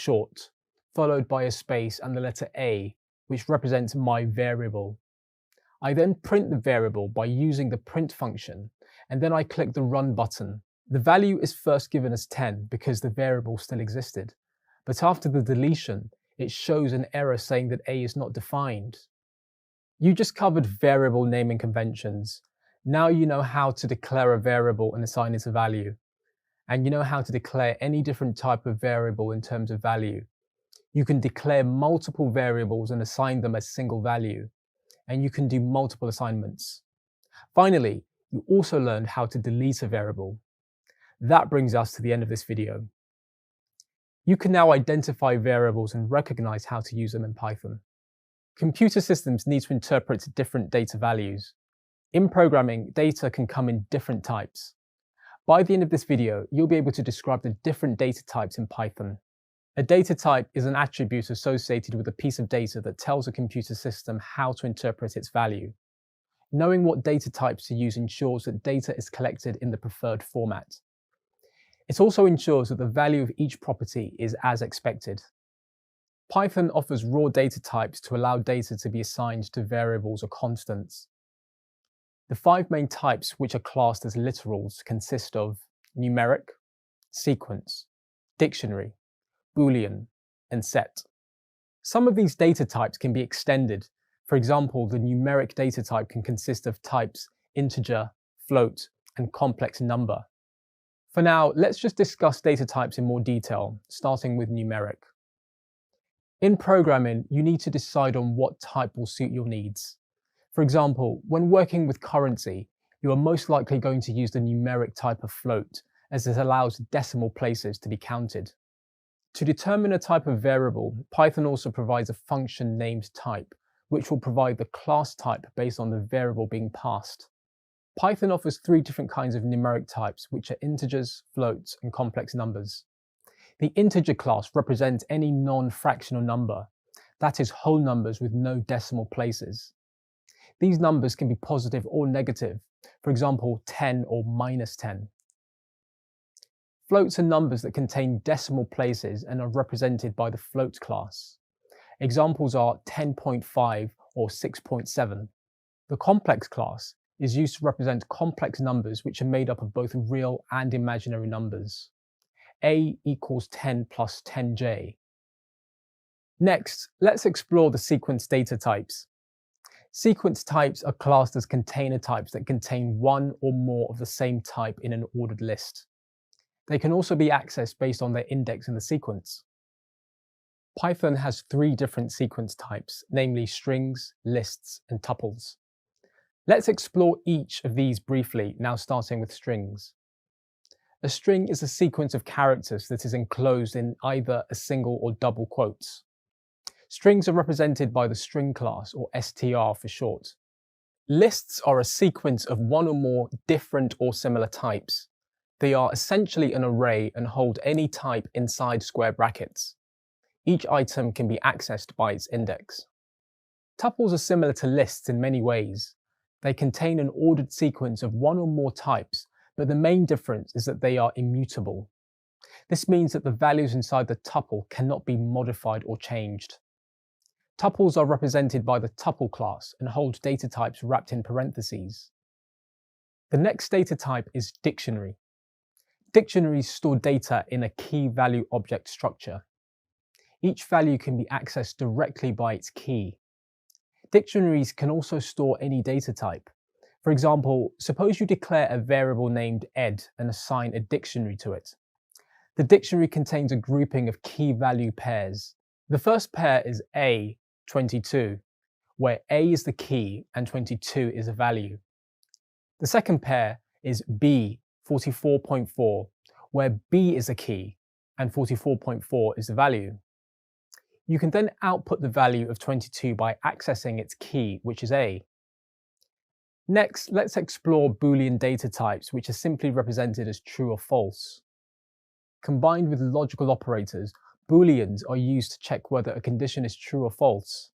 short, followed by a space and the letter A, which represents my variable. I then print the variable by using the print function, and then I click the run button. The value is first given as 10 because the variable still existed, but after the deletion, it shows an error saying that A is not defined. You just covered variable naming conventions. Now you know how to declare a variable and assign it a value. And you know how to declare any different type of variable in terms of value. You can declare multiple variables and assign them a single value. And you can do multiple assignments. Finally, you also learned how to delete a variable. That brings us to the end of this video. You can now identify variables and recognize how to use them in Python. Computer systems need to interpret different data values. In programming, data can come in different types. By the end of this video, you'll be able to describe the different data types in Python. A data type is an attribute associated with a piece of data that tells a computer system how to interpret its value. Knowing what data types to use ensures that data is collected in the preferred format. It also ensures that the value of each property is as expected. Python offers raw data types to allow data to be assigned to variables or constants. The 5 main types which are classed as literals consist of numeric, sequence, dictionary, Boolean, and set. Some of these data types can be extended. For example, the numeric data type can consist of types integer, float, and complex number. For now, let's just discuss data types in more detail, starting with numeric. In programming, you need to decide on what type will suit your needs. For example, when working with currency, you are most likely going to use the numeric type of float, as it allows decimal places to be counted. To determine a type of variable, Python also provides a function named type, which will provide the class type based on the variable being passed. Python offers 3 different kinds of numeric types, which are integers, floats, and complex numbers. The integer class represents any non-fractional number, that is, whole numbers with no decimal places. These numbers can be positive or negative, for example, 10 or minus 10. Floats are numbers that contain decimal places and are represented by the float class. Examples are 10.5 or 6.7. The complex class is used to represent complex numbers which are made up of both real and imaginary numbers. A equals 10 plus 10j. Next, let's explore the sequence data types. Sequence types are classed as container types that contain one or more of the same type in an ordered list. They can also be accessed based on their index in the sequence. Python has 3 different sequence types, namely strings, lists, and tuples. Let's explore each of these briefly, now starting with strings. A string is a sequence of characters that is enclosed in either a single or double quotes. Strings are represented by the string class, or str for short. Lists are a sequence of one or more different or similar types. They are essentially an array and hold any type inside square brackets. Each item can be accessed by its index. Tuples are similar to lists in many ways. They contain an ordered sequence of one or more types, but the main difference is that they are immutable. This means that the values inside the tuple cannot be modified or changed. Tuples are represented by the tuple class and hold data types wrapped in parentheses. The next data type is dictionary. Dictionaries store data in a key value object structure. Each value can be accessed directly by its key. Dictionaries can also store any data type. For example, suppose you declare a variable named ed and assign a dictionary to it. The dictionary contains a grouping of key value pairs. The first pair is A, 22, where A is the key and 22 is a value. The second pair is B, 44.4, where B is a key and 44.4 is the value. You can then output the value of 22 by accessing its key, which is A. Next, let's explore Boolean data types, which are simply represented as true or false. Combined with logical operators, Booleans are used to check whether a condition is true or false.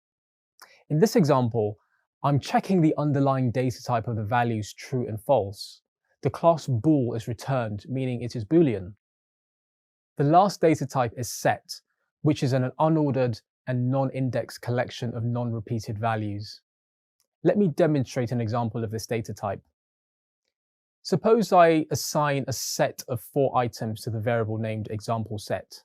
In this example, I'm checking the underlying data type of the values true and false. The class bool is returned, meaning it is Boolean. The last data type is set, which is an unordered and non-indexed collection of non-repeated values. Let me demonstrate an example of this data type. Suppose I assign a set of 4 items to the variable named example set.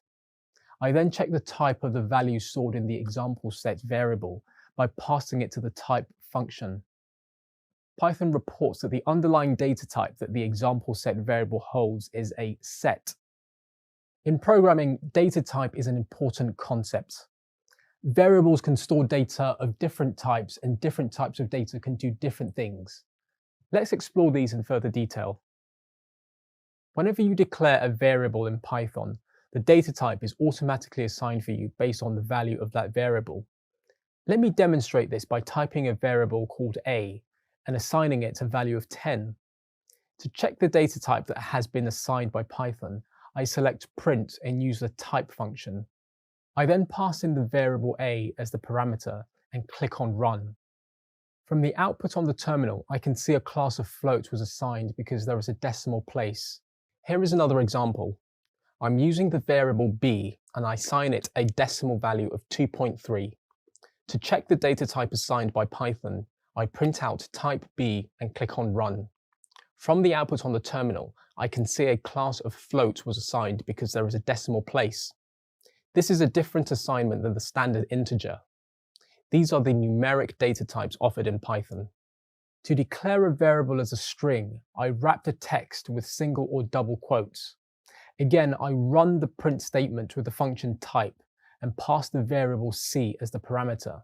I then check the type of the value stored in the example set variable by passing it to the type function. Python reports that the underlying data type that the example set variable holds is a set. In programming, data type is an important concept. Variables can store data of different types, and different types of data can do different things. Let's explore these in further detail. Whenever you declare a variable in Python, the data type is automatically assigned for you based on the value of that variable. Let me demonstrate this by typing a variable called a and assigning it a value of 10. To check the data type that has been assigned by Python, I select print and use the type function. I then pass in the variable a as the parameter and click on run. From the output on the terminal, I can see a class of float was assigned because there is a decimal place. Here is another example. I'm using the variable b and I assign it a decimal value of 2.3. To check the data type assigned by Python, I print out type b and click on run. From the output on the terminal, I can see a class of float was assigned because there is a decimal place. This is a different assignment than the standard integer. These are the numeric data types offered in Python. To declare a variable as a string, I wrap the text with single or double quotes. Again, I run the print statement with the function type and pass the variable c as the parameter.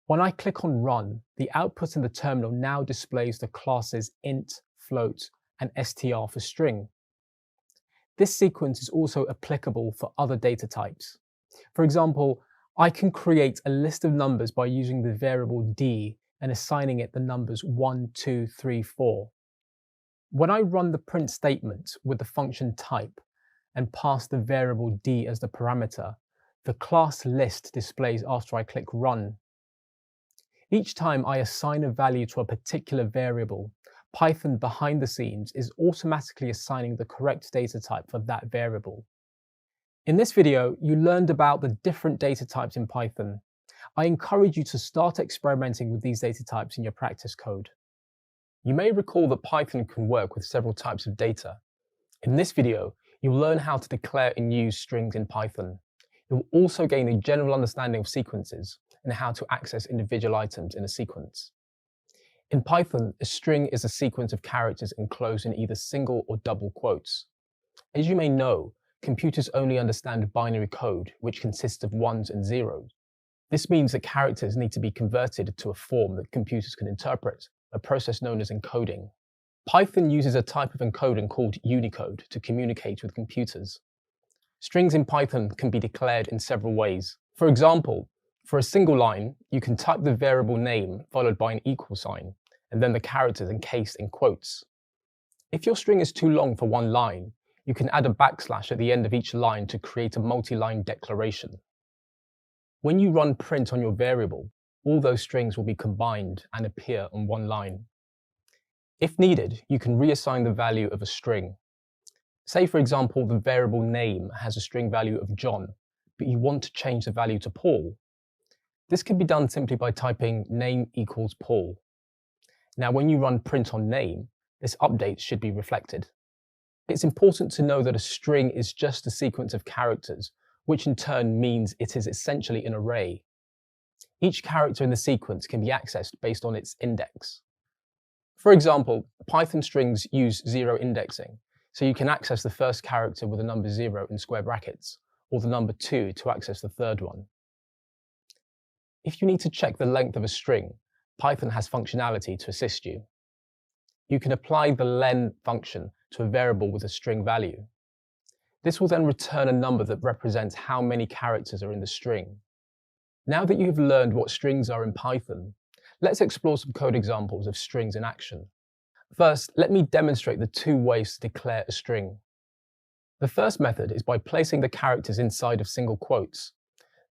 When I click on run, the output in the terminal now displays the classes int, float, and str for string. This sequence is also applicable for other data types. For example, I can create a list of numbers by using the variable d and assigning it the numbers 1, 2, 3, 4. When I run the print statement with the function type and pass the variable d as the parameter, the class list displays after I click run. Each time I assign a value to a particular variable, Python behind the scenes is automatically assigning the correct data type for that variable. In this video, you learned about the different data types in Python. I encourage you to start experimenting with these data types in your practice code. You may recall that Python can work with several types of data. In this video, you'll learn how to declare and use strings in Python. You'll also gain a general understanding of sequences and how to access individual items in a sequence. In Python, a string is a sequence of characters enclosed in either single or double quotes. As you may know, computers only understand binary code, which consists of ones and zeros. This means that characters need to be converted to a form that computers can interpret, a process known as encoding. Python uses a type of encoding called Unicode to communicate with computers. Strings in Python can be declared in several ways. For example, for a single line, you can type the variable name followed by an equal sign, and then the characters encased in quotes. If your string is too long for one line, you can add a backslash at the end of each line to create a multi-line declaration. When you run print on your variable, all those strings will be combined and appear on one line. If needed, you can reassign the value of a string. Say, for example, the variable name has a string value of John, but you want to change the value to Paul. This can be done simply by typing name equals Paul. Now, when you run print on name, this update should be reflected. It's important to know that a string is just a sequence of characters, which in turn means it is essentially an array. Each character in the sequence can be accessed based on its index. For example, Python strings use zero indexing, so you can access the first character with the number 0 in square brackets, or the number 2 to access the third one. If you need to check the length of a string, Python has functionality to assist you. You can apply the len function to a variable with a string value. This will then return a number that represents how many characters are in the string. Now that you've learned what strings are in Python, let's explore some code examples of strings in action. First, let me demonstrate the 2 ways to declare a string. The first method is by placing the characters inside of single quotes.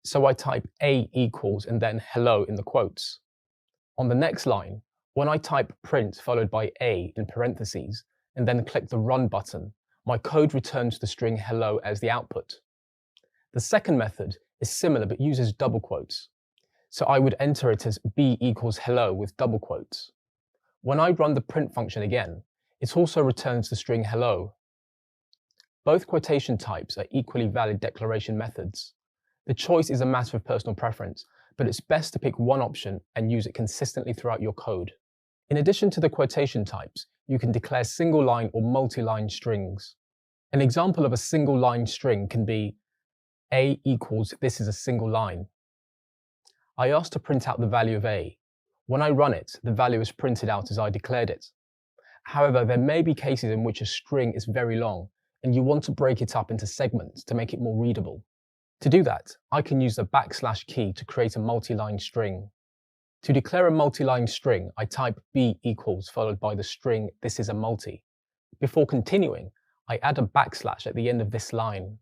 So I type a equals and then hello in the quotes. On the next line, when I type print followed by a in parentheses, and then click the run button, my code returns the string hello as the output. The second method is similar but uses double quotes. So I would enter it as b equals hello with double quotes. When I run the print function again, it also returns the string hello. Both quotation types are equally valid declaration methods. The choice is a matter of personal preference, but it's best to pick one option and use it consistently throughout your code. In addition to the quotation types, you can declare single-line or multi-line strings. An example of a single-line string can be a equals this is a single line. I asked to print out the value of a. When I run it, the value is printed out as I declared it. However, there may be cases in which a string is very long and you want to break it up into segments to make it more readable. To do that, I can use the / key to create a multi-line string. To declare a multi-line string, I type b equals followed by the string this is a multi. Before continuing, I add a / at the end of this line.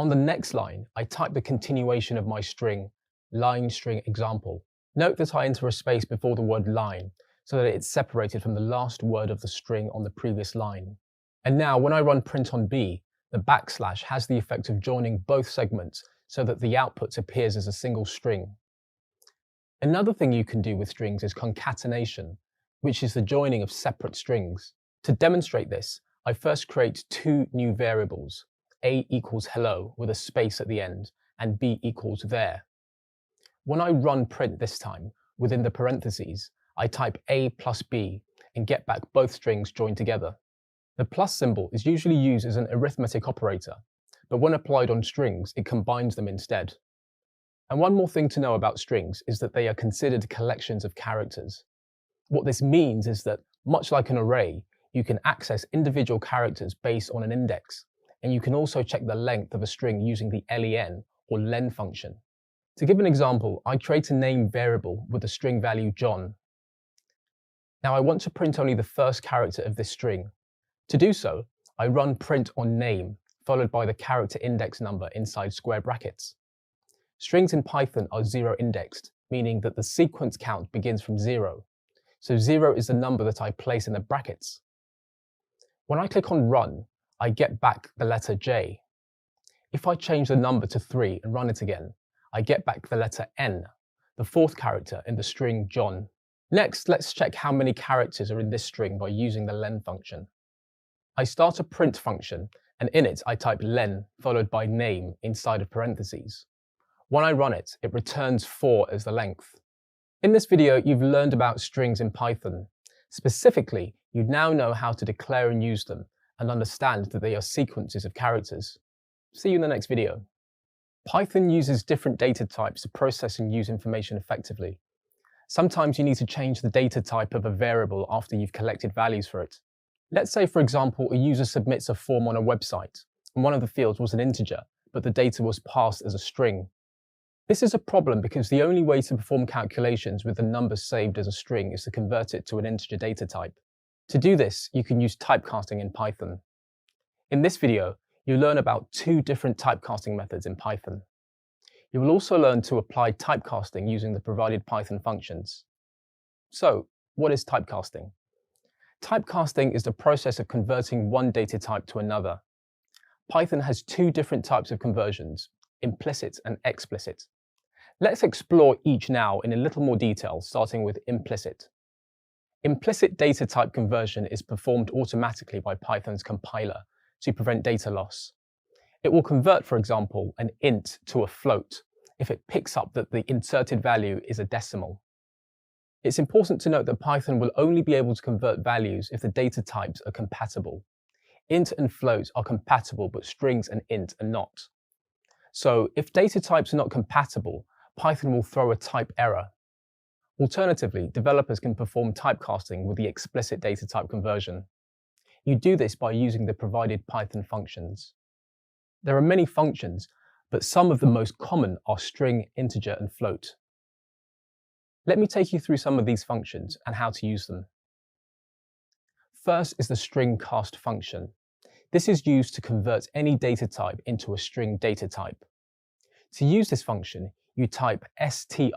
On the next line, I type the continuation of my string, line string example. Note that I enter a space before the word line, so that it's separated from the last word of the string on the previous line. And now when I run print on b, the / has the effect of joining both segments so that the output appears as a single string. Another thing you can do with strings is concatenation, which is the joining of separate strings. To demonstrate this, I first create two new variables, a equals hello with a space at the end, and b equals there. When I run print this time, within the parentheses, I type a plus b and get back both strings joined together. The plus symbol is usually used as an arithmetic operator, but when applied on strings, it combines them instead. And one more thing to know about strings is that they are considered collections of characters. What this means is that, much like an array, you can access individual characters based on an index, and you can also check the length of a string using the len or len function. To give an example, I create a name variable with the string value John. Now I want to print only the first character of this string. To do so, I run print on name, followed by the character index number inside square brackets. Strings in Python are zero indexed, meaning that the sequence count begins from 0. So 0 is the number that I place in the brackets. When I click on run, I get back the letter J. If I change the number to 3 and run it again, I get back the letter N, the fourth character in the string John. Next, let's check how many characters are in this string by using the len function. I start a print function, and in it I type len followed by name inside of parentheses. When I run it, it returns 4 as the length. In this video, you've learned about strings in Python. Specifically, you now know how to declare and use them, and understand that they are sequences of characters. See you in the next video. Python uses different data types to process and use information effectively. Sometimes you need to change the data type of a variable after you've collected values for it. Let's say, for example, a user submits a form on a website, and one of the fields was an integer, but the data was passed as a string. This is a problem because the only way to perform calculations with the number saved as a string is to convert it to an integer data type. To do this, you can use typecasting in Python. In this video, you'll learn about 2 different typecasting methods in Python. You will also learn to apply typecasting using the provided Python functions. So, what is typecasting? Typecasting is the process of converting one data type to another. Python has 2 different types of conversions, implicit and explicit. Let's explore each now in a little more detail, starting with implicit. Implicit data type conversion is performed automatically by Python's compiler to prevent data loss. It will convert, for example, an int to a float if it picks up that the inserted value is a decimal. It's important to note that Python will only be able to convert values if the data types are compatible. Int and float are compatible, but strings and int are not. So if data types are not compatible, Python will throw a type error. Alternatively, developers can perform typecasting with the explicit data type conversion. You do this by using the provided Python functions. There are many functions, but some of the most common are string, integer, and float. Let me take you through some of these functions and how to use them. First is the string cast function. This is used to convert any data type into a string data type. To use this function, you type str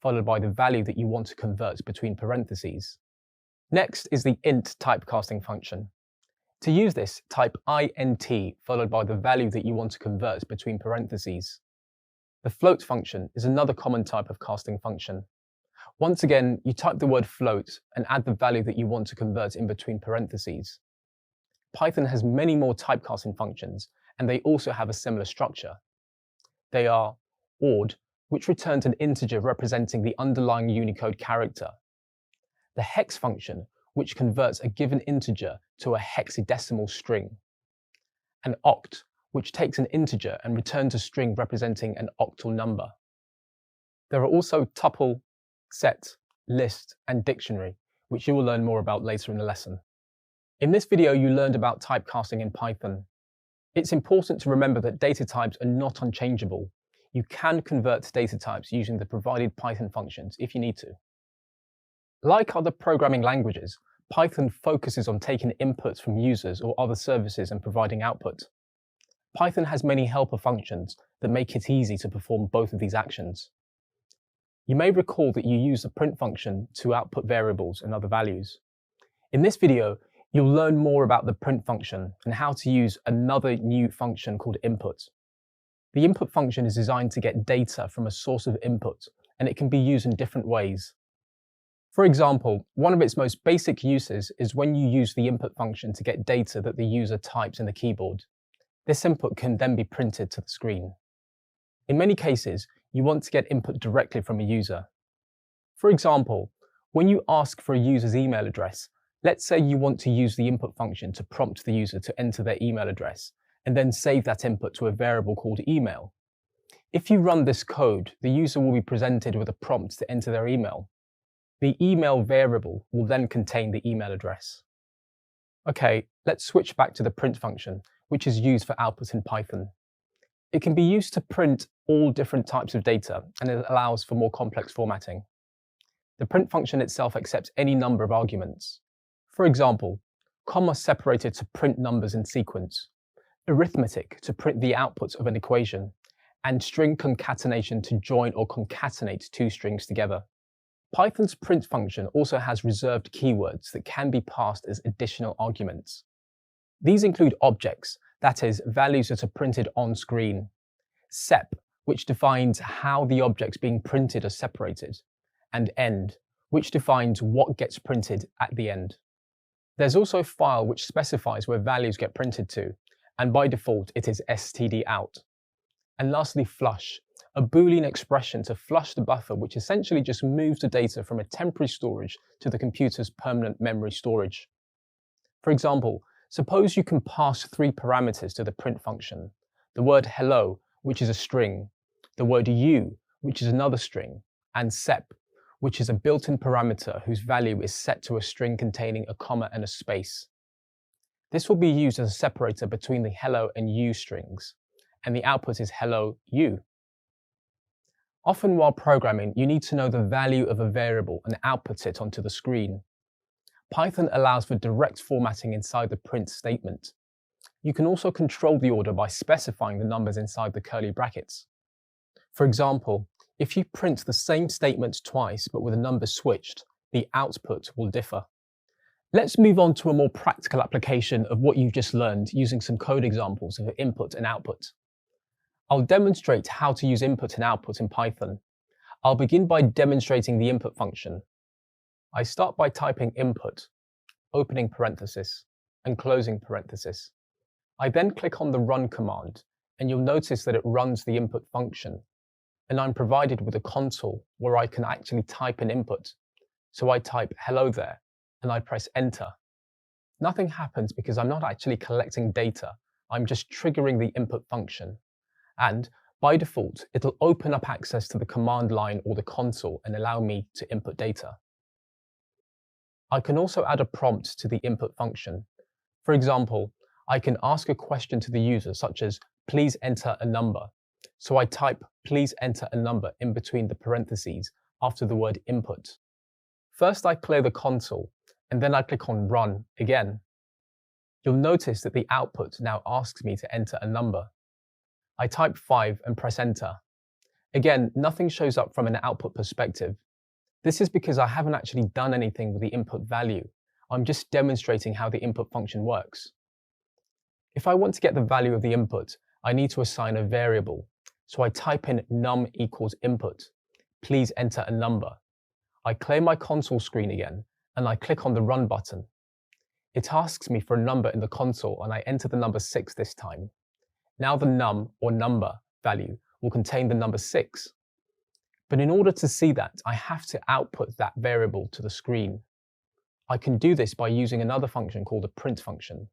followed by the value that you want to convert between parentheses. Next is the int typecasting function. To use this, type int followed by the value that you want to convert between parentheses. The float function is another common type of casting function. Once again, you type the word float and add the value that you want to convert in between parentheses. Python has many more typecasting functions, and they also have a similar structure. They are odd, which returns an integer representing the underlying Unicode character; the hex function, which converts a given integer to a hexadecimal string; and oct, which takes an integer and returns a string representing an octal number. There are also tuple, set, list, and dictionary, which you will learn more about later in the lesson. In this video, you learned about typecasting in Python. It's important to remember that data types are not unchangeable. You can convert data types using the provided Python functions if you need to. Like other programming languages, Python focuses on taking inputs from users or other services and providing output. Python has many helper functions that make it easy to perform both of these actions. You may recall that you use the print function to output variables and other values. In this video, you'll learn more about the print function and how to use another new function called input. The input function is designed to get data from a source of input, and it can be used in different ways. For example, one of its most basic uses is when you use the input function to get data that the user types in the keyboard. This input can then be printed to the screen. In many cases, you want to get input directly from a user. For example, when you ask for a user's email address, let's say you want to use the input function to prompt the user to enter their email address, and then save that input to a variable called email. If you run this code, the user will be presented with a prompt to enter their email. The email variable will then contain the email address. Okay, let's switch back to the print function, which is used for output in Python. It can be used to print all different types of data, and it allows for more complex formatting. The print function itself accepts any number of arguments. For example, comma separated to print numbers in sequence, arithmetic to print the outputs of an equation, and string concatenation to join or concatenate two strings together. Python's print function also has reserved keywords that can be passed as additional arguments. These include objects, that is, values that are printed on screen; sep, which defines how the objects being printed are separated; and end, which defines what gets printed at the end. There's also file, which specifies where values get printed to, and by default it is stdout. And lastly, flush, a Boolean expression to flush the buffer, which essentially just moves the data from a temporary storage to the computer's permanent memory storage. For example, suppose you can pass 3 parameters to the print function: the word hello, which is a string; the word you, which is another string; and sep, which is a built-in parameter whose value is set to a string containing a comma and a space. This will be used as a separator between the hello and you strings, and the output is hello you. Often while programming, you need to know the value of a variable and output it onto the screen. Python allows for direct formatting inside the print statement. You can also control the order by specifying the numbers inside the curly brackets. For example, if you print the same statement twice but with the numbers switched, the output will differ. Let's move on to a more practical application of what you've just learned using some code examples of input and output. I'll demonstrate how to use input and output in Python. I'll begin by demonstrating the input function. I start by typing input, opening parenthesis, and closing parenthesis. I then click on the run command, and you'll notice that it runs the input function, and I'm provided with a console where I can actually type an input. So I type hello there, and I press enter. Nothing happens because I'm not actually collecting data, I'm just triggering the input function. And by default, it'll open up access to the command line or the console and allow me to input data. I can also add a prompt to the input function. For example, I can ask a question to the user such as, please enter a number. So I type, please enter a number in between the parentheses after the word input. First I clear the console, and then I click on run again. You'll notice that the output now asks me to enter a number. I type 5 and press enter. Again, nothing shows up from an output perspective. This is because I haven't actually done anything with the input value. I'm just demonstrating how the input function works. If I want to get the value of the input, I need to assign a variable. So I type in num equals input. Please enter a number. I clear my console screen again, and I click on the Run button. It asks me for a number in the console, and I enter the number 6 this time. Now the num, or number, value will contain the number 6. But in order to see that, I have to output that variable to the screen. I can do this by using another function called a print function.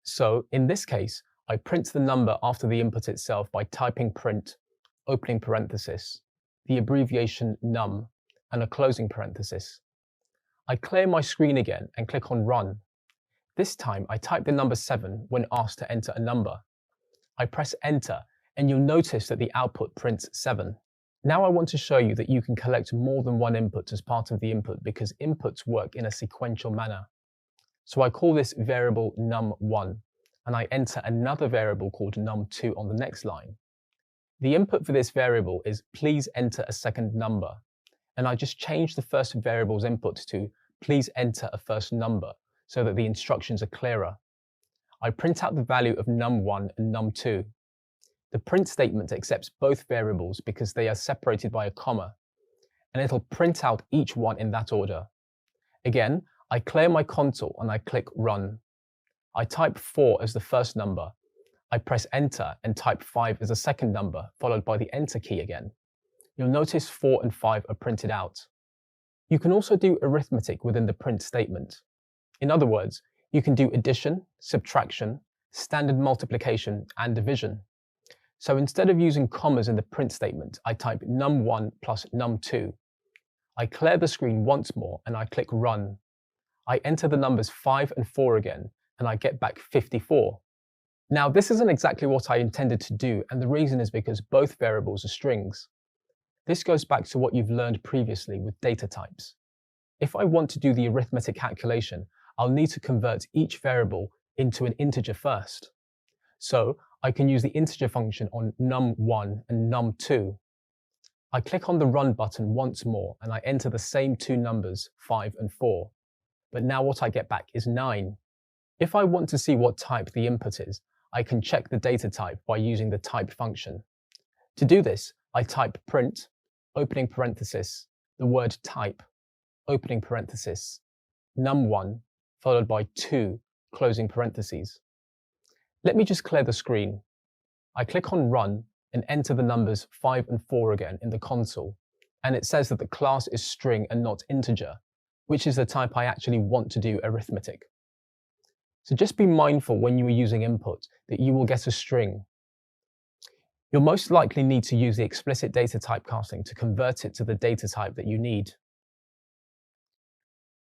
So in this case, I print the number after the input itself by typing print, opening parenthesis, the abbreviation num, and a closing parenthesis. I clear my screen again and click on Run. This time I type the number 7 when asked to enter a number. I press Enter, and you'll notice that the output prints 7. Now I want to show you that you can collect more than one input as part of the input because inputs work in a sequential manner. So I call this variable num1, and I enter another variable called num2 on the next line. The input for this variable is please enter a second number, and I just change the first variable's input to please enter a first number so that the instructions are clearer. I print out the value of num1 and num2. The print statement accepts both variables because they are separated by a comma, and it'll print out each one in that order. Again, I clear my console and I click Run. I type 4 as the first number. I press Enter and type 5 as the second number, followed by the Enter key again. You'll notice 4 and 5 are printed out. You can also do arithmetic within the print statement. In other words, you can do addition, subtraction, standard multiplication, and division. So instead of using commas in the print statement, I type num1 plus num2. I clear the screen once more and I click Run. I enter the numbers 5 and 4 again, and I get back 54. Now this isn't exactly what I intended to do, and the reason is because both variables are strings. This goes back to what you've learned previously with data types. If I want to do the arithmetic calculation, I'll need to convert each variable into an integer first. So I can use the integer function on num1 and num2. I click on the Run button once more and I enter the same two numbers, 5 and 4. But now what I get back is 9. If I want to see what type the input is, I can check the data type by using the type function. To do this, I type print, opening parenthesis, the word type, opening parenthesis, num1, followed by 2, closing parentheses. Let me just clear the screen. I click on Run and enter the numbers 5 and 4 again in the console, and it says that the class is string and not integer, which is the type I actually want to do arithmetic. So just be mindful when you are using input that you will get a string. You'll most likely need to use the explicit data typecasting to convert it to the data type that you need.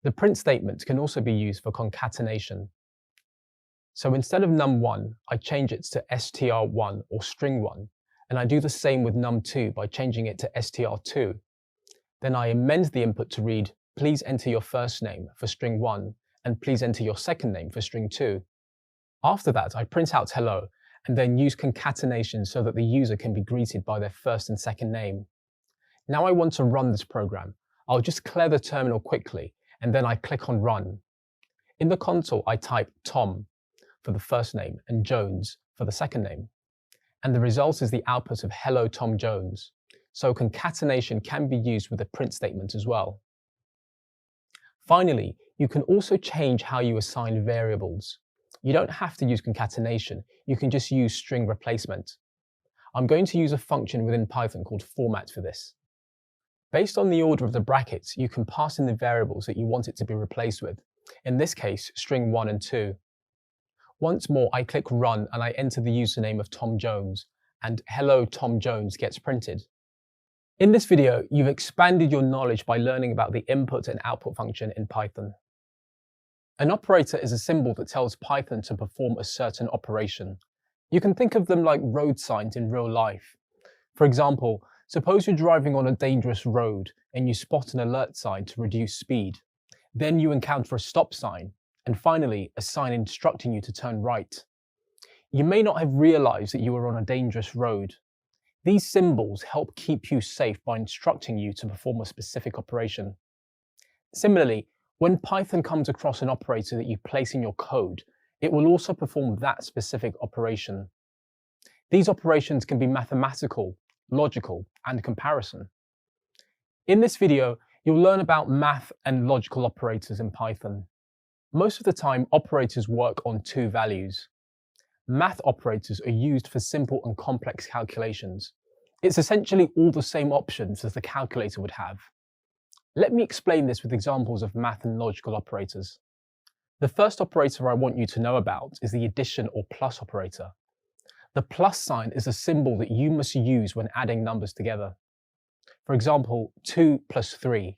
The print statement can also be used for concatenation. So instead of num1, I change it to str1 or string1, and I do the same with num2 by changing it to str2. Then I amend the input to read, please enter your first name for string 1, and please enter your second name for string 2. After that, I print out hello, and then use concatenation so that the user can be greeted by their first and second name. Now I want to run this program. I'll just clear the terminal quickly, and then I click on Run. In the console, I type Tom for the first name and Jones for the second name. And the result is the output of hello Tom Jones. So concatenation can be used with a print statement as well. Finally, you can also change how you assign variables. You don't have to use concatenation, you can just use string replacement. I'm going to use a function within Python called format for this. Based on the order of the brackets, you can pass in the variables that you want it to be replaced with. In this case, string 1 and 2. Once more, I click Run and I enter the username of Tom Jones, and hello Tom Jones gets printed. In this video, you've expanded your knowledge by learning about the input and output function in Python. An operator is a symbol that tells Python to perform a certain operation. You can think of them like road signs in real life. For example, suppose you're driving on a dangerous road and you spot an alert sign to reduce speed. Then you encounter a stop sign, and finally, a sign instructing you to turn right. You may not have realized that you were on a dangerous road. These symbols help keep you safe by instructing you to perform a specific operation. Similarly, when Python comes across an operator that you place in your code, it will also perform that specific operation. These operations can be mathematical, logical, and comparison. In this video, you'll learn about math and logical operators in Python. Most of the time, operators work on two values. Math operators are used for simple and complex calculations. It's essentially all the same options as the calculator would have. Let me explain this with examples of math and logical operators. The first operator I want you to know about is the addition or plus operator. The plus sign is a symbol that you must use when adding numbers together. For example, 2 plus 3.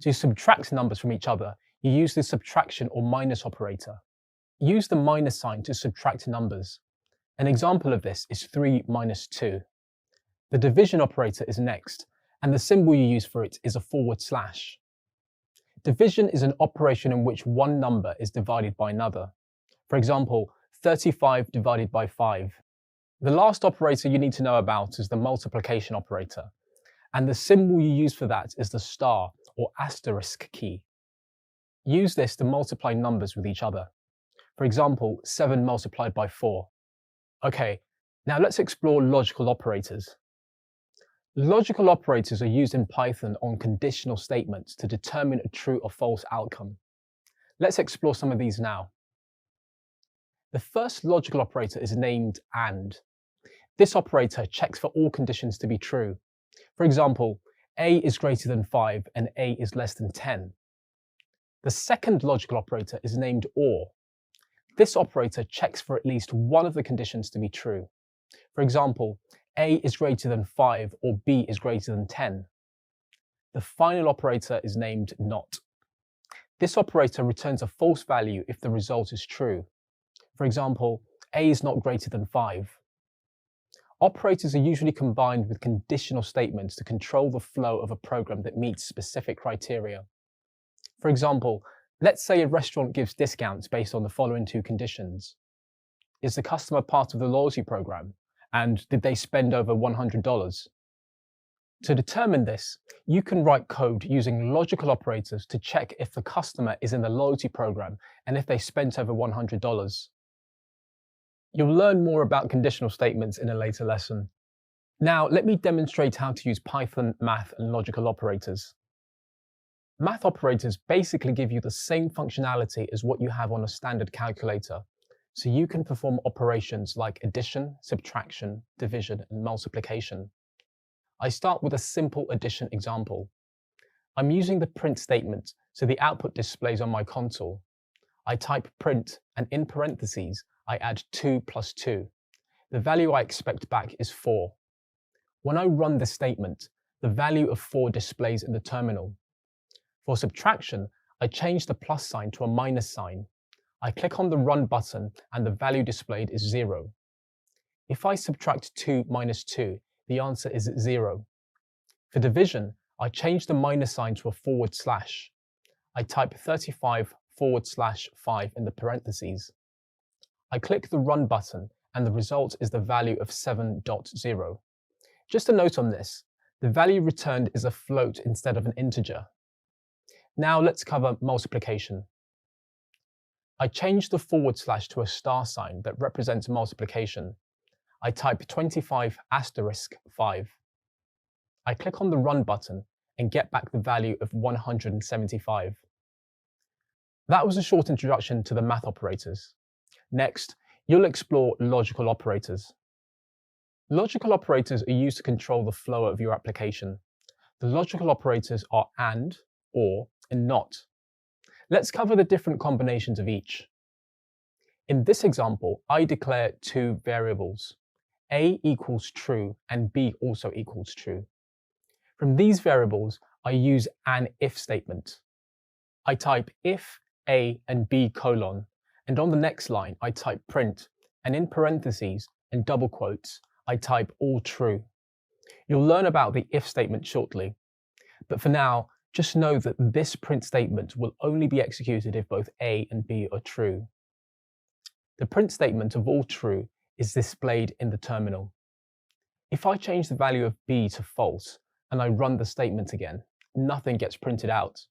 To subtract numbers from each other, you use the subtraction or minus operator. Use the minus sign to subtract numbers. An example of this is 3 minus 2. The division operator is next, and the symbol you use for it is a /. Division is an operation in which one number is divided by another. For example, 35 divided by 5. The last operator you need to know about is the multiplication operator, and the symbol you use for that is the star or asterisk key. Use this to multiply numbers with each other. For example, 7 multiplied by 4. Okay, now let's explore logical operators. Logical operators are used in Python on conditional statements to determine a true or false outcome. Let's explore some of these now. The first logical operator is named AND. This operator checks for all conditions to be true. For example, A is greater than 5 and A is less than 10. The second logical operator is named OR. This operator checks for at least one of the conditions to be true. For example, A is greater than 5 or B is greater than 10. The final operator is named NOT. This operator returns a false value if the result is true. For example, A is not greater than 5. Operators are usually combined with conditional statements to control the flow of a program that meets specific criteria. For example, let's say a restaurant gives discounts based on the following two conditions. Is the customer part of the loyalty program? And did they spend over $100? To determine this, you can write code using logical operators to check if the customer is in the loyalty program and if they spent over $100. You'll learn more about conditional statements in a later lesson. Now, let me demonstrate how to use Python, math, and logical operators. Math operators basically give you the same functionality as what you have on a standard calculator, so you can perform operations like addition, subtraction, division, and multiplication. I start with a simple addition example. I'm using the print statement, so the output displays on my console. I type print, and in parentheses, I add 2 plus 2. The value I expect back is 4. When I run this statement, the value of 4 displays in the terminal. For subtraction, I change the plus sign to a minus sign. I click on the run button and the value displayed is 0. If I subtract 2 minus 2, the answer is 0. For division, I change the minus sign to a /. I type 35 /5 in the parentheses. I click the run button and the result is the value of 7.0. Just a note on this, the value returned is a float instead of an integer. Now let's cover multiplication. I change the / to a star sign that represents multiplication. I type 25 asterisk 5. I click on the run button and get back the value of 175. That was a short introduction to the math operators. Next, you'll explore logical operators. Logical operators are used to control the flow of your application. The logical operators are AND, OR, and NOT. Let's cover the different combinations of each. In this example, I declare two variables. A equals true and B also equals true. From these variables, I use an if statement. I type if A and B colon, and on the next line, I type print, and in parentheses and double quotes, I type all true. You'll learn about the if statement shortly, but for now, just know that this print statement will only be executed if both A and B are true. The print statement of all true is displayed in the terminal. If I change the value of B to false and I run the statement again, nothing gets printed out.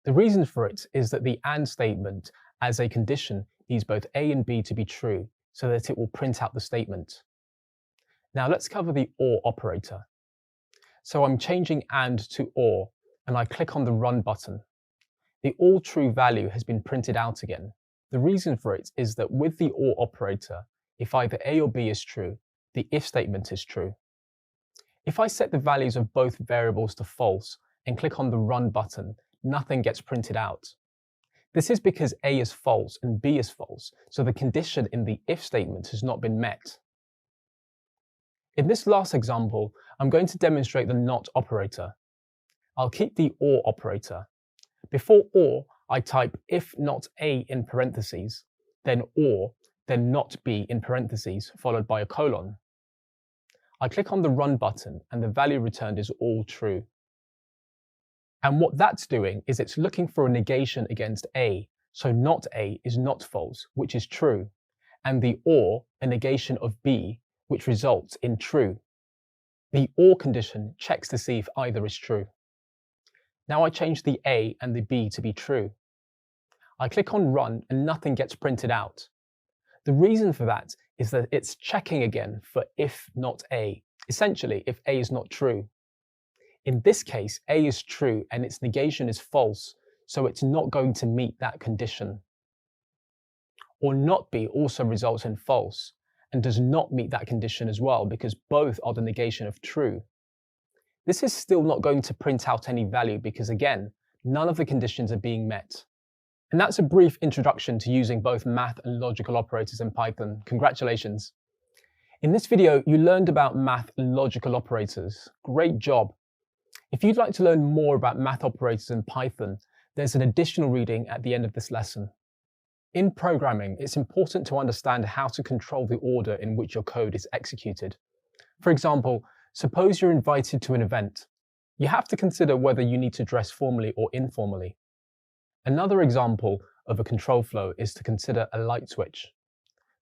The reason for it is that the AND statement as a condition needs both A and B to be true so that it will print out the statement. Now let's cover the OR operator. So I'm changing AND to OR, and I click on the Run button. The all true value has been printed out again. The reason for it is that with the OR operator, if either A or B is true, the if statement is true. If I set the values of both variables to false and click on the Run button, nothing gets printed out. This is because A is false and B is false, so the condition in the if statement has not been met. In this last example, I'm going to demonstrate the NOT operator. I'll keep the OR operator. Before OR, I type if not A in parentheses, then OR, then not B in parentheses, followed by a colon. I click on the Run button and the value returned is all true. And what that's doing is it's looking for a negation against A, so not A is not false, which is true, and the OR, a negation of B, which results in true. The OR condition checks to see if either is true. Now I change the A and the B to be true. I click on Run and nothing gets printed out. The reason for that is that it's checking again for if not A, essentially if A is not true. In this case, A is true and its negation is false, so it's not going to meet that condition. Or not B also results in false and does not meet that condition as well because both are the negation of true. This is still not going to print out any value because again, none of the conditions are being met. And that's a brief introduction to using both math and logical operators in Python. Congratulations. In this video, you learned about math and logical operators. Great job. If you'd like to learn more about math operators in Python, there's an additional reading at the end of this lesson. In programming, it's important to understand how to control the order in which your code is executed. For example, suppose you're invited to an event. You have to consider whether you need to dress formally or informally. Another example of a control flow is to consider a light switch.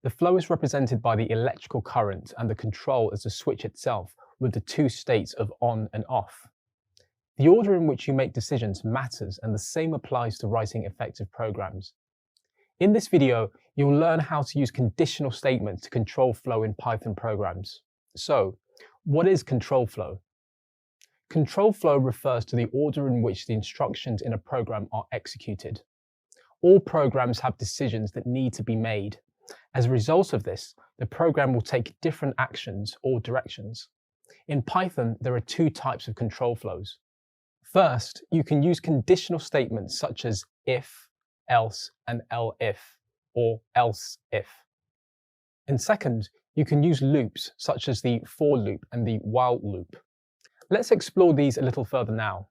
The flow is represented by the electrical current and the control as the switch itself with the two states of on and off. The order in which you make decisions matters, and the same applies to writing effective programs. In this video, you'll learn how to use conditional statements to control flow in Python programs. So, what is control flow? Control flow refers to the order in which the instructions in a program are executed. All programs have decisions that need to be made. As a result of this, the program will take different actions or directions. In Python, there are two types of control flows. First, you can use conditional statements such as if, else, and elif, or else if. And second, you can use loops such as the for loop and the while loop. Let's explore these a little further now.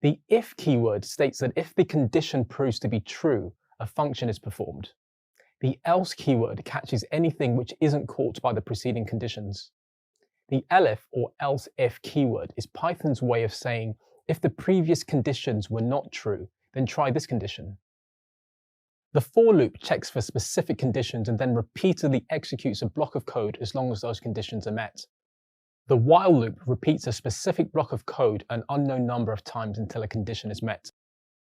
The if keyword states that if the condition proves to be true, a function is performed. The else keyword catches anything which isn't caught by the preceding conditions. The elif or else if keyword is Python's way of saying, if the previous conditions were not true, then try this condition. The for loop checks for specific conditions and then repeatedly executes a block of code as long as those conditions are met. The while loop repeats a specific block of code an unknown number of times until a condition is met.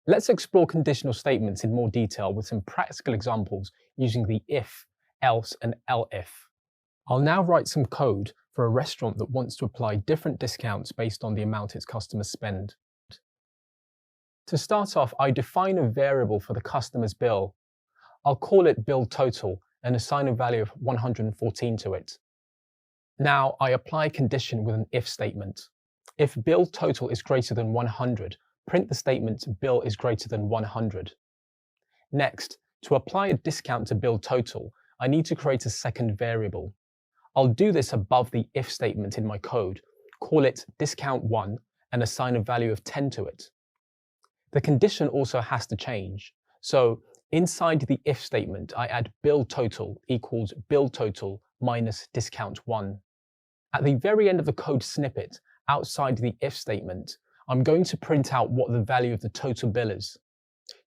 Let's explore conditional statements in more detail with some practical examples using the if, else, and elif. I'll now write some code for a restaurant that wants to apply different discounts based on the amount its customers spend. To start off, I define a variable for the customer's bill. I'll call it bill total and assign a value of 114 to it. Now I apply a condition with an if statement. If bill total is greater than 100, print the statement bill is greater than 100. Next, to apply a discount to bill total, I need to create a second variable. I'll do this above the if statement in my code, call it discount1 and assign a value of 10 to it. The condition also has to change. So inside the if statement, I add bill total equals bill total minus discount1. At the very end of the code snippet, outside the if statement, I'm going to print out what the value of the total bill is.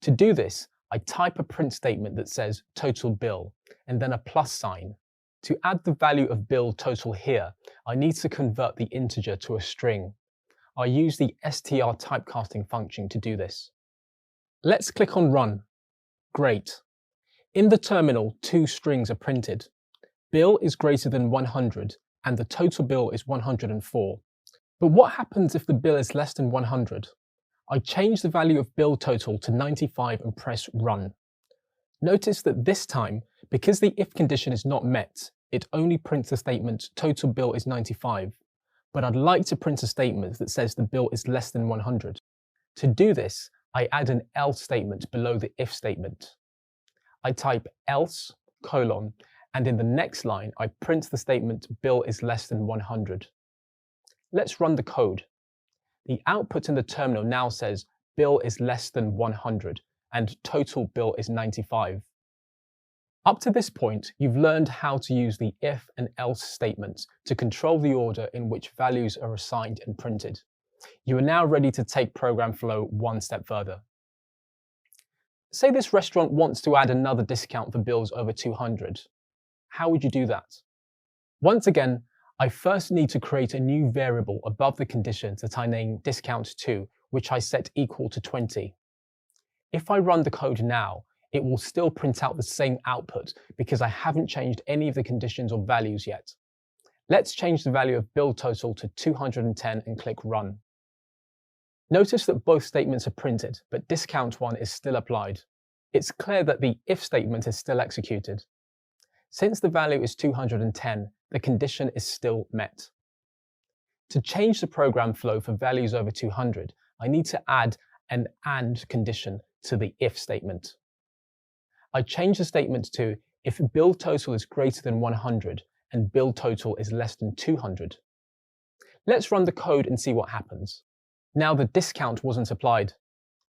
To do this, I type a print statement that says total bill and then a plus sign. To add the value of bill total here, I need to convert the integer to a string. I use the str typecasting function to do this. Let's click on Run. Great. In the terminal, two strings are printed. Bill is greater than 100 and the total bill is 104. But what happens if the bill is less than 100? I change the value of bill total to 95 and press run. Notice that this time, because the if condition is not met, it only prints the statement total bill is 95. But I'd like to print a statement that says the bill is less than 100. To do this, I add an else statement below the if statement. I type else, colon, and in the next line, I print the statement bill is less than 100. Let's run the code. The output in the terminal now says bill is less than 100 and total bill is 95. Up to this point, you've learned how to use the if and else statements to control the order in which values are assigned and printed. You are now ready to take program flow one step further. Say this restaurant wants to add another discount for bills over 200. How would you do that? Once again, I first need to create a new variable above the condition that I name discount2, which I set equal to 20. If I run the code now, it will still print out the same output because I haven't changed any of the conditions or values yet. Let's change the value of bill total to 210 and click run. Notice that both statements are printed, but discount one is still applied. It's clear that the if statement is still executed. Since the value is 210, the condition is still met. To change the program flow for values over 200, I need to add an AND condition to the if statement. I change the statement to if bill total is greater than 100 and bill total is less than 200. Let's run the code and see what happens. Now the discount wasn't applied.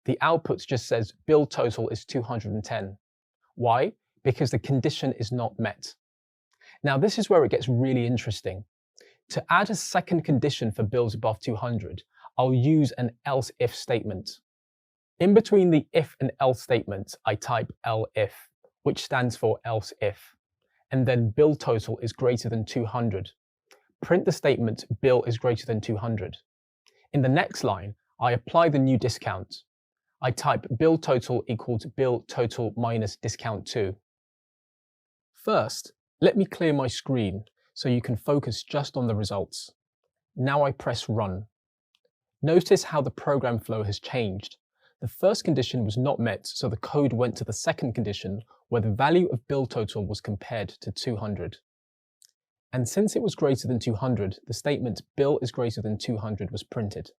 The output just says bill total is 210. Why? Because the condition is not met. Now this is where it gets really interesting. To add a second condition for bills above 200, I'll use an else if statement. In between the if and else statements, I type elif, which stands for else if, and then bill total is greater than 200. Print the statement bill is greater than 200. In the next line, I apply the new discount. I type bill total equals bill total minus discount 2. First, let me clear my screen so you can focus just on the results. Now I press run. Notice how the program flow has changed. The first condition was not met, so the code went to the second condition where the value of bill total was compared to 200. And since it was greater than 200, the statement bill is greater than 200 was printed.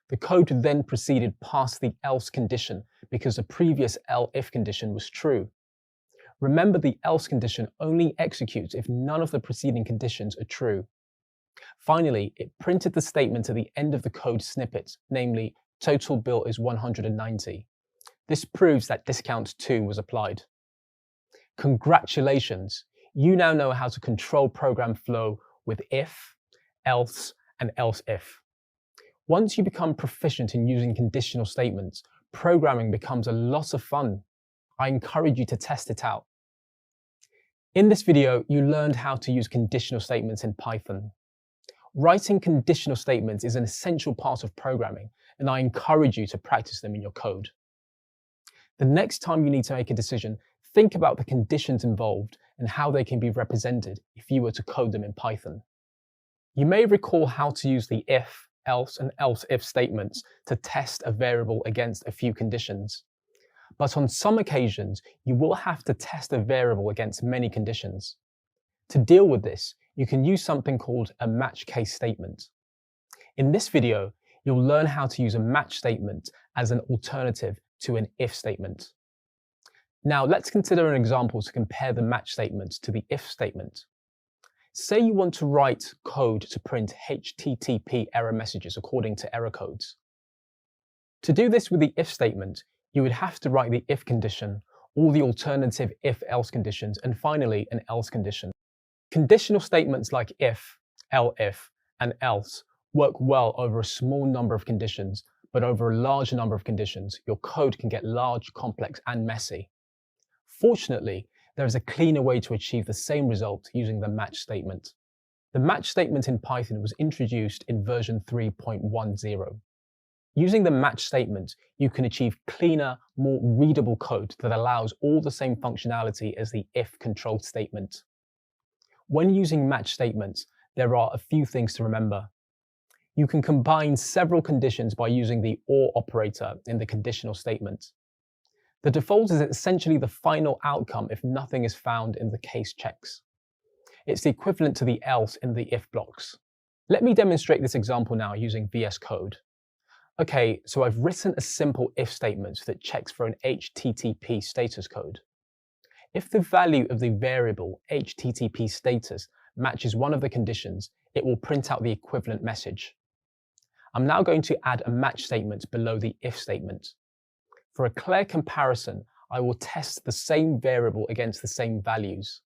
The code then proceeded past the else condition because the previous elif condition was true. Remember, the else condition only executes if none of the preceding conditions are true. Finally, it printed the statement at the end of the code snippet, namely, total bill is 190. This proves that discount 2 was applied. Congratulations! You now know how to control program flow with if, else, and else if. Once you become proficient in using conditional statements, programming becomes a lot of fun. I encourage you to test it out. In this video, you learned how to use conditional statements in Python. Writing conditional statements is an essential part of programming, and I encourage you to practice them in your code. The next time you need to make a decision, think about the conditions involved and how they can be represented if you were to code them in Python. You may recall how to use the if, else, and else if statements to test a variable against a few conditions. But on some occasions, you will have to test a variable against many conditions. To deal with this, you can use something called a match case statement. In this video, you'll learn how to use a match statement as an alternative to an if statement. Now let's consider an example to compare the match statement to the if statement. Say you want to write code to print HTTP error messages according to error codes. To do this with the if statement, you would have to write the if condition, all the alternative if-else conditions, and finally an else condition. Conditional statements like if, elif, and else work well over a small number of conditions, but over a large number of conditions, your code can get large, complex, and messy. Fortunately, there is a cleaner way to achieve the same result using the match statement. The match statement in Python was introduced in version 3.10. Using the match statement, you can achieve cleaner, more readable code that allows all the same functionality as the if controlled statement. When using match statements, there are a few things to remember. You can combine several conditions by using the OR operator in the conditional statement. The default is essentially the final outcome if nothing is found in the case checks. It's the equivalent to the else in the if blocks. Let me demonstrate this example now using VS Code. Okay, so I've written a simple if statement that checks for an HTTP status code. If the value of the variable HTTP status matches one of the conditions, it will print out the equivalent message. I'm now going to add a match statement below the if statement. For a clear comparison, I will test the same variable against the same values.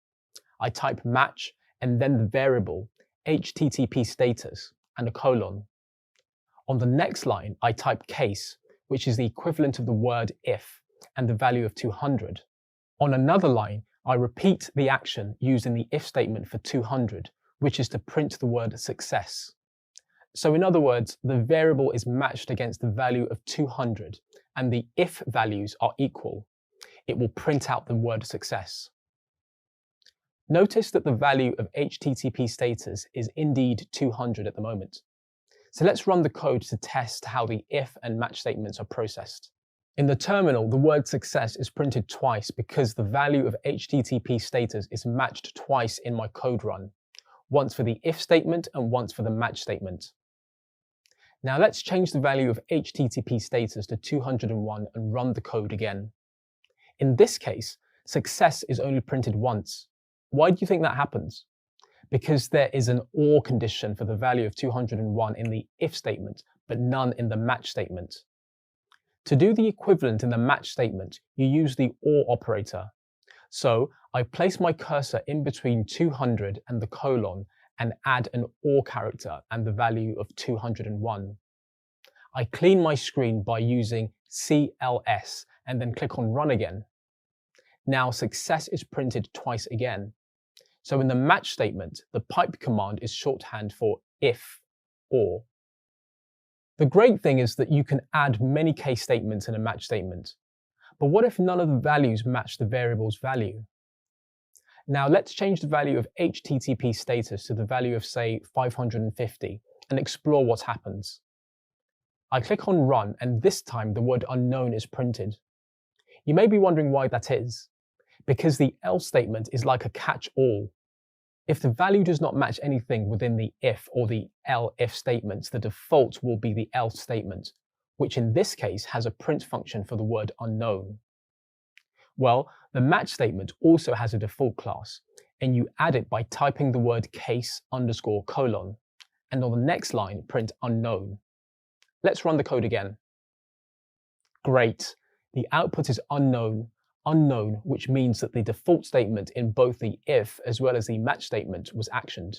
I type match and then the variable HTTP status and a colon. On the next line, I type case, which is the equivalent of the word if and the value of 200. On another line, I repeat the action used in the if statement for 200, which is to print the word success. So in other words, the variable is matched against the value of 200 and the if values are equal. It will print out the word success. Notice that the value of HTTP status is indeed 200 at the moment. So let's run the code to test how the if and match statements are processed. In the terminal, the word success is printed twice because the value of HTTP status is matched twice in my code run, once for the if statement and once for the match statement. Now let's change the value of HTTP status to 201 and run the code again. In this case, success is only printed once. Why do you think that happens? Because there is an OR condition for the value of 201 in the if statement, but none in the match statement. To do the equivalent in the match statement, you use the OR operator. So I place my cursor in between 200 and the colon and add an OR character and the value of 201. I clean my screen by using CLS and then click on Run again. Now success is printed twice again. So in the match statement, the pipe command is shorthand for if, OR. The great thing is that you can add many case statements in a match statement. But what if none of the values match the variable's value? Now let's change the value of HTTP status to the value of, say, 550 and explore what happens. I click on Run and this time the word unknown is printed. You may be wondering why that is. Because the else statement is like a catch-all. If the value does not match anything within the if or the elif statements, the default will be the else statement, which in this case has a print function for the word unknown. Well, the match statement also has a default class, and you add it by typing the word case underscore colon, and on the next line, print unknown. Let's run the code again. Great, the output is unknown, which means that the default statement in both the if as well as the match statement was actioned.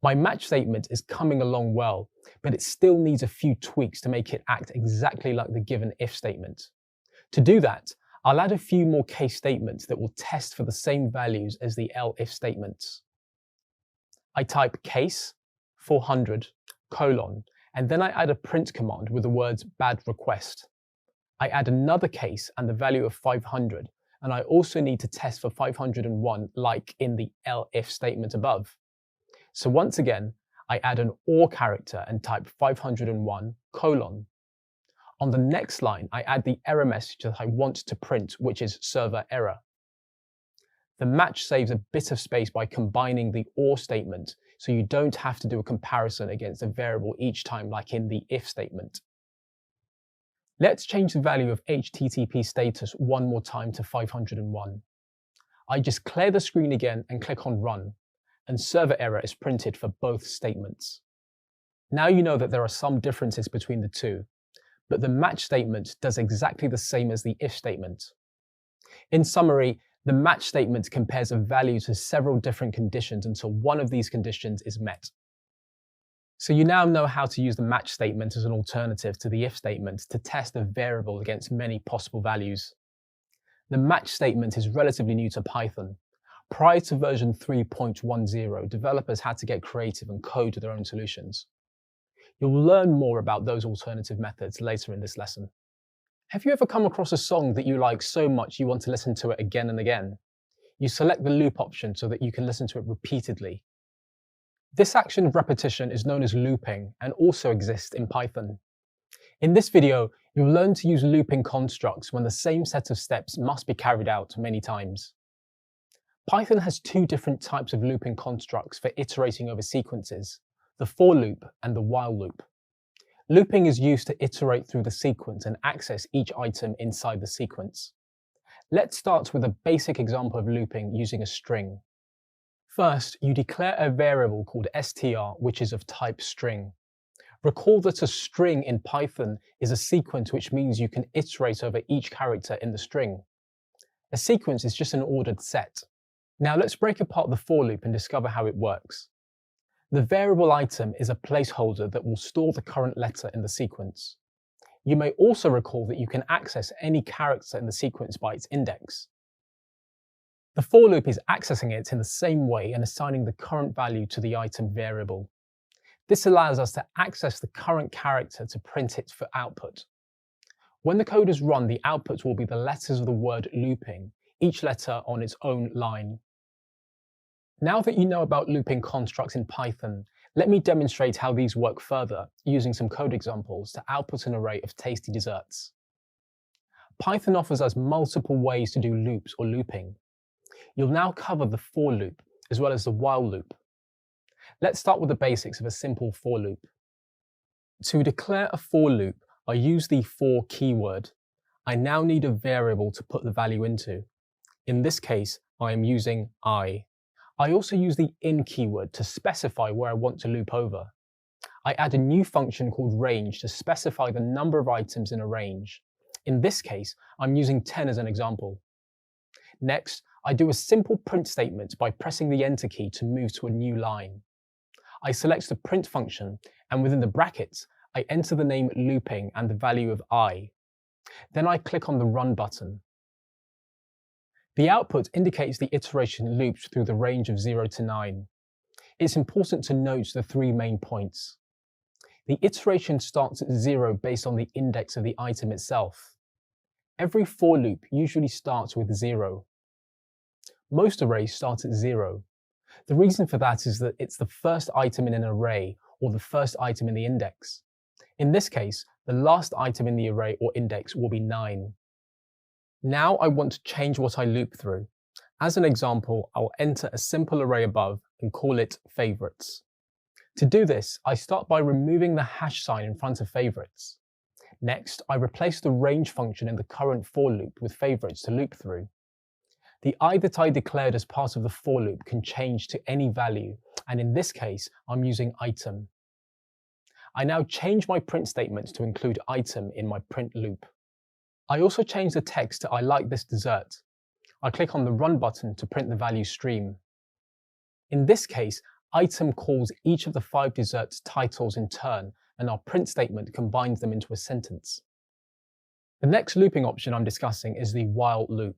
My match statement is coming along well, but it still needs a few tweaks to make it act exactly like the given if statement. To do that, I'll add a few more case statements that will test for the same values as the elif statements. I type case 400 colon, and then I add a print command with the words bad request. I add another case and the value of 500, and I also need to test for 501 like in the elif statement above. So once again, I add an OR character and type 501 colon. On the next line, I add the error message that I want to print, which is server error. The match saves a bit of space by combining the OR statement, so you don't have to do a comparison against a variable each time like in the if statement. Let's change the value of HTTP status one more time to 501. I just clear the screen again and click on Run, and server error is printed for both statements. Now you know that there are some differences between the two, but the match statement does exactly the same as the if statement. In summary, the match statement compares a value to several different conditions until one of these conditions is met. So you now know how to use the match statement as an alternative to the if statement to test a variable against many possible values. The match statement is relatively new to Python. Prior to version 3.10, developers had to get creative and code their own solutions. You'll learn more about those alternative methods later in this lesson. Have you ever come across a song that you like so much you want to listen to it again and again? You select the loop option so that you can listen to it repeatedly. This action of repetition is known as looping and also exists in Python. In this video, you'll learn to use looping constructs when the same set of steps must be carried out many times. Python has two different types of looping constructs for iterating over sequences, the for loop and the while loop. Looping is used to iterate through the sequence and access each item inside the sequence. Let's start with a basic example of looping using a string. First, you declare a variable called str, which is of type string. Recall that a string in Python is a sequence, which means you can iterate over each character in the string. A sequence is just an ordered set. Now let's break apart the for loop and discover how it works. The variable item is a placeholder that will store the current letter in the sequence. You may also recall that you can access any character in the sequence by its index. The for loop is accessing it in the same way and assigning the current value to the item variable. This allows us to access the current character to print it for output. When the code is run, the output will be the letters of the word looping, each letter on its own line. Now that you know about looping constructs in Python, let me demonstrate how these work further using some code examples to output an array of tasty desserts. Python offers us multiple ways to do loops or looping. You'll now cover the for loop as well as the while loop. Let's start with the basics of a simple for loop. To declare a for loop, I use the for keyword. I now need a variable to put the value into. In this case, I am using I. I also use the in keyword to specify where I want to loop over. I add a new function called range to specify the number of items in a range. In this case, I'm using 10 as an example. Next, I do a simple print statement by pressing the enter key to move to a new line. I select the print function, and within the brackets, I enter the name looping and the value of I. Then I click on the run button. The output indicates the iteration loops through the range of 0 to 9. It's important to note the three main points. The iteration starts at 0 based on the index of the item itself. Every for loop usually starts with 0. Most arrays start at 0. The reason for that is that it's the first item in an array or the first item in the index. In this case, the last item in the array or index will be 9. Now I want to change what I loop through. As an example, I'll enter a simple array above and call it favorites. To do this, I start by removing the hash sign in front of favorites. Next, I replace the range function in the current for loop with favorites to loop through. The I that I declared as part of the for loop can change to any value, and in this case, I'm using item. I now change my print statement to include item in my print loop. I also change the text to I like this dessert. I click on the run button to print the value stream. In this case, item calls each of the 5 desserts titles in turn, and our print statement combines them into a sentence. The next looping option I'm discussing is the while loop.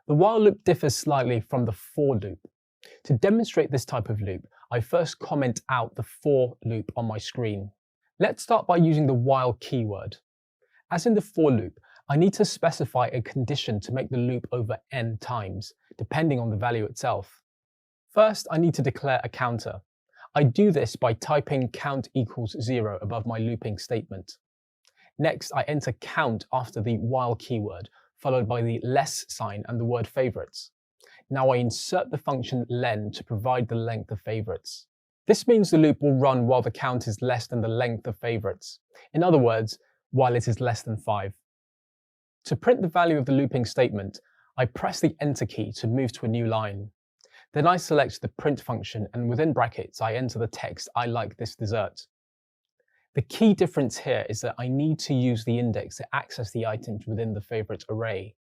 The while loop differs slightly from the for loop. To demonstrate this type of loop, I first comment out the for loop on my screen. Let's start by using the while keyword. As in the for loop, I need to specify a condition to make the loop over n times, depending on the value itself. First, I need to declare a counter. I do this by typing count equals 0 above my looping statement. Next, I enter count after the while keyword, followed by the less sign and the word favorites. Now I insert the function len to provide the length of favorites. This means the loop will run while the count is less than the length of favorites. In other words, while it is less than 5. To print the value of the looping statement, I press the enter key to move to a new line. Then I select the print function, and within brackets, I enter the text I like this dessert. The key difference here is that I need to use the index to access the items within the favorite array.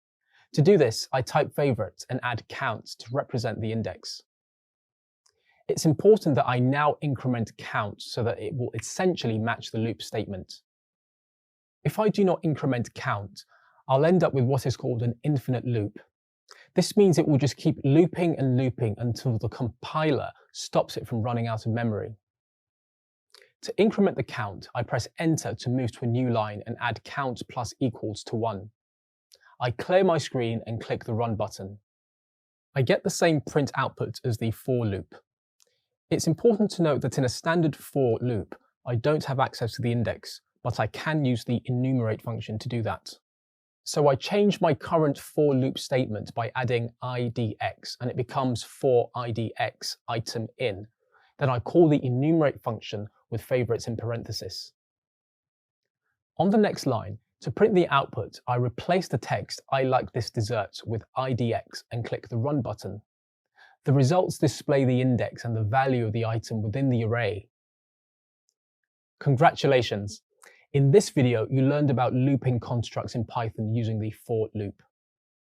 To do this, I type favorites and add count to represent the index. It's important that I now increment count so that it will essentially match the loop statement. If I do not increment count, I'll end up with what is called an infinite loop. This means it will just keep looping and looping until the compiler stops it from running out of memory. To increment the count, I press Enter to move to a new line and add count plus equals to 1. I clear my screen and click the Run button. I get the same print output as the for loop. It's important to note that in a standard for loop, I don't have access to the index, but I can use the enumerate function to do that. So I change my current for loop statement by adding idx, and it becomes for idx item in. Then I call the enumerate function with favorites in parentheses. On the next line, to print the output, I replace the text "I like this dessert" with idx and click the Run button. The results display the index and the value of the item within the array. Congratulations! In this video, you learned about looping constructs in Python using the for loop.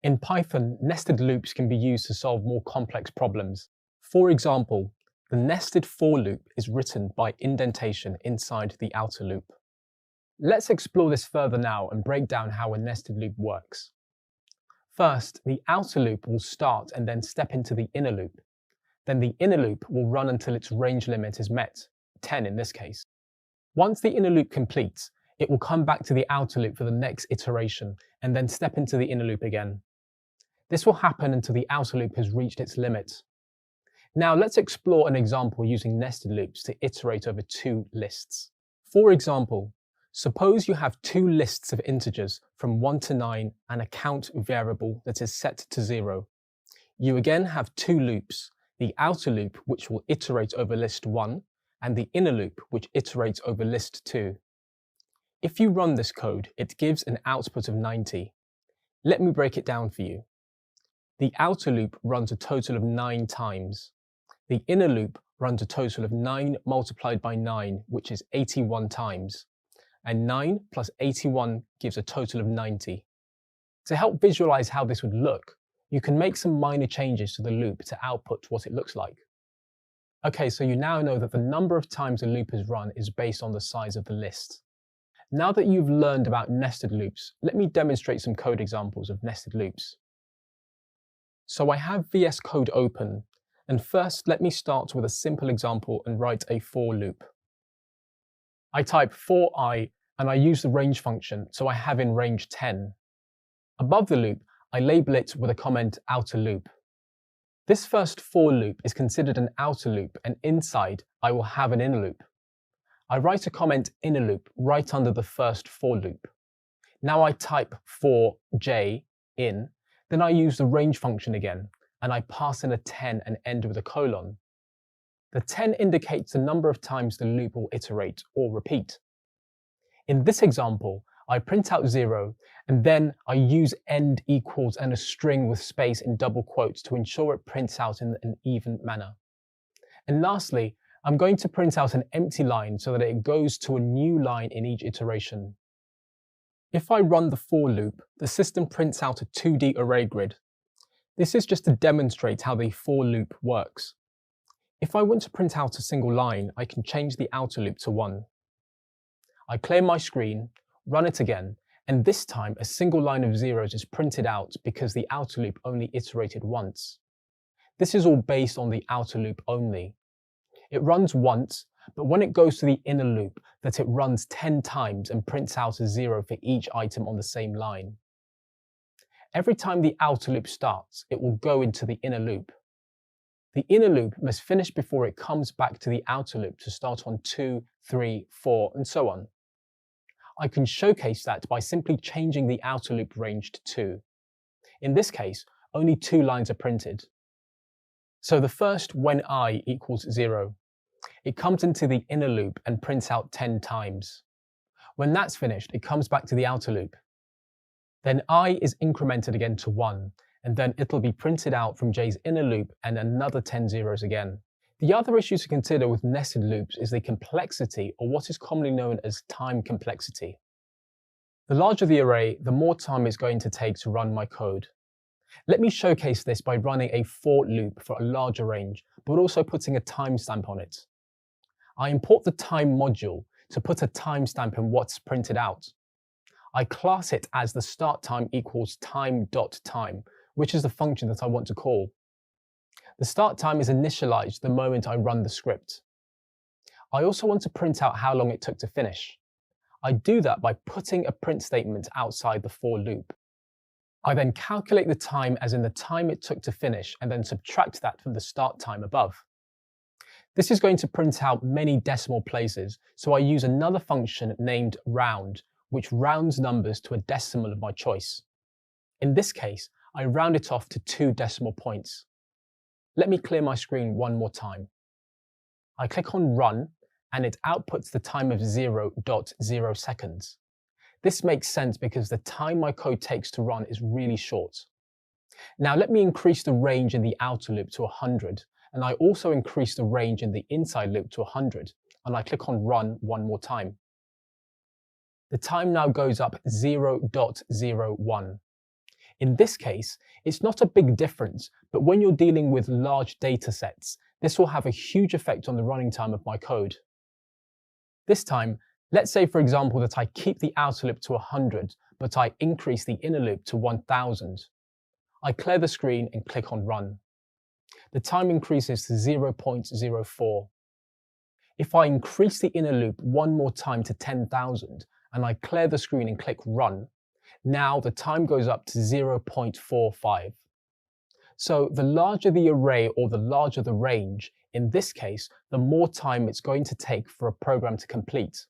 In Python, nested loops can be used to solve more complex problems. For example, the nested for loop is written by indentation inside the outer loop. Let's explore this further now and break down how a nested loop works. First, the outer loop will start and then step into the inner loop. Then the inner loop will run until its range limit is met, 10 in this case. Once the inner loop completes, it will come back to the outer loop for the next iteration and then step into the inner loop again. This will happen until the outer loop has reached its limit. Now let's explore an example using nested loops to iterate over two lists. For example, suppose you have two lists of integers from 1 to 9 and a count variable that is set to 0. You again have two loops, the outer loop which will iterate over list 1 and the inner loop which iterates over list 2. If you run this code, it gives an output of 90. Let me break it down for you. The outer loop runs a total of 9 times. The inner loop runs a total of 9 multiplied by 9, which is 81 times. And 9 plus 81 gives a total of 90. To help visualize how this would look, you can make some minor changes to the loop to output what it looks like. Okay, so you now know that the number of times a loop is run is based on the size of the list. Now that you've learned about nested loops, let me demonstrate some code examples of nested loops. So I have VS Code open, and first let me start with a simple example and write a for loop. I type for I and I use the range function, so I have in range 10. Above the loop, I label it with a comment outer loop. This first for loop is considered an outer loop, and inside I will have an inner loop. I write a comment inner loop right under the first for loop. Now I type for j in, then I use the range function again, and I pass in a 10 and end with a colon. The 10 indicates the number of times the loop will iterate or repeat. In this example, I print out 0, and then I use end equals and a string with space in double quotes to ensure it prints out in an even manner. And lastly, I'm going to print out an empty line so that it goes to a new line in each iteration. If I run the for loop, the system prints out a 2D array grid. This is just to demonstrate how the for loop works. If I want to print out a single line, I can change the outer loop to 1. I clear my screen, run it again, and this time a single line of zeros is printed out because the outer loop only iterated once. This is all based on the outer loop only. It runs once, but when it goes to the inner loop, that it runs 10 times and prints out a 0 for each item on the same line. Every time the outer loop starts, it will go into the inner loop. The inner loop must finish before it comes back to the outer loop to start on 2, 3, 4, and so on. I can showcase that by simply changing the outer loop range to 2. In this case, only 2 lines are printed. So the first when I equals 0, it comes into the inner loop and prints out 10 times. When that's finished, it comes back to the outer loop. Then I is incremented again to 1, and then it'll be printed out from J's inner loop and another 10 zeros again. The other issue to consider with nested loops is the complexity, or what is commonly known as time complexity. The larger the array, the more time it's going to take to run my code. Let me showcase this by running a for loop for a larger range, but also putting a timestamp on it. I import the time module to put a timestamp in what's printed out. I class it as the start time equals time.time, which is the function that I want to call. The start time is initialized the moment I run the script. I also want to print out how long it took to finish. I do that by putting a print statement outside the for loop. I then calculate the time as in the time it took to finish and then subtract that from the start time above. This is going to print out many decimal places, so I use another function named round, which rounds numbers to a decimal of my choice. In this case, I round it off to 2 decimal points. Let me clear my screen one more time. I click on Run, and it outputs the time of 0.0 seconds. This makes sense because the time my code takes to run is really short. Now let me increase the range in the outer loop to 100, and I also increase the range in the inside loop to 100, and I click on Run one more time. The time now goes up 0.01. In this case, it's not a big difference, but when you're dealing with large data sets, this will have a huge effect on the running time of my code. This time, let's say for example that I keep the outer loop to 100, but I increase the inner loop to 1000. I clear the screen and click on Run. The time increases to 0.04. If I increase the inner loop one more time to 10,000 and I clear the screen and click Run, now the time goes up to 0.45. So the larger the array or the larger the range, in this case, the more time it's going to take for a program to complete.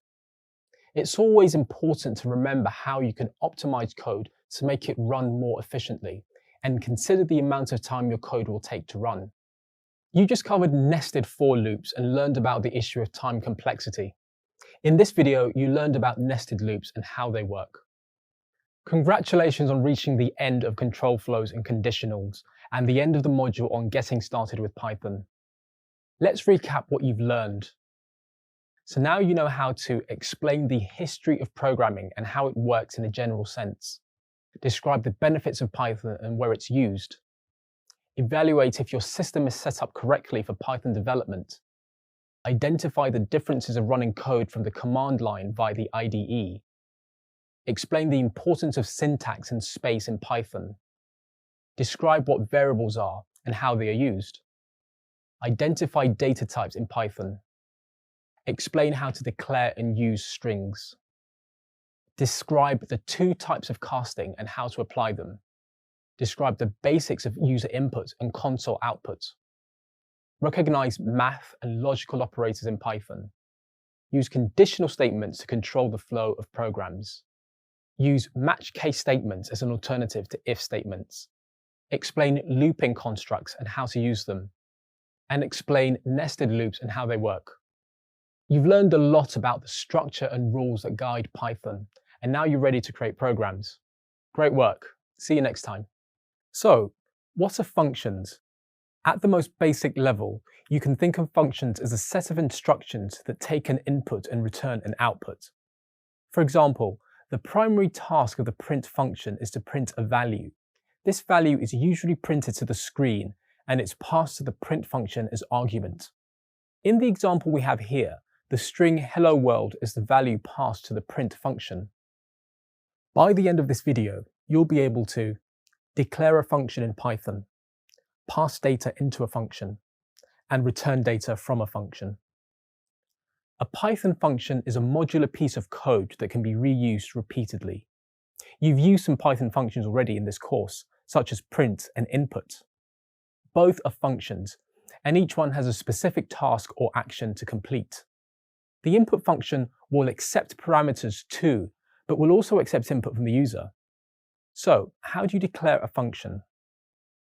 It's always important to remember how you can optimize code to make it run more efficiently, and consider the amount of time your code will take to run. You just covered nested for loops and learned about the issue of time complexity. In this video, you learned about nested loops and how they work. Congratulations on reaching the end of control flows and conditionals, and the end of the module on getting started with Python. Let's recap what you've learned. So now you know how to explain the history of programming and how it works in a general sense. Describe the benefits of Python and where it's used. Evaluate if your system is set up correctly for Python development. Identify the differences of running code from the command line via the IDE. Explain the importance of syntax and space in Python. Describe what variables are and how they are used. Identify data types in Python. Explain how to declare and use strings. Describe the 2 types of casting and how to apply them. Describe the basics of user input and console output. Recognize math and logical operators in Python. Use conditional statements to control the flow of programs. Use match case statements as an alternative to if statements. Explain looping constructs and how to use them. And explain nested loops and how they work. You've learned a lot about the structure and rules that guide Python, and now you're ready to create programs. Great work. See you next time. So, what are functions? At the most basic level, you can think of functions as a set of instructions that take an input and return an output. For example, the primary task of the print function is to print a value. This value is usually printed to the screen, and it's passed to the print function as argument. In the example we have here, the string hello world is the value passed to the print function. By the end of this video, you'll be able to declare a function in Python, pass data into a function, and return data from a function. A Python function is a modular piece of code that can be reused repeatedly. You've used some Python functions already in this course, such as print and input. Both are functions, and each one has a specific task or action to complete. The input function will accept parameters too, but will also accept input from the user. So, how do you declare a function?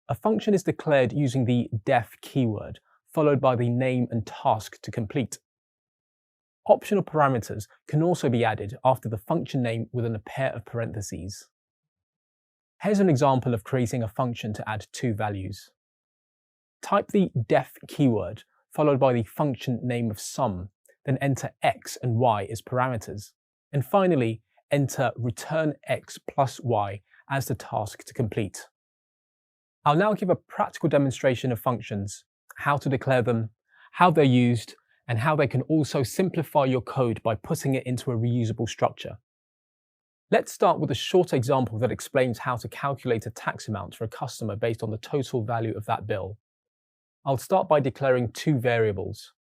A function is declared using the def keyword, followed by the name and task to complete. Optional parameters can also be added after the function name within a pair of parentheses. Here's an example of creating a function to add 2 values. Type the def keyword, followed by the function name of sum, then enter x and y as parameters. And finally, enter return x plus y as the task to complete. I'll now give a practical demonstration of functions, how to declare them, how they're used, and how they can also simplify your code by putting it into a reusable structure. Let's start with a short example that explains how to calculate a tax amount for a customer based on the total value of that bill. I'll start by declaring 2 variables.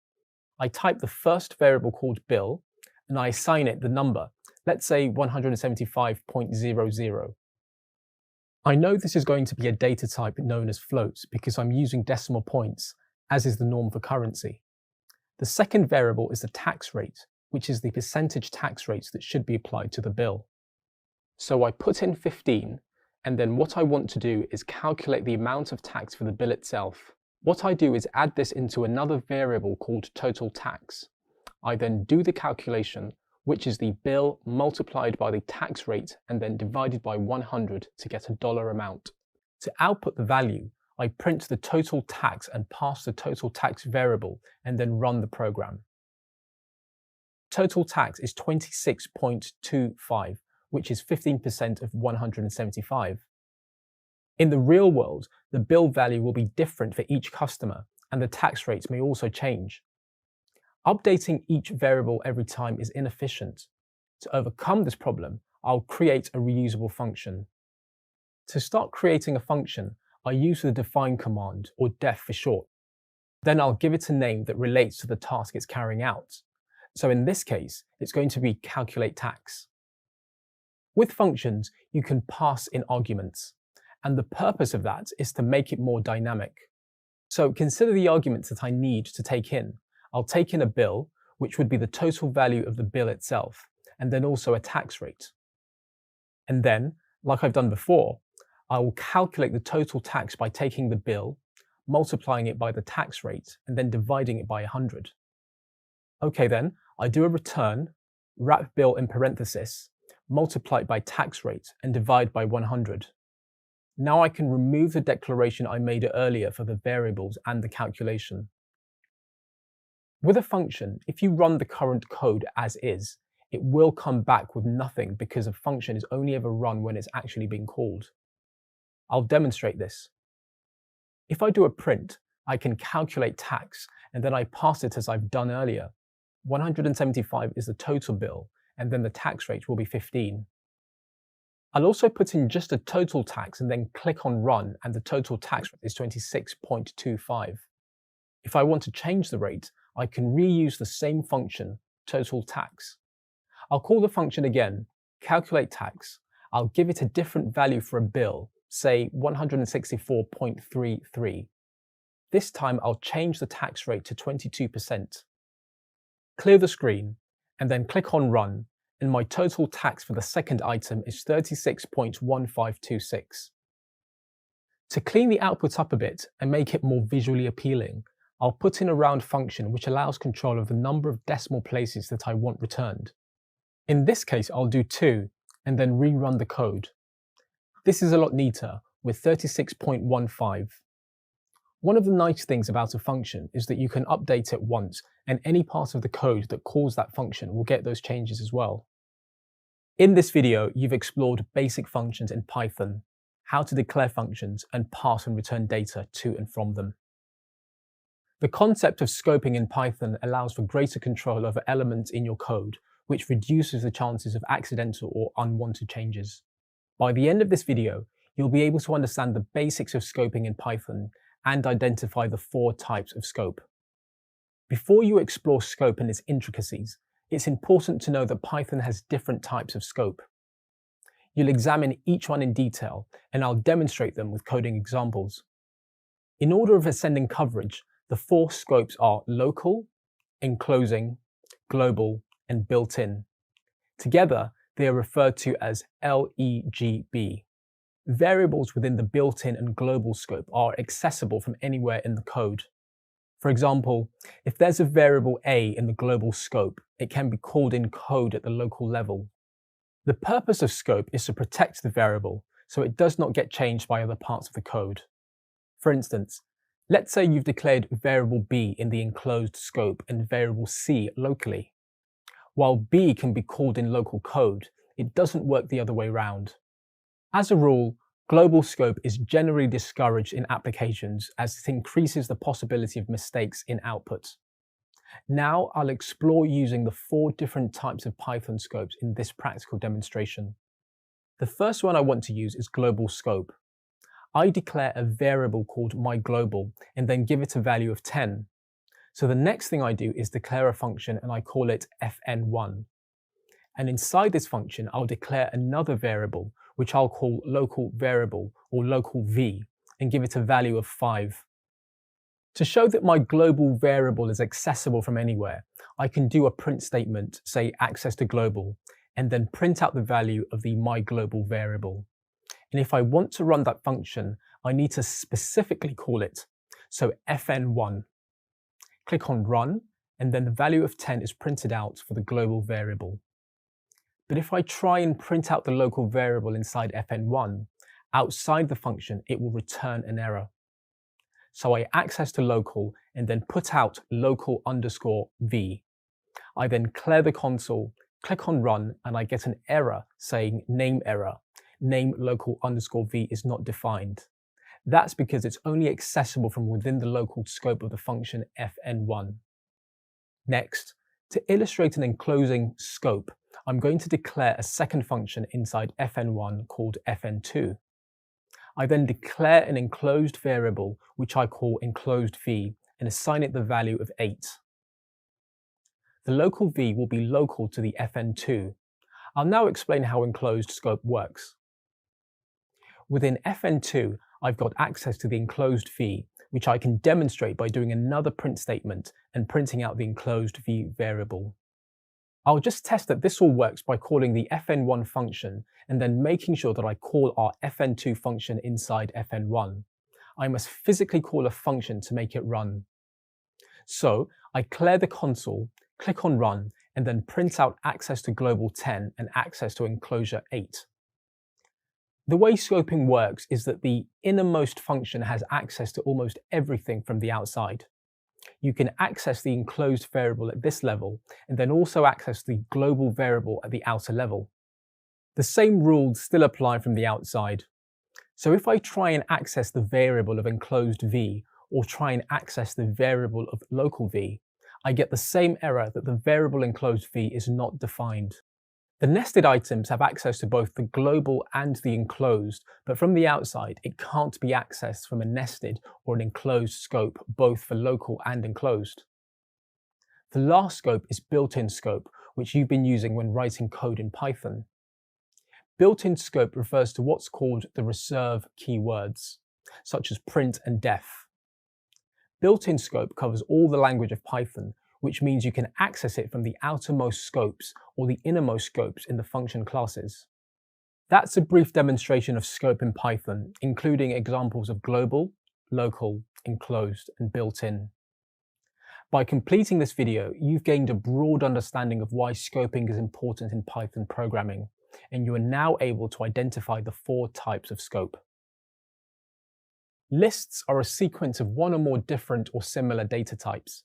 I type the first variable called bill and I assign it the number, let's say 175.00. I know this is going to be a data type known as floats because I'm using decimal points, as is the norm for currency. The second variable is the tax rate, which is the percentage tax rates that should be applied to the bill. So I put in 15, and then what I want to do is calculate the amount of tax for the bill itself. What I do is add this into another variable called total tax. I then do the calculation, which is the bill multiplied by the tax rate and then divided by 100 to get a dollar amount. To output the value, I print the total tax and pass the total tax variable and then run the program. Total tax is 26.25, which is 15% of 175. In the real world, the bill value will be different for each customer, and the tax rates may also change. Updating each variable every time is inefficient. To overcome this problem, I'll create a reusable function. To start creating a function, I use the define command, or def for short. Then I'll give it a name that relates to the task it's carrying out. So in this case, it's going to be calculate tax. With functions, you can pass in arguments, and the purpose of that is to make it more dynamic. So consider the arguments that I need to take in. I'll take in a bill, which would be the total value of the bill itself, and then also a tax rate. And then, like I've done before, I will calculate the total tax by taking the bill, multiplying it by the tax rate, and then dividing it by 100. Okay then, I do a return, wrap bill in parenthesis, multiply it by tax rate, and divide by 100. Now I can remove the declaration I made earlier for the variables and the calculation. With a function, if you run the current code as is, it will come back with nothing because a function is only ever run when it's actually being called. I'll demonstrate this. If I do a print, I can calculate tax, and then I pass it as I've done earlier. 175 is the total bill, and then the tax rate will be 15. I'll also put in just a total tax and then click on run, and the total tax rate is 26.25. If I want to change the rate, I can reuse the same function, total tax. I'll call the function again, calculate tax. I'll give it a different value for a bill, say 164.33. This time I'll change the tax rate to 22%. Clear the screen, and then click on run, and my total tax for the second item is 36.1526. To clean the output up a bit and make it more visually appealing, I'll put in a round function which allows control of the number of decimal places that I want returned. In this case, I'll do 2, and then rerun the code. This is a lot neater, with 36.15. One of the nice things about a function is that you can update it once, and any part of the code that calls that function will get those changes as well. In this video, you've explored basic functions in Python, how to declare functions, and pass and return data to and from them. The concept of scoping in Python allows for greater control over elements in your code, which reduces the chances of accidental or unwanted changes. By the end of this video, you'll be able to understand the basics of scoping in Python and identify the 4 types of scope. Before you explore scope and its intricacies, it's important to know that Python has different types of scope. You'll examine each one in detail, and I'll demonstrate them with coding examples. In order of ascending coverage, the 4 scopes are local, enclosing, global, and built-in. Together, they are referred to as LEGB. Variables within the built-in and global scope are accessible from anywhere in the code. For example, if there's a variable A in the global scope, it can be called in code at the local level. The purpose of scope is to protect the variable, so it does not get changed by other parts of the code. For instance, let's say you've declared variable B in the enclosed scope and variable C locally. While B can be called in local code, it doesn't work the other way around. As a rule, global scope is generally discouraged in applications as it increases the possibility of mistakes in output. Now I'll explore using the 4 different types of Python scopes in this practical demonstration. The first one I want to use is global scope. I declare a variable called myGlobal and then give it a value of 10. So the next thing I do is declare a function and I call it fn1. And inside this function, I'll declare another variable, which I'll call local variable or local v, and give it a value of 5. To show that my global variable is accessible from anywhere, I can do a print statement, say access to global, and then print out the value of the my global variable. And if I want to run that function, I need to specifically call it. So fn1. Click on run, and then the value of 10 is printed out for the global variable. But if I try and print out the local variable inside fn1, outside the function, it will return an error. So I access to local and then put out local underscore v. I then clear the console, click on run, and I get an error saying name error. Name local underscore v is not defined. That's because it's only accessible from within the local scope of the function fn1. Next, to illustrate an enclosing scope, I'm going to declare a second function inside fn1 called fn2. I then declare an enclosed variable, which I call enclosed v, and assign it the value of 8. The local v will be local to the fn2. I'll now explain how enclosed scope works. Within fn2, I've got access to the enclosed v, which I can demonstrate by doing another print statement and printing out the enclosed v variable. I'll just test that this all works by calling the fn1 function and then making sure that I call our fn2 function inside fn1. I must physically call a function to make it run. So I clear the console, click on run, and then print out access to global 10 and access to enclosure 8. The way scoping works is that the innermost function has access to almost everything from the outside. You can access the enclosed variable at this level and then also access the global variable at the outer level. The same rules still apply from the outside. So if I try and access the variable of enclosed v or try and access the variable of local v, I get the same error that the variable enclosed v is not defined. The nested items have access to both the global and the enclosed, but from the outside, it can't be accessed from a nested or an enclosed scope, both for local and enclosed. The last scope is built-in scope, which you've been using when writing code in Python. Built-in scope refers to what's called the reserve keywords, such as print and def. Built-in scope covers all the language of Python, which means you can access it from the outermost scopes or the innermost scopes in the function classes. That's a brief demonstration of scope in Python, including examples of global, local, enclosed, and built-in. By completing this video, you've gained a broad understanding of why scoping is important in Python programming, and you are now able to identify the 4 types of scope. Lists are a sequence of one or more different or similar data types.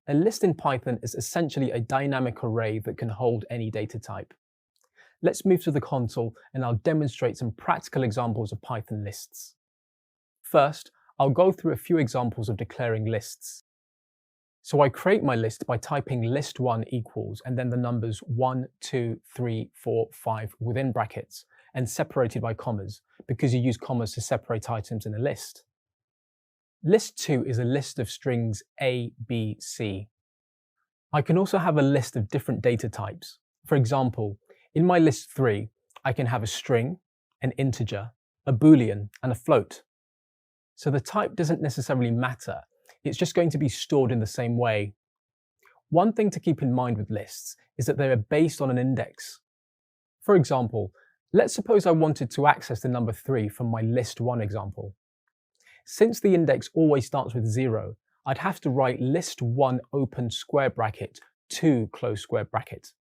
A list in Python is essentially a dynamic array that can hold any data type. Let's move to the console and I'll demonstrate some practical examples of Python lists. First, I'll go through a few examples of declaring lists. So I create my list by typing list1 equals and then the numbers 1, 2, 3, 4, 5 within brackets and separated by commas because you use commas to separate items in a list. List2 is a list of strings A, B, C. I can also have a list of different data types. For example, in my list3, I can have a string, an integer, a boolean, and a float. So the type doesn't necessarily matter. It's just going to be stored in the same way. One thing to keep in mind with lists is that they are based on an index. For example, let's suppose I wanted to access the number 3 from my list1 example. Since the index always starts with 0, I'd have to write list1 open square bracket 2 close square bracket.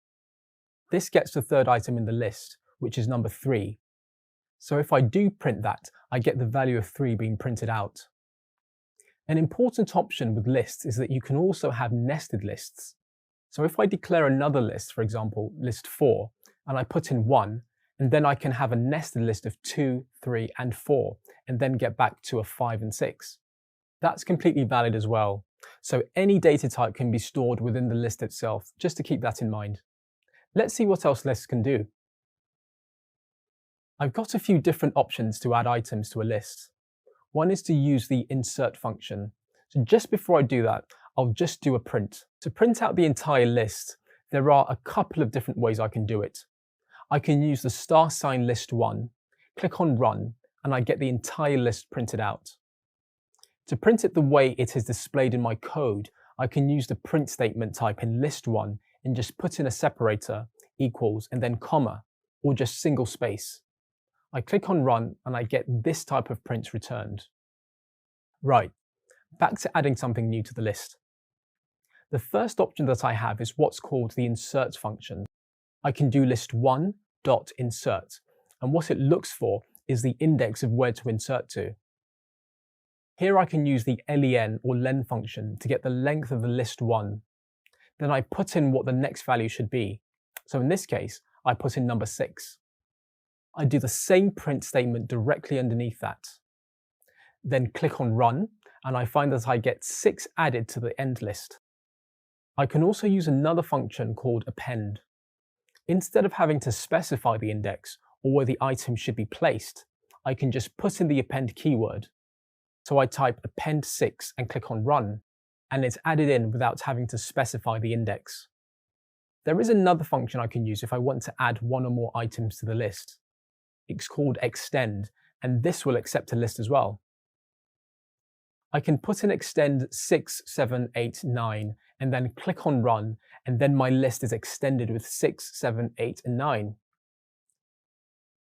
This gets the third item in the list, which is number 3. So if I do print that, I get the value of 3 being printed out. An important option with lists is that you can also have nested lists. So if I declare another list, for example, list 4, and I put in 1, and then I can have a nested list of 2, 3, and 4, and then get back to a 5 and 6. That's completely valid as well. So any data type can be stored within the list itself, just to keep that in mind. Let's see what else lists can do. I've got a few different options to add items to a list. One is to use the insert function. So just before I do that, I'll just do a print. To print out the entire list, there are a couple of different ways I can do it. I can use the star sign list1, click on run, and I get the entire list printed out. To print it the way it is displayed in my code, I can use the print statement type in list1 and just put in a separator, equals, and then comma, or just single space. I click on run and I get this type of print returned. Right, back to adding something new to the list. The first option that I have is what's called the insert function. I can do list1.insert, and what it looks for is the index of where to insert to. Here I can use the len or len function to get the length of the list1. Then I put in what the next value should be. So in this case, I put in number 6. I do the same print statement directly underneath that. Then click on run, and I find that I get 6 added to the end list. I can also use another function called append. Instead of having to specify the index or where the item should be placed, I can just put in the append keyword. So I type append 6 and click on run, and it's added in without having to specify the index. There is another function I can use if I want to add one or more items to the list. It's called extend, and this will accept a list as well. I can put in extend 6, 7, 8, 9, and then click on run, and then my list is extended with 6, 7, 8, and 9.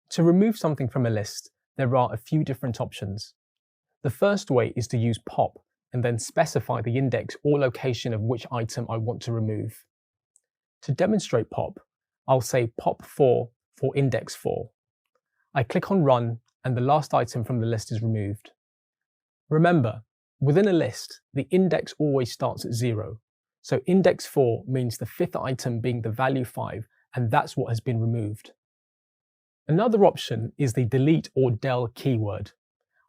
To remove something from a list, there are a few different options. The first way is to use pop, and then specify the index or location of which item I want to remove. To demonstrate pop, I'll say pop4 for index 4. I click on run, and the last item from the list is removed. Remember, within a list, the index always starts at 0. So index 4 means the 5th item being the value 5, and that's what has been removed. Another option is the delete or del keyword.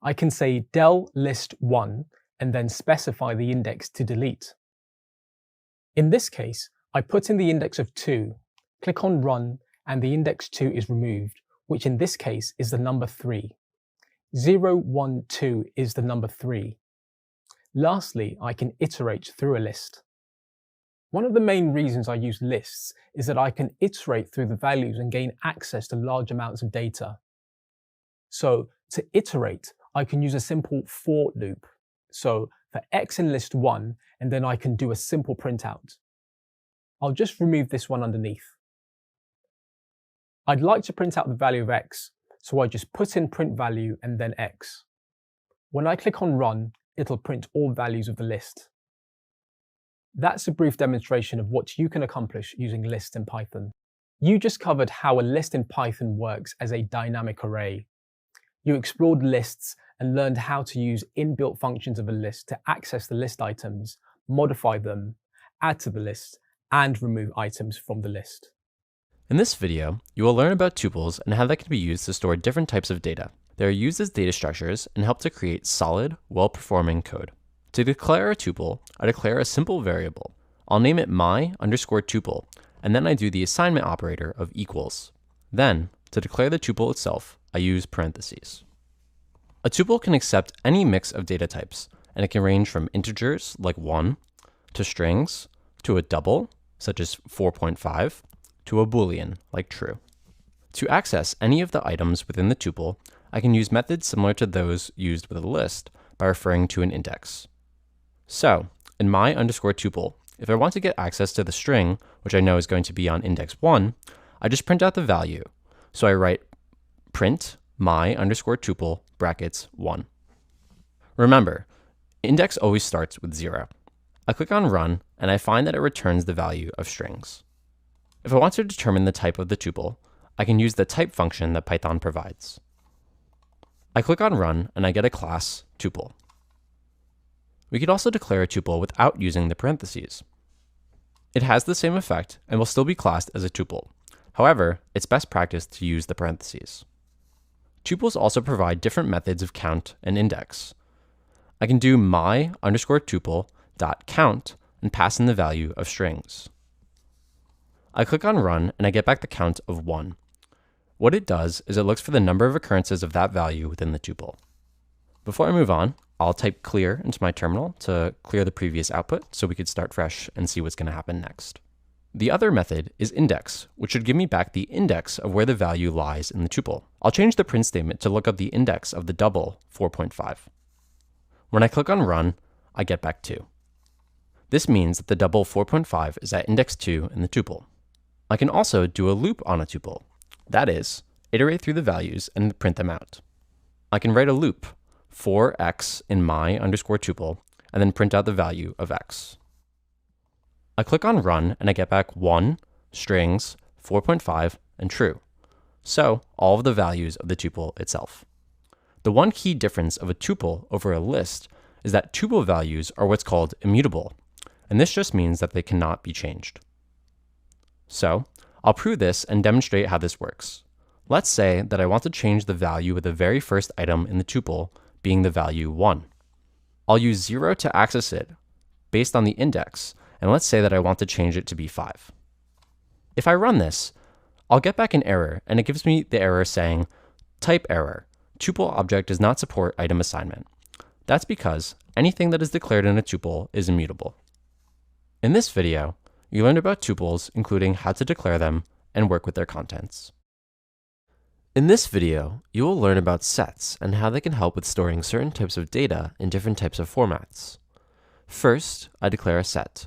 I can say del list1 and then specify the index to delete. In this case, I put in the index of 2, click on run, and the index 2 is removed, which in this case is the number 3. 0, 1, 2 is the number 3. Lastly, I can iterate through a list. One of the main reasons I use lists is that I can iterate through the values and gain access to large amounts of data. So to iterate, I can use a simple for loop. So for x in list 1, and then I can do a simple printout. I'll just remove this one underneath. I'd like to print out the value of x, so I just put in print value and then x. When I click on run, it'll print all values of the list. That's a brief demonstration of what you can accomplish using lists in Python. You just covered how a list in Python works as a dynamic array. You explored lists and learned how to use inbuilt functions of a list to access the list items, modify them, add to the list, and remove items from the list. In this video, you will learn about tuples and how they can be used to store different types of data. They are used as data structures and help to create solid, well-performing code. To declare a tuple, I declare a simple variable. I'll name it my_tuple, and then I do the assignment operator of equals. Then, to declare the tuple itself, I use parentheses. A tuple can accept any mix of data types, and it can range from integers, like 1, to strings, to a double, such as 4.5, to a boolean, like true. To access any of the items within the tuple, I can use methods similar to those used with a list by referring to an index. So, in my_tuple, if I want to get access to the string, which I know is going to be on index 1, I just print out the value. So I write print my_tuple brackets 1. Remember, index always starts with 0. I click on run, and I find that it returns the value of strings. If I want to determine the type of the tuple, I can use the type function that Python provides. I click on run, and I get a class tuple. We could also declare a tuple without using the parentheses. It has the same effect and will still be classed as a tuple. However, it's best practice to use the parentheses. Tuples also provide different methods of count and index. I can do my_tuple.count and pass in the value of strings. I click on run and I get back the count of 1. What it does is it looks for the number of occurrences of that value within the tuple. Before I move on, I'll type clear into my terminal to clear the previous output so we could start fresh and see what's going to happen next. The other method is index, which should give me back the index of where the value lies in the tuple. I'll change the print statement to look up the index of the double 4.5. When I click on run, I get back 2. This means that the double 4.5 is at index 2 in the tuple. I can also do a loop on a tuple. That is, iterate through the values and print them out. I can write a loop for x in my underscore tuple and then print out the value of x. I click on run and I get back 1, strings, 4.5, and true. So all of the values of the tuple itself. The one key difference of a tuple over a list is that tuple values are what's called immutable, and this just means that they cannot be changed. So I'll prove this and demonstrate how this works. Let's say that I want to change the value of the very first item in the tuple being the value 1. I'll use 0 to access it based on the index, and let's say that I want to change it to be 5. If I run this, I'll get back an error, and it gives me the error saying, type error, tuple object does not support item assignment. That's because anything that is declared in a tuple is immutable. In this video, you learned about tuples, including how to declare them and work with their contents. In this video, you will learn about sets and how they can help with storing certain types of data in different types of formats. First, I declare a set.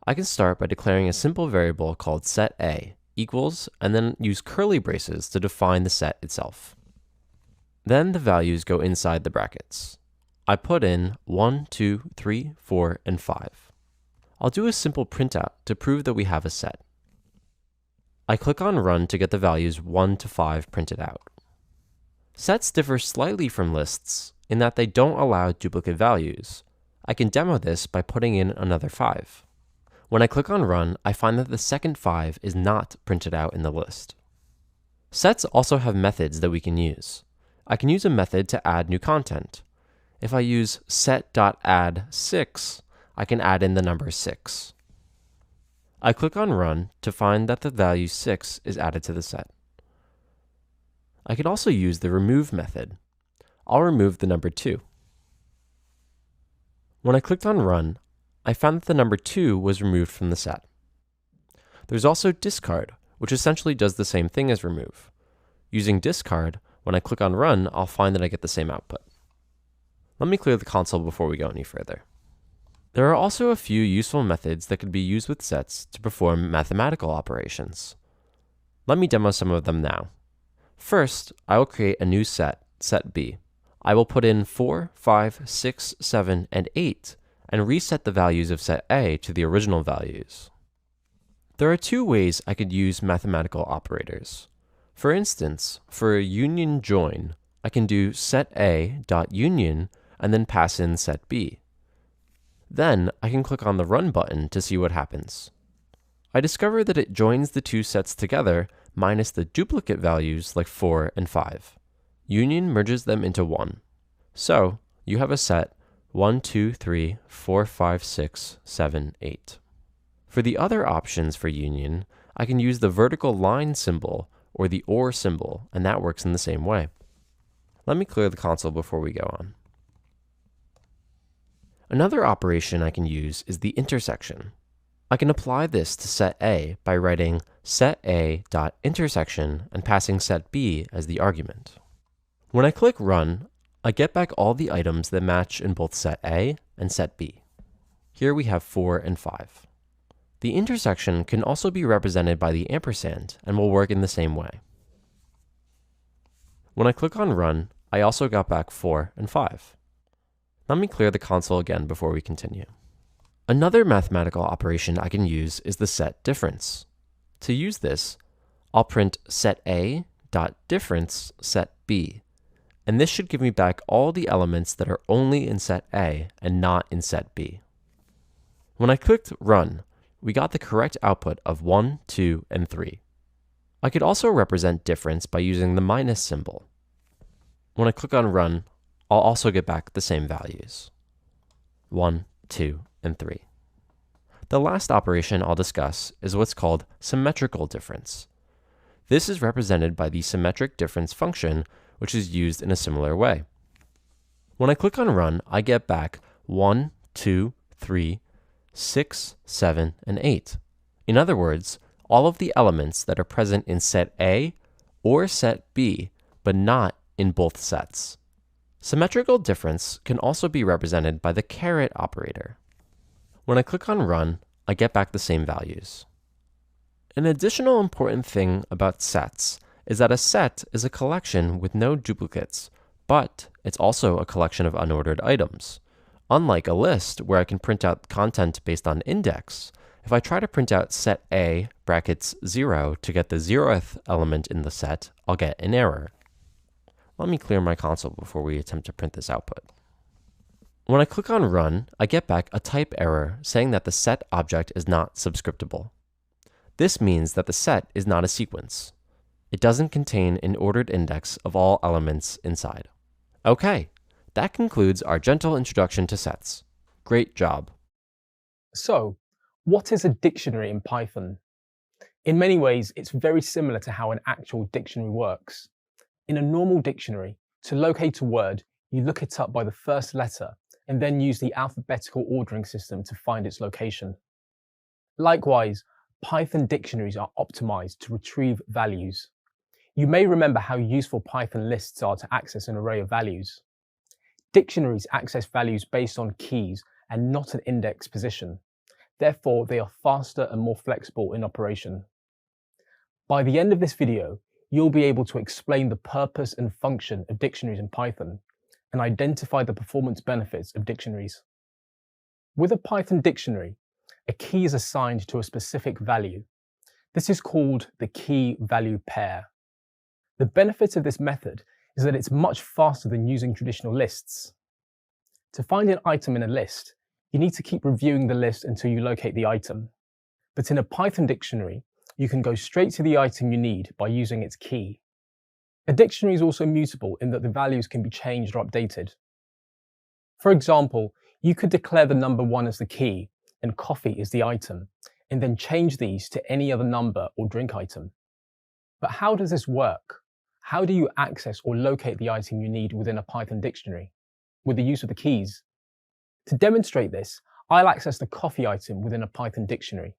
I can start by declaring a simple variable called set A equals, and then use curly braces to define the set itself. Then the values go inside the brackets. I put in 1, 2, 3, 4, and 5. I'll do a simple printout to prove that we have a set. I click on run to get the values 1 to 5 printed out. Sets differ slightly from lists in that they don't allow duplicate values. I can demo this by putting in another 5. When I click on run, I find that the second 5 is not printed out in the list. Sets also have methods that we can use. I can use a method to add new content. If I use set.add6, I can add in the number 6. I click on run to find that the value 6 is added to the set. I can also use the remove method. I'll remove the number 2. When I clicked on run, I found that the number 2 was removed from the set. There's also discard, which essentially does the same thing as remove. Using discard, when I click on run, I'll find that I get the same output. Let me clear the console before we go any further. There are also a few useful methods that could be used with sets to perform mathematical operations. Let me demo some of them now. First, I will create a new set, set B. I will put in 4, 5, 6, 7, and 8, and reset the values of set A to the original values. There are two ways I could use mathematical operators. For instance, for a union join, I can do set A dot union and then pass in set B. Then I can click on the run button to see what happens. I discover that it joins the two sets together minus the duplicate values like 4 and 5. Union merges them into one. So you have a set 1, 2, 3, 4, 5, 6, 7, 8. For the other options for union, I can use the vertical line symbol or the OR symbol, and that works in the same way. Let me clear the console before we go on. Another operation I can use is the intersection. I can apply this to set A by writing set A.intersection and passing set B as the argument. When I click run, I get back all the items that match in both set A and set B. Here we have 4 and 5. The intersection can also be represented by the ampersand and will work in the same way. When I click on run, I also got back 4 and 5. Let me clear the console again before we continue. Another mathematical operation I can use is the set difference. To use this, I'll print set A dot difference set B, and this should give me back all the elements that are only in set A and not in set B. When I clicked run, we got the correct output of 1, 2, and 3. I could also represent difference by using the minus symbol. When I click on run, I'll also get back the same values. 1, 2, and 3. The last operation I'll discuss is what's called symmetrical difference. This is represented by the symmetric difference function, which is used in a similar way. When I click on Run, I get back 1, 2, 3, 6, 7, and 8. In other words, all of the elements that are present in set A or set B, but not in both sets. Symmetrical difference can also be represented by the caret operator. When I click on Run, I get back the same values. An additional important thing about sets is that a set is a collection with no duplicates, but it's also a collection of unordered items. Unlike a list where I can print out content based on index, if I try to print out set A brackets 0 to get the 0th element in the set, I'll get an error. Let me clear my console before we attempt to print this output. When I click on Run, I get back a type error saying that the set object is not subscriptable. This means that the set is not a sequence. It doesn't contain an ordered index of all elements inside. Okay, that concludes our gentle introduction to sets. Great job. So, what is a dictionary in Python? In many ways, it's very similar to how an actual dictionary works. In a normal dictionary, to locate a word, you look it up by the first letter and then use the alphabetical ordering system to find its location. Likewise, Python dictionaries are optimized to retrieve values. You may remember how useful Python lists are to access an array of values. Dictionaries access values based on keys and not an index position. Therefore, they are faster and more flexible in operation. By the end of this video, you'll be able to explain the purpose and function of dictionaries in Python and identify the performance benefits of dictionaries. With a Python dictionary, a key is assigned to a specific value. This is called the key-value pair. The benefit of this method is that it's much faster than using traditional lists. To find an item in a list, you need to keep reviewing the list until you locate the item. But in a Python dictionary, you can go straight to the item you need by using its key. A dictionary is also mutable in that the values can be changed or updated. For example, you could declare the number 1 as the key and coffee is the item, and then change these to any other number or drink item. But how does this work? How do you access or locate the item you need within a Python dictionary? With the use of the keys. To demonstrate this, I'll access the coffee item within a Python dictionary.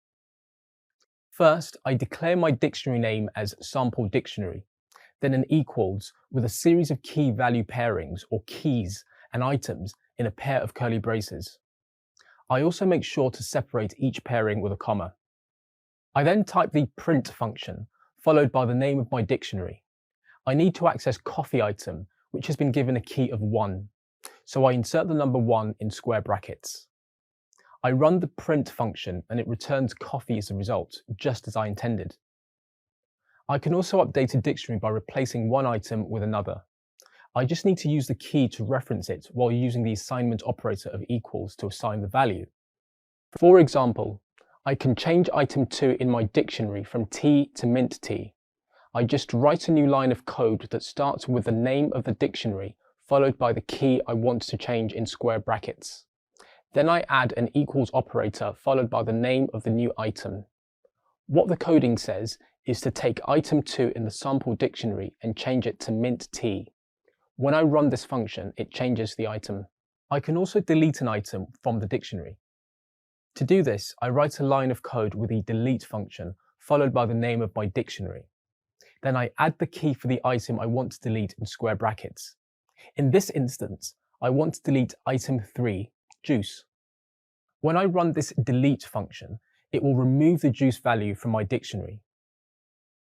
First, I declare my dictionary name as sample dictionary, then an equals with a series of key value pairings or keys and items in a pair of curly braces. I also make sure to separate each pairing with a comma. I then type the print function, followed by the name of my dictionary. I need to access coffee item, which has been given a key of 1. So I insert the number 1 in square brackets. I run the print function and it returns coffee as a result, just as I intended. I can also update a dictionary by replacing one item with another. I just need to use the key to reference it while using the assignment operator of equals to assign the value. For example, I can change item 2 in my dictionary from T to mint T. I just write a new line of code that starts with the name of the dictionary followed by the key I want to change in square brackets. Then I add an equals operator followed by the name of the new item. What the coding says is to take item 2 in the sample dictionary and change it to mint T. When I run this function, it changes the item. I can also delete an item from the dictionary. To do this, I write a line of code with the delete function followed by the name of my dictionary. Then I add the key for the item I want to delete in square brackets. In this instance, I want to delete item 3, juice. When I run this delete function, it will remove the juice value from my dictionary.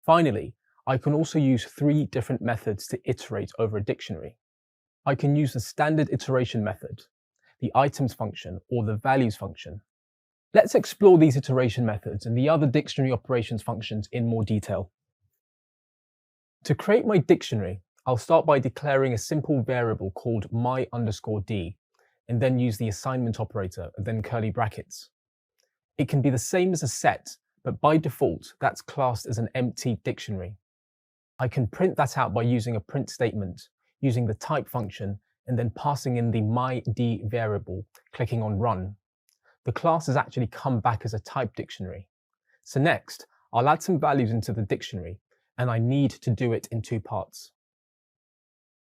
Finally, I can also use 3 different methods to iterate over a dictionary. I can use the standard iteration method, the items function, or the values function. Let's explore these iteration methods and the other dictionary operations functions in more detail. To create my dictionary, I'll start by declaring a simple variable called my_d, and then use the assignment operator and then curly brackets. It can be the same as a set, but by default, that's classed as an empty dictionary. I can print that out by using a print statement, using the type function, and then passing in the my_d variable, clicking on run. The class has actually come back as a type dictionary. So next, I'll add some values into the dictionary, and I need to do it in 2 parts.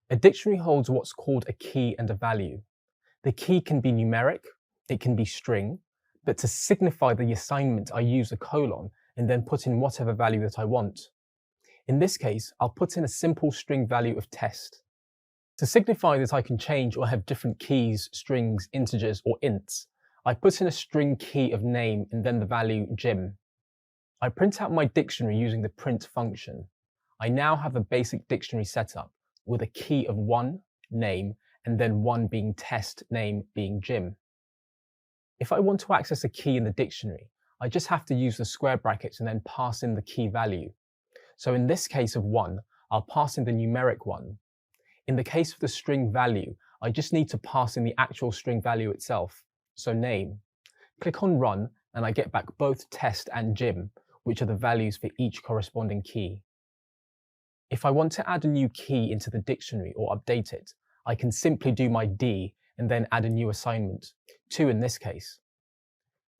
A dictionary holds what's called a key and a value. The key can be numeric, it can be string, but to signify the assignment, I use a colon and then put in whatever value that I want. In this case, I'll put in a simple string value of test. To signify that I can change or have different keys, strings, integers, or ints, I put in a string key of name and then the value Jim. I print out my dictionary using the print function. I now have a basic dictionary setup with a key of 1, name, and then 1 being test, name being Jim. If I want to access a key in the dictionary, I just have to use the square brackets and then pass in the key value. So in this case of 1, I'll pass in the numeric 1. In the case of the string value, I just need to pass in the actual string value itself, so name. Click on Run, and I get back both test and Jim, which are the values for each corresponding key. If I want to add a new key into the dictionary or update it, I can simply do my D and then add a new assignment, 2 in this case.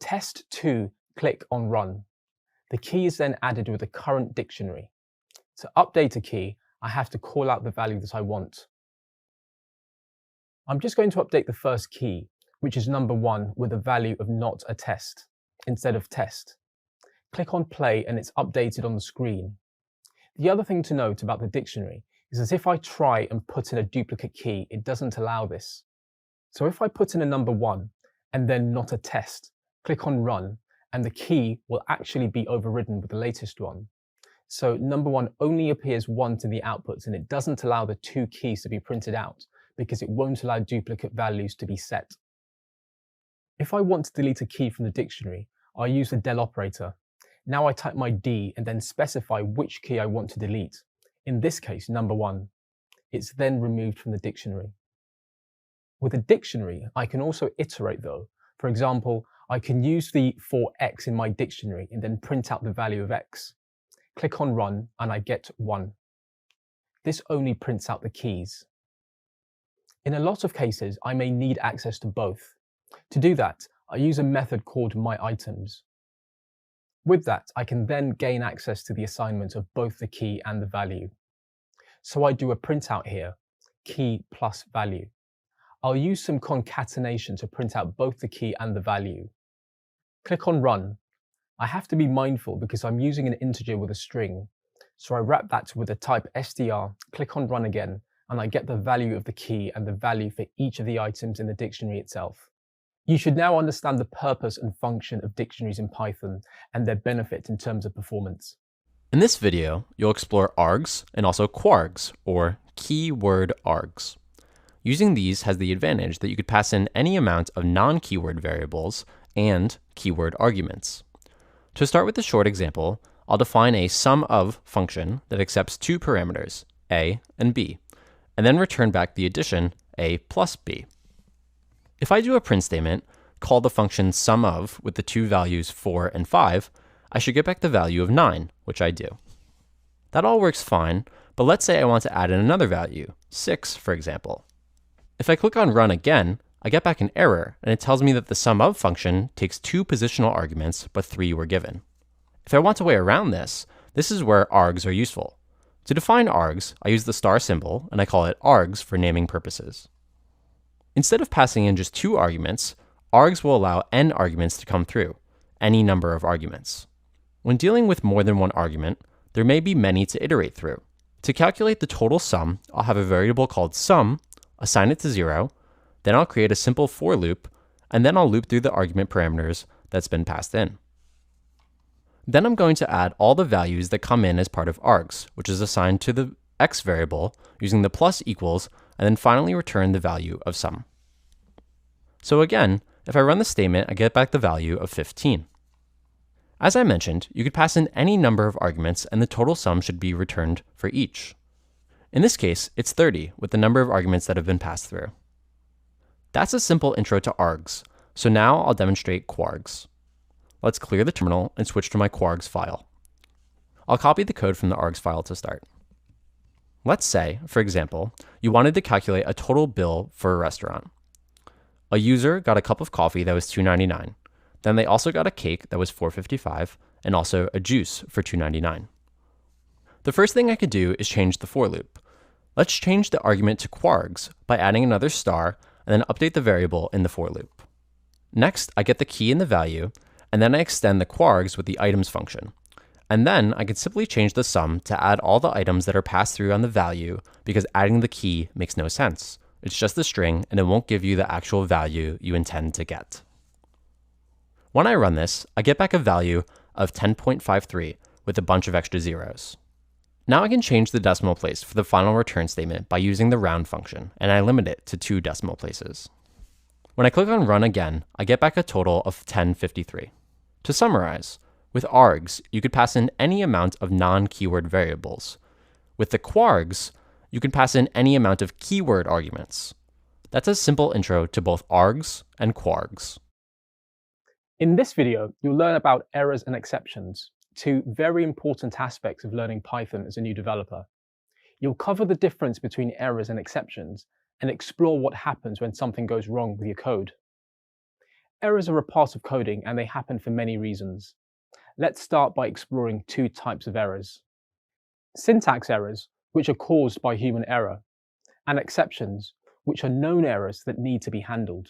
Test 2, click on Run. The key is then added with the current dictionary. To update a key, I have to call out the value that I want. I'm just going to update the first key, which is number 1 with a value of not a test, instead of test. Click on play and it's updated on the screen. The other thing to note about the dictionary is that if I try and put in a duplicate key, it doesn't allow this. So if I put in a number 1 and then not a test, click on Run, and the key will actually be overridden with the latest one. So number 1 only appears once in the outputs, and it doesn't allow the 2 keys to be printed out because it won't allow duplicate values to be set. If I want to delete a key from the dictionary, I use the del operator. Now I type my D and then specify which key I want to delete. In this case, number 1. It's then removed from the dictionary. With a dictionary, I can also iterate though. For example, I can use the for x in my dictionary and then print out the value of x. Click on Run and I get 1. This only prints out the keys. In a lot of cases, I may need access to both. To do that, I use a method called myItems. With that, I can then gain access to the assignment of both the key and the value. So I do a printout here, key plus value. I'll use some concatenation to print out both the key and the value. Click on Run. I have to be mindful because I'm using an integer with a string. So I wrap that with the type str, click on Run again, and I get the value of the key and the value for each of the items in the dictionary itself. You should now understand the purpose and function of dictionaries in Python and their benefit in terms of performance. In this video, you'll explore args and also kwargs, or keyword args. Using these has the advantage that you could pass in any amount of non-keyword variables and keyword arguments. To start with the short example, I'll define a SUMOF function that accepts 2 parameters, a and b, and then return back the addition a plus b. If I do a print statement, call the function SUMOF with the 2 values 4 and 5, I should get back the value of 9, which I do. That all works fine, but let's say I want to add in another value, 6 for example. If I click on Run again, I get back an error, and it tells me that the SUMOF function takes 2 positional arguments, but 3 were given. If I want a way around this, this is where args are useful. To define args, I use the star symbol, and I call it args for naming purposes. Instead of passing in just 2 arguments, args will allow n arguments to come through, any number of arguments. When dealing with more than one argument, there may be many to iterate through. To calculate the total sum, I'll have a variable called sum, assign it to 0, then I'll create a simple for loop, and then I'll loop through the argument parameters that's been passed in. Then I'm going to add all the values that come in as part of args, which is assigned to the x variable using the plus equals, and then finally return the value of sum. So again, if I run the statement, I get back the value of 15. As I mentioned, you could pass in any number of arguments and the total sum should be returned for each. In this case, it's 30 with the number of arguments that have been passed through. That's a simple intro to args, so now I'll demonstrate kwargs. Let's clear the terminal and switch to my kwargs file. I'll copy the code from the args file to start. Let's say, for example, you wanted to calculate a total bill for a restaurant. A user got a cup of coffee that was $2.99. Then they also got a cake that was $4.55 and also a juice for $2.99. The first thing I could do is change the for loop. Let's change the argument to kwargs by adding another star and then update the variable in the for loop. Next, I get the key and the value, and then I extend the kwargs with the items function. And then I can simply change the sum to add all the items that are passed through on the value because adding the key makes no sense. It's just a string and it won't give you the actual value you intend to get. When I run this, I get back a value of 10.53 with a bunch of extra zeros. Now I can change the decimal place for the final return statement by using the round function, and I limit it to 2 decimal places. When I click on run again, I get back a total of 1053. To summarize, with args, you could pass in any amount of non-keyword variables. With the kwargs, you can pass in any amount of keyword arguments. That's a simple intro to both args and kwargs. In this video, you'll learn about errors and exceptions, 2 very important aspects of learning Python as a new developer. You'll cover the difference between errors and exceptions and explore what happens when something goes wrong with your code. Errors are a part of coding and they happen for many reasons. Let's start by exploring 2 types of errors. Syntax errors, which are caused by human error, and exceptions, which are known errors that need to be handled.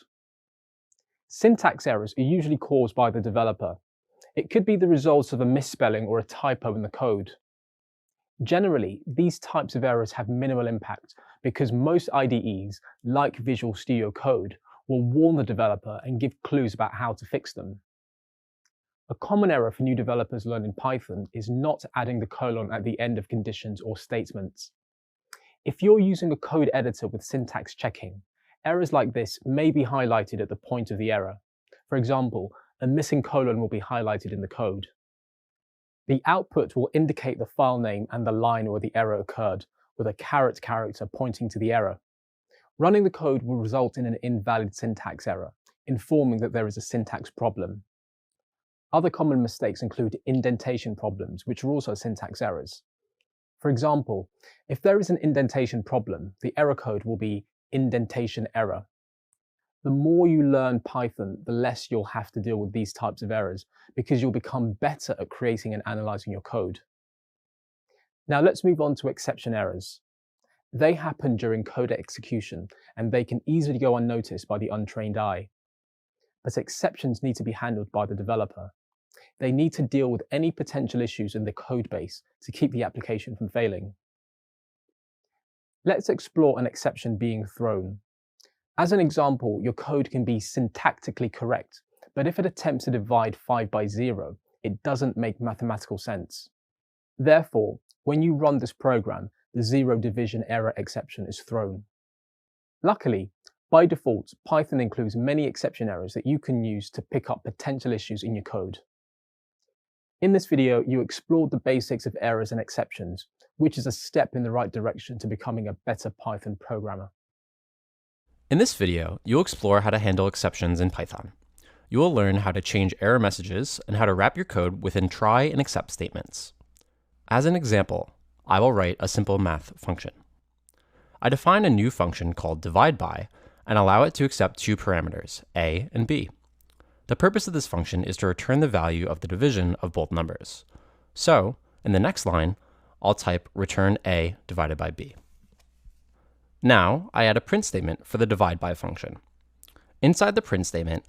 Syntax errors are usually caused by the developer. It could be the result of a misspelling or a typo in the code. Generally, these types of errors have minimal impact because most IDEs, like Visual Studio Code, will warn the developer and give clues about how to fix them. A common error for new developers learning Python is not adding the colon at the end of conditions or statements. If you're using a code editor with syntax checking, errors like this may be highlighted at the point of the error. For example, a missing colon will be highlighted in the code. The output will indicate the file name and the line where the error occurred, with a caret character pointing to the error. Running the code will result in an invalid syntax error, informing that there is a syntax problem. Other common mistakes include indentation problems, which are also syntax errors. For example, if there is an indentation problem, the error code will be indentation error. The more you learn Python, the less you'll have to deal with these types of errors because you'll become better at creating and analyzing your code. Now let's move on to exception errors. They happen during code execution and they can easily go unnoticed by the untrained eye. But exceptions need to be handled by the developer. They need to deal with any potential issues in the code base to keep the application from failing. Let's explore an exception being thrown. As an example, your code can be syntactically correct, but if it attempts to divide 5 by 0, it doesn't make mathematical sense. Therefore, when you run this program, the 0 division error exception is thrown. Luckily, by default, Python includes many exception errors that you can use to pick up potential issues in your code. In this video, you explored the basics of errors and exceptions, which is a step in the right direction to becoming a better Python programmer. In this video, you'll explore how to handle exceptions in Python. You will learn how to change error messages and how to wrap your code within try and except statements. As an example, I will write a simple math function. I define a new function called divide by and allow it to accept 2 parameters, a and b. The purpose of this function is to return the value of the division of both numbers. So, in the next line, I'll type return a divided by b. Now, I add a print statement for the divide by function. Inside the print statement,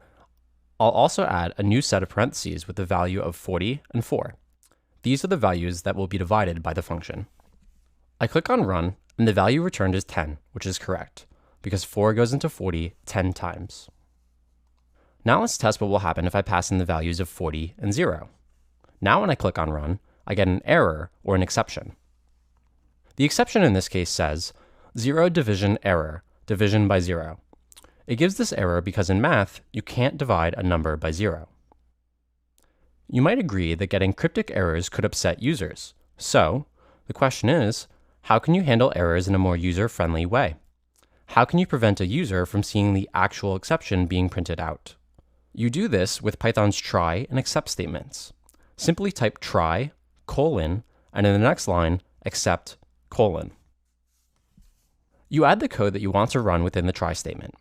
I'll also add a new set of parentheses with the value of 40 and 4. These are the values that will be divided by the function. I click on run, and the value returned is 10, which is correct, because 4 goes into 40 10 times. Now let's test what will happen if I pass in the values of 40 and 0. Now when I click on run, I get an error or an exception. The exception in this case says, 0 division error, division by 0. It gives this error because in math, you can't divide a number by 0. You might agree that getting cryptic errors could upset users. So, the question is, how can you handle errors in a more user-friendly way? How can you prevent a user from seeing the actual exception being printed out? You do this with Python's try and except statements. Simply type try, colon, and in the next line, except, colon. You add the code that you want to run within the try statement.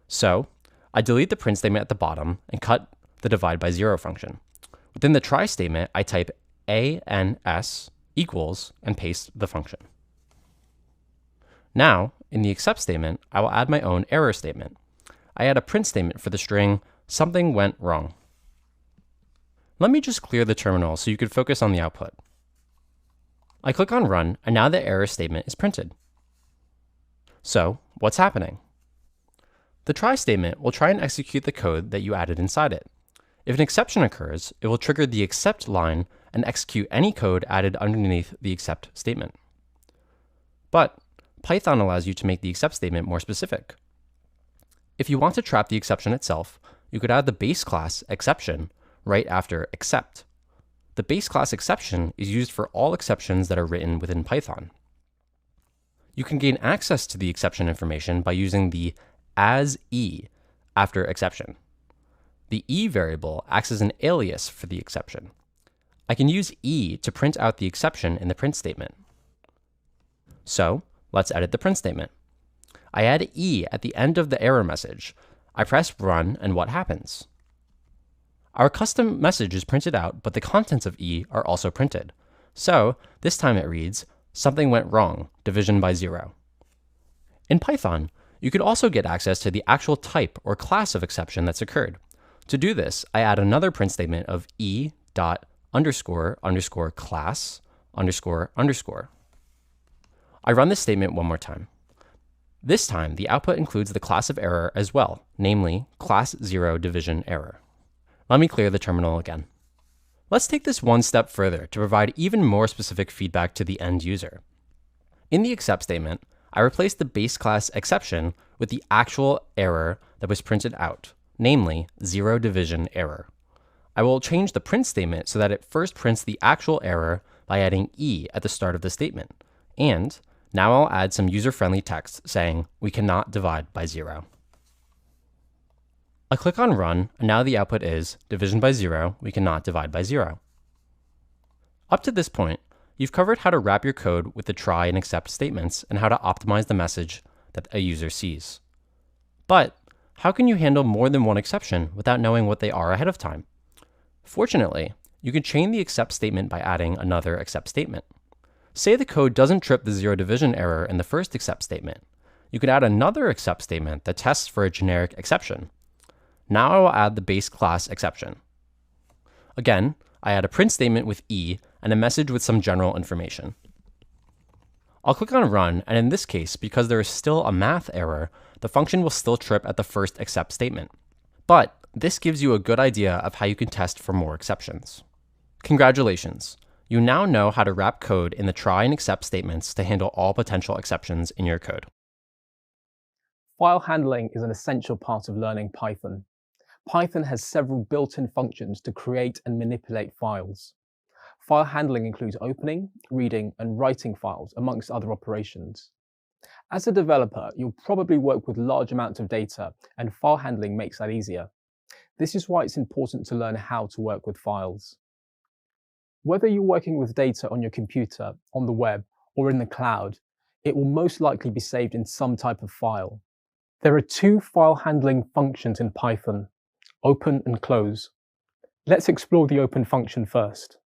So, I delete the print statement at the bottom and cut the divide by 0 function. Within the try statement, I type ans equals and paste the function. Now, in the except statement, I will add my own error statement. I add a print statement for the string, something went wrong. Let me just clear the terminal so you can focus on the output. I click on Run, and now the error statement is printed. So, what's happening? The try statement will try and execute the code that you added inside it. If an exception occurs, it will trigger the except line and execute any code added underneath the except statement. But Python allows you to make the except statement more specific. If you want to trap the exception itself, you could add the base class exception right after except. The base class exception is used for all exceptions that are written within Python. You can gain access to the exception information by using the as e after exception. The e variable acts as an alias for the exception. I can use e to print out the exception in the print statement. So let's edit the print statement. I add e at the end of the error message. I press run, and what happens? Our custom message is printed out, but the contents of e are also printed. So this time it reads, something went wrong, division by 0. In Python, you could also get access to the actual type or class of exception that's occurred. To do this, I add another print statement of e dot underscore underscore class underscore underscore. I run this statement one more time. This time, the output includes the class of error as well, namely class 0 division error. Let me clear the terminal again. Let's take this one step further to provide even more specific feedback to the end user. In the except statement, I replaced the base class exception with the actual error that was printed out, namely 0 division error. I will change the print statement so that it first prints the actual error by adding e at the start of the statement. And now I'll add some user-friendly text saying we cannot divide by 0. I click on Run, and now the output is division by 0, we cannot divide by 0. Up to this point, you've covered how to wrap your code with the try and except statements and how to optimize the message that a user sees. But how can you handle more than one exception without knowing what they are ahead of time? Fortunately, you can chain the except statement by adding another except statement. Say the code doesn't trip the 0 division error in the first except statement. You could add another except statement that tests for a generic exception. Now I will add the base class exception. Again, I add a print statement with e and a message with some general information. I'll click on Run, and in this case, because there is still a math error, the function will still trip at the first except statement. But this gives you a good idea of how you can test for more exceptions. Congratulations! You now know how to wrap code in the try and except statements to handle all potential exceptions in your code. File handling is an essential part of learning Python. Python has several built-in functions to create and manipulate files. File handling includes opening, reading, and writing files, amongst other operations. As a developer, you'll probably work with large amounts of data, and file handling makes that easier. This is why it's important to learn how to work with files. Whether you're working with data on your computer, on the web, or in the cloud, it will most likely be saved in some type of file. There are two file handling functions in Python, open and close. Let's explore the open function first.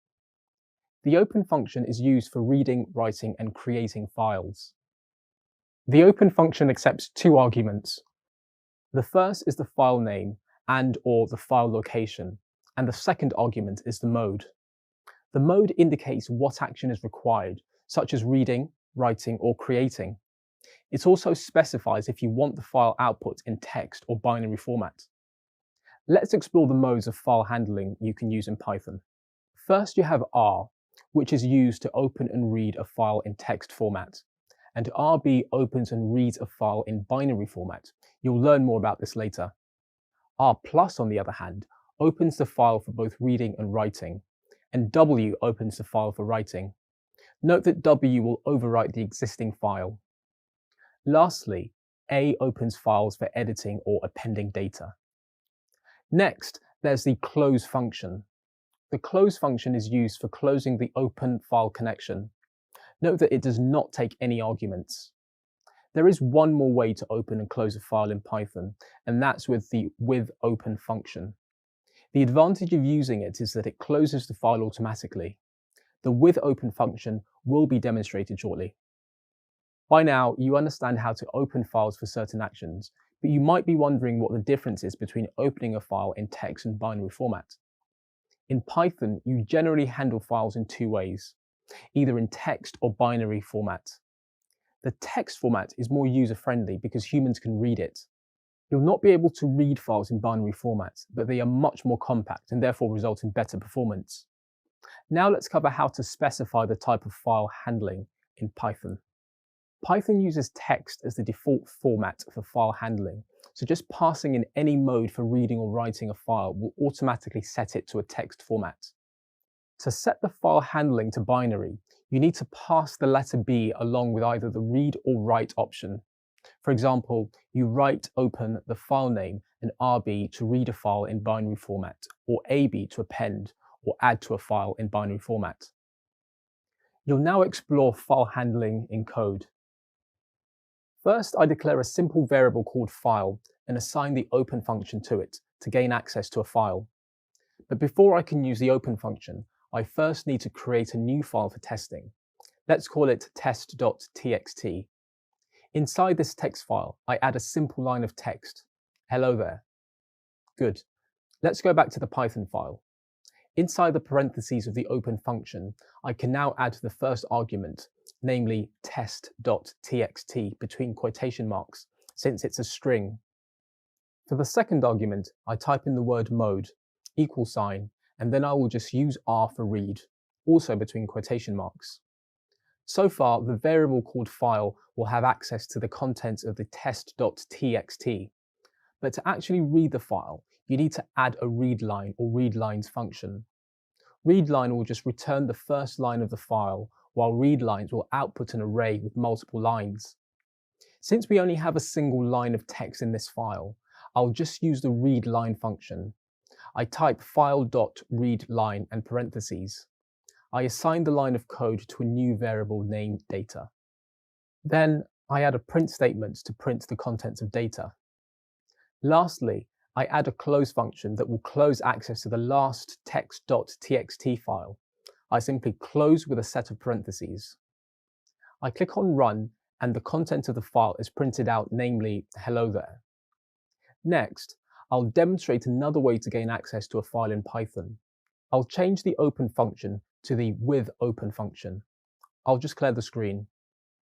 The open function is used for reading, writing, and creating files. The open function accepts two arguments. The first is the file name and/or the file location, and the second argument is the mode. The mode indicates what action is required, such as reading, writing, or creating. It also specifies if you want the file output in text or binary format. Let's explore the modes of file handling you can use in Python. First, you have R, which is used to open and read a file in text format, and RB opens and reads a file in binary format. You'll learn more about this later. R+, on the other hand, opens the file for both reading and writing, and W opens the file for writing. Note that W will overwrite the existing file. Lastly, A opens files for editing or appending data. Next, there's the close function. The close function is used for closing the open file connection. Note that it does not take any arguments. There is one more way to open and close a file in Python, and that's with the withOpen function. The advantage of using it is that it closes the file automatically. The withOpen function will be demonstrated shortly. By now, you understand how to open files for certain actions, but you might be wondering what the difference is between opening a file in text and binary format. In Python, you generally handle files in two ways, either in text or binary format. The text format is more user-friendly because humans can read it. You'll not be able to read files in binary format, but they are much more compact and therefore result in better performance. Now let's cover how to specify the type of file handling in Python. Python uses text as the default format for file handling, so just passing in any mode for reading or writing a file will automatically set it to a text format. To set the file handling to binary, you need to pass the letter B along with either the read or write option. For example, you write open the file name and RB to read a file in binary format, or AB to append or add to a file in binary format. You'll now explore file handling in code. First, I declare a simple variable called file and assign the open function to it to gain access to a file. But before I can use the open function, I first need to create a new file for testing. Let's call it test.txt. Inside this text file, I add a simple line of text. Hello there. Good. Let's go back to the Python file. Inside the parentheses of the open function, I can now add the first argument, namely test.txt between quotation marks, since it's a string. For the second argument, I type in the word mode, $, and then I will just use R for read, also between quotation marks. So far, the variable called file will have access to the contents of the test.txt. But to actually read the file, you need to add a readline or readlines function. Readline will just return the first line of the file, while readlines will output an array with multiple lines. Since we only have a single line of text in this file, I'll just use the readline function. I type file.readline and parentheses. I assign the line of code to a new variable named data. Then I add a print statement to print the contents of data. Lastly, I add a close function that will close access to the last text.txt file. I simply close with a set of parentheses. I click on Run, and the content of the file is printed out, namely, hello there. Next, I'll demonstrate another way to gain access to a file in Python. I'll change the open function to the withOpen function. I'll just clear the screen.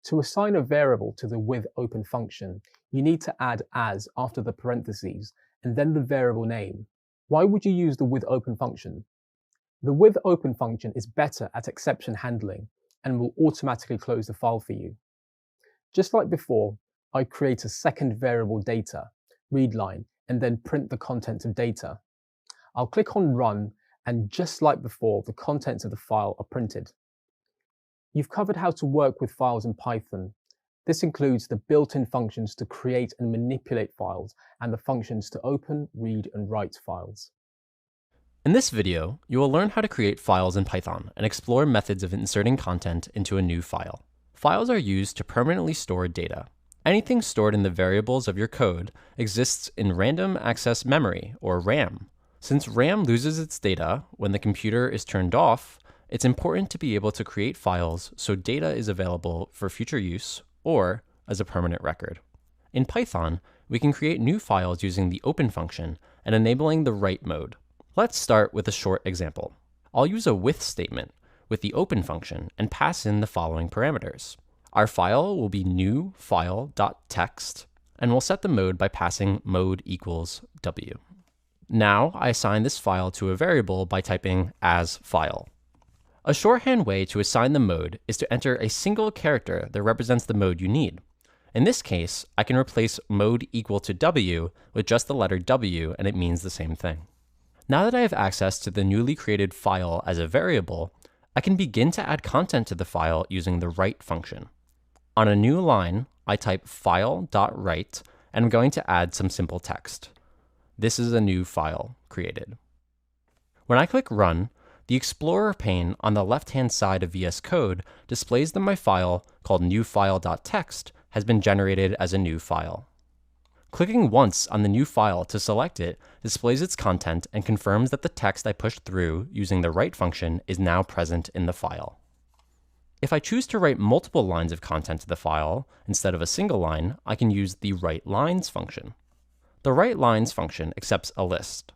To assign a variable to the withOpen function, you need to add as after the parentheses and then the variable name. Why would you use the withOpen function? The withOpen function is better at exception handling and will automatically close the file for you. Just like before, I create a second variable data, readline, and then print the content of data. I'll click on Run, and just like before, the contents of the file are printed. You've covered how to work with files in Python. This includes the built-in functions to create and manipulate files, and the functions to open, read, and write files. In this video, you will learn how to create files in Python and explore methods of inserting content into a new file. Files are used to permanently store data. Anything stored in the variables of your code exists in random access memory, or RAM. Since RAM loses its data when the computer is turned off, it's important to be able to create files so data is available for future use or as a permanent record. In Python, we can create new files using the open function and enabling the write mode. Let's start with a short example. I'll use a with statement with the open function and pass in the following parameters. Our file will be new file.txt, and we'll set the mode by passing mode equals W. Now I assign this file to a variable by typing as file. A shorthand way to assign the mode is to enter a single character that represents the mode you need. In this case, I can replace mode equal to W with just the letter W, and it means the same thing. Now that I have access to the newly created file as a variable, I can begin to add content to the file using the write function. On a new line, I type file.write, and I'm going to add some simple text. This is a new file created. When I click Run, the Explorer pane on the left-hand side of VS Code displays that my file, called newFile.txt, has been generated as a new file. Clicking once on the new file to select it displays its content and confirms that the text I pushed through using the write function is now present in the file. If I choose to write multiple lines of content to the file instead of a single line, I can use the WriteLines function. The WriteLines function accepts a list.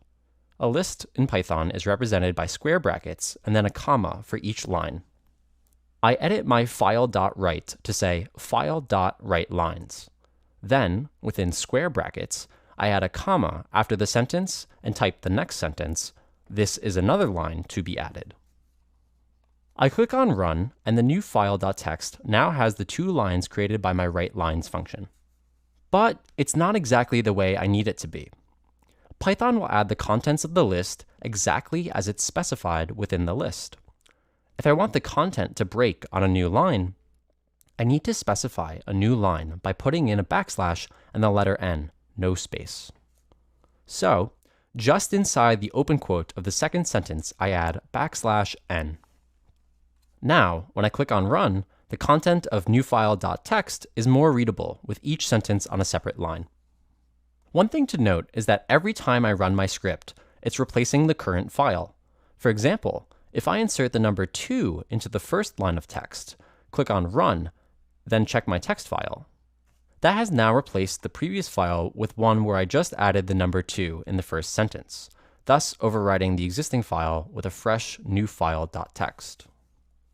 A list in Python is represented by square brackets and then a comma for each line. I edit my file.write to say file.WriteLines. Then, within square brackets, I add a comma after the sentence and type the next sentence. This is another line to be added. I click on Run, and the new file.txt now has the 2 lines created by my WriteLines function. But it's not exactly the way I need it to be. Python will add the contents of the list exactly as it's specified within the list. If I want the content to break on a new line, I need to specify a new line by putting in a backslash and the letter N, no space. So, just inside the open quote of the second sentence, I add \n. Now, when I click on Run, the content of newFile.txt is more readable with each sentence on a separate line. One thing to note is that every time I run my script, it's replacing the current file. For example, if I insert the number 2 into the first line of text, click on Run, then check my text file, that has now replaced the previous file with one where I just added the number 2 in the first sentence, thus overriding the existing file with a fresh newFile.txt.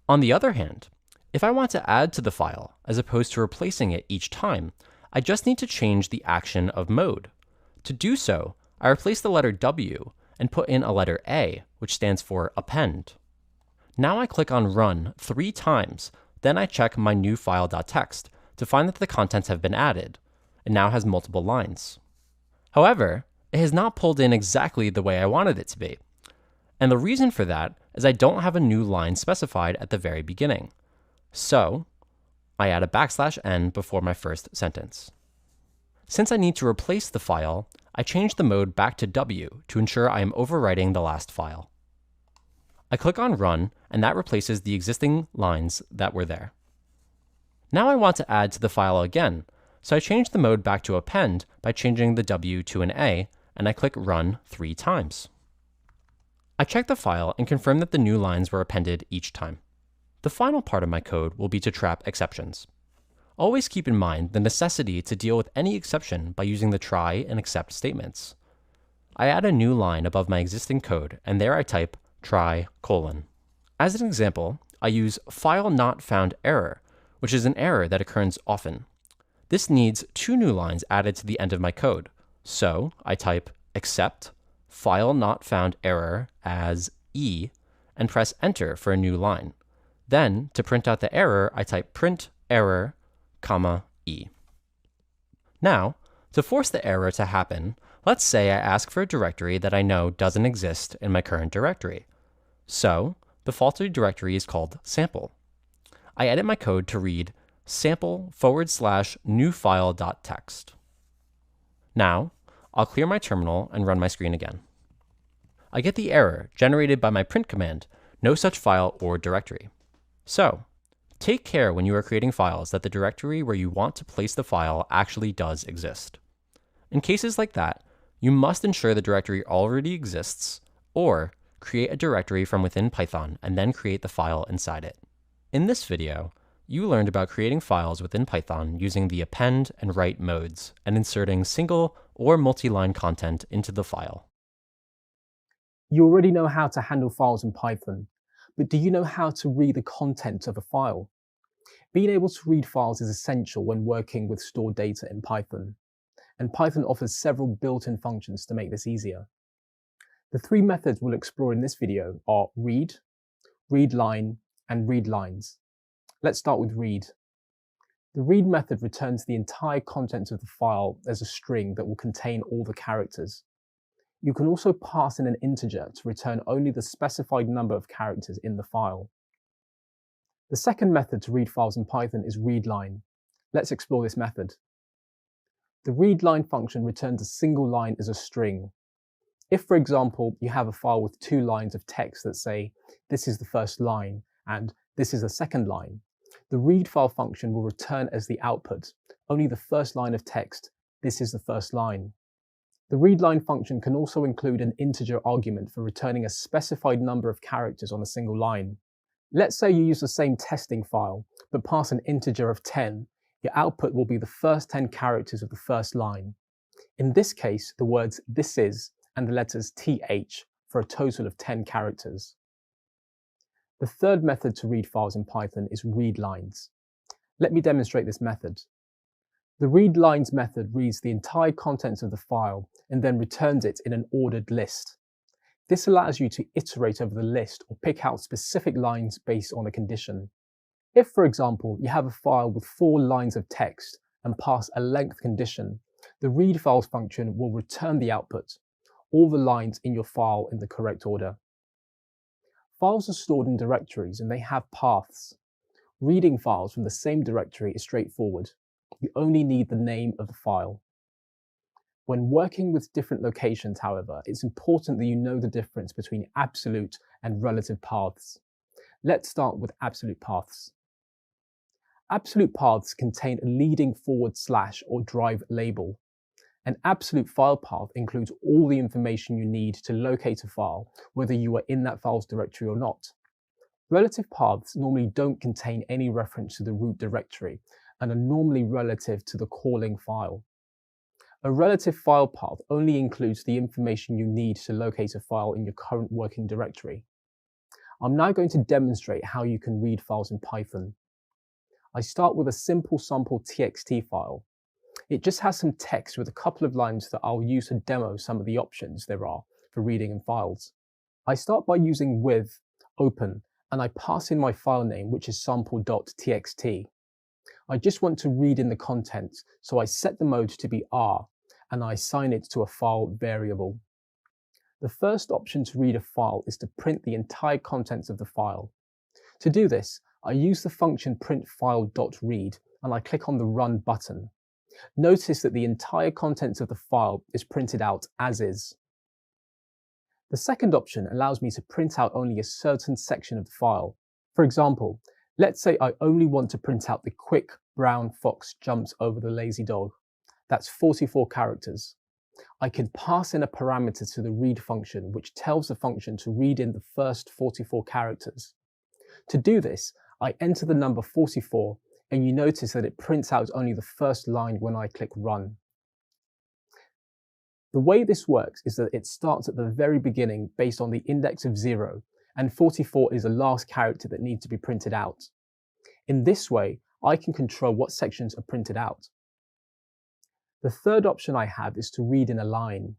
On the other hand, if I want to add to the file as opposed to replacing it each time, I just need to change the action of mode. To do so, I replace the letter W and put in a letter A, which stands for append. Now I click on Run 3 times, then I check my newFile.txt to find that the contents have been added. It now has multiple lines. However, it has not pulled in exactly the way I wanted it to be. And the reason for that is I don't have a new line specified at the very beginning. So, I add a \n before my first sentence. Since I need to replace the file, I change the mode back to W to ensure I am overwriting the last file. I click on Run, and that replaces the existing lines that were there. Now I want to add to the file again, so I change the mode back to append by changing the W to an A, and I click Run 3 times. I check the file and confirm that the new lines were appended each time. The final part of my code will be to trap exceptions. Always keep in mind the necessity to deal with any exception by using the try and except statements. I add a new line above my existing code, and there I type try : As an example, I use file not found error, which is an error that occurs often. This needs 2 new lines added to the end of my code, so I type except file not found error as E and press enter for a new line. Then, to print out the error, I type print error, E. Now, to force the error to happen, let's say I ask for a directory that I know doesn't exist in my current directory. So, the faulty directory is called sample. I edit my code to read sample/newFile.txt. Now, I'll clear my terminal and run my screen again. I get the error generated by my print command, no such file or directory. So, take care when you are creating files that the directory where you want to place the file actually does exist. In cases like that, you must ensure the directory already exists, or create a directory from within Python and then create the file inside it. In this video, you learned about creating files within Python using the append and write modes and inserting single or multi-line content into the file. You already know how to handle files in Python, but do you know how to read the content of a file? Being able to read files is essential when working with stored data in Python, and Python offers several built-in functions to make this easier. The 3 methods we'll explore in this video are read, readLine, and readLines. Let's start with read. The read method returns the entire content of the file as a string that will contain all the characters. You can also pass in an integer to return only the specified number of characters in the file. The second method to read files in Python is readLine. Let's explore this method. The readLine function returns a single line as a string. If, for example, you have a file with 2 lines of text that say, this is the first line and this is the second line, the read file function will return as the output only the first line of text, this is the first line. The readLine function can also include an integer argument for returning a specified number of characters on a single line. Let's say you use the same testing file, but pass an integer of 10. Your output will be the first 10 characters of the first line. In this case, the words "this is" and the letters "th" for a total of 10 characters. The third method to read files in Python is readlines. Let me demonstrate this method. The readlines method reads the entire contents of the file and then returns it in an ordered list. This allows you to iterate over the list or pick out specific lines based on a condition. If, for example, you have a file with 4 lines of text and pass a length condition, the read files function will return the output, all the lines in your file in the correct order. Files are stored in directories and they have paths. Reading files from the same directory is straightforward. You only need the name of the file. When working with different locations, however, it's important that you know the difference between absolute and relative paths. Let's start with absolute paths. Absolute paths contain a leading / or drive label. An absolute file path includes all the information you need to locate a file, whether you are in that file's directory or not. Relative paths normally don't contain any reference to the root directory and are normally relative to the calling file. A relative file path only includes the information you need to locate a file in your current working directory. I'm now going to demonstrate how you can read files in Python. I start with a simple sample txt file. It just has some text with a couple of lines that I'll use to demo some of the options there are for reading in files. I start by using with open and I pass in my file name, which is sample.txt. I just want to read in the contents, so I set the mode to be R and I assign it to a file variable. The first option to read a file is to print the entire contents of the file. To do this, I use the function printfile.read and I click on the Run button. Notice that the entire contents of the file is printed out as is. The second option allows me to print out only a certain section of the file. For example, let's say I only want to print out the quick brown fox jumps over the lazy dog. That's 44 characters. I can pass in a parameter to the read function, which tells the function to read in the first 44 characters. To do this, I enter the number 44, and you notice that it prints out only the first line when I click Run. The way this works is that it starts at the very beginning based on the index of 0, and 44 is the last character that needs to be printed out. In this way, I can control what sections are printed out. The third option I have is to read in a line.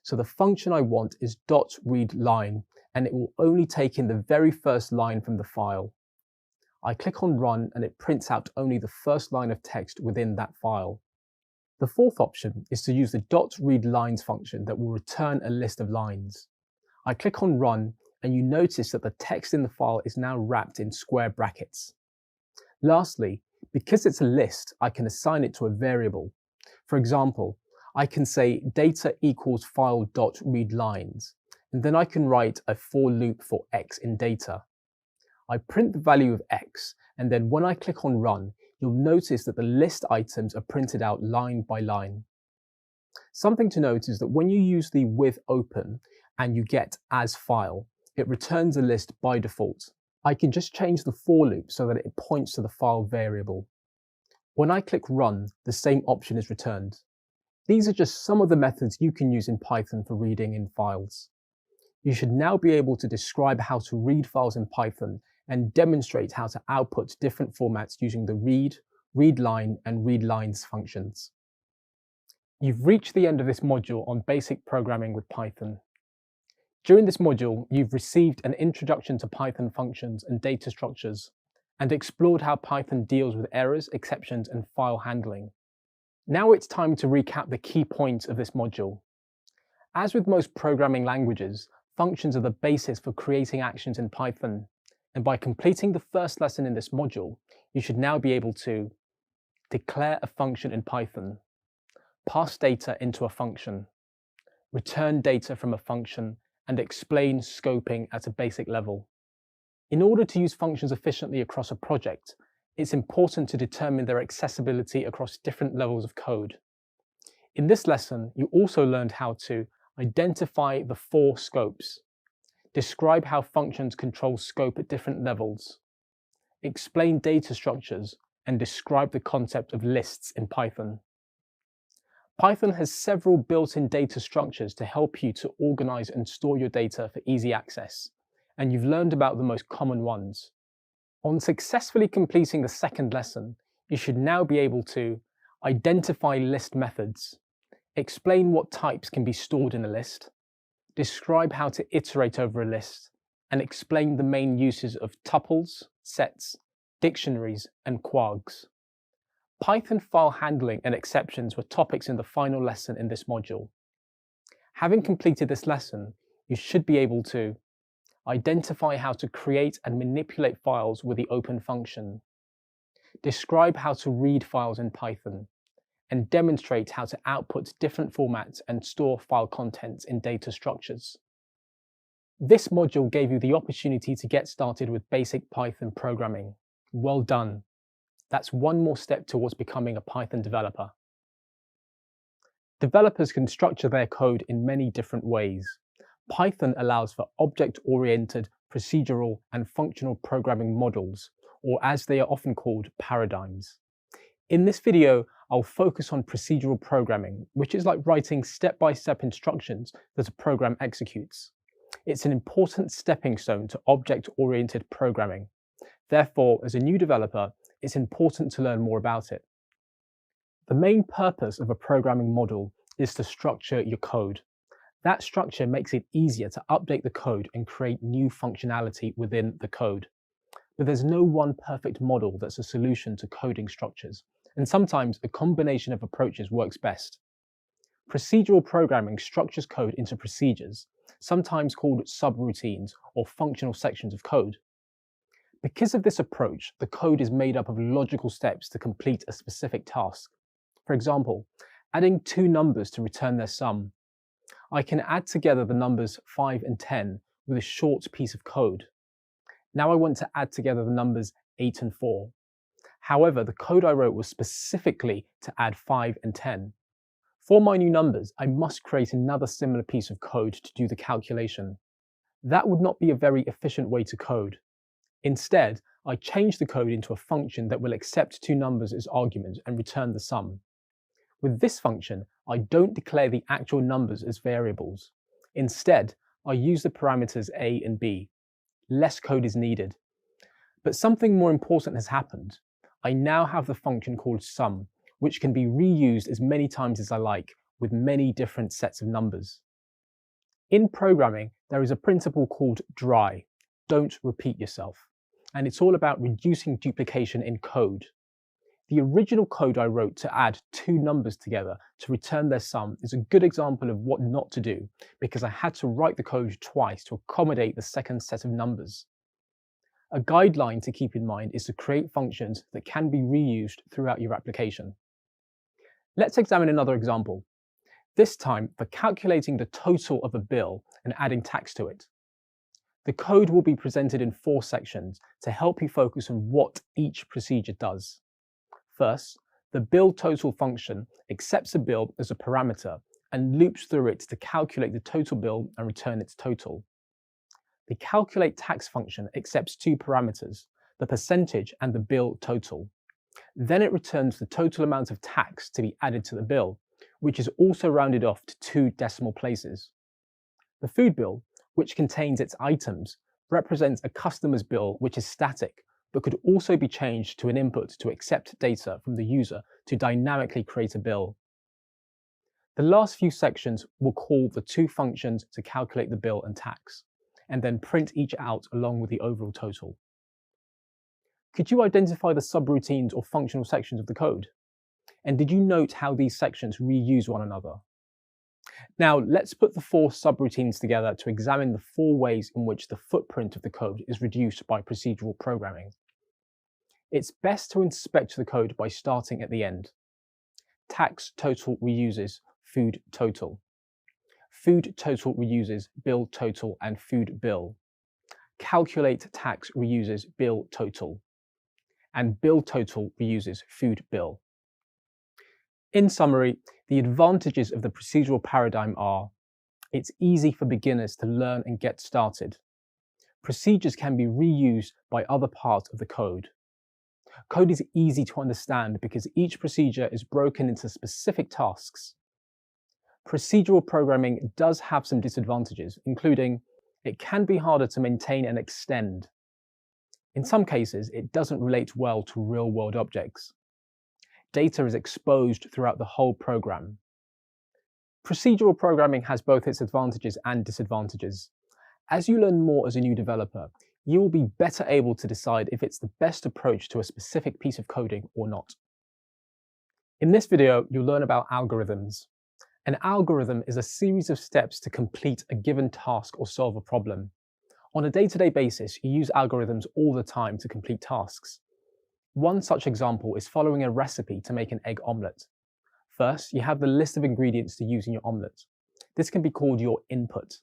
So the function I want is .readLine, and it will only take in the very first line from the file. I click on Run and it prints out only the first line of text within that file. The fourth option is to use the .readLines function that will return a list of lines. I click on Run and you notice that the text in the file is now wrapped in square brackets. Lastly, because it's a list, I can assign it to a variable. For example, I can say data equals file.readlines, and then I can write a for loop for x in data. I print the value of x, and then when I click on Run, you'll notice that the list items are printed out line by line. Something to note is that when you use the with open and you get as file, it returns a list by default. I can just change the for loop so that it points to the file variable. When I click Run, the same option is returned. These are just some of the methods you can use in Python for reading in files. You should now be able to describe how to read files in Python and demonstrate how to output different formats using the read, readline, and readlines functions. You've reached the end of this module on basic programming with Python. During this module, you've received an introduction to Python functions and data structures, and explored how Python deals with errors, exceptions, and file handling. Now it's time to recap the key points of this module. As with most programming languages, functions are the basis for creating actions in Python. And by completing the first lesson in this module, you should now be able to declare a function in Python, pass data into a function, return data from a function, and explain scoping at a basic level. In order to use functions efficiently across a project, it's important to determine their accessibility across different levels of code. In this lesson, you also learned how to identify the 4 scopes, Describe how functions control scope at different levels. Explain data structures and describe the concept of lists in Python. Python has several built-in data structures to help you to organize and store your data for easy access, and you've learned about the most common ones. On successfully completing the second lesson, you should now be able to identify list methods, explain what types can be stored in a list, describe how to iterate over a list, and explain the main uses of tuples, sets, dictionaries, and quargs. Python file handling and exceptions were topics in the final lesson in this module. Having completed this lesson, you should be able to identify how to create and manipulate files with the open function, describe how to read files in Python, and demonstrate how to output different formats and store file contents in data structures. This module gave you the opportunity to get started with basic Python programming. Well done. That's one more step towards becoming a Python developer. Developers can structure their code in many different ways. Python allows for object-oriented, procedural, and functional programming models, or as they are often called, paradigms. In this video, I'll focus on procedural programming, which is like writing step-by-step instructions that a program executes. It's an important stepping stone to object-oriented programming. Therefore, as a new developer, it's important to learn more about it. The main purpose of a programming model is to structure your code. That structure makes it easier to update the code and create new functionality within the code. But there's no one perfect model that's a solution to coding structures, and sometimes a combination of approaches works best. Procedural programming structures code into procedures, sometimes called subroutines or functional sections of code. Because of this approach, the code is made up of logical steps to complete a specific task. For example, adding two numbers to return their sum. I can add together the numbers 5 and 10 with a short piece of code. Now I want to add together the numbers 8 and 4. However, the code I wrote was specifically to add 5 and 10. For my new numbers, I must create another similar piece of code to do the calculation. That would not be a very efficient way to code. Instead, I change the code into a function that will accept two numbers as arguments and return the sum. With this function, I don't declare the actual numbers as variables. Instead, I use the parameters a and b. Less code is needed. But something more important has happened. I now have the function called sum, which can be reused as many times as I like, with many different sets of numbers. In programming, there is a principle called DRY, don't repeat yourself, and it's all about reducing duplication in code. The original code I wrote to add two numbers together to return their sum is a good example of what not to do, because I had to write the code twice to accommodate the second set of numbers. A guideline to keep in mind is to create functions that can be reused throughout your application. Let's examine another example. This time for calculating the total of a bill and adding tax to it. The code will be presented in 4 sections to help you focus on what each procedure does. First, the bill total function accepts a bill as a parameter and loops through it to calculate the total bill and return its total. The calculate tax function accepts 2 parameters, the percentage and the bill total. Then it returns the total amount of tax to be added to the bill, which is also rounded off to 2 decimal places. The food bill, which contains its items, represents a customer's bill which is static, but could also be changed to an input to accept data from the user to dynamically create a bill. The last few sections will call the 2 functions to calculate the bill and tax, and then print each out along with the overall total. Could you identify the subroutines or functional sections of the code? And did you note how these sections reuse one another? Now, let's put the 4 subroutines together to examine the 4 ways in which the footprint of the code is reduced by procedural programming. It's best to inspect the code by starting at the end. Tax total reuses food total. Food total reuses bill total and food bill. Calculate tax reuses bill total. And bill total reuses food bill. In summary, the advantages of the procedural paradigm are: it's easy for beginners to learn and get started. procedures can be reused by other parts of the code. Code is easy to understand because each procedure is broken into specific tasks. Procedural programming does have some disadvantages, including it can be harder to maintain and extend. In some cases, it doesn't relate well to real-world objects. Data is exposed throughout the whole program. Procedural programming has both its advantages and disadvantages. As you learn more as a new developer, you will be better able to decide if it's the best approach to a specific piece of coding or not. In this video, you'll learn about algorithms. An algorithm is a series of steps to complete a given task or solve a problem. On a day-to-day basis, you use algorithms all the time to complete tasks. One such example is following a recipe to make an egg omelette. First, you have the list of ingredients to use in your omelette. This can be called your input.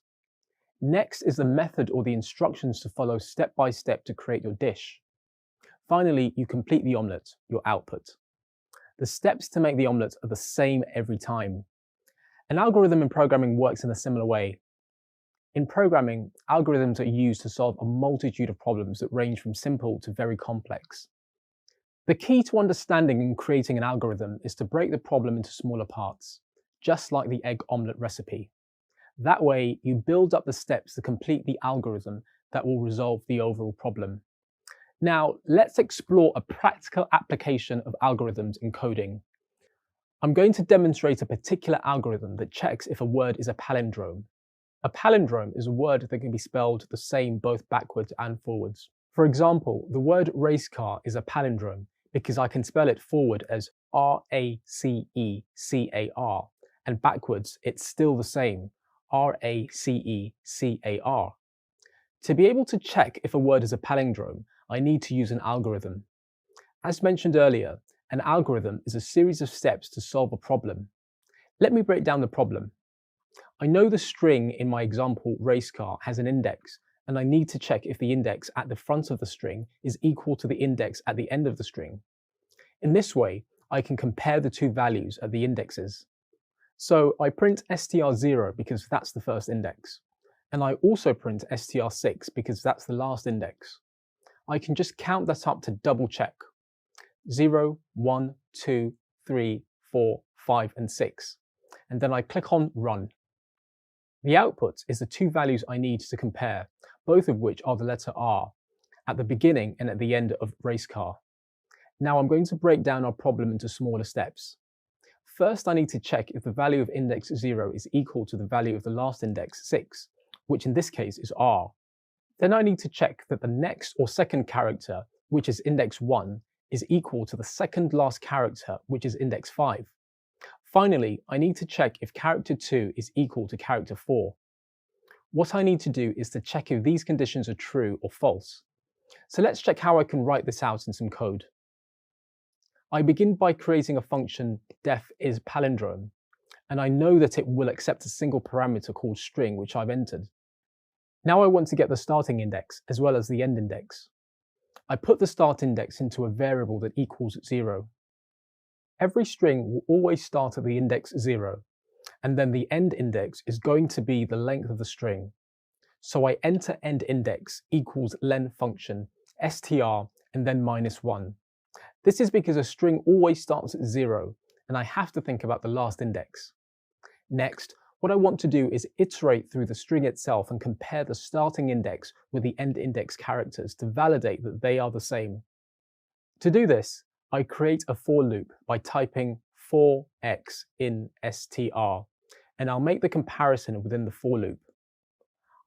Next is the method or the instructions to follow step by step to create your dish. Finally, you complete the omelette, your output. The steps to make the omelette are the same every time. An algorithm in programming works in a similar way. In programming, algorithms are used to solve a multitude of problems that range from simple to very complex. The key to understanding and creating an algorithm is to break the problem into smaller parts, just like the egg omelette recipe. That way, you build up the steps to complete the algorithm that will resolve the overall problem. Now, let's explore a practical application of algorithms in coding. I'm going to demonstrate a particular algorithm that checks if a word is a palindrome. A palindrome is a word that can be spelled the same both backwards and forwards. For example, the word race car is a palindrome because I can spell it forward as R-A-C-E-C-A-R, and backwards it's still the same, R-A-C-E-C-A-R. To be able to check if a word is a palindrome, I need to use an algorithm. As mentioned earlier, an algorithm is a series of steps to solve a problem. Let me break down the problem. I know the string in my example race car has an index, and I need to check if the index at the front of the string is equal to the index at the end of the string. In this way, I can compare the two values at the indexes. So I print str0 because that's the first index, and I also print str6 because that's the last index. I can just count that up to double check. 0, 1, 2, 3, 4, 5, and 6. And then I click on Run. The output is the two values I need to compare, both of which are the letter R, at the beginning and at the end of race car. Now I'm going to break down our problem into smaller steps. First, I need to check if the value of index 0 is equal to the value of the last index 6, which in this case is R. Then I need to check that the next or second character, which is index 1, is equal to the second last character, which is index 5. Finally, I need to check if character 2 is equal to character 4. What I need to do is to check if these conditions are true or false. So let's check how I can write this out in some code. I begin by creating a function def is palindrome, and I know that it will accept a single parameter called string, which I've entered. Now I want to get the starting index as well as the end index. I put the start index into a variable that equals 0. Every string will always start at the index 0, and then the end index is going to be the length of the string. So I enter end index equals len function, str, and then -1. This is because a string always starts at 0, and I have to think about the last index. Next, what I want to do is iterate through the string itself and compare the starting index with the end index characters to validate that they are the same. To do this, I create a for loop by typing for x in str, and I'll make the comparison within the for loop.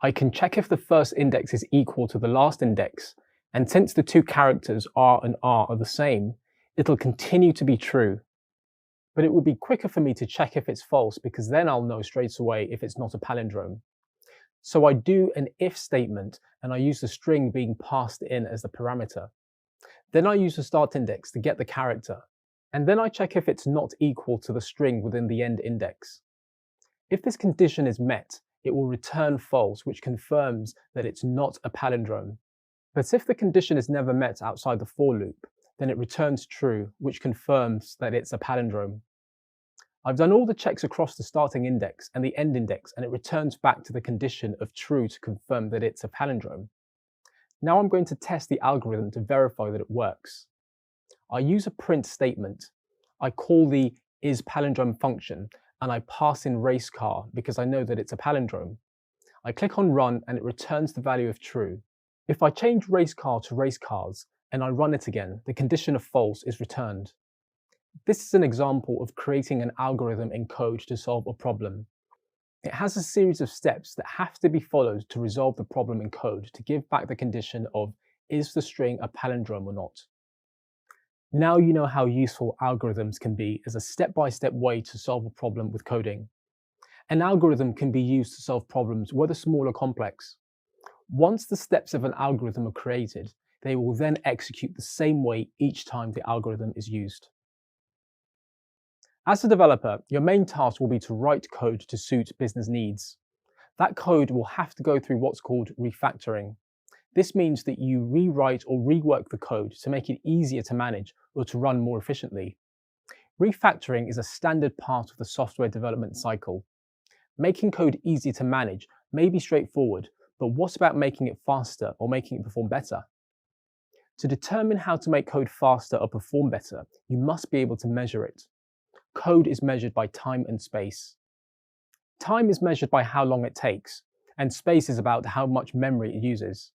I can check if the first index is equal to the last index, and since the two characters R and R are the same, it'll continue to be true. But it would be quicker for me to check if it's false because then I'll know straight away if it's not a palindrome. So I do an if statement and I use the string being passed in as the parameter. Then I use the start index to get the character, and then I check if it's not equal to the string within the end index. If this condition is met, it will return false, which confirms that it's not a palindrome. But if the condition is never met outside the for loop, then it returns true, which confirms that it's a palindrome. I've done all the checks across the starting index and the end index, and it returns back to the condition of true to confirm that it's a palindrome. Now I'm going to test the algorithm to verify that it works. I use a print statement. I call the isPalindrome function and I pass in race car because I know that it's a palindrome. I click on run and it returns the value of true. If I change race car to race cars and I run it again, the condition of false is returned. This is an example of creating an algorithm in code to solve a problem. It has a series of steps that have to be followed to resolve the problem in code to give back the condition of is the string a palindrome or not. Now you know how useful algorithms can be as a step-by-step way to solve a problem with coding. An algorithm can be used to solve problems whether small or complex. Once the steps of an algorithm are created, they will then execute the same way each time the algorithm is used. As a developer, your main task will be to write code to suit business needs. That code will have to go through what's called refactoring. This means that you rewrite or rework the code to make it easier to manage or to run more efficiently. Refactoring is a standard part of the software development cycle. Making code easier to manage may be straightforward, but what about making it faster or making it perform better? To determine how to make code faster or perform better, you must be able to measure it. Code is measured by time and space. Time is measured by how long it takes, and space is about how much memory it uses.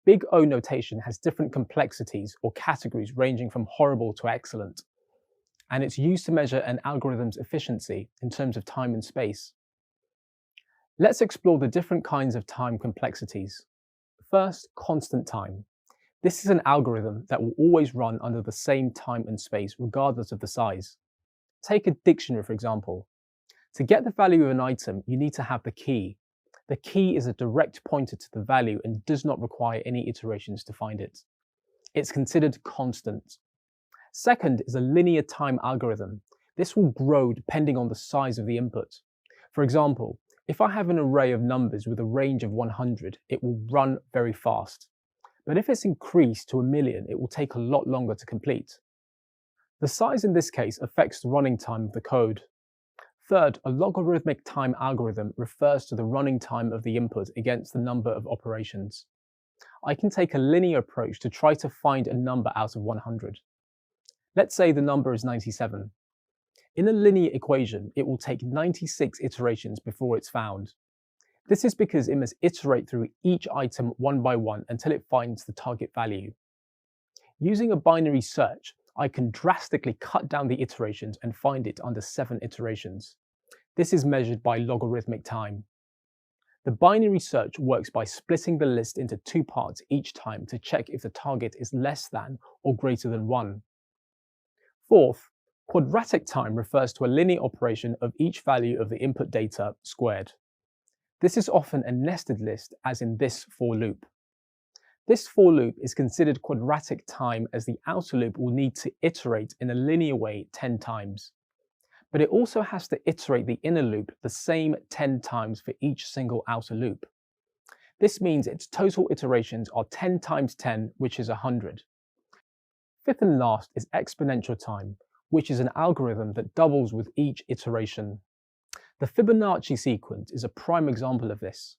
Big O notation has different complexities or categories ranging from horrible to excellent, and it's used to measure an algorithm's efficiency in terms of time and space. Let's explore the different kinds of time complexities. First, constant time. This is an algorithm that will always run under the same time and space regardless of the size. Take a dictionary, for example. To get the value of an item, you need to have the key. The key is a direct pointer to the value and does not require any iterations to find it. It's considered constant. Second is a linear time algorithm. This will grow depending on the size of the input. For example, if I have an array of numbers with a range of 100, it will run very fast. But if it's increased to 1,000,000, it will take a lot longer to complete. The size in this case affects the running time of the code. Third, a logarithmic time algorithm refers to the running time of the input against the number of operations. I can take a linear approach to try to find a number out of 100. Let's say the number is 97. In a linear equation, it will take 96 iterations before it's found. This is because it must iterate through each item one by one until it finds the target value. Using a binary search, I can drastically cut down the iterations and find it under 7 iterations. This is measured by logarithmic time. The binary search works by splitting the list into 2 parts each time to check if the target is less than or greater than 1. Fourth, quadratic time refers to a linear operation of each value of the input data squared. This is often a nested list, as in this for loop. This for loop is considered quadratic time as the outer loop will need to iterate in a linear way 10 times. But it also has to iterate the inner loop the same 10 times for each single outer loop. This means its total iterations are 10 times 10, which is 100. Fifth and last is exponential time, which is an algorithm that doubles with each iteration. The Fibonacci sequence is a prime example of this.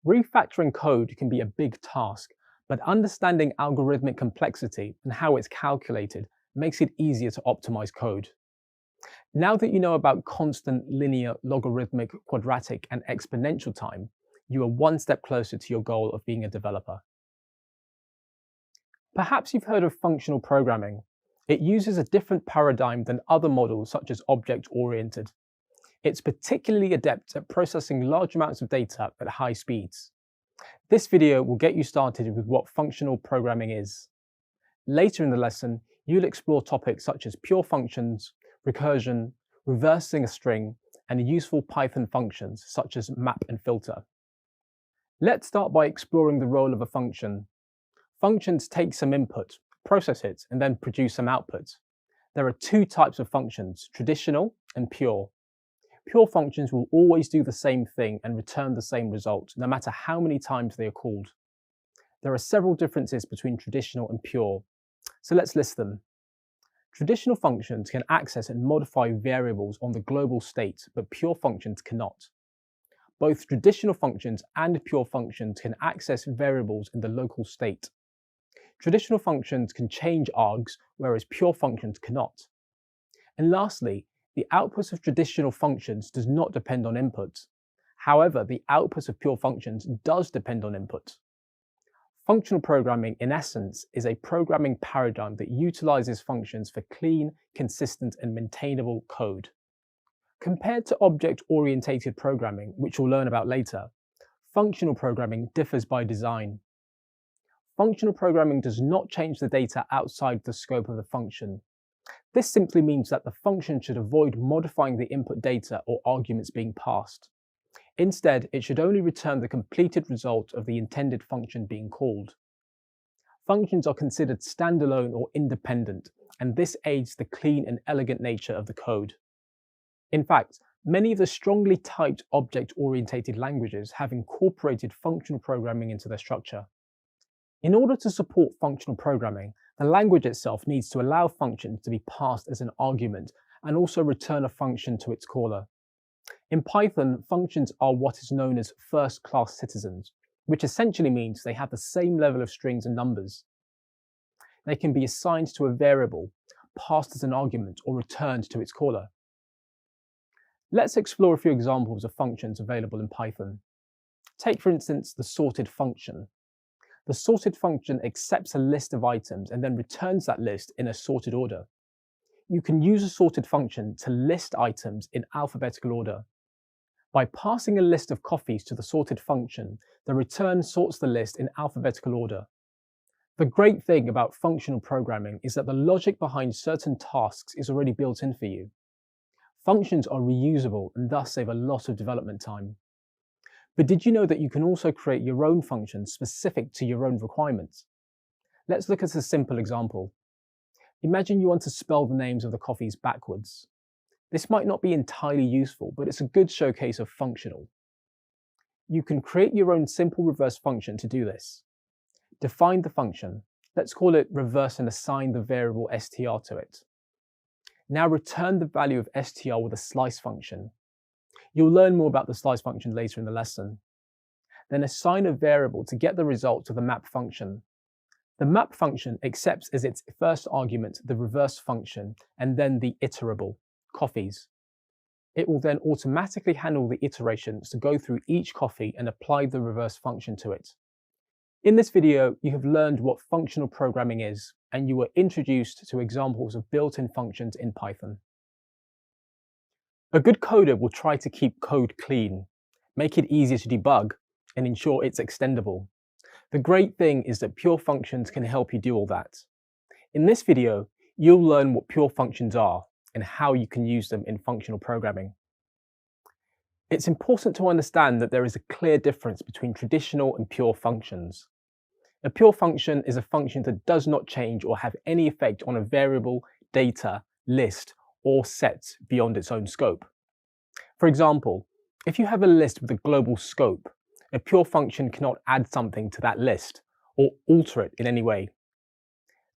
Refactoring code can be a big task, but understanding algorithmic complexity and how it's calculated makes it easier to optimize code. Now that you know about constant, linear, logarithmic, quadratic, and exponential time, you are one step closer to your goal of being a developer. Perhaps you've heard of functional programming. It uses a different paradigm than other models such as object-oriented. It's particularly adept at processing large amounts of data at high speeds. This video will get you started with what functional programming is. Later in the lesson, you'll explore topics such as pure functions, recursion, reversing a string, and useful Python functions such as map and filter. Let's start by exploring the role of a function. Functions take some input, process it, and then produce some output. There are 2 types of functions, traditional and pure. Pure functions will always do the same thing and return the same result, no matter how many times they are called. There are several differences between traditional and pure, so let's list them. Traditional functions can access and modify variables on the global state, but pure functions cannot. Both traditional functions and pure functions can access variables in the local state. Traditional functions can change args, whereas pure functions cannot. And lastly, the output of traditional functions does not depend on input. However, the output of pure functions does depend on input. Functional programming, in essence, is a programming paradigm that utilizes functions for clean, consistent, and maintainable code. Compared to object-oriented programming, which we'll learn about later, functional programming differs by design. Functional programming does not change the data outside the scope of the function. This simply means that the function should avoid modifying the input data or arguments being passed. Instead, it should only return the completed result of the intended function being called. Functions are considered standalone or independent, and this aids the clean and elegant nature of the code. In fact, many of the strongly typed object-oriented languages have incorporated functional programming into their structure. In order to support functional programming, the language itself needs to allow functions to be passed as an argument and also return a function to its caller. In Python, functions are what is known as first-class citizens, which essentially means they have the same level of strings and numbers. They can be assigned to a variable, passed as an argument, or returned to its caller. Let's explore a few examples of functions available in Python. Take, for instance, the sorted function. The sorted function accepts a list of items and then returns that list in a sorted order. You can use a sorted function to list items in alphabetical order. By passing a list of coffees to the sorted function, the return sorts the list in alphabetical order. The great thing about functional programming is that the logic behind certain tasks is already built in for you. Functions are reusable and thus save a lot of development time. But did you know that you can also create your own functions specific to your own requirements? Let's look at a simple example. Imagine you want to spell the names of the coffees backwards. This might not be entirely useful, but it's a good showcase of functional. You can create your own simple reverse function to do this. Define the function. Let's call it reverse and assign the variable str to it. Now return the value of str with a slice function. You'll learn more about the slice function later in the lesson. Then assign a variable to get the result to the map function. The map function accepts as its first argument the reverse function and then the iterable, coffees. It will then automatically handle the iterations to go through each coffee and apply the reverse function to it. In this video, you have learned what functional programming is, and you were introduced to examples of built-in functions in Python. A good coder will try to keep code clean, make it easier to debug, and ensure it's extendable. The great thing is that pure functions can help you do all that. In this video, you'll learn what pure functions are and how you can use them in functional programming. It's important to understand that there is a clear difference between traditional and pure functions. A pure function is a function that does not change or have any effect on a variable, data, list, or set beyond its own scope. For example, if you have a list with a global scope, a pure function cannot add something to that list or alter it in any way.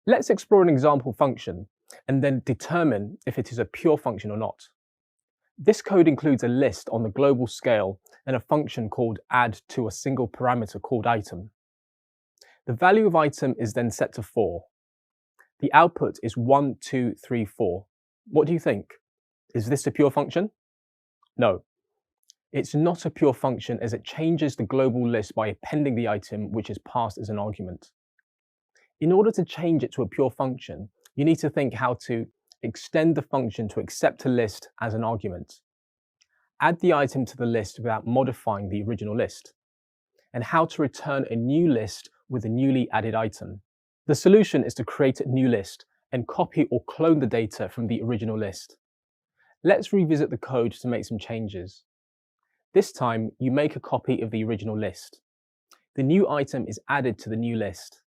Let's explore an example function and then determine if it is a pure function or not. This code includes a list on the global scale and a function called add to a single parameter called item. The value of item is then set to 4. The output is 1, 2, 3, 4. What do you think? Is this a pure function? No. It's not a pure function as it changes the global list by appending the item which is passed as an argument. In order to change it to a pure function, you need to think how to extend the function to accept a list as an argument, add the item to the list without modifying the original list, and how to return a new list with a newly added item. The solution is to create a new list and copy or clone the data from the original list. Let's revisit the code to make some changes. This time, you make a copy of the original list. The new item is added to the new list.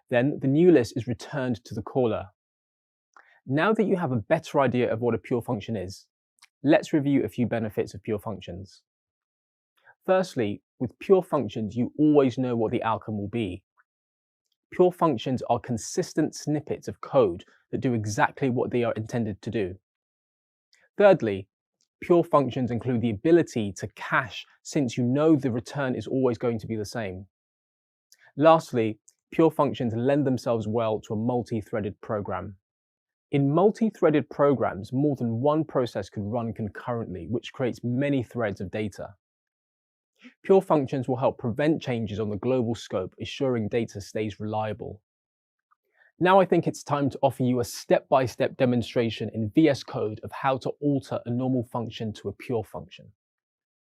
Then the new list is returned to the caller. Now that you have a better idea of what a pure function is, let's review a few benefits of pure functions. Firstly, with pure functions, you always know what the outcome will be. Pure functions are consistent snippets of code that do exactly what they are intended to do. Thirdly, Pure functions include the ability to cache since you know the return is always going to be the same. Lastly, pure functions lend themselves well to a multi-threaded program. In multi-threaded programs, more than one process could run concurrently, which creates many threads of data. Pure functions will help prevent changes on the global scope, ensuring data stays reliable. Now I think it's time to offer you a step-by-step demonstration in VS Code of how to alter a normal function to a pure function.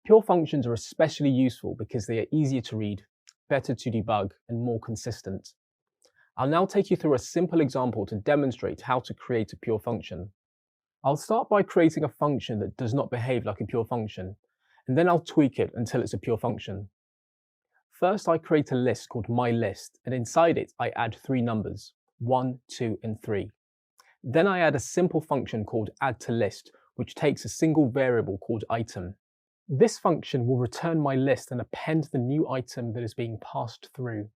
Pure functions are especially useful because they are easier to read, better to debug, and more consistent. I'll now take you through a simple example to demonstrate how to create a pure function. I'll start by creating a function that does not behave like a pure function, and then I'll tweak it until it's a pure function. First, I create a list called myList, and inside it, I add 3 numbers, 1, 2, and 3. Then I add a simple function called addToList, which takes a single variable called item. This function will return my list and append the new item that is being passed through.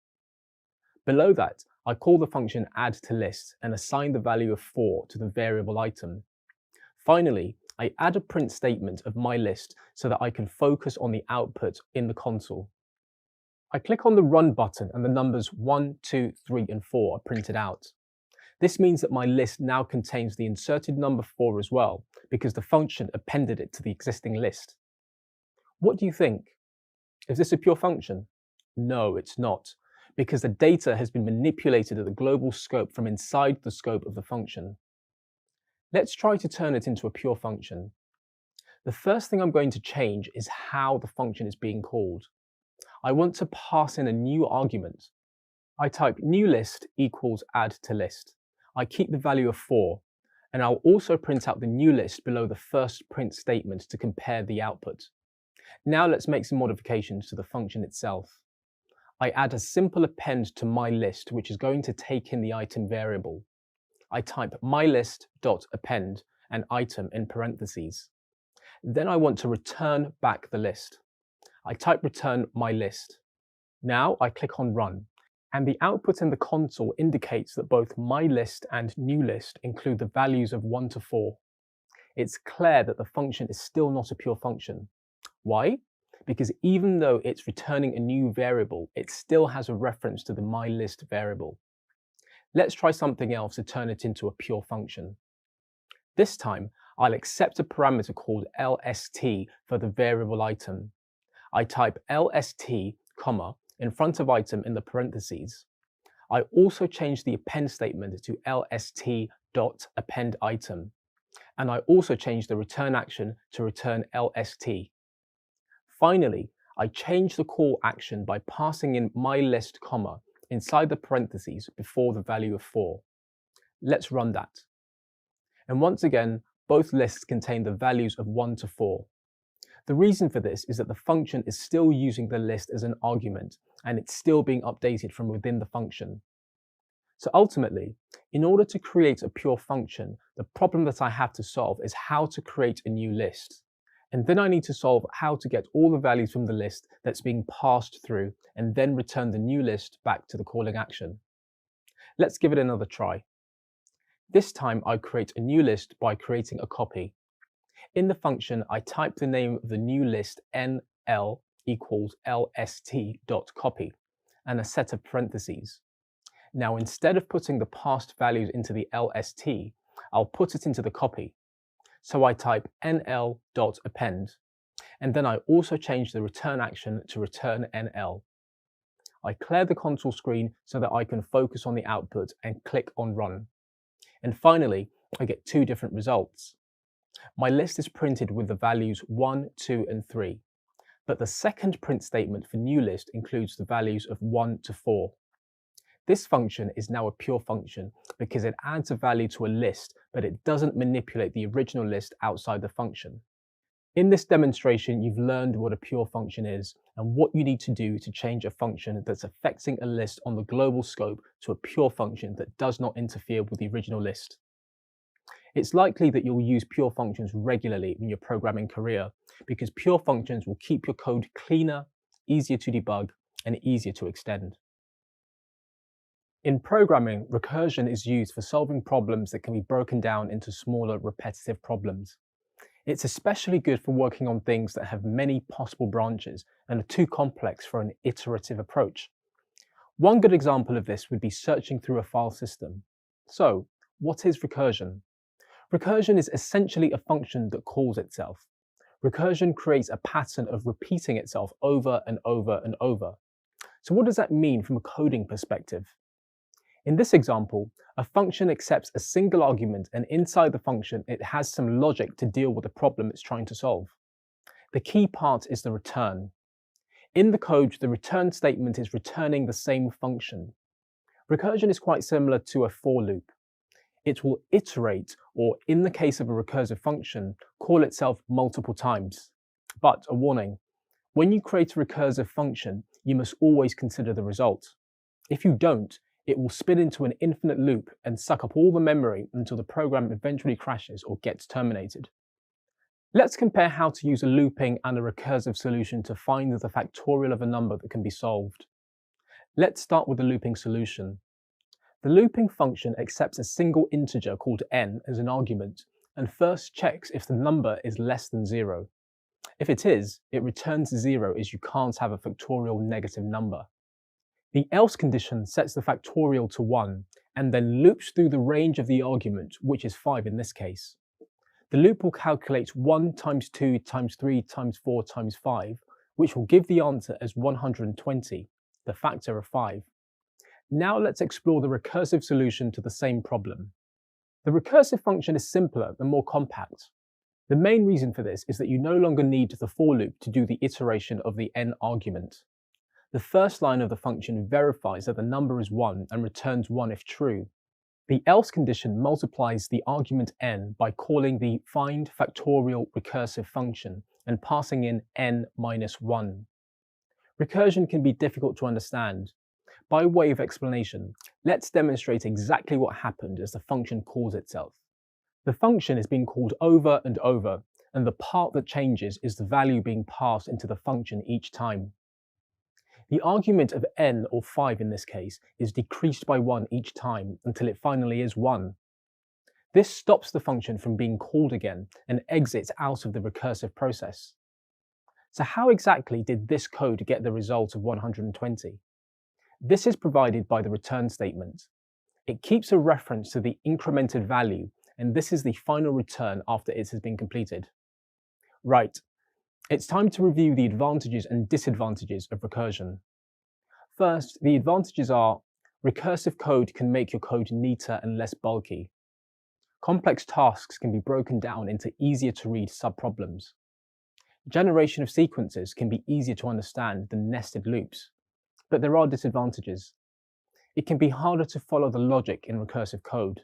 Below that, I call the function addToList and assign the value of 4 to the variable item. Finally, I add a print statement of my list so that I can focus on the output in the console. I click on the Run button and the numbers 1, 2, 3, and 4 are printed out. This means that my list now contains the inserted number 4 as well, because the function appended it to the existing list. What do you think? Is this a pure function? No, it's not, because the data has been manipulated at the global scope from inside the scope of the function. Let's try to turn it into a pure function. The first thing I'm going to change is how the function is being called. I want to pass in a new argument. I type newList equals addToList. I keep the value of 4, and I'll also print out the new list below the first print statement to compare the output. Now let's make some modifications to the function itself. I add a simple append to myList, which is going to take in the item variable. I type myList.append and item in parentheses. Then I want to return back the list. I type return myList. Now I click on Run, and the output in the console indicates that both myList and newList include the values of 1 to 4. It's clear that the function is still not a pure function. Why? Because even though it's returning a new variable, it still has a reference to the myList variable. Let's try something else to turn it into a pure function. This time, I'll accept a parameter called LST for the variable item. I type LST, in front of item in the parentheses. I also change the append statement to LST.append item. And I also change the return action to return LST. Finally, I change the call action by passing in myList, inside the parentheses before the value of 4. Let's run that. And once again, both lists contain the values of 1 to 4. The reason for this is that the function is still using the list as an argument, and it's still being updated from within the function. So ultimately, in order to create a pure function, the problem that I have to solve is how to create a new list. And then I need to solve how to get all the values from the list that's being passed through and then return the new list back to the calling action. Let's give it another try. This time I create a new list by creating a copy. In the function, I type the name of the new list nl equals lst.copy and a set of parentheses. Now, instead of putting the passed values into the LST, I'll put it into the copy. So I type nl.append, and then I also change the return action to return nl. I clear the console screen so that I can focus on the output and click on Run. And finally, I get 2 different results. My list is printed with the values 1, 2, and 3, but the second print statement for newList includes the values of 1 to 4. This function is now a pure function because it adds a value to a list, but it doesn't manipulate the original list outside the function. In this demonstration, you've learned what a pure function is and what you need to do to change a function that's affecting a list on the global scope to a pure function that does not interfere with the original list. It's likely that you'll use pure functions regularly in your programming career because pure functions will keep your code cleaner, easier to debug, and easier to extend. In programming, recursion is used for solving problems that can be broken down into smaller, repetitive problems. It's especially good for working on things that have many possible branches and are too complex for an iterative approach. One good example of this would be searching through a file system. So, what is recursion? Recursion is essentially a function that calls itself. Recursion creates a pattern of repeating itself over and over and over. So what does that mean from a coding perspective? In this example, a function accepts a single argument, and inside the function it has some logic to deal with the problem it's trying to solve. The key part is the return. In the code, the return statement is returning the same function. Recursion is quite similar to a for loop. It will iterate, or in the case of a recursive function, call itself multiple times. But a warning, when you create a recursive function, you must always consider the result. If you don't, it will spin into an infinite loop and suck up all the memory until the program eventually crashes or gets terminated. Let's compare how to use a looping and a recursive solution to find the factorial of a number that can be solved. Let's start with the looping solution. The looping function accepts a single integer called n as an argument and first checks if the number is less than 0. If it is, it returns 0 as you can't have a factorial negative number. The else condition sets the factorial to 1 and then loops through the range of the argument, which is 5 in this case. The loop will calculate 1 times 2 times 3 times 4 times 5, which will give the answer as 120, the factor of 5. Now let's explore the recursive solution to the same problem. The recursive function is simpler and more compact. The main reason for this is that you no longer need the for loop to do the iteration of the n argument. The first line of the function verifies that the number is 1 and returns 1 if true. The else condition multiplies the argument n by calling the find factorial recursive function and passing in n minus 1. Recursion can be difficult to understand. By way of explanation, let's demonstrate exactly what happened as the function calls itself. The function is being called over and over, and the part that changes is the value being passed into the function each time. The argument of n, or 5 in this case, is decreased by 1 each time until it finally is 1. This stops the function from being called again and exits out of the recursive process. So how exactly did this code get the result of 120? This is provided by the return statement. It keeps a reference to the incremented value, and this is the final return after it has been completed. Right, it's time to review the advantages and disadvantages of recursion. First, the advantages are recursive code can make your code neater and less bulky. Complex tasks can be broken down into easier to read subproblems. Generation of sequences can be easier to understand than nested loops. But there are disadvantages. It can be harder to follow the logic in recursive code.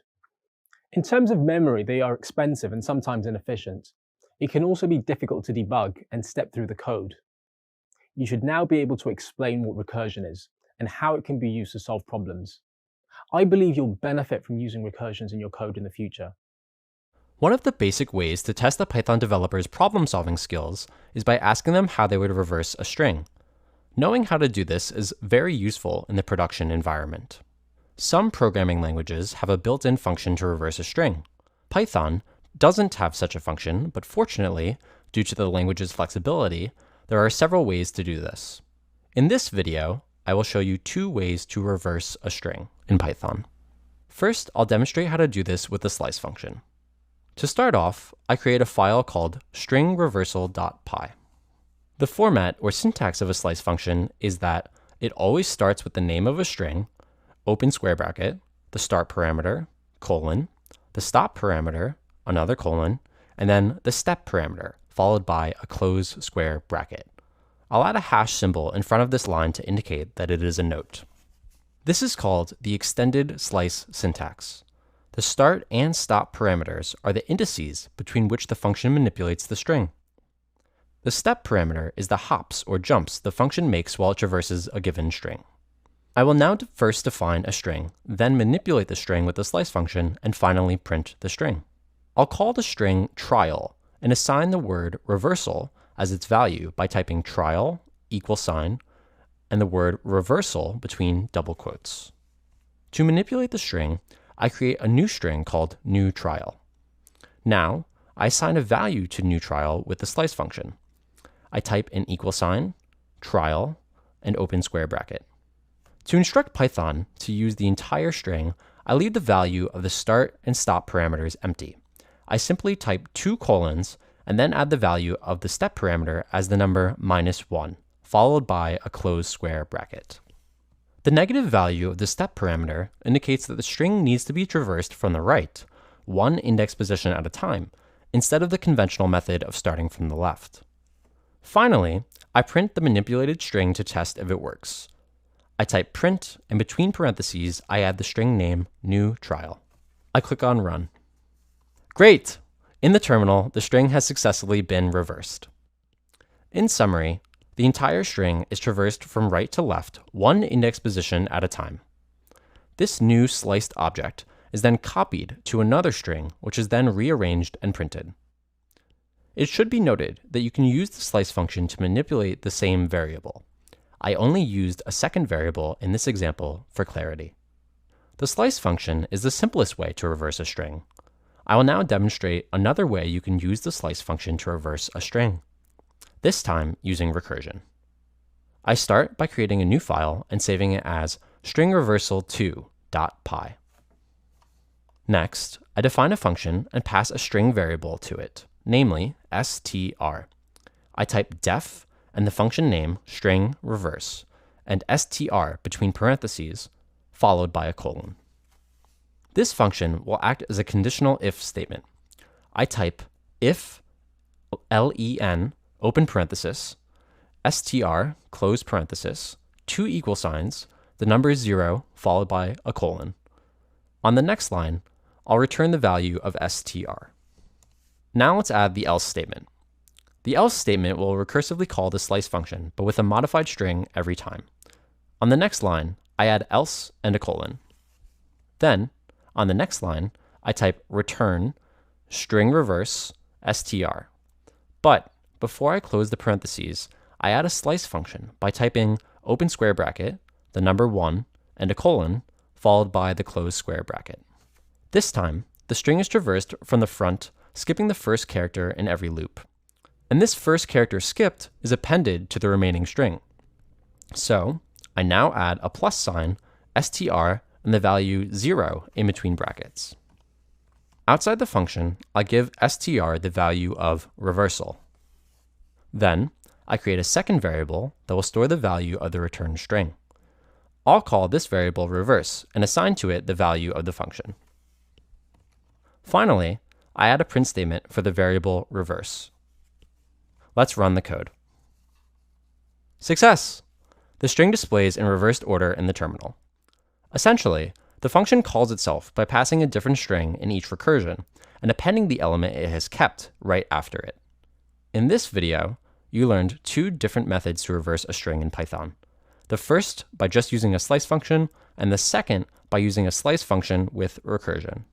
In terms of memory, they are expensive and sometimes inefficient. It can also be difficult to debug and step through the code. You should now be able to explain what recursion is and how it can be used to solve problems. I believe you'll benefit from using recursions in your code in the future. One of the basic ways to test a Python developer's problem-solving skills is by asking them how they would reverse a string. Knowing how to do this is very useful in the production environment. Some programming languages have a built-in function to reverse a string. Python doesn't have such a function, but fortunately, due to the language's flexibility, there are several ways to do this. In this video, I will show you 2 ways to reverse a string in Python. First, I'll demonstrate how to do this with the slice function. To start off, I create a file called stringreversal.py. The format or syntax of a slice function is that it always starts with the name of a string, open square bracket, the start parameter, colon, the stop parameter, another colon, and then the step parameter, followed by a close square bracket. I'll add a hash symbol in front of this line to indicate that it is a note. This is called the extended slice syntax. The start and stop parameters are the indices between which the function manipulates the string. The step parameter is the hops or jumps the function makes while it traverses a given string. I will now first define a string, then manipulate the string with the slice function, and finally print the string. I'll call the string trial and assign the word reversal as its value by typing trial =, and the word reversal between double quotes. To manipulate the string, I create a new string called new trial. Now, I assign a value to new trial with the slice function. I type an equal sign, trial, and open square bracket. To instruct Python to use the entire string, I leave the value of the start and stop parameters empty. I simply type 2 colons and then add the value of the step parameter as the number -1, followed by a closed square bracket. The negative value of the step parameter indicates that the string needs to be traversed from the right, one index position at a time, instead of the conventional method of starting from the left. Finally, I print the manipulated string to test if it works. I type print, and between parentheses, I add the string name new trial. I click on run. Great! In the terminal, the string has successfully been reversed. In summary, the entire string is traversed from right to left, one index position at a time. This new sliced object is then copied to another string, which is then rearranged and printed. It should be noted that you can use the slice function to manipulate the same variable. I only used a second variable in this example for clarity. The slice function is the simplest way to reverse a string. I will now demonstrate another way you can use the slice function to reverse a string, this time using recursion. I start by creating a new file and saving it as stringreversal2.py. Next, I define a function and pass a string variable to it, namely str. I type def and the function name string reverse and str between parentheses, followed by a colon. This function will act as a conditional if statement. I type if len open parenthesis, str close parenthesis, 2 equal signs, the number 0 followed by a colon. On the next line, I'll return the value of str. Now let's add the else statement. The else statement will recursively call the slice function, but with a modified string every time. On the next line, I add else and a colon. Then, on the next line, I type return string reverse str. But before I close the parentheses, I add a slice function by typing open square bracket, the number 1, and a colon, followed by the closed square bracket. This time, the string is traversed from the front, skipping the first character in every loop. And this first character skipped is appended to the remaining string. So, I now add a plus sign, str, and the value 0 in between brackets. Outside the function, I give str the value of reversal. Then, I create a second variable that will store the value of the returned string. I'll call this variable reverse and assign to it the value of the function. Finally, I add a print statement for the variable reverse. Let's run the code. Success! The string displays in reversed order in the terminal. Essentially, the function calls itself by passing a different string in each recursion and appending the element it has kept right after it. In this video, you learned 2 different methods to reverse a string in Python. The first by just using a slice function, and the second by using a slice function with recursion.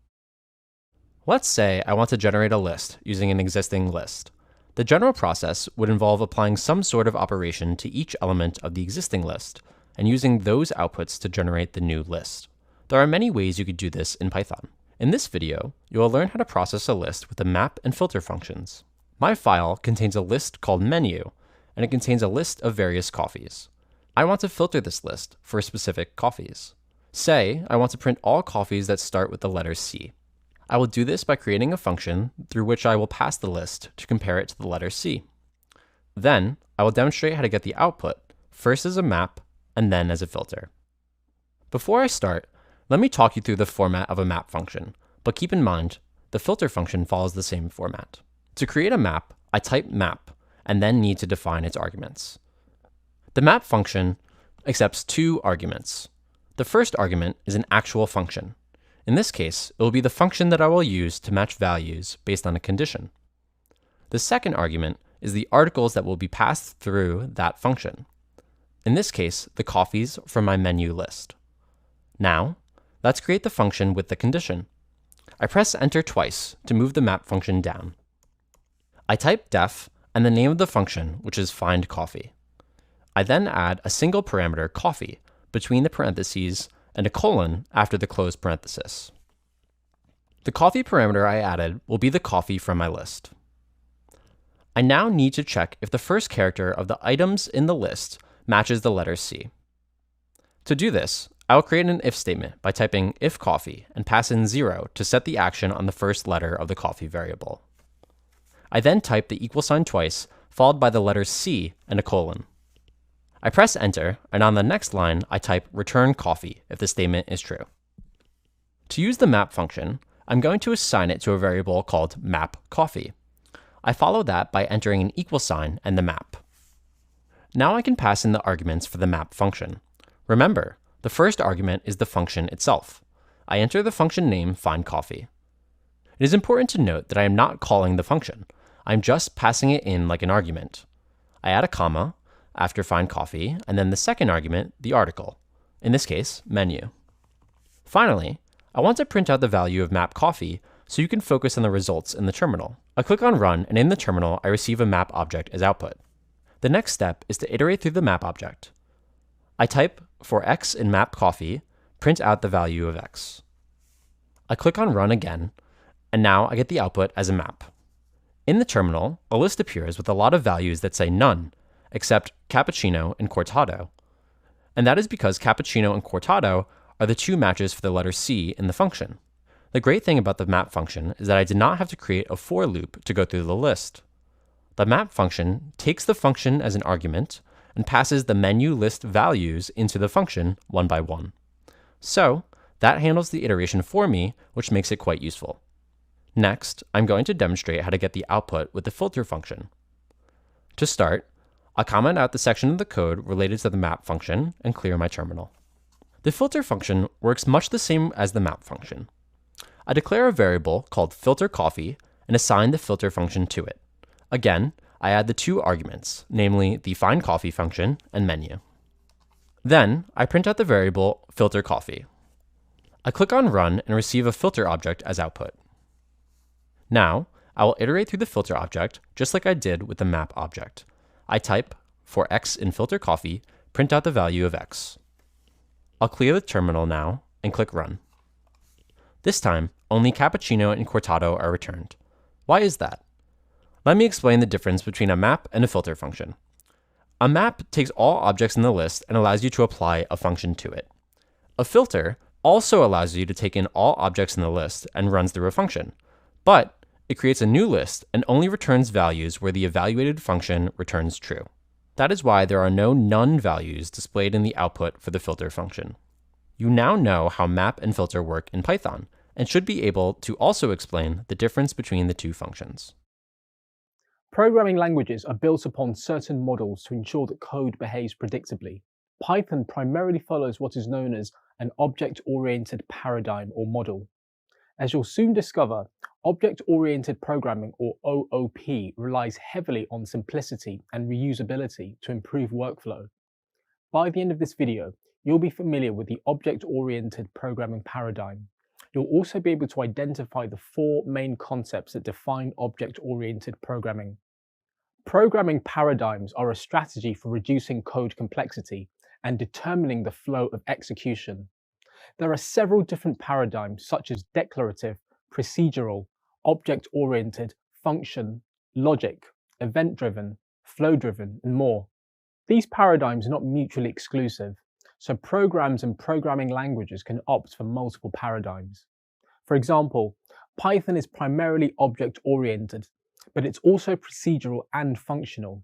Let's say I want to generate a list using an existing list. The general process would involve applying some sort of operation to each element of the existing list, and using those outputs to generate the new list. There are many ways you could do this in Python. In this video, you will learn how to process a list with the map and filter functions. My file contains a list called menu, and it contains a list of various coffees. I want to filter this list for specific coffees. Say, I want to print all coffees that start with the letter C. I will do this by creating a function through which I will pass the list to compare it to the letter C. Then, I will demonstrate how to get the output, first as a map, and then as a filter. Before I start, let me talk you through the format of a map function, but keep in mind, the filter function follows the same format. To create a map, I type map, and then need to define its arguments. The map function accepts 2 arguments. The first argument is an actual function. In this case, it will be the function that I will use to match values based on a condition. The second argument is the articles that will be passed through that function. In this case, the coffees from my menu list. Now, let's create the function with the condition. I press enter twice to move the map function down. I type def and the name of the function, which is findCoffee. I then add a single parameter coffee between the parentheses and a colon after the closed parenthesis. The The coffee parameter I added will be the coffee from my list. I now need to check if the first character of the items in the list matches the letter C. To do this, I will create an if statement by typing if coffee and pass in 0 to set the action on the first letter of the coffee variable. I then type the equal sign twice, followed by the letter C and a colon. I press enter, and on the next line, I type return coffee if the statement is true. To use the map function, I'm going to assign it to a variable called map coffee. I follow that by entering an equal sign and the map. Now I can pass in the arguments for the map function. Remember, the first argument is the function itself. I enter the function name findCoffee. It is important to note that I am not calling the function. I'm just passing it in like an argument. I add a comma after findCoffee, and then the second argument, the article, in this case, menu. Finally, I want to print out the value of mapCoffee so you can focus on the results in the terminal. I click on Run, and in the terminal, I receive a map object as output. The next step is to iterate through the map object. I type for x in mapCoffee, print out the value of x. I click on Run again, and now I get the output as a map. In the terminal, a list appears with a lot of values that say none, except cappuccino and cortado. And that is because cappuccino and cortado are the two matches for the letter C in the function. The great thing about the map function is that I did not have to create a for loop to go through the list. The map function takes the function as an argument and passes the menu list values into the function one by one. So that handles the iteration for me, which makes it quite useful. Next, I'm going to demonstrate how to get the output with the filter function. To start, I'll comment out the section of the code related to the map function and clear my terminal. The filter function works much the same as the map function. I declare a variable called filterCoffee and assign the filter function to it. Again, I add the two arguments, namely the findCoffee function and menu. Then, I print out the variable filterCoffee. I click on Run and receive a filter object as output. Now, I will iterate through the filter object just like I did with the map object. I type for x in filterCoffee, print out the value of x. I'll clear the terminal now and click Run. This time, only cappuccino and cortado are returned. Why is that? Let me explain the difference between a map and a filter function. A map takes all objects in the list and allows you to apply a function to it. A filter also allows you to take in all objects in the list and runs through a function, but it creates a new list and only returns values where the evaluated function returns true. That is why there are no none values displayed in the output for the filter function. You now know how map and filter work in Python, and should be able to also explain the difference between the two functions. Programming languages are built upon certain models to ensure that code behaves predictably. Python primarily follows what is known as an object-oriented paradigm or model. As you'll soon discover, object-oriented programming, or OOP, relies heavily on simplicity and reusability to improve workflow. By the end of this video, you'll be familiar with the object-oriented programming paradigm. You'll also be able to identify the four main concepts that define object-oriented programming. Programming paradigms are a strategy for reducing code complexity and determining the flow of execution. There are several different paradigms such as declarative, procedural, object-oriented, function, logic, event-driven, flow-driven, and more. These paradigms are not mutually exclusive, so programs and programming languages can opt for multiple paradigms. For example, Python is primarily object-oriented, but it's also procedural and functional.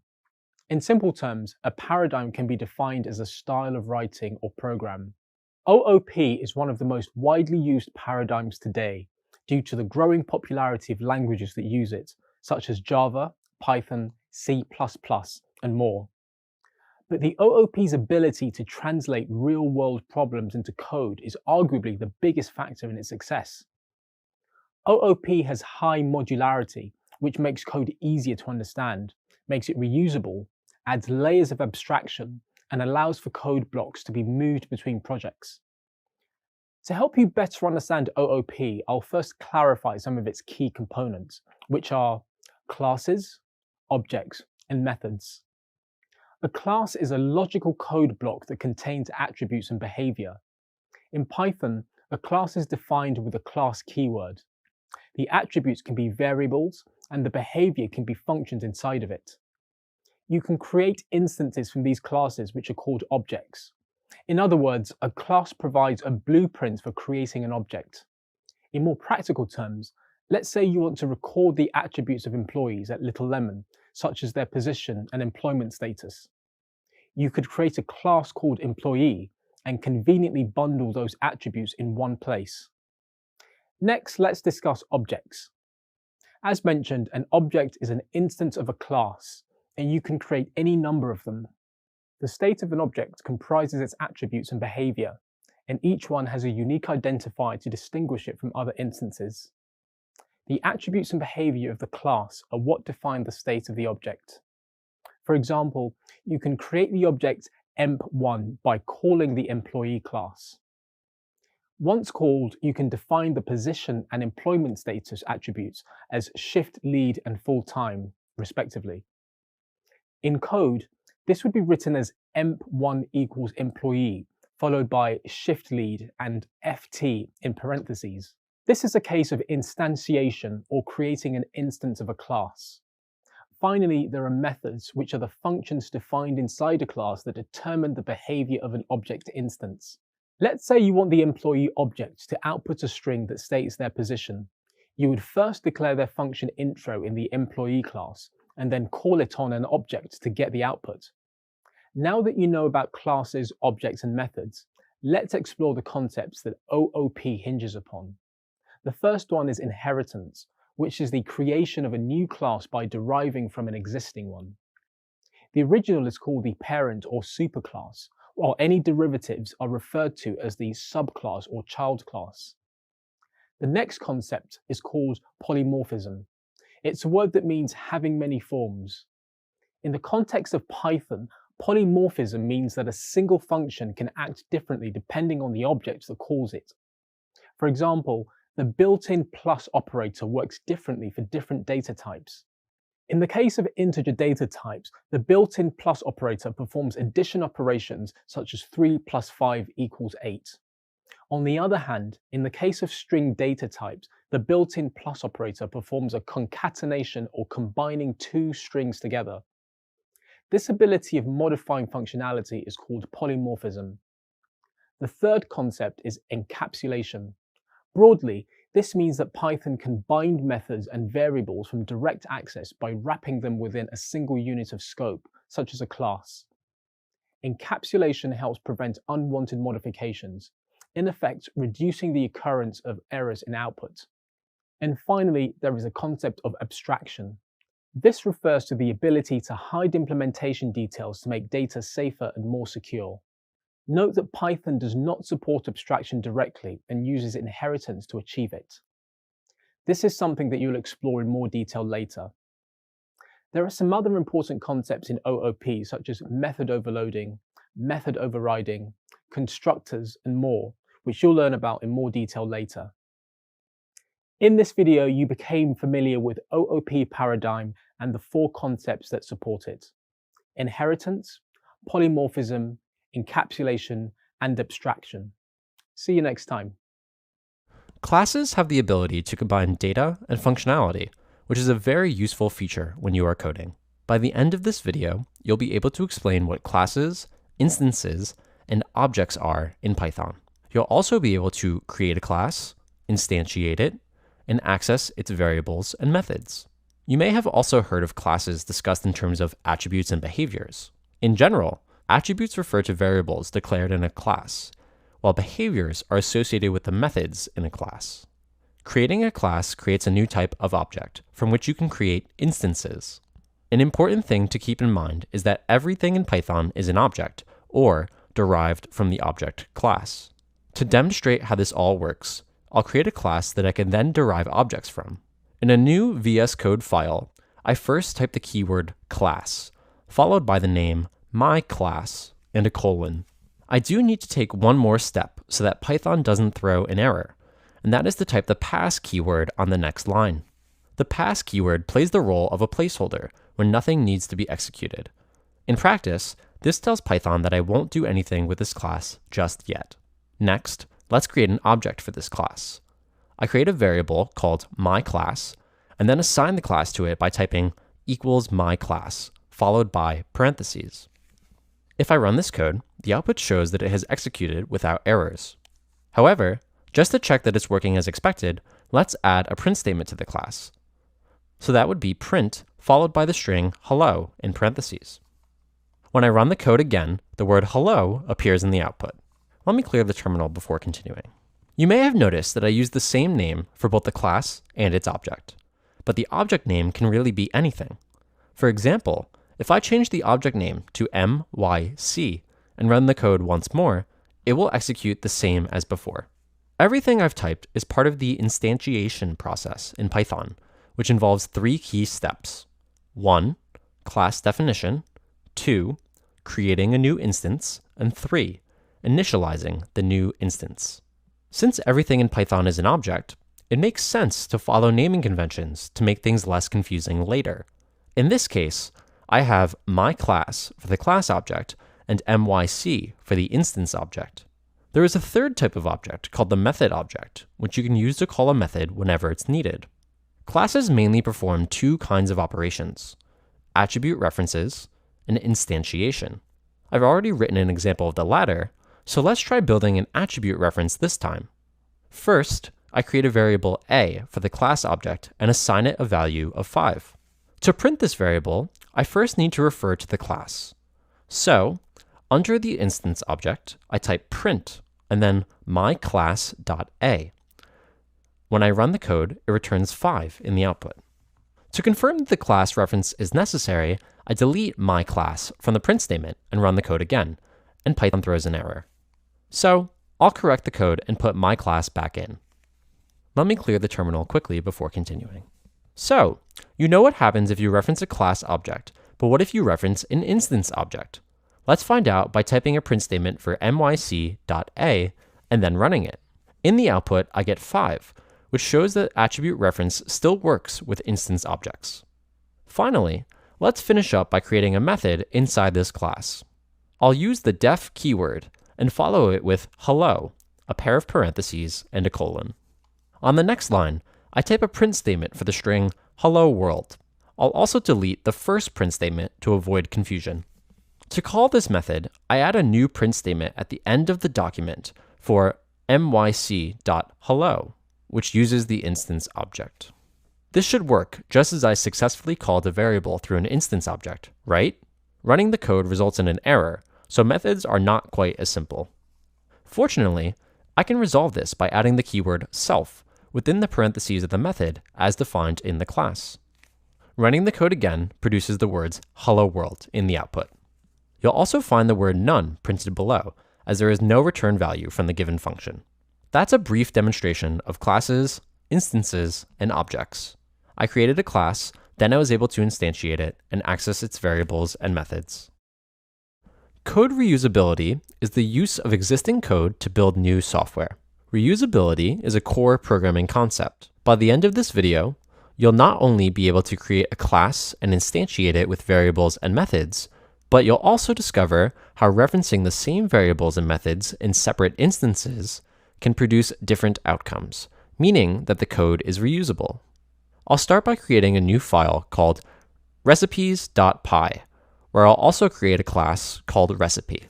In simple terms, a paradigm can be defined as a style of writing or program. OOP is one of the most widely used paradigms today due to the growing popularity of languages that use it, such as Java, Python, C++, and more. But the OOP's ability to translate real-world problems into code is arguably the biggest factor in its success. OOP has high modularity, which makes code easier to understand, makes it reusable, adds layers of abstraction, and allows for code blocks to be moved between projects. To help you better understand OOP, I'll first clarify some of its key components, which are classes, objects, and methods. A class is a logical code block that contains attributes and behavior. In Python, a class is defined with a class keyword. The attributes can be variables, and the behavior can be functions inside of it. You can create instances from these classes which are called objects. In other words, a class provides a blueprint for creating an object. In more practical terms, let's say you want to record the attributes of employees at Little Lemon, such as their position and employment status. You could create a class called employee and conveniently bundle those attributes in one place. Next, let's discuss objects. As mentioned, an object is an instance of a class, and you can create any number of them. The state of an object comprises its attributes and behavior, and each one has a unique identifier to distinguish it from other instances. The attributes and behavior of the class are what define the state of the object. For example, you can create the object emp1 by calling the employee class. Once called, you can define the position and employment status attributes as shift lead and full-time, respectively. In code, this would be written as emp1 equals employee, followed by shift lead and ft in parentheses. This is a case of instantiation or creating an instance of a class. Finally, there are methods, which are the functions defined inside a class that determine the behavior of an object instance. Let's say you want the employee object to output a string that states their position. You would first declare their function intro in the employee class, and then call it on an object to get the output. Now that you know about classes, objects, and methods, let's explore the concepts that OOP hinges upon. The first one is inheritance, which is the creation of a new class by deriving from an existing one. The original is called the parent or superclass, while any derivatives are referred to as the subclass or child class. The next concept is called polymorphism. It's a word that means having many forms. In the context of Python, polymorphism means that a single function can act differently depending on the object that calls it. For example, the built-in plus operator works differently for different data types. In the case of integer data types, the built-in plus operator performs addition operations such as 3 plus 5 equals 8. On the other hand, in the case of string data types, the built-in plus operator performs a concatenation or combining two strings together. This ability of modifying functionality is called polymorphism. The third concept is encapsulation. Broadly, this means that Python can bind methods and variables from direct access by wrapping them within a single unit of scope, such as a class. Encapsulation helps prevent unwanted modifications, in effect reducing the occurrence of errors in output. And finally, there is a concept of abstraction. This refers to the ability to hide implementation details to make data safer and more secure. Note that Python does not support abstraction directly and uses inheritance to achieve it. This is something that you'll explore in more detail later. There are some other important concepts in OOP, such as method overloading, method overriding, constructors, and more, which you'll learn about in more detail later. In this video, you became familiar with OOP paradigm and the four concepts that support it: inheritance, polymorphism, encapsulation, and abstraction. See you next time. Classes have the ability to combine data and functionality, which is a very useful feature when you are coding. By the end of this video, you'll be able to explain what classes, instances, and objects are in Python. You'll also be able to create a class, instantiate it, and access its variables and methods. You may have also heard of classes discussed in terms of attributes and behaviors. In general, attributes refer to variables declared in a class, while behaviors are associated with the methods in a class. Creating a class creates a new type of object from which you can create instances. An important thing to keep in mind is that everything in Python is an object, or derived from the object class. To demonstrate how this all works, I'll create a class that I can then derive objects from. In a new VS Code file, I first type the keyword class, followed by the name myClass and a colon. I do need to take one more step so that Python doesn't throw an error, and that is to type the pass keyword on the next line. The pass keyword plays the role of a placeholder when nothing needs to be executed. In practice, this tells Python that I won't do anything with this class just yet. Next, let's create an object for this class. I create a variable called myClass, and then assign the class to it by typing equals myClass, followed by parentheses. If I run this code, the output shows that it has executed without errors. However, just to check that it's working as expected, let's add a print statement to the class. So that would be print followed by the string hello in parentheses. When I run the code again, the word hello appears in the output. Let me clear the terminal before continuing. You may have noticed that I use the same name for both the class and its object, but the object name can really be anything. For example, if I change the object name to MYC and run the code once more, it will execute the same as before. Everything I've typed is part of the instantiation process in Python, which involves 3 key steps. 1. Class definition. 2. Creating a new instance. And 3. Initializing the new instance. Since everything in Python is an object, it makes sense to follow naming conventions to make things less confusing later. In this case, I have myClass for the class object and MYC for the instance object. There is a third type of object called the method object, which you can use to call a method whenever it's needed. Classes mainly perform 2 kinds of operations: attribute references and instantiation. I've already written an example of the latter, so let's try building an attribute reference this time. First, I create a variable a for the class object and assign it a value of 5. To print this variable, I first need to refer to the class. So, under the instance object, I type print and then myClass.a. When I run the code, it returns 5 in the output. To confirm that the class reference is necessary, I delete myClass from the print statement and run the code again, and Python throws an error. So, I'll correct the code and put myClass back in. Let me clear the terminal quickly before continuing. So, you know what happens if you reference a class object, but what if you reference an instance object? Let's find out by typing a print statement for myc.a and then running it. In the output, I get 5, which shows that attribute reference still works with instance objects. Finally, let's finish up by creating a method inside this class. I'll use the def keyword and follow it with hello, a pair of parentheses, and a colon. On the next line, I type a print statement for the string hello world. I'll also delete the first print statement to avoid confusion. To call this method, I add a new print statement at the end of the document for myc.hello, which uses the instance object. This should work just as I successfully called a variable through an instance object, right? Running the code results in an error, so methods are not quite as simple. Fortunately, I can resolve this by adding the keyword self within the parentheses of the method as defined in the class. Running the code again produces the words hello world in the output. You'll also find the word none printed below, as there is no return value from the given function. That's a brief demonstration of classes, instances, and objects. I created a class, then I was able to instantiate it and access its variables and methods. Code reusability is the use of existing code to build new software. Reusability is a core programming concept. By the end of this video, you'll not only be able to create a class and instantiate it with variables and methods, but you'll also discover how referencing the same variables and methods in separate instances can produce different outcomes, meaning that the code is reusable. I'll start by creating a new file called recipes.py, where I'll also create a class called recipe.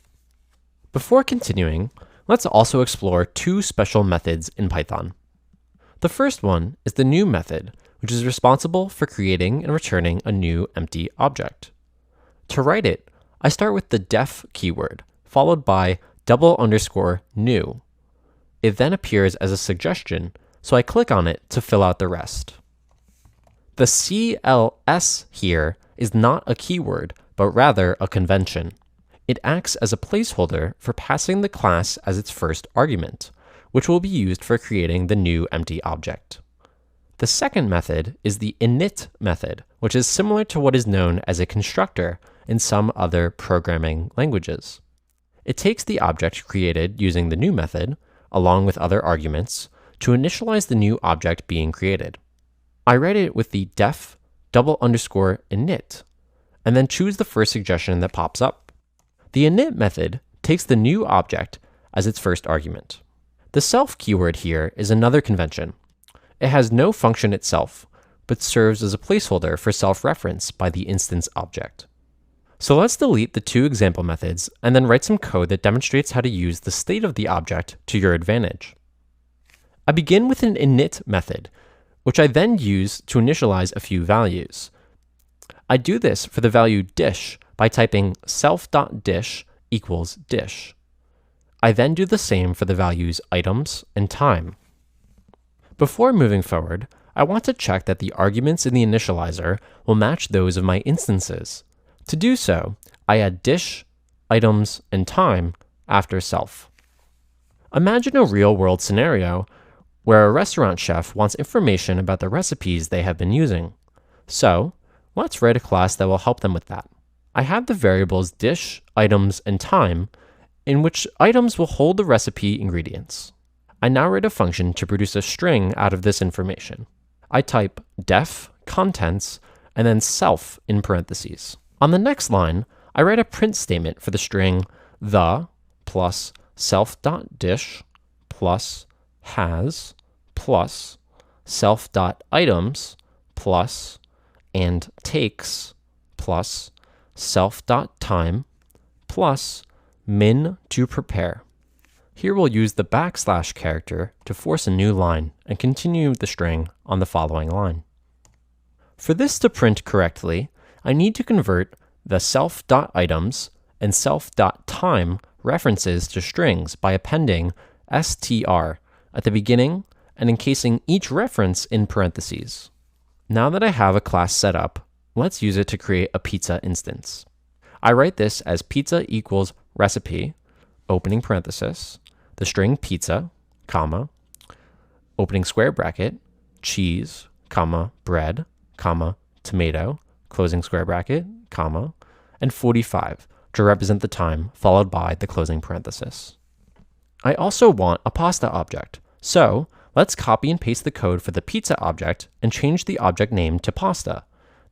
Before continuing, let's also explore 2 special methods in Python. The first one is the new method, which is responsible for creating and returning a new empty object. To write it, I start with the def keyword, followed by _new. It then appears as a suggestion, so I click on it to fill out the rest. The CLS here is not a keyword, but rather a convention. It acts as a placeholder for passing the class as its first argument, which will be used for creating the new empty object. The second method is the init method, which is similar to what is known as a constructor in some other programming languages. It takes the object created using the new method, along with other arguments, to initialize the new object being created. I write it with the def _init, and then choose the first suggestion that pops up. The init method takes the new object as its first argument. The self keyword here is another convention. It has no function itself, but serves as a placeholder for self-reference by the instance object. So let's delete the two example methods and then write some code that demonstrates how to use the state of the object to your advantage. I begin with an init method, which I then use to initialize a few values. I do this for the value dish by typing self.dish equals dish. I then do the same for the values items and time. Before moving forward, I want to check that the arguments in the initializer will match those of my instances. To do so, I add dish, items, and time after self. Imagine a real-world scenario where a restaurant chef wants information about the recipes they have been using. So, let's write a class that will help them with that. I have the variables dish, items, and time, in which items will hold the recipe ingredients. I now write a function to produce a string out of this information. I type def contents and then self in parentheses. On the next line, I write a print statement for the string the plus self.dish plus has plus self.items plus and takes plus self.time plus min to prepare. Here we'll use the backslash character to force a new line and continue the string on the following line. For this to print correctly, I need to convert the self.items and self.time references to strings by appending str at the beginning and encasing each reference in parentheses. Now that I have a class set up, let's use it to create a pizza instance. I write this as pizza equals recipe, opening parenthesis, the string pizza, comma, opening square bracket, cheese, comma, bread, comma, tomato, closing square bracket, comma, and 45 to represent the time followed by the closing parenthesis. I also want a pasta object, so let's copy and paste the code for the pizza object and change the object name to pasta,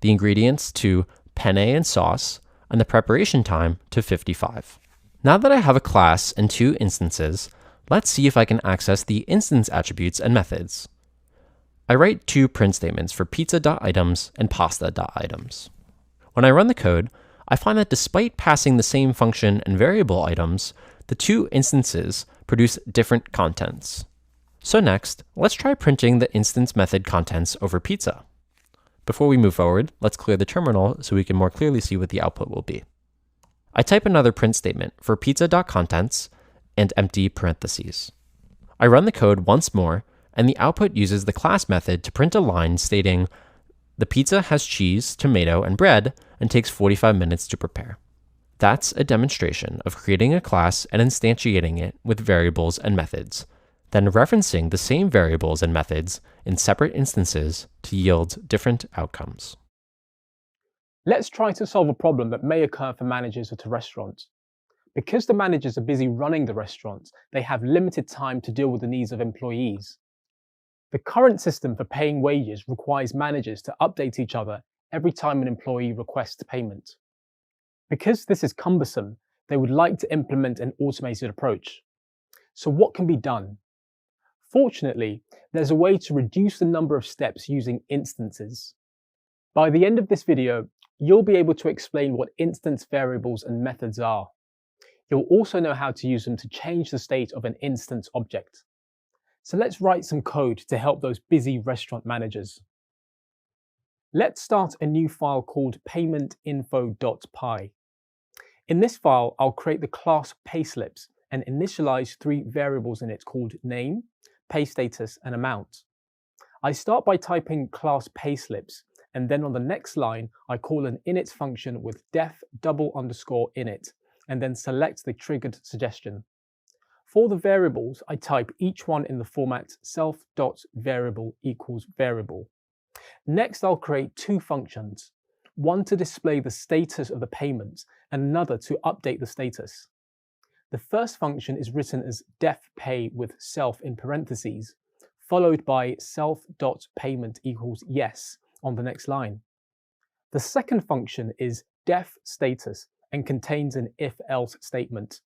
the ingredients to penne and sauce, and the preparation time to 55. Now that I have a class and two instances, let's see if I can access the instance attributes and methods. I write two print statements for pizza.items and pasta.items. When I run the code, I find that despite passing the same function and variable items, the two instances produce different contents. So next, let's try printing the instance method contents over pizza. Before we move forward, let's clear the terminal so we can more clearly see what the output will be. I type another print statement for pizza.contents and empty parentheses. I run the code once more, and the output uses the class method to print a line stating, the pizza has cheese, tomato, and bread, and takes 45 minutes to prepare. That's a demonstration of creating a class and instantiating it with variables and methods, then referencing the same variables and methods in separate instances to yield different outcomes. Let's try to solve a problem that may occur for managers at a restaurant. Because the managers are busy running the restaurant, they have limited time to deal with the needs of employees. The current system for paying wages requires managers to update each other every time an employee requests payment. Because this is cumbersome, they would like to implement an automated approach. So what can be done? Fortunately, there's a way to reduce the number of steps using instances. By the end of this video, you'll be able to explain what instance variables and methods are. You'll also know how to use them to change the state of an instance object. So let's write some code to help those busy restaurant managers. Let's start a new file called paymentinfo.py. In this file, I'll create the class payslips and initialize three variables in it called name, pay status, and amount. I start by typing class payslips, and then on the next line, I call an init function with def_init, and then select the triggered suggestion. For the variables, I type each one in the format self.variable equals variable. Next, I'll create two functions, one to display the status of the payment and another to update the status. The first function is written as def_pay with self in parentheses, followed by self.payment equals yes on the next line. The second function is def_status and contains an if-else statement.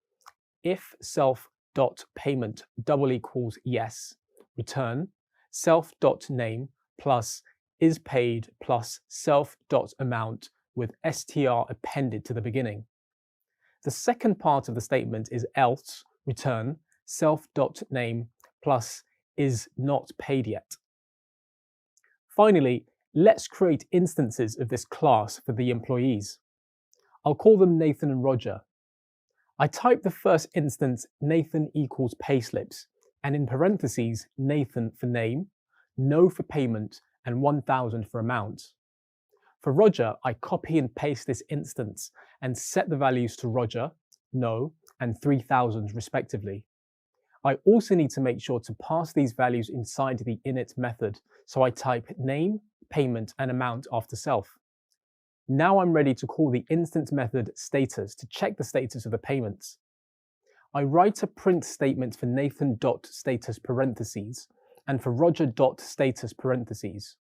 If self.payment double equals yes, return self.name plus is paid plus self.amount with str appended to the beginning. The second part of the statement is else return self.name plus is not paid yet. Finally, let's create instances of this class for the employees. I'll call them Nathan and Roger. I type the first instance Nathan equals payslips, and in parentheses Nathan for name, no for payment, and 1000 for amount. For Roger, I copy and paste this instance and set the values to Roger, no, and 3000 respectively. I also need to make sure to pass these values inside the init method, so I type name, payment, and amount after self. Now I'm ready to call the instance method status to check the status of the payments. I write a print statement for Nathan.status parentheses and for Roger.status parentheses.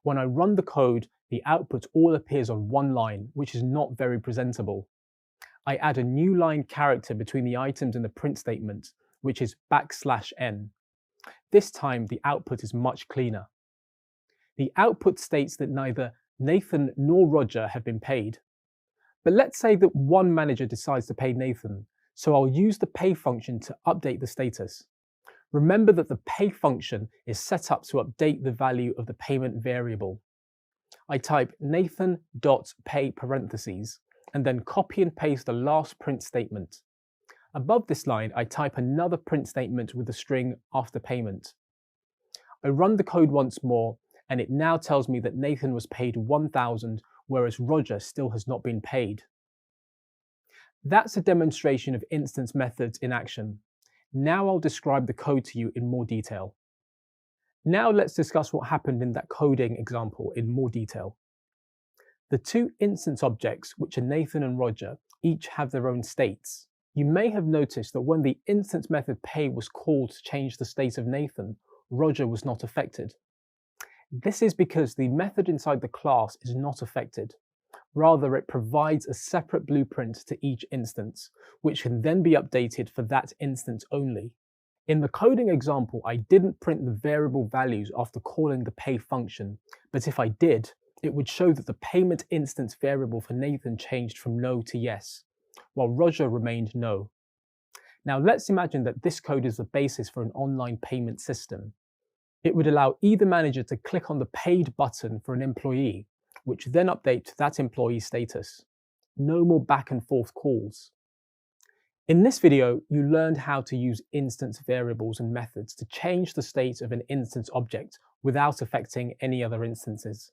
When I run the code, the output all appears on one line, which is not very presentable. I add a new line character between the items in the print statement, which is \n. This time the output is much cleaner. The output states that neither Nathan nor Roger have been paid. But let's say that one manager decides to pay Nathan, so I'll use the pay function to update the status. Remember that the pay function is set up to update the value of the payment variable. I type Nathan.pay parentheses and then copy and paste the last print statement. Above this line, I type another print statement with the string after payment. I run the code once more, and it now tells me that Nathan was paid 1000, whereas Roger still has not been paid. That's a demonstration of instance methods in action. Now I'll describe the code to you in more detail. Now let's discuss what happened in that coding example in more detail. The two instance objects, which are Nathan and Roger, each have their own states. You may have noticed that when the instance method pay was called to change the state of Nathan, Roger was not affected. This is because the method inside the class is not affected. Rather, it provides a separate blueprint to each instance, which can then be updated for that instance only. In the coding example, I didn't print the variable values after calling the pay function, but if I did, it would show that the payment instance variable for Nathan changed from no to yes, while Roger remained no. Now let's imagine that this code is the basis for an online payment system. It would allow either manager to click on the paid button for an employee, which then updates that employee's status. No more back and forth calls. In this video, you learned how to use instance variables and methods to change the state of an instance object without affecting any other instances.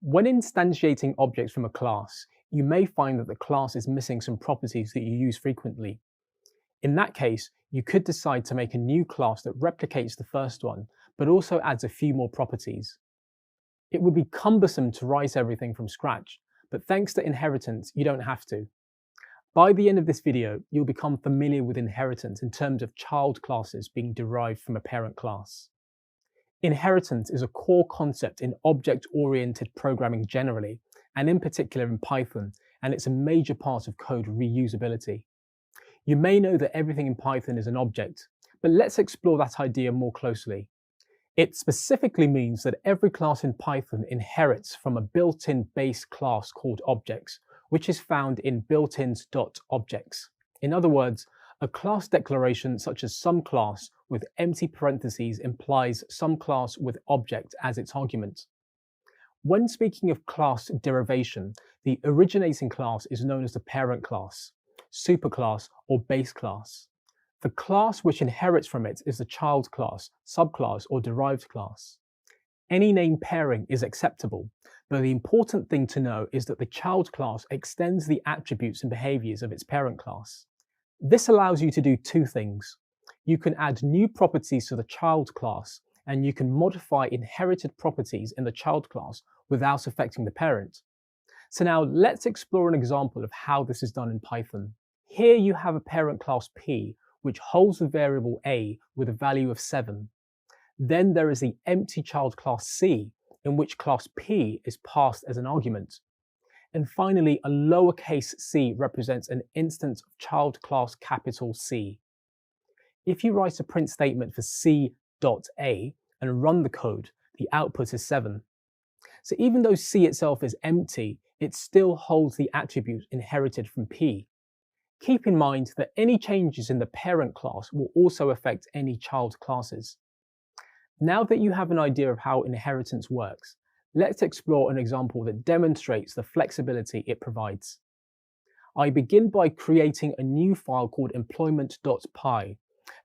When instantiating objects from a class, you may find that the class is missing some properties that you use frequently. In that case, you could decide to make a new class that replicates the first one, but also adds a few more properties. It would be cumbersome to write everything from scratch, but thanks to inheritance, you don't have to. By the end of this video, you'll become familiar with inheritance in terms of child classes being derived from a parent class. Inheritance is a core concept in object-oriented programming generally, and in particular in Python, and it's a major part of code reusability. You may know that everything in Python is an object, but let's explore that idea more closely. It specifically means that every class in Python inherits from a built-in base class called objects, which is found in built-ins.objects. In other words, a class declaration such as some class with empty parentheses implies some class with object as its argument. When speaking of class derivation, the originating class is known as the parent class, superclass, or base class. The class which inherits from it is the child class, subclass, or derived class. Any name pairing is acceptable, but the important thing to know is that the child class extends the attributes and behaviors of its parent class. This allows you to do two things. You can add new properties to the child class, and you can modify inherited properties in the child class without affecting the parent. So now let's explore an example of how this is done in Python. Here you have a parent class P, which holds the variable a with a value of 7. Then there is the empty child class C, in which class P is passed as an argument. And finally, a lowercase c represents an instance of child class capital C. If you write a print statement for C c.a and run the code, the output is 7. So even though C itself is empty, it still holds the attribute inherited from P. Keep in mind that any changes in the parent class will also affect any child classes. Now that you have an idea of how inheritance works, let's explore an example that demonstrates the flexibility it provides. I begin by creating a new file called employment.py,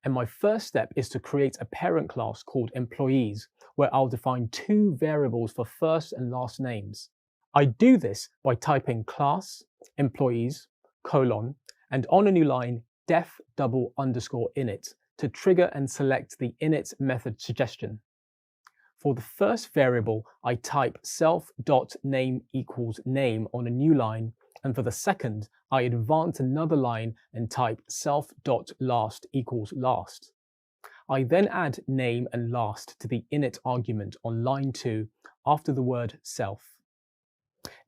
and my first step is to create a parent class called employees, where I'll define 2 variables for first and last names. I do this by typing class employees colon and on a new line def _init to trigger and select the init method suggestion. For the first variable, I type self.name equals name on a new line, and for the second, I advance another line and type self.last equals last. I then add name and last to the init argument on line 2 after the word self.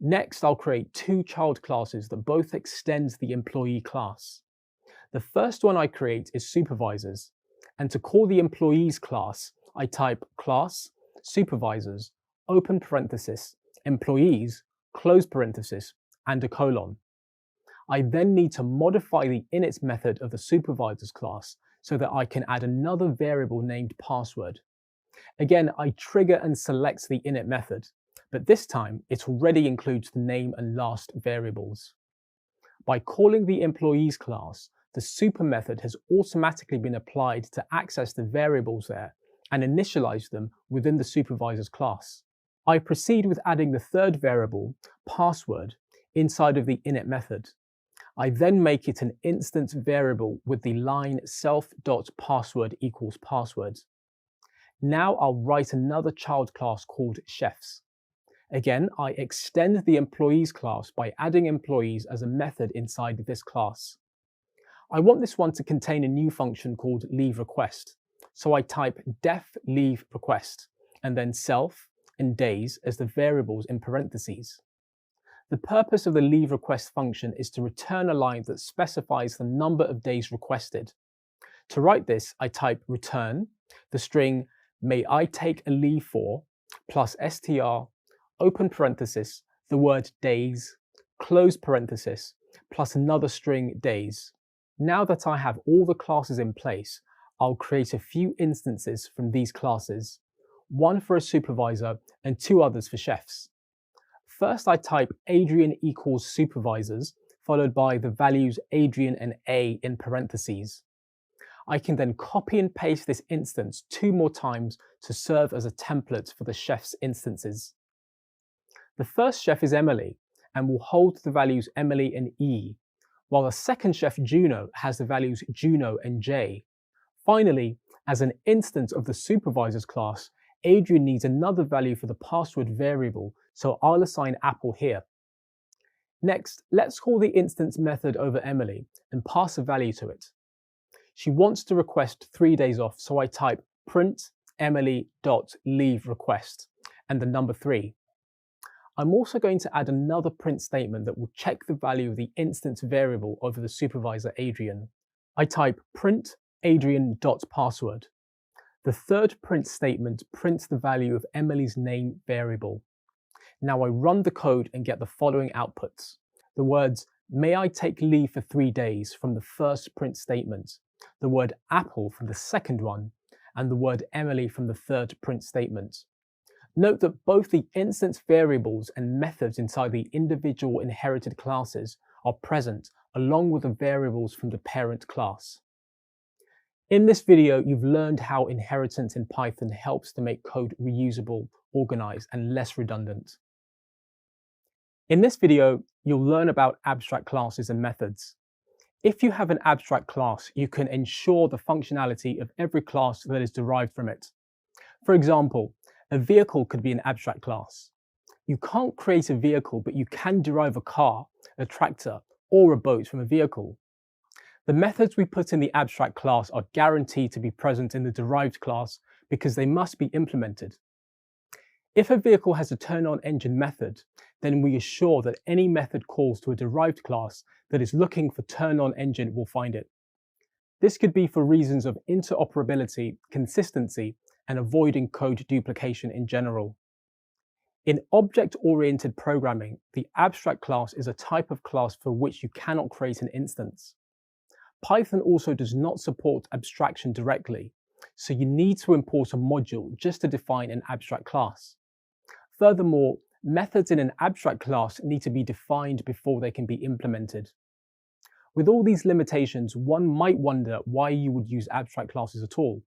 Next, I'll create 2 child classes that both extend the employee class. The first one I create is supervisors, and to call the employees class, I type class supervisors open parenthesis employees close parenthesis and a colon. I then need to modify the init method of the supervisors class so that I can add another variable named password. Again, I trigger and select the init method, but this time it already includes the name and last variables. By calling the employees class, the super method has automatically been applied to access the variables there and initialize them within the supervisors class. I proceed with adding the third variable, password, inside of the init method. I then make it an instance variable with the line self.password equals password. Now I'll write another child class called chefs. Again, I extend the employees class by adding employees as a method inside this class. I want this one to contain a new function called leave request. So I type def leave request and then self and days as the variables in parentheses. The purpose of the leave request function is to return a line that specifies the number of days requested. To write this, I type return the string may I take a leave for plus str open parenthesis the word days close parenthesis plus another string days. Now that I have all the classes in place, I'll create a few instances from these classes, one for a supervisor and 2 others for chefs. First, I type Adrian equals supervisors, followed by the values Adrian and A in parentheses. I can then copy and paste this instance 2 more times to serve as a template for the chef's instances. The first chef is Emily and will hold the values Emily and E, while the second chef Juno has the values Juno and J. Finally, as an instance of the supervisors class, Adrian needs another value for the password variable, so I'll assign Apple here. Next, let's call the instance method over Emily and pass a value to it. She wants to request 3 days off, so I type print emily.leaveRequest and the number 3. I'm also going to add another print statement that will check the value of the instance variable over the supervisor Adrian. I type print adrian.password. The third print statement prints the value of Emily's name variable. Now I run the code and get the following outputs. The words, may I take leave for 3 days from the first print statement, the word Apple from the second one, and the word Emily from the third print statement. Note that both the instance variables and methods inside the individual inherited classes are present along with the variables from the parent class. In this video, you've learned how inheritance in Python helps to make code reusable, organized, and less redundant. In this video, you'll learn about abstract classes and methods. If you have an abstract class, you can ensure the functionality of every class that is derived from it. For example, a vehicle could be an abstract class. You can't create a vehicle, but you can derive a car, a tractor, or a boat from a vehicle. The methods we put in the abstract class are guaranteed to be present in the derived class because they must be implemented. If a vehicle has a turn-on engine method, then we assure that any method calls to a derived class that is looking for turn-on engine will find it. This could be for reasons of interoperability, consistency, and avoiding code duplication in general. In object-oriented programming, the abstract class is a type of class for which you cannot create an instance. Python also does not support abstraction directly, so you need to import a module just to define an abstract class. Furthermore, methods in an abstract class need to be defined before they can be implemented. With all these limitations, one might wonder why you would use abstract classes at all.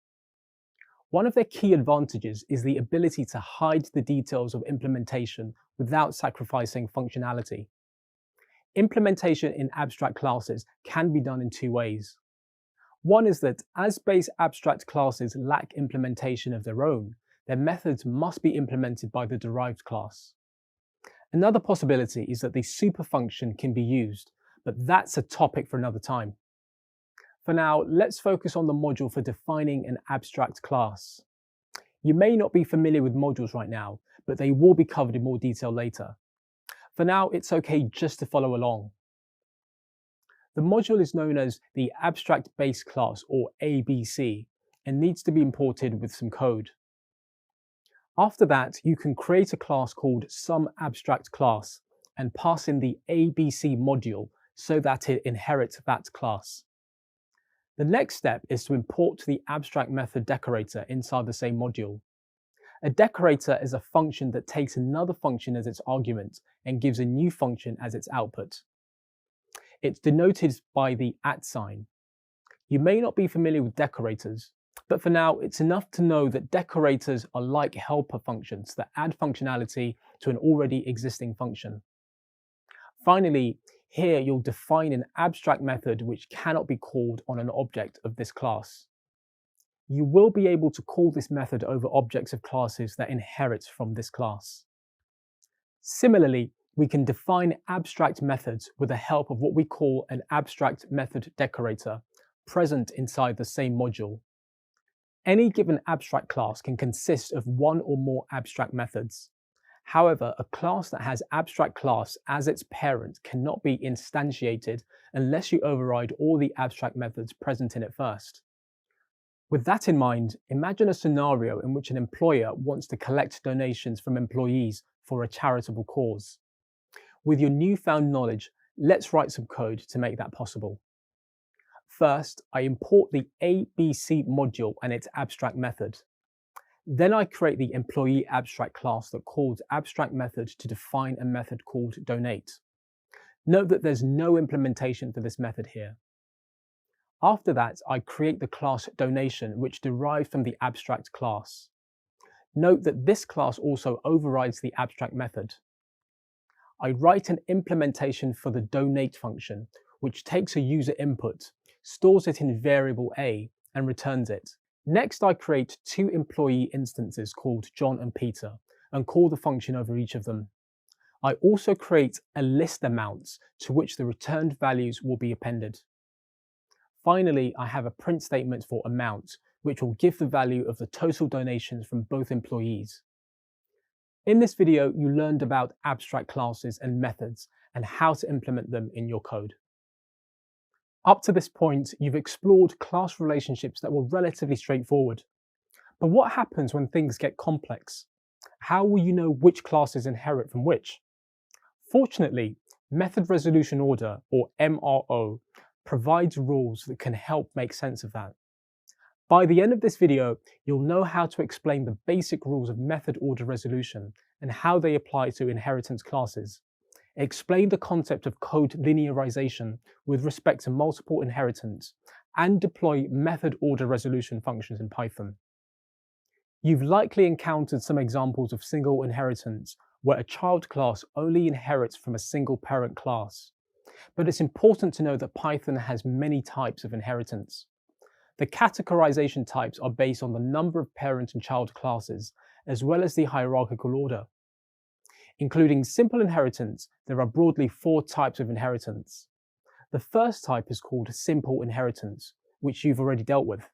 One of their key advantages is the ability to hide the details of implementation without sacrificing functionality. Implementation in abstract classes can be done in two ways. One is that as base abstract classes lack implementation of their own, their methods must be implemented by the derived class. Another possibility is that the super function can be used, but that's a topic for another time. For now, let's focus on the module for defining an abstract class. You may not be familiar with modules right now, but they will be covered in more detail later. For now, it's okay just to follow along. The module is known as the Abstract Base Class, or ABC, and needs to be imported with some code. After that, you can create a class called SomeAbstractClass and pass in the ABC module so that it inherits that class. The next step is to import the abstract method decorator inside the same module. A decorator is a function that takes another function as its argument and gives a new function as its output. It's denoted by the @ sign. You may not be familiar with decorators, but for now it's enough to know that decorators are like helper functions that add functionality to an already existing function. Finally, here you'll define an abstract method which cannot be called on an object of this class. You will be able to call this method over objects of classes that inherit from this class. Similarly, we can define abstract methods with the help of what we call an abstract method decorator present inside the same module. Any given abstract class can consist of one or more abstract methods. However, a class that has abstract class as its parent cannot be instantiated unless you override all the abstract methods present in it first. With that in mind, imagine a scenario in which an employer wants to collect donations from employees for a charitable cause. With your newfound knowledge, let's write some code to make that possible. First, I import the ABC module and its abstract method. Then I create the employee abstract class that calls abstract method to define a method called donate. Note that there's no implementation for this method here. After that, I create the class donation, which derives from the abstract class. Note that this class also overrides the abstract method. I write an implementation for the donate function, which takes a user input, stores it in variable A, and returns it. Next, I create two employee instances called John and Peter, and call the function over each of them. I also create a list amounts to which the returned values will be appended. Finally, I have a print statement for amount, which will give the value of the total donations from both employees. In this video, you learned about abstract classes and methods and how to implement them in your code. Up to this point, you've explored class relationships that were relatively straightforward. But what happens when things get complex? How will you know which classes inherit from which? Fortunately, Method Resolution Order, or MRO, provides rules that can help make sense of that. By the end of this video, you'll know how to explain the basic rules of method order resolution and how they apply to inheritance classes. Explain the concept of code linearization with respect to multiple inheritance, and deploy method order resolution functions in Python. You've likely encountered some examples of single inheritance where a child class only inherits from a single parent class. But it's important to know that Python has many types of inheritance. The categorization types are based on the number of parent and child classes, as well as the hierarchical order. Including simple inheritance, there are broadly 4 types of inheritance. The first type is called simple inheritance, which you've already dealt with.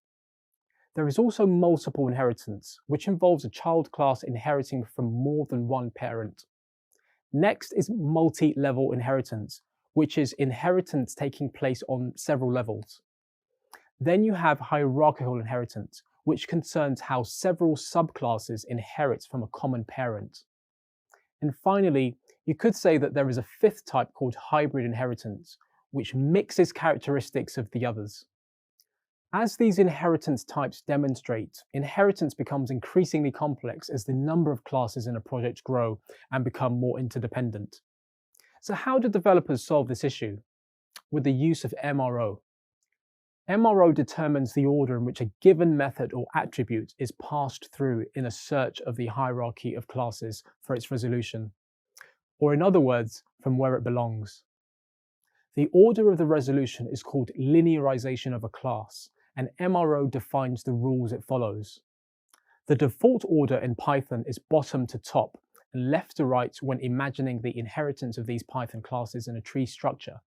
There is also multiple inheritance, which involves a child class inheriting from more than one parent. Next is multi-level inheritance, which is inheritance taking place on several levels. Then you have hierarchical inheritance, which concerns how several subclasses inherit from a common parent. And finally, you could say that there is a fifth type called hybrid inheritance, which mixes characteristics of the others. As these inheritance types demonstrate, inheritance becomes increasingly complex as the number of classes in a project grow and become more interdependent. So how do developers solve this issue? With the use of MRO. MRO determines the order in which a given method or attribute is passed through in a search of the hierarchy of classes for its resolution, or in other words, from where it belongs. The order of the resolution is called linearization of a class, and MRO defines the rules it follows. The default order in Python is bottom to top and left to right when imagining the inheritance of these Python classes in a tree structure.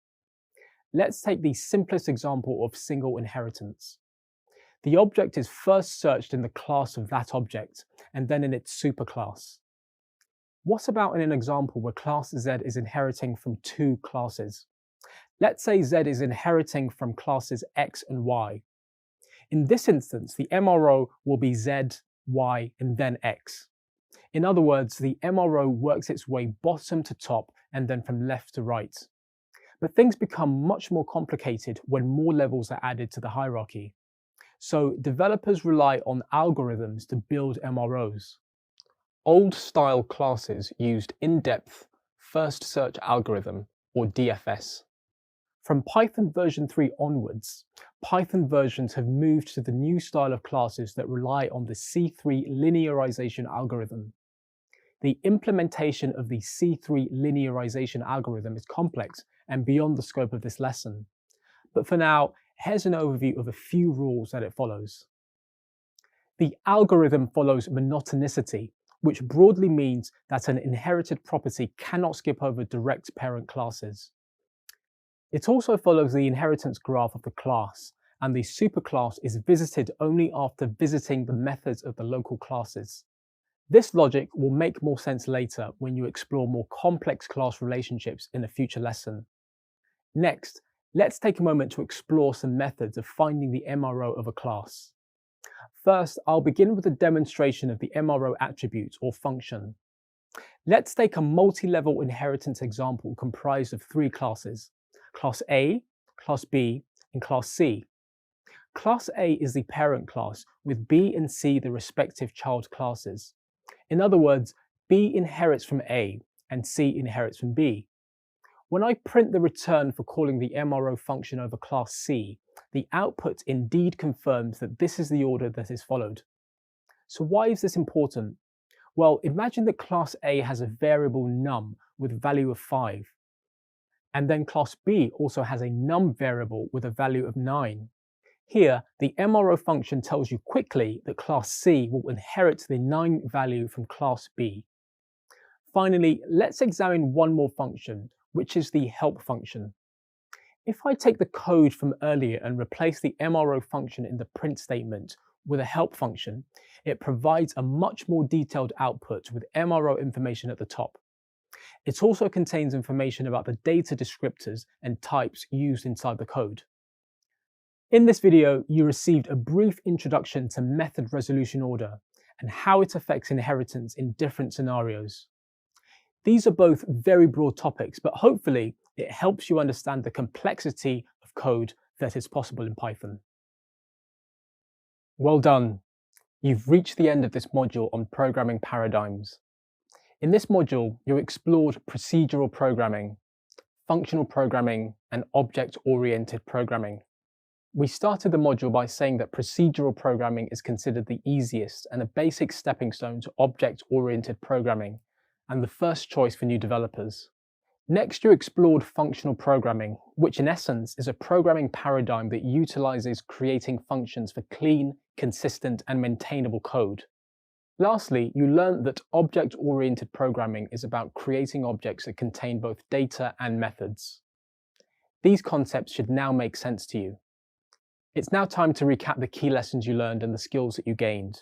Let's take the simplest example of single inheritance. The object is first searched in the class of that object, and then in its superclass. What about in an example where class Z is inheriting from two classes? Let's say Z is inheriting from classes X and Y. In this instance, the MRO will be Z, Y, and then X. In other words, the MRO works its way bottom to top and then from left to right. But things become much more complicated when more levels are added to the hierarchy. So developers rely on algorithms to build MROs. Old-style classes used in-depth first search algorithm, or DFS. From Python version 3 onwards, Python versions have moved to the new style of classes that rely on the C3 linearization algorithm. The implementation of the C3 linearization algorithm is complex and beyond the scope of this lesson. But for now, here's an overview of a few rules that it follows. The algorithm follows monotonicity, which broadly means that an inherited property cannot skip over direct parent classes. It also follows the inheritance graph of the class, and the superclass is visited only after visiting the methods of the local classes. This logic will make more sense later when you explore more complex class relationships in a future lesson. Next, let's take a moment to explore some methods of finding the MRO of a class. First, I'll begin with a demonstration of the MRO attribute or function. Let's take a multi-level inheritance example comprised of three classes: Class A, Class B, and Class C. Class A is the parent class, with B and C the respective child classes. In other words, B inherits from A, and C inherits from B. When I print the return for calling the MRO function over Class C, the output indeed confirms that this is the order that is followed. So why is this important? Well, imagine that Class A has a variable num with value of 5. And then Class B also has a num variable with a value of 9. Here, the MRO function tells you quickly that Class C will inherit the 9 value from Class B. Finally, let's examine one more function, which is the help function. If I take the code from earlier and replace the MRO function in the print statement with a help function, it provides a much more detailed output with MRO information at the top. It also contains information about the data descriptors and types used inside the code. In this video, you received a brief introduction to method resolution order and how it affects inheritance in different scenarios. These are both very broad topics, but hopefully it helps you understand the complexity of code that is possible in Python. Well done. You've reached the end of this module on programming paradigms. In this module, you explored procedural programming, functional programming, and object-oriented programming. We started the module by saying that procedural programming is considered the easiest and a basic stepping stone to object-oriented programming, and the first choice for new developers. Next, you explored functional programming, which in essence is a programming paradigm that utilizes creating functions for clean, consistent, and maintainable code. Lastly, you learned that object-oriented programming is about creating objects that contain both data and methods. These concepts should now make sense to you. It's now time to recap the key lessons you learned and the skills that you gained.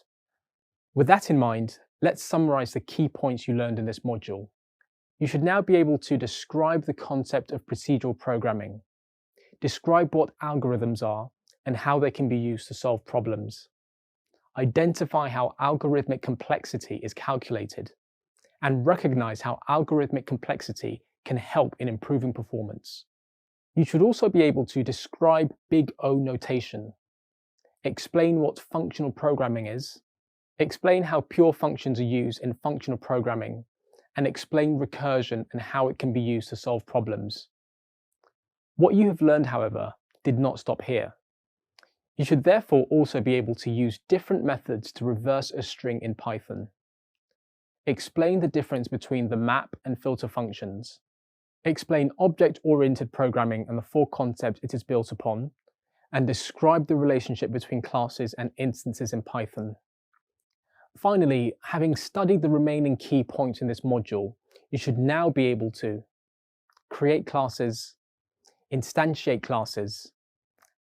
With that in mind, let's summarize the key points you learned in this module. You should now be able to describe the concept of procedural programming, describe what algorithms are, and how they can be used to solve problems. Identify how algorithmic complexity is calculated, and recognize how algorithmic complexity can help in improving performance. You should also be able to describe Big O notation, explain what functional programming is, explain how pure functions are used in functional programming, and explain recursion and how it can be used to solve problems. What you have learned, however, did not stop here. You should therefore also be able to use different methods to reverse a string in Python. Explain the difference between the map and filter functions. Explain object-oriented programming and the four concepts it is built upon, and describe the relationship between classes and instances in Python. Finally, having studied the remaining key points in this module, you should now be able to create classes, instantiate classes,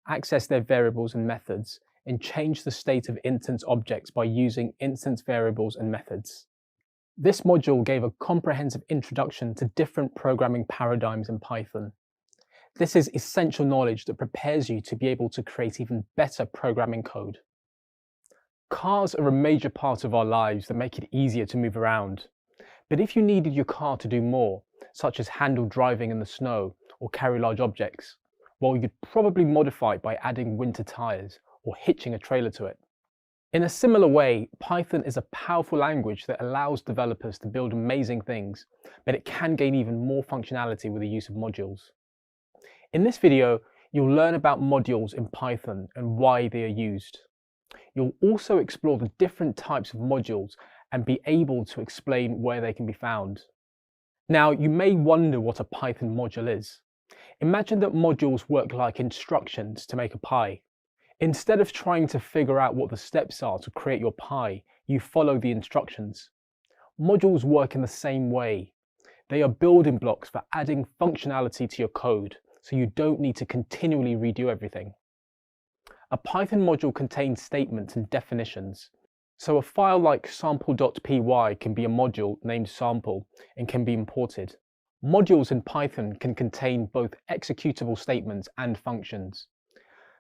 access their variables and methods, and change the state of instance objects by using instance variables and methods. This module gave a comprehensive introduction to different programming paradigms in Python. This is essential knowledge that prepares you to be able to create even better programming code. Cars are a major part of our lives that make it easier to move around. But if you needed your car to do more, such as handle driving in the snow or carry large objects, well, you'd probably modify it by adding winter tires or hitching a trailer to it. In a similar way, Python is a powerful language that allows developers to build amazing things, but it can gain even more functionality with the use of modules. In this video, you'll learn about modules in Python and why they are used. You'll also explore the different types of modules and be able to explain where they can be found. Now, you may wonder what a Python module is. Imagine that modules work like instructions to make a pie. Instead of trying to figure out what the steps are to create your pie, you follow the instructions. Modules work in the same way. They are building blocks for adding functionality to your code, so you don't need to continually redo everything. A Python module contains statements and definitions. So a file like sample.py can be a module named sample and can be imported. Modules in Python can contain both executable statements and functions.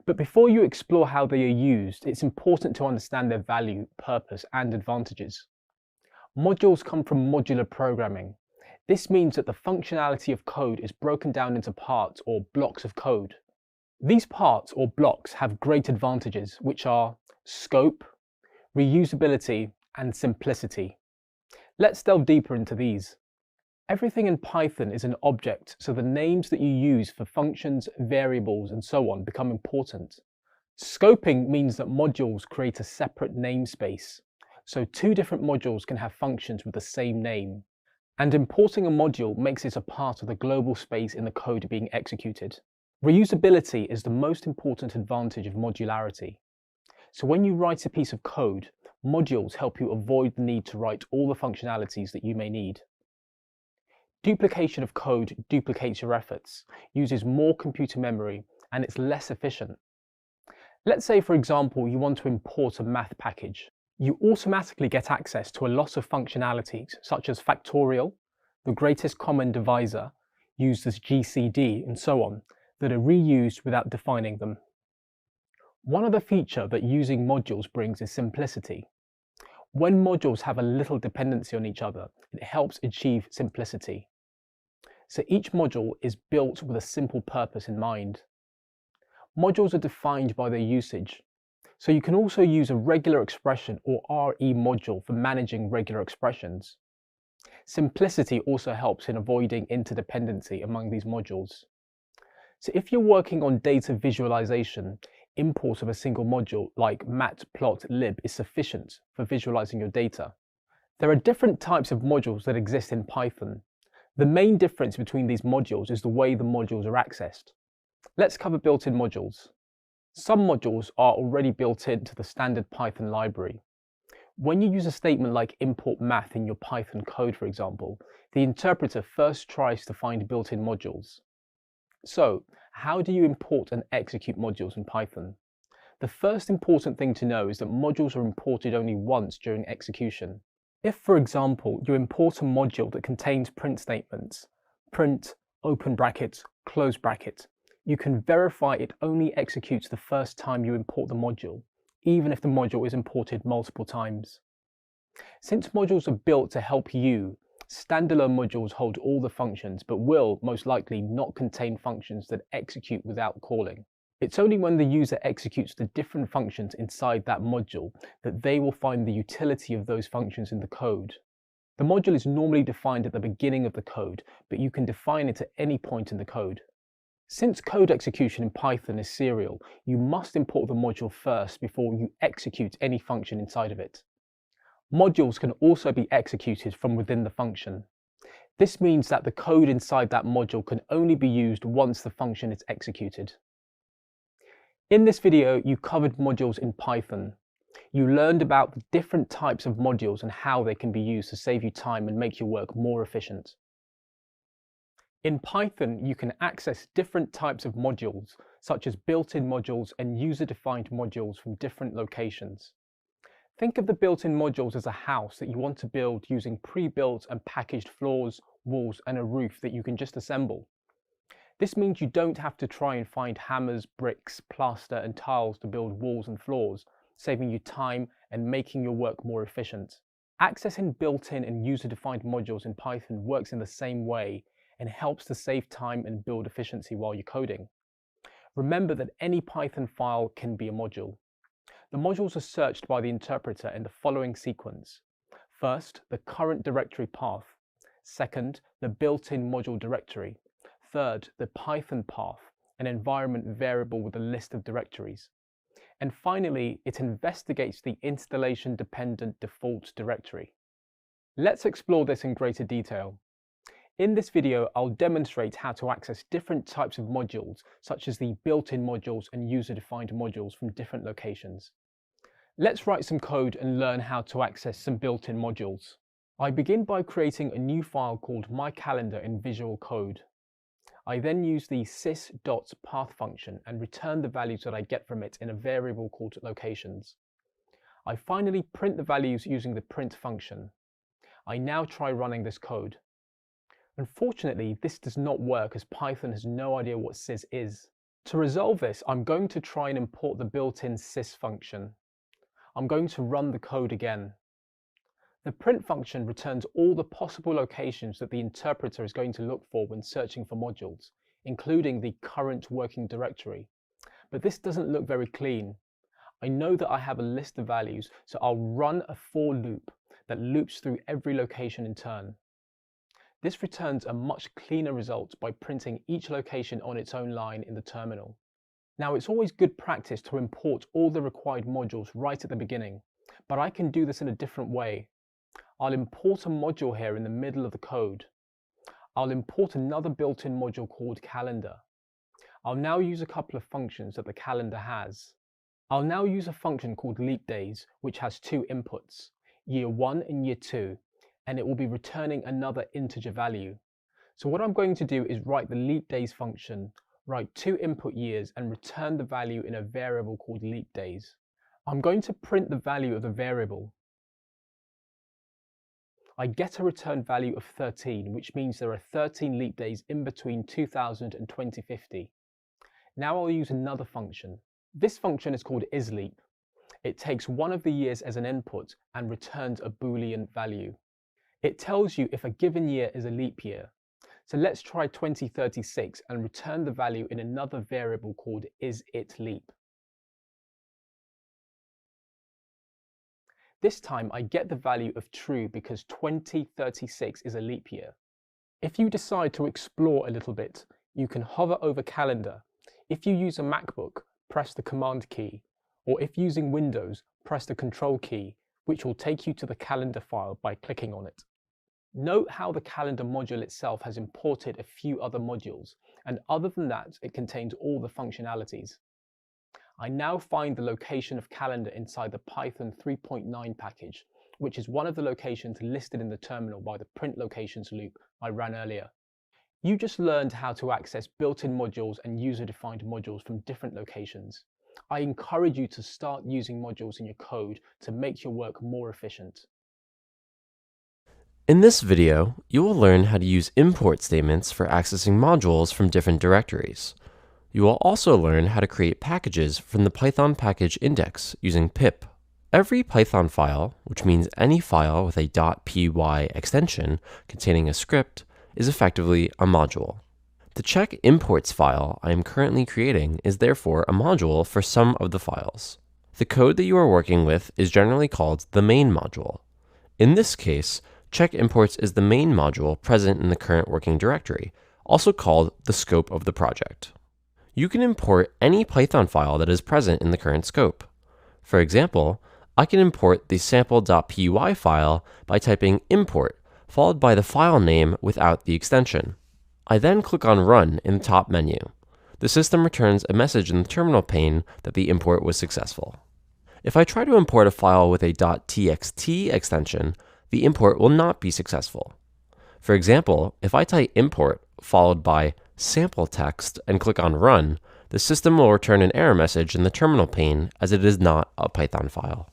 But before you explore how they are used, it's important to understand their value, purpose, and advantages. Modules come from modular programming. This means that the functionality of code is broken down into parts or blocks of code. These parts or blocks have great advantages, which are scope, reusability, and simplicity. Let's delve deeper into these. Everything in Python is an object, so the names that you use for functions, variables, and so on become important. Scoping means that modules create a separate namespace, so two different modules can have functions with the same name. And importing a module makes it a part of the global space in the code being executed. Reusability is the most important advantage of modularity. So when you write a piece of code, modules help you avoid the need to write all the functionalities that you may need. Duplication of code duplicates your efforts, uses more computer memory, and it's less efficient. Let's say, for example, you want to import a math package. You automatically get access to a lot of functionalities, such as factorial, the greatest common divisor, used as GCD, and so on, that are reused without defining them. One other feature that using modules brings is simplicity. When modules have a little dependency on each other, it helps achieve simplicity. So each module is built with a simple purpose in mind. Modules are defined by their usage. So you can also use a regular expression or RE module for managing regular expressions. Simplicity also helps in avoiding interdependency among these modules. So if you're working on data visualization, import of a single module like matplotlib is sufficient for visualizing your data. There are different types of modules that exist in Python. The main difference between these modules is the way the modules are accessed. Let's cover built-in modules. Some modules are already built into the standard Python library. When you use a statement like import math in your Python code, for example, the interpreter first tries to find built-in modules. So, how do you import and execute modules in Python? The first important thing to know is that modules are imported only once during execution. If, for example, you import a module that contains print statements, print, open bracket, close bracket, You can verify it only executes the first time you import the module, even if the module is imported multiple times. Since modules are built to help you, standalone modules hold all the functions but will most likely not contain functions that execute without calling. It's only when the user executes the different functions inside that module that they will find the utility of those functions in the code. The module is normally defined at the beginning of the code, but you can define it at any point in the code. Since code execution in Python is serial, you must import the module first before you execute any function inside of it. Modules can also be executed from within the function. This means that the code inside that module can only be used once the function is executed. In this video, you covered modules in Python. You learned about the different types of modules and how they can be used to save you time and make your work more efficient. In Python, you can access different types of modules, such as built-in modules and user-defined modules from different locations. Think of the built-in modules as a house that you want to build using pre-built and packaged floors, walls, and a roof that you can just assemble. This means you don't have to try and find hammers, bricks, plaster, and tiles to build walls and floors, saving you time and making your work more efficient. Accessing built-in and user-defined modules in Python works in the same way and helps to save time and build efficiency while you're coding. Remember that any Python file can be a module. The modules are searched by the interpreter in the following sequence. First, the current directory path. Second, the built-in module directory. Third, the Python path, an environment variable with a list of directories. And finally, it investigates the installation-dependent default directory. Let's explore this in greater detail. In this video, I'll demonstrate how to access different types of modules, such as the built-in modules and user-defined modules from different locations. Let's write some code and learn how to access some built-in modules. I begin by creating a new file called myCalendar in Visual Code. I then use the sys.path function and return the values that I get from it in a variable called locations. I finally print the values using the print function. I now try running this code. Unfortunately, this does not work as Python has no idea what sys is. To resolve this, I'm going to try and import the built-in sys function. I'm going to run the code again. The print function returns all the possible locations that the interpreter is going to look for when searching for modules, including the current working directory. But this doesn't look very clean. I know that I have a list of values, so I'll run a for loop that loops through every location in turn. This returns a much cleaner result by printing each location on its own line in the terminal. Now, it's always good practice to import all the required modules right at the beginning, but I can do this in a different way. I'll import a module here in the middle of the code. I'll import another built-in module called calendar. I'll now use a couple of functions that the calendar has. I'll now use a function called leap days, which has two inputs, year 1 and year 2, and it will be returning another integer value. So what I'm going to do is write the leap days function, write 2 input years, and return the value in a variable called leap days. I'm going to print the value of the variable. I get a return value of 13, which means there are 13 leap days in between 2000 and 2050. Now I'll use another function. This function is called isLeap. It takes one of the years as an input and returns a Boolean value. It tells you if a given year is a leap year. So let's try 2036 and return the value in another variable called isItLeap. This time I get the value of true because 2036 is a leap year. If you decide to explore a little bit, you can hover over calendar. If you use a MacBook, press the Command key, or if using Windows, press the Control key, which will take you to the calendar file by clicking on it. Note how the calendar module itself has imported a few other modules, and other than that, it contains all the functionalities. I now find the location of calendar inside the Python 3.9 package, which is one of the locations listed in the terminal by the print locations loop I ran earlier. You just learned how to access built-in modules and user-defined modules from different locations. I encourage you to start using modules in your code to make your work more efficient. In this video, you will learn how to use import statements for accessing modules from different directories. You will also learn how to create packages from the Python package index using pip. Every Python file, which means any file with a .py extension containing a script, is effectively a module. The check imports file I am currently creating is therefore a module for some of the files. The code that you are working with is generally called the main module. In this case, check imports is the main module present in the current working directory, also called the scope of the project. You can import any Python file that is present in the current scope. For example, I can import the sample.py file by typing import, followed by the file name without the extension. I then click on Run in the top menu. The system returns a message in the terminal pane that the import was successful. If I try to import a file with a .txt extension, the import will not be successful. For example, if I type import followed by sample text and click on Run, the system will return an error message in the terminal pane as it is not a Python file.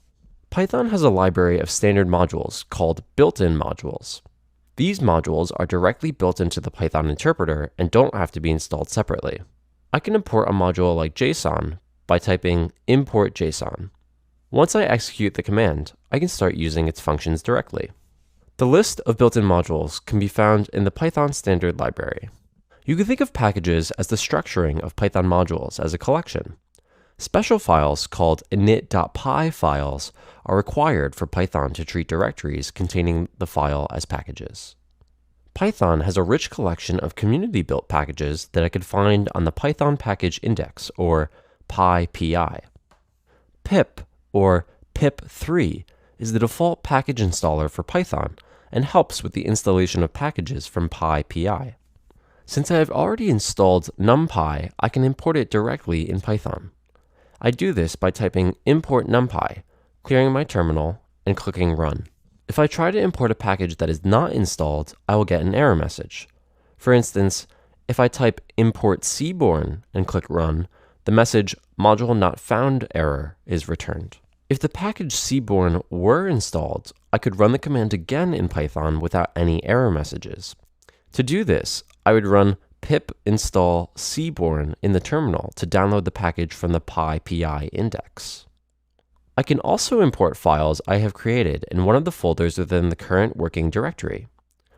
Python has a library of standard modules called built-in modules. These modules are directly built into the Python interpreter and don't have to be installed separately. I can import a module like JSON by typing import JSON. Once I execute the command, I can start using its functions directly. The list of built-in modules can be found in the Python standard library. You can think of packages as the structuring of Python modules as a collection. Special files called init.py files are required for Python to treat directories containing the file as packages. Python has a rich collection of community-built packages that I could find on the Python package index, or PyPI. Pip, or pip3, is the default package installer for Python and helps with the installation of packages from PyPI. Since I have already installed NumPy, I can import it directly in Python. I do this by typing import NumPy, clearing my terminal, and clicking Run. If I try to import a package that is not installed, I will get an error message. For instance, if I type import Seaborn and click Run, the message module not found error is returned. If the package Seaborn were installed, I could run the command again in Python without any error messages. To do this, I would run pip install Seaborn in the terminal to download the package from the PyPI index. I can also import files I have created in one of the folders within the current working directory.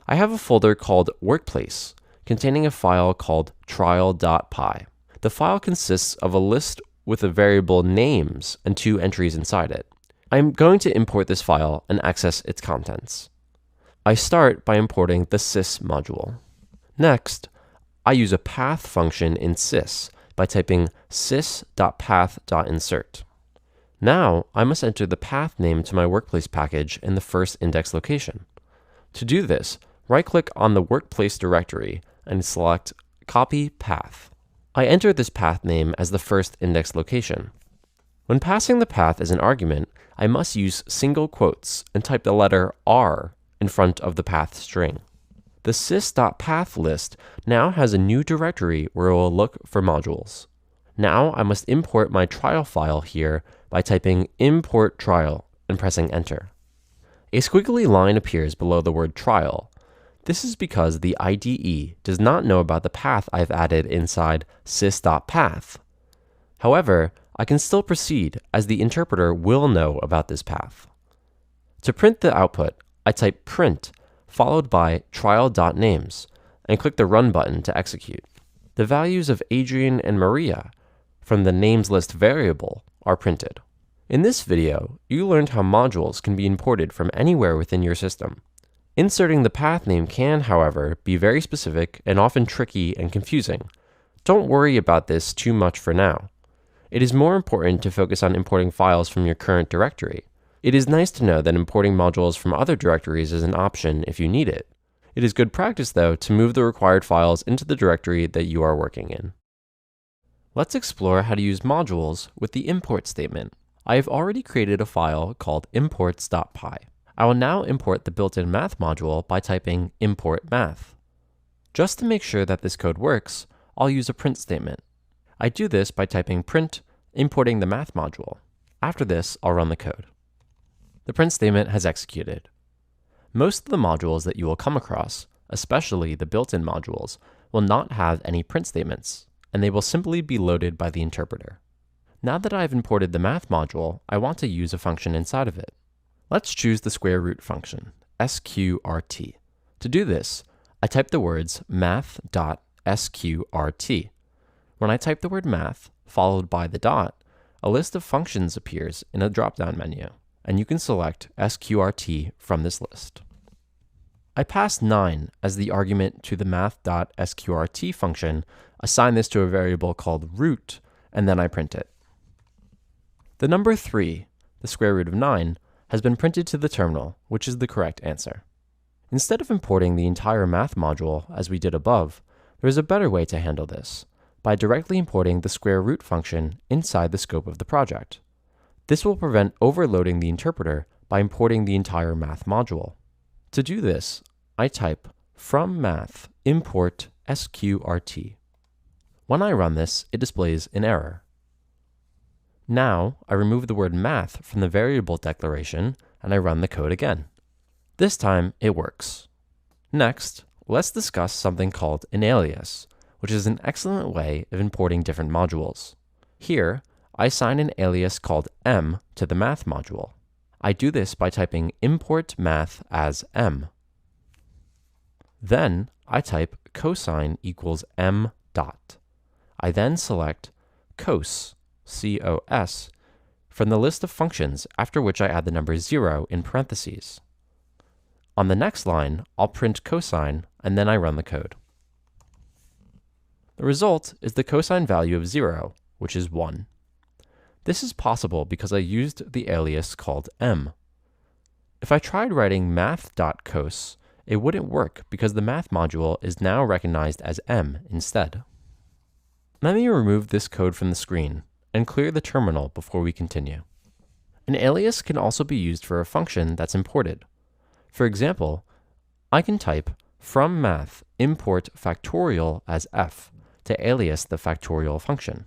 I have a folder called Workplace, containing a file called trial.py. The file consists of a list with the variable names and 2 entries inside it. I'm going to import this file and access its contents. I start by importing the sys module. Next, I use a path function in sys by typing sys.path.insert. Now, I must enter the path name to my workplace package in the first index location. To do this, right-click on the workplace directory and select Copy Path. I enter this path name as the first index location. When passing the path as an argument, I must use single quotes and type the letter R in front of the path string. The sys.path list now has a new directory where it will look for modules. Now I must import my trial file here by typing import trial and pressing enter. A squiggly line appears below the word trial. This is because the IDE does not know about the path I've added inside sys.path. However, I can still proceed as the interpreter will know about this path. To print the output, I type print followed by trial.names and click the Run button to execute. The values of Adrian and Maria from the names list variable are printed. In this video, you learned how modules can be imported from anywhere within your system. Inserting the path name can, however, be very specific and often tricky and confusing. Don't worry about this too much for now. It is more important to focus on importing files from your current directory. It is nice to know that importing modules from other directories is an option if you need it. It is good practice, though, to move the required files into the directory that you are working in. Let's explore how to use modules with the import statement. I have already created a file called imports.py. I will now import the built-in math module by typing import math. Just to make sure that this code works, I'll use a print statement. I do this by typing print, importing the math module. After this, I'll run the code. The print statement has executed. Most of the modules that you will come across, especially the built-in modules, will not have any print statements. and they will simply be loaded by the interpreter. Now that I've imported the math module, I want to use a function inside of it. Let's choose the square root function, sqrt. To do this, I type the words math.sqrt. When I type the word math, followed by the dot, a list of functions appears in a drop-down menu, and you can select sqrt from this list. I pass 9 as the argument to the math.sqrt function, assign this to a variable called root, and then I print it. The number 3, the square root of 9, has been printed to the terminal, which is the correct answer. Instead of importing the entire math module as we did above, there is a better way to handle this, by directly importing the square root function inside the scope of the project. This will prevent overloading the interpreter by importing the entire math module. To do this, I type from math import sqrt. When I run this, it displays an error. Now, I remove the word math from the variable declaration and I run the code again. This time, it works. Next, let's discuss something called an alias, which is an excellent way of importing different modules. Here, I assign an alias called m to the math module. I do this by typing import math as m. Then, I type cosine equals m dot. I then select cos, C-O-S, from the list of functions, after which I add the number 0 in parentheses. On the next line, I'll print cosine, and then I run the code. The result is the cosine value of 0, which is 1. This is possible because I used the alias called m. If I tried writing math.cos, it wouldn't work because the math module is now recognized as m instead. Let me remove this code from the screen and clear the terminal before we continue. An alias can also be used for a function that's imported. For example, I can type from math import factorial as f to alias the factorial function.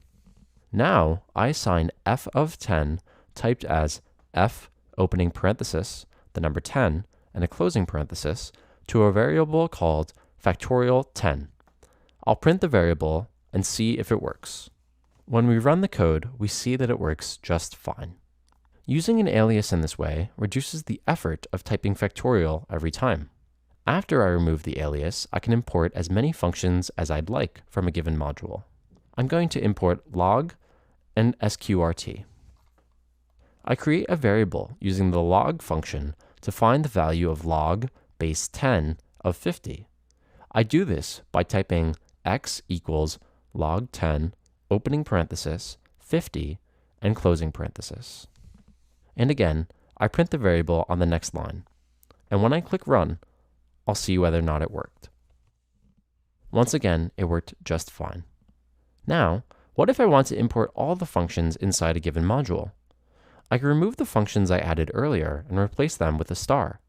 Now I assign f of 10 typed as f opening parenthesis, the number 10, and a closing parenthesis to a variable called factorial 10. I'll print the variable and see if it works. When we run the code, we see that it works just fine. Using an alias in this way reduces the effort of typing factorial every time. After I remove the alias, I can import as many functions as I'd like from a given module. I'm going to import log and sqrt. I create a variable using the log function to find the value of log base 10 of 50. I do this by typing x equals log 10 opening parenthesis 50 and closing parenthesis. And again, I print the variable on the next line. And when I click run, I'll see whether or not it worked. Once again, it worked just fine. Now, what if I want to import all the functions inside a given module? I can remove the functions I added earlier and replace them with a star.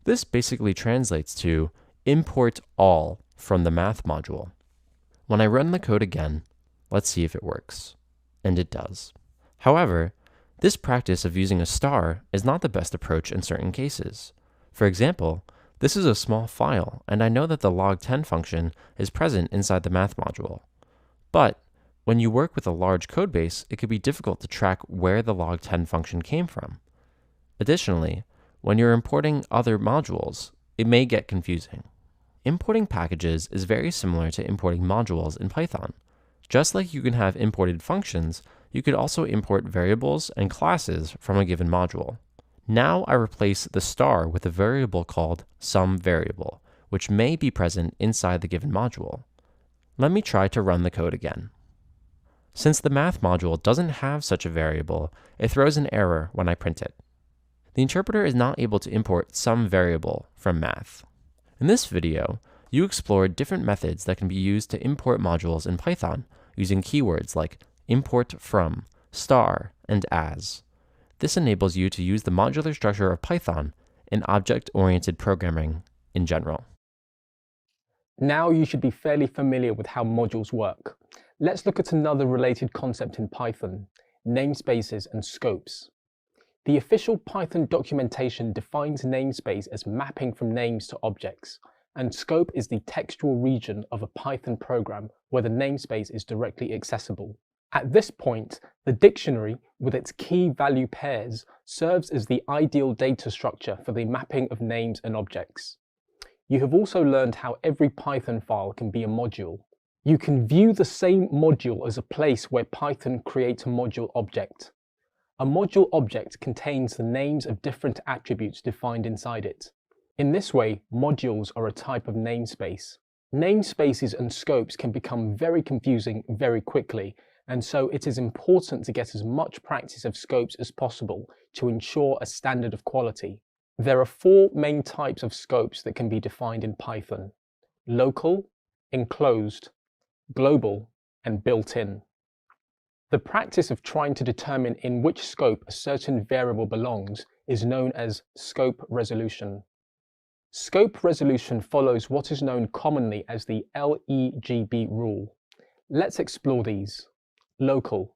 This basically translates to import all from the math module. When I run the code again, let's see if it works. And it does. However, this practice of using a star is not the best approach in certain cases. For example, this is a small file, and I know that the log10 function is present inside the math module. But when you work with a large codebase, it can be difficult to track where the log10 function came from. Additionally, when you're importing other modules, it may get confusing. Importing packages is very similar to importing modules in Python. Just like you can have imported functions, you could also import variables and classes from a given module. Now I replace the star with a variable called SUMVariable, which may be present inside the given module. Let me try to run the code again. Since the math module doesn't have such a variable, it throws an error when I print it. The interpreter is not able to import SUMVariable from math. In this video, you explored different methods that can be used to import modules in Python using keywords like import from, star, and as. This enables you to use the modular structure of Python in object-oriented programming in general. Now you should be fairly familiar with how modules work. Let's look at another related concept in Python, namespaces and scopes. The official Python documentation defines namespace as mapping from names to objects. and scope is the textual region of a Python program where the namespace is directly accessible. At this point, the dictionary, with its key value pairs, serves as the ideal data structure for the mapping of names and objects. You have also learned how every Python file can be a module. You can view the same module as a place where Python creates a module object. A module object contains the names of different attributes defined inside it. In this way, modules are a type of namespace. Namespaces and scopes can become very confusing very quickly, and so it is important to get as much practice of scopes as possible to ensure a standard of quality. There are 4 main types of scopes that can be defined in Python: local, enclosed, global, and built-in. The practice of trying to determine in which scope a certain variable belongs is known as scope resolution. Scope resolution follows what is known commonly as the LEGB rule. Let's explore these. Local.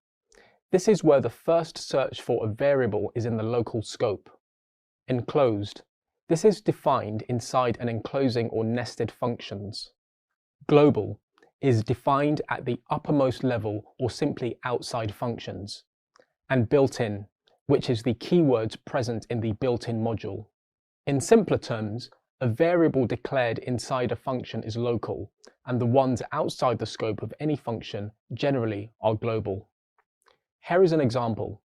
This is where the first search for a variable is in the local scope. Enclosed. This is defined inside an enclosing or nested functions. Global is defined at the uppermost level or simply outside functions. And built-in, which is the keywords present in the built-in module. In simpler terms, a variable declared inside a function is local, and the ones outside the scope of any function generally are global. Here is an example.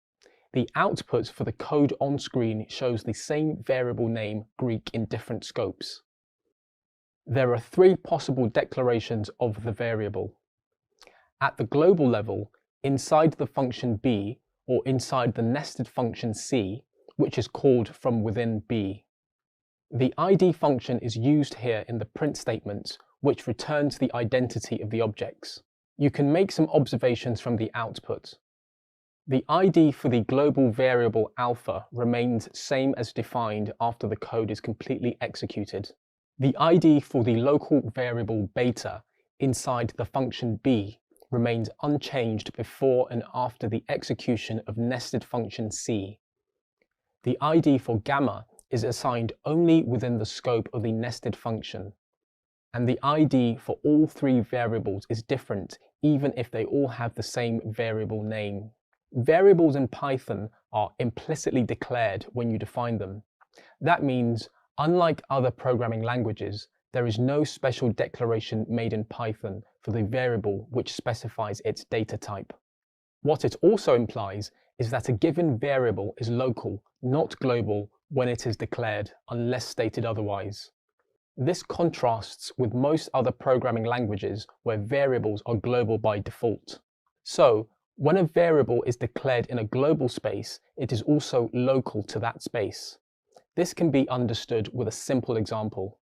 The output for the code on screen shows the same variable name Greek in different scopes. There are 3 possible declarations of the variable. At the global level, inside the function b, or inside the nested function c, which is called from within b. The ID function is used here in the print statements, which returns the identity of the objects. You can make some observations from the output. The ID for the global variable alpha remains same as defined after the code is completely executed. The ID for the local variable beta inside the function b remains unchanged before and after the execution of nested function c. The ID for gamma is assigned only within the scope of the nested function, and the ID for all 3 variables is different even if they all have the same variable name. Variables in Python are implicitly declared when you define them. That means, unlike other programming languages, there is no special declaration made in Python for the variable which specifies its data type. What it also implies is that a given variable is local, not global, when it is declared, unless stated otherwise. This contrasts with most other programming languages where variables are global by default. So, when a variable is declared in a global space, it is also local to that space. This can be understood with a simple example.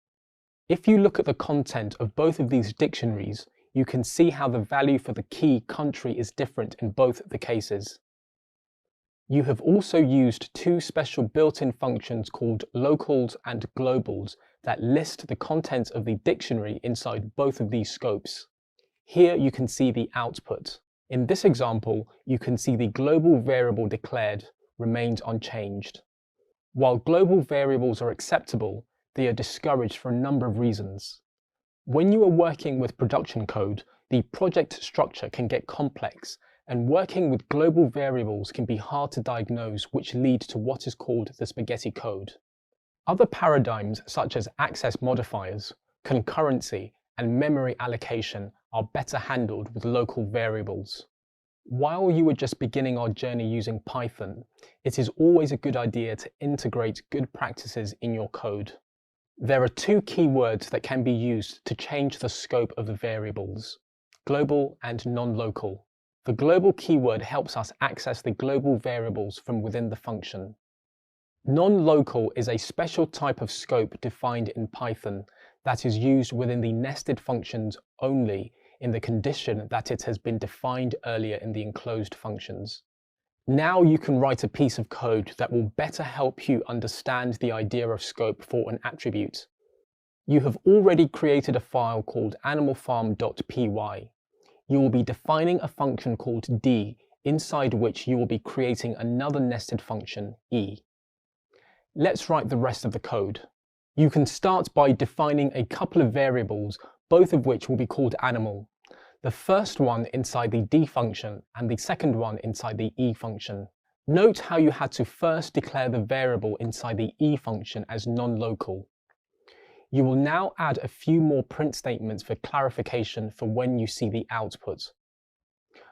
If you look at the content of both of these dictionaries, you can see how the value for the key country is different in both the cases. You have also used 2 special built-in functions called locals and globals that list the contents of the dictionary inside both of these scopes. Here you can see the output. In this example, you can see the global variable declared remains unchanged. While global variables are acceptable, they are discouraged for a number of reasons. When you are working with production code, the project structure can get complex, and working with global variables can be hard to diagnose, which lead to what is called the spaghetti code. Other paradigms such as access modifiers, concurrency, and memory allocation are better handled with local variables. While you are just beginning our journey using Python, it is always a good idea to integrate good practices in your code. There are 2 keywords that can be used to change the scope of the variables: global and non-local. The global keyword helps us access the global variables from within the function. Non-local is a special type of scope defined in Python that is used within the nested functions only in the condition that it has been defined earlier in the enclosed functions. Now you can write a piece of code that will better help you understand the idea of scope for an attribute. You have already created a file called animalfarm.py. You will be defining a function called d, inside which you will be creating another nested function, e. Let's write the rest of the code. You can start by defining a couple of variables, both of which will be called animal. The first one inside the D function and the second one inside the E function. Note how you had to first declare the variable inside the E function as non-local. You will now add a few more print statements for clarification for when you see the output.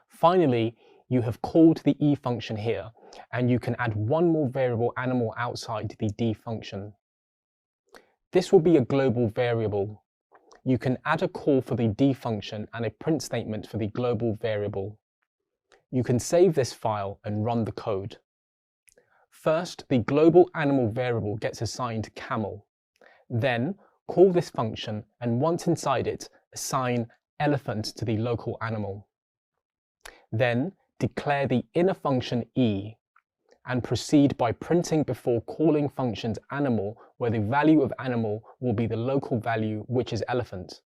Finally, you have called the E function here, and you can add one more variable animal outside the D function. This will be a global variable. You can add a call for the D function and a print statement for the global variable. You can save this file and run the code. First, the global animal variable gets assigned camel. Then, call this function, and once inside it, assign elephant to the local animal. Then, declare the inner function E, and proceed by printing before calling functions animal, where the value of animal will be the local value, which is elephant.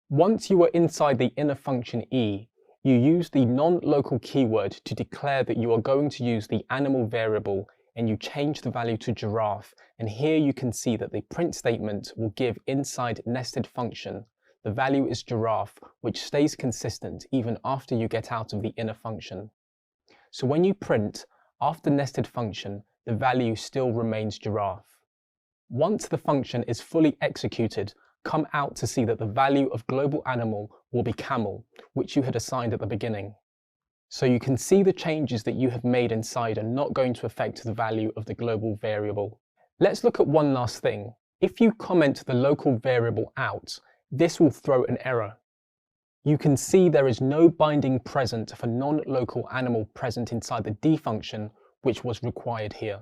Once you are inside the inner function E, you use the non-local keyword to declare that you are going to use the animal variable, and you change the value to giraffe, and here you can see that the print statement will give inside nested function. The value is giraffe, which stays consistent even after you get out of the inner function. So when you print, after nested function, the value still remains giraffe. Once the function is fully executed, come out to see that the value of global animal will be camel, which you had assigned at the beginning. So you can see the changes that you have made inside are not going to affect the value of the global variable. Let's look at one last thing. If you comment the local variable out, this will throw an error. You can see there is no binding present for non-local animal present inside the D function, which was required here.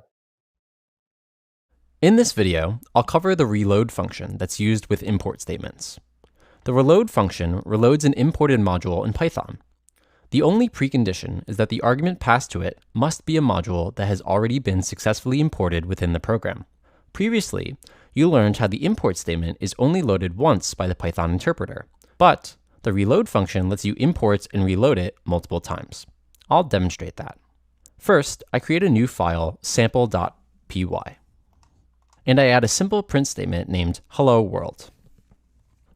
In this video, I'll cover the reload function that's used with import statements. The reload function reloads an imported module in Python. The only precondition is that the argument passed to it must be a module that has already been successfully imported within the program. Previously, you learned how the import statement is only loaded once by the Python interpreter, but the reload function lets you import and reload it multiple times. I'll demonstrate that. First, I create a new file, sample.py, and I add a simple print statement named hello world.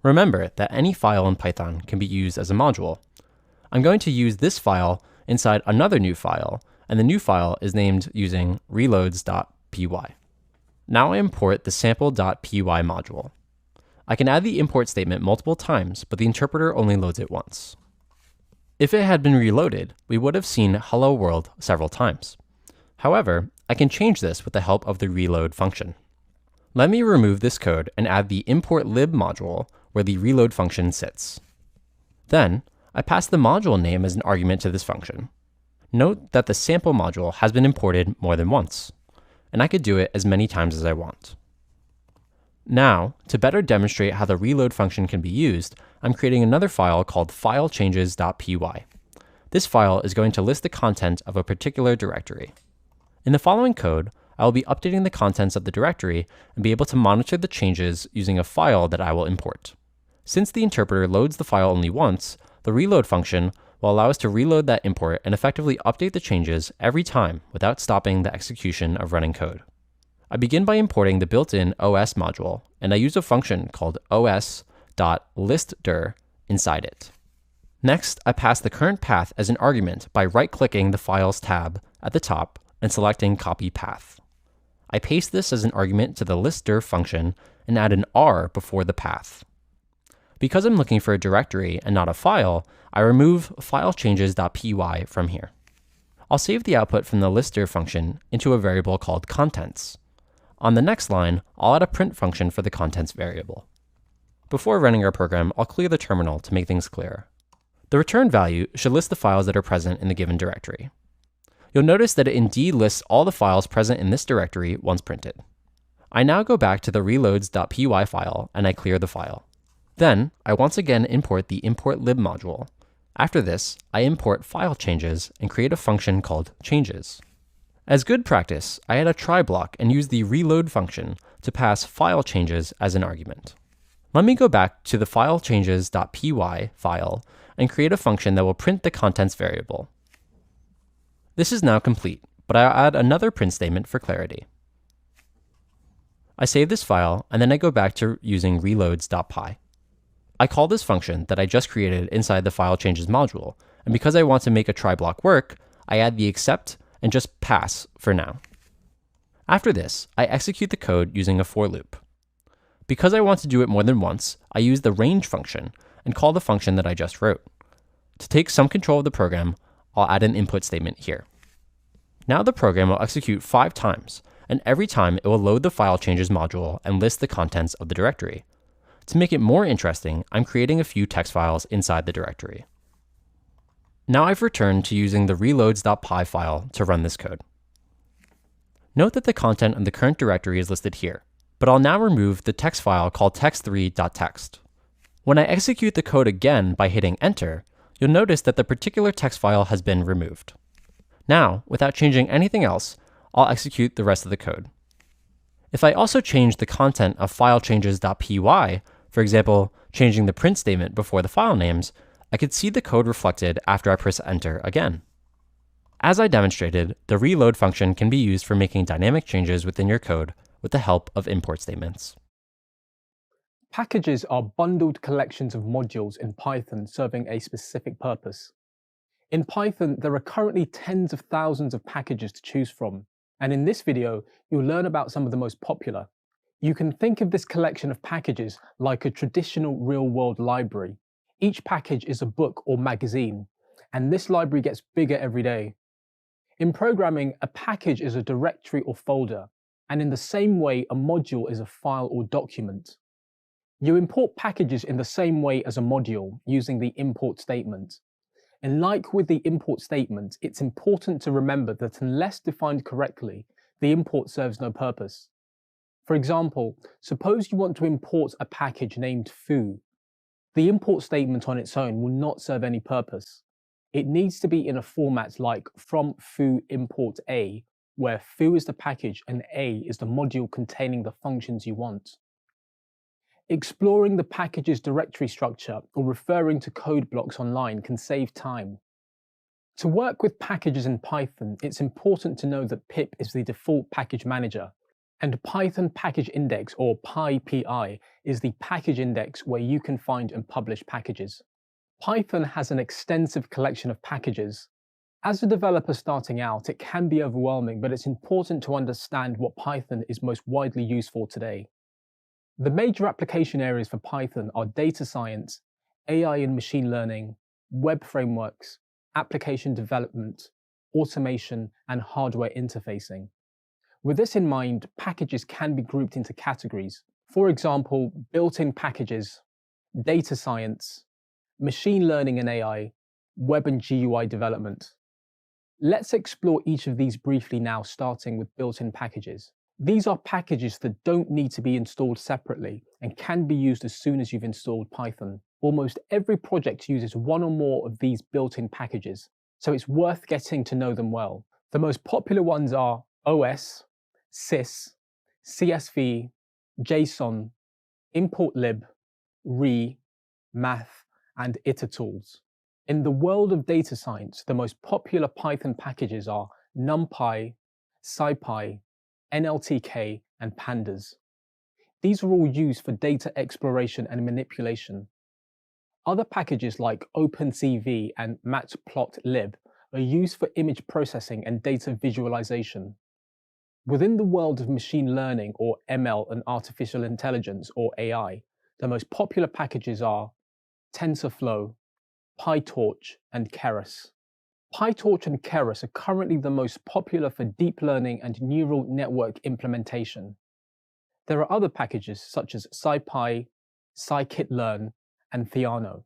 Remember that any file in Python can be used as a module. I'm going to use this file inside another new file, and the new file is named using reloads.py. Now I import the sample.py module. I can add the import statement multiple times, but the interpreter only loads it once. If it had been reloaded, we would have seen hello world several times. However, I can change this with the help of the reload function. Let me remove this code and add the import lib module where the reload function sits. Then, I pass the module name as an argument to this function. Note that the sample module has been imported more than once, and I could do it as many times as I want. Now, to better demonstrate how the reload function can be used, I'm creating another file called filechanges.py. This file is going to list the content of a particular directory. In the following code, I will be updating the contents of the directory and be able to monitor the changes using a file that I will import. Since the interpreter loads the file only once, the reload function will allow us to reload that import and effectively update the changes every time without stopping the execution of running code. I begin by importing the built-in OS module, and I use a function called os.listdir inside it. Next, I pass the current path as an argument by right-clicking the Files tab at the top and selecting Copy Path. I paste this as an argument to the listdir function and add an R before the path. Because I'm looking for a directory and not a file, I remove filechanges.py from here. I'll save the output from the listdir function into a variable called contents. On the next line, I'll add a print function for the contents variable. Before running our program, I'll clear the terminal to make things clearer. The return value should list the files that are present in the given directory. You'll notice that it indeed lists all the files present in this directory once printed. I now go back to the reloads.py file and I clear the file. Then, I once again import the import lib module. After this, I import file changes and create a function called changes. As good practice, I add a try block and use the reload function to pass file changes as an argument. Let me go back to the filechanges.py file and create a function that will print the contents variable. This is now complete, but I'll add another print statement for clarity. I save this file, and then I go back to using reloads.py. I call this function that I just created inside the file changes module, and because I want to make a try block work, I add the except and just pass for now. After this, I execute the code using a for loop. Because I want to do it more than once, I use the range function and call the function that I just wrote. To take some control of the program, I'll add an input statement here. Now the program will execute 5 times, and every time it will load the file changes module and list the contents of the directory. To make it more interesting, I'm creating a few text files inside the directory. Now I've returned to using the reloads.py file to run this code. Note that the content of the current directory is listed here, but I'll now remove the text file called text3.txt. When I execute the code again by hitting enter, you'll notice that the particular text file has been removed. Now, without changing anything else, I'll execute the rest of the code. If I also change the content of filechanges.py, for example, changing the print statement before the file names, I could see the code reflected after I press enter again. As I demonstrated, the reload function can be used for making dynamic changes within your code with the help of import statements. Packages are bundled collections of modules in Python serving a specific purpose. In Python, there are currently tens of thousands of packages to choose from, and in this video, you'll learn about some of the most popular. You can think of this collection of packages like a traditional real-world library. Each package is a book or magazine, and this library gets bigger every day. In programming, a package is a directory or folder, and in the same way, a module is a file or document. You import packages in the same way as a module using the import statement. And like with the import statement, it's important to remember that unless defined correctly, the import serves no purpose. For example, suppose you want to import a package named foo. The import statement on its own will not serve any purpose. It needs to be in a format like from foo import a, where foo is the package and a is the module containing the functions you want. Exploring the package's directory structure or referring to code blocks online can save time. To work with packages in Python, it's important to know that pip is the default package manager, and Python Package Index, or PyPI, is the package index where you can find and publish packages. Python has an extensive collection of packages. As a developer starting out, it can be overwhelming, but it's important to understand what Python is most widely used for today. The major application areas for Python are data science, AI and machine learning, web frameworks, application development, automation, and hardware interfacing. With this in mind, packages can be grouped into categories. For example, built-in packages, data science, machine learning and AI, web and GUI development. Let's explore each of these briefly now, starting with built-in packages. These are packages that don't need to be installed separately and can be used as soon as you've installed Python. Almost every project uses one or more of these built-in packages, so it's worth getting to know them well. The most popular ones are OS, sys, CSV, JSON, importlib, re, math, and itertools. In the world of data science, the most popular Python packages are NumPy, SciPy, NLTK, and Pandas. These are all used for data exploration and manipulation. Other packages like OpenCV and Matplotlib are used for image processing and data visualization. Within the world of machine learning, or ML, and artificial intelligence, or AI, the most popular packages are TensorFlow, PyTorch, and Keras. PyTorch and Keras are currently the most popular for deep learning and neural network implementation. There are other packages such as SciPy, scikit-learn, and Theano.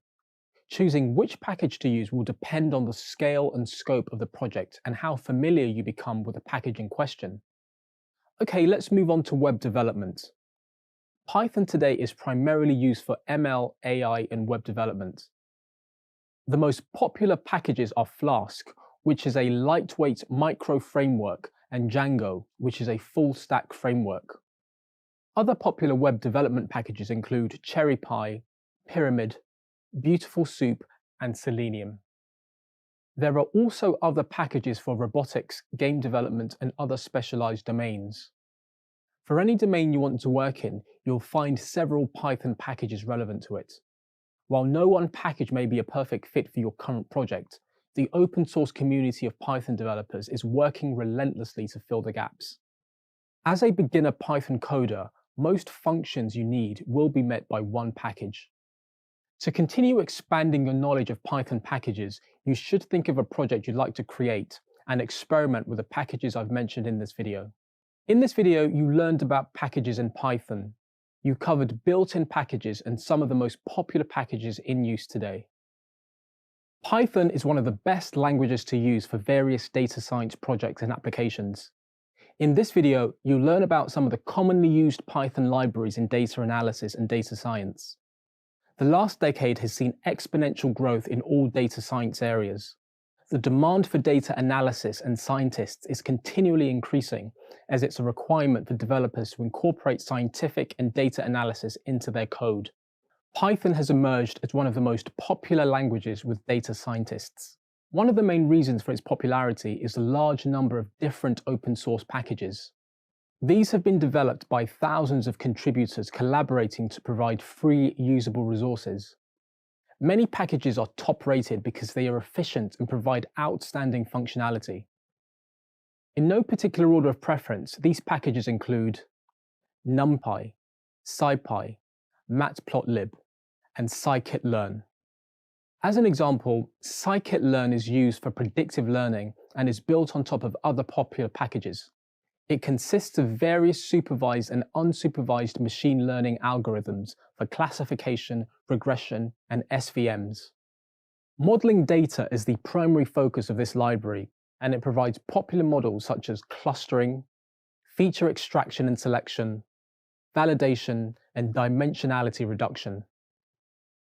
Choosing which package to use will depend on the scale and scope of the project and how familiar you become with the package in question. Okay, let's move on to web development. Python today is primarily used for ML, AI, and web development. The most popular packages are Flask, which is a lightweight micro framework, and Django, which is a full stack framework. Other popular web development packages include CherryPy, Pyramid, Beautiful Soup, and Selenium. There are also other packages for robotics, game development, and other specialized domains. For any domain you want to work in, you'll find several Python packages relevant to it. While no one package may be a perfect fit for your current project, the open source community of Python developers is working relentlessly to fill the gaps. As a beginner Python coder, most functions you need will be met by one package. To continue expanding your knowledge of Python packages, you should think of a project you'd like to create and experiment with the packages I've mentioned in this video. In this video, you learned about packages in Python. You covered built-in packages and some of the most popular packages in use today. Python is one of the best languages to use for various data science projects and applications. In this video, you'll learn about some of the commonly used Python libraries in data analysis and data science. The last decade has seen exponential growth in all data science areas. The demand for data analysis and scientists is continually increasing, as it's a requirement for developers to incorporate scientific and data analysis into their code. Python has emerged as one of the most popular languages with data scientists. One of the main reasons for its popularity is the large number of different open source packages. These have been developed by thousands of contributors collaborating to provide free, usable resources. Many packages are top-rated because they are efficient and provide outstanding functionality. In no particular order of preference, these packages include NumPy, SciPy, Matplotlib, and scikit-learn. As an example, scikit-learn is used for predictive learning and is built on top of other popular packages. It consists of various supervised and unsupervised machine learning algorithms for classification, regression, and SVMs. Modeling data is the primary focus of this library, and it provides popular models such as clustering, feature extraction and selection, validation, and dimensionality reduction.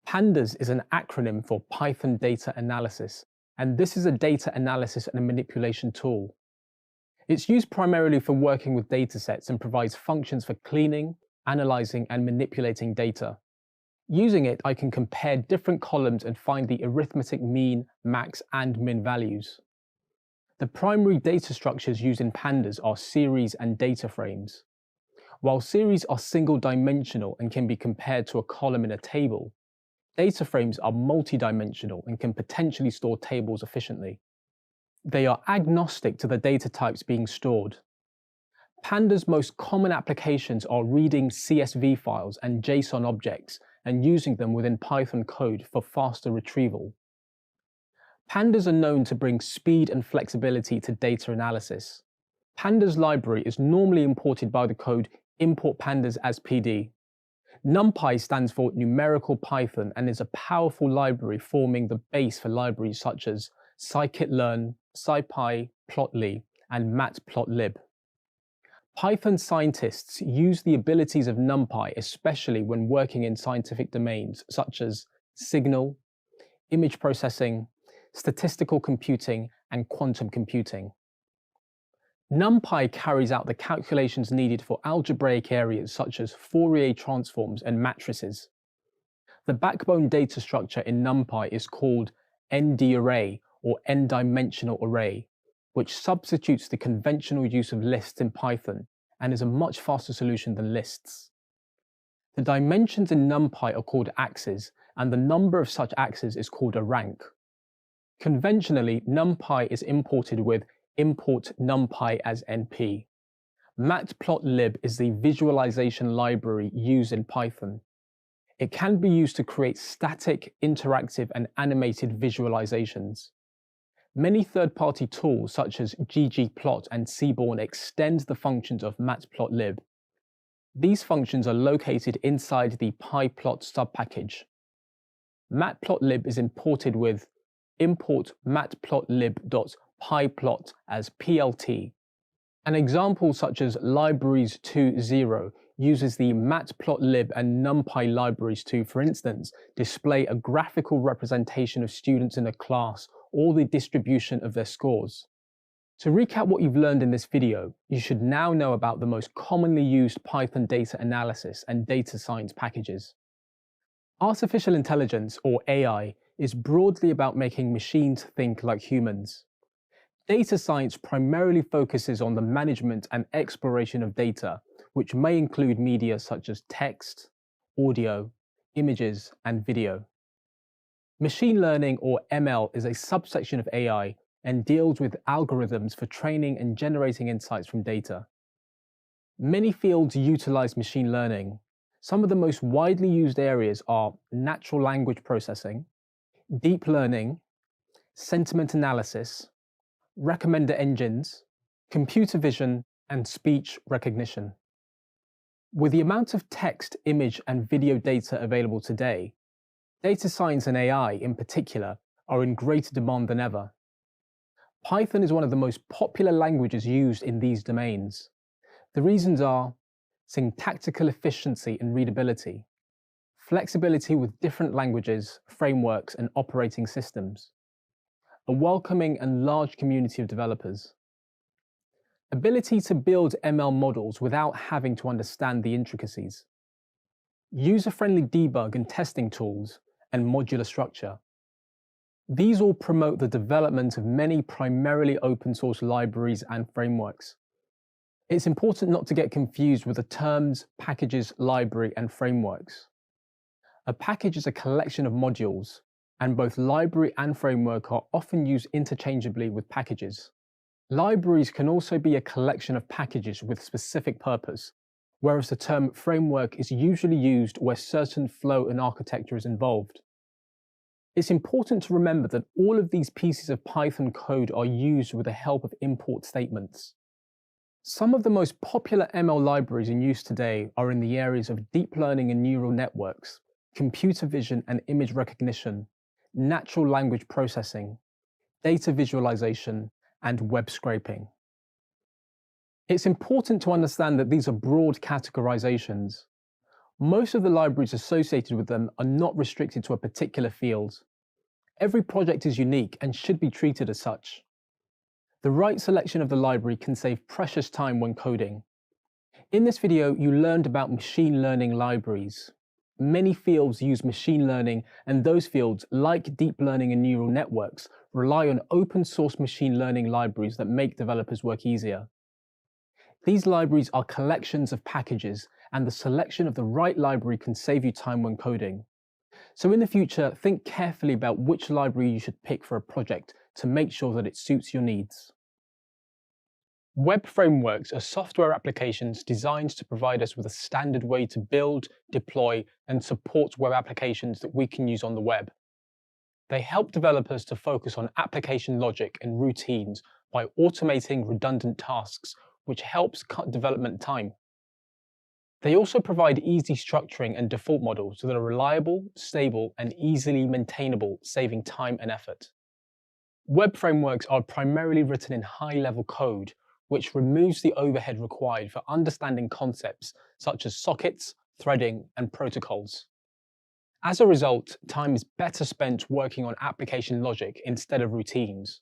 Pandas is an acronym for Python Data Analysis, and this is a data analysis and manipulation tool. It's used primarily for working with datasets and provides functions for cleaning, analyzing, and manipulating data. Using it, I can compare different columns and find the arithmetic mean, max, and min values. The primary data structures used in Pandas are series and data frames. While series are single-dimensional and can be compared to a column in a table, data frames are multi-dimensional and can potentially store tables efficiently. They are agnostic to the data types being stored. Pandas' most common applications are reading CSV files and JSON objects and using them within Python code for faster retrieval. Pandas are known to bring speed and flexibility to data analysis. Pandas library is normally imported by the code import pandas as PD. NumPy stands for Numerical Python and is a powerful library forming the base for libraries such as scikit-learn, SciPy, Plotly, and Matplotlib. Python scientists use the abilities of NumPy especially when working in scientific domains such as signal, image processing, statistical computing, and quantum computing. NumPy carries out the calculations needed for algebraic areas such as Fourier transforms and matrices. The backbone data structure in NumPy is called ND-array or n-dimensional array, which substitutes the conventional use of lists in Python and is a much faster solution than lists. The dimensions in NumPy are called axes, and the number of such axes is called a rank. Conventionally, NumPy is imported with import NumPy as NP. Matplotlib is the visualization library used in Python. It can be used to create static, interactive, and animated visualizations. Many third-party tools such as ggplot and Seaborn extend the functions of Matplotlib. These functions are located inside the pyplot subpackage. Matplotlib is imported with import matplotlib.pyplot as PLT. An example such as libraries 2.0 uses the Matplotlib and NumPy libraries to, for instance, display a graphical representation of students in a class or the distribution of their scores. To recap what you've learned in this video, you should now know about the most commonly used Python data analysis and data science packages. Artificial intelligence, or AI, is broadly about making machines think like humans. Data science primarily focuses on the management and exploration of data, which may include media such as text, audio, images, and video. Machine learning, or ML, is a subsection of AI and deals with algorithms for training and generating insights from data. Many fields utilize machine learning. Some of the most widely used areas are natural language processing, deep learning, sentiment analysis, recommender engines, computer vision, and speech recognition. With the amount of text, image, and video data available today, data science and AI in particular are in greater demand than ever. Python is one of the most popular languages used in these domains. The reasons are syntactical efficiency and readability, flexibility with different languages, frameworks, and operating systems, a welcoming and large community of developers, ability to build ML models without having to understand the intricacies, user-friendly debug and testing tools, and modular structure. These all promote the development of many primarily open source libraries and frameworks. It's important not to get confused with the terms, packages, library, and frameworks. A package is a collection of modules, and both library and framework are often used interchangeably with packages. Libraries can also be a collection of packages with specific purpose, whereas the term framework is usually used where certain flow and architecture is involved. It's important to remember that all of these pieces of Python code are used with the help of import statements. Some of the most popular ML libraries in use today are in the areas of deep learning and neural networks, computer vision and image recognition, natural language processing, data visualization, and web scraping. It's important to understand that these are broad categorizations. Most of the libraries associated with them are not restricted to a particular field. Every project is unique and should be treated as such. The right selection of the library can save precious time when coding. In this video, you learned about machine learning libraries. Many fields use machine learning, and those fields, like deep learning and neural networks, rely on open source machine learning libraries that make developers work easier. These libraries are collections of packages, and the selection of the right library can save you time when coding. So in the future, think carefully about which library you should pick for a project to make sure that it suits your needs. Web frameworks are software applications designed to provide us with a standard way to build, deploy, and support web applications that we can use on the web. They help developers to focus on application logic and routines by automating redundant tasks, which helps cut development time. They also provide easy structuring and default models that are reliable, stable, and easily maintainable, saving time and effort. Web frameworks are primarily written in high-level code, which removes the overhead required for understanding concepts such as sockets, threading, and protocols. As a result, time is better spent working on application logic instead of routines.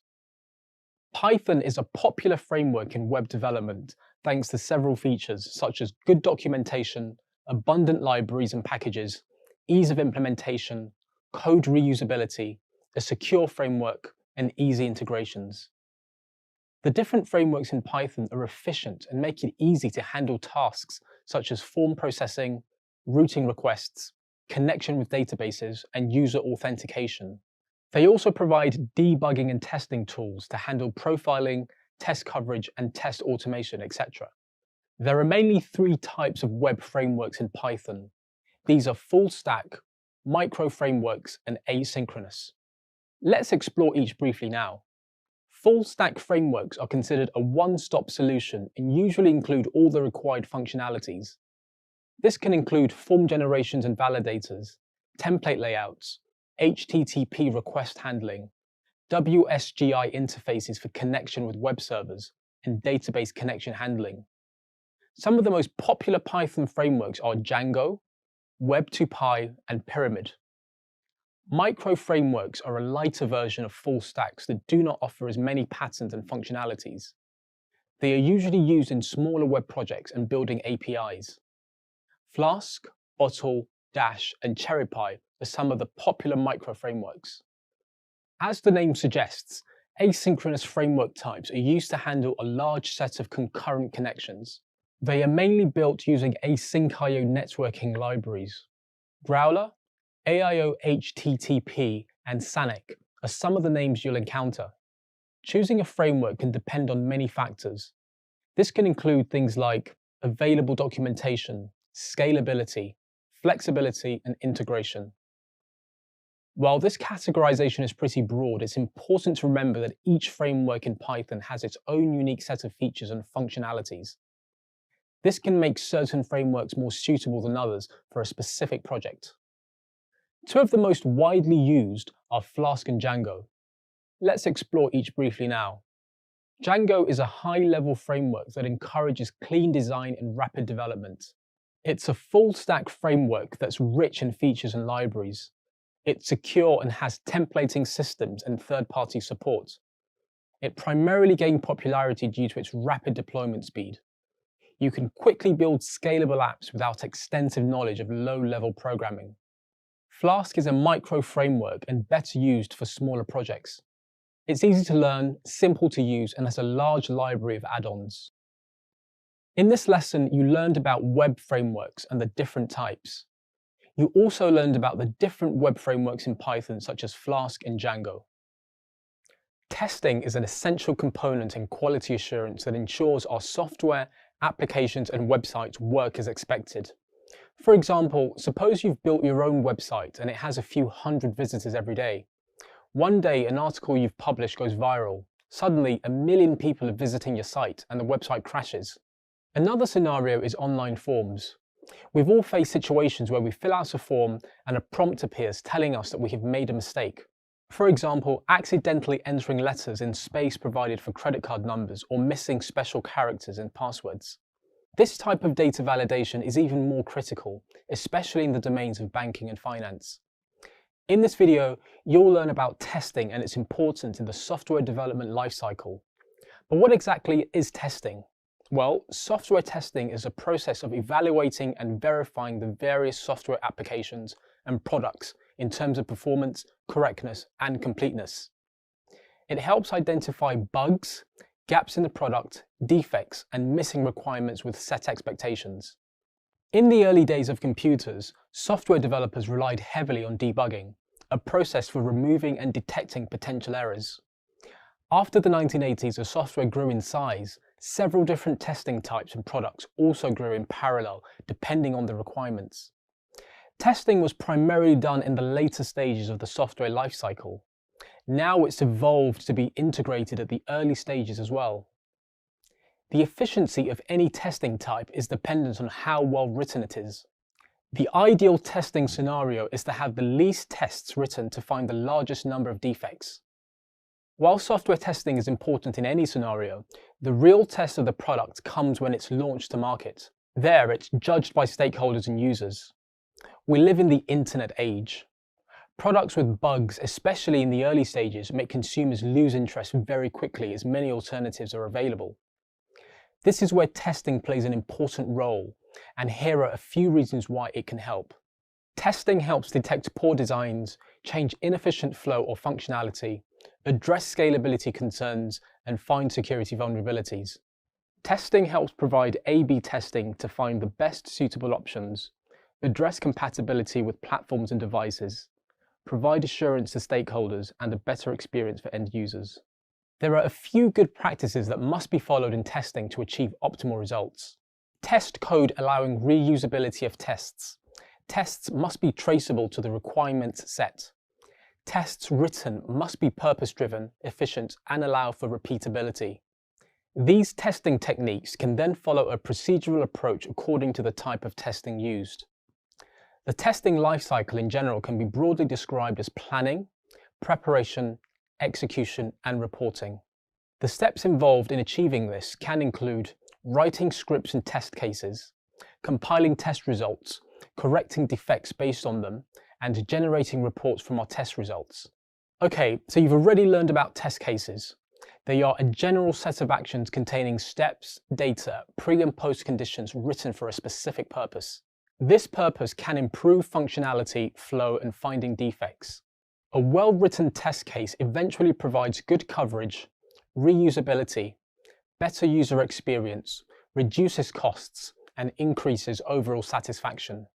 Python is a popular framework in web development thanks to several features such as good documentation, abundant libraries and packages, ease of implementation, code reusability, a secure framework, and easy integrations. The different frameworks in Python are efficient and make it easy to handle tasks such as form processing, routing requests, connection with databases, and user authentication. They also provide debugging and testing tools to handle profiling, test coverage, and test automation, etc. There are mainly three types of web frameworks in Python. These are full stack, micro frameworks, and asynchronous. Let's explore each briefly now. Full stack frameworks are considered a one-stop solution and usually include all the required functionalities. This can include form generations and validators, template layouts, HTTP request handling, WSGI interfaces for connection with web servers, and database connection handling. Some of the most popular Python frameworks are Django, Web2Py, and Pyramid. Micro frameworks are a lighter version of full stacks that do not offer as many patterns and functionalities. They are usually used in smaller web projects and building APIs. Flask, Bottle, Dash, and CherryPy are some of the popular micro frameworks. As the name suggests, asynchronous framework types are used to handle a large set of concurrent connections. They are mainly built using async.io networking libraries. Growler, AIO HTTP, and Sonic are some of the names you'll encounter. Choosing a framework can depend on many factors. This can include things like available documentation, scalability, flexibility, and integration. While this categorization is pretty broad, it's important to remember that each framework in Python has its own unique set of features and functionalities. This can make certain frameworks more suitable than others for a specific project. Two of the most widely used are Flask and Django. Let's explore each briefly now. Django is a high-level framework that encourages clean design and rapid development. It's a full-stack framework that's rich in features and libraries. It's secure and has templating systems and third-party support. It primarily gained popularity due to its rapid deployment speed. You can quickly build scalable apps without extensive knowledge of low-level programming. Flask is a micro-framework and better used for smaller projects. It's easy to learn, simple to use, and has a large library of add-ons. In this lesson, you learned about web frameworks and the different types. You also learned about the different web frameworks in Python, such as Flask and Django. Testing is an essential component in quality assurance that ensures our software, applications, and websites work as expected. For example, suppose you've built your own website and it has a few hundred visitors every day. One day, an article you've published goes viral. Suddenly, 1 million people are visiting your site and the website crashes. Another scenario is online forms. We've all faced situations where we fill out a form and a prompt appears telling us that we have made a mistake. For example, accidentally entering letters in space provided for credit card numbers or missing special characters in passwords. This type of data validation is even more critical, especially in the domains of banking and finance. In this video, you'll learn about testing and its importance in the software development lifecycle. But what exactly is testing? Well, software testing is a process of evaluating and verifying the various software applications and products in terms of performance, correctness, and completeness. It helps identify bugs, gaps in the product, defects, and missing requirements with set expectations. In the early days of computers, software developers relied heavily on debugging, a process for removing and detecting potential errors. After the 1980s, as software grew in size, several different testing types and products also grew in parallel, depending on the requirements. Testing was primarily done in the later stages of the software lifecycle. Now it's evolved to be integrated at the early stages as well. The efficiency of any testing type is dependent on how well written it is. The ideal testing scenario is to have the least tests written to find the largest number of defects. While software testing is important in any scenario, the real test of the product comes when it's launched to market. There, it's judged by stakeholders and users. We live in the internet age. Products with bugs, especially in the early stages, make consumers lose interest very quickly as many alternatives are available. This is where testing plays an important role, and here are a few reasons why it can help. Testing helps detect poor designs, change inefficient flow or functionality, address scalability concerns, and find security vulnerabilities. Testing helps provide A/B testing to find the best suitable options, address compatibility with platforms and devices, provide assurance to stakeholders, and a better experience for end users. There are a few good practices that must be followed in testing to achieve optimal results. Test code allowing reusability of tests. Tests must be traceable to the requirements set. Tests written must be purpose-driven, efficient, and allow for repeatability. These testing techniques can then follow a procedural approach according to the type of testing used. The testing lifecycle in general can be broadly described as planning, preparation, execution, and reporting. The steps involved in achieving this can include writing scripts and test cases, compiling test results, correcting defects based on them, and generating reports from our test results. Okay, so you've already learned about test cases. They are a general set of actions containing steps, data, pre- and post conditions written for a specific purpose. This purpose can improve functionality, flow, and finding defects. A well-written test case eventually provides good coverage, reusability, better user experience, reduces costs, and increases overall satisfaction.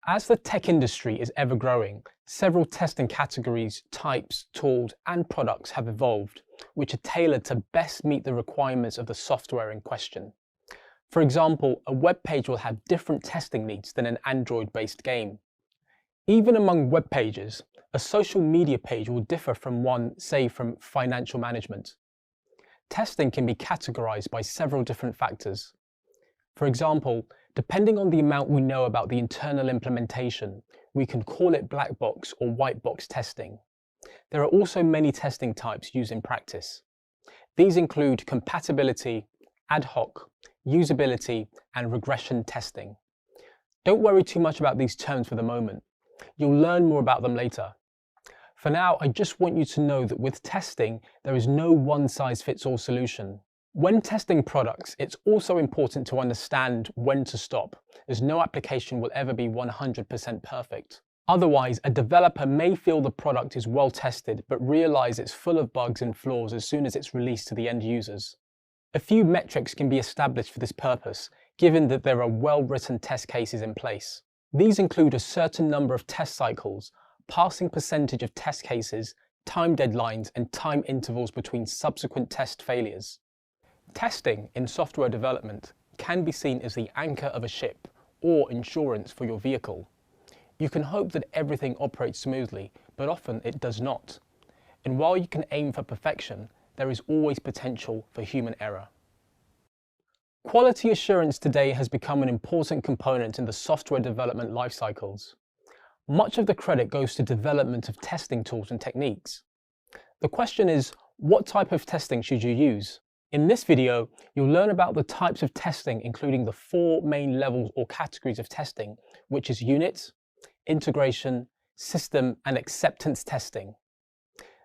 As the tech industry is ever growing, several testing categories, types, tools, and products have evolved, which are tailored to best meet the requirements of the software in question. For example, a web page will have different testing needs than an Android-based game. Even among web pages, a social media page will differ from one, say, from financial management. Testing can be categorized by several different factors. For example, depending on the amount we know about the internal implementation, we can call it black box or white box testing. There are also many testing types used in practice. These include compatibility, ad hoc, usability, and regression testing. Don't worry too much about these terms for the moment. You'll learn more about them later. For now, I just want you to know that with testing, there is no one-size-fits-all solution. When testing products, it's also important to understand when to stop, as no application will ever be 100% perfect. Otherwise, a developer may feel the product is well tested, but realize it's full of bugs and flaws as soon as it's released to the end users. A few metrics can be established for this purpose, given that there are well-written test cases in place. These include a certain number of test cycles, passing percentage of test cases, time deadlines, and time intervals between subsequent test failures. Testing in software development can be seen as the anchor of a ship or insurance for your vehicle. You can hope that everything operates smoothly, but often it does not. And while you can aim for perfection, there is always potential for human error. Quality assurance today has become an important component in the software development life cycles. Much of the credit goes to development of testing tools and techniques. The question is, what type of testing should you use? In this video, you'll learn about the types of testing, including the 4 main levels or categories of testing, which is unit, integration, system, and acceptance testing.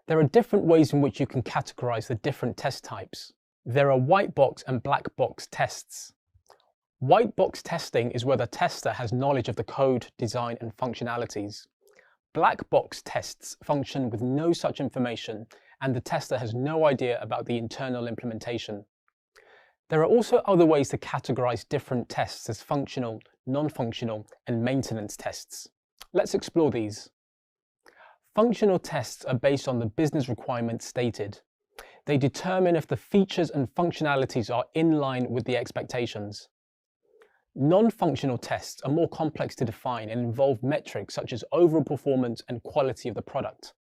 There are different ways in which you can categorize the different test types. There are white box and black box tests. White box testing is where the tester has knowledge of the code, design, and functionalities. Black box tests function with no such information, and the tester has no idea about the internal implementation. There are also other ways to categorize different tests as functional, non-functional, and maintenance tests. Let's explore these. Functional tests are based on the business requirements stated. They determine if the features and functionalities are in line with the expectations. Non-functional tests are more complex to define and involve metrics such as overall performance and quality of the product.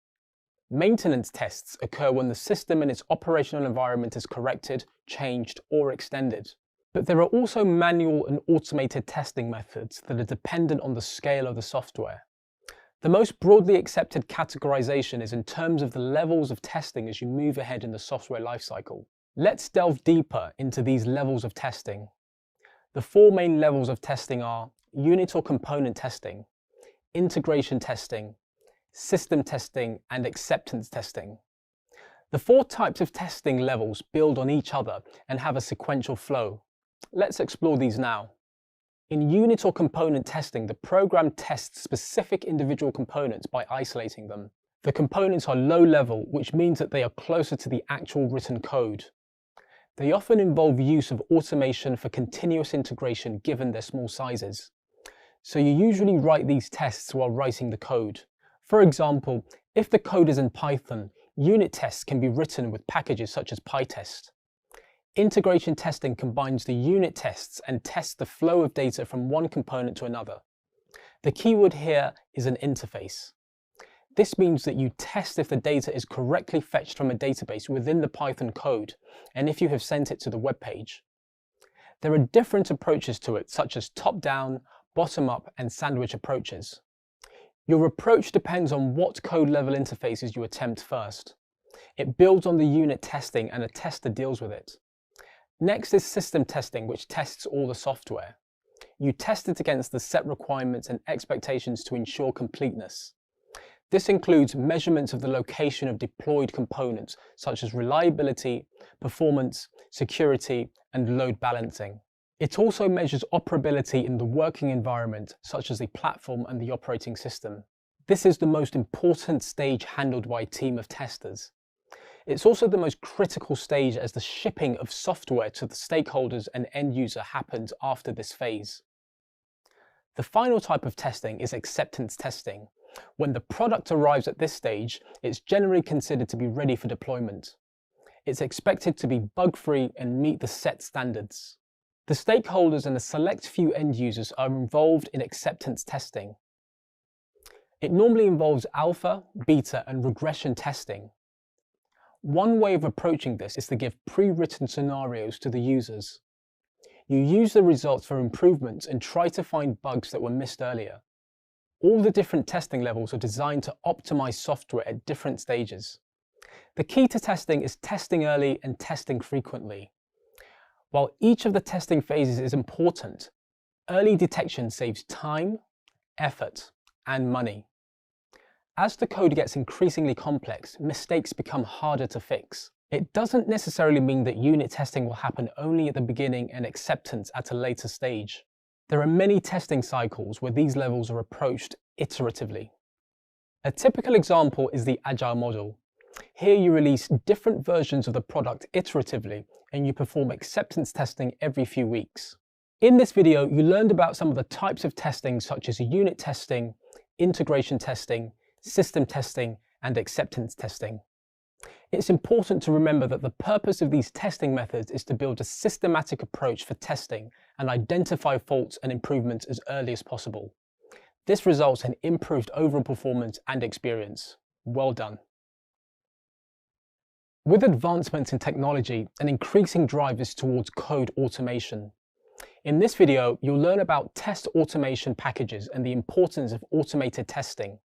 Maintenance tests occur when the system and its operational environment is corrected, changed, or extended. But there are also manual and automated testing methods that are dependent on the scale of the software. The most broadly accepted categorization is in terms of the levels of testing as you move ahead in the software lifecycle. Let's delve deeper into these levels of testing. The 4 main levels of testing are unit or component testing, integration testing, system testing, and acceptance testing. The 4 types of testing levels build on each other and have a sequential flow. Let's explore these now. In unit or component testing, the program tests specific individual components by isolating them. The components are low level, which means that they are closer to the actual written code. They often involve use of automation for continuous integration given their small sizes. So you usually write these tests while writing the code. For example, if the code is in Python, unit tests can be written with packages such as PyTest. Integration testing combines the unit tests and tests the flow of data from one component to another. The keyword here is an interface. This means that you test if the data is correctly fetched from a database within the Python code, and if you have sent it to the web page. There are different approaches to it, such as top-down, bottom-up, and sandwich approaches. Your approach depends on what code-level interfaces you attempt first. It builds on the unit testing, and a tester deals with it. Next is system testing, which tests all the software. You test it against the set requirements and expectations to ensure completeness. This includes measurements of the location of deployed components, such as reliability, performance, security, and load balancing. It also measures operability in the working environment, such as the platform and the operating system. This is the most important stage handled by a team of testers. It's also the most critical stage, as the shipping of software to the stakeholders and end user happens after this phase. The final type of testing is acceptance testing. When the product arrives at this stage, it's generally considered to be ready for deployment. It's expected to be bug-free and meet the set standards. The stakeholders and a select few end users are involved in acceptance testing. It normally involves alpha, beta, and regression testing. One way of approaching this is to give pre-written scenarios to the users. You use the results for improvements and try to find bugs that were missed earlier. All the different testing levels are designed to optimize software at different stages. The key to testing is testing early and testing frequently. While each of the testing phases is important, early detection saves time, effort, and money. As the code gets increasingly complex, mistakes become harder to fix. It doesn't necessarily mean that unit testing will happen only at the beginning and acceptance at a later stage. There are many testing cycles where these levels are approached iteratively. A typical example is the Agile model. Here you release different versions of the product iteratively, and you perform acceptance testing every few weeks. In this video, you learned about some of the types of testing, such as unit testing, integration testing, system testing, and acceptance testing. It's important to remember that the purpose of these testing methods is to build a systematic approach for testing and identify faults and improvements as early as possible. This results in improved overall performance and experience. Well done. With advancements in technology, an increasing drive is towards code automation. In this video, you'll learn about test automation packages and the importance of automated testing.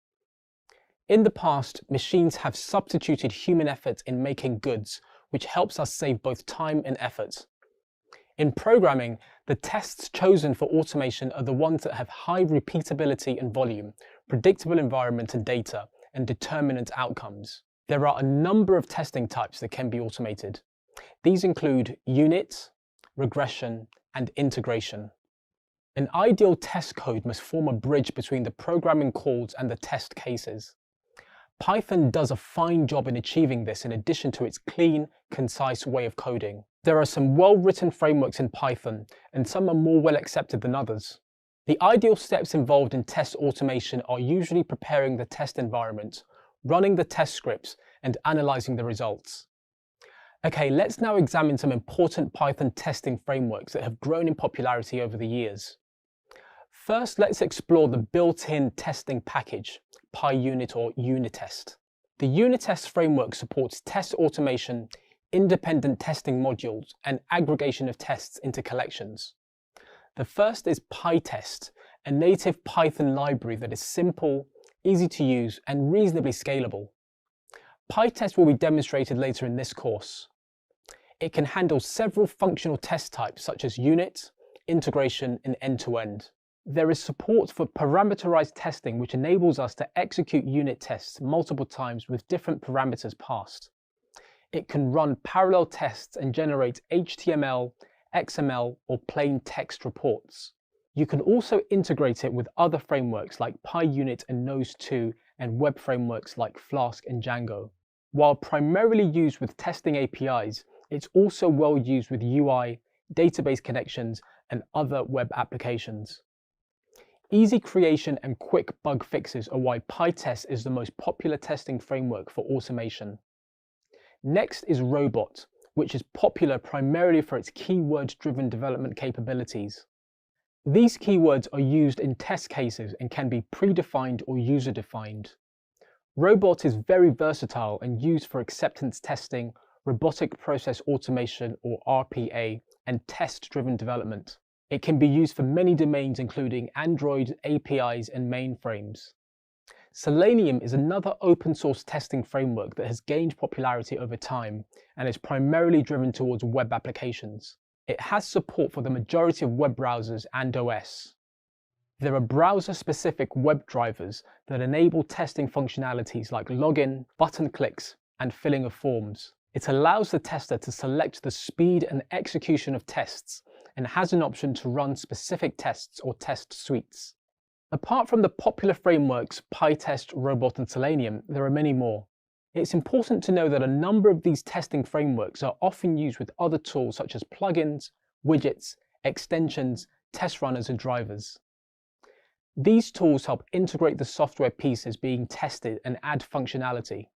In the past, machines have substituted human effort in making goods, which helps us save both time and effort. In programming, the tests chosen for automation are the ones that have high repeatability and volume, predictable environment and data, and determinant outcomes. There are a number of testing types that can be automated. These include unit, regression, and integration. An ideal test code must form a bridge between the programming calls and the test cases. Python does a fine job in achieving this in addition to its clean, concise way of coding. There are some well-written frameworks in Python, and some are more well accepted than others. The ideal steps involved in test automation are usually preparing the test environment, running the test scripts, and analyzing the results. Okay, let's now examine some important Python testing frameworks that have grown in popularity over the years. First, let's explore the built-in testing package, PyUnit or Unitest. The Unitest framework supports test automation, independent testing modules, and aggregation of tests into collections. The first is PyTest, a native Python library that is simple, easy to use, and reasonably scalable. PyTest will be demonstrated later in this course. It can handle several functional test types such as unit, integration, and end-to-end. There is support for parameterized testing, which enables us to execute unit tests multiple times with different parameters passed. It can run parallel tests and generate HTML, XML, or plain text reports. You can also integrate it with other frameworks like PyUnit and Nose2, and web frameworks like Flask and Django. While primarily used with testing APIs, it's also well used with UI, database connections, and other web applications. Easy creation and quick bug fixes are why PyTest is the most popular testing framework for automation. Next is Robot, which is popular primarily for its keyword-driven development capabilities. These keywords are used in test cases and can be predefined or user-defined. Robot is very versatile and used for acceptance testing, robotic process automation or RPA, and test-driven development. It can be used for many domains including Android, APIs, and mainframes. Selenium is another open source testing framework that has gained popularity over time and is primarily driven towards web applications. It has support for the majority of web browsers and OS. There are browser-specific web drivers that enable testing functionalities like login, button clicks, and filling of forms. It allows the tester to select the speed and execution of tests and has an option to run specific tests or test suites. Apart from the popular frameworks PyTest, Robot, and Selenium, there are many more. It's important to know that a number of these testing frameworks are often used with other tools such as plugins, widgets, extensions, test runners, and drivers. These tools help integrate the software pieces being tested and add functionality.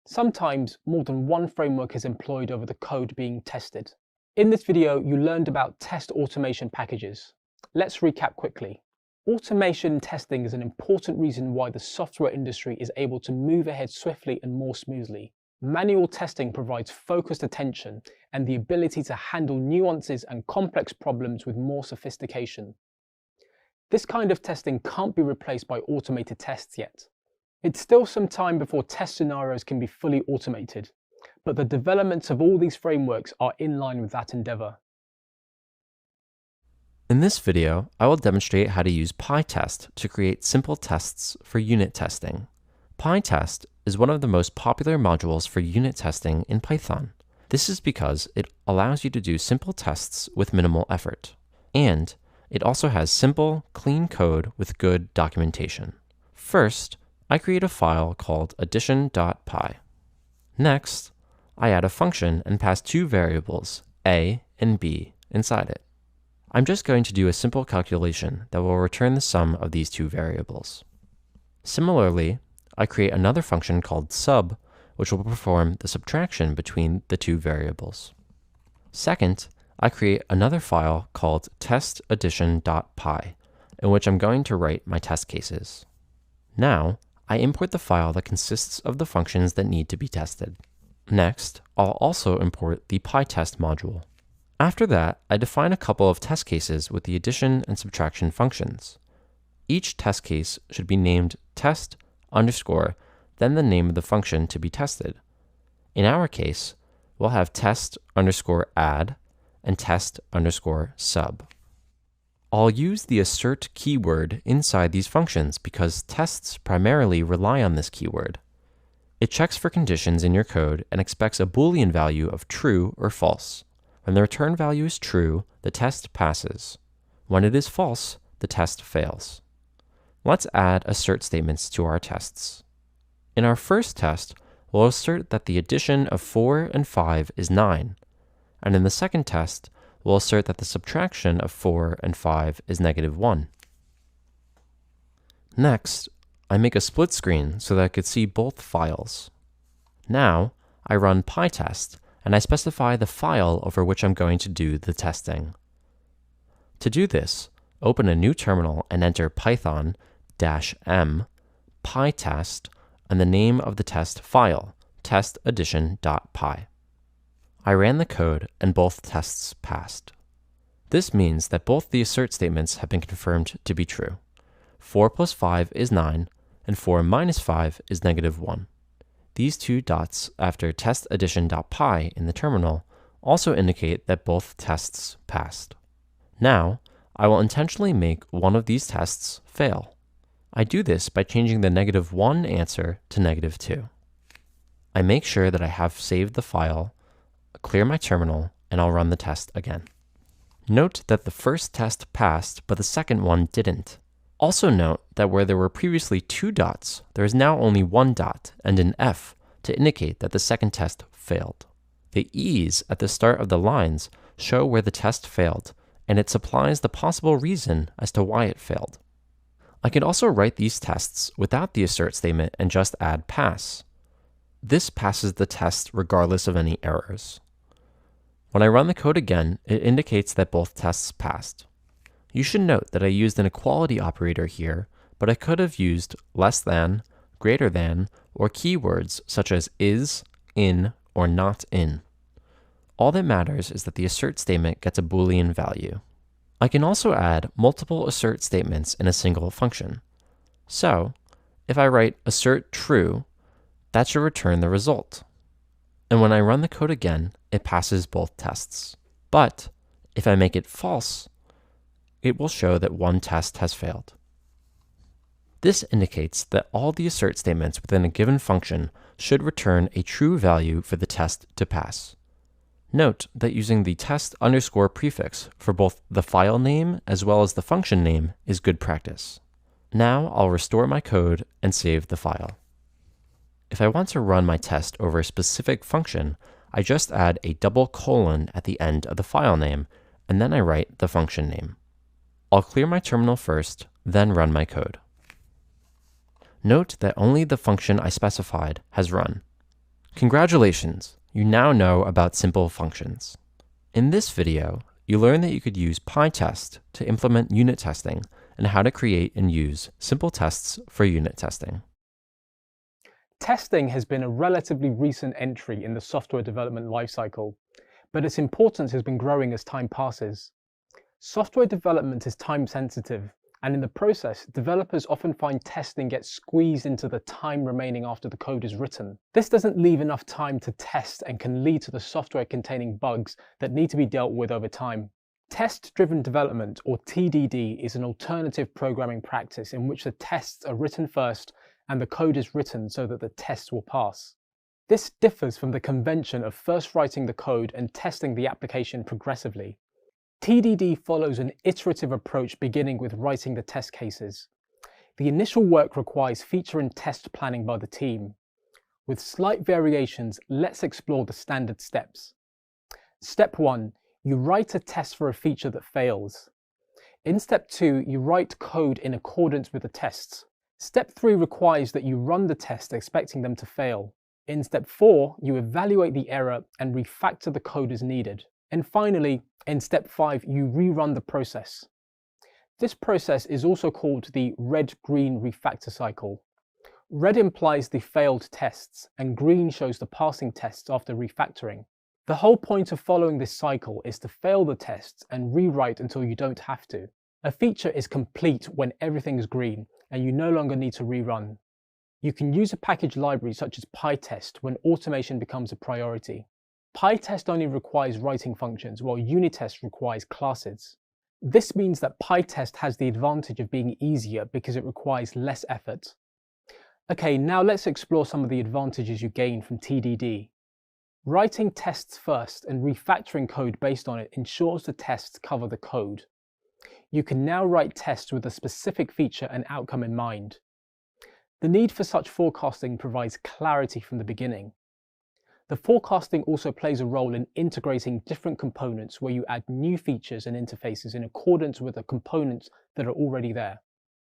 Sometimes more than one framework is employed over the code being tested. In this video, you learned about test automation packages. Let's recap quickly. Automation testing is an important reason why the software industry is able to move ahead swiftly and more smoothly. Manual testing provides focused attention and the ability to handle nuances and complex problems with more sophistication. This kind of testing can't be replaced by automated tests yet. It's still some time before test scenarios can be fully automated, but the developments of all these frameworks are in line with that endeavor. In this video, I will demonstrate how to use PyTest to create simple tests for unit testing. PyTest is one of the most popular modules for unit testing in Python. This is because it allows you to do simple tests with minimal effort. And it also has simple, clean code with good documentation. First, I create a file called addition.py. Next, I add a function and pass two variables, a and b, inside it. I'm just going to do a simple calculation that will return the sum of these two variables. Similarly, I create another function called sub, which will perform the subtraction between the two variables. Second, I create another file called testaddition.py, in which I'm going to write my test cases. Now, I import the file that consists of the functions that need to be tested. Next, I'll also import the PyTest module. After that, I define a couple of test cases with the addition and subtraction functions. Each test case should be named test underscore, then the name of the function to be tested. In our case, we'll have test underscore add and test underscore sub. I'll use the assert keyword inside these functions because tests primarily rely on this keyword. It checks for conditions in your code and expects a Boolean value of true or false. When the return value is true, the test passes. When it is false, the test fails. Let's add assert statements to our tests. In our first test, we'll assert that the addition of 4 and 5 is 9. And in the second test, we'll assert that the subtraction of 4 and 5 is -1. Next, I make a split screen so that I could see both files. Now, I run PyTest, and I specify the file over which I'm going to do the testing. To do this, open a new terminal and enter python-m pytest and the name of the test file, testaddition.py. I ran the code and both tests passed. This means that both the assert statements have been confirmed to be true. 4 plus 5 is 9, and 4 minus 5 is -1. These two dots after testaddition.py in the terminal also indicate that both tests passed. Now, I will intentionally make one of these tests fail. I do this by changing the -1 answer to -2. I make sure that I have saved the file, clear my terminal, and I'll run the test again. Note that the first test passed, but the second one didn't. Also note that where there were previously 2 dots, there is now only 1 dot and an F to indicate that the second test failed. The E's at the start of the lines show where the test failed, and it supplies the possible reason as to why it failed. I could also write these tests without the assert statement and just add pass. This passes the test regardless of any errors. When I run the code again, it indicates that both tests passed. You should note that I used an equality operator here, but I could have used less than, greater than, or keywords such as is, in, or not in. All that matters is that the assert statement gets a Boolean value. I can also add multiple assert statements in a single function. So, if I write assert true, that should return the result. And when I run the code again, it passes both tests. But if I make it false, it will show that one test has failed. This indicates that all the assert statements within a given function should return a true value for the test to pass. Note that using the test underscore prefix for both the file name as well as the function name is good practice. Now I'll restore my code and save the file. If I want to run my test over a specific function, I just add a double colon at the end of the file name, and then I write the function name. I'll clear my terminal first, then run my code. Note that only the function I specified has run. Congratulations! You now know about simple functions. In this video, you learned that you could use PyTest to implement unit testing and how to create and use simple tests for unit testing. Testing has been a relatively recent entry in the software development lifecycle, but its importance has been growing as time passes. Software development is time sensitive, and in the process, developers often find testing gets squeezed into the time remaining after the code is written. This doesn't leave enough time to test and can lead to the software containing bugs that need to be dealt with over time. Test-driven development, or TDD, is an alternative programming practice in which the tests are written first and the code is written so that the tests will pass. This differs from the convention of first writing the code and testing the application progressively. TDD follows an iterative approach beginning with writing the test cases. The initial work requires feature and test planning by the team. With slight variations, let's explore the standard steps. Step 1. You write a test for a feature that fails. In Step 2, you write code in accordance with the tests. Step 3 requires that you run the test expecting them to fail. In Step 4, you evaluate the error and refactor the code as needed. And finally, in Step 5, you rerun the process. This process is also called the red-green refactor cycle. Red implies the failed tests, and green shows the passing tests after refactoring. The whole point of following this cycle is to fail the tests and rewrite until you don't have to. A feature is complete when everything is green, and you no longer need to rerun. You can use a package library such as PyTest when automation becomes a priority. PyTest only requires writing functions, while Unitest requires classes. This means that PyTest has the advantage of being easier because it requires less effort. Okay, now let's explore some of the advantages you gain from TDD. Writing tests first and refactoring code based on it ensures the tests cover the code. You can now write tests with a specific feature and outcome in mind. The need for such forecasting provides clarity from the beginning. The forecasting also plays a role in integrating different components where you add new features and interfaces in accordance with the components that are already there.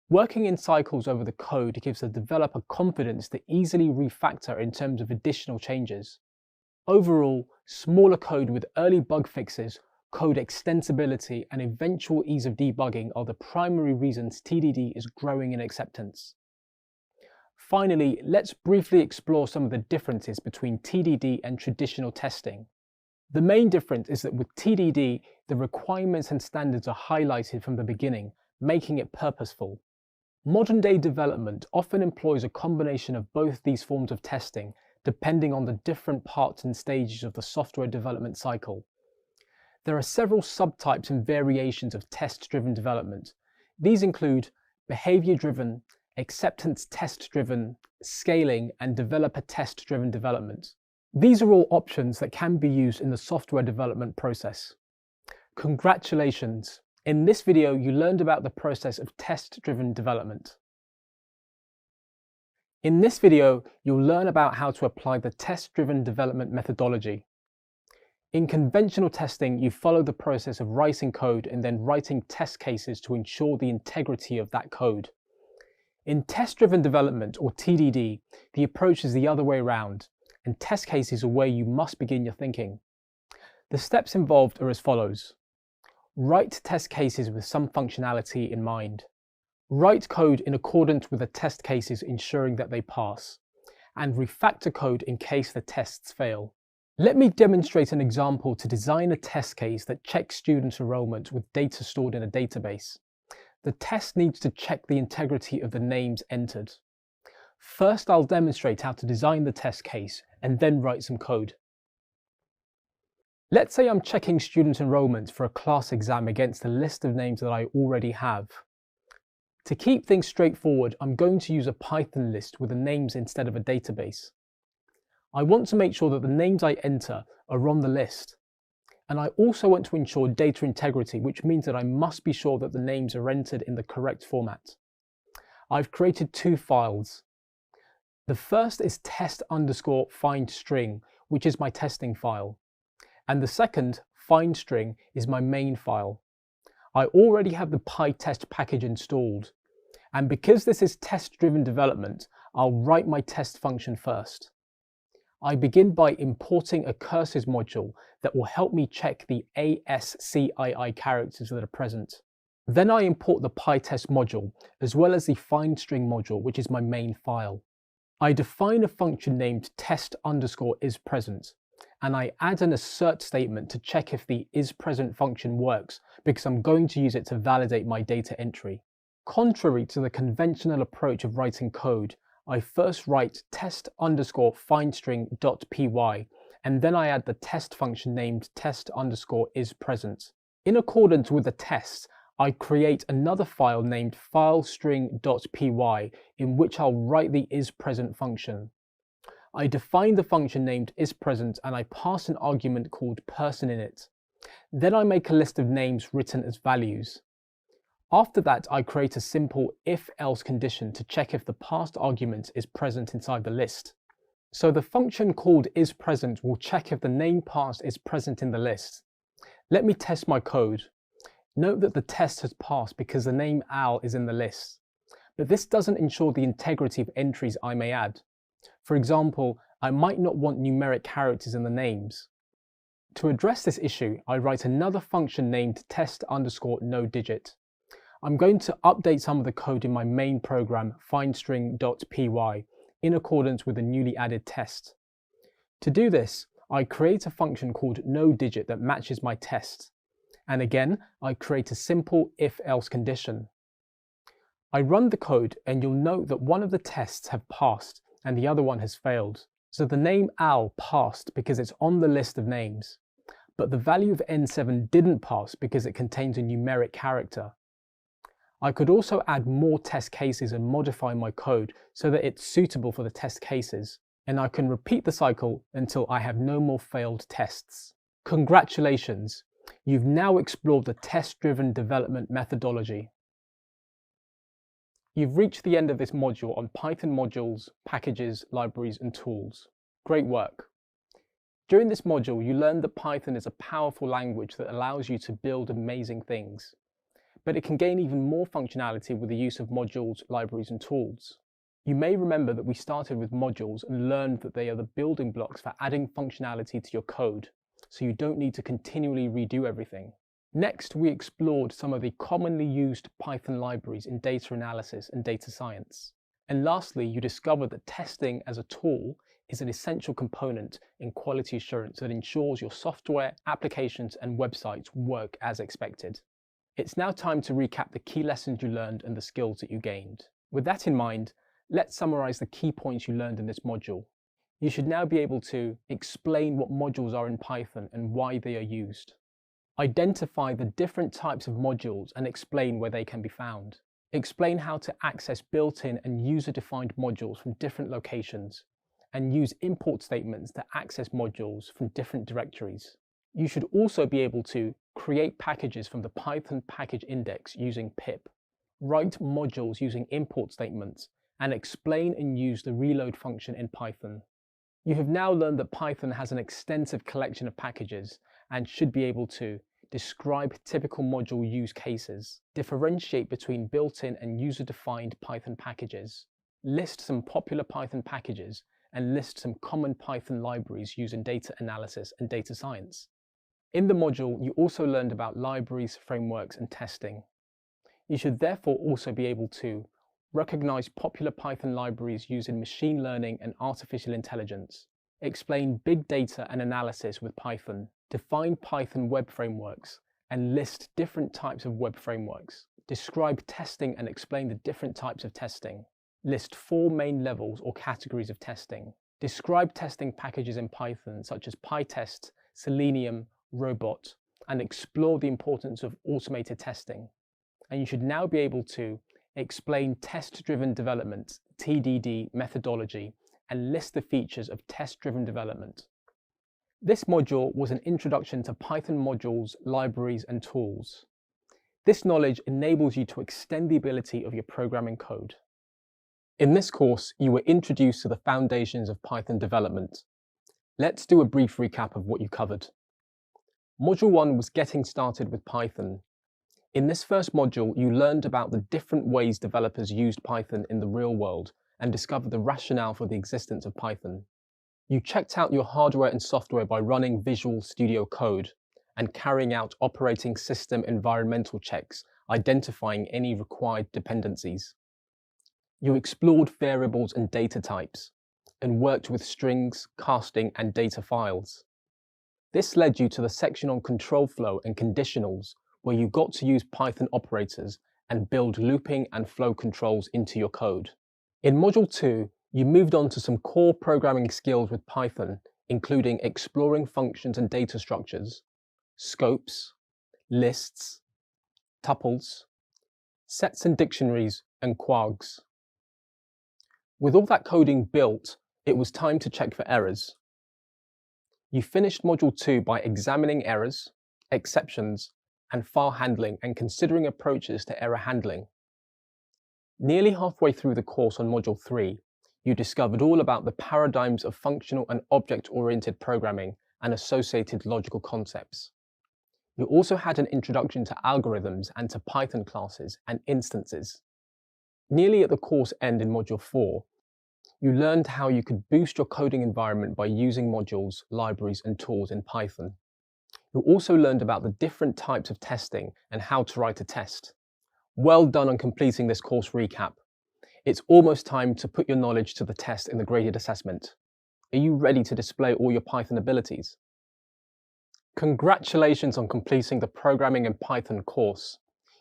Working in cycles over the code gives the developer confidence to easily refactor in terms of additional changes. Overall, smaller code with early bug fixes, code extensibility, and eventual ease of debugging are the primary reasons TDD is growing in acceptance. Finally, let's briefly explore some of the differences between TDD and traditional testing. The main difference is that with TDD, the requirements and standards are highlighted from the beginning, making it purposeful. Modern-day development often employs a combination of both these forms of testing, depending on the different parts and stages of the software development cycle. There are several subtypes and variations of test-driven development. These include behavior-driven, acceptance test-driven, scaling, and developer test-driven development. These are all options that can be used in the software development process. Congratulations! In this video, you learned about the process of test-driven development. In this video, you'll learn about how to apply the test-driven development methodology. In conventional testing, you follow the process of writing code and then writing test cases to ensure the integrity of that code. In test-driven development, or TDD, the approach is the other way around, and test cases are where you must begin your thinking. The steps involved are as follows. Write test cases with some functionality in mind. Write code in accordance with the test cases, ensuring that they pass. And refactor code in case the tests fail. Let me demonstrate an example to design a test case that checks student enrollment with data stored in a database. The test needs to check the integrity of the names entered. First, I'll demonstrate how to design the test case and then write some code. Let's say I'm checking student enrollment for a class exam against a list of names that I already have. To keep things straightforward, I'm going to use a Python list with the names instead of a database. I want to make sure that the names I enter are on the list. And I also want to ensure data integrity, which means that I must be sure that the names are entered in the correct format. I've created two files. The first is test_find_string, which is my testing file. And the second, find_string, is my main file. I already have the PyTest package installed. And because this is test-driven development, I'll write my test function first. I begin by importing a curses module that will help me check the ASCII characters that are present. Then I import the PyTest module, as well as the find_string module, which is my main file. I define a function named test_isPresent, and I add an assert statement to check if the isPresent function works, because I'm going to use it to validate my data entry. Contrary to the conventional approach of writing code, I first write test_findstring.py, and then I add the test function named test_isPresent. In accordance with the tests, I create another file named filestring.py in which I'll write the isPresent function. I define the function named isPresent and I pass an argument called person in it. Then I make a list of names written as values. After that, I create a simple if-else condition to check if the passed argument is present inside the list. So the function called isPresent will check if the name passed is present in the list. Let me test my code. Note that the test has passed because the name Al is in the list. But this doesn't ensure the integrity of entries I may add. For example, I might not want numeric characters in the names. To address this issue, I write another function named test_noDigit. I'm going to update some of the code in my main program, findstring.py, in accordance with the newly added test. To do this, I create a function called noDigit that matches my test. And again, I create a simple if-else condition. I run the code and you'll note that one of the tests have passed and the other one has failed. So the name Al passed because it's on the list of names, but the value of N7 didn't pass because it contains a numeric character. I could also add more test cases and modify my code so that it's suitable for the test cases, and I can repeat the cycle until I have no more failed tests. Congratulations, you've now explored the test-driven development methodology. You've reached the end of this module on Python modules, packages, libraries, and tools. Great work. During this module, you learned that Python is a powerful language that allows you to build amazing things. But it can gain even more functionality with the use of modules, libraries, and tools. You may remember that we started with modules and learned that they are the building blocks for adding functionality to your code, so you don't need to continually redo everything. Next, we explored some of the commonly used Python libraries in data analysis and data science. And lastly, you discovered that testing as a tool is an essential component in quality assurance that ensures your software, applications, and websites work as expected. It's now time to recap the key lessons you learned and the skills that you gained. With that in mind, let's summarize the key points you learned in this module. You should now be able to explain what modules are in Python and why they are used. Identify the different types of modules and explain where they can be found. Explain how to access built-in and user-defined modules from different locations, and use import statements to access modules from different directories. You should also be able to create packages from the Python package index using pip, write modules using import statements, and explain and use the reload function in Python. You have now learned that Python has an extensive collection of packages and should be able to describe typical module use cases, differentiate between built-in and user-defined Python packages, list some popular Python packages, and list some common Python libraries used in data analysis and data science. In the module, you also learned about libraries, frameworks, and testing. You should therefore also be able to recognize popular Python libraries used in machine learning and artificial intelligence, explain big data and analysis with Python, define Python web frameworks, and list different types of web frameworks, describe testing and explain the different types of testing, list 4 main levels or categories of testing, describe testing packages in Python such as PyTest, Selenium, Robot, and explore the importance of automated testing. And you should now be able to explain test-driven development, TDD methodology, and list the features of test-driven development. This module was an introduction to Python modules, libraries, and tools. This knowledge enables you to extend the ability of your programming code. In this course, you were introduced to the foundations of Python development. Let's do a brief recap of what you covered. Module 1 was getting started with Python. In this first module, you learned about the different ways developers used Python in the real world and discovered the rationale for the existence of Python. You checked out your hardware and software by running Visual Studio Code and carrying out operating system environmental checks, identifying any required dependencies. You explored variables and data types and worked with strings, casting, and data files. This led you to the section on control flow and conditionals, where you got to use Python operators and build looping and flow controls into your code. In Module 2, you moved on to some core programming skills with Python, including exploring functions and data structures, scopes, lists, tuples, sets and dictionaries, and quargs. With all that coding built, it was time to check for errors. You finished Module 2 by examining errors, exceptions, and file handling and considering approaches to error handling. Nearly halfway through the course on Module 3, you discovered all about the paradigms of functional and object-oriented programming and associated logical concepts. You also had an introduction to algorithms and to Python classes and instances. Nearly at the course end in Module 4, you learned how you could boost your coding environment by using modules, libraries, and tools in Python. You also learned about the different types of testing and how to write a test. Well done on completing this course recap. It's almost time to put your knowledge to the test in the graded assessment. Are you ready to display all your Python abilities? Congratulations on completing the Programming in Python course.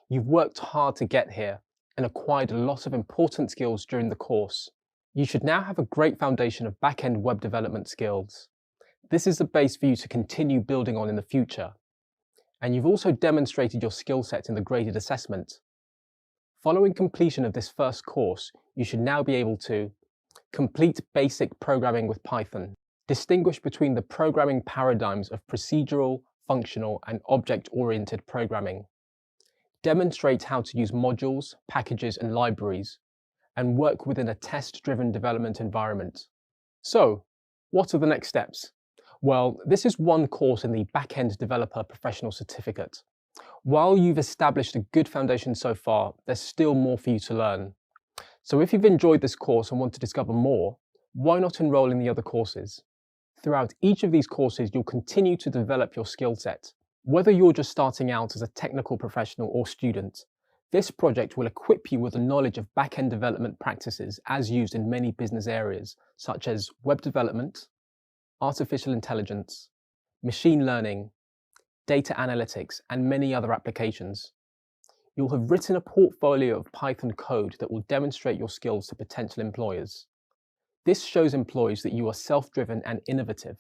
You've worked hard to get here and acquired a lot of important skills during the course. You should now have a great foundation of back-end web development skills. This is the base for you to continue building on in the future. And you've also demonstrated your skill set in the graded assessment. Following completion of this first course, you should now be able to complete basic programming with Python, distinguish between the programming paradigms of procedural, functional, and object-oriented programming, demonstrate how to use modules, packages, and libraries, and work within a test-driven development environment. So, what are the next steps? Well, this is one course in the Backend Developer Professional Certificate. While you've established a good foundation so far, there's still more for you to learn. So if you've enjoyed this course and want to discover more, why not enroll in the other courses? Throughout each of these courses, you'll continue to develop your skill set. Whether you're just starting out as a technical professional or student, this project will equip you with the knowledge of back-end development practices as used in many business areas, such as web development, artificial intelligence, machine learning, data analytics, and many other applications. You'll have written a portfolio of Python code that will demonstrate your skills to potential employers. This shows employees that you are self-driven and innovative.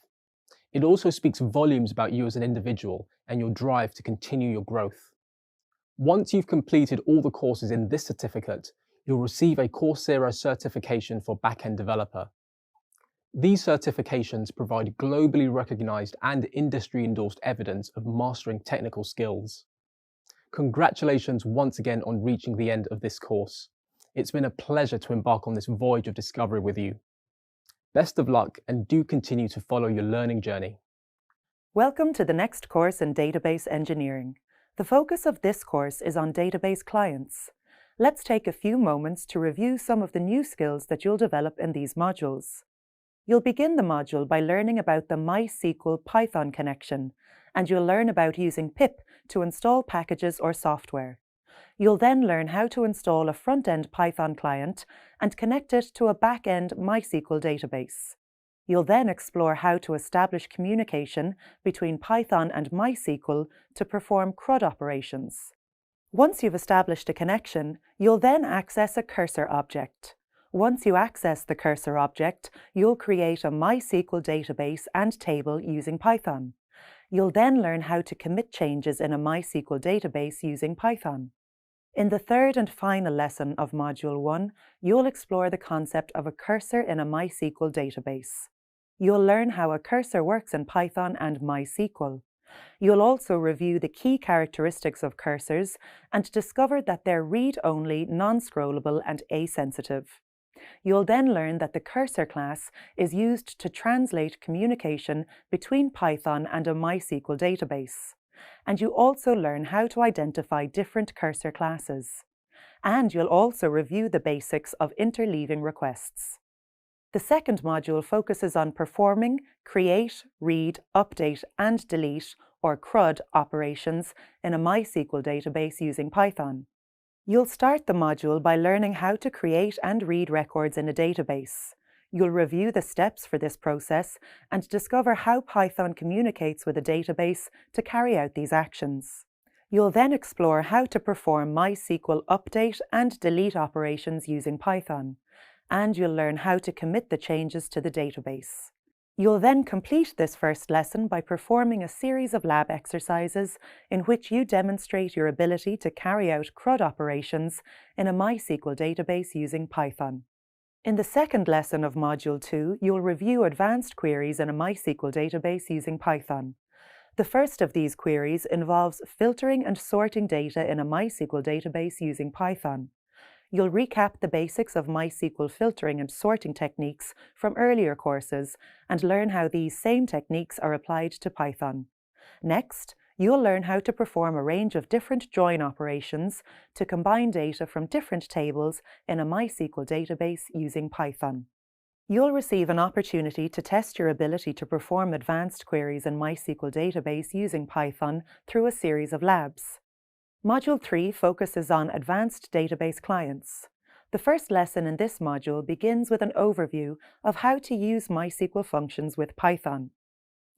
It also speaks volumes about you as an individual and your drive to continue your growth. Once you've completed all the courses in this certificate, you'll receive a Coursera certification for back-end developer. These certifications provide globally recognized and industry-endorsed evidence of mastering technical skills. Congratulations once again on reaching the end of this course. It's been a pleasure to embark on this voyage of discovery with you. Best of luck, and do continue to follow your learning journey. Welcome to the next course in Database Engineering. The focus of this course is on database clients. Let's take a few moments to review some of the new skills that you'll develop in these modules. You'll begin the module by learning about the MySQL Python connection, and you'll learn about using pip to install packages or software. You'll then learn how to install a front-end Python client and connect it to a back-end MySQL database. You'll then explore how to establish communication between Python and MySQL to perform CRUD operations. Once you've established a connection, you'll then access a cursor object. Once you access the cursor object, you'll create a MySQL database and table using Python. You'll then learn how to commit changes in a MySQL database using Python. In the third and final lesson of Module 1, you'll explore the concept of a cursor in a MySQL database. You'll learn how a cursor works in Python and MySQL. You'll also review the key characteristics of cursors and discover that they're read-only, non-scrollable, and asensitive. You'll then learn that the cursor class is used to translate communication between Python and a MySQL database. And you also learn how to identify different cursor classes. And you'll also review the basics of interleaving requests. The second module focuses on performing create, read, update, and delete, or CRUD, operations in a MySQL database using Python. You'll start the module by learning how to create and read records in a database. You'll review the steps for this process and discover how Python communicates with a database to carry out these actions. You'll then explore how to perform MySQL update and delete operations using Python, and you'll learn how to commit the changes to the database. You'll then complete this first lesson by performing a series of lab exercises in which you demonstrate your ability to carry out CRUD operations in a MySQL database using Python. In the second lesson of Module 2, you'll review advanced queries in a MySQL database using Python. The first of these queries involves filtering and sorting data in a MySQL database using Python. You'll recap the basics of MySQL filtering and sorting techniques from earlier courses and learn how these same techniques are applied to Python. Next, you'll learn how to perform a range of different join operations to combine data from different tables in a MySQL database using Python. You'll receive an opportunity to test your ability to perform advanced queries in MySQL database using Python through a series of labs. Module 3 focuses on advanced database clients. The first lesson in this module begins with an overview of how to use MySQL functions with Python.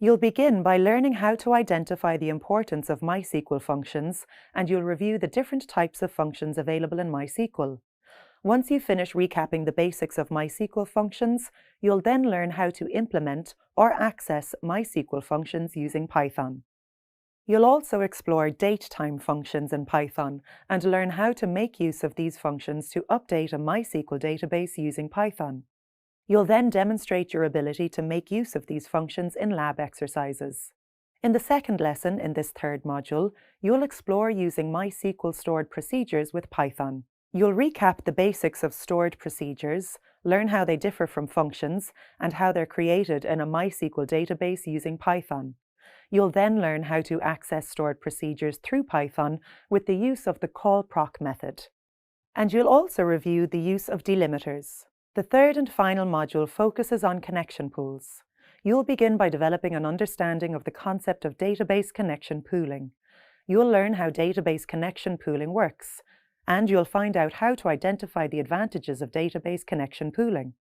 You'll begin by learning how to identify the importance of MySQL functions, and you'll review the different types of functions available in MySQL. Once you finish recapping the basics of MySQL functions, you'll then learn how to implement or access MySQL functions using Python. You'll also explore datetime functions in Python and learn how to make use of these functions to update a MySQL database using Python. You'll then demonstrate your ability to make use of these functions in lab exercises. In the second lesson in this third module, you'll explore using MySQL stored procedures with Python. You'll recap the basics of stored procedures, learn how they differ from functions, and how they're created in a MySQL database using Python. You'll then learn how to access stored procedures through Python with the use of the callproc method. And you'll also review the use of delimiters. The third and final module focuses on connection pools. You'll begin by developing an understanding of the concept of database connection pooling. You'll learn how database connection pooling works, and you'll find out how to identify the advantages of database connection pooling.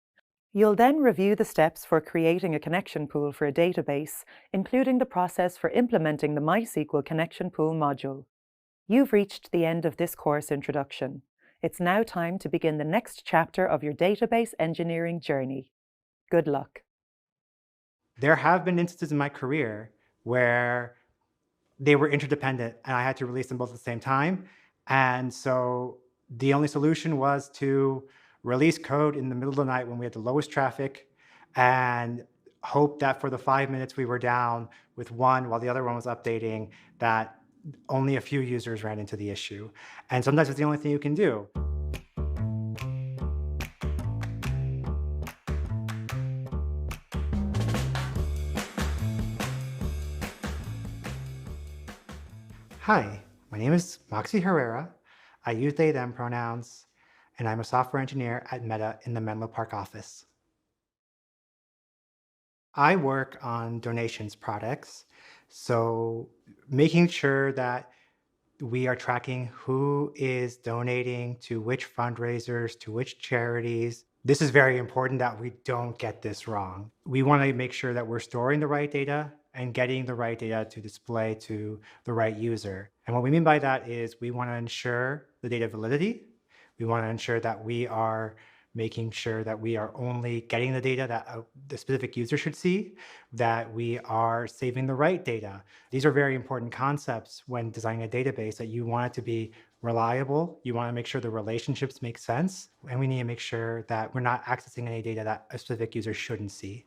You'll then review the steps for creating a connection pool for a database, including the process for implementing the MySQL connection pool module. You've reached the end of this course introduction. It's now time to begin the next chapter of your database engineering journey. Good luck. There have been instances in my career where they were interdependent and I had to release them both at the same time. And so the only solution was to release code in the middle of the night when we had the lowest traffic and hope that for the 5 minutes we were down with one while the other one was updating, that only a few users ran into the issue. And sometimes it's the only thing you can do. Hi, my name is Moxie Herrera. I use they, them pronouns, and I'm a software engineer at Meta in the Menlo Park office. I work on donations products, so making sure that we are tracking who is donating to which fundraisers, to which charities. This is very important that we don't get this wrong. We want to make sure that we're storing the right data and getting the right data to display to the right user. And what we mean by that is we want to ensure the data validity. We want to ensure that we are making sure that we are only getting the data that the specific user should see, that we are saving the right data. These are very important concepts when designing a database, that you want it to be reliable. You want to make sure the relationships make sense. And we need to make sure that we're not accessing any data that a specific user shouldn't see.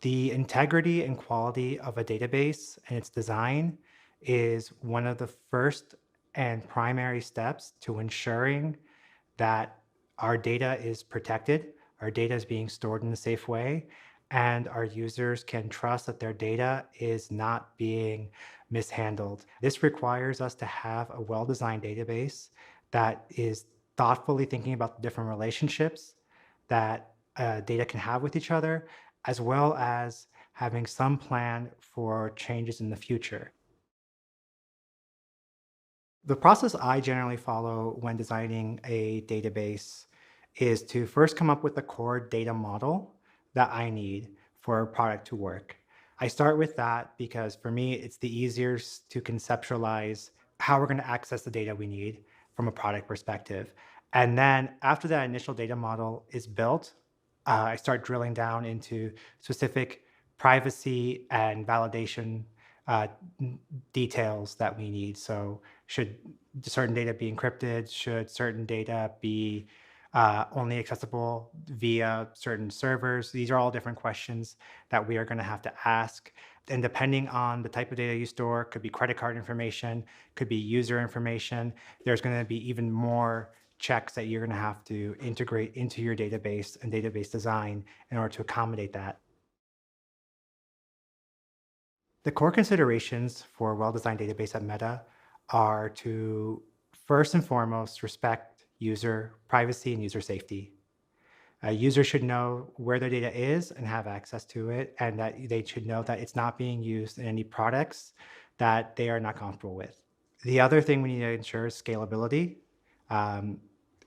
The integrity and quality of a database and its design is one of the first and primary steps to ensuring that our data is protected, our data is being stored in a safe way, and our users can trust that their data is not being mishandled. This requires us to have a well-designed database that is thoughtfully thinking about the different relationships that data can have with each other, as well as having some plan for changes in the future. The process I generally follow when designing a database is to first come up with a core data model that I need for a product to work. I start with that because for me, it's the easiest to conceptualize how we're going to access the data we need from a product perspective. And then after that initial data model is built, I start drilling down into specific privacy and validation uh, details that we need. So should certain data be encrypted? Should certain data be only accessible via certain servers? These are all different questions that we are going to have to ask. And depending on the type of data you store, could be credit card information, could be user information. There's going to be even more checks that you're going to have to integrate into your database and database design in order to accommodate that. The core considerations for a well-designed database at Meta are to first and foremost respect user privacy and user safety. A user should know where their data is and have access to it, and that they should know that it's not being used in any products that they are not comfortable with. The other thing we need to ensure is scalability.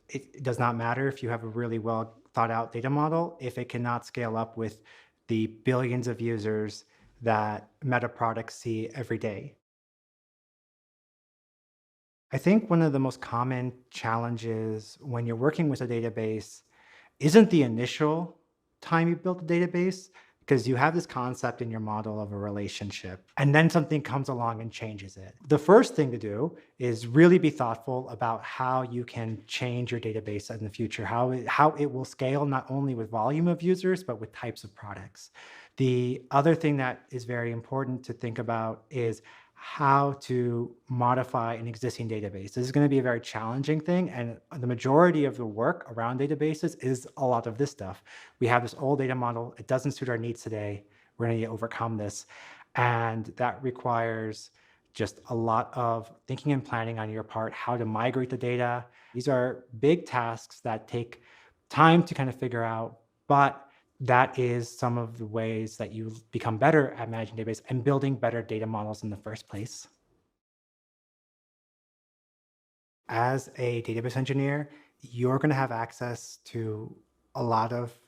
It does not matter if you have a really well thought out data model if it cannot scale up with the billions of users that Meta products see every day. I think one of the most common challenges when you're working with a database isn't the initial time you built the database, because you have this concept in your model of a relationship, and then something comes along and changes it. The first thing to do is really be thoughtful about how you can change your database in the future, how it will scale not only with volume of users, but with types of products. The other thing that is very important to think about is how to modify an existing database. This is going to be a very challenging thing, and the majority of the work around databases is a lot of this stuff. We have this old data model, it doesn't suit our needs today. We're going to overcome this, and that requires just a lot of thinking and planning on your part, how to migrate the data. These are big tasks that take time to kind of figure out, but that is some of the ways that you become better at managing database and building better data models in the first place. As a database engineer, you're going to have access to a lot of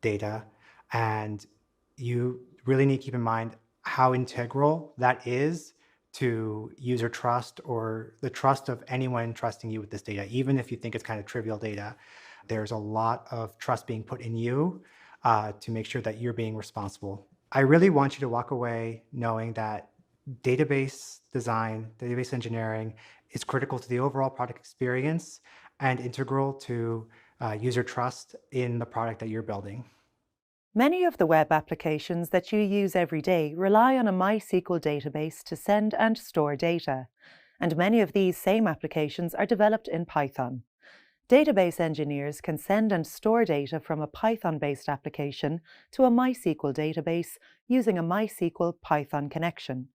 data, and you really need to keep in mind how integral that is to user trust or the trust of anyone trusting you with this data. Even if you think it's kind of trivial data, there's a lot of trust being put in you to make sure that you're being responsible. I really want you to walk away knowing that database design, database engineering is critical to the overall product experience and integral to user trust in the product that you're building. Many of the web applications that you use every day rely on a MySQL database to send and store data, and many of these same applications are developed in Python. Database engineers can send and store data from a Python-based application to a MySQL database using a MySQL Python connection.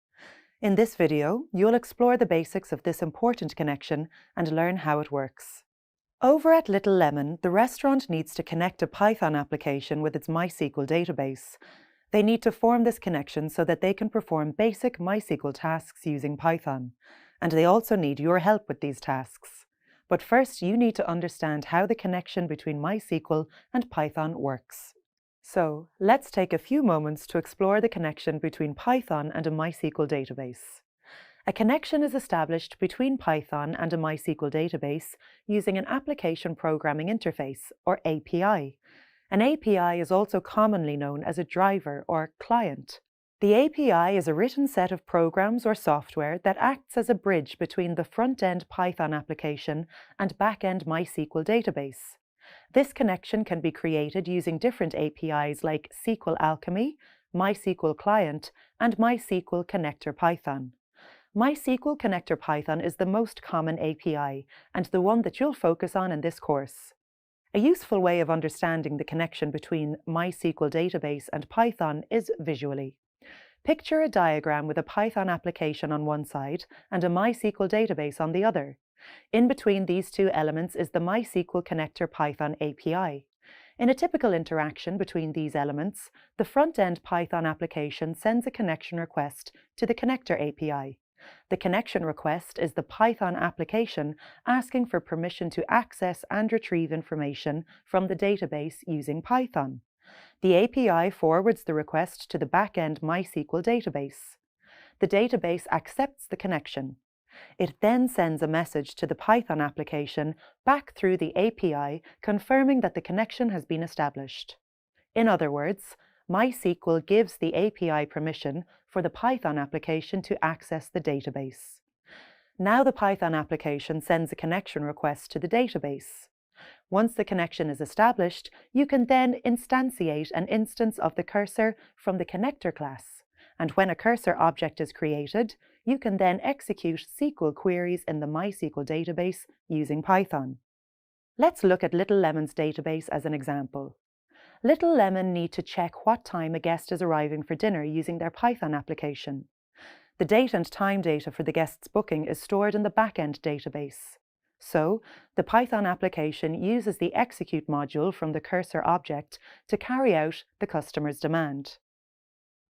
In this video, you'll explore the basics of this important connection and learn how it works. Over at Little Lemon, the restaurant needs to connect a Python application with its MySQL database. They need to form this connection so that they can perform basic MySQL tasks using Python, and they also need your help with these tasks. But first, you need to understand how the connection between MySQL and Python works. So, let's take a few moments to explore the connection between Python and a MySQL database. A connection is established between Python and a MySQL database using an Application Programming Interface, or API. An API is also commonly known as a driver or client. The API is a written set of programs or software that acts as a bridge between the front-end Python application and back-end MySQL database. This connection can be created using different APIs like SQL Alchemy, MySQL Client, and MySQL Connector Python. MySQL Connector Python is the most common API and the one that you'll focus on in this course. A useful way of understanding the connection between MySQL database and Python is visually. Picture a diagram with a Python application on one side and a MySQL database on the other. In between these two elements is the MySQL Connector Python API. In a typical interaction between these elements, the front-end Python application sends a connection request to the Connector API. The connection request is the Python application asking for permission to access and retrieve information from the database using Python. The API forwards the request to the back-end MySQL database. The database accepts the connection. It then sends a message to the Python application back through the API confirming that the connection has been established. In other words, MySQL gives the API permission for the Python application to access the database. Now the Python application sends a connection request to the database. Once the connection is established, you can then instantiate an instance of the cursor from the connector class. And when a cursor object is created, you can then execute SQL queries in the MySQL database using Python. Let's look at Little Lemon's database as an example. Little Lemon need to check what time a guest is arriving for dinner using their Python application. The date and time data for the guest's booking is stored in the backend database. So, the Python application uses the execute module from the cursor object to carry out the customer's demand.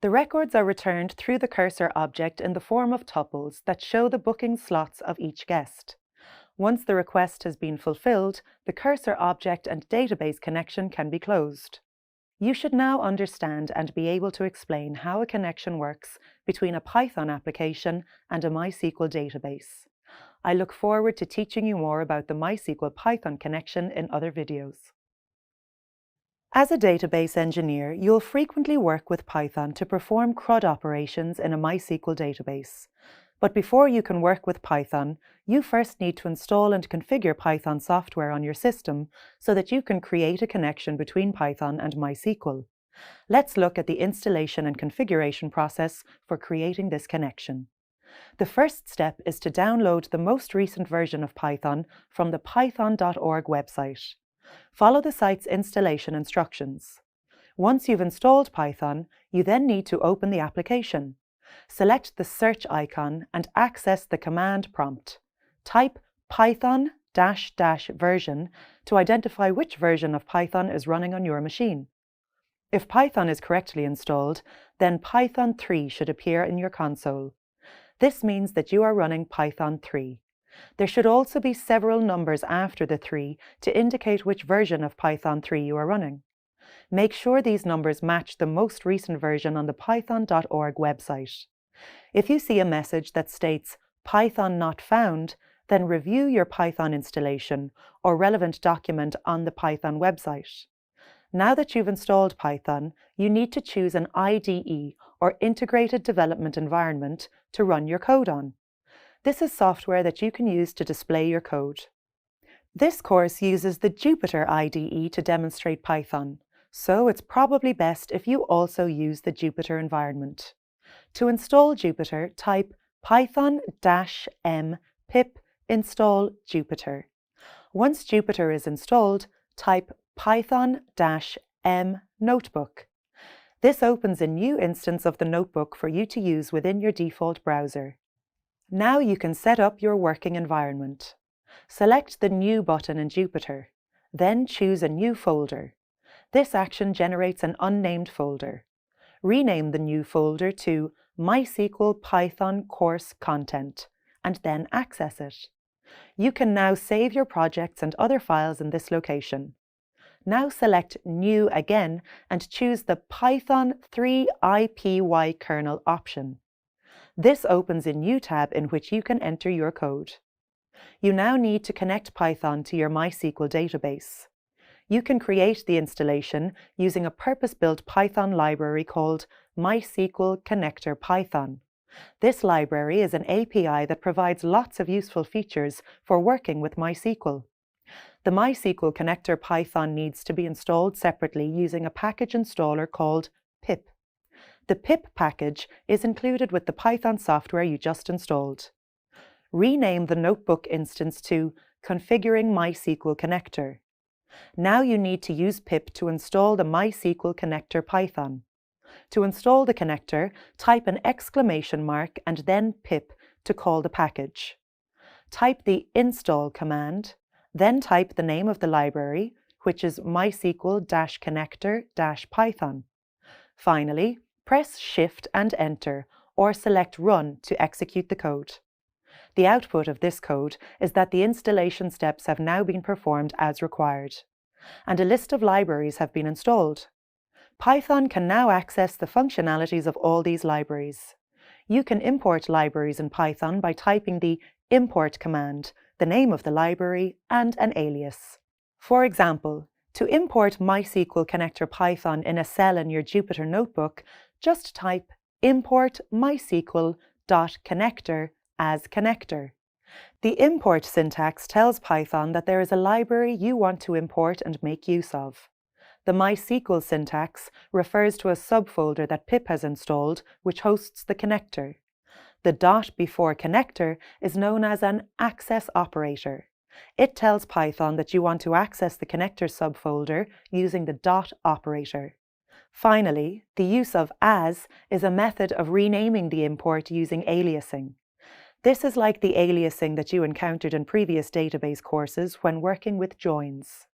The records are returned through the cursor object in the form of tuples that show the booking slots of each guest. Once the request has been fulfilled, the cursor object and database connection can be closed. You should now understand and be able to explain how a connection works between a Python application and a MySQL database. I look forward to teaching you more about the MySQL Python connection in other videos. As a database engineer, you'll frequently work with Python to perform CRUD operations in a MySQL database. But before you can work with Python, you first need to install and configure Python software on your system so that you can create a connection between Python and MySQL. Let's look at the installation and configuration process for creating this connection. The first step is to download the most recent version of Python from the python.org website. Follow the site's installation instructions. Once you've installed Python, you then need to open the application. Select the search icon and access the command prompt. Type python --version to identify which version of Python is running on your machine. If Python is correctly installed, then Python 3 should appear in your console. This means that you are running Python 3. There should also be several numbers after the 3 to indicate which version of Python 3 you are running. Make sure these numbers match the most recent version on the python.org website. If you see a message that states Python not found, then review your Python installation or relevant document on the Python website. Now that you've installed Python, you need to choose an IDE or Integrated Development Environment to run your code on. This is software that you can use to display your code. This course uses the Jupyter IDE to demonstrate Python, so it's probably best if you also use the Jupyter environment. To install Jupyter, type python-m pip install Jupyter. Once Jupyter is installed, type python-m notebook. This opens a new instance of the notebook for you to use within your default browser. Now you can set up your working environment. Select the New button in Jupyter, then choose a new folder. This action generates an unnamed folder. Rename the new folder to MySQL Python Course Content, and then access it. You can now save your projects and other files in this location. Now select New again and choose the Python 3 IPY kernel option. This opens a new tab in which you can enter your code. You now need to connect Python to your MySQL database. You can create the installation using a purpose-built Python library called MySQL Connector Python. This library is an API that provides lots of useful features for working with MySQL. The MySQL Connector Python needs to be installed separately using a package installer called pip. the pip package is included with the Python software you just installed. Rename the notebook instance to Configuring MySQL Connector. Now you need to use pip to install the MySQL Connector Python. To install the connector, type an exclamation mark and then pip to call the package. Type the install command, then type the name of the library, which is mysql-connector-python. Finally, press Shift and Enter or select Run to execute the code. The output of this code is that the installation steps have now been performed as required, and a list of libraries have been installed. Python can now access the functionalities of all these libraries. You can import libraries in Python by typing the import command, the name of the library, and an alias. For example, to import MySQL Connector Python in a cell in your Jupyter Notebook, just type import mysql.connector as connector. The import syntax tells Python that there is a library you want to import and make use of. The MySQL syntax refers to a subfolder that pip has installed, which hosts the connector. The dot before connector is known as an access operator. It tells Python that you want to access the connector subfolder using the dot operator. Finally, the use of as is a method of renaming the import using aliasing. This is like the aliasing that you encountered in previous database courses when working with joins.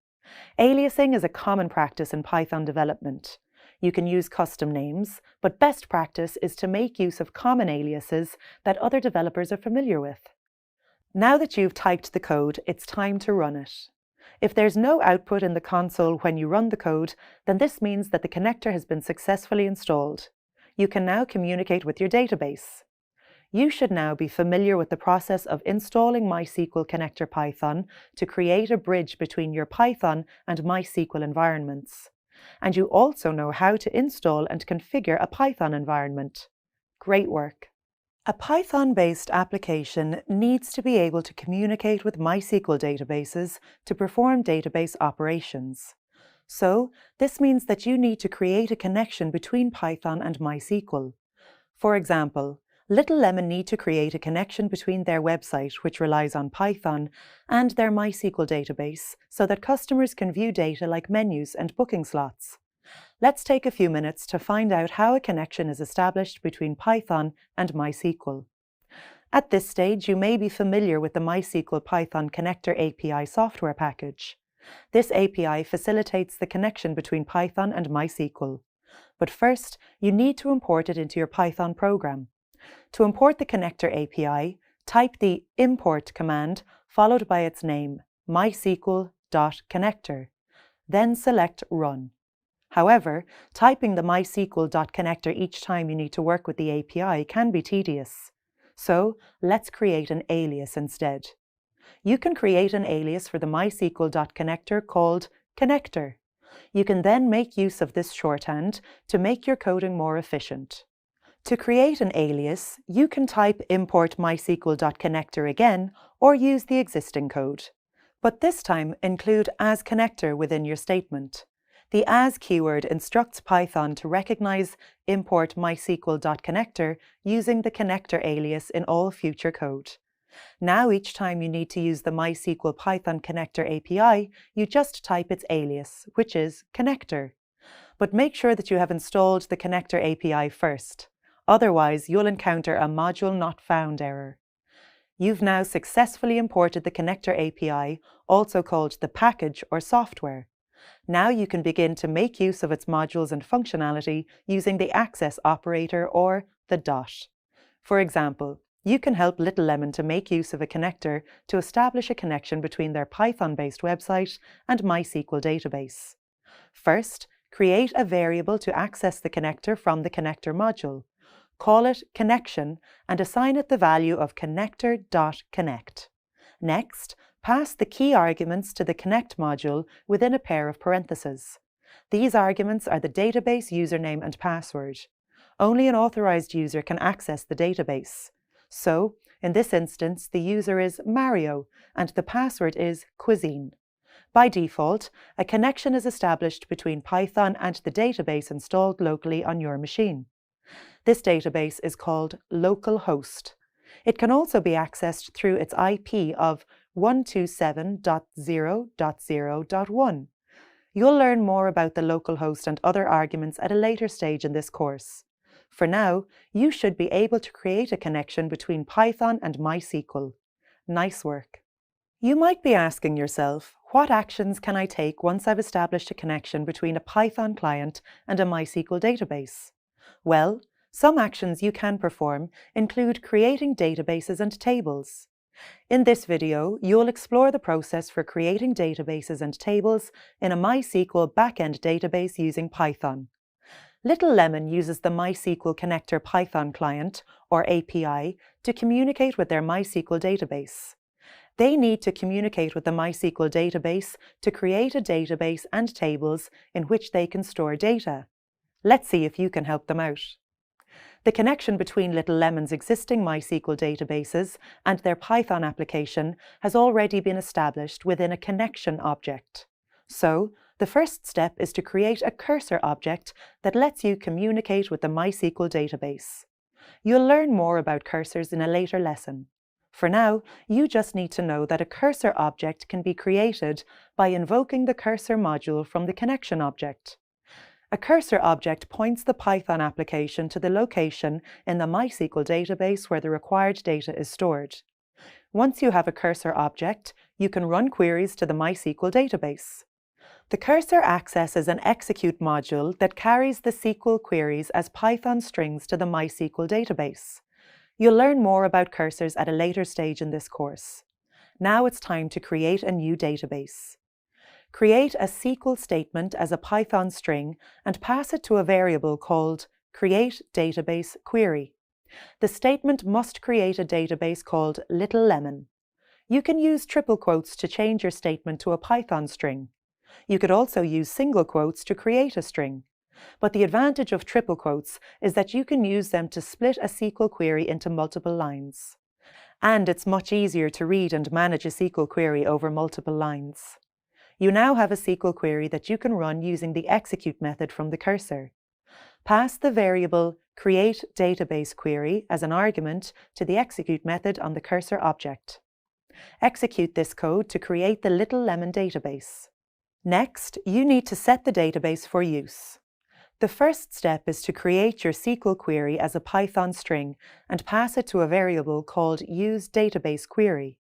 Aliasing is a common practice in Python development. You can use custom names, but best practice is to make use of common aliases that other developers are familiar with. Now that you've typed the code, it's time to run it. If there's no output in the console when you run the code, then this means that the connector has been successfully installed. You can now communicate with your database. You should now be familiar with the process of installing MySQL Connector Python to create a bridge between your Python and MySQL environments. And you also know how to install and configure a Python environment. Great work! A Python-based application needs to be able to communicate with MySQL databases to perform database operations. So, this means that you need to create a connection between Python and MySQL. For example, Little Lemon need to create a connection between their website, which relies on Python, and their MySQL database so that customers can view data like menus and booking slots. Let's take a few minutes to find out how a connection is established between Python and MySQL. At this stage, you may be familiar with the MySQL Python Connector API software package. This API facilitates the connection between Python and MySQL. But first, you need to import it into your Python program. To import the Connector API, type the import command followed by its name, mysql.connector. Then select Run. However, typing the mysql.connector each time you need to work with the API can be tedious. So, let's create an alias instead. You can create an alias for the mysql.connector called connector. You can then make use of this shorthand to make your coding more efficient. To create an alias, you can type import mysql.connector again or use the existing code. But this time include as connector within your statement. The as keyword instructs Python to recognize import mysql.connector using the connector alias in all future code. Now each time you need to use the MySQL Python Connector API, you just type its alias, which is connector. But make sure that you have installed the connector API first. Otherwise, you'll encounter a module not found error. You've now successfully imported the connector API, also called the package or software. Now you can begin to make use of its modules and functionality using the access operator or the dot. For example, you can help Little Lemon to make use of a connector to establish a connection between their Python-based website and MySQL database. First, create a variable to access the connector from the connector module. Call it connection and assign it the value of connector.connect. Next, pass the key arguments to the connect module within a pair of parentheses. These arguments are the database username and password. Only an authorized user can access the database. So, in this instance, the user is Mario and the password is cuisine. By default, a connection is established between Python and the database installed locally on your machine. This database is called localhost. It can also be accessed through its IP of 127.0.0.1. You'll learn more about the localhost and other arguments at a later stage in this course. For now, you should be able to create a connection between Python and MySQL. Nice work. You might be asking yourself, what actions can I take once I've established a connection between a Python client and a MySQL database? Well, some actions you can perform include creating databases and tables. In this video, you'll explore the process for creating databases and tables in a MySQL backend database using Python. Little Lemon uses the MySQL Connector Python client, or API, to communicate with their MySQL database. They need to communicate with the MySQL database to create a database and tables in which they can store data. Let's see if you can help them out. The connection between Little Lemon's existing MySQL databases and their Python application has already been established within a connection object. So, the first step is to create a cursor object that lets you communicate with the MySQL database. You'll learn more about cursors in a later lesson. For now, you just need to know that a cursor object can be created by invoking the cursor module from the connection object. A cursor object points the Python application to the location in the MySQL database where the required data is stored. Once you have a cursor object, you can run queries to the MySQL database. The cursor accesses an execute module that carries the SQL queries as Python strings to the MySQL database. You'll learn more about cursors at a later stage in this course. Now it's time to create a new database. Create a SQL statement as a Python string and pass it to a variable called createDatabaseQuery. The statement must create a database called Little Lemon. You can use triple quotes to change your statement to a Python string. You could also use single quotes to create a string. But the advantage of triple quotes is that you can use them to split a SQL query into multiple lines. And it's much easier to read and manage a SQL query over multiple lines. You now have a SQL query that you can run using the execute method from the cursor. Pass the variable createDatabaseQuery as an argument to the execute method on the cursor object. Execute this code to create the Little Lemon database. Next, you need to set the database for use. The first step is to create your SQL query as a Python string and pass it to a variable called useDatabaseQuery.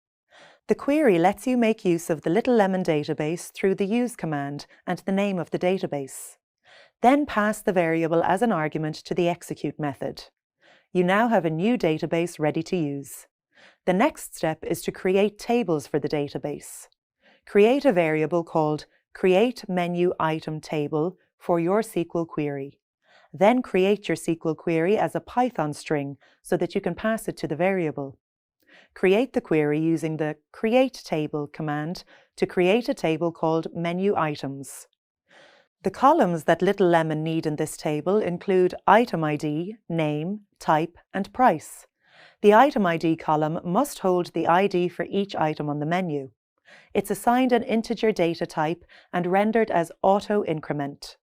The query lets you make use of the Little Lemon database through the use command and the name of the database. Then pass the variable as an argument to the execute method. You now have a new database ready to use. The next step is to create tables for the database. Create a variable called createMenuItemTable for your SQL query. Then create your SQL query as a Python string so that you can pass it to the variable. Create the query using the createTable command to create a table called MenuItems. The columns that Little Lemon need in this table include item ID, name, type, and price. The item ID column must hold the ID for each item on the menu. It's assigned an integer data type and rendered as auto-increment.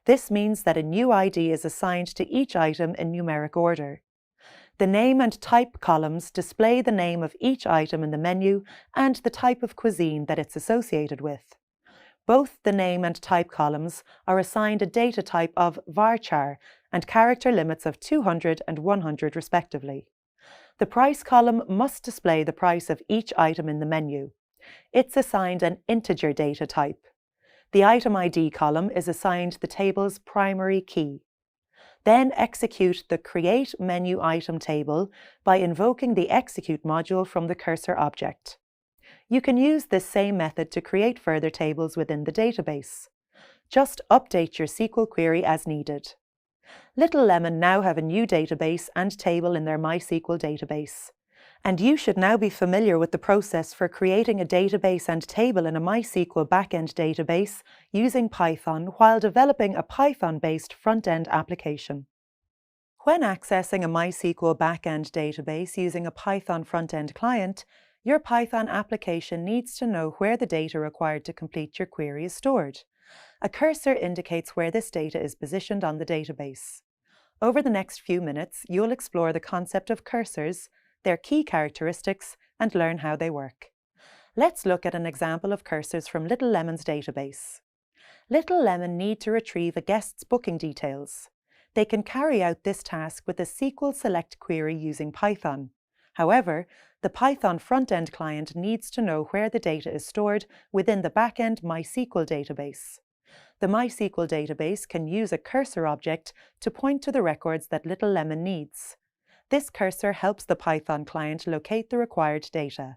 This means that a new ID is assigned to each item in numeric order. The name and type columns display the name of each item in the menu and the type of cuisine that it's associated with. Both the name and type columns are assigned a data type of varchar and character limits of 200 and 100 respectively. The price column must display the price of each item in the menu. It's assigned an integer data type. The item ID column is assigned the table's primary key. Then execute the createMenuItemTable by invoking the execute module from the cursor object. You can use this same method to create further tables within the database. Just update your SQL query as needed. Little Lemon now have a new database and table in their MySQL database. And you should now be familiar with the process for creating a database and table in a MySQL backend database using Python while developing a Python-based front-end application. When accessing a MySQL backend database using a Python front-end client, your Python application needs to know where the data required to complete your query is stored. A cursor indicates where this data is positioned on the database. Over the next few minutes, you'll explore the concept of cursors, their key characteristics, and learn how they work. Let's look at an example of cursors from Little Lemon's database. Little Lemon need to retrieve a guest's booking details. They can carry out this task with a SQL Select query using Python. However, the Python front-end client needs to know where the data is stored within the back-end MySQL database. The MySQL database can use a cursor object to point to the records that Little Lemon needs. This cursor helps the Python client locate the required data.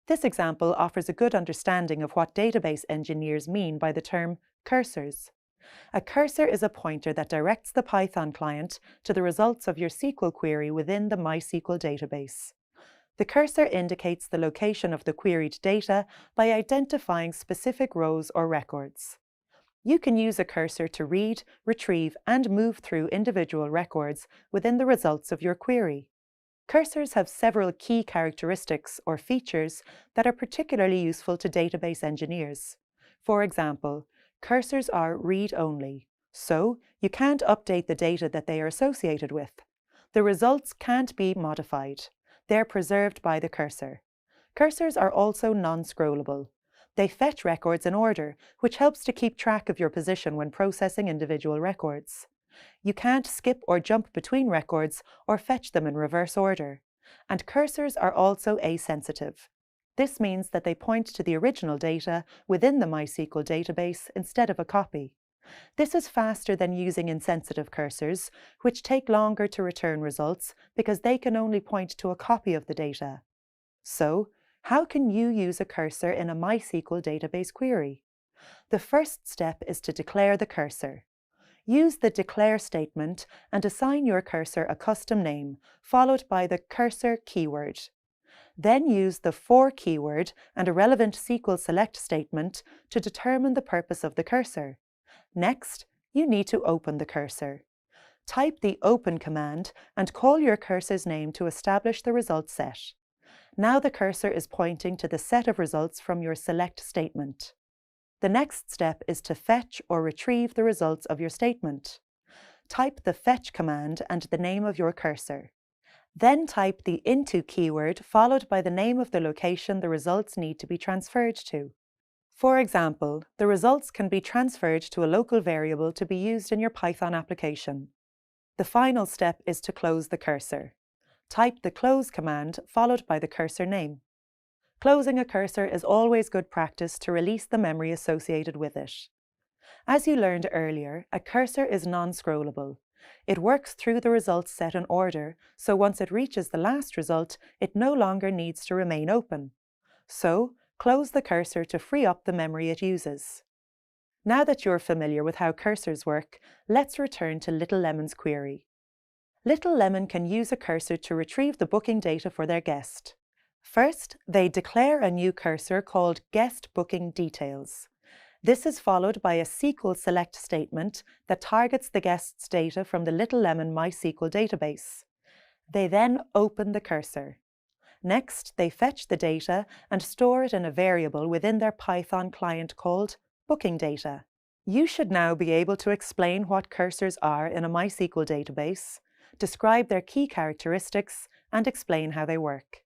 This example offers a good understanding of what database engineers mean by the term cursors. A cursor is a pointer that directs the Python client to the results of your SQL query within the MySQL database. The cursor indicates the location of the queried data by identifying specific rows or records. You can use a cursor to read, retrieve, and move through individual records within the results of your query. Cursors have several key characteristics or features that are particularly useful to database engineers. For example, cursors are read-only, so you can't update the data that they are associated with. The results can't be modified. They're preserved by the cursor. Cursors are also non-scrollable. They fetch records in order, which helps to keep track of your position when processing individual records. You can't skip or jump between records or fetch them in reverse order. And cursors are also asensitive. This means that they point to the original data within the MySQL database instead of a copy. This is faster than using insensitive cursors, which take longer to return results because they can only point to a copy of the data. So, how can you use a cursor in a MySQL database query? The first step is to declare the cursor. Use the declare statement and assign your cursor a custom name, followed by the cursor keyword. Then use the for keyword and a relevant SQL select statement to determine the purpose of the cursor. Next, you need to open the cursor. Type the open command and call your cursor's name to establish the result set. Now the cursor is pointing to the set of results from your select statement. The next step is to fetch or retrieve the results of your statement. Type the fetch command and the name of your cursor. Then type the into keyword followed by the name of the location the results need to be transferred to. For example, the results can be transferred to a local variable to be used in your Python application. The final step is to close the cursor. Type the close command followed by the cursor name. Closing a cursor is always good practice to release the memory associated with it. As you learned earlier, a cursor is non-scrollable. It works through the results set in order, so once it reaches the last result, it no longer needs to remain open. So, close the cursor to free up the memory it uses. Now that you're familiar with how cursors work, let's return to Little Lemon's query. Little Lemon can use a cursor to retrieve the booking data for their guest. First, they declare a new cursor called Guest Booking Details. This is followed by a SQL Select statement that targets the guest's data from the Little Lemon MySQL database. They then open the cursor. Next, they fetch the data and store it in a variable within their Python client called Booking Data. You should now be able to explain what cursors are in a MySQL database, describe their key characteristics, and explain how they work.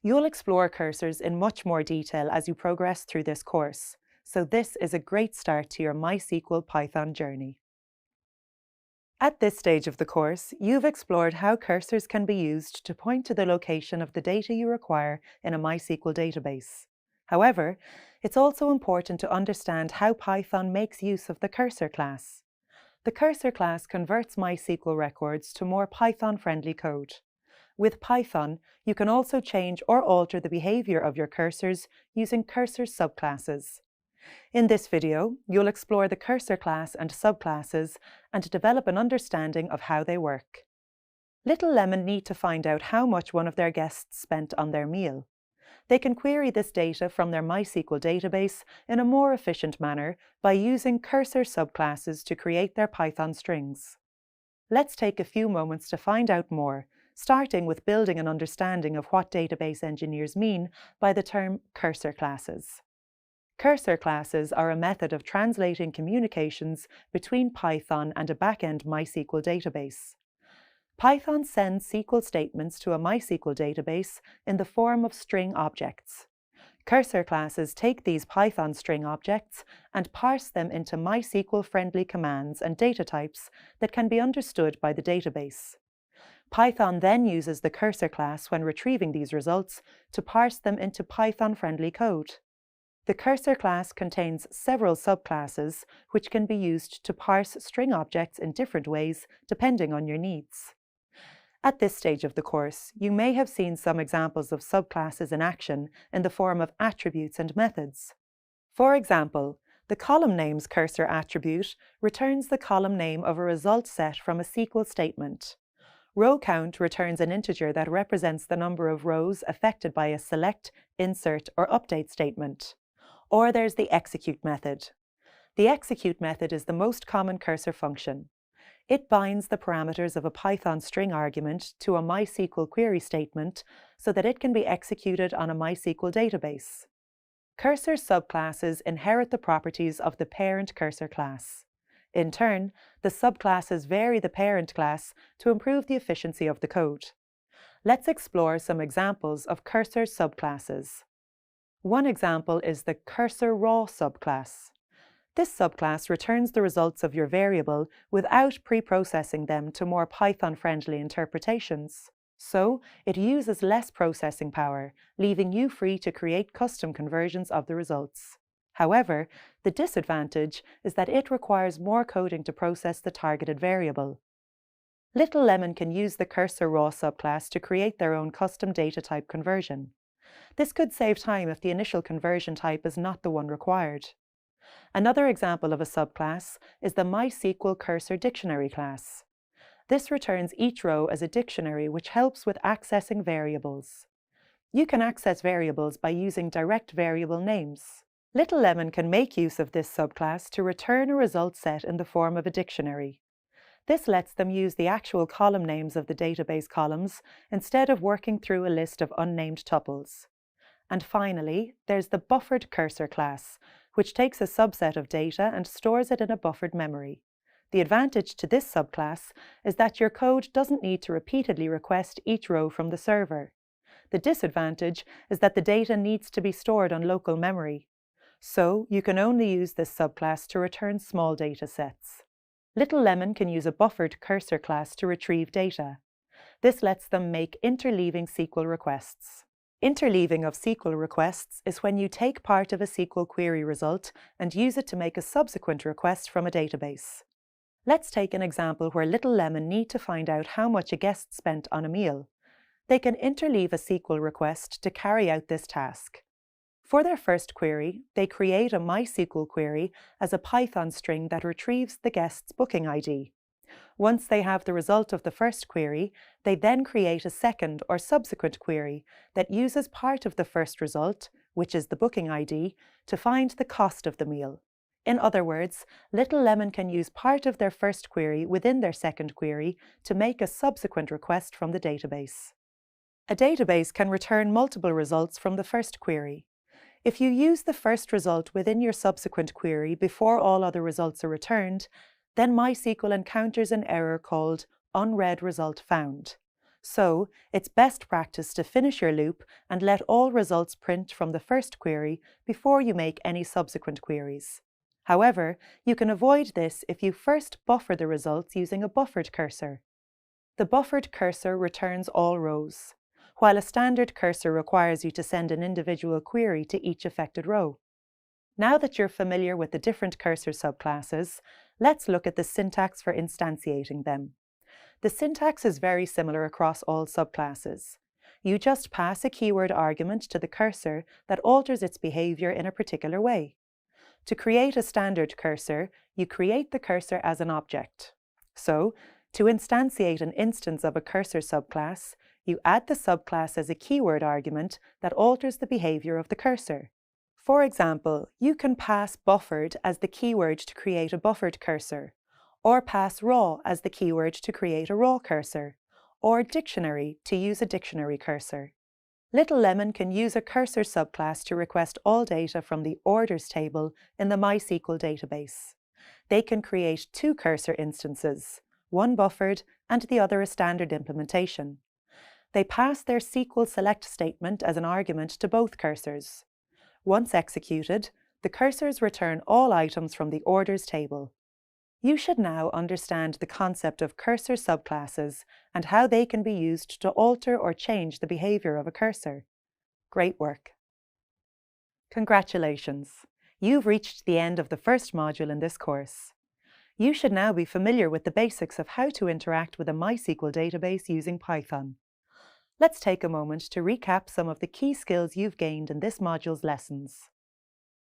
You'll explore cursors in much more detail as you progress through this course, so this is a great start to your MySQL Python journey. At this stage of the course, you've explored how cursors can be used to point to the location of the data you require in a MySQL database. However, it's also important to understand how Python makes use of the cursor class. The cursor class converts MySQL records to more Python-friendly code. With Python, you can also change or alter the behavior of your cursors using cursor subclasses. In this video, you'll explore the cursor class and subclasses and develop an understanding of how they work. Little Lemon need to find out how much one of their guests spent on their meal. They can query this data from their MySQL database in a more efficient manner by using cursor subclasses to create their Python strings. Let's take a few moments to find out more, starting with building an understanding of what database engineers mean by the term cursor classes. Cursor classes are a method of translating communications between Python and a back-end MySQL database. Python sends SQL statements to a MySQL database in the form of string objects. Cursor classes take these Python string objects and parse them into MySQL-friendly commands and data types that can be understood by the database. Python then uses the cursor class when retrieving these results to parse them into Python-friendly code. The cursor class contains several subclasses which can be used to parse string objects in different ways depending on your needs. At this stage of the course, you may have seen some examples of subclasses in action in the form of attributes and methods. For example, the column names cursor attribute returns the column name of a result set from a SQL statement. Row count returns an integer that represents the number of rows affected by a select, insert, or update statement. Or there's the execute method. The execute method is the most common cursor function. It binds the parameters of a Python string argument to a MySQL query statement so that it can be executed on a MySQL database. Cursor subclasses inherit the properties of the parent cursor class. In turn, the subclasses vary the parent class to improve the efficiency of the code. Let's explore some examples of cursor subclasses. One example is the cursor raw subclass. This subclass returns the results of your variable without pre-processing them to more Python-friendly interpretations. So, it uses less processing power, leaving you free to create custom conversions of the results. However, the disadvantage is that it requires more coding to process the targeted variable. Little Lemon can use the cursor raw subclass to create their own custom data type conversion. This could save time if the initial conversion type is not the one required. Another example of a subclass is the MySQL Cursor Dictionary class. This returns each row as a dictionary which helps with accessing variables. You can access variables by using direct variable names. Little Lemon can make use of this subclass to return a result set in the form of a dictionary. This lets them use the actual column names of the database columns instead of working through a list of unnamed tuples. And finally, there's the buffered cursor class, which takes a subset of data and stores it in a buffered memory. The advantage to this subclass is that your code doesn't need to repeatedly request each row from the server. The disadvantage is that the data needs to be stored on local memory. So, you can only use this subclass to return small data sets. Little Lemon can use a buffered cursor class to retrieve data. This lets them make interleaving SQL requests. Interleaving of SQL requests is when you take part of a SQL query result and use it to make a subsequent request from a database. Let's take an example where Little Lemon need to find out how much a guest spent on a meal. They can interleave a SQL request to carry out this task. For their first query, they create a MySQL query as a Python string that retrieves the guest's booking ID. Once they have the result of the first query, they then create a second or subsequent query that uses part of the first result, which is the booking ID, to find the cost of the meal. In other words, Little Lemon can use part of their first query within their second query to make a subsequent request from the database. A database can return multiple results from the first query. If you use the first result within your subsequent query before all other results are returned, then MySQL encounters an error called unread result found. So, it's best practice to finish your loop and let all results print from the first query before you make any subsequent queries. However, you can avoid this if you first buffer the results using a buffered cursor. The buffered cursor returns all rows, while a standard cursor requires you to send an individual query to each affected row. Now that you're familiar with the different cursor subclasses, let's look at the syntax for instantiating them. The syntax is very similar across all subclasses. You just pass a keyword argument to the cursor that alters its behavior in a particular way. To create a standard cursor, you create the cursor as an object. So, to instantiate an instance of a cursor subclass, you add the subclass as a keyword argument that alters the behavior of the cursor. For example, you can pass buffered as the keyword to create a buffered cursor, or pass raw as the keyword to create a raw cursor, or dictionary to use a dictionary cursor. Little Lemon can use a cursor subclass to request all data from the orders table in the MySQL database. They can create two cursor instances, one buffered and the other a standard implementation. They pass their SQL select statement as an argument to both cursors. Once executed, the cursors return all items from the orders table. You should now understand the concept of cursor subclasses and how they can be used to alter or change the behavior of a cursor. Great work! Congratulations! You've reached the end of the first module in this course. You should now be familiar with the basics of how to interact with a MySQL database using Python. Let's take a moment to recap some of the key skills you've gained in this module's lessons.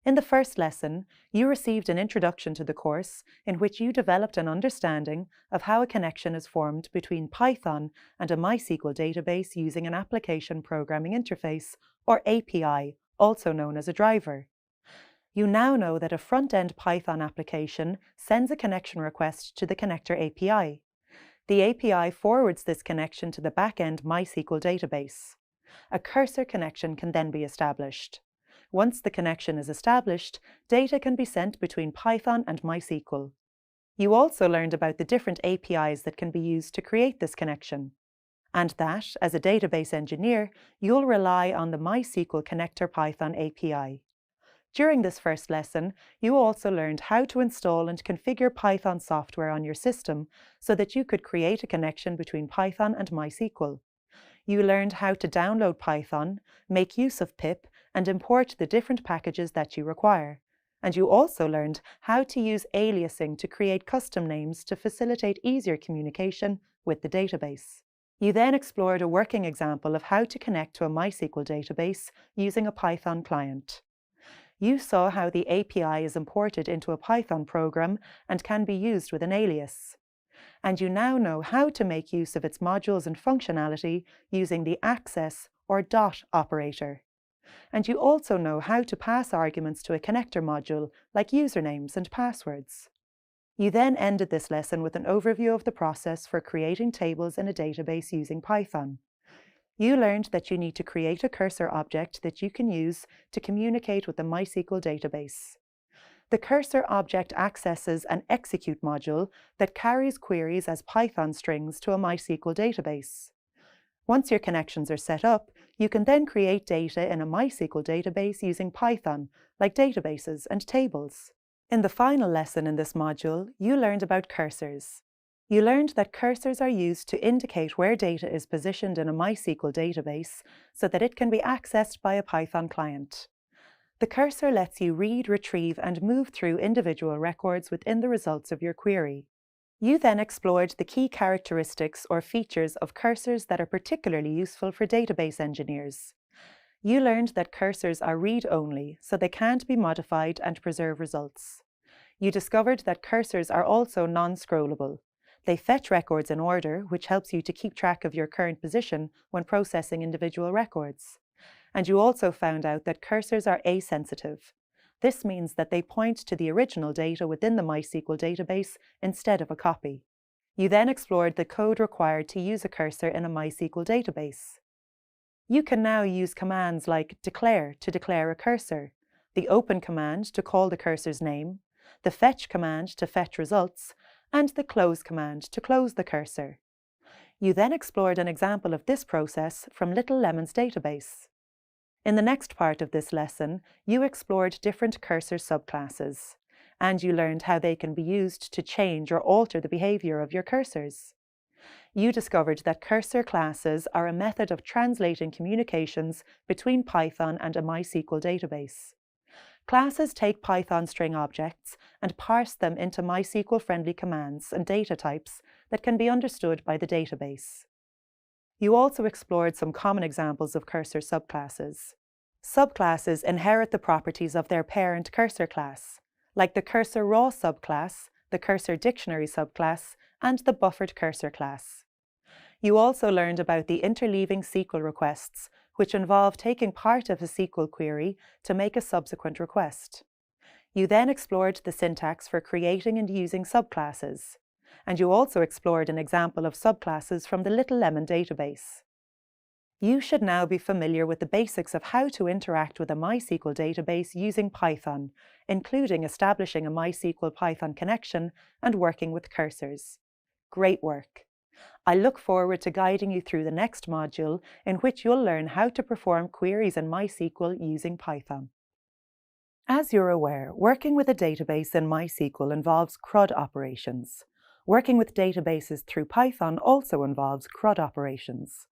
In the first lesson, you received an introduction to the course in which you developed an understanding of how a connection is formed between Python and a MySQL database using an Application Programming Interface, or API, also known as a driver. You now know that a front-end Python application sends a connection request to the connector API. The API forwards this connection to the back-end MySQL database. A cursor connection can then be established. Once the connection is established, data can be sent between Python and MySQL. You also learned about the different APIs that can be used to create this connection, and that, as a database engineer, you'll rely on the MySQL Connector Python API. During this first lesson, you also learned how to install and configure Python software on your system so that you could create a connection between Python and MySQL. You learned how to download Python, make use of pip, and import the different packages that you require. And you also learned how to use aliasing to create custom names to facilitate easier communication with the database. You then explored a working example of how to connect to a MySQL database using a Python client. You saw how the API is imported into a Python program and can be used with an alias. And you now know how to make use of its modules and functionality using the access or dot operator. And you also know how to pass arguments to a connector module like usernames and passwords. You then ended this lesson with an overview of the process for creating tables in a database using Python. You learned that you need to create a cursor object that you can use to communicate with the MySQL database. The cursor object accesses an execute module that carries queries as Python strings to a MySQL database. Once your connections are set up, you can then create data in a MySQL database using Python, like databases and tables. In the final lesson in this module, you learned about cursors. You learned that cursors are used to indicate where data is positioned in a MySQL database so that it can be accessed by a Python client. The cursor lets you read, retrieve, and move through individual records within the results of your query. You then explored the key characteristics or features of cursors that are particularly useful for database engineers. You learned that cursors are read-only, so they can't be modified and preserve results. You discovered that cursors are also non-scrollable. They fetch records in order, which helps you to keep track of your current position when processing individual records. And you also found out that cursors are asensitive. This means that they point to the original data within the MySQL database instead of a copy. You then explored the code required to use a cursor in a MySQL database. You can now use commands like declare to declare a cursor, the open command to call the cursor's name, the fetch command to fetch results, and the close command to close the cursor. You then explored an example of this process from Little Lemon's database. In the next part of this lesson, you explored different cursor subclasses, and you learned how they can be used to change or alter the behavior of your cursors. You discovered that cursor classes are a method of translating communications between Python and a MySQL database. Classes take Python string objects and parse them into MySQL-friendly commands and data types that can be understood by the database. You also explored some common examples of cursor subclasses. Subclasses inherit the properties of their parent cursor class, like the cursor raw subclass, the cursor dictionary subclass, and the buffered cursor class. You also learned about the interleaving SQL requests, which involve taking part of a SQL query to make a subsequent request. You then explored the syntax for creating and using subclasses, and you also explored an example of subclasses from the Little Lemon database. You should now be familiar with the basics of how to interact with a MySQL database using Python, including establishing a MySQL Python connection and working with cursors. Great work! I look forward to guiding you through the next module in which you'll learn how to perform queries in MySQL using Python. As you're aware, working with a database in MySQL involves CRUD operations. Working with databases through Python also involves CRUD operations.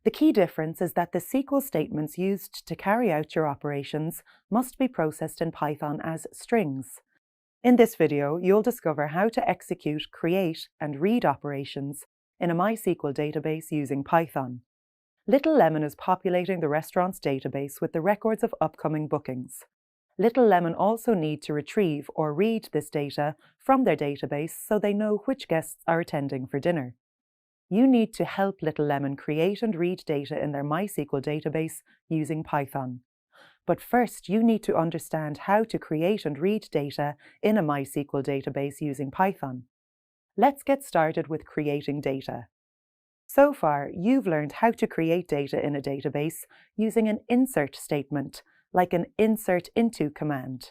The key difference is that the SQL statements used to carry out your operations must be processed in Python as strings. In this video, you'll discover how to execute create and read operations in a MySQL database using Python. Little Lemon is populating the restaurant's database with the records of upcoming bookings. Little Lemon also need to retrieve or read this data from their database so they know which guests are attending for dinner. You need to help Little Lemon create and read data in their MySQL database using Python. But first, you need to understand how to create and read data in a MySQL database using Python. Let's get started with creating data. So far, you've learned how to create data in a database using an insert statement, like an insert into command.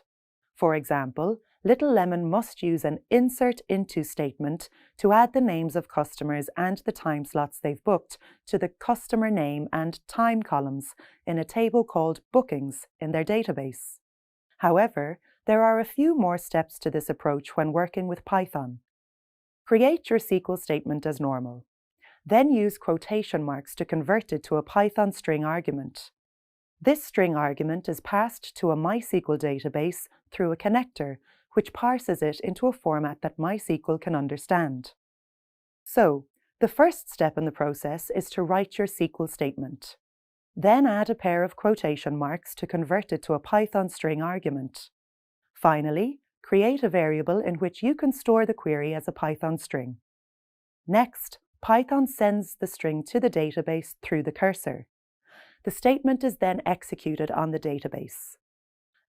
For example, Little Lemon must use an insert into statement to add the names of customers and the time slots they've booked to the customer name and time columns in a table called bookings in their database. However, there are a few more steps to this approach when working with Python. Create your SQL statement as normal. Then use quotation marks to convert it to a Python string argument. This string argument is passed to a MySQL database through a connector, which parses it into a format that MySQL can understand. So, the first step in the process is to write your SQL statement. Then add a pair of quotation marks to convert it to a Python string argument. Finally, create a variable in which you can store the query as a Python string. Next, Python sends the string to the database through the cursor. The statement is then executed on the database.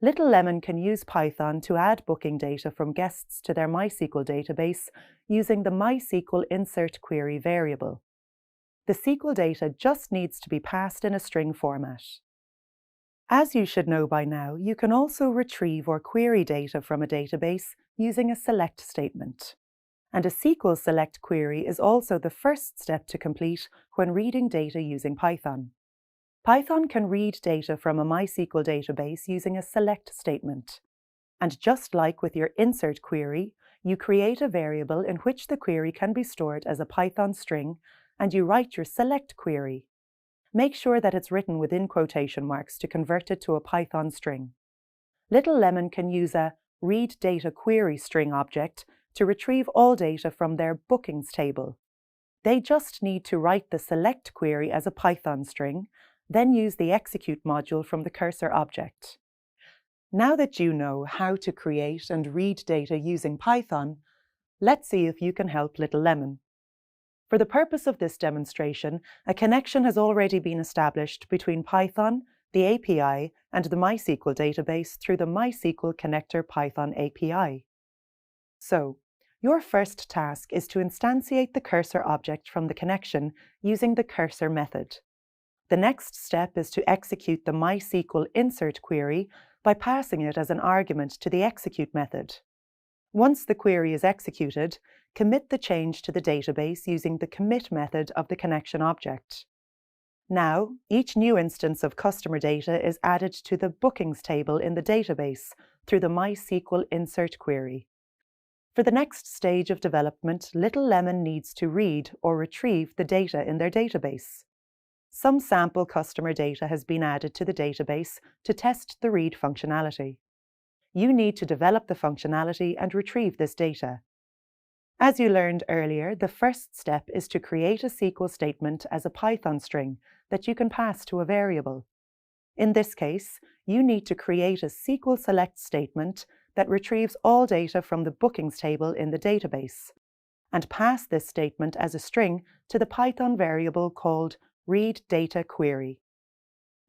Little Lemon can use Python to add booking data from guests to their MySQL database using the MySQL insert query variable. The SQL data just needs to be passed in a string format. As you should know by now, you can also retrieve or query data from a database using a select statement. And a SQL select query is also the first step to complete when reading data using Python. Python can read data from a MySQL database using a select statement. And just like with your insert query, you create a variable in which the query can be stored as a Python string, and you write your select query. Make sure that it's written within quotation marks to convert it to a Python string. Little Lemon can use a read data query string object to retrieve all data from their bookings table. They just need to write the select query as a Python string, then use the execute module from the cursor object. Now that you know how to create and read data using Python, let's see if you can help Little Lemon. For the purpose of this demonstration, a connection has already been established between Python, the API, and the MySQL database through the MySQL Connector Python API. So, your first task is to instantiate the cursor object from the connection using the cursor method. The next step is to execute the MySQL insert query by passing it as an argument to the execute method. Once the query is executed, commit the change to the database using the commit method of the connection object. Now, each new instance of customer data is added to the bookings table in the database through the MySQL insert query. For the next stage of development, Little Lemon needs to read or retrieve the data in their database. Some sample customer data has been added to the database to test the read functionality. You need to develop the functionality and retrieve this data. As you learned earlier, the first step is to create a SQL statement as a Python string that you can pass to a variable. In this case, you need to create a SQL select statement that retrieves all data from the bookings table in the database, and pass this statement as a string to the Python variable called read data query.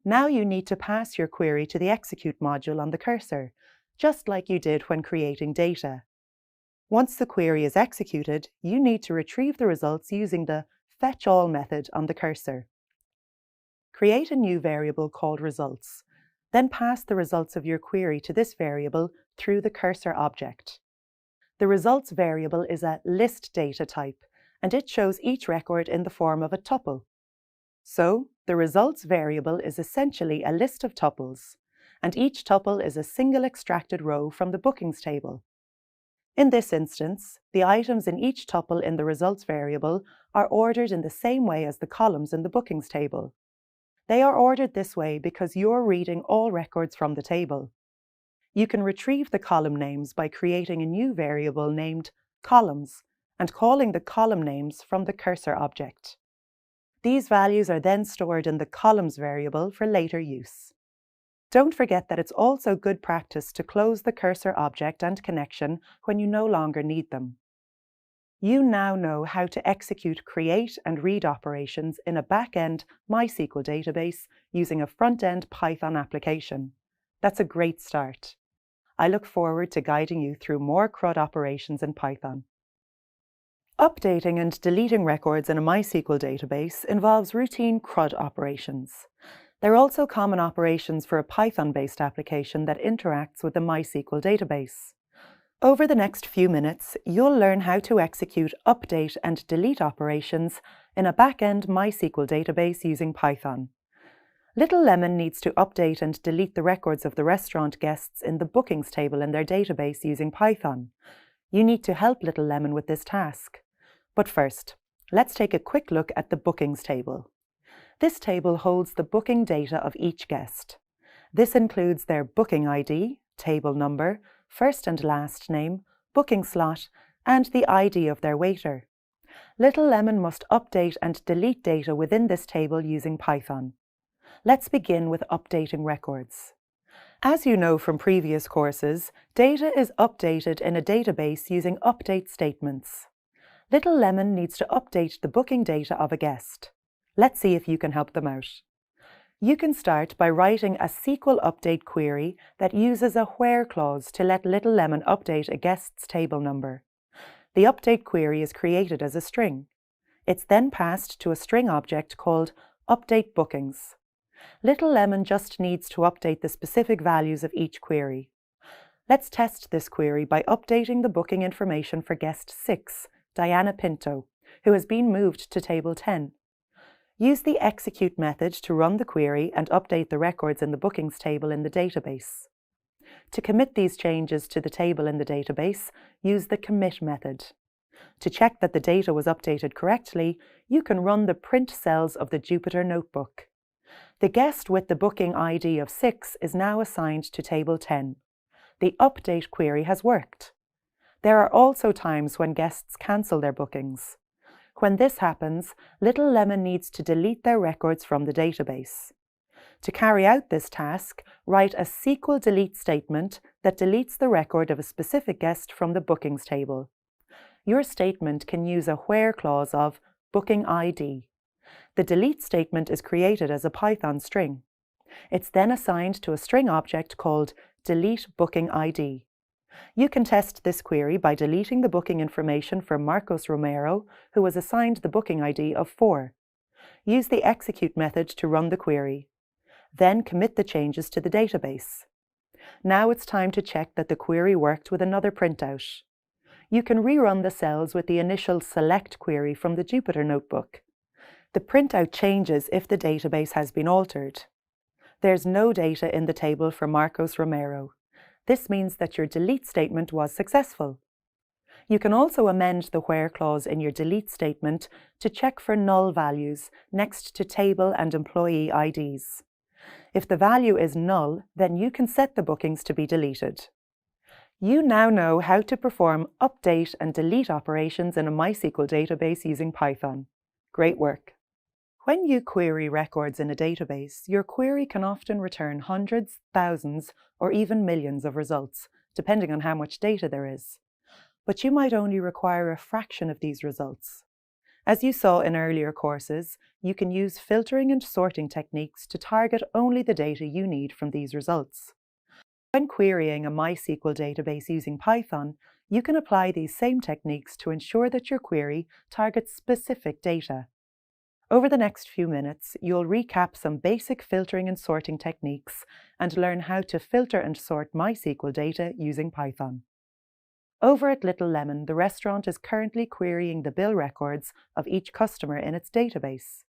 Now you need to pass your query to the execute module on the cursor, just like you did when creating data. Once the query is executed, you need to retrieve the results using the fetch all method on the cursor. Create a new variable called results, then pass the results of your query to this variable through the cursor object. The results variable is a list data type, and it shows each record in the form of a tuple. So, the results variable is essentially a list of tuples, and each tuple is a single extracted row from the bookings table. In this instance, the items in each tuple in the results variable are ordered in the same way as the columns in the bookings table. They are ordered this way because you're reading all records from the table. You can retrieve the column names by creating a new variable named columns and calling the column names from the cursor object. These values are then stored in the columns variable for later use. Don't forget that it's also good practice to close the cursor object and connection when you no longer need them. You now know how to execute create and read operations in a back-end MySQL database using a front-end Python application. That's a great start. I look forward to guiding you through more CRUD operations in Python. Updating and deleting records in a MySQL database involves routine CRUD operations. They're also common operations for a Python-based application that interacts with the MySQL database. Over the next few minutes, you'll learn how to execute update and delete operations in a back-end MySQL database using Python. Little Lemon needs to update and delete the records of the restaurant guests in the bookings table in their database using Python. You need to help Little Lemon with this task. But first, let's take a quick look at the bookings table. This table holds the booking data of each guest. This includes their booking ID, table number, first and last name, booking slot, and the ID of their waiter. Little Lemon must update and delete data within this table using Python. Let's begin with updating records. As you know from previous courses, data is updated in a database using update statements. Little Lemon needs to update the booking data of a guest. Let's see if you can help them out. You can start by writing a SQL update query that uses a where clause to let Little Lemon update a guest's table number. The update query is created as a string. It's then passed to a string object called update bookings. Little Lemon just needs to update the specific values of each query. Let's test this query by updating the booking information for guest 6, Diana Pinto, who has been moved to table 10. Use the execute method to run the query and update the records in the bookings table in the database. To commit these changes to the table in the database, use the commit method. To check that the data was updated correctly, you can run the print cells of the Jupyter Notebook. The guest with the booking ID of 6 is now assigned to table 10. The update query has worked. There are also times when guests cancel their bookings. When this happens, Little Lemon needs to delete their records from the database. To carry out this task, write a SQL delete statement that deletes the record of a specific guest from the bookings table. Your statement can use a where clause of booking ID. The delete statement is created as a Python string. It's then assigned to a string object called delete booking ID. You can test this query by deleting the booking information for Marcos Romero, who was assigned the booking ID of 4. Use the execute method to run the query. Then commit the changes to the database. Now it's time to check that the query worked with another printout. You can rerun the cells with the initial select query from the Jupyter Notebook. The printout changes if the database has been altered. There's no data in the table for Marcos Romero. This means that your delete statement was successful. You can also amend the where clause in your delete statement to check for null values next to table and employee IDs. If the value is null, then you can set the bookings to be deleted. You now know how to perform update and delete operations in a MySQL database using Python. Great work! When you query records in a database, your query can often return hundreds, thousands, or even millions of results, depending on how much data there is. But you might only require a fraction of these results. As you saw in earlier courses, you can use filtering and sorting techniques to target only the data you need from these results. When querying a MySQL database using Python, you can apply these same techniques to ensure that your query targets specific data. Over the next few minutes, you'll recap some basic filtering and sorting techniques and learn how to filter and sort MySQL data using Python. Over at Little Lemon, the restaurant is currently querying the bill records of each customer in its database.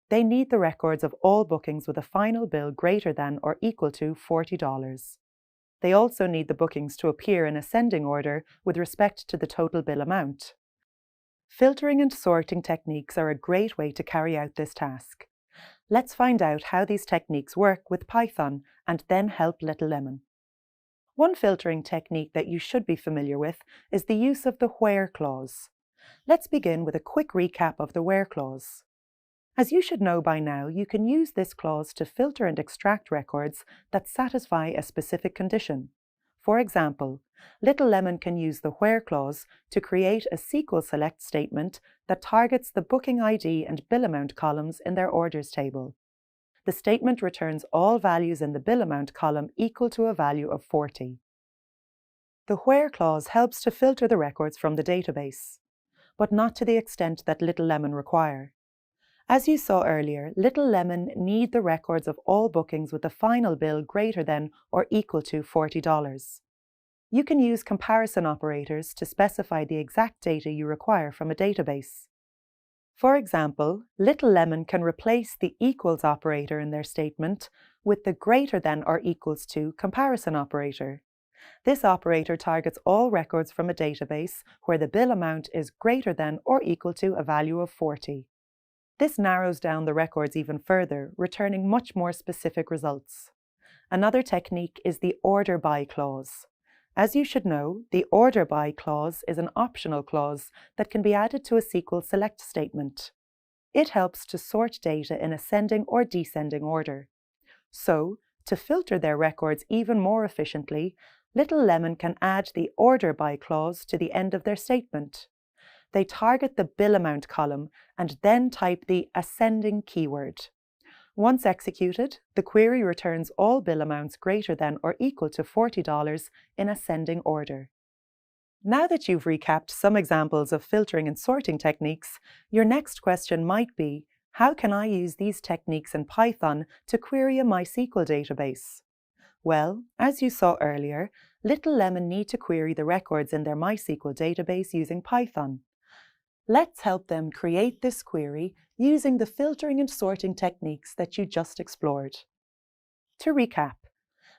They need the records of all bookings with a final bill greater than or equal to $40. They also need the bookings to appear in ascending order with respect to the total bill amount. Filtering and sorting techniques are a great way to carry out this task. Let's find out how these techniques work with Python and then help Little Lemon. One filtering technique that you should be familiar with is the use of the where clause. Let's begin with a quick recap of the where clause. As you should know by now, you can use this clause to filter and extract records that satisfy a specific condition. For example, Little Lemon can use the where clause to create a SQL select statement that targets the booking ID and bill amount columns in their orders table. The statement returns all values in the bill amount column equal to a value of 40. The where clause helps to filter the records from the database, but not to the extent that Little Lemon require. As you saw earlier, Little Lemon need the records of all bookings with a final bill greater than or equal to $40. You can use comparison operators to specify the exact data you require from a database. For example, Little Lemon can replace the equals operator in their statement with the greater than or equals to comparison operator. This operator targets all records from a database where the bill amount is greater than or equal to a value of 40. This narrows down the records even further, returning much more specific results. Another technique is the order by clause. As you should know, the order by clause is an optional clause that can be added to a SQL select statement. It helps to sort data in ascending or descending order. So, to filter their records even more efficiently, Little Lemon can add the order by clause to the end of their statement. They target the bill amount column and then type the ascending keyword. Once executed, the query returns all bill amounts greater than or equal to $40 in ascending order. Now that you've recapped some examples of filtering and sorting techniques, your next question might be, how can I use these techniques in Python to query a MySQL database? Well, as you saw earlier, Little Lemon need to query the records in their MySQL database using Python. Let's help them create this query using the filtering and sorting techniques that you just explored. To recap,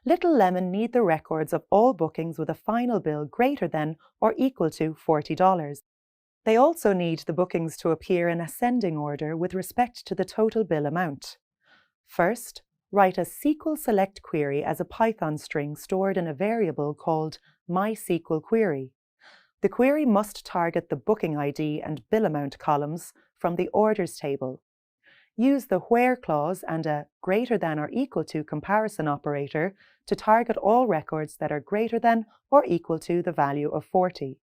Little Lemon need the records of all bookings with a final bill greater than or equal to $40. They also need the bookings to appear in ascending order with respect to the total bill amount. First, write a SQL select query as a Python string stored in a variable called MySQLQuery. The query must target the booking ID and bill amount columns from the orders table. Use the where clause and a greater than or equal to comparison operator to target all records that are greater than or equal to the value of 40.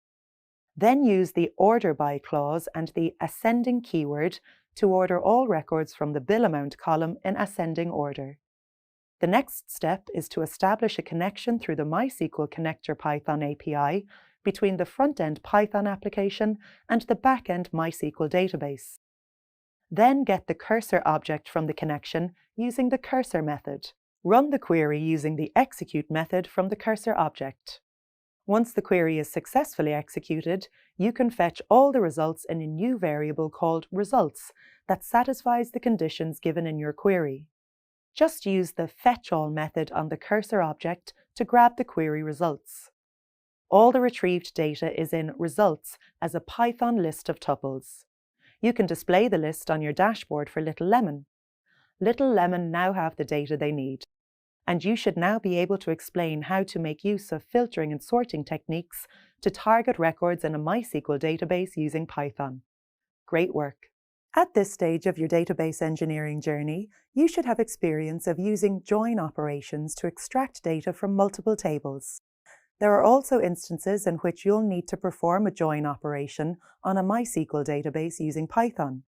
Then use the order by clause and the ascending keyword to order all records from the bill amount column in ascending order. The next step is to establish a connection through the MySQL Connector Python API between the front-end Python application and the back-end MySQL database. Then get the cursor object from the connection using the cursor method. Run the query using the execute method from the cursor object. Once the query is successfully executed, you can fetch all the results in a new variable called results that satisfies the conditions given in your query. Just use the fetchAll method on the cursor object to grab the query results. All the retrieved data is in results as a Python list of tuples. You can display the list on your dashboard for Little Lemon. Little Lemon now have the data they need, and you should now be able to explain how to make use of filtering and sorting techniques to target records in a MySQL database using Python. Great work! At this stage of your database engineering journey, you should have experience of using join operations to extract data from multiple tables. There are also instances in which you'll need to perform a join operation on a MySQL database using Python.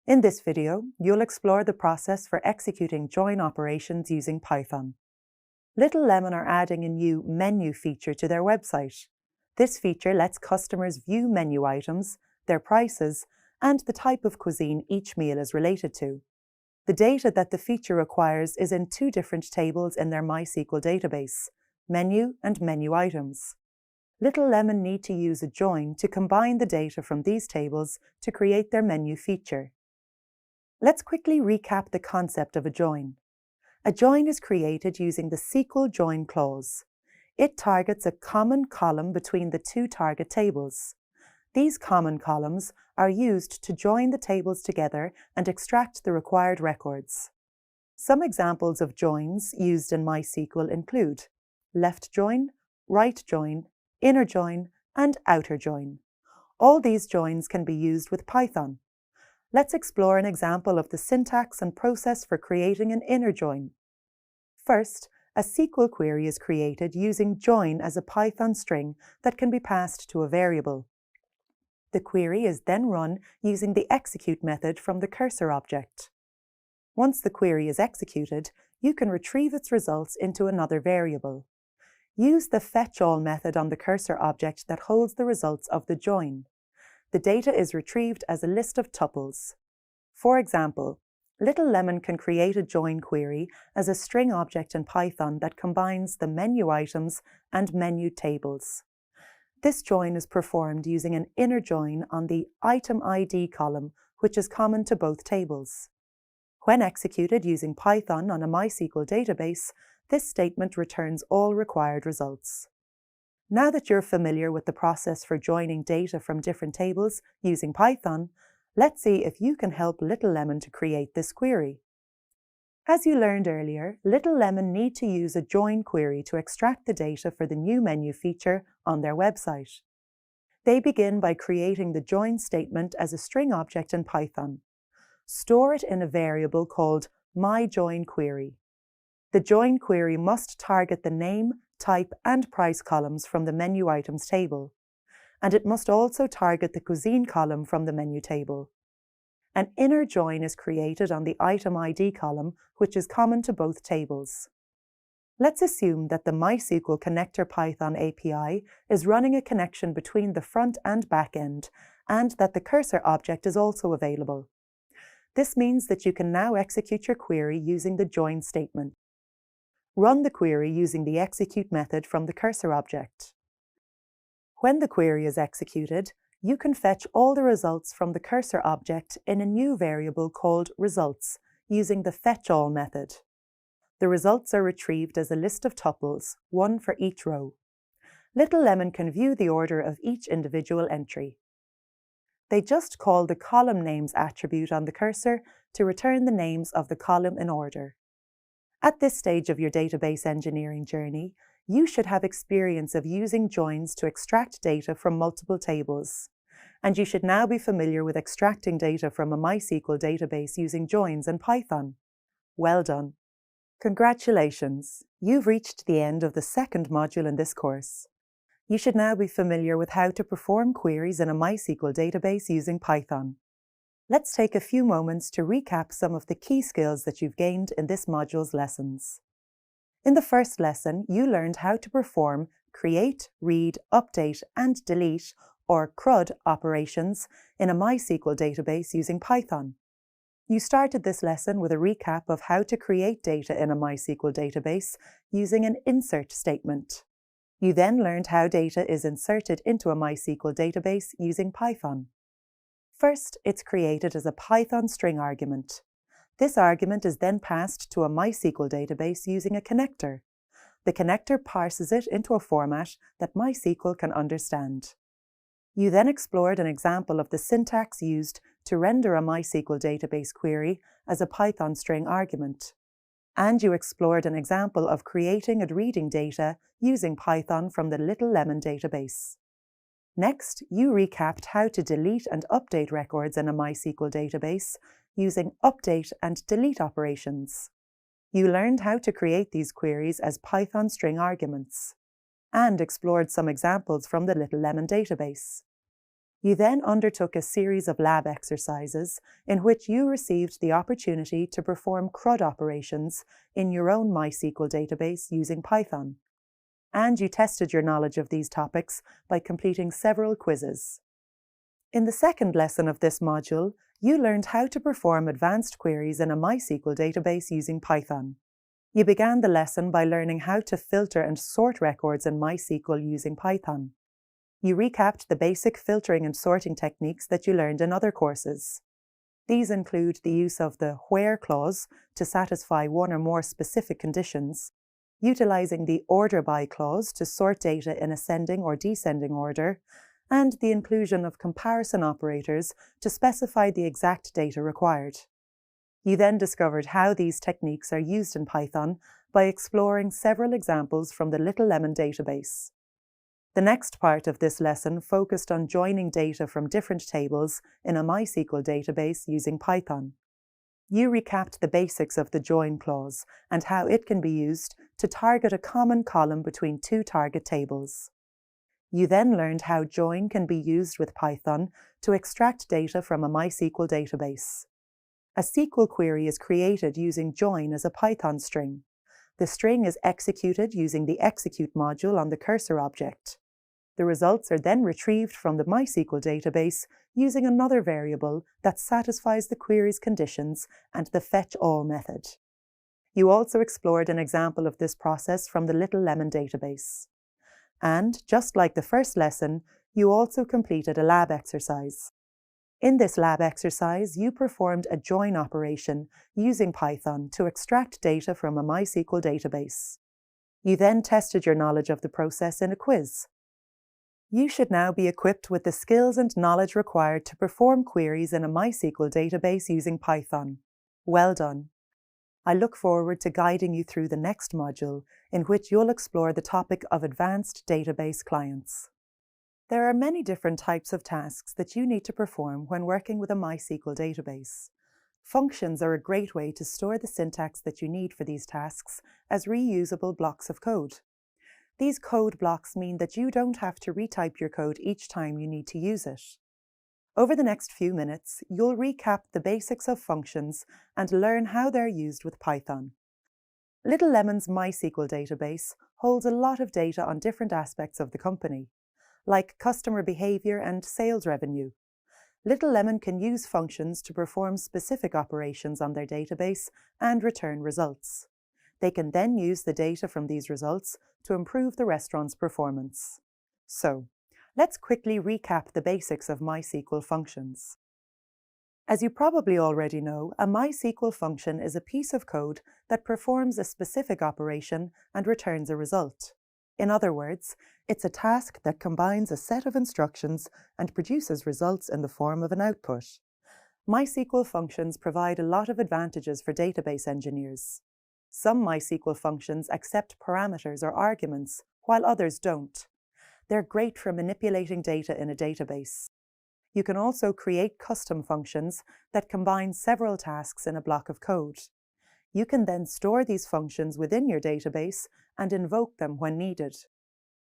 In this video, you'll explore the process for executing join operations using Python. Little Lemon are adding a new menu feature to their website. This feature lets customers view menu items, their prices, and the type of cuisine each meal is related to. The data that the feature requires is in two different tables in their MySQL database: menu and menu items. Little Lemon need to use a join to combine the data from these tables to create their menu feature. Let's quickly recap the concept of a join. A join is created using the SQL join clause. It targets a common column between the two target tables. These common columns are used to join the tables together and extract the required records. Some examples of joins used in MySQL include left join, right join, inner join, and outer join. All these joins can be used with Python. Let's explore an example of the syntax and process for creating an inner join. First, a SQL query is created using join as a Python string that can be passed to a variable. The query is then run using the execute method from the cursor object. Once the query is executed, you can retrieve its results into another variable. Use the fetchAll method on the cursor object that holds the results of the join. The data is retrieved as a list of tuples. For example, Little Lemon can create a join query as a string object in Python that combines the menu items and menu tables. This join is performed using an inner join on the item ID column, which is common to both tables. When executed using Python on a MySQL database, this statement returns all required results. Now that you're familiar with the process for joining data from different tables using Python, let's see if you can help Little Lemon to create this query. As you learned earlier, Little Lemon need to use a join query to extract the data for the new menu feature on their website. They begin by creating the join statement as a string object in Python. Store it in a variable called myJoinQuery. The join query must target the name, type, and price columns from the menu items table, and it must also target the cuisine column from the menu table. An inner join is created on the item ID column, which is common to both tables. Let's assume that the MySQL Connector Python API is running a connection between the front and back end, and that the cursor object is also available. This means that you can now execute your query using the join statement. Run the query using the execute method from the cursor object. When the query is executed, you can fetch all the results from the cursor object in a new variable called results using the fetchAll method. The results are retrieved as a list of tuples, one for each row. Little Lemon can view the order of each individual entry. They just call the column names attribute on the cursor to return the names of the column in order. At this stage of your database engineering journey, you should have experience of using joins to extract data from multiple tables. And you should now be familiar with extracting data from a MySQL database using joins in Python. Well done. Congratulations! You've reached the end of the second module in this course. You should now be familiar with how to perform queries in a MySQL database using Python. Let's take a few moments to recap some of the key skills that you've gained in this module's lessons. In the first lesson, you learned how to perform create, read, update, and delete, or CRUD operations in a MySQL database using Python. You started this lesson with a recap of how to create data in a MySQL database using an insert statement. You then learned how data is inserted into a MySQL database using Python. First, it's created as a Python string argument. This argument is then passed to a MySQL database using a connector. The connector parses it into a format that MySQL can understand. You then explored an example of the syntax used to render a MySQL database query as a Python string argument. And you explored an example of creating and reading data using Python from the Little Lemon database. Next, you recapped how to delete and update records in a MySQL database using update and delete operations. You learned how to create these queries as Python string arguments, and explored some examples from the Little Lemon database. You then undertook a series of lab exercises in which you received the opportunity to perform CRUD operations in your own MySQL database using Python. And you tested your knowledge of these topics by completing several quizzes. In the second lesson of this module, you learned how to perform advanced queries in a MySQL database using Python. You began the lesson by learning how to filter and sort records in MySQL using Python. You recapped the basic filtering and sorting techniques that you learned in other courses. These include the use of the where clause to satisfy one or more specific conditions, utilizing the order by clause to sort data in ascending or descending order, and the inclusion of comparison operators to specify the exact data required. You then discovered how these techniques are used in Python by exploring several examples from the Little Lemon database. The next part of this lesson focused on joining data from different tables in a MySQL database using Python. You recapped the basics of the join clause and how it can be used to target a common column between two target tables. You then learned how join can be used with Python to extract data from a MySQL database. A SQL query is created using join as a Python string. The string is executed using the execute module on the cursor object. The results are then retrieved from the MySQL database using another variable that satisfies the query's conditions and the fetchAll method. You also explored an example of this process from the Little Lemon database. And, just like the first lesson, you also completed a lab exercise. In this lab exercise, you performed a join operation using Python to extract data from a MySQL database. You then tested your knowledge of the process in a quiz. You should now be equipped with the skills and knowledge required to perform queries in a MySQL database using Python. Well done. I look forward to guiding you through the next module, in which you'll explore the topic of advanced database clients. There are many different types of tasks that you need to perform when working with a MySQL database. Functions are a great way to store the syntax that you need for these tasks as reusable blocks of code. These code blocks mean that you don't have to retype your code each time you need to use it. Over the next few minutes, you'll recap the basics of functions and learn how they're used with Python. Little Lemon's MySQL database holds a lot of data on different aspects of the company, like customer behavior and sales revenue. Little Lemon can use functions to perform specific operations on their database and return results. They can then use the data from these results to improve the restaurant's performance. So, let's quickly recap the basics of MySQL functions. As you probably already know, a MySQL function is a piece of code that performs a specific operation and returns a result. In other words, it's a task that combines a set of instructions and produces results in the form of an output. MySQL functions provide a lot of advantages for database engineers. Some MySQL functions accept parameters or arguments, while others don't. They're great for manipulating data in a database. You can also create custom functions that combine several tasks in a block of code. You can then store these functions within your database and invoke them when needed.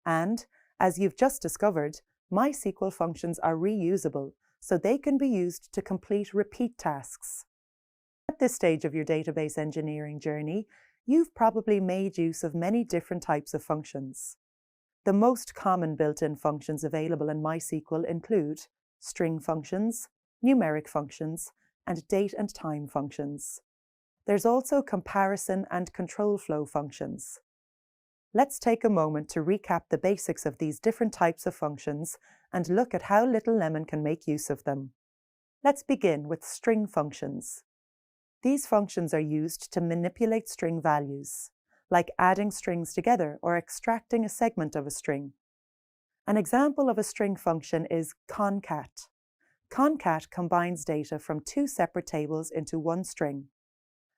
And, as you've just discovered, MySQL functions are reusable, so they can be used to complete repeat tasks. At this stage of your database engineering journey, you've probably made use of many different types of functions. The most common built-in functions available in MySQL include string functions, numeric functions, and date and time functions. There's also comparison and control flow functions. Let's take a moment to recap the basics of these different types of functions and look at how Little Lemon can make use of them. Let's begin with string functions. These functions are used to manipulate string values, like adding strings together or extracting a segment of a string. An example of a string function is concat. Concat combines data from two separate tables into one string.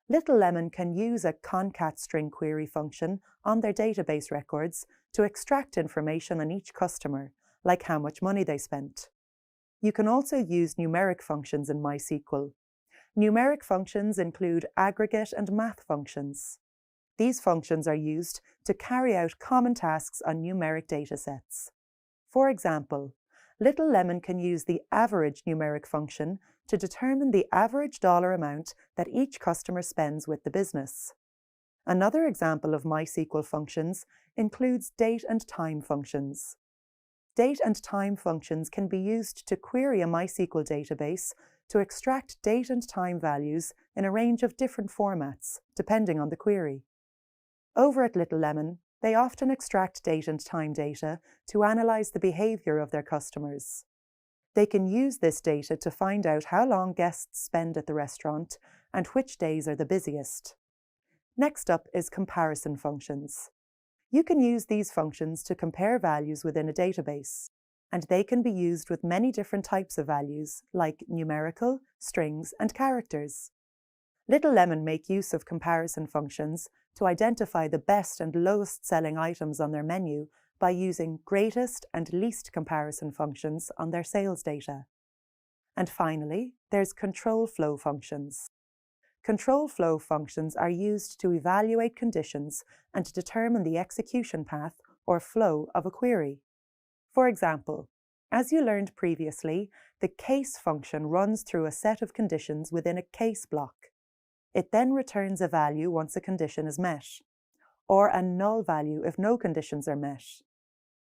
Little Lemon can use a concat string query function on their database records to extract information on each customer, like how much money they spent. You can also use numeric functions in MySQL. Numeric functions include aggregate and math functions. These functions are used to carry out common tasks on numeric datasets. For example, Little Lemon can use the average numeric function to determine the average dollar amount that each customer spends with the business. Another example of MySQL functions includes date and time functions. Date and time functions can be used to query a MySQL database to extract date and time values in a range of different formats, depending on the query. Over at Little Lemon, they often extract date and time data to analyze the behavior of their customers. They can use this data to find out how long guests spend at the restaurant and which days are the busiest. Next up is comparison functions. You can use these functions to compare values within a database, and they can be used with many different types of values, like numerical, strings, and characters. Little Lemon make use of comparison functions to identify the best and lowest selling items on their menu by using greatest and least comparison functions on their sales data. And finally, there's control flow functions. Control flow functions are used to evaluate conditions and determine the execution path or flow of a query. For example, as you learned previously, the case function runs through a set of conditions within a case block. It then returns a value once a condition is met, or a null value if no conditions are met.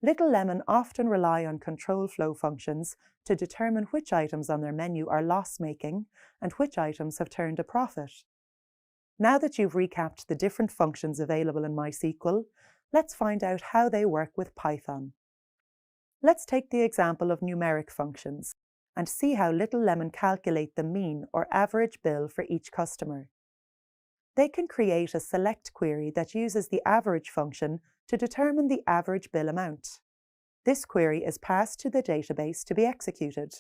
Little Lemon often rely on control flow functions to determine which items on their menu are loss-making and which items have turned a profit. Now that you've recapped the different functions available in MySQL, let's find out how they work with Python. Let's take the example of numeric functions and see how Little Lemon calculate the mean or average bill for each customer. They can create a select query that uses the average function to determine the average bill amount. This query is passed to the database to be executed.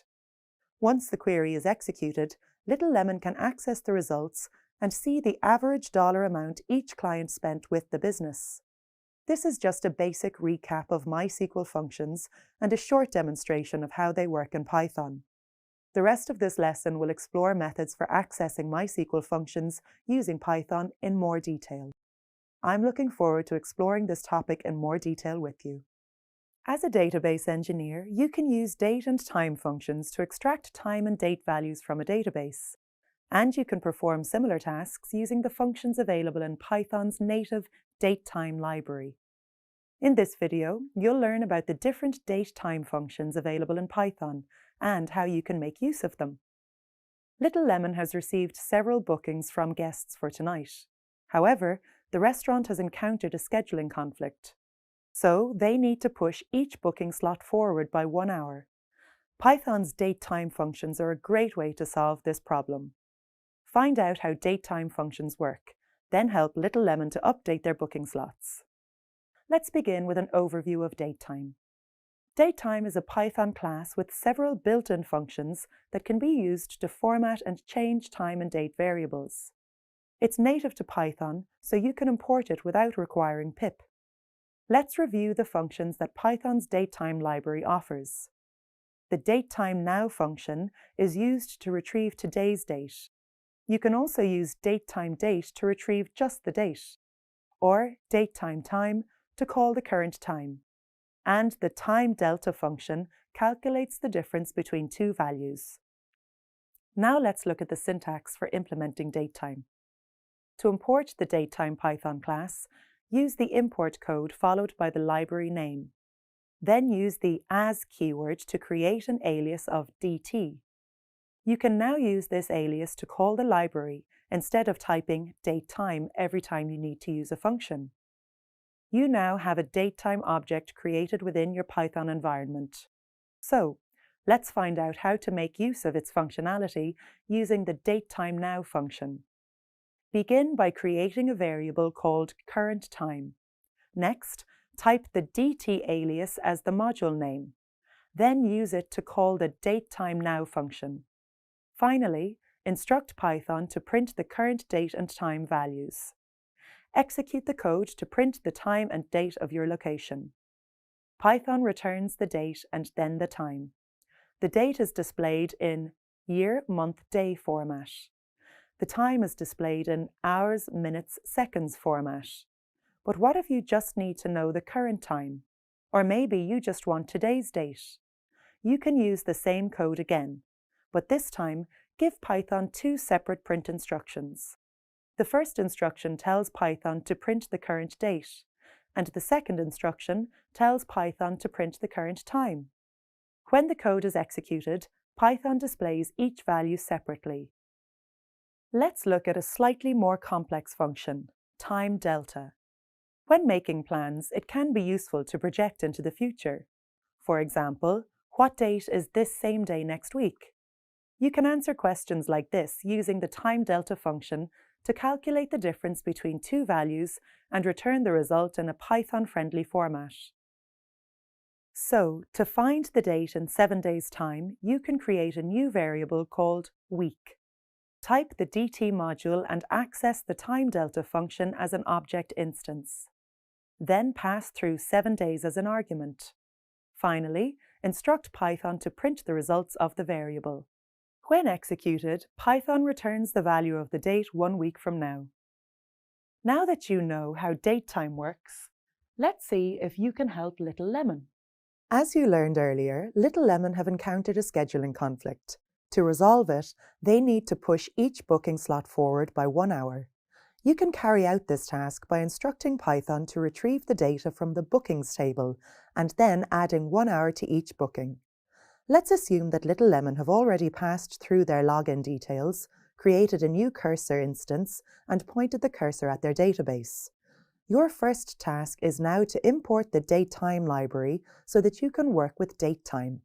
Once the query is executed, Little Lemon can access the results and see the average dollar amount each client spent with the business. This is just a basic recap of MySQL functions and a short demonstration of how they work in Python. The rest of this lesson will explore methods for accessing MySQL functions using Python in more detail. I'm looking forward to exploring this topic in more detail with you. As a database engineer, you can use date and time functions to extract time and date values from a database. And you can perform similar tasks using the functions available in Python's native datetime library. In this video, you'll learn about the different datetime functions available in Python and how you can make use of them. Little Lemon has received several bookings from guests for tonight. However, the restaurant has encountered a scheduling conflict, so they need to push each booking slot forward by 1 hour. Python's datetime functions are a great way to solve this problem. Find out how datetime functions work, then help Little Lemon to update their booking slots. Let's begin with an overview of datetime. Datetime is a Python class with several built-in functions that can be used to format and change time and date variables. It's native to Python, so you can import it without requiring pip. Let's review the functions that Python's datetime library offers. The datetime_now function is used to retrieve today's date. You can also use datetime_date to retrieve just the date, or datetime_time to call the current time. And the time_delta function calculates the difference between two values. Now let's look at the syntax for implementing datetime. To import the datetime Python class, use the import code followed by the library name. Then use the as keyword to create an alias of dt. You can now use this alias to call the library instead of typing datetime every time you need to use a function. You now have a datetime object created within your Python environment. So, let's find out how to make use of its functionality using the datetime_now function. Begin by creating a variable called currentTime. Next, type the dt alias as the module name. Then use it to call the datetime_now function. Finally, instruct Python to print the current date and time values. Execute the code to print the time and date of your location. Python returns the date and then the time. The date is displayed in year, month, day format. The time is displayed in hours, minutes, seconds format. But what if you just need to know the current time? Or maybe you just want today's date? You can use the same code again, but this time give Python two separate print instructions. The first instruction tells Python to print the current date, and the second instruction tells Python to print the current time. When the code is executed, Python displays each value separately. Let's look at a slightly more complex function, time_delta. When making plans, it can be useful to project into the future. For example, what date is this same day next week? You can answer questions like this using the time delta function to calculate the difference between two values and return the result in a Python-friendly format. So, to find the date in 7 days' time, you can create a new variable called week. Type the dt module and access the time delta function as an object instance. Then pass through 7 days as an argument. Finally, instruct Python to print the results of the variable. When executed, Python returns the value of the date 1 week from now. Now that you know how datetime works, let's see if you can help Little Lemon. As you learned earlier, Little Lemon have encountered a scheduling conflict. To resolve it, they need to push each booking slot forward by 1 hour. You can carry out this task by instructing Python to retrieve the data from the bookings table and then adding 1 hour to each booking. Let's assume that Little Lemon have already passed through their login details, created a new cursor instance, and pointed the cursor at their database. Your first task is now to import the datetime library so that you can work with datetime.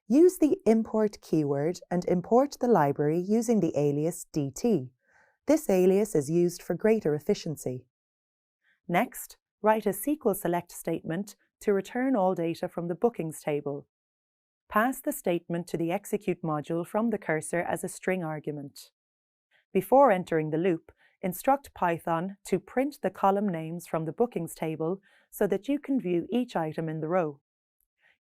Use the import keyword and import the library using the alias dt. This alias is used for greater efficiency. Next, write a SQL select statement to return all data from the bookings table. Pass the statement to the execute module from the cursor as a string argument. Before entering the loop, instruct Python to print the column names from the bookings table so that you can view each item in the row.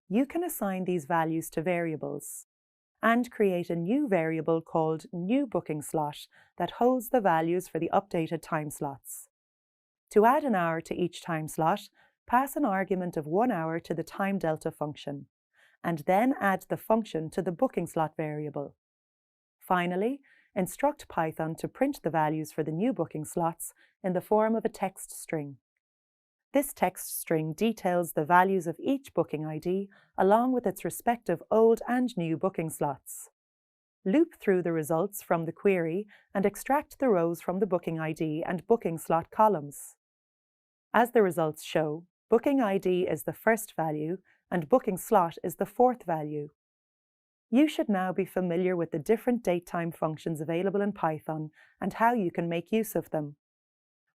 You can assign these values to variables and create a new variable called new booking slot that holds the values for the updated time slots. To add an hour to each time slot, pass an argument of 1 hour to the time delta function, and then add the function to the booking slot variable. Finally, instruct Python to print the values for the new booking slots in the form of a text string. This text string details the values of each booking ID along with its respective old and new booking slots. Loop through the results from the query and extract the rows from the booking ID and booking slot columns. As the results show, booking ID is the first value and booking slot is the fourth value. You should now be familiar with the different datetime functions available in Python and how you can make use of them.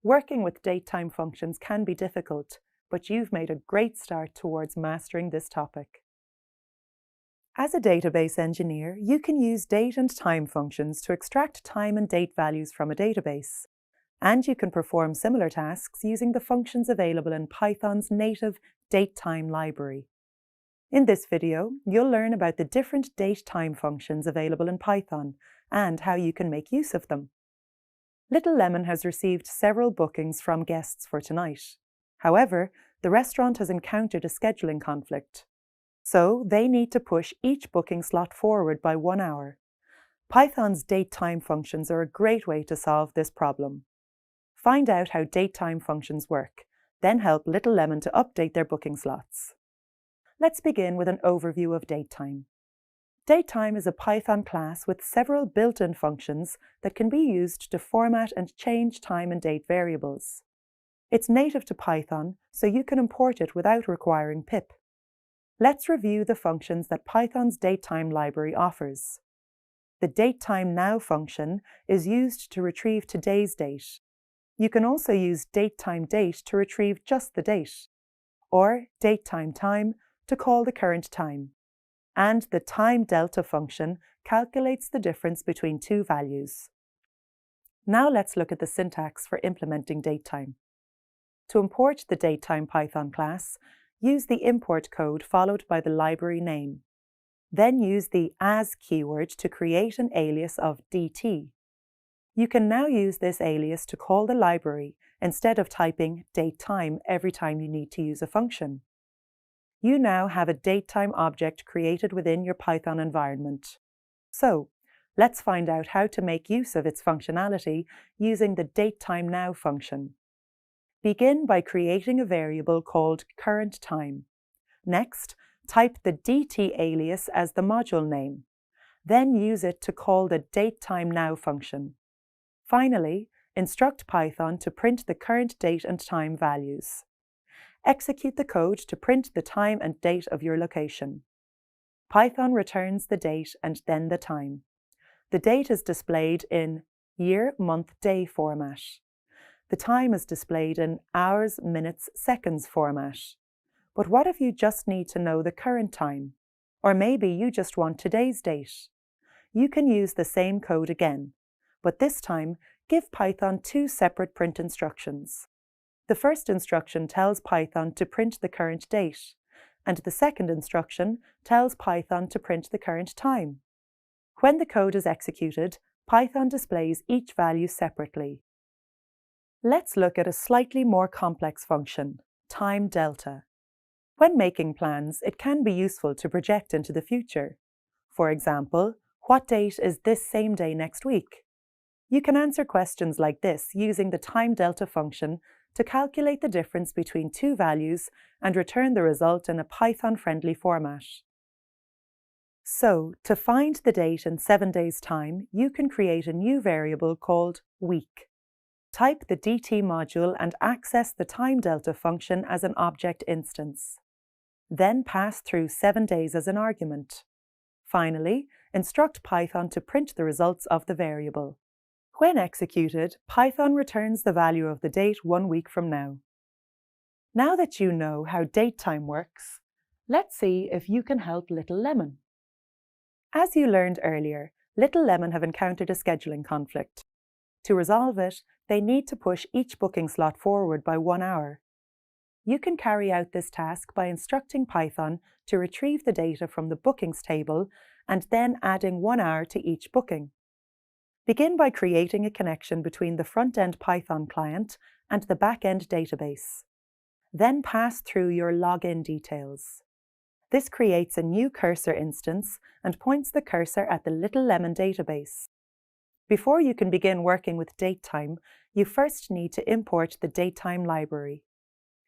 Working with datetime functions can be difficult, but you've made a great start towards mastering this topic. As a database engineer, you can use date and time functions to extract time and date values from a database. And you can perform similar tasks using the functions available in Python's native datetime library. In this video, you'll learn about the different datetime functions available in Python and how you can make use of them. Little Lemon has received several bookings from guests for tonight. However, the restaurant has encountered a scheduling conflict. So they need to push each booking slot forward by 1 hour. Python's datetime functions are a great way to solve this problem. Find out how datetime functions work, then help Little Lemon to update their booking slots. Let's begin with an overview of datetime. Datetime is a Python class with several built-in functions that can be used to format and change time and date variables. It's native to Python, so you can import it without requiring pip. Let's review the functions that Python's datetime library offers. The datetime_now function is used to retrieve today's date. You can also use datetime_date to retrieve just the date, or datetime_time to call the current time. And the time delta function calculates the difference between two values. Now let's look at the syntax for implementing datetime. To import the datetime Python class, use the import code followed by the library name. Then use the as keyword to create an alias of dt. You can now use this alias to call the library instead of typing datetime every time you need to use a function. You now have a datetime object created within your Python environment. So, let's find out how to make use of its functionality using the datetime_now function. Begin by creating a variable called current time. Next, type the dt alias as the module name. Then use it to call the datetime_now function. Finally, instruct Python to print the current date and time values. Execute the code to print the time and date of your location. Python returns the date and then the time. The date is displayed in year, month, day format. The time is displayed in hours, minutes, seconds format. But what if you just need to know the current time? Or maybe you just want today's date? You can use the same code again, but this time give Python two separate print instructions. The first instruction tells Python to print the current date, and the second instruction tells Python to print the current time. When the code is executed, Python displays each value separately. Let's look at a slightly more complex function, time delta. When making plans, it can be useful to project into the future. For example, what date is this same day next week? You can answer questions like this using the time delta function to calculate the difference between two values and return the result in a Python-friendly format. So, to find the date in 7 days' time, you can create a new variable called week. Type the DT module and access the time delta function as an object instance. Then pass through 7 days as an argument. Finally, instruct Python to print the results of the variable. When executed, Python returns the value of the date 1 week from now. Now that you know how datetime works, let's see if you can help Little Lemon. As you learned earlier, Little Lemon have encountered a scheduling conflict. To resolve it, they need to push each booking slot forward by 1 hour. You can carry out this task by instructing Python to retrieve the data from the bookings table and then adding 1 hour to each booking. Begin by creating a connection between the front-end Python client and the back-end database. Then pass through your login details. This creates a new cursor instance and points the cursor at the Little Lemon database. Before you can begin working with datetime, you first need to import the datetime library.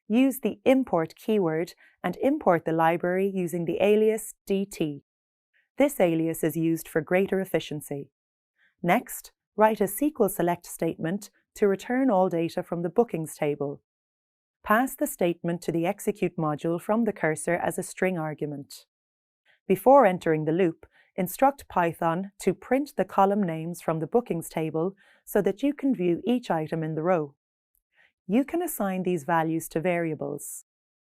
Use the import keyword and import the library using the alias DT. This alias is used for greater efficiency. Next, write a SQL select statement to return all data from the bookings table. Pass the statement to the execute module from the cursor as a string argument. Before entering the loop, instruct Python to print the column names from the bookings table so that you can view each item in the row. You can assign these values to variables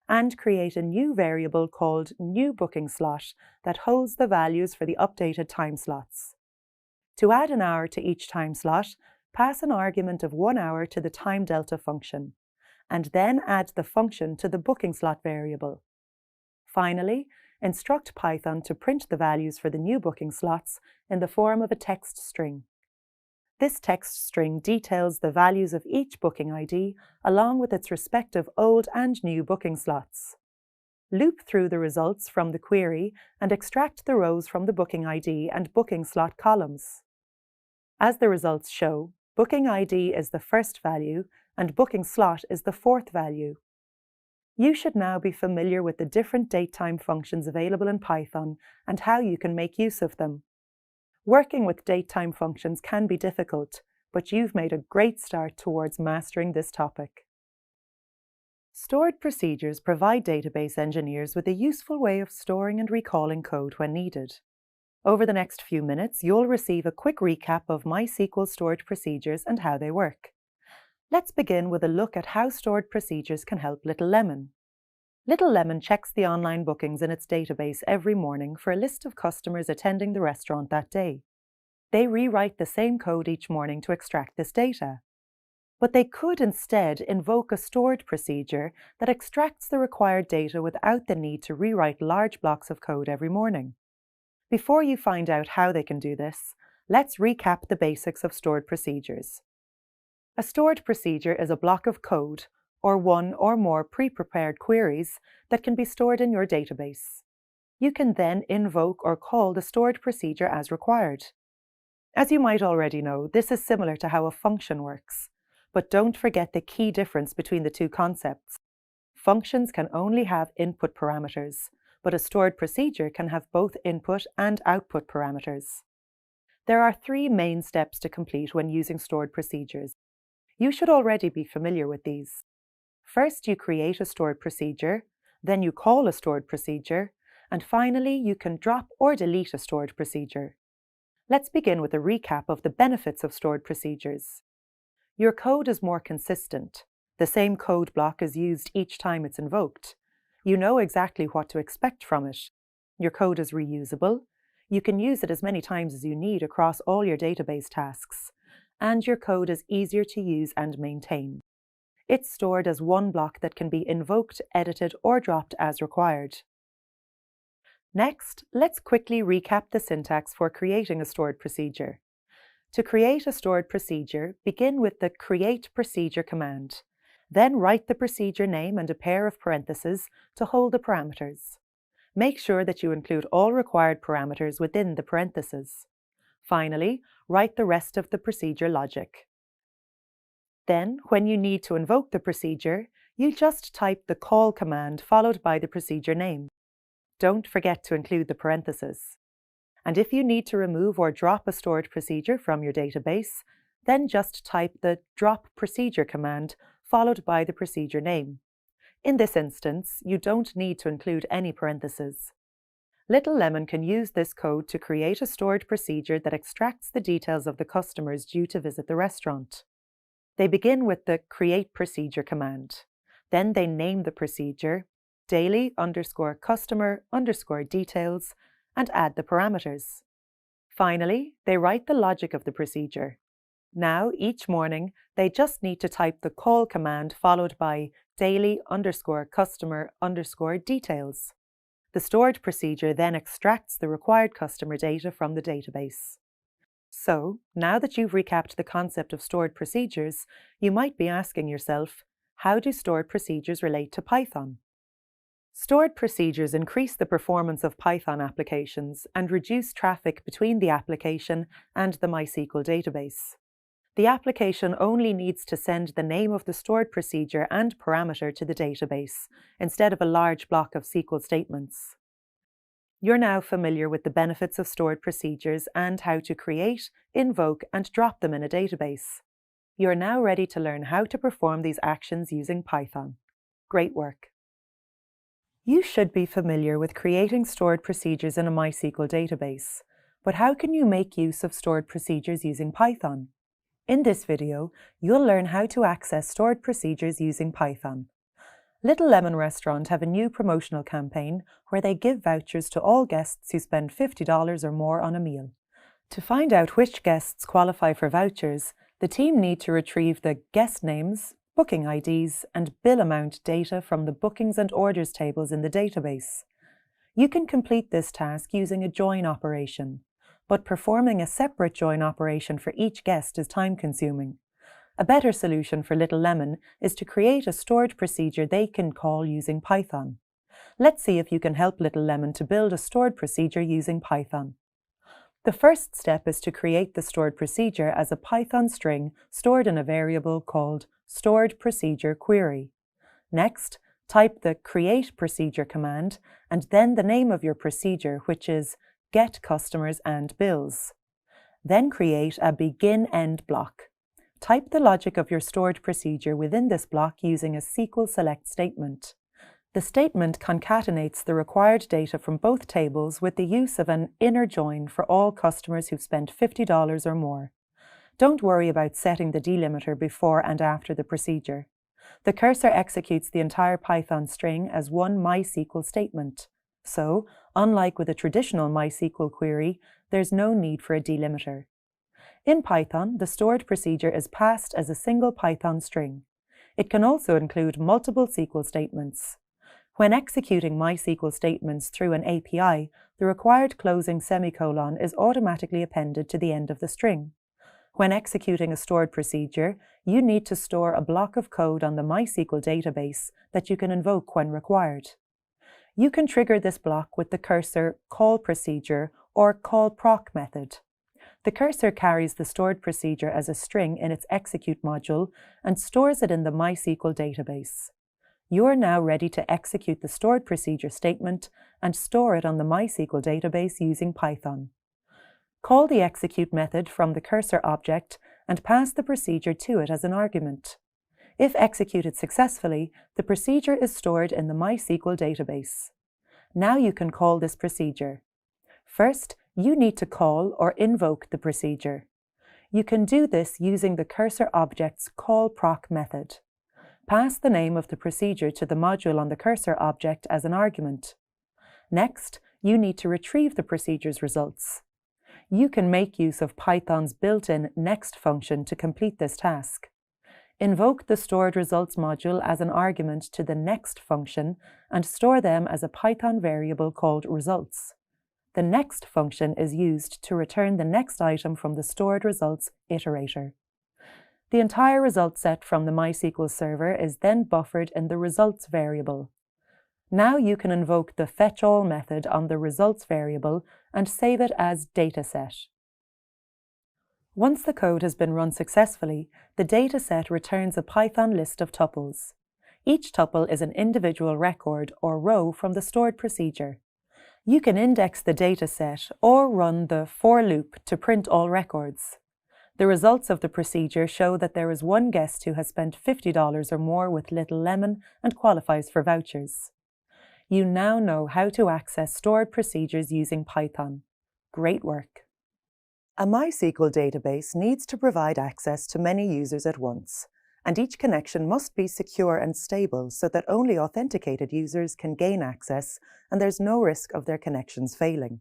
and create a new variable called new booking slot that holds the values for the updated time slots. To add an hour to each time slot, pass an argument of 1 hour to the time delta function, and then add the function to the booking slot variable. Finally, instruct Python to print the values for the new booking slots in the form of a text string. This text string details the values of each booking ID along with its respective old and new booking slots. Loop through the results from the query and extract the rows from the booking ID and booking slot columns. As the results show, booking ID is the first value and booking slot is the fourth value. You should now be familiar with the different datetime functions available in Python and how you can make use of them. Working with datetime functions can be difficult, but you've made a great start towards mastering this topic. Stored procedures provide database engineers with a useful way of storing and recalling code when needed. Over the next few minutes, you'll receive a quick recap of MySQL stored procedures and how they work. Let's begin with a look at how stored procedures can help Little Lemon. Little Lemon checks the online bookings in its database every morning for a list of customers attending the restaurant that day. They rewrite the same code each morning to extract this data. But they could instead invoke a stored procedure that extracts the required data without the need to rewrite large blocks of code every morning. Before you find out how they can do this, let's recap the basics of stored procedures. A stored procedure is a block of code, or one or more pre-prepared queries that can be stored in your database. You can then invoke or call the stored procedure as required. As you might already know, this is similar to how a function works, but don't forget the key difference between the two concepts. Functions can only have input parameters, but a stored procedure can have both input and output parameters. There are 3 main steps to complete when using stored procedures. You should already be familiar with these. First, you create a stored procedure, then you call a stored procedure, and finally, you can drop or delete a stored procedure. Let's begin with a recap of the benefits of stored procedures. Your code is more consistent. The same code block is used each time it's invoked. You know exactly what to expect from it. Your code is reusable. You can use it as many times as you need across all your database tasks. And your code is easier to use and maintain. It's stored as one block that can be invoked, edited, or dropped as required. Next, let's quickly recap the syntax for creating a stored procedure. To create a stored procedure, begin with the create procedure command. Then write the procedure name and a pair of parentheses to hold the parameters. Make sure that you include all required parameters within the parentheses. Finally, write the rest of the procedure logic. Then, when you need to invoke the procedure, you just type the call command followed by the procedure name. Don't forget to include the parentheses. And if you need to remove or drop a stored procedure from your database, then just type the drop procedure command followed by the procedure name. In this instance, you don't need to include any parentheses. Little Lemon can use this code to create a stored procedure that extracts the details of the customers due to visit the restaurant. They begin with the create procedure command. Then they name the procedure daily_customer_details and add the parameters. Finally, they write the logic of the procedure. Now, each morning, they just need to type the call command followed by daily_customer_details. The stored procedure then extracts the required customer data from the database. So, now that you've recapped the concept of stored procedures, you might be asking yourself, how do stored procedures relate to Python? Stored procedures increase the performance of Python applications and reduce traffic between the application and the MySQL database. The application only needs to send the name of the stored procedure and parameter to the database, instead of a large block of SQL statements. You're now familiar with the benefits of stored procedures and how to create, invoke, and drop them in a database. You're now ready to learn how to perform these actions using Python. Great work! You should be familiar with creating stored procedures in a MySQL database, but how can you make use of stored procedures using Python? In this video, you'll learn how to access stored procedures using Python. Little Lemon Restaurant have a new promotional campaign where they give vouchers to all guests who spend $50 or more on a meal. To find out which guests qualify for vouchers, the team need to retrieve the guest names, booking IDs, and bill amount data from the bookings and orders tables in the database. You can complete this task using a join operation, but performing a separate join operation for each guest is time-consuming. A better solution for Little Lemon is to create a stored procedure they can call using Python. Let's see if you can help Little Lemon to build a stored procedure using Python. The first step is to create the stored procedure as a Python string stored in a variable called stored procedure query. Next, type the create procedure command and then the name of your procedure, which is get customers and bills. Then create a begin-end block. Type the logic of your stored procedure within this block using a SQL select statement. The statement concatenates the required data from both tables with the use of an inner join for all customers who've spent $50 or more. Don't worry about setting the delimiter before and after the procedure. The cursor executes the entire Python string as one MySQL statement. So, unlike with a traditional MySQL query, there's no need for a delimiter. In Python, the stored procedure is passed as a single Python string. It can also include multiple SQL statements. When executing MySQL statements through an API, the required closing semicolon is automatically appended to the end of the string. When executing a stored procedure, you need to store a block of code on the MySQL database that you can invoke when required. You can trigger this block with the cursor call procedure or call proc method. The cursor carries the stored procedure as a string in its execute module and stores it in the MySQL database. You are now ready to execute the stored procedure statement and store it on the MySQL database using Python. Call the execute method from the cursor object and pass the procedure to it as an argument. If executed successfully, the procedure is stored in the MySQL database. Now you can call this procedure. First, you need to call or invoke the procedure. You can do this using the cursor object's callProc method. Pass the name of the procedure to the module on the cursor object as an argument. Next, you need to retrieve the procedure's results. You can make use of Python's built-in next function to complete this task. Invoke the stored results module as an argument to the next function and store them as a Python variable called results. The next function is used to return the next item from the stored results iterator. The entire result set from the MySQL server is then buffered in the results variable. Now you can invoke the fetchAll method on the results variable and save it as dataset. Once the code has been run successfully, the dataset returns a Python list of tuples. Each tuple is an individual record or row from the stored procedure. You can index the dataset or run the for loop to print all records. The results of the procedure show that there is one guest who has spent $50 or more with Little Lemon and qualifies for vouchers. You now know how to access stored procedures using Python. Great work! A MySQL database needs to provide access to many users at once, and each connection must be secure and stable so that only authenticated users can gain access and there's no risk of their connections failing.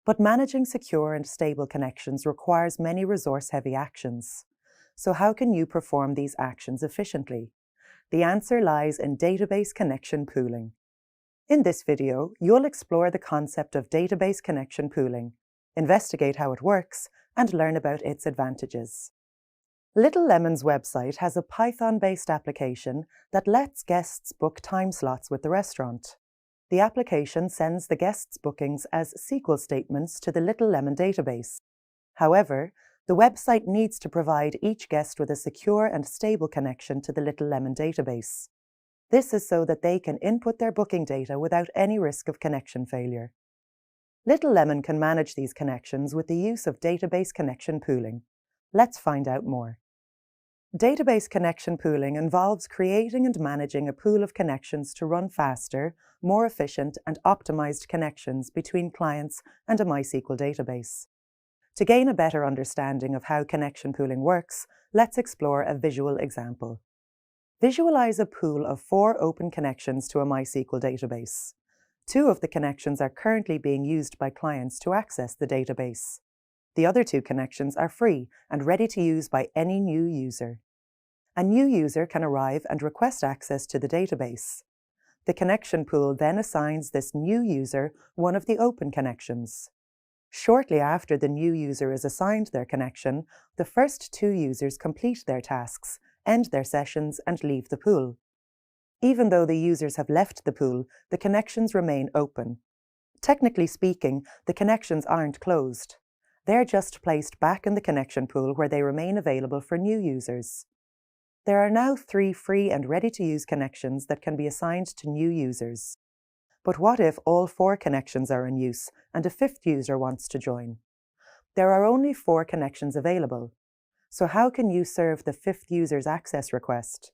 But managing secure and stable connections requires many resource-heavy actions. So how can you perform these actions efficiently? The answer lies in database connection pooling. In this video, you'll explore the concept of database connection pooling, investigate how it works, and learn about its advantages. Little Lemon's website has a Python-based application that lets guests book time slots with the restaurant. The application sends the guests' bookings as SQL statements to the Little Lemon database. However, the website needs to provide each guest with a secure and stable connection to the Little Lemon database. This is so that they can input their booking data without any risk of connection failure. Little Lemon can manage these connections with the use of database connection pooling. Let's find out more. Database connection pooling involves creating and managing a pool of connections to run faster, more efficient, and optimized connections between clients and a MySQL database. To gain a better understanding of how connection pooling works, let's explore a visual example. Visualize a pool of 4 open connections to a MySQL database. 2 of the connections are currently being used by clients to access the database. The other 2 connections are free and ready to use by any new user. A new user can arrive and request access to the database. The connection pool then assigns this new user one of the open connections. Shortly after the new user is assigned their connection, the first 2 users complete their tasks, end their sessions, and leave the pool. Even though the users have left the pool, the connections remain open. Technically speaking, the connections aren't closed. They're just placed back in the connection pool where they remain available for new users. There are now 3 free and ready-to-use connections that can be assigned to new users. But what if all 4 connections are in use and a 5th user wants to join? There are only 4 connections available. So how can you serve the 5th user's access request?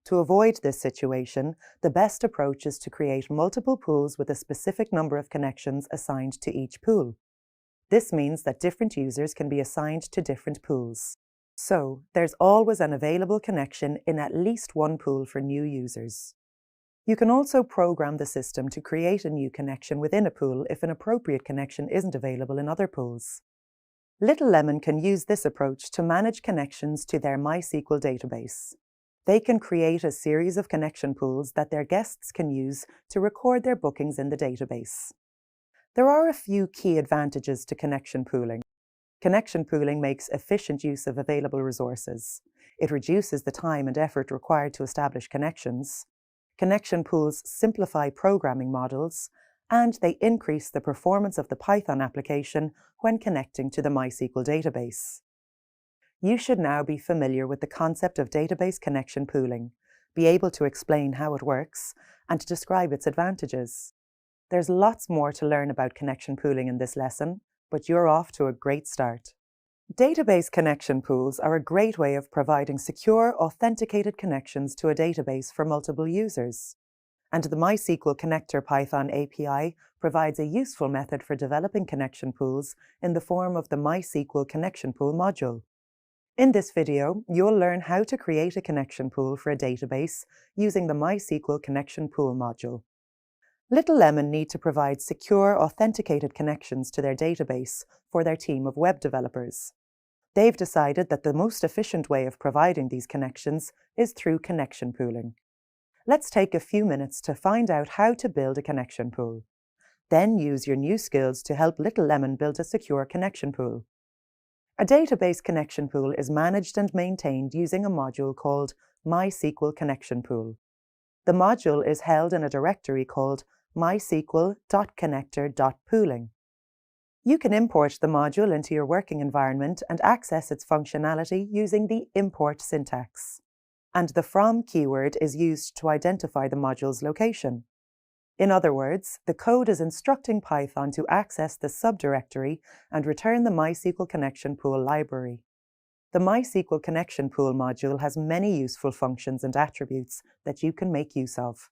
To avoid this situation, the best approach is to create multiple pools with a specific number of connections assigned to each pool. This means that different users can be assigned to different pools. So, there's always an available connection in at least one pool for new users. You can also program the system to create a new connection within a pool if an appropriate connection isn't available in other pools. Little Lemon can use this approach to manage connections to their MySQL database. They can create a series of connection pools that their guests can use to record their bookings in the database. There are a few key advantages to connection pooling. Connection pooling makes efficient use of available resources. It reduces the time and effort required to establish connections. Connection pools simplify programming models, and they increase the performance of the Python application when connecting to the MySQL database. You should now be familiar with the concept of database connection pooling, be able to explain how it works, and to describe its advantages. There's lots more to learn about connection pooling in this lesson, but you're off to a great start. Database connection pools are a great way of providing secure, authenticated connections to a database for multiple users. And the MySQL Connector Python API provides a useful method for developing connection pools in the form of the MySQL Connection Pool module. In this video, you'll learn how to create a connection pool for a database using the MySQL Connection Pool module. Little Lemon need to provide secure, authenticated connections to their database for their team of web developers. They've decided that the most efficient way of providing these connections is through connection pooling. Let's take a few minutes to find out how to build a connection pool. Then use your new skills to help Little Lemon build a secure connection pool. A database connection pool is managed and maintained using a module called MySQL Connection Pool. The module is held in a directory called mysql.connector.pooling. You can import the module into your working environment and access its functionality using the import syntax. And the from keyword is used to identify the module's location. In other words, the code is instructing Python to access the subdirectory and return the MySQL Connection Pool library. The MySQL Connection Pool module has many useful functions and attributes that you can make use of.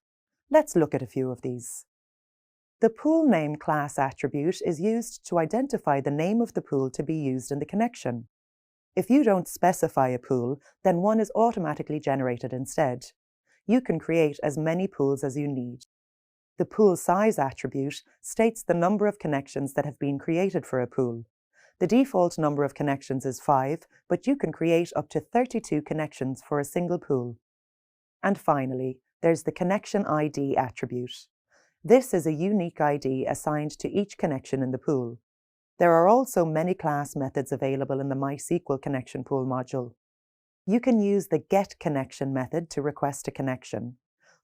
Let's look at a few of these. The pool name class attribute is used to identify the name of the pool to be used in the connection. If you don't specify a pool, then one is automatically generated instead. You can create as many pools as you need. The pool size attribute states the number of connections that have been created for a pool. The default number of connections is 5, but you can create up to 32 connections for a single pool. And finally, there's the connection ID attribute. This is a unique ID assigned to each connection in the pool. There are also many class methods available in the MySQL Connection Pool module. You can use the getConnection method to request a connection.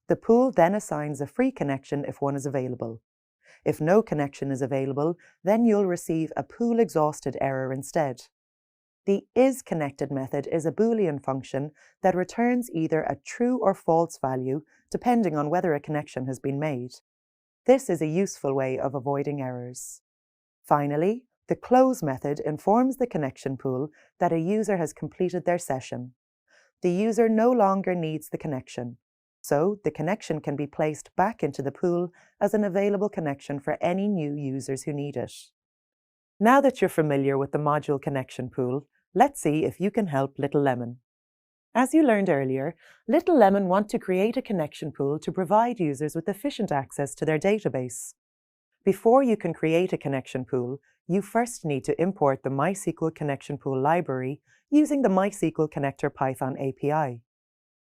The pool then assigns a free connection if one is available. If no connection is available, then you'll receive a pool exhausted error instead. The isConnected method is a Boolean function that returns either a true or false value depending on whether a connection has been made. This is a useful way of avoiding errors. Finally, the close method informs the connection pool that a user has completed their session. The user no longer needs the connection, so the connection can be placed back into the pool as an available connection for any new users who need it. Now that you're familiar with the module connection pool, let's see if you can help Little Lemon. As you learned earlier, Little Lemon want to create a connection pool to provide users with efficient access to their database. Before you can create a connection pool, you first need to import the MySQL Connection Pool library using the MySQL Connector Python API.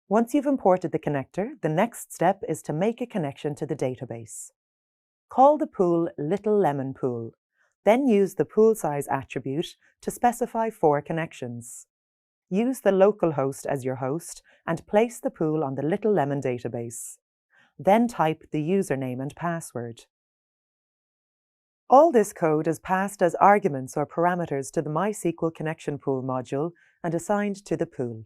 Once you've imported the connector, the next step is to make a connection to the database. Call the pool Little Lemon Pool, then use the pool size attribute to specify 4 connections. Use the localhost as your host and place the pool on the Little Lemon database. Then type the username and password. All this code is passed as arguments or parameters to the MySQL Connection Pool module and assigned to the pool.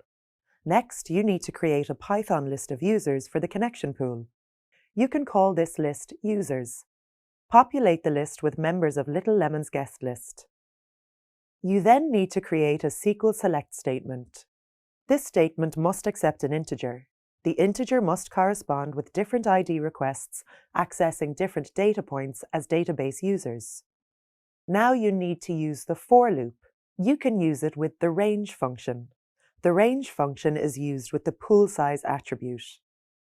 Next, you need to create a Python list of users for the connection pool. You can call this list users. Populate the list with members of Little Lemon's guest list. You then need to create a SQL select statement. This statement must accept an integer. The integer must correspond with different ID requests accessing different data points as database users. Now you need to use the for loop. You can use it with the range function. The range function is used with the pool size attribute.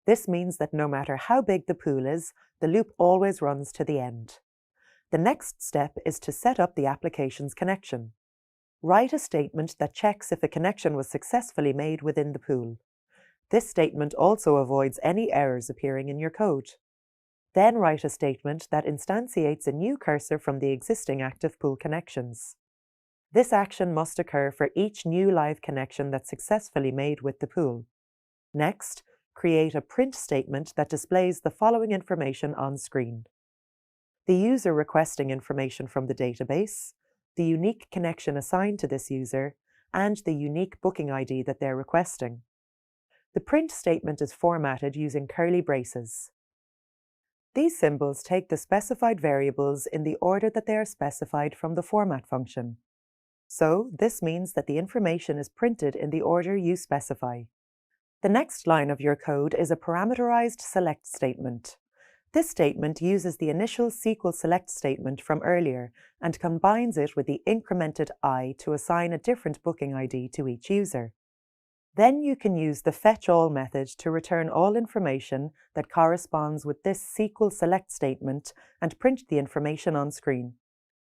This means that no matter how big the pool is, the loop always runs to the end. The next step is to set up the application's connection. Write a statement that checks if a connection was successfully made within the pool. This statement also avoids any errors appearing in your code. Then write a statement that instantiates a new cursor from the existing active pool connections. This action must occur for each new live connection that's successfully made with the pool. Next, create a print statement that displays the following information on screen: the user requesting information from the database, the unique connection assigned to this user, and the unique booking ID that they're requesting. The print statement is formatted using curly braces. These symbols take the specified variables in the order that they are specified from the format function. So this means that the information is printed in the order you specify. The next line of your code is a parameterized select statement. This statement uses the initial SQL select statement from earlier and combines it with the incremented I to assign a different booking ID to each user. Then you can use the fetchAll method to return all information that corresponds with this SQL select statement and print the information on screen.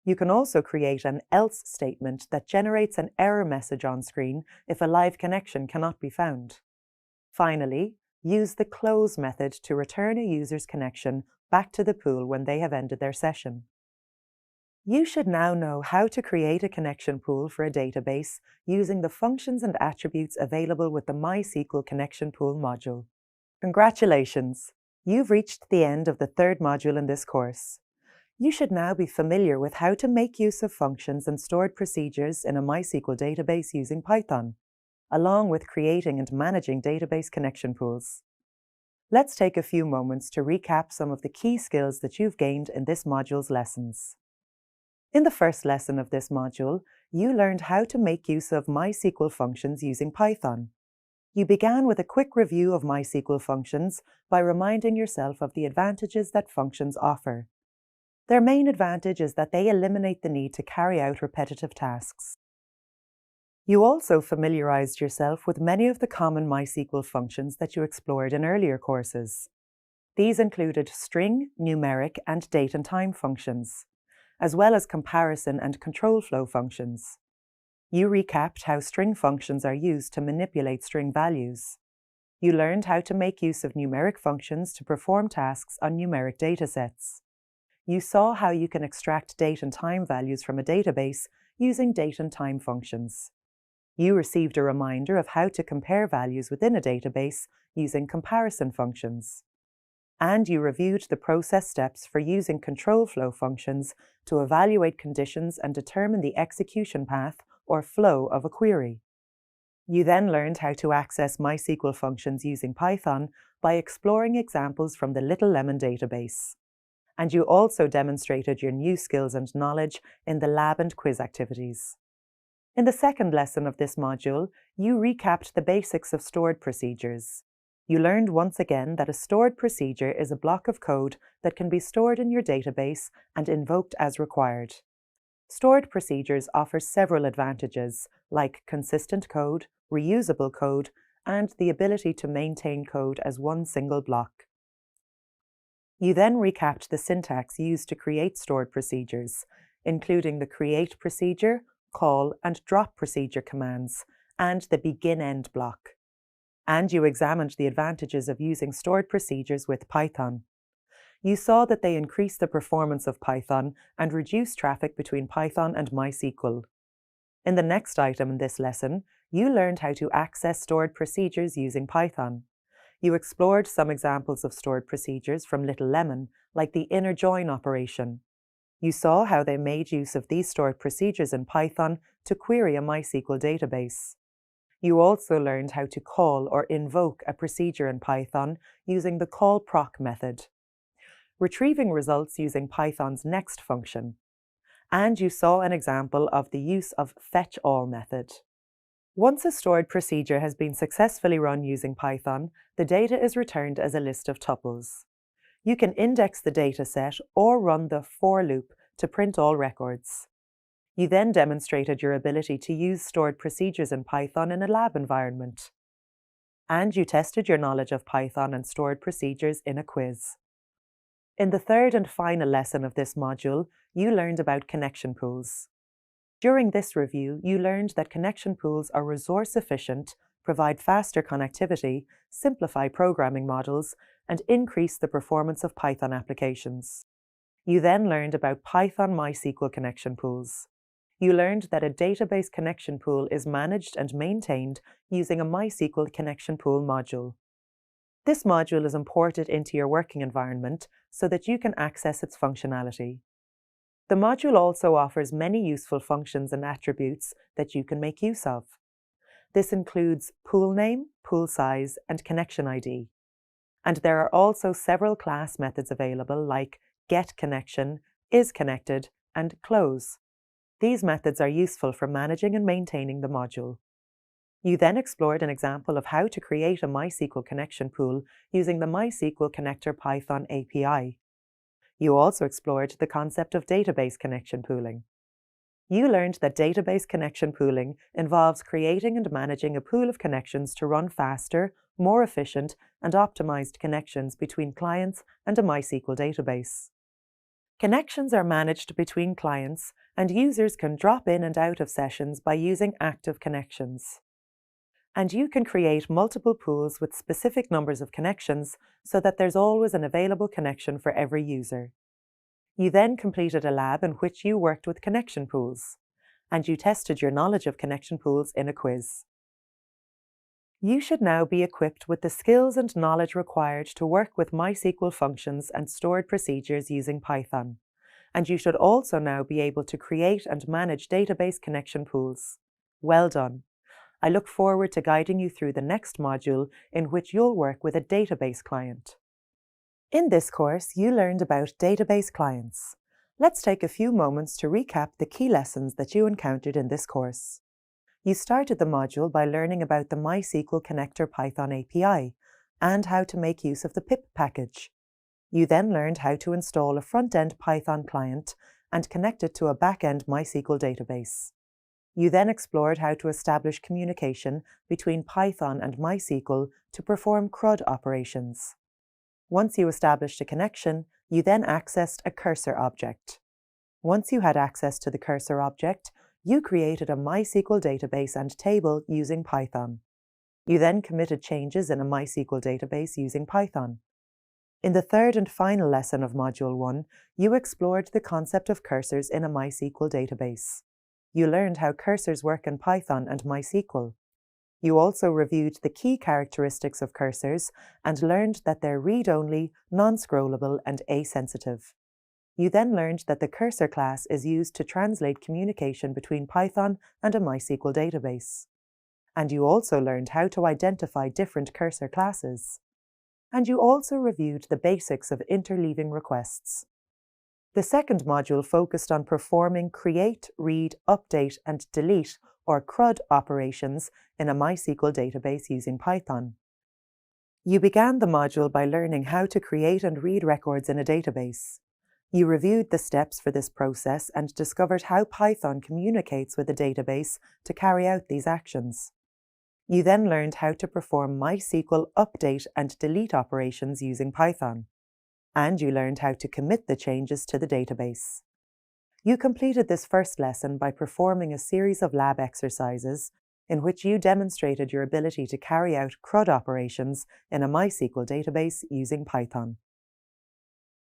You can also create an else statement that generates an error message on screen if a live connection cannot be found. Finally, use the close method to return a user's connection back to the pool when they have ended their session. You should now know how to create a connection pool for a database using the functions and attributes available with the MySQL Connection Pool module. Congratulations! You've reached the end of the third module in this course. You should now be familiar with how to make use of functions and stored procedures in a MySQL database using Python, along with creating and managing database connection pools. Let's take a few moments to recap some of the key skills that you've gained in this module's lessons. In the first lesson of this module, you learned how to make use of MySQL functions using Python. You began with a quick review of MySQL functions by reminding yourself of the advantages that functions offer. Their main advantage is that they eliminate the need to carry out repetitive tasks. You also familiarized yourself with many of the common MySQL functions that you explored in earlier courses. These included string, numeric, and date and time functions, as well as comparison and control flow functions. You recapped how string functions are used to manipulate string values. You learned how to make use of numeric functions to perform tasks on numeric datasets. You saw how you can extract date and time values from a database using date and time functions. You received a reminder of how to compare values within a database using comparison functions. And you reviewed the process steps for using control flow functions to evaluate conditions and determine the execution path or flow of a query. You then learned how to access MySQL functions using Python by exploring examples from the Little Lemon database. And you also demonstrated your new skills and knowledge in the lab and quiz activities. In the second lesson of this module, you recapped the basics of stored procedures. You learned once again that a stored procedure is a block of code that can be stored in your database and invoked as required. Stored procedures offer several advantages, like consistent code, reusable code, and the ability to maintain code as one single block. You then recapped the syntax used to create stored procedures, including the create procedure, call, and drop procedure commands, and the begin-end block. And you examined the advantages of using stored procedures with Python. You saw that they increase the performance of Python and reduce traffic between Python and MySQL. In the next item in this lesson, you learned how to access stored procedures using Python. You explored some examples of stored procedures from Little Lemon, like the inner join operation. You saw how they made use of these stored procedures in Python to query a MySQL database. You also learned how to call or invoke a procedure in Python using the callProc method, retrieving results using Python's next function. And you saw an example of the use of fetchAll method. Once a stored procedure has been successfully run using Python, the data is returned as a list of tuples. You can index the dataset or run the for loop to print all records. You then demonstrated your ability to use stored procedures in Python in a lab environment. And you tested your knowledge of Python and stored procedures in a quiz. In the third and final lesson of this module, you learned about connection pools. During this review, you learned that connection pools are resource efficient, provide faster connectivity, simplify programming models, and increase the performance of Python applications. You then learned about Python MySQL connection pools. You learned that a database connection pool is managed and maintained using a MySQL connection pool module. This module is imported into your working environment so that you can access its functionality. The module also offers many useful functions and attributes that you can make use of. This includes pool name, pool size, and connection ID. And there are also several class methods available like getConnection, isConnected, and close. These methods are useful for managing and maintaining the module. You then explored an example of how to create a MySQL connection pool using the MySQL Connector Python API. You also explored the concept of database connection pooling. You learned that database connection pooling involves creating and managing a pool of connections to run faster, more efficient, and optimized connections between clients and a MySQL database. Connections are managed between clients, and users can drop in and out of sessions by using active connections. And you can create multiple pools with specific numbers of connections so that there's always an available connection for every user. You then completed a lab in which you worked with connection pools, and you tested your knowledge of connection pools in a quiz. You should now be equipped with the skills and knowledge required to work with MySQL functions and stored procedures using Python, and you should also now be able to create and manage database connection pools. Well done! I look forward to guiding you through the next module in which you'll work with a database client. In this course, you learned about database clients. Let's take a few moments to recap the key lessons that you encountered in this course. You started the module by learning about the MySQL Connector Python API and how to make use of the pip package. You then learned how to install a front-end Python client and connect it to a back-end MySQL database. You then explored how to establish communication between Python and MySQL to perform CRUD operations. Once you established a connection, you then accessed a cursor object. Once you had access to the cursor object, you created a MySQL database and table using Python. You then committed changes in a MySQL database using Python. In the third and final lesson of Module 1, you explored the concept of cursors in a MySQL database. You learned how cursors work in Python and MySQL. You also reviewed the key characteristics of cursors and learned that they're read-only, non-scrollable, and asensitive. You then learned that the cursor class is used to translate communication between Python and a MySQL database. And you also learned how to identify different cursor classes. And you also reviewed the basics of interleaving requests. The second module focused on performing create, read, update, and delete, or CRUD operations in a MySQL database using Python. You began the module by learning how to create and read records in a database. You reviewed the steps for this process and discovered how Python communicates with a database to carry out these actions. You then learned how to perform MySQL update and delete operations using Python. And you learned how to commit the changes to the database. You completed this first lesson by performing a series of lab exercises in which you demonstrated your ability to carry out CRUD operations in a MySQL database using Python.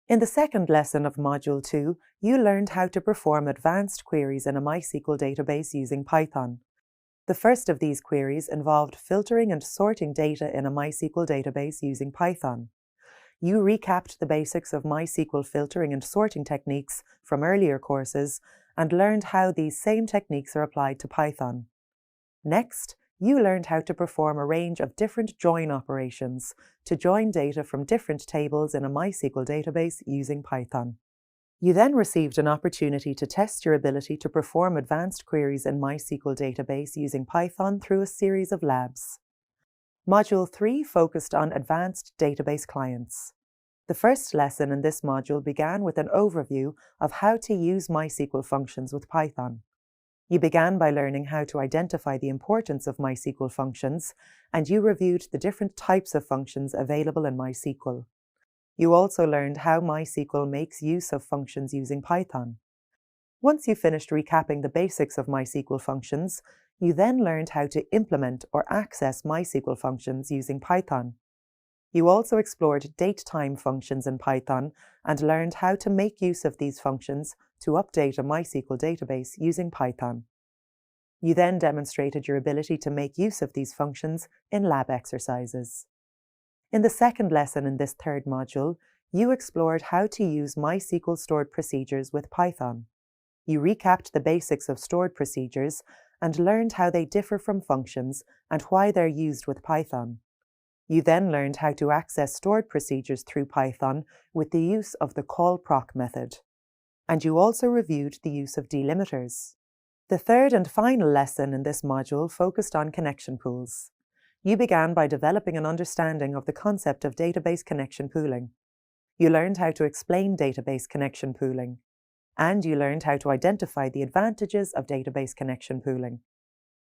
In the second lesson of Module 2, you learned how to perform advanced queries in a MySQL database using Python. The first of these queries involved filtering and sorting data in a MySQL database using Python. You recapped the basics of MySQL filtering and sorting techniques from earlier courses and learned how these same techniques are applied to Python. Next, you learned how to perform a range of different join operations to join data from different tables in a MySQL database using Python. You then received an opportunity to test your ability to perform advanced queries in MySQL database using Python through a series of labs. Module 3 focused on advanced database clients. The first lesson in this module began with an overview of how to use MySQL functions with Python. You began by learning how to identify the importance of MySQL functions, and you reviewed the different types of functions available in MySQL. You also learned how MySQL makes use of functions using Python. Once you finished recapping the basics of MySQL functions, you then learned how to implement or access MySQL functions using Python. You also explored datetime functions in Python and learned how to make use of these functions to update a MySQL database using Python. You then demonstrated your ability to make use of these functions in lab exercises. In the second lesson in this third module, you explored how to use MySQL stored procedures with Python. You recapped the basics of stored procedures and learned how they differ from functions and why they're used with Python. You then learned how to access stored procedures through Python with the use of the callproc method. And you also reviewed the use of delimiters. The third and final lesson in this module focused on connection pools. You began by developing an understanding of the concept of database connection pooling. You learned how to explain database connection pooling, and you learned how to identify the advantages of database connection pooling.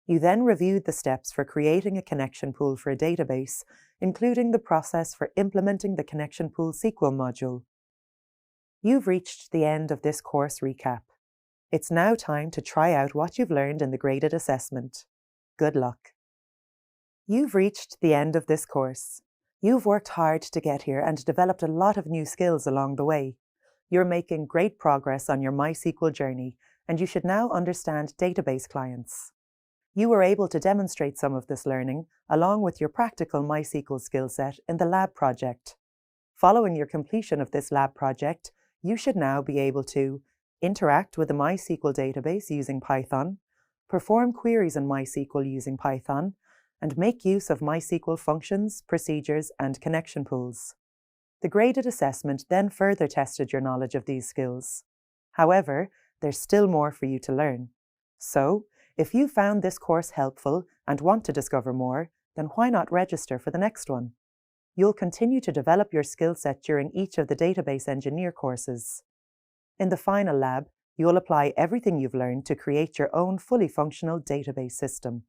You then reviewed the steps for creating a connection pool for a database, including the process for implementing the connection pool SQL module. You've reached the end of this course recap. It's now time to try out what you've learned in the graded assessment. Good luck. You've reached the end of this course. You've worked hard to get here and developed a lot of new skills along the way. You're making great progress on your MySQL journey, and you should now understand database clients. You were able to demonstrate some of this learning along with your practical MySQL skill set in the lab project. Following your completion of this lab project, you should now be able to interact with the MySQL database using Python, perform queries in MySQL using Python, and make use of MySQL functions, procedures, and connection pools. The graded assessment then further tested your knowledge of these skills. However, there's still more for you to learn. So, if you found this course helpful and want to discover more, then why not register for the next one? You'll continue to develop your skill set during each of the Database Engineer courses. In the final lab, you'll apply everything you've learned to create your own fully functional database system.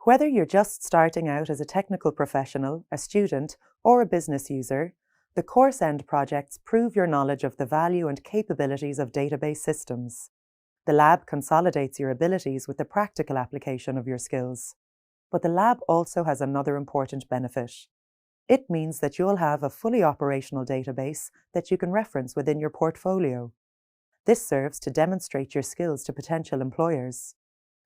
Whether you're just starting out as a technical professional, a student, or a business user, the course end projects prove your knowledge of the value and capabilities of database systems. The lab consolidates your abilities with the practical application of your skills. But the lab also has another important benefit. It means that you'll have a fully operational database that you can reference within your portfolio. This serves to demonstrate your skills to potential employers.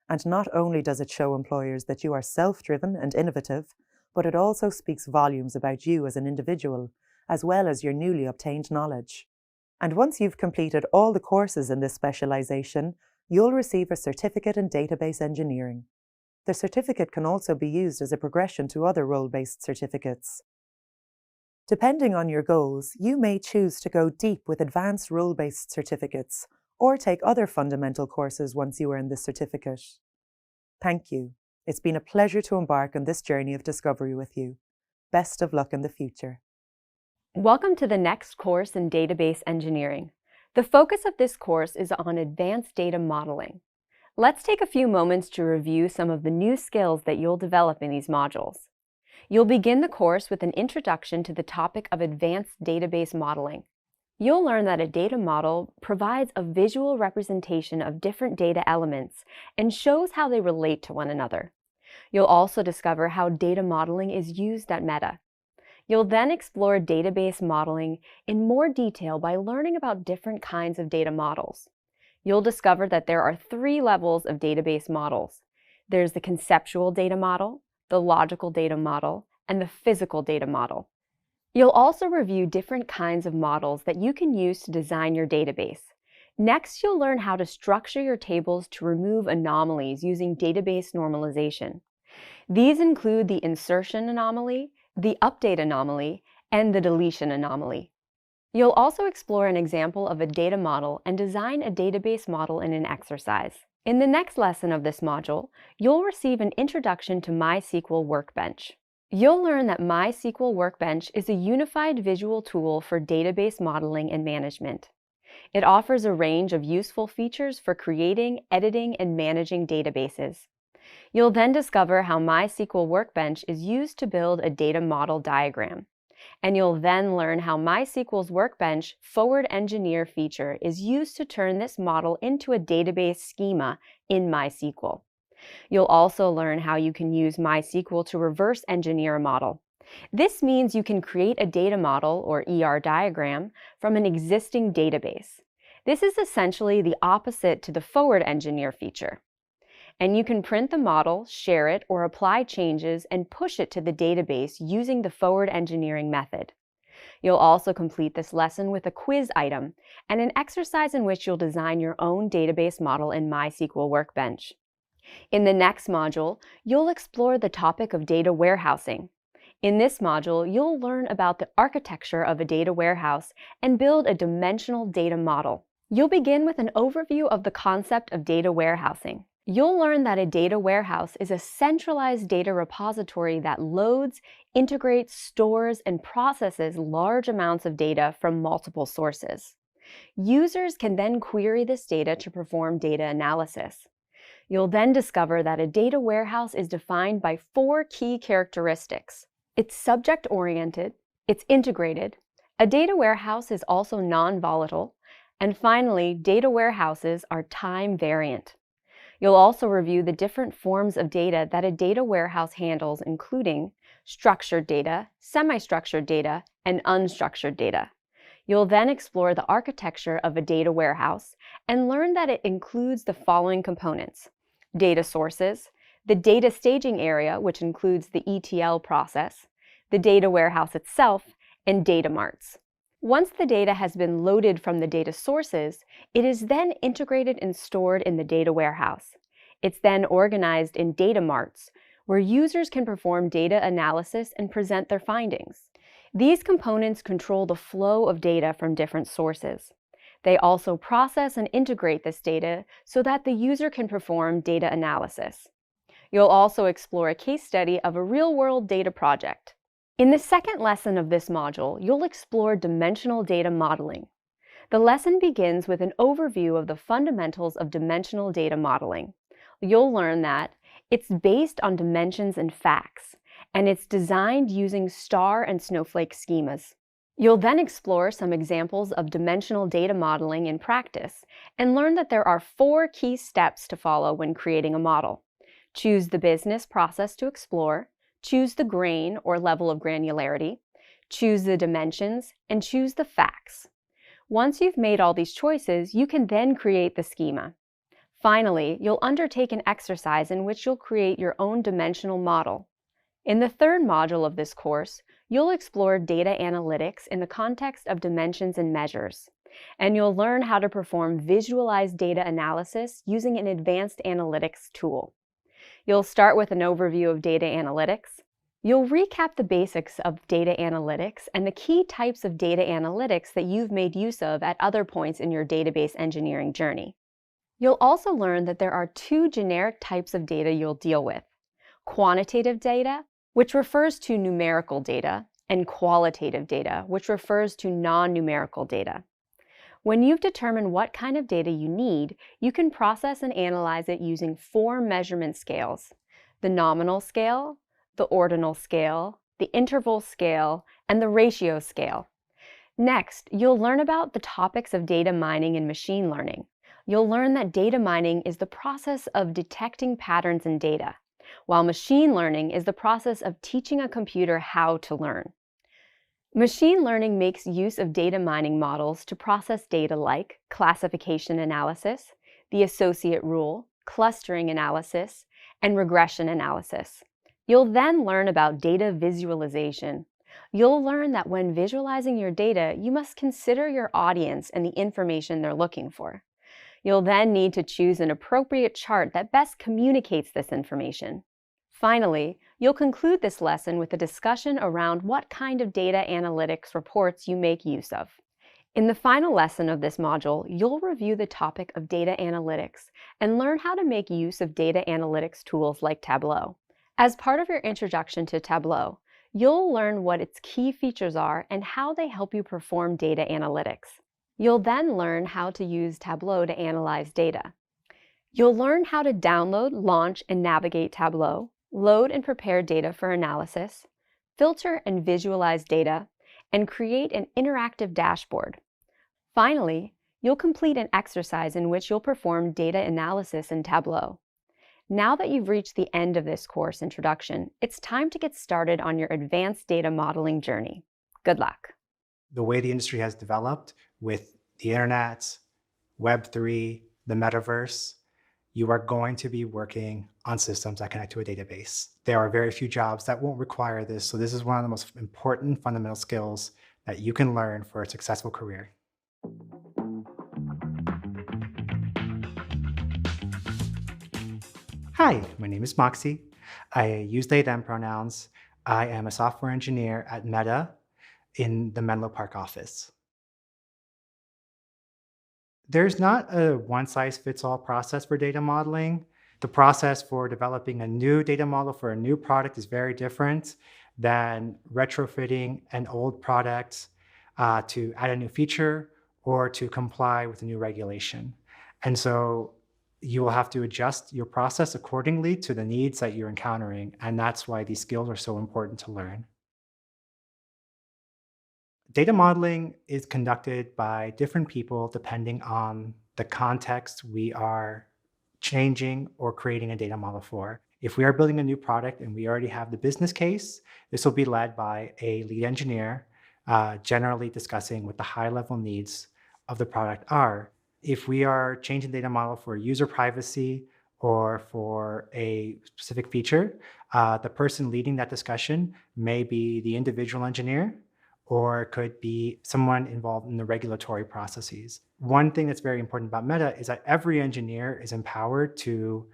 And not only does it show employers that you are self-driven and innovative, but it also speaks volumes about you as an individual, as well as your newly obtained knowledge. And once you've completed all the courses in this specialization, you'll receive a certificate in database engineering. The certificate can also be used as a progression to other role-based certificates. Depending on your goals, you may choose to go deep with advanced role-based certificates, or take other fundamental courses once you earn this certificate. Thank you. It's been a pleasure to embark on this journey of discovery with you. Best of luck in the future. Welcome to the next course in Database Engineering. The focus of this course is on advanced data modeling. Let's take a few moments to review some of the new skills that you'll develop in these modules. You'll begin the course with an introduction to the topic of advanced database modeling. You'll learn that a data model provides a visual representation of different data elements and shows how they relate to one another. You'll also discover how data modeling is used at Meta. You'll then explore database modeling in more detail by learning about different kinds of data models. You'll discover that there are 3 levels of database models. There's the conceptual data model, the logical data model, and the physical data model. You'll also review different kinds of models that you can use to design your database. Next, you'll learn how to structure your tables to remove anomalies using database normalization. These include the insertion anomaly, the update anomaly, and the deletion anomaly. You'll also explore an example of a data model and design a database model in an exercise. In the next lesson of this module, you'll receive an introduction to MySQL Workbench. You'll learn that MySQL Workbench is a unified visual tool for database modeling and management. It offers a range of useful features for creating, editing, and managing databases. You'll then discover how MySQL Workbench is used to build a data model diagram. And you'll then learn how MySQL's Workbench Forward Engineer feature is used to turn this model into a database schema in MySQL. You'll also learn how you can use MySQL to reverse engineer a model. This means you can create a data model, or ER diagram, from an existing database. This is essentially the opposite to the forward engineer feature. And you can print the model, share it, or apply changes and push it to the database using the forward engineering method. You'll also complete this lesson with a quiz item and an exercise in which you'll design your own database model in MySQL Workbench. In the next module, you'll explore the topic of data warehousing. In this module, you'll learn about the architecture of a data warehouse and build a dimensional data model. You'll begin with an overview of the concept of data warehousing. You'll learn that a data warehouse is a centralized data repository that loads, integrates, stores, and processes large amounts of data from multiple sources. Users can then query this data to perform data analysis. You'll then discover that a data warehouse is defined by 4 key characteristics. It's subject-oriented, it's integrated, a data warehouse is also non-volatile, and finally, data warehouses are time-variant. You'll also review the different forms of data that a data warehouse handles, including structured data, semi-structured data, and unstructured data. You'll then explore the architecture of a data warehouse and learn that it includes the following components: data sources, the data staging area, which includes the ETL process, the data warehouse itself, and data marts. Once the data has been loaded from the data sources, it is then integrated and stored in the data warehouse. It's then organized in data marts, where users can perform data analysis and present their findings. These components control the flow of data from different sources. They also process and integrate this data so that the user can perform data analysis. You'll also explore a case study of a real-world data project. In the second lesson of this module, you'll explore dimensional data modeling. The lesson begins with an overview of the fundamentals of dimensional data modeling. You'll learn that it's based on dimensions and facts, and it's designed using star and snowflake schemas. You'll then explore some examples of dimensional data modeling in practice and learn that there are 4 key steps to follow when creating a model. Choose the business process to explore, choose the grain or level of granularity, choose the dimensions, and choose the facts. Once you've made all these choices, you can then create the schema. Finally, you'll undertake an exercise in which you'll create your own dimensional model. In the third module of this course, you'll explore data analytics in the context of dimensions and measures, and you'll learn how to perform visualized data analysis using an advanced analytics tool. You'll start with an overview of data analytics. You'll recap the basics of data analytics and the key types of data analytics that you've made use of at other points in your database engineering journey. You'll also learn that there are 2 generic types of data you'll deal with: quantitative data, which refers to numerical data, and qualitative data, which refers to non-numerical data. When you've determined what kind of data you need, you can process and analyze it using 4 measurement scales: the nominal scale, the ordinal scale, the interval scale, and the ratio scale. Next, you'll learn about the topics of data mining and machine learning. You'll learn that data mining is the process of detecting patterns in data, while machine learning is the process of teaching a computer how to learn. Machine learning makes use of data mining models to process data like classification analysis, the associate rule, clustering analysis, and regression analysis. You'll then learn about data visualization. You'll learn that when visualizing your data, you must consider your audience and the information they're looking for. You'll then need to choose an appropriate chart that best communicates this information. Finally, you'll conclude this lesson with a discussion around what kind of data analytics reports you make use of. In the final lesson of this module, you'll review the topic of data analytics and learn how to make use of data analytics tools like Tableau. As part of your introduction to Tableau, you'll learn what its key features are and how they help you perform data analytics. You'll then learn how to use Tableau to analyze data. You'll learn how to download, launch, and navigate Tableau, load and prepare data for analysis, filter and visualize data, and create an interactive dashboard. Finally, you'll complete an exercise in which you'll perform data analysis in Tableau. Now that you've reached the end of this course introduction, it's time to get started on your advanced data modeling journey. Good luck. The way the industry has developed with the internet, Web3, the metaverse, you are going to be working on systems that connect to a database. There are very few jobs that won't require this, so this is one of the most important fundamental skills that you can learn for a successful career. Hi, my name is Moxie. I use they, them pronouns. I am a software engineer at Meta in the Menlo Park office. There's not a one-size-fits-all process for data modeling. The process for developing a new data model for a new product is very different than retrofitting an old product to add a new feature or to comply with a new regulation. And so you will have to adjust your process accordingly to the needs that you're encountering. And that's why these skills are so important to learn. Data modeling is conducted by different people depending on the context we are changing or creating a data model for. If we are building a new product and we already have the business case, this will be led by a lead engineer, generally discussing what the high-level needs of the product are. If we are changing the data model for user privacy or for a specific feature, the person leading that discussion may be the individual engineer, or it could be someone involved in the regulatory processes. One thing that's very important about Meta is that every engineer is empowered to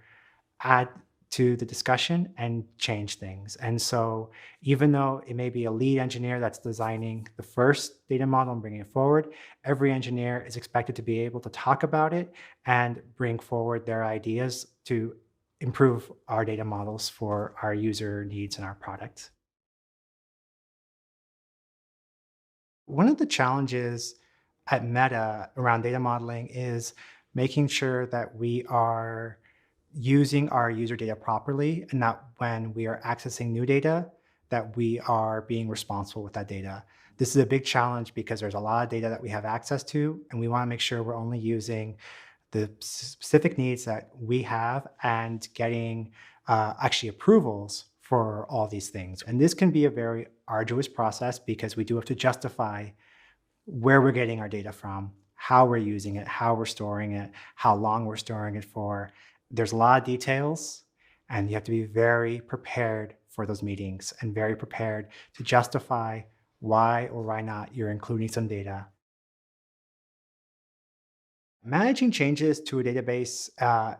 add to the discussion and change things. And so even though it may be a lead engineer that's designing the first data model and bringing it forward, every engineer is expected to be able to talk about it and bring forward their ideas to improve our data models for our user needs and our product. One of the challenges at Meta around data modeling is making sure that we are using our user data properly, and that when we are accessing new data, that we are being responsible with that data. This is a big challenge because there's a lot of data that we have access to, and we want to make sure we're only using the specific needs that we have and getting actually approvals for all these things. And this can be a very arduous process because we do have to justify where we're getting our data from, how we're using it, how we're storing it, how long we're storing it for. There's a lot of details, and you have to be very prepared for those meetings and very prepared to justify why or why not you're including some data. Managing changes to a database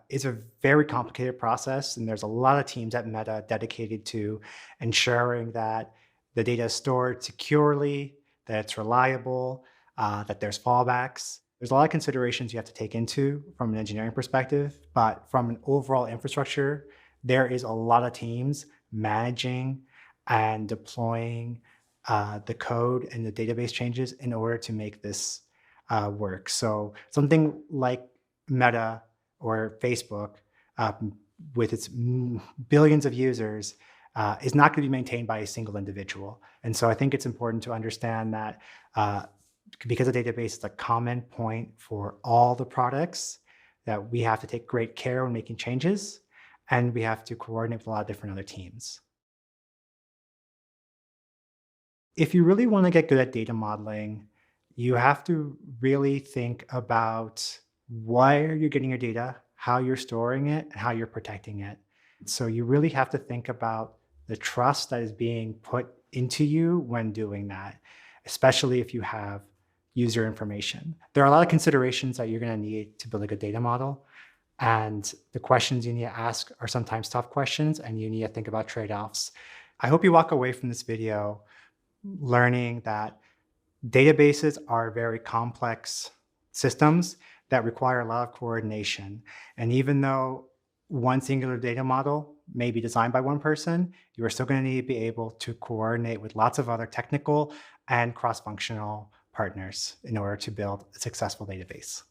is a very complicated process, and there's a lot of teams at Meta dedicated to ensuring that the data is stored securely, that it's reliable, that there's fallbacks. There's a lot of considerations you have to take into from an engineering perspective, but from an overall infrastructure, there is a lot of teams managing and deploying the code and the database changes in order to make this work. So something like Meta or Facebook, with its billions of users, is not going to be maintained by a single individual. And so I think it's important to understand that because a database is a common point for all the products, that we have to take great care when making changes, and we have to coordinate with a lot of different other teams. If you really want to get good at data modeling, you have to really think about where you're getting your data, how you're storing it, and how you're protecting it. So you really have to think about the trust that is being put into you when doing that, especially if you have user information. There are a lot of considerations that you're going to need to build a good data model. And the questions you need to ask are sometimes tough questions, and you need to think about trade-offs. I hope you walk away from this video learning that databases are very complex systems that require a lot of coordination. And even though one singular data model may be designed by one person, you are still going to need to be able to coordinate with lots of other technical and cross-functional partners in order to build a successful database.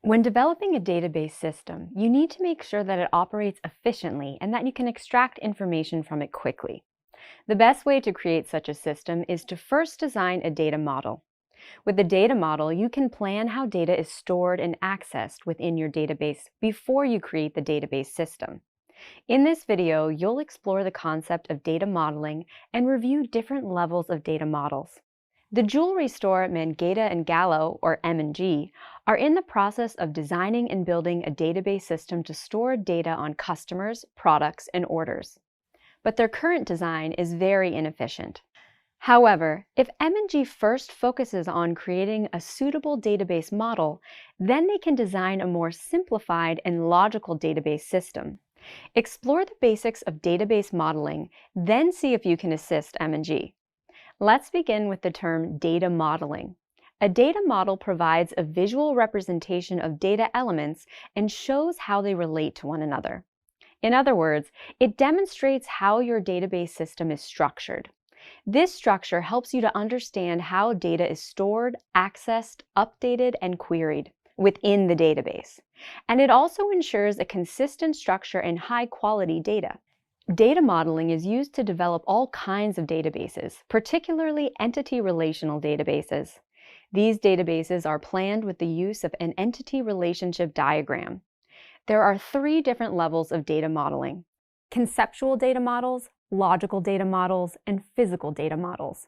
When developing a database system, you need to make sure that it operates efficiently and that you can extract information from it quickly. The best way to create such a system is to first design a data model. With the data model, you can plan how data is stored and accessed within your database before you create the database system. In this video, you'll explore the concept of data modeling and review different levels of data models. The jewelry store Mangueta & Gallo, or M&G, are in the process of designing and building a database system to store data on customers, products, and orders. But their current design is very inefficient. However, if M&G first focuses on creating a suitable database model, then they can design a more simplified and logical database system. Explore the basics of database modeling, then see if you can assist M&G. Let's begin with the term data modeling. A A data model provides a visual representation of data elements and shows how they relate to one another. In other words, it demonstrates how your database system is structured. This structure helps you to understand how data is stored, accessed, updated, and queried within the database. And it also ensures a consistent structure and high-quality data. Data modeling is used to develop all kinds of databases, particularly entity relational databases. These databases are planned with the use of an entity relationship diagram. There are 3 different levels of data modeling: conceptual data models, logical data models, and physical data models.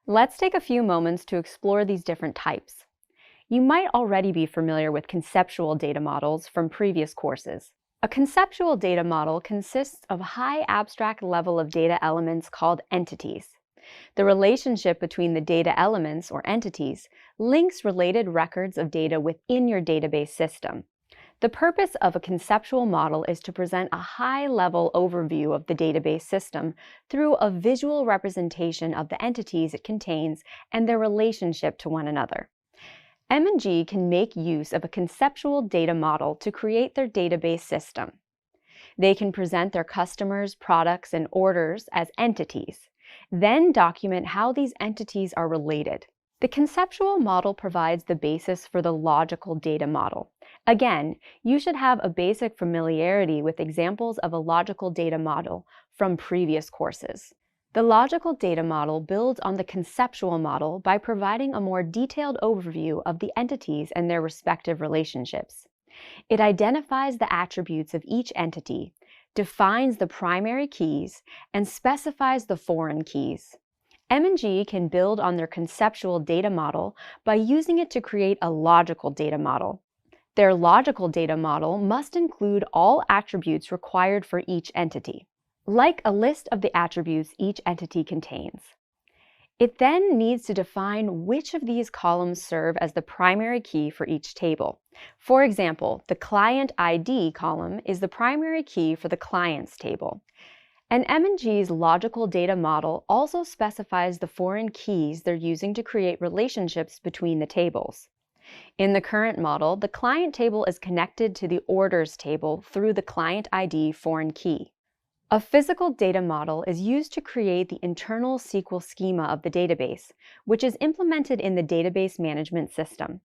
Let's take a few moments to explore these different types. You might already be familiar with conceptual data models from previous courses. A conceptual data model consists of high abstract level of data elements called entities. The relationship between the data elements, or entities, links related records of data within your database system. The purpose of a conceptual model is to present a high-level overview of the database system through a visual representation of the entities it contains and their relationship to one another. M&G can make use of a conceptual data model to create their database system. They can present their customers, products, and orders as entities, then document how these entities are related. The conceptual model provides the basis for the logical data model. Again, you should have a basic familiarity with examples of a logical data model from previous courses. The logical data model builds on the conceptual model by providing a more detailed overview of the entities and their respective relationships. It identifies the attributes of each entity, defines the primary keys, and specifies the foreign keys. M&G can build on their conceptual data model by using it to create a logical data model. Their logical data model must include all attributes required for each entity, like a list of the attributes each entity contains. It then needs to define which of these columns serve as the primary key for each table. For example, the client ID column is the primary key for the clients table. And M&G's logical data model also specifies the foreign keys they're using to create relationships between the tables. In the current model, the client table is connected to the orders table through the client ID foreign key. A physical data model is used to create the internal SQL schema of the database, which is implemented in the database management system.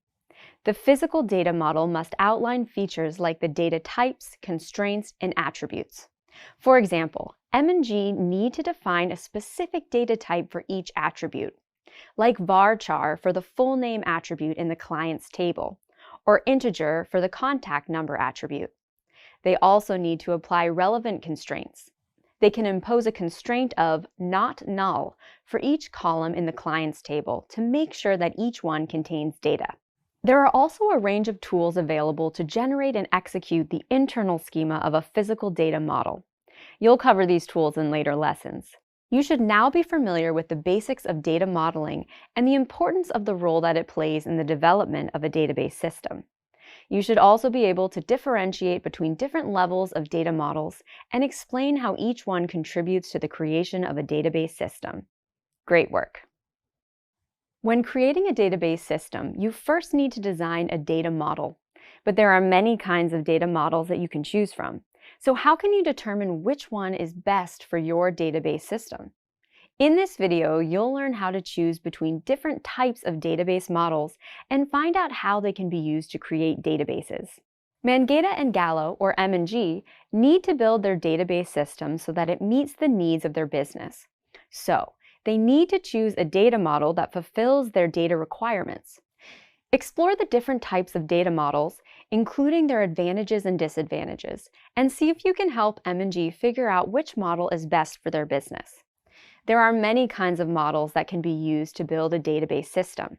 The physical data model must outline features like the data types, constraints, and attributes. For example, M&G need to define a specific data type for each attribute, like varchar for the full name attribute in the client's table, or integer for the contact number attribute. They also need to apply relevant constraints. They can impose a constraint of not null for each column in the client's table to make sure that each one contains data. There are also a range of tools available to generate and execute the internal schema of a physical data model. You'll cover these tools in later lessons. You should now be familiar with the basics of data modeling and the importance of the role that it plays in the development of a database system. You should also be able to differentiate between different levels of data models and explain how each one contributes to the creation of a database system. Great work! When creating a database system, you first need to design a data model, but there are many kinds of data models that you can choose from. So how can you determine which one is best for your database system? In this video, you'll learn how to choose between different types of database models and find out how they can be used to create databases. Mangeta and Gallo, or M&G, need to build their database system so that it meets the needs of their business. So, they need to choose a data model that fulfills their data requirements. Explore the different types of data models, including their advantages and disadvantages, and see if you can help M&G figure out which model is best for their business. There are many kinds of models that can be used to build a database system.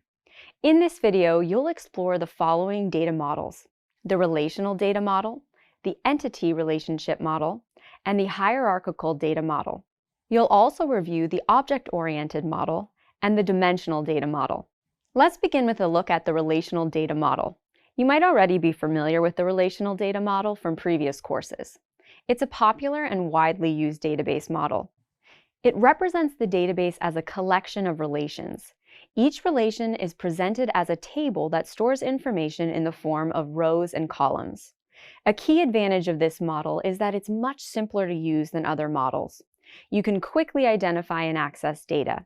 In this video, you'll explore the following data models: the relational data model, the entity relationship model, and the hierarchical data model. You'll also review the object-oriented model and the dimensional data model. Let's begin with a look at the relational data model. You might already be familiar with the relational data model from previous courses. It's a popular and widely used database model. It represents the database as a collection of relations. Each relation is presented as a table that stores information in the form of rows and columns. A key advantage of this model is that it's much simpler to use than other models. You can quickly identify and access data.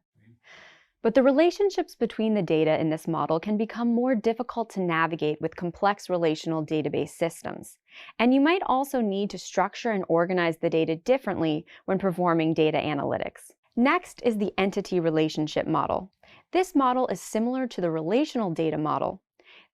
But the relationships between the data in this model can become more difficult to navigate with complex relational database systems. And you might also need to structure and organize the data differently when performing data analytics. Next is the entity relationship model. This model is similar to the relational data model.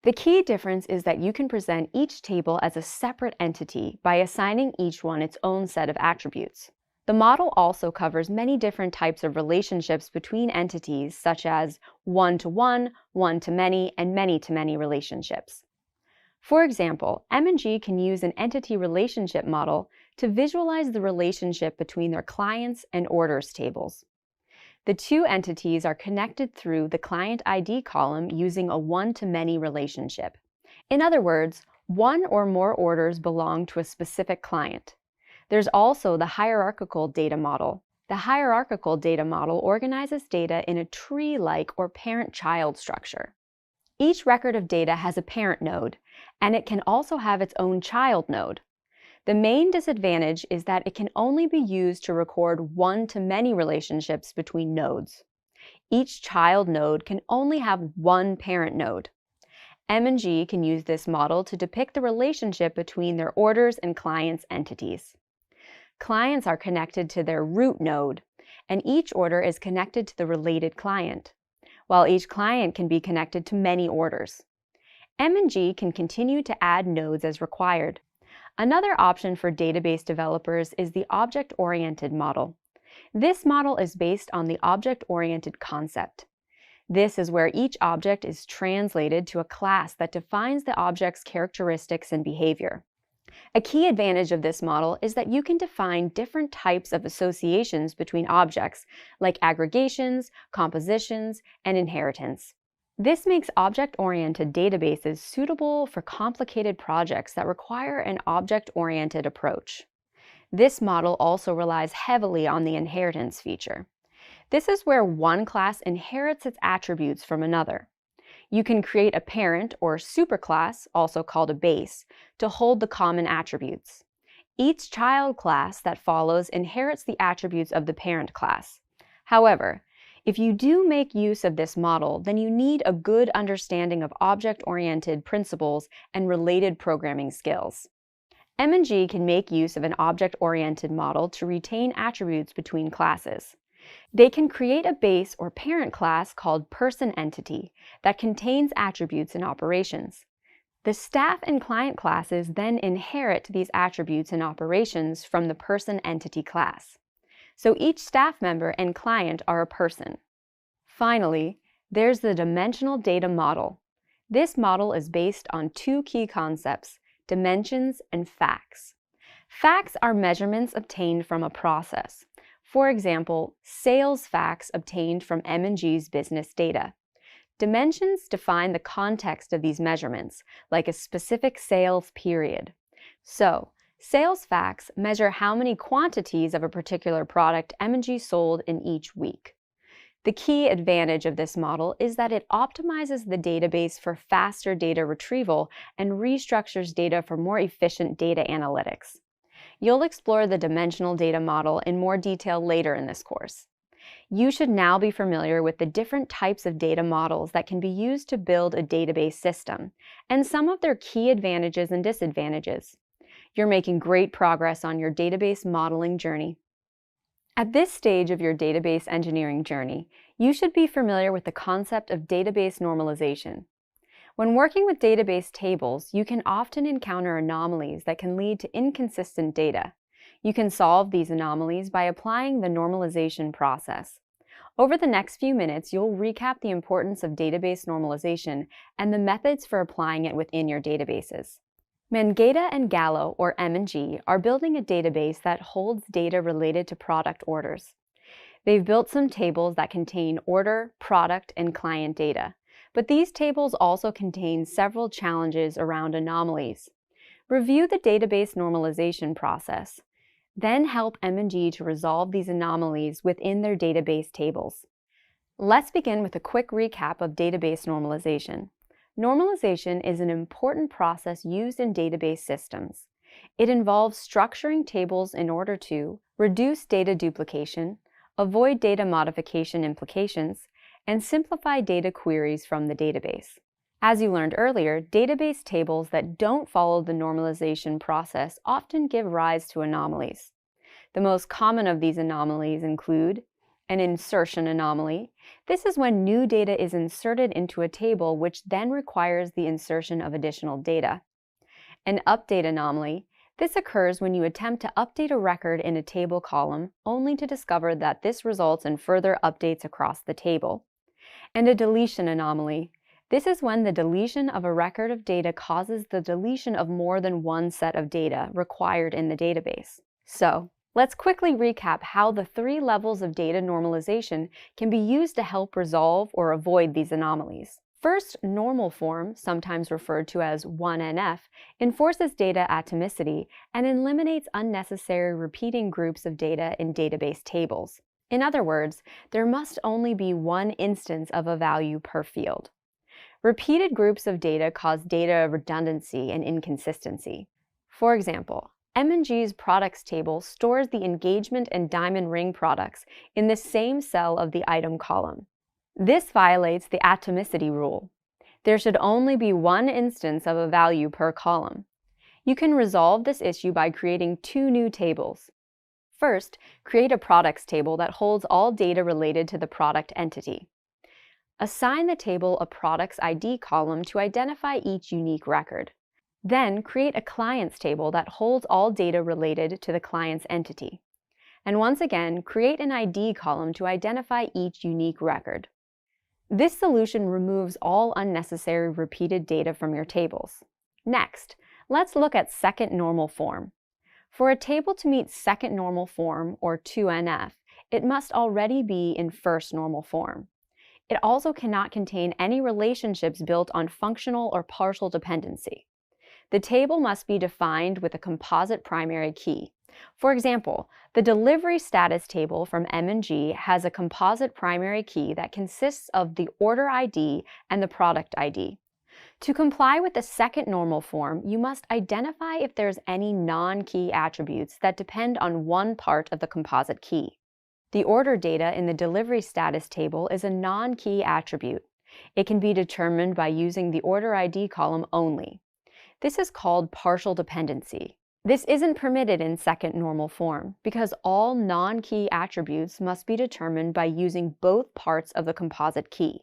The key difference is that you can present each table as a separate entity by assigning each one its own set of attributes. The model also covers many different types of relationships between entities, such as one-to-one, one-to-many, and many-to-many relationships. For example, M&G can use an entity relationship model to visualize the relationship between their clients and orders tables. The two entities are connected through the client ID column using a one-to-many relationship. In other words, one or more orders belong to a specific client. There's also the hierarchical data model. The hierarchical data model organizes data in a tree-like or parent-child structure. Each record of data has a parent node, and it can also have its own child node. The main disadvantage is that it can only be used to record one-to-many relationships between nodes. Each child node can only have one parent node. M&G can use this model to depict the relationship between their orders and clients' entities. Clients are connected to their root node, and each order is connected to the related client, while each client can be connected to many orders. M&G can continue to add nodes as required. Another option for database developers is the object-oriented model. This model is based on the object-oriented concept. This is where each object is translated to a class that defines the object's characteristics and behavior. A key advantage of this model is that you can define different types of associations between objects, like aggregations, compositions, and inheritance. This makes object-oriented databases suitable for complicated projects that require an object-oriented approach. This model also relies heavily on the inheritance feature. This is where one class inherits its attributes from another. You can create a parent or superclass, also called a base, to hold the common attributes. Each child class that follows inherits the attributes of the parent class. However, if you do make use of this model, then you need a good understanding of object-oriented principles and related programming skills. M&G can make use of an object-oriented model to retain attributes between classes. They can create a base or parent class called person entity that contains attributes and operations. The staff and client classes then inherit these attributes and operations from the person entity class. So each staff member and client are a person. Finally, there's the dimensional data model. This model is based on two key concepts, dimensions and facts. Facts are measurements obtained from a process. For example, sales facts obtained from M&G's business data. Dimensions define the context of these measurements, like a specific sales period. So, sales facts measure how many quantities of a particular product M&G sold in each week. The key advantage of this model is that it optimizes the database for faster data retrieval and restructures data for more efficient data analytics. You'll explore the dimensional data model in more detail later in this course. You should now be familiar with the different types of data models that can be used to build a database system, and some of their key advantages and disadvantages. You're making great progress on your database modeling journey. At this stage of your database engineering journey, you should be familiar with the concept of database normalization. When working with database tables, you can often encounter anomalies that can lead to inconsistent data. You can solve these anomalies by applying the normalization process. Over the next few minutes, you'll recap the importance of database normalization and the methods for applying it within your databases. Mangeita and Gallo, or M&G, are building a database that holds data related to product orders. They've built some tables that contain order, product, and client data. But these tables also contain several challenges around anomalies. Review the database normalization process. Then help M&G to resolve these anomalies within their database tables. Let's begin with a quick recap of database normalization. Normalization is an important process used in database systems. It involves structuring tables in order to reduce data duplication, avoid data modification implications, and simplify data queries from the database. As you learned earlier, database tables that don't follow the normalization process often give rise to anomalies. The most common of these anomalies include an insertion anomaly. This is when new data is inserted into a table, which then requires the insertion of additional data. An update anomaly. This occurs when you attempt to update a record in a table column, only to discover that this results in further updates across the table. And a deletion anomaly. This is when the deletion of a record of data causes the deletion of more than one set of data required in the database. So, let's quickly recap how the 3 levels of data normalization can be used to help resolve or avoid these anomalies. First, normal form, sometimes referred to as 1NF, enforces data atomicity and eliminates unnecessary repeating groups of data in database tables. In other words, there must only be one instance of a value per field. Repeated groups of data cause data redundancy and inconsistency. For example, M&G's products table stores the engagement and diamond ring products in the same cell of the item column. This violates the atomicity rule. There should only be one instance of a value per column. You can resolve this issue by creating 2 new tables. First, create a products table that holds all data related to the product entity. Assign the table a products ID column to identify each unique record. Then, create a clients table that holds all data related to the client's entity. And once again, create an ID column to identify each unique record. This solution removes all unnecessary repeated data from your tables. Next, let's look at second normal form. For a table to meet second normal form, or 2NF, it must already be in first normal form. It also cannot contain any relationships built on functional or partial dependency. The table must be defined with a composite primary key. For example, the delivery status table from M&G has a composite primary key that consists of the order ID and the product ID. To comply with the second normal form, you must identify if there's any non-key attributes that depend on one part of the composite key. The order data in the delivery status table is a non-key attribute. It can be determined by using the order ID column only. This is called partial dependency. This isn't permitted in second normal form because all non-key attributes must be determined by using both parts of the composite key.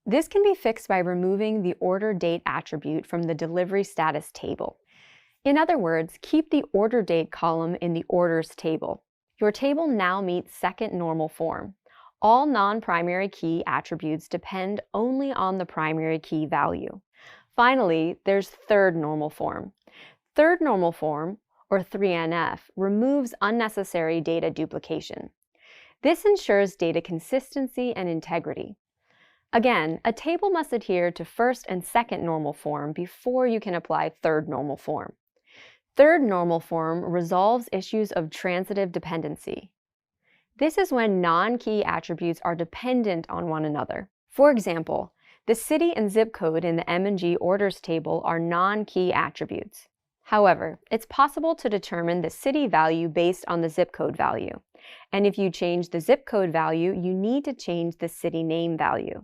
This can be fixed by removing the order date attribute from the delivery status table. In other words, keep the order date column in the orders table. Your table now meets second normal form. All non-primary key attributes depend only on the primary key value. Finally, there's third normal form. Third normal form, or 3NF, removes unnecessary data duplication. This ensures data consistency and integrity. Again, a table must adhere to first and second normal form before you can apply third normal form. Third normal form resolves issues of transitive dependency. This is when non-key attributes are dependent on one another. For example, the city and zip code in the M&G orders table are non-key attributes. However, it's possible to determine the city value based on the zip code value. And if you change the zip code value, you need to change the city name value.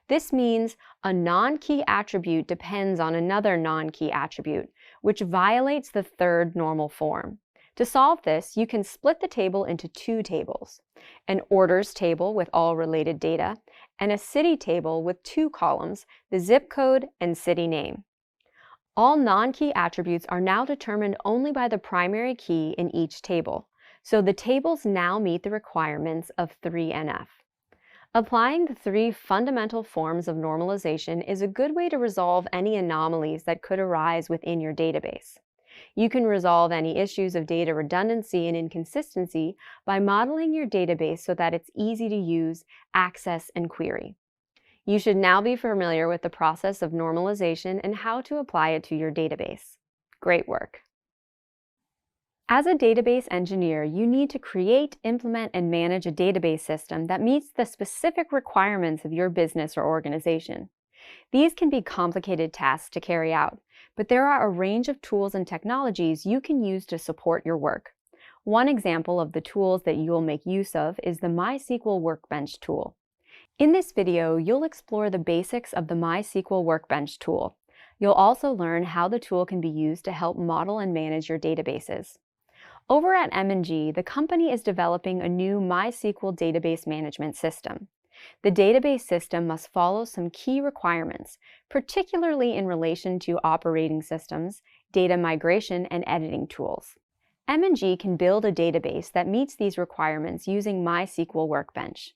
This means a non-key attribute depends on another non-key attribute, which violates the third normal form. To solve this, you can split the table into 2 tables, an orders table with all related data, and a city table with 2 columns, the zip code and city name. All non-key attributes are now determined only by the primary key in each table, so the tables now meet the requirements of 3NF. Applying the 3 fundamental forms of normalization is a good way to resolve any anomalies that could arise within your database. You can resolve any issues of data redundancy and inconsistency by modeling your database so that it's easy to use, access, and query. You should now be familiar with the process of normalization and how to apply it to your database. Great work! As a database engineer, you need to create, implement, and manage a database system that meets the specific requirements of your business or organization. These can be complicated tasks to carry out, but there are a range of tools and technologies you can use to support your work. One example of the tools that you will make use of is the MySQL Workbench tool. In this video, you'll explore the basics of the MySQL Workbench tool. You'll also learn how the tool can be used to help model and manage your databases. Over at M&G, the company is developing a new MySQL database management system. The database system must follow some key requirements, particularly in relation to operating systems, data migration, and editing tools. M&G can build a database that meets these requirements using MySQL Workbench.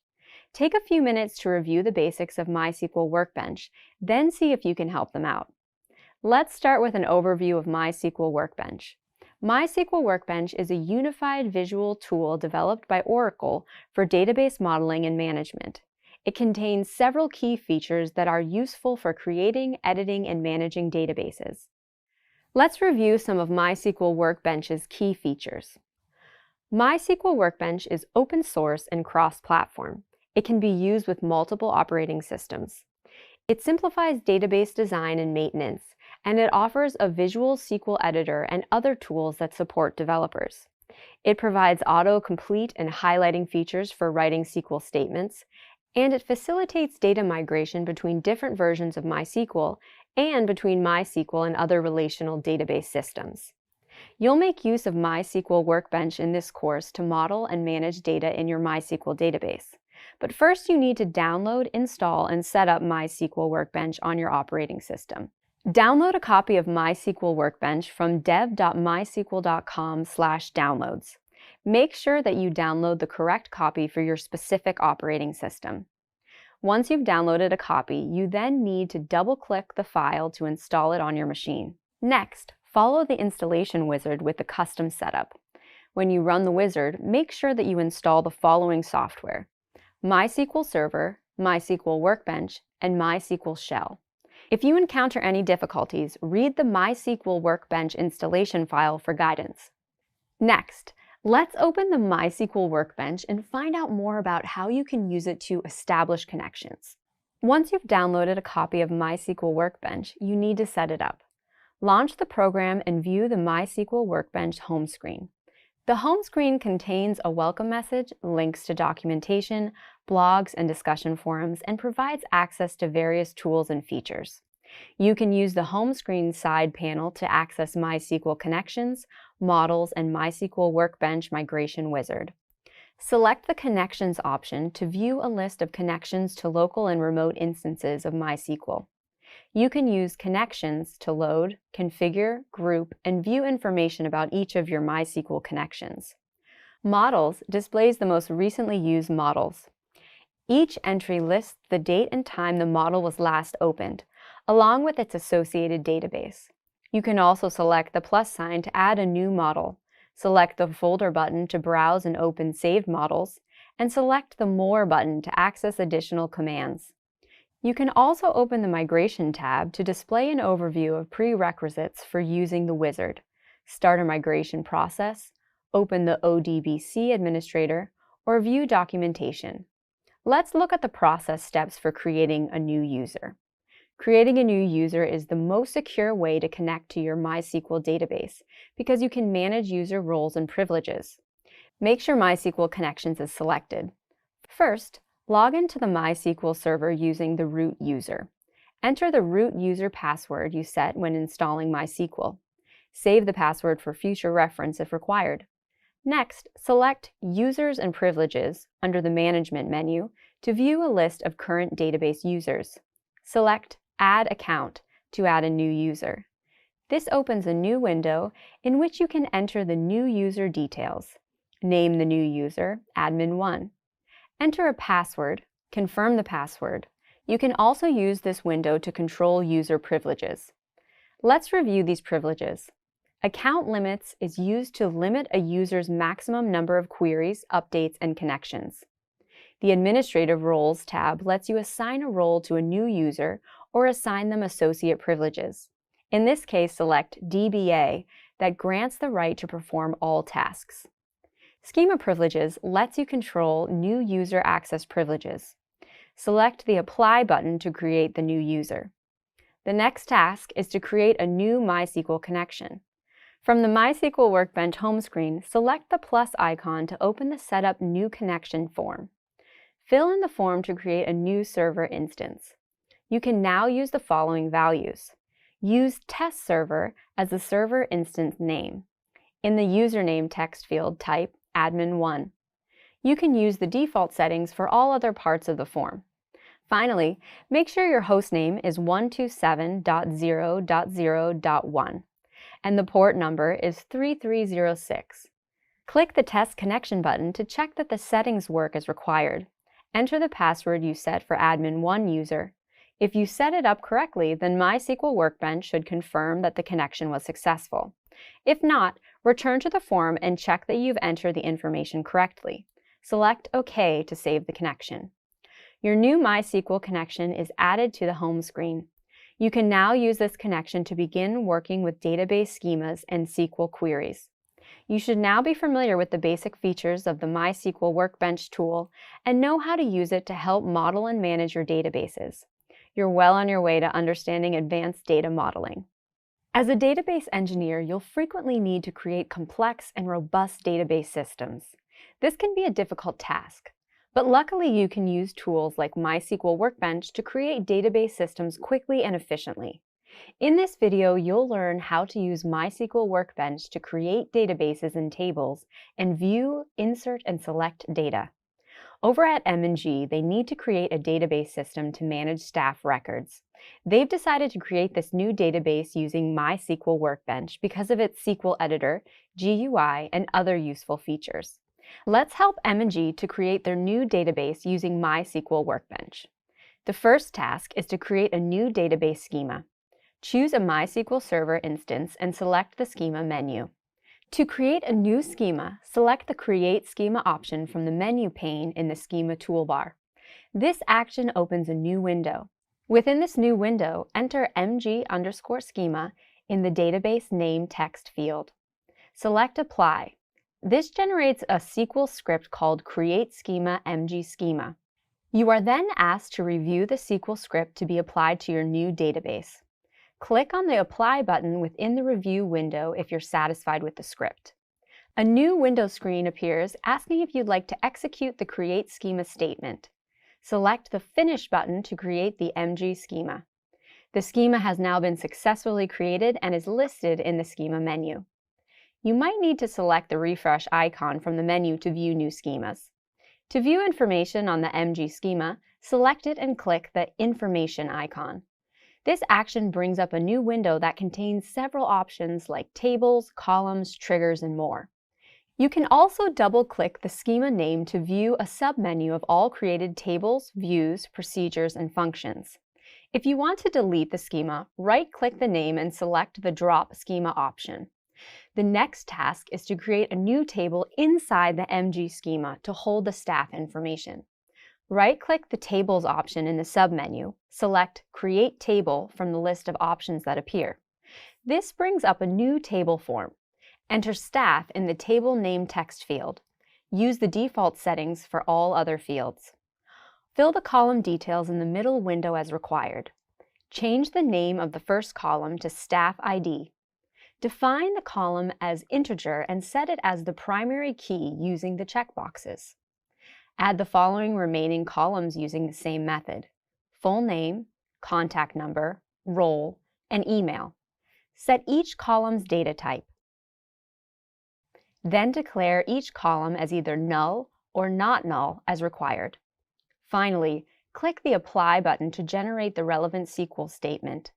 Take a few minutes to review the basics of MySQL Workbench, then see if you can help them out. Let's start with an overview of MySQL Workbench. MySQL Workbench is a unified visual tool developed by Oracle for database modeling and management. It contains several key features that are useful for creating, editing, and managing databases. Let's review some of MySQL Workbench's key features. MySQL Workbench is open source and cross-platform. It can be used with multiple operating systems. It simplifies database design and maintenance, and it offers a visual SQL editor and other tools that support developers. It provides auto-complete and highlighting features for writing SQL statements, and it facilitates data migration between different versions of MySQL and between MySQL and other relational database systems. You'll make use of MySQL Workbench in this course to model and manage data in your MySQL database. But first, you need to download, install, and set up MySQL Workbench on your operating system. Download a copy of MySQL Workbench from dev.mysql.com/downloads. Make sure that you download the correct copy for your specific operating system. Once you've downloaded a copy, you then need to double-click the file to install it on your machine. Next, follow the installation wizard with the custom setup. When you run the wizard, make sure that you install the following software: MySQL Server, MySQL Workbench, and MySQL Shell. If you encounter any difficulties, read the MySQL Workbench installation file for guidance. Next, let's open the MySQL Workbench and find out more about how you can use it to establish connections. Once you've downloaded a copy of MySQL Workbench, you need to set it up. Launch the program and view the MySQL Workbench home screen. The home screen contains a welcome message, links to documentation, blogs, and discussion forums, and provides access to various tools and features. You can use the home screen side panel to access MySQL connections, models, and MySQL Workbench migration wizard. Select the Connections option to view a list of connections to local and remote instances of MySQL. You can use Connections to load, configure, group, and view information about each of your MySQL connections. Models displays the most recently used models. Each entry lists the date and time the model was last opened, along with its associated database. You can also select the plus sign to add a new model, select the Folder button to browse and open saved models, and select the More button to access additional commands. You can also open the Migration tab to display an overview of prerequisites for using the wizard, start a migration process, open the ODBC administrator, or view documentation. Let's look at the process steps for creating a new user. Creating a new user is the most secure way to connect to your MySQL database because you can manage user roles and privileges. Make sure MySQL Connections is selected. First, log into the MySQL server using the root user. Enter the root user password you set when installing MySQL. Save the password for future reference if required. Next, select Users and Privileges under the Management menu to view a list of current database users. Select Add Account to add a new user. This opens a new window in which you can enter the new user details. Name the new user, admin1. Enter a password, confirm the password. You can also use this window to control user privileges. Let's review these privileges. Account limits is used to limit a user's maximum number of queries, updates, and connections. The Administrative Roles tab lets you assign a role to a new user or assign them associate privileges. In this case, select DBA that grants the right to perform all tasks. Schema privileges lets you control new user access privileges. Select the Apply button to create the new user. The next task is to create a new MySQL connection. From the MySQL Workbench home screen, select the plus icon to open the Setup New Connection form. Fill in the form to create a new server instance. You can now use the following values. Use test server as the server instance name. In the username text field, type admin1. You can use the default settings for all other parts of the form. Finally, make sure your hostname is 127.0.0.1 and the port number is 3306. Click the Test Connection button to check that the settings work as required. Enter the password you set for admin1 user. If you set it up correctly, then MySQL Workbench should confirm that the connection was successful. If not, return to the form and check that you've entered the information correctly. Select OK to save the connection. Your new MySQL connection is added to the home screen. You can now use this connection to begin working with database schemas and SQL queries. You should now be familiar with the basic features of the MySQL Workbench tool and know how to use it to help model and manage your databases. You're well on your way to understanding advanced data modeling. As a database engineer, you'll frequently need to create complex and robust database systems. This can be a difficult task, but luckily you can use tools like MySQL Workbench to create database systems quickly and efficiently. In this video, you'll learn how to use MySQL Workbench to create databases and tables and view, insert, and select data. Over at M&G, they need to create a database system to manage staff records. They've decided to create this new database using MySQL Workbench because of its SQL editor, GUI, and other useful features. Let's help M&G to create their new database using MySQL Workbench. The first task is to create a new database schema. Choose a MySQL Server instance and select the Schema menu. To create a new schema, select the Create Schema option from the menu pane in the Schema toolbar. This action opens a new window. Within this new window, enter mg_schema in the database name text field. Select Apply. This generates a SQL script called Create Schema mg_schema. You are then asked to review the SQL script to be applied to your new database. Click on the Apply button within the review window if you're satisfied with the script. A new window screen appears asking if you'd like to execute the Create Schema statement. Select the Finish button to create the mg_schema. The schema has now been successfully created and is listed in the Schema menu. You might need to select the refresh icon from the menu to view new schemas. To view information on the mg_schema, select it and click the Information icon. This action brings up a new window that contains several options like tables, columns, triggers, and more. You can also double-click the schema name to view a submenu of all created tables, views, procedures, and functions. If you want to delete the schema, right-click the name and select the Drop Schema option. The next task is to create a new table inside the mg_schema to hold the staff information. Right-click the Tables option in the submenu, select Create Table from the list of options that appear. This brings up a new table form. Enter staff in the table name text field. Use the default settings for all other fields. Fill the column details in the middle window as required. Change the name of the first column to Staff ID. Define the column as integer and set it as the primary key using the checkboxes. Add the following remaining columns using the same method: full name, contact number, role, and email. Set each column's data type. Then declare each column as either null or not null as required. Finally, click the Apply button to generate the relevant SQL statement.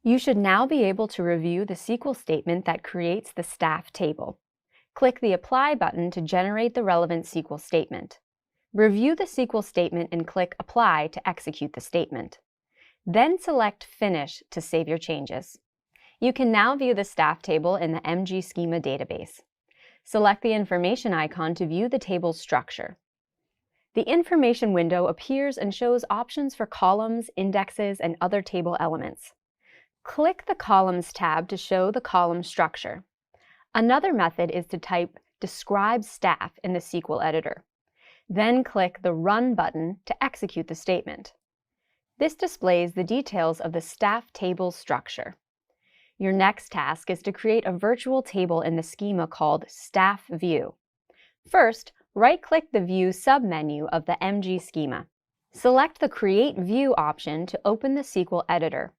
You should now be able to review the SQL statement that creates the staff table. Click the Apply button to generate the relevant SQL statement. Review the SQL statement and click Apply to execute the statement. Then select Finish to save your changes. You can now view the staff table in the mg_schema database. Select the Information icon to view the table's structure. The Information window appears and shows options for columns, indexes, and other table elements. Click the Columns tab to show the column structure. Another method is to type describe staff in the SQL editor. Then click the Run button to execute the statement. This displays the details of the staff table structure. Your next task is to create a virtual table in the schema called Staff View. First, right-click the View submenu of the MG schema. Select the Create View option to open the SQL editor.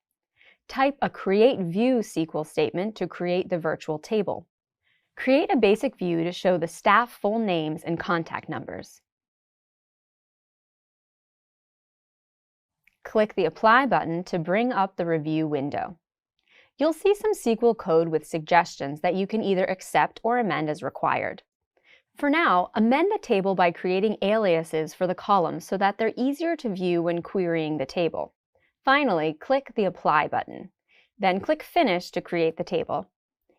Type a Create View SQL statement to create the virtual table. Create a basic view to show the staff full names and contact numbers. Click the Apply button to bring up the review window. You'll see some SQL code with suggestions that you can either accept or amend as required. For now, amend the table by creating aliases for the columns so that they're easier to view when querying the table. Finally, click the Apply button. Then click Finish to create the table.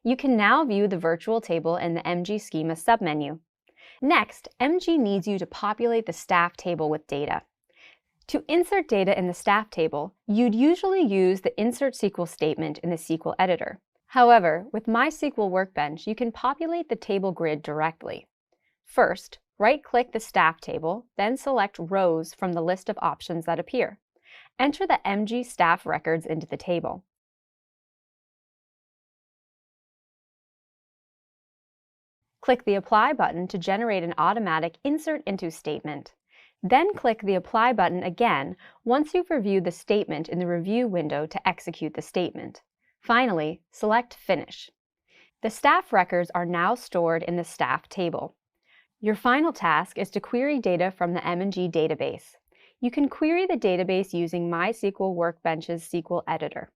You can now view the virtual table in the MG Schema submenu. Next, MG needs you to populate the staff table with data. To insert data in the staff table, you'd usually use the Insert SQL statement in the SQL editor. However, with MySQL Workbench, you can populate the table grid directly. First, right-click the staff table, then select Rows from the list of options that appear. Enter the MG staff records into the table. Click the Apply button to generate an automatic Insert Into statement. Then click the Apply button again once you've reviewed the statement in the Review window to execute the statement. Finally, select Finish. The staff records are now stored in the staff table. Your final task is to query data from the M&G database. You can query the database using MySQL Workbench's SQL editor.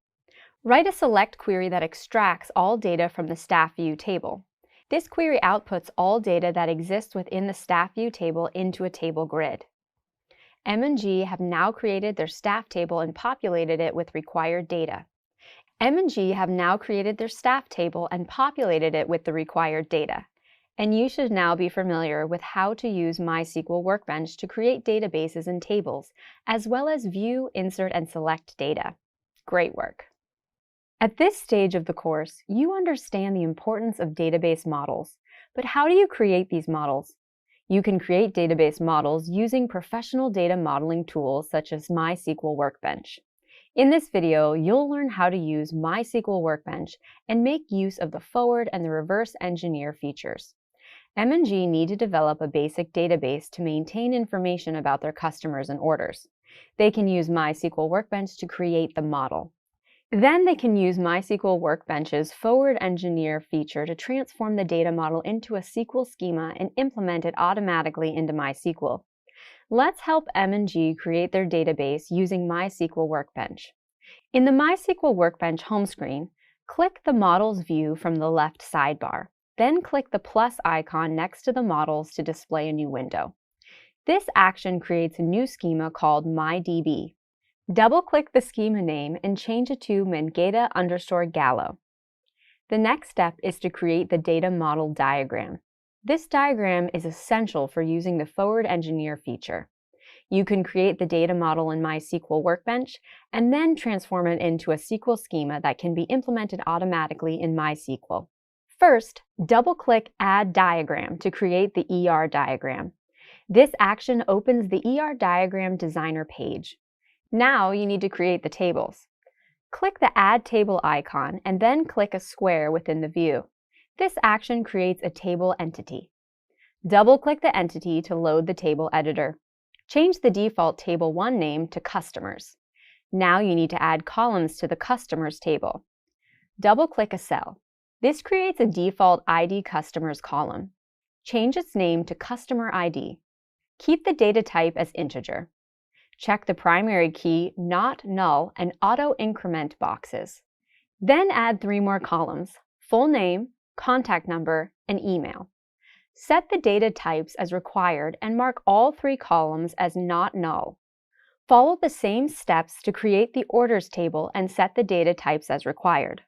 Write a select query that extracts all data from the Staff View table. This query outputs all data that exists within the Staff View table into a table grid. M&G have now created their staff table and populated it with required data. M&G have now created their staff table and populated it with the required data. And you should now be familiar with how to use MySQL Workbench to create databases and tables, as well as view, insert, and select data. Great work! At this stage of the course, you understand the importance of database models. But how do you create these models? You can create database models using professional data modeling tools such as MySQL Workbench. In this video, you'll learn how to use MySQL Workbench and make use of the forward and the reverse engineer features. M&G need to develop a basic database to maintain information about their customers and orders. They can use MySQL Workbench to create the model. Then they can use MySQL Workbench's forward engineer feature to transform the data model into a SQL schema and implement it automatically into MySQL. Let's help M&G create their database using MySQL Workbench. In the MySQL Workbench home screen, click the Models view from the left sidebar. Then click the plus icon next to the models to display a new window. This action creates a new schema called MyDB. Double-click the schema name and change it to Mangata_Gallo. The next step is to create the data model diagram. This diagram is essential for using the forward engineer feature. You can create the data model in MySQL Workbench and then transform it into a SQL schema that can be implemented automatically in MySQL. First, double-click Add Diagram to create the ER diagram. This action opens the ER Diagram Designer page. Now you need to create the tables. Click the Add Table icon and then click a square within the view. This action creates a table entity. Double-click the entity to load the table editor. Change the default Table 1 name to Customers. Now you need to add columns to the Customers table. Double-click a cell. This creates a default ID Customers column. Change its name to Customer ID. Keep the data type as integer. Check the primary key, not null, and auto increment boxes. Then add 3 more columns: full name, contact number, and email. Set the data types as required and mark all 3 columns as not null. Follow the same steps to create the orders table and set the data types as required.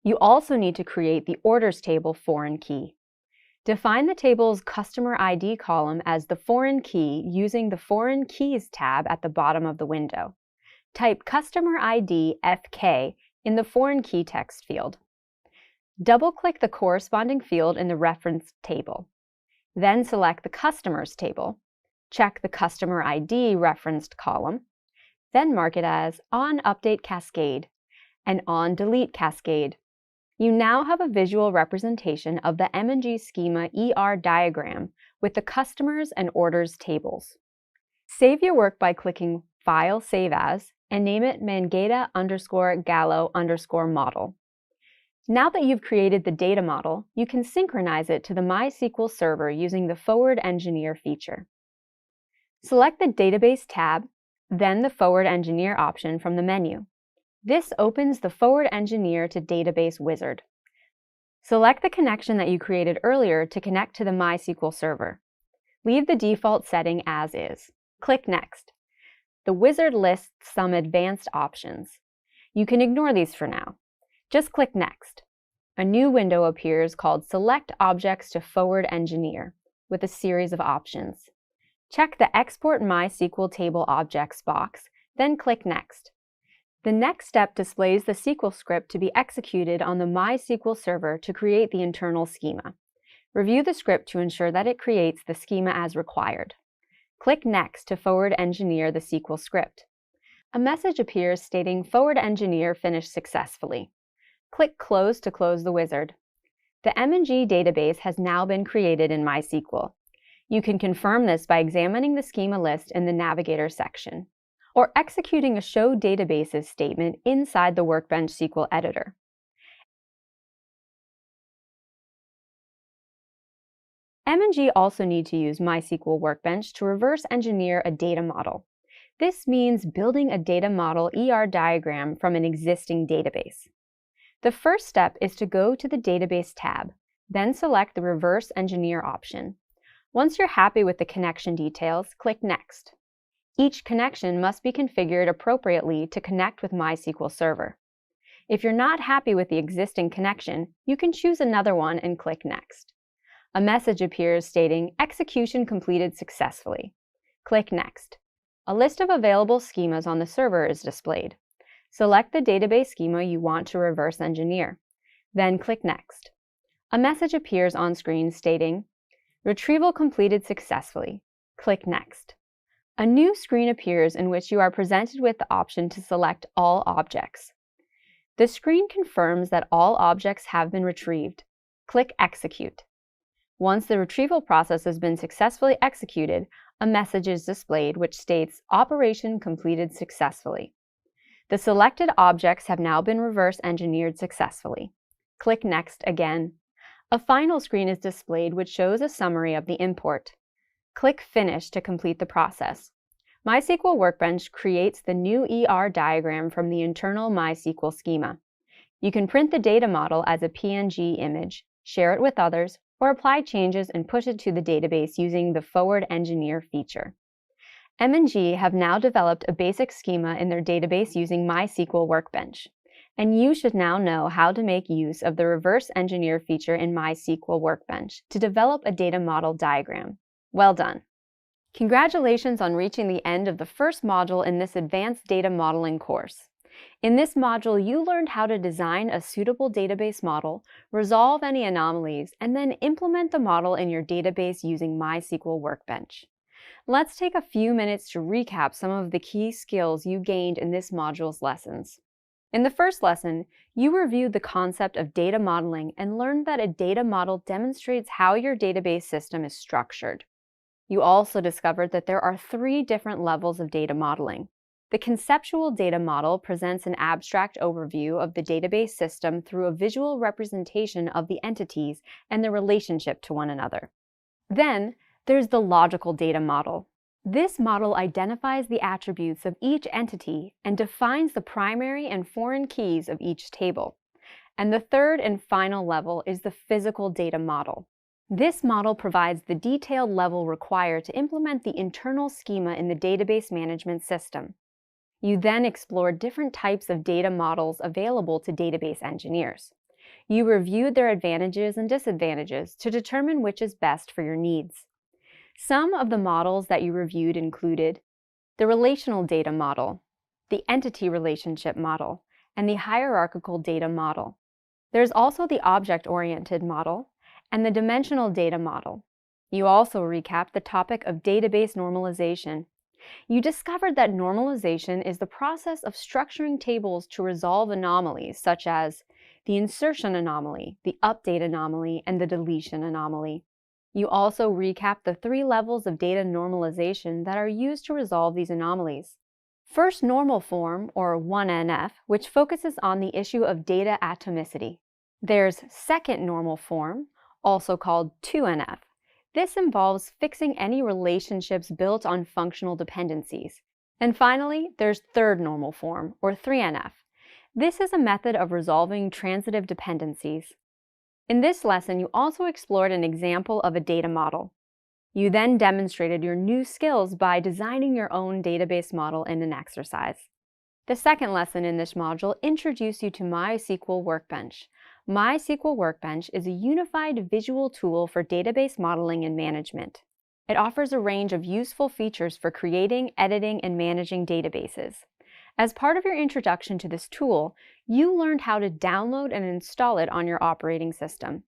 You also need to create the orders table foreign key. Define the table's customer ID column as the foreign key using the Foreign Keys tab at the bottom of the window. type Customer ID FK in the foreign key text field. Double-click the corresponding field in the reference table. Then select the Customers table, check the Customer ID referenced column, then mark it as On Update Cascade and On Delete Cascade. You now have a visual representation of the M&G Schema ER diagram with the Customers and Orders tables. Save your work by clicking File, Save As, and name it Mangata_Gallo_model. Now that you've created the data model, you can synchronize it to the MySQL server using the Forward Engineer feature. Select the Database tab, then the Forward Engineer option from the menu. This opens the Forward Engineer to Database wizard. Select the connection that you created earlier to connect to the MySQL server. Leave the default setting as is. Click Next. The wizard lists some advanced options. You can ignore these for now. Just click Next. A new window appears called Select Objects to Forward Engineer with a series of options. Check the Export MySQL Table Objects box, then click Next. The next step displays the SQL script to be executed on the MySQL server to create the internal schema. Review the script to ensure that it creates the schema as required. Click Next to forward engineer the SQL script. A message appears stating Forward Engineer finished successfully. Click Close to close the wizard. The M&G database has now been created in MySQL. You can confirm this by examining the schema list in the Navigator section, or executing a Show Databases statement inside the Workbench SQL editor. M&G also need to use MySQL Workbench to reverse engineer a data model. This means building a data model ER diagram from an existing database. The first step is to go to the Database tab, then select the Reverse Engineer option. Once you're happy with the connection details, click Next. Each connection must be configured appropriately to connect with MySQL Server. If you're not happy with the existing connection, you can choose another one and click Next. A message appears stating Execution completed successfully. Click Next. A list of available schemas on the server is displayed. Select the database schema you want to reverse engineer. Then click Next. A message appears on screen stating Retrieval completed successfully. Click Next. A new screen appears in which you are presented with the option to select all objects. The screen confirms that all objects have been retrieved. Click Execute. Once the retrieval process has been successfully executed, a message is displayed which states Operation completed successfully. The selected objects have now been reverse engineered successfully. Click Next again. A final screen is displayed which shows a summary of the import. Click Finish to complete the process. MySQL Workbench creates the new ER diagram from the internal MySQL schema. You can print the data model as a PNG image, share it with others, or apply changes and push it to the database using the Forward Engineer feature. M&G have now developed a basic schema in their database using MySQL Workbench, and you should now know how to make use of the Reverse Engineer feature in MySQL Workbench to develop a data model diagram. Well done! Congratulations on reaching the end of the first module in this Advanced Data Modeling course. In this module, you learned how to design a suitable database model, resolve any anomalies, and then implement the model in your database using MySQL Workbench. Let's take a few minutes to recap some of the key skills you gained in this module's lessons. In the first lesson, you reviewed the concept of data modeling and learned that a data model demonstrates how your database system is structured. You also discovered that there are 3 different levels of data modeling. The conceptual data model presents an abstract overview of the database system through a visual representation of the entities and their relationship to one another. Then, there's the logical data model. This model identifies the attributes of each entity and defines the primary and foreign keys of each table. And the third and final level is the physical data model. This model provides the detailed level required to implement the internal schema in the database management system. You then explored different types of data models available to database engineers. You reviewed their advantages and disadvantages to determine which is best for your needs. Some of the models that you reviewed included the relational data model, the entity relationship model, and the hierarchical data model. There's also the object-oriented model and the dimensional data model. You also recap the topic of database normalization. You discovered that normalization is the process of structuring tables to resolve anomalies such as the insertion anomaly, the update anomaly, and the deletion anomaly. You also recap the 3 levels of data normalization that are used to resolve these anomalies. First, normal form, or 1NF, which focuses on the issue of data atomicity. There's second normal form, also called 2NF. This involves fixing any relationships built on functional dependencies. And finally, there's third normal form, or 3NF. This is a method of resolving transitive dependencies. In this lesson, you also explored an example of a data model. You then demonstrated your new skills by designing your own database model in an exercise. The second lesson in this module introduced you to MySQL Workbench. MySQL Workbench is a unified visual tool for database modeling and management. It offers a range of useful features for creating, editing, and managing databases. As part of your introduction to this tool, you learned how to download and install it on your operating system.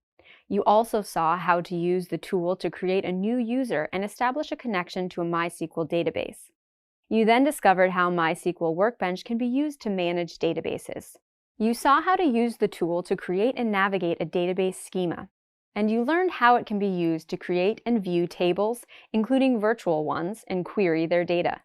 You also saw how to use the tool to create a new user and establish a connection to a MySQL database. You then discovered how MySQL Workbench can be used to manage databases. You saw how to use the tool to create and navigate a database schema, and you learned how it can be used to create and view tables, including virtual ones, and query their data.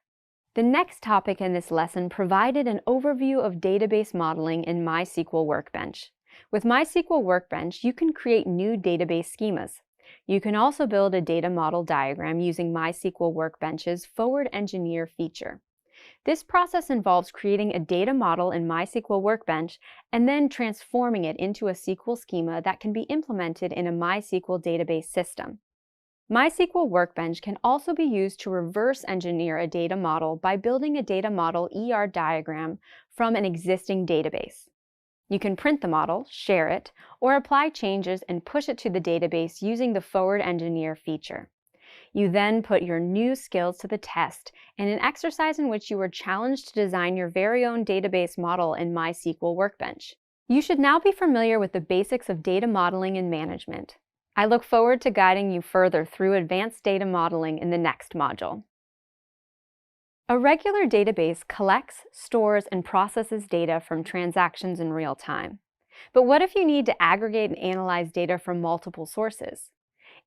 The next topic in this lesson provided an overview of database modeling in MySQL Workbench. With MySQL Workbench, you can create new database schemas. You can also build a data model diagram using MySQL Workbench's Forward Engineer feature. This process involves creating a data model in MySQL Workbench and then transforming it into a SQL schema that can be implemented in a MySQL database system. MySQL Workbench can also be used to reverse engineer a data model by building a data model ER diagram from an existing database. You can print the model, share it, or apply changes and push it to the database using the Forward Engineer feature. You then put your new skills to the test in an exercise in which you were challenged to design your very own database model in MySQL Workbench. You should now be familiar with the basics of data modeling and management. I look forward to guiding you further through advanced data modeling in the next module. A regular database collects, stores, and processes data from transactions in real time. But what if you need to aggregate and analyze data from multiple sources?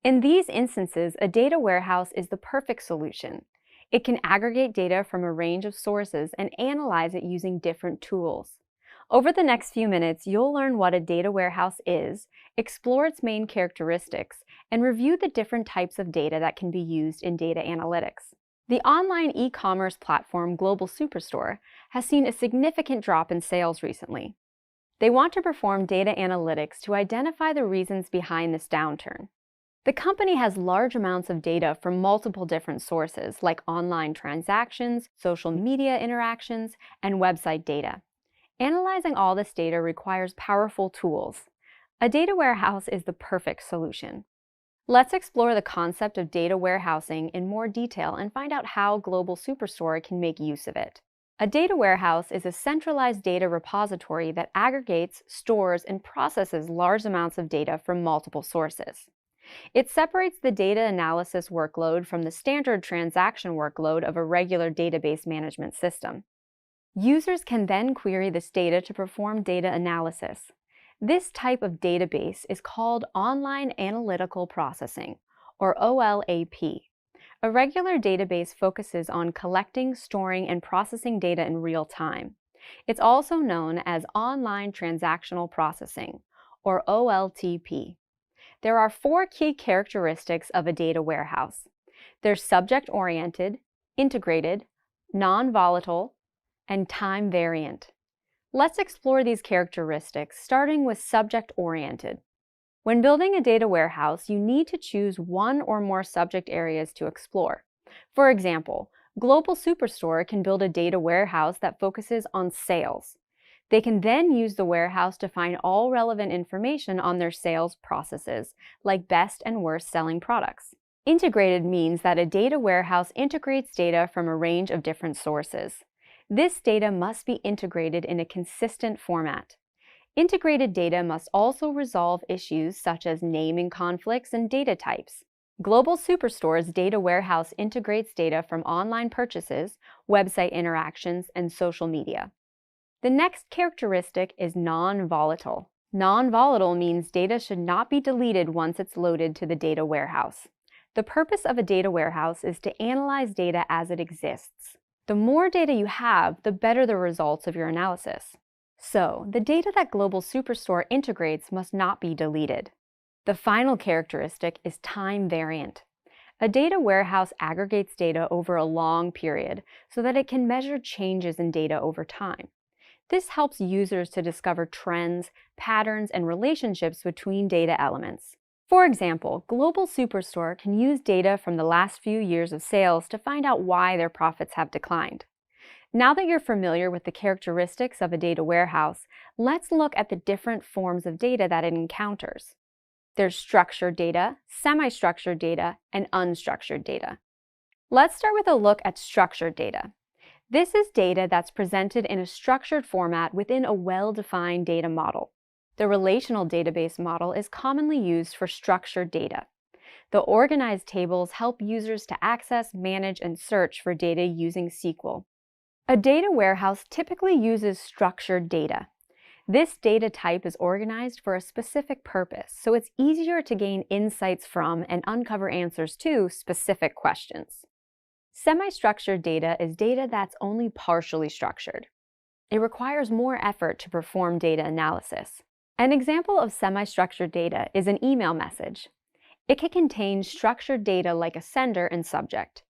In these instances, a data warehouse is the perfect solution. It can aggregate data from a range of sources and analyze it using different tools. Over the next few minutes, you'll learn what a data warehouse is, explore its main characteristics, and review the different types of data that can be used in data analytics. The online e-commerce platform Global Superstore has seen a significant drop in sales recently. They want to perform data analytics to identify the reasons behind this downturn. The company has large amounts of data from multiple different sources like online transactions, social media interactions, and website data. Analyzing all this data requires powerful tools. A data warehouse is the perfect solution. Let's explore the concept of data warehousing in more detail and find out how Global Superstore can make use of it. A data warehouse is a centralized data repository that aggregates, stores, and processes large amounts of data from multiple sources. It separates the data analysis workload from the standard transaction workload of a regular database management system. Users can then query this data to perform data analysis. This type of database is called Online Analytical Processing, or OLAP. A regular database focuses on collecting, storing, and processing data in real time. It's also known as Online Transactional Processing, or OLTP. There are 4 key characteristics of a data warehouse. They're subject-oriented, integrated, non-volatile, and time-variant. Let's explore these characteristics, starting with subject-oriented. When building a data warehouse, you need to choose one or more subject areas to explore. For example, Global Superstore can build a data warehouse that focuses on sales. They can then use the warehouse to find all relevant information on their sales processes, like best and worst selling products. Integrated means that a data warehouse integrates data from a range of different sources. This data must be integrated in a consistent format. Integrated data must also resolve issues such as naming conflicts and data types. Global Superstore's data warehouse integrates data from online purchases, website interactions, and social media. The next characteristic is non-volatile. Non-volatile means data should not be deleted once it's loaded to the data warehouse. The purpose of a data warehouse is to analyze data as it exists. The more data you have, the better the results of your analysis. So, the data that Global Superstore integrates must not be deleted. The final characteristic is time variant. A data warehouse aggregates data over a long period so that it can measure changes in data over time. This helps users to discover trends, patterns, and relationships between data elements. For example, Global Superstore can use data from the last few years of sales to find out why their profits have declined. Now that you're familiar with the characteristics of a data warehouse, let's look at the different forms of data that it encounters. There's structured data, semi-structured data, and unstructured data. Let's start with a look at structured data. This is data that's presented in a structured format within a well-defined data model. The relational database model is commonly used for structured data. The organized tables help users to access, manage, and search for data using SQL. A data warehouse typically uses structured data. This data type is organized for a specific purpose, so it's easier to gain insights from and uncover answers to specific questions. Semi-structured data is data that's only partially structured. It requires more effort to perform data analysis. An example of semi-structured data is an email message. It can contain structured data like a sender and subject.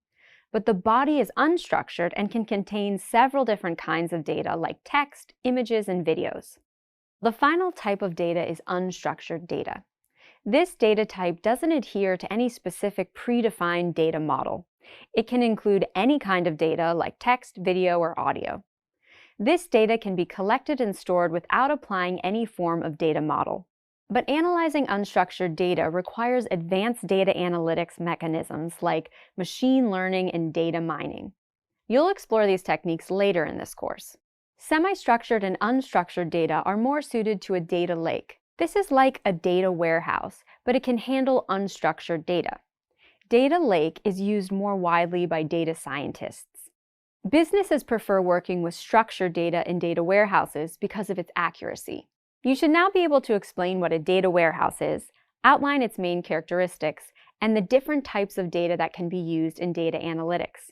But the body is unstructured and can contain several different kinds of data like text, images, and videos. The final type of data is unstructured data. This data type doesn't adhere to any specific predefined data model. It can include any kind of data like text, video, or audio. This data can be collected and stored without applying any form of data model. But analyzing unstructured data requires advanced data analytics mechanisms like machine learning and data mining. You'll explore these techniques later in this course. Semi-structured and unstructured data are more suited to a data lake. This is like a data warehouse, but it can handle unstructured data. Data lake is used more widely by data scientists. Businesses prefer working with structured data in data warehouses because of its accuracy. You should now be able to explain what a data warehouse is, outline its main characteristics, and the different types of data that can be used in data analytics.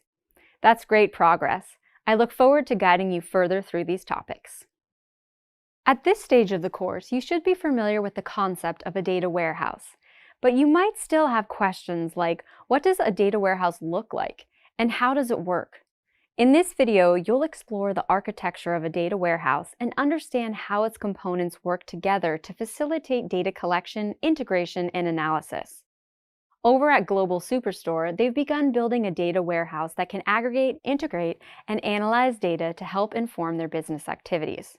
That's great progress. I look forward to guiding you further through these topics. At this stage of the course, you should be familiar with the concept of a data warehouse, but you might still have questions like, what does a data warehouse look like, and how does it work? In this video, you'll explore the architecture of a data warehouse and understand how its components work together to facilitate data collection, integration, and analysis. Over at Global Superstore, they've begun building a data warehouse that can aggregate, integrate, and analyze data to help inform their business activities.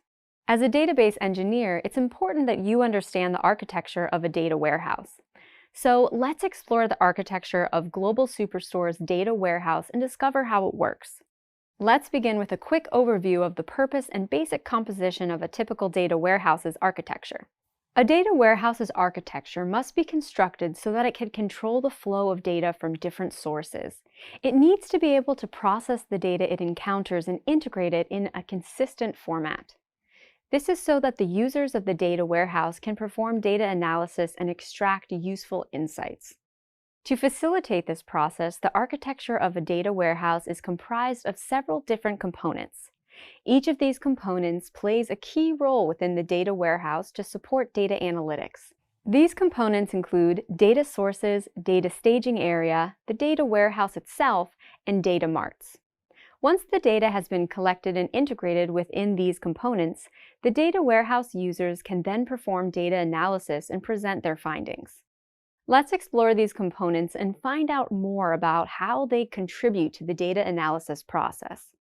As a database engineer, it's important that you understand the architecture of a data warehouse. So let's explore the architecture of Global Superstore's data warehouse and discover how it works. Let's begin with a quick overview of the purpose and basic composition of a typical data warehouse's architecture. A data warehouse's architecture must be constructed so that it can control the flow of data from different sources. It needs to be able to process the data it encounters and integrate it in a consistent format. This is so that the users of the data warehouse can perform data analysis and extract useful insights. To facilitate this process, the architecture of a data warehouse is comprised of several different components. Each of these components plays a key role within the data warehouse to support data analytics. These components include data sources, data staging area, the data warehouse itself, and data marts. Once the data has been collected and integrated within these components, the data warehouse users can then perform data analysis and present their findings. Let's explore these components and find out more about how they contribute to the data analysis process.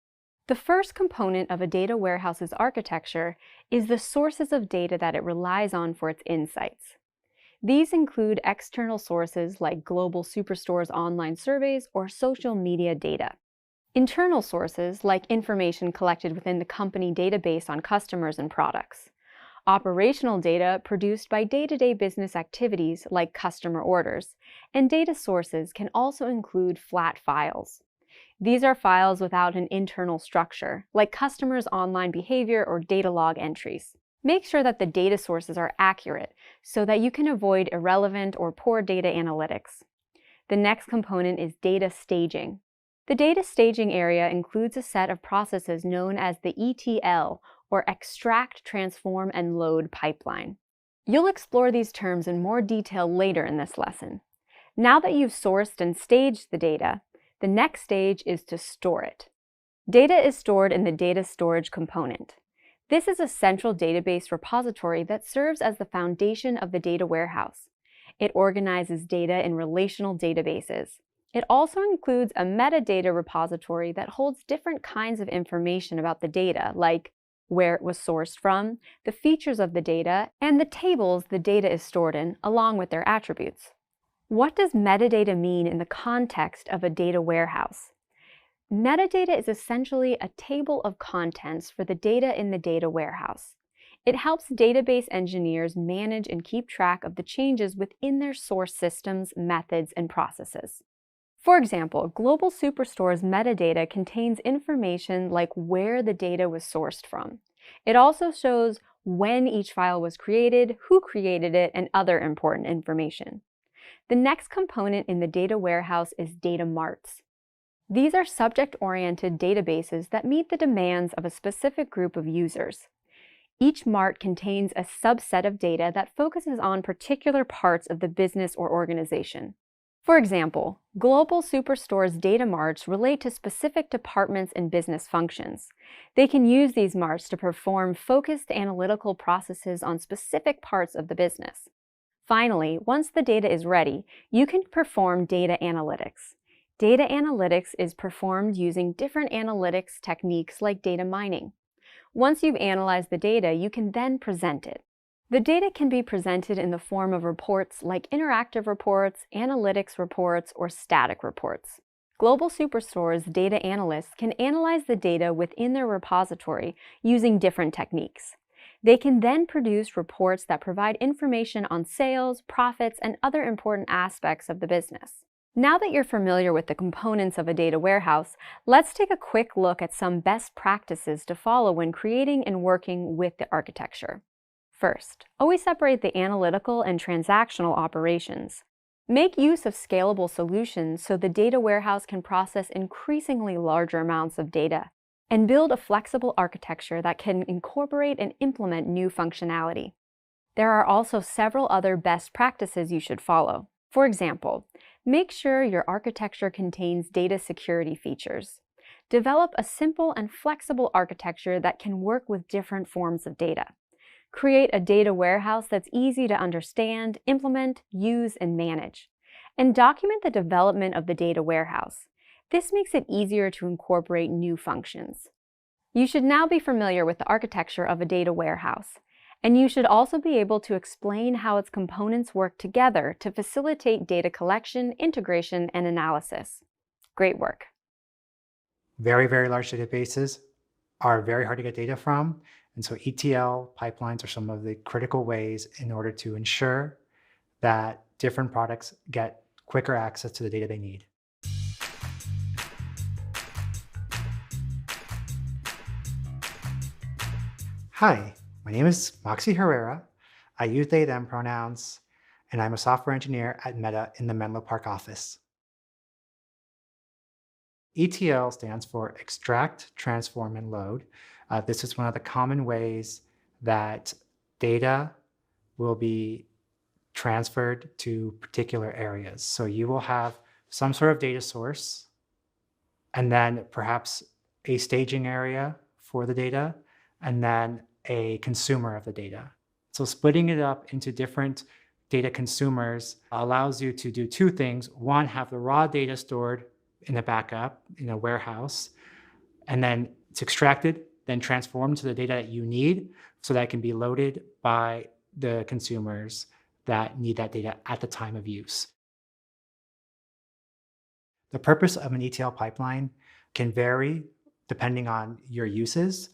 The first component of a data warehouse's architecture is the sources of data that it relies on for its insights. These include external sources like Global Superstore's online surveys or social media data. Internal sources, like information collected within the company database on customers and products. Operational data produced by day-to-day business activities like customer orders, and data sources can also include flat files. These are files without an internal structure, like customers' online behavior or data log entries. Make sure that the data sources are accurate so that you can avoid irrelevant or poor data analytics. The next component is data staging. The data staging area includes a set of processes known as the ETL, or Extract, Transform, and Load pipeline. You'll explore these terms in more detail later in this lesson. Now that you've sourced and staged the data, the next stage is to store it. Data is stored in the data storage component. This is a central database repository that serves as the foundation of the data warehouse. It organizes data in relational databases. It also includes a metadata repository that holds different kinds of information about the data, like where it was sourced from, the features of the data, and the tables the data is stored in, along with their attributes. What does metadata mean in the context of a data warehouse? Metadata is essentially a table of contents for the data in the data warehouse. It helps database engineers manage and keep track of the changes within their source systems, methods, and processes. For example, Global Superstore's metadata contains information like where the data was sourced from. It also shows when each file was created, who created it, and other important information. The next component in the data warehouse is data marts. These are subject-oriented databases that meet the demands of a specific group of users. Each mart contains a subset of data that focuses on particular parts of the business or organization. For example, Global Superstore's data marts relate to specific departments and business functions. They can use these marts to perform focused analytical processes on specific parts of the business. Finally, once the data is ready, you can perform data analytics. Data analytics is performed using different analytics techniques like data mining. Once you've analyzed the data, you can then present it. The data can be presented in the form of reports like interactive reports, analytics reports, or static reports. Global Superstore's data analysts can analyze the data within their repository using different techniques. They can then produce reports that provide information on sales, profits, and other important aspects of the business. Now that you're familiar with the components of a data warehouse, let's take a quick look at some best practices to follow when creating and working with the architecture. First, always separate the analytical and transactional operations. Make use of scalable solutions so the data warehouse can process increasingly larger amounts of data. And build a flexible architecture that can incorporate and implement new functionality. There are also several other best practices you should follow. For example, make sure your architecture contains data security features. Develop a simple and flexible architecture that can work with different forms of data. Create a data warehouse that's easy to understand, implement, use, and manage. And document the development of the data warehouse. This makes it easier to incorporate new functions. You should now be familiar with the architecture of a data warehouse, and you should also be able to explain how its components work together to facilitate data collection, integration, and analysis. Great work. Very, very large databases are very hard to get data from, and so ETL pipelines are some of the critical ways in order to ensure that different products get quicker access to the data they need. Hi, my name is Moxie Herrera. I use they, them pronouns, and I'm a software engineer at Meta in the Menlo Park office. ETL stands for Extract, Transform, and Load. This is one of the common ways that data will be transferred to particular areas. So you will have some sort of data source, and then perhaps a staging area for the data, and then a consumer of the data. So splitting it up into different data consumers allows you to do two things. One, have the raw data stored in a backup in a warehouse, and then it's extracted, then transformed to the data that you need so that it can be loaded by the consumers that need that data at the time of use. The purpose of an ETL pipeline can vary depending on your uses,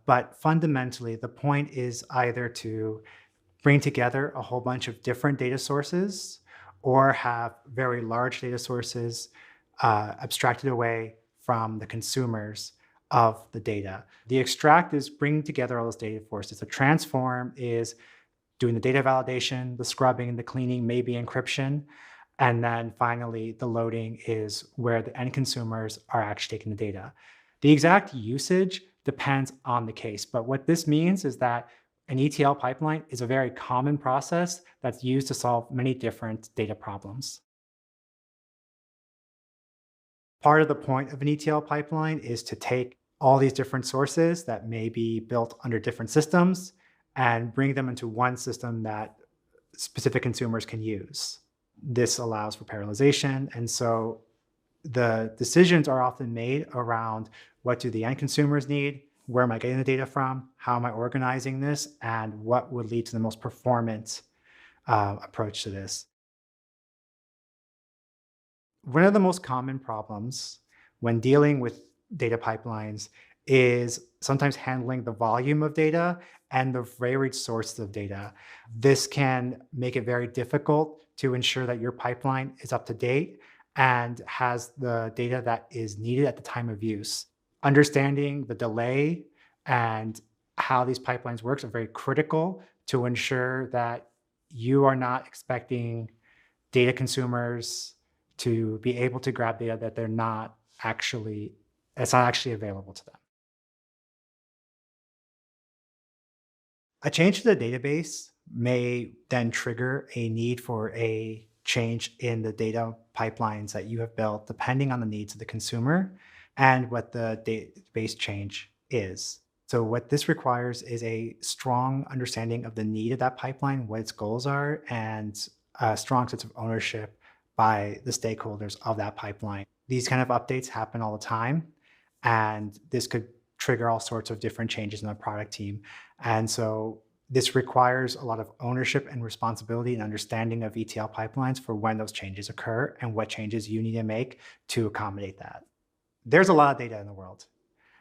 but fundamentally, the point is either to bring together a whole bunch of different data sources or have very large data sources abstracted away from the consumers of the data. The extract is bringing together all those data sources. The transform is doing the data validation, the scrubbing, the cleaning, maybe encryption. And then finally, the loading is where the end consumers are actually taking the data. The exact usage depends on the case. But what this means is that an ETL pipeline is a very common process that's used to solve many different data problems. Part of the point of an ETL pipeline is to take all these different sources that may be built under different systems and bring them into one system that specific consumers can use. This allows for parallelization. And so the decisions are often made around what do the end consumers need, where am I getting the data from, how am I organizing this, and what would lead to the most performant approach to this. One of the most common problems when dealing with data pipelines is sometimes handling the volume of data and the varied sources of data. This can make it very difficult to ensure that your pipeline is up to date and has the data that is needed at the time of use. Understanding the delay and how these pipelines work are very critical to ensure that you are not expecting data consumers to be able to grab data that it's not actually available to them. A change to the database may then trigger a need for a change in the data pipelines that you have built, depending on the needs of the consumer and what the database change is. So what this requires is a strong understanding of the need of that pipeline, what its goals are, and a strong sense of ownership by the stakeholders of that pipeline. These kind of updates happen all the time, and this could trigger all sorts of different changes in the product team. And so this requires a lot of ownership and responsibility and understanding of ETL pipelines for when those changes occur and what changes you need to make to accommodate that. There's a lot of data in the world.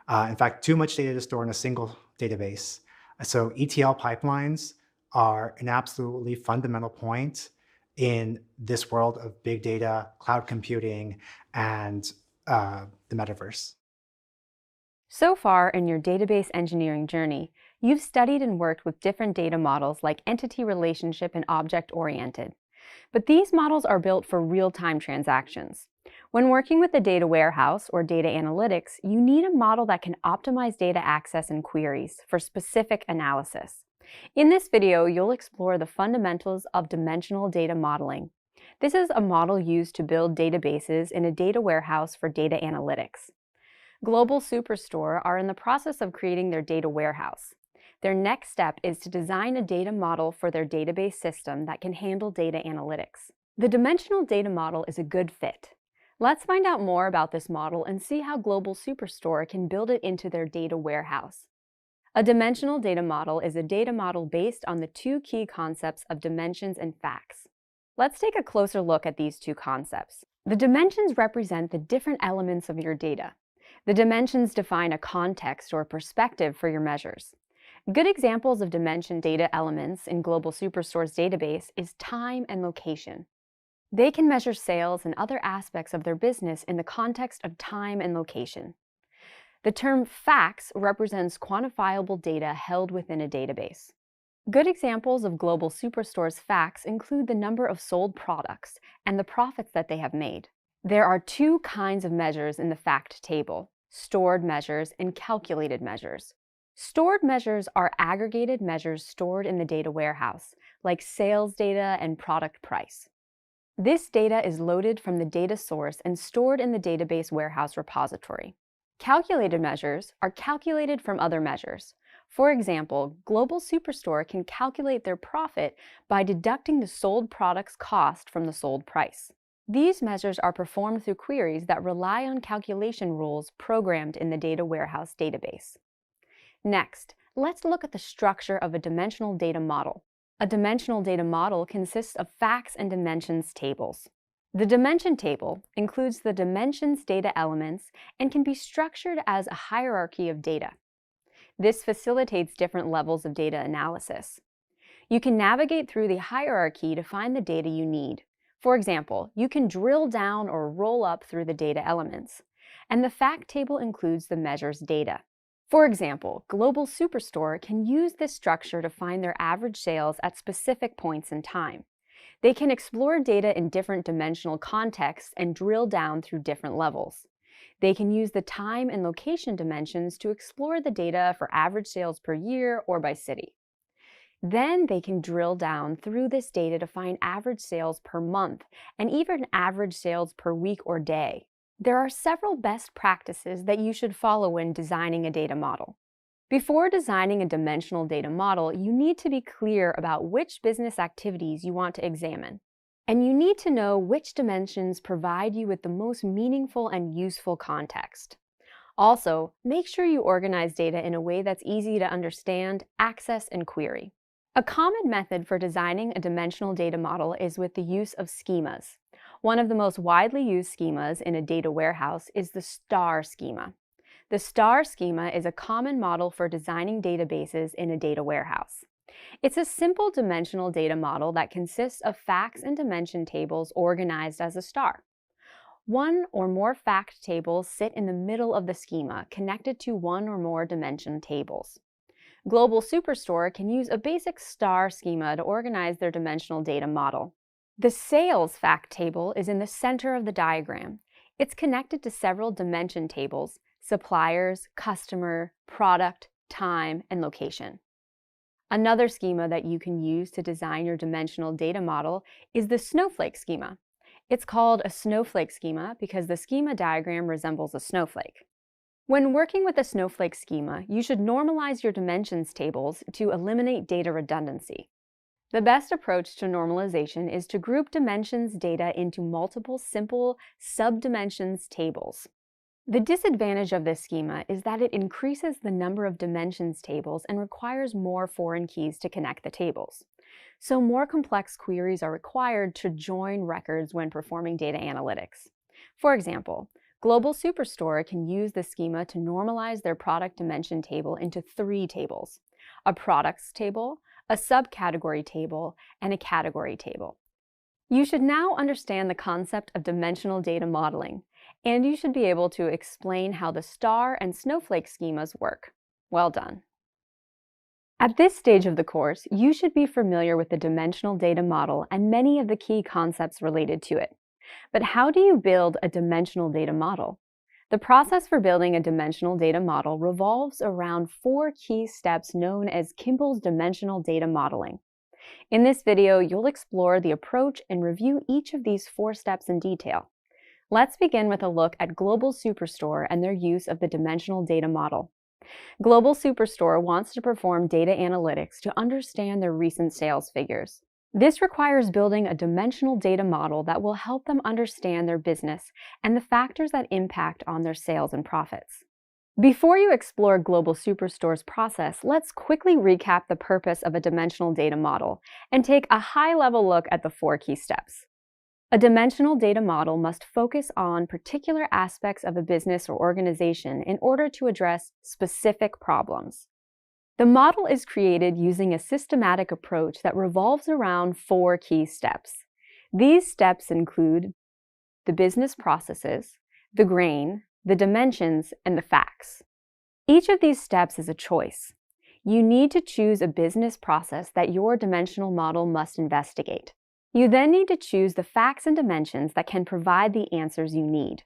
In fact, too much data to store in a single database. So ETL pipelines are an absolutely fundamental point in this world of big data, cloud computing, and the metaverse. So far in your database engineering journey, you've studied and worked with different data models like entity relationship and object-oriented. But these models are built for real-time transactions. When working with a data warehouse or data analytics, you need a model that can optimize data access and queries for specific analysis. In this video, you'll explore the fundamentals of dimensional data modeling. This is a model used to build databases in a data warehouse for data analytics. Global Superstore are in the process of creating their data warehouse. Their next step is to design a data model for their database system that can handle data analytics. The dimensional data model is a good fit. Let's find out more about this model and see how Global Superstore can build it into their data warehouse. A dimensional data model is a data model based on the two key concepts of dimensions and facts. Let's take a closer look at these two concepts. The dimensions represent the different elements of your data. The dimensions define a context or perspective for your measures. Good examples of dimension data elements in Global Superstore's database is time and location. They can measure sales and other aspects of their business in the context of time and location. The term facts represents quantifiable data held within a database. Good examples of Global Superstore's facts include the number of sold products and the profits that they have made. There are two kinds of measures in the fact table: stored measures and calculated measures. Stored measures are aggregated measures stored in the data warehouse, like sales data and product price. This data is loaded from the data source and stored in the database warehouse repository. Calculated measures are calculated from other measures. For example, Global Superstore can calculate their profit by deducting the sold product's cost from the sold price. These measures are performed through queries that rely on calculation rules programmed in the data warehouse database. Next, let's look at the structure of a dimensional data model. A dimensional data model consists of facts and dimensions tables. The dimension table includes the dimensions data elements and can be structured as a hierarchy of data. This facilitates different levels of data analysis. You can navigate through the hierarchy to find the data you need. For example, you can drill down or roll up through the data elements, and the fact table includes the measures data. For example, Global Superstore can use this structure to find their average sales at specific points in time. They can explore data in different dimensional contexts and drill down through different levels. They can use the time and location dimensions to explore the data for average sales per year or by city. Then they can drill down through this data to find average sales per month and even average sales per week or day. There are several best practices that you should follow when designing a data model. Before designing a dimensional data model, you need to be clear about which business activities you want to examine. And you need to know which dimensions provide you with the most meaningful and useful context. Also, make sure you organize data in a way that's easy to understand, access, and query. A common method for designing a dimensional data model is with the use of schemas. One of the most widely used schemas in a data warehouse is the STAR schema. The STAR schema is a common model for designing databases in a data warehouse. It's a simple dimensional data model that consists of facts and dimension tables organized as a star. One or more fact tables sit in the middle of the schema, connected to one or more dimension tables. Global Superstore can use a basic STAR schema to organize their dimensional data model. The sales fact table is in the center of the diagram. It's connected to several dimension tables: suppliers, customer, product, time, and location. Another schema that you can use to design your dimensional data model is the snowflake schema. It's called a snowflake schema because the schema diagram resembles a snowflake. When working with a snowflake schema, you should normalize your dimensions tables to eliminate data redundancy. The best approach to normalization is to group dimensions data into multiple simple subdimensions tables. The disadvantage of this schema is that it increases the number of dimensions tables and requires more foreign keys to connect the tables. So more complex queries are required to join records when performing data analytics. For example, Global Superstore can use the schema to normalize their product dimension table into 3 tables: a products table, a subcategory table, and a category table. You should now understand the concept of dimensional data modeling, and you should be able to explain how the STAR and snowflake schemas work. Well done. At this stage of the course, you should be familiar with the dimensional data model and many of the key concepts related to it. But how do you build a dimensional data model? The process for building a dimensional data model revolves around 4 key steps known as Kimball's dimensional data modeling. In this video, you'll explore the approach and review each of these 4 steps in detail. Let's begin with a look at Global Superstore and their use of the dimensional data model. Global Superstore wants to perform data analytics to understand their recent sales figures. This requires building a dimensional data model that will help them understand their business and the factors that impact on their sales and profits. Before you explore Global Superstore's process, let's quickly recap the purpose of a dimensional data model and take a high-level look at the 4 key steps. A dimensional data model must focus on particular aspects of a business or organization in order to address specific problems. The model is created using a systematic approach that revolves around 4 key steps. These steps include the business processes, the grain, the dimensions, and the facts. Each of these steps is a choice. You need to choose a business process that your dimensional model must investigate. You then need to choose the facts and dimensions that can provide the answers you need.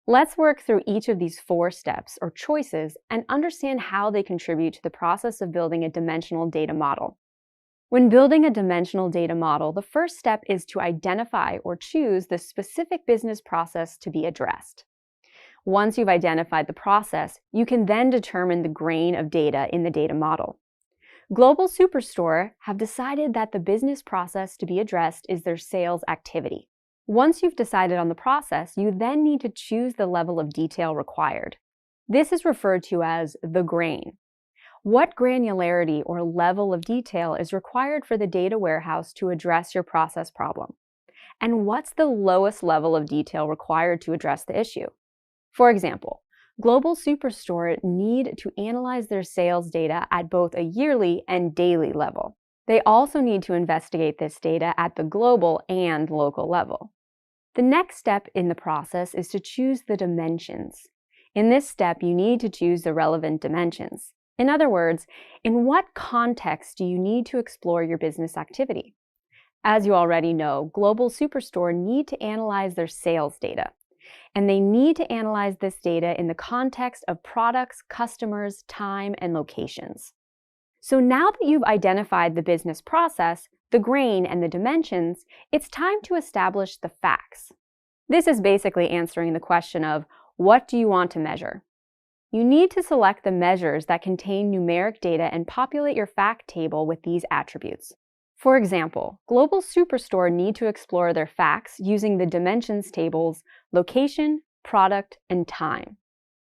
Let's work through each of these 4 steps or choices and understand how they contribute to the process of building a dimensional data model. When building a dimensional data model, the first step is to identify or choose the specific business process to be addressed. Once you've identified the process, you can then determine the grain of data in the data model. Global Superstore have decided that the business process to be addressed is their sales activity. Once you've decided on the process, you then need to choose the level of detail required. This is referred to as the grain. What granularity or level of detail is required for the data warehouse to address your process problem? and what's the lowest level of detail required to address the issue. For example, Global Superstore need to analyze their sales data at both a yearly and daily level. They also need to investigate this data at the global and local level. The next step in the process is to choose the dimensions. In this step, you need to choose the relevant dimensions. In other words, in what context do you need to explore your business activity? As you already know, Global Superstore need to analyze their sales data, and they need to analyze this data in the context of products, customers, time, and locations. So now that you've identified the business process, the grain, and the dimensions, it's time to establish the facts. This is basically answering the question of, what do you want to measure? You need to select the measures that contain numeric data and populate your fact table with these attributes. For example, Global Superstore need to explore their facts using the dimensions tables location, product, and time.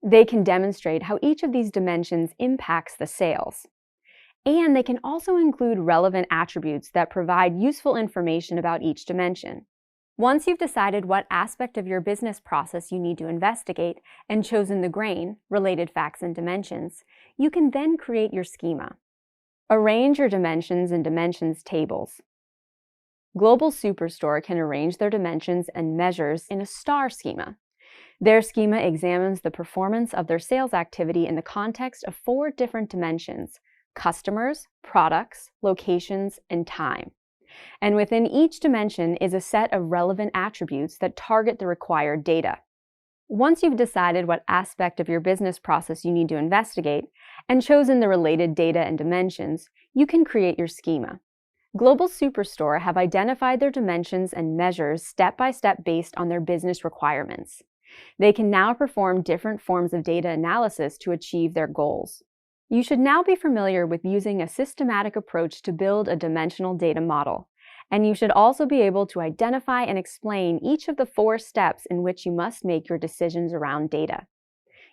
They can demonstrate how each of these dimensions impacts the sales. And they can also include relevant attributes that provide useful information about each dimension. Once you've decided what aspect of your business process you need to investigate and chosen the grain, related facts and dimensions, you can then create your schema. Arrange your dimensions in dimensions tables. Global Superstore can arrange their dimensions and measures in a star schema. Their schema examines the performance of their sales activity in the context of 4 different dimensions: customers, products, locations, and time. And within each dimension is a set of relevant attributes that target the required data. Once you've decided what aspect of your business process you need to investigate and chosen the related data and dimensions, you can create your schema. Global Superstore have identified their dimensions and measures step by step based on their business requirements. They can now perform different forms of data analysis to achieve their goals. You should now be familiar with using a systematic approach to build a dimensional data model, and you should also be able to identify and explain each of the 4 steps in which you must make your decisions around data.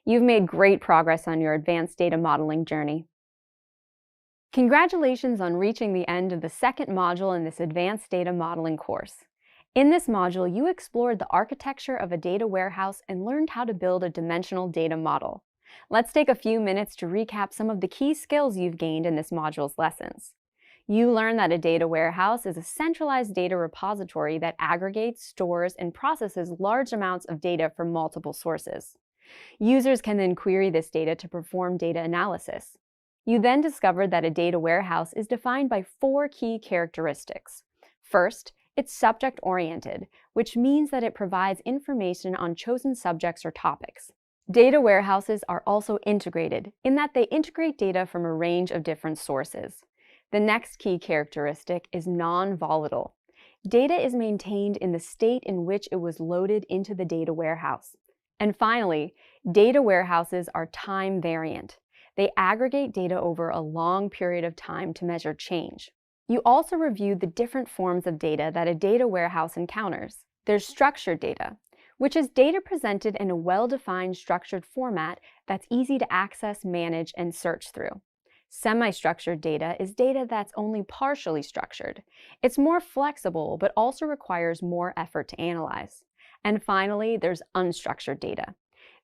You've made great progress on your advanced data modeling journey. Congratulations on reaching the end of the 2nd module in this advanced data modeling course. In this module, you explored the architecture of a data warehouse and learned how to build a dimensional data model. Let's take a few minutes to recap some of the key skills you've gained in this module's lessons. You learned that a data warehouse is a centralized data repository that aggregates, stores, and processes large amounts of data from multiple sources. Users can then query this data to perform data analysis. You then discovered that a data warehouse is defined by 4 key characteristics. First, it's subject-oriented, which means that it provides information on chosen subjects or topics. Data warehouses are also integrated, in that they integrate data from a range of different sources. The next key characteristic is non-volatile. Data is maintained in the state in which it was loaded into the data warehouse. And finally, data warehouses are time variant. They aggregate data over a long period of time to measure change. You also reviewed the different forms of data that a data warehouse encounters. There's structured data, which is data presented in a well-defined structured format that's easy to access, manage, and search through. Semi-structured data is data that's only partially structured. It's more flexible, but also requires more effort to analyze. And finally, there's unstructured data.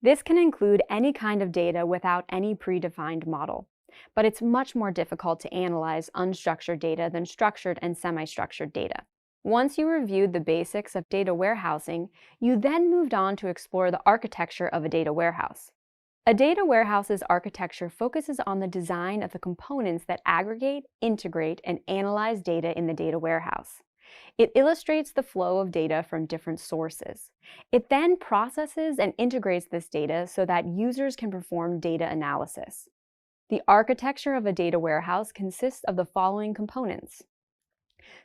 This can include any kind of data without any predefined model, but it's much more difficult to analyze unstructured data than structured and semi-structured data. Once you reviewed the basics of data warehousing, you then moved on to explore the architecture of a data warehouse. A data warehouse's architecture focuses on the design of the components that aggregate, integrate, and analyze data in the data warehouse. It illustrates the flow of data from different sources. It then processes and integrates this data so that users can perform data analysis. The architecture of a data warehouse consists of the following components.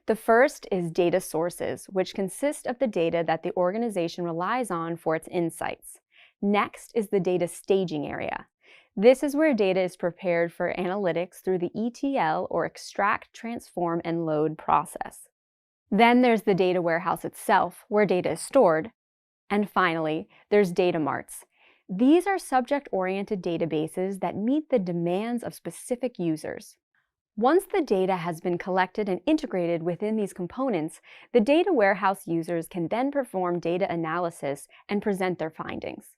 The first is data sources, which consist of the data that the organization relies on for its insights. Next is the data staging area. This is where data is prepared for analytics through the ETL, or extract, transform, and load process. Then there's the data warehouse itself, where data is stored. And finally, there's data marts. These are subject-oriented databases that meet the demands of specific users. Once the data has been collected and integrated within these components, the data warehouse users can then perform data analysis and present their findings.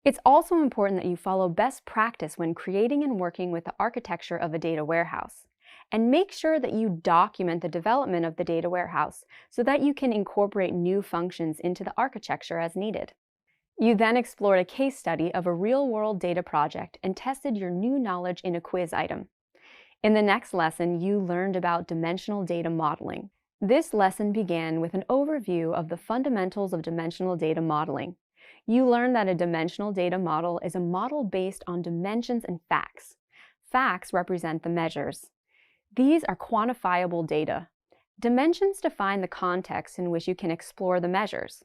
It's also important that you follow best practice when creating and working with the architecture of a data warehouse. And make sure that you document the development of the data warehouse so that you can incorporate new functions into the architecture as needed. You then explored a case study of a real-world data project and tested your new knowledge in a quiz item. In the next lesson, you learned about dimensional data modeling. This lesson began with an overview of the fundamentals of dimensional data modeling. You learned that a dimensional data model is a model based on dimensions and facts. Facts represent the measures. These are quantifiable data. Dimensions define the context in which you can explore the measures.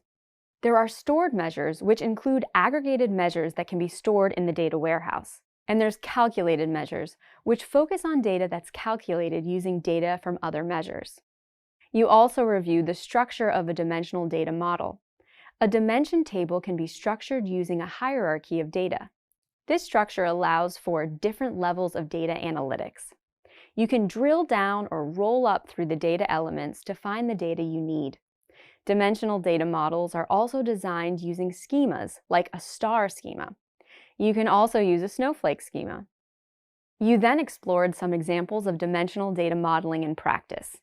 There are stored measures, which include aggregated measures that can be stored in the data warehouse. And there's calculated measures, which focus on data that's calculated using data from other measures. You also reviewed the structure of a dimensional data model. A dimension table can be structured using a hierarchy of data. This structure allows for different levels of data analytics. You can drill down or roll up through the data elements to find the data you need. Dimensional data models are also designed using schemas, like a star schema. You can also use a snowflake schema. You then explored some examples of dimensional data modeling in practice.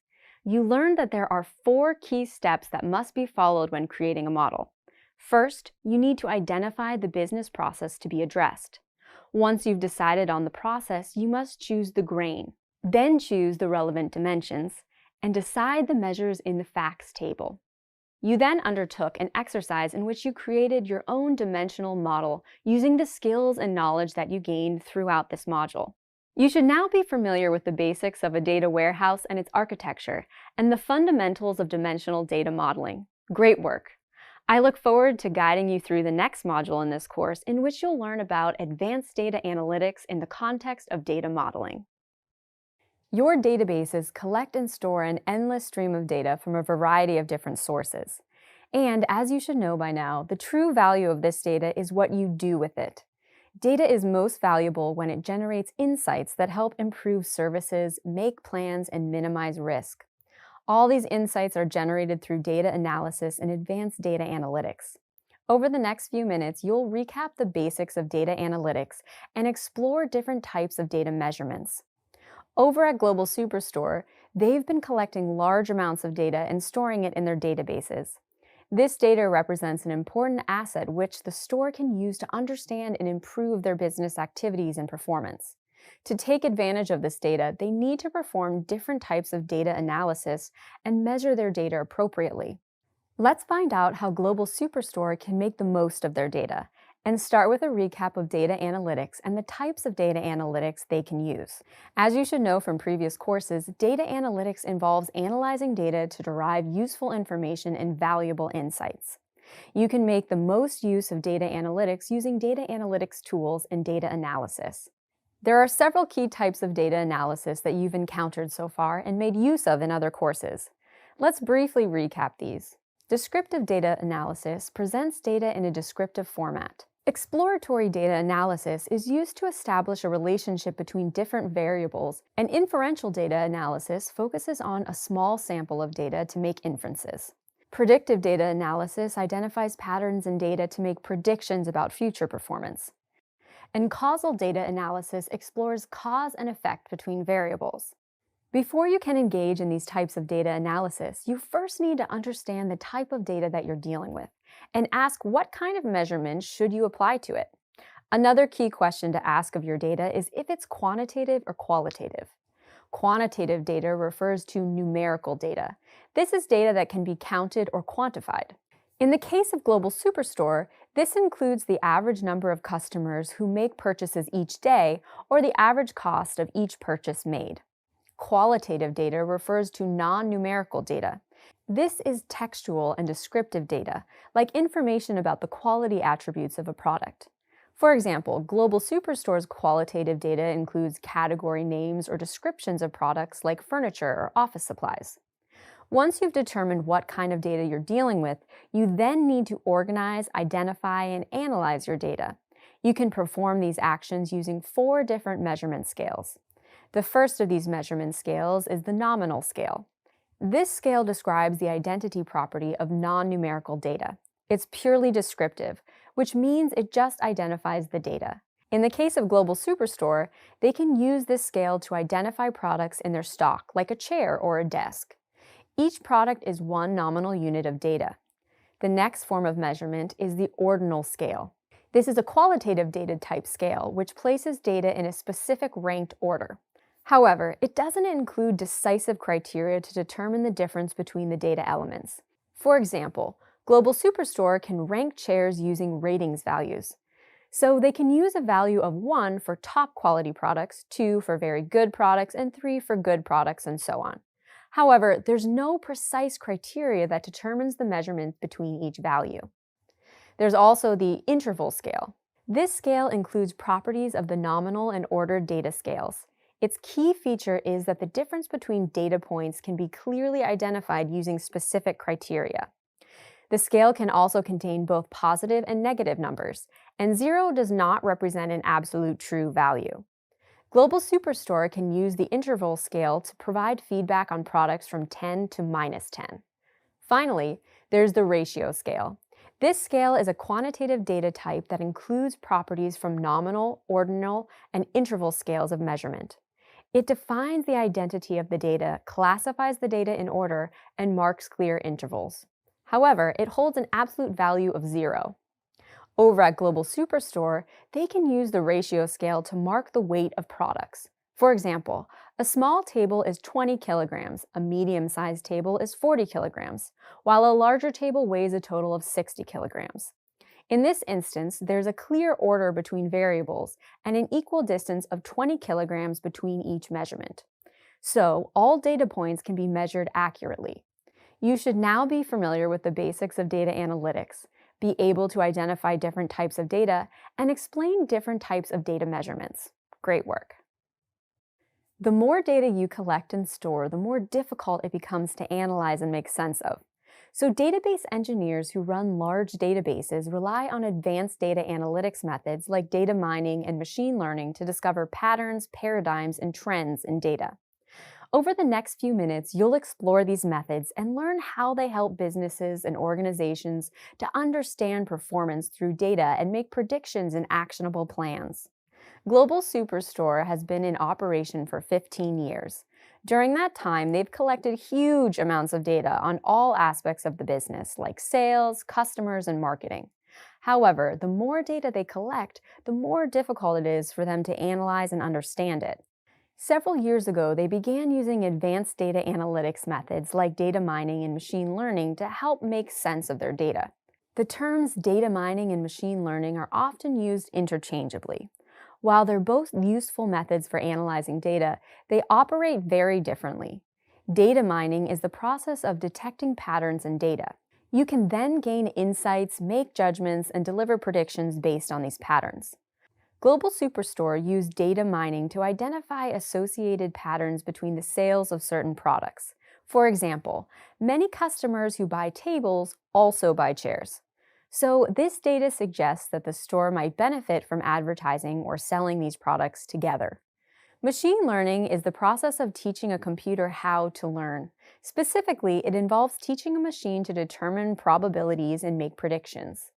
You learned that there are 4 key steps that must be followed when creating a model. First, you need to identify the business process to be addressed. Once you've decided on the process, you must choose the grain. Then choose the relevant dimensions and decide the measures in the facts table. You then undertook an exercise in which you created your own dimensional model using the skills and knowledge that you gained throughout this module. You should now be familiar with the basics of a data warehouse and its architecture, and the fundamentals of dimensional data modeling. Great work! I look forward to guiding you through the next module in this course, in which you'll learn about advanced data analytics in the context of data modeling. Your databases collect and store an endless stream of data from a variety of different sources. And as you should know by now, the true value of this data is what you do with it. Data is most valuable when it generates insights that help improve services, make plans, and minimize risk. All these insights are generated through data analysis and advanced data analytics. Over the next few minutes, you'll recap the basics of data analytics and explore different types of data measurements. Over at Global Superstore, they've been collecting large amounts of data and storing it in their databases. This data represents an important asset which the store can use to understand and improve their business activities and performance. To take advantage of this data, they need to perform different types of data analysis and measure their data appropriately. Let's find out how Global Superstore can make the most of their data, and start with a recap of data analytics and the types of data analytics they can use. As you should know from previous courses, data analytics involves analyzing data to derive useful information and valuable insights. You can make the most use of data analytics using data analytics tools and data analysis. There are several key types of data analysis that you've encountered so far and made use of in other courses. Let's briefly recap these. Descriptive data analysis presents data in a descriptive format. Exploratory data analysis is used to establish a relationship between different variables, and inferential data analysis focuses on a small sample of data to make inferences. Predictive data analysis identifies patterns in data to make predictions about future performance. And causal data analysis explores cause and effect between variables. Before you can engage in these types of data analysis, you first need to understand the type of data that you're dealing with and ask what kind of measurements should you apply to it. Another key question to ask of your data is if it's quantitative or qualitative. Quantitative data refers to numerical data. This is data that can be counted or quantified. In the case of Global Superstore, this includes the average number of customers who make purchases each day or the average cost of each purchase made. Qualitative data refers to non-numerical data. This is textual and descriptive data, like information about the quality attributes of a product. For example, Global Superstore's qualitative data includes category names or descriptions of products like furniture or office supplies. Once you've determined what kind of data you're dealing with, you then need to organize, identify, and analyze your data. You can perform these actions using 4 different measurement scales. The first of these measurement scales is the nominal scale. This scale describes the identity property of non-numerical data. It's purely descriptive, which means it just identifies the data. In the case of Global Superstore, they can use this scale to identify products in their stock, like a chair or a desk. Each product is one nominal unit of data. The next form of measurement is the ordinal scale. This is a qualitative data type scale, which places data in a specific ranked order. However, it doesn't include decisive criteria to determine the difference between the data elements. For example, Global Superstore can rank chairs using ratings values. So they can use a value of 1 for top quality products, 2 for very good products, and 3 for good products, and so on. However, there's no precise criteria that determines the measurement between each value. There's also the interval scale. This scale includes properties of the nominal and ordered data scales. Its key feature is that the difference between data points can be clearly identified using specific criteria. The scale can also contain both positive and negative numbers, and 0 does not represent an absolute true value. Global Superstore can use the interval scale to provide feedback on products from 10 to -10. Finally, there's the ratio scale. This scale is a quantitative data type that includes properties from nominal, ordinal, and interval scales of measurement. It defines the identity of the data, classifies the data in order, and marks clear intervals. However, it holds an absolute value of 0. Over at Global Superstore, they can use the ratio scale to mark the weight of products. For example, a small table is 20 kilograms, a medium-sized table is 40 kilograms, while a larger table weighs a total of 60 kilograms. In this instance, there's a clear order between variables and an equal distance of 20 kilograms between each measurement. So, all data points can be measured accurately. You should now be familiar with the basics of data analytics, be able to identify different types of data, and explain different types of data measurements. Great work. The more data you collect and store, the more difficult it becomes to analyze and make sense of. So database engineers who run large databases rely on advanced data analytics methods like data mining and machine learning to discover patterns, paradigms, and trends in data. Over the next few minutes, you'll explore these methods and learn how they help businesses and organizations to understand performance through data and make predictions and actionable plans. Global Superstore has been in operation for 15 years. During that time, they've collected huge amounts of data on all aspects of the business, like sales, customers, and marketing. However, the more data they collect, the more difficult it is for them to analyze and understand it. Several years ago, they began using advanced data analytics methods like data mining and machine learning to help make sense of their data. The terms data mining and machine learning are often used interchangeably. While they're both useful methods for analyzing data, they operate very differently. Data mining is the process of detecting patterns in data. You can then gain insights, make judgments, and deliver predictions based on these patterns. Global Superstore used data mining to identify associated patterns between the sales of certain products. For example, many customers who buy tables also buy chairs. So this data suggests that the store might benefit from advertising or selling these products together. Machine learning is the process of teaching a computer how to learn. Specifically, it involves teaching a machine to determine probabilities and make predictions.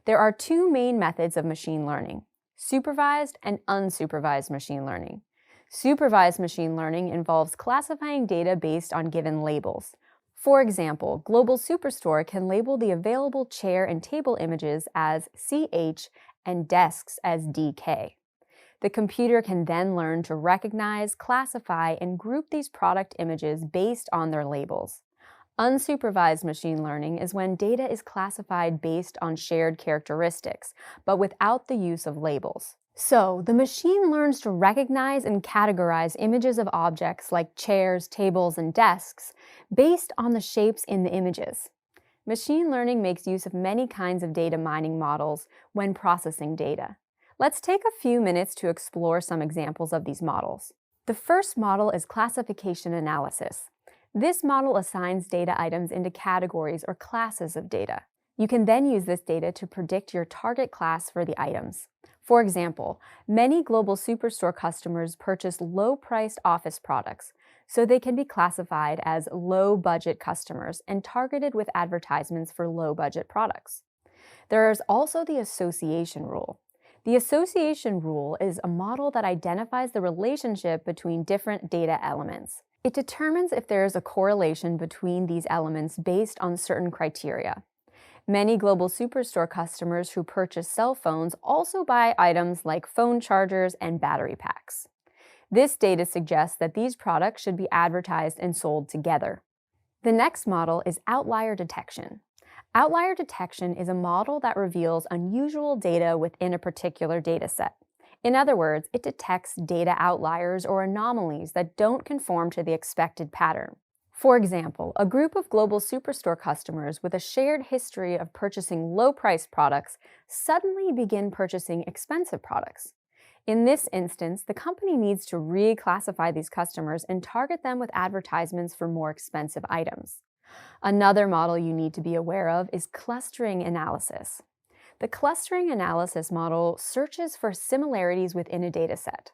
There are two main methods of machine learning: supervised and unsupervised machine learning. Supervised machine learning involves classifying data based on given labels. For example, Global Superstore can label the available chair and table images as CH and desks as DK. The computer can then learn to recognize, classify, and group these product images based on their labels. Unsupervised machine learning is when data is classified based on shared characteristics, but without the use of labels. So, the machine learns to recognize and categorize images of objects like chairs, tables, and desks based on the shapes in the images. Machine learning makes use of many kinds of data mining models when processing data. Let's take a few minutes to explore some examples of these models. The first model is classification analysis. This model assigns data items into categories or classes of data. You can then use this data to predict your target class for the items. For example, many global superstore customers purchase low-priced office products, so they can be classified as low-budget customers and targeted with advertisements for low-budget products. There is also the association rule. The association rule is a model that identifies the relationship between different data elements. It determines if there is a correlation between these elements based on certain criteria. Many global superstore customers who purchase cell phones also buy items like phone chargers and battery packs. This data suggests that these products should be advertised and sold together. The next model is outlier detection. Outlier detection is a model that reveals unusual data within a particular data set. In other words, it detects data outliers or anomalies that don't conform to the expected pattern. For example, a group of global superstore customers with a shared history of purchasing low-priced products suddenly begin purchasing expensive products. In this instance, the company needs to reclassify these customers and target them with advertisements for more expensive items. Another model you need to be aware of is clustering analysis. The clustering analysis model searches for similarities within a dataset.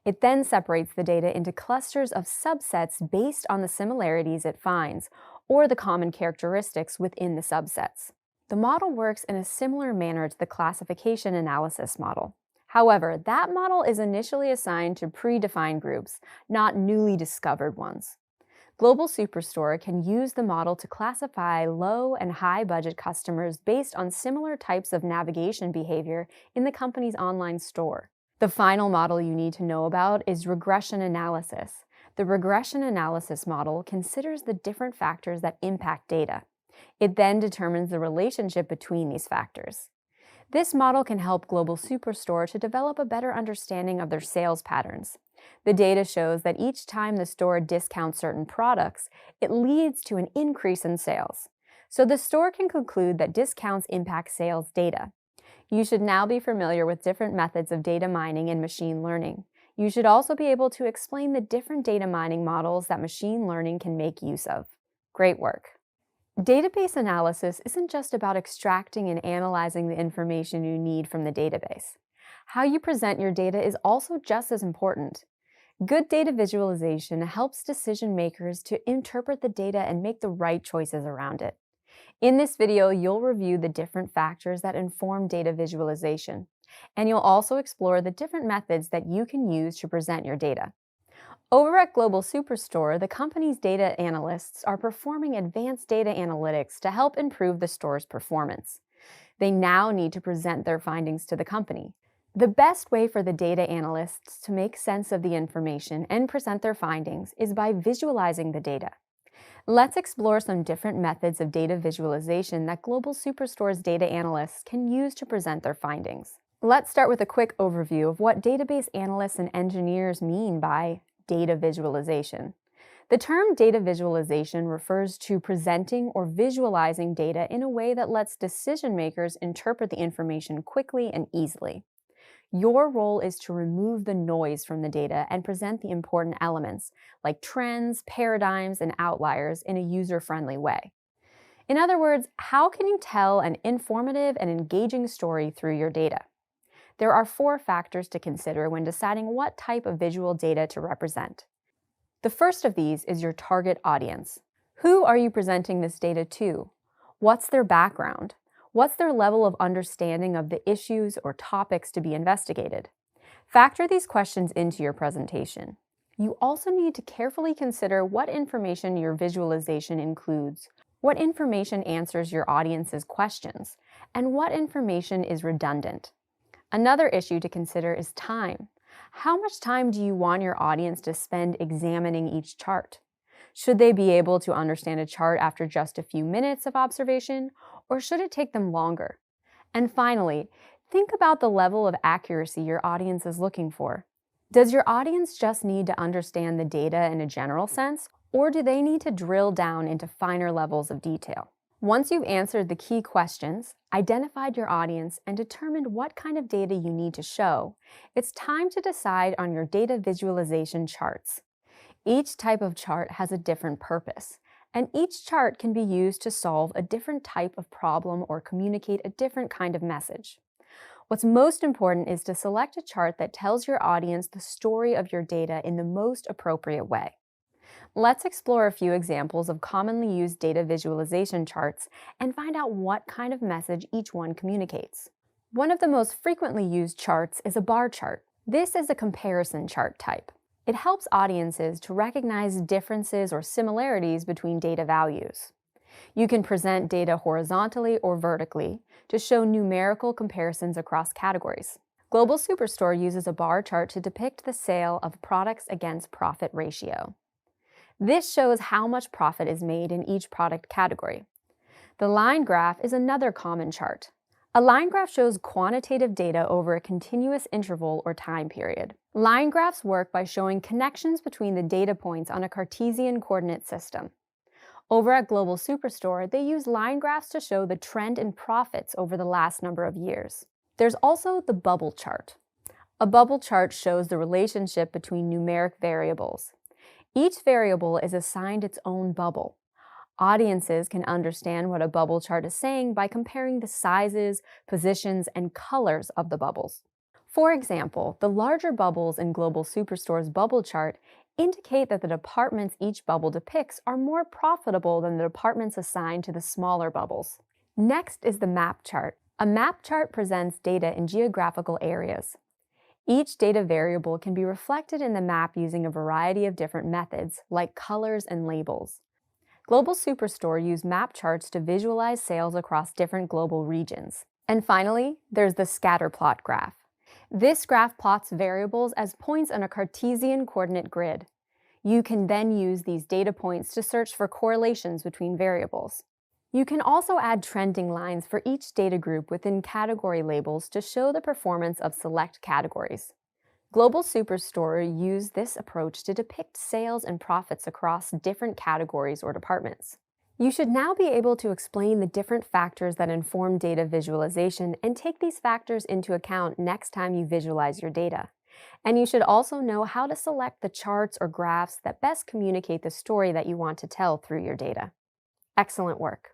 It then separates the data into clusters of subsets based on the similarities it finds, or the common characteristics within the subsets. The model works in a similar manner to the classification analysis model. However, that model is initially assigned to predefined groups, not newly discovered ones. Global Superstore can use the model to classify low and high budget customers based on similar types of navigation behavior in the company's online store. The final model you need to know about is regression analysis. The regression analysis model considers the different factors that impact data. It then determines the relationship between these factors. This model can help Global Superstore to develop a better understanding of their sales patterns. The data shows that each time the store discounts certain products, it leads to an increase in sales. So the store can conclude that discounts impact sales data. You should now be familiar with different methods of data mining and machine learning. You should also be able to explain the different data mining models that machine learning can make use of. Great work. Database analysis isn't just about extracting and analyzing the information you need from the database. How you present your data is also just as important. Good data visualization helps decision makers to interpret the data and make the right choices around it. In this video, you'll review the different factors that inform data visualization, and you'll also explore the different methods that you can use to present your data. Over at Global Superstore, the company's data analysts are performing advanced data analytics to help improve the store's performance. They now need to present their findings to the company. The best way for the data analysts to make sense of the information and present their findings is by visualizing the data. Let's explore some different methods of data visualization that Global Superstore's data analysts can use to present their findings. Let's start with a quick overview of what database analysts and engineers mean by data visualization. The term data visualization refers to presenting or visualizing data in a way that lets decision makers interpret the information quickly and easily. Your role is to remove the noise from the data and present the important elements, like trends, paradigms, and outliers in a user-friendly way. In other words, how can you tell an informative and engaging story through your data? There are 4 factors to consider when deciding what type of visual data to represent. The first of these is your target audience. Who are you presenting this data to? What's their background? What's their level of understanding of the issues or topics to be investigated? Factor these questions into your presentation. You also need to carefully consider what information your visualization includes, what information answers your audience's questions, and what information is redundant. Another issue to consider is time. How much time do you want your audience to spend examining each chart? Should they be able to understand a chart after just a few minutes of observation, or should it take them longer? And finally, think about the level of accuracy your audience is looking for. Does your audience just need to understand the data in a general sense, or do they need to drill down into finer levels of detail? Once you've answered the key questions, identified your audience, and determined what kind of data you need to show, it's time to decide on your data visualization charts. Each type of chart has a different purpose, and each chart can be used to solve a different type of problem or communicate a different kind of message. What's most important is to select a chart that tells your audience the story of your data in the most appropriate way. Let's explore a few examples of commonly used data visualization charts and find out what kind of message each one communicates. One of the most frequently used charts is a bar chart. This is a comparison chart type. It helps audiences to recognize differences or similarities between data values. You can present data horizontally or vertically to show numerical comparisons across categories. Global Superstore uses a bar chart to depict the sale of products against profit ratio. This shows how much profit is made in each product category. The line graph is another common chart. A line graph shows quantitative data over a continuous interval or time period. Line graphs work by showing connections between the data points on a Cartesian coordinate system. Over at Global Superstore, they use line graphs to show the trend in profits over the last number of years. There's also the bubble chart. A bubble chart shows the relationship between numeric variables. Each variable is assigned its own bubble. Audiences can understand what a bubble chart is saying by comparing the sizes, positions, and colors of the bubbles. For example, the larger bubbles in Global Superstore's bubble chart indicate that the departments each bubble depicts are more profitable than the departments assigned to the smaller bubbles. Next is the map chart. A map chart presents data in geographical areas. Each data variable can be reflected in the map using a variety of different methods, like colors and labels. Global Superstore used map charts to visualize sales across different global regions. And finally, there's the scatter plot graph. This graph plots variables as points on a Cartesian coordinate grid. You can then use these data points to search for correlations between variables. You can also add trending lines for each data group within category labels to show the performance of select categories. Global Superstore used this approach to depict sales and profits across different categories or departments. You should now be able to explain the different factors that inform data visualization and take these factors into account next time you visualize your data. And you should also know how to select the charts or graphs that best communicate the story that you want to tell through your data. Excellent work.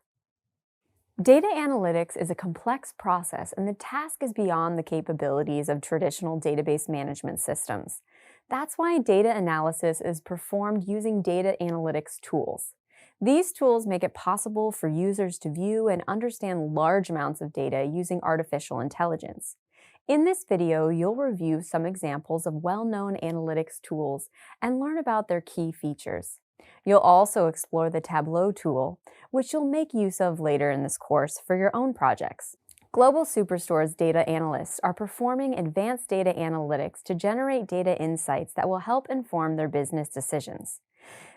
Data analytics is a complex process, and the task is beyond the capabilities of traditional database management systems. That's why data analysis is performed using data analytics tools. These tools make it possible for users to view and understand large amounts of data using artificial intelligence. In this video, you'll review some examples of well-known analytics tools and learn about their key features. You'll also explore the Tableau tool, which you'll make use of later in this course for your own projects. Global Superstore's data analysts are performing advanced data analytics to generate data insights that will help inform their business decisions.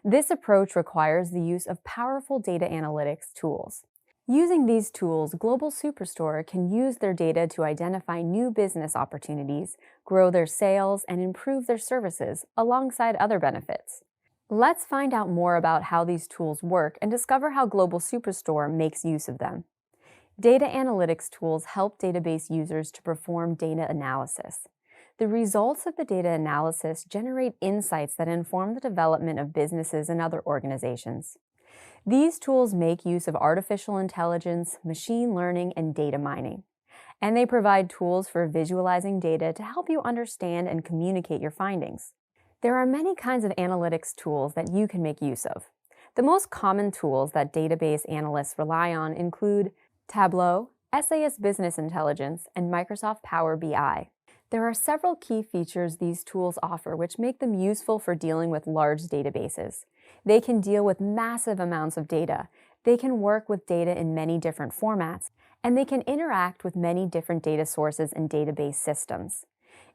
This approach requires the use of powerful data analytics tools. Using these tools, Global Superstore can use their data to identify new business opportunities, grow their sales, and improve their services, alongside other benefits. Let's find out more about how these tools work and discover how Global Superstore makes use of them. Data analytics tools help database users to perform data analysis. The results of the data analysis generate insights that inform the development of businesses and other organizations. These tools make use of artificial intelligence, machine learning, and data mining. And they provide tools for visualizing data to help you understand and communicate your findings. There are many kinds of analytics tools that you can make use of. The most common tools that database analysts rely on include Tableau, SAS Business Intelligence, and Microsoft Power BI. There are several key features these tools offer which make them useful for dealing with large databases. They can deal with massive amounts of data, they can work with data in many different formats, and they can interact with many different data sources and database systems.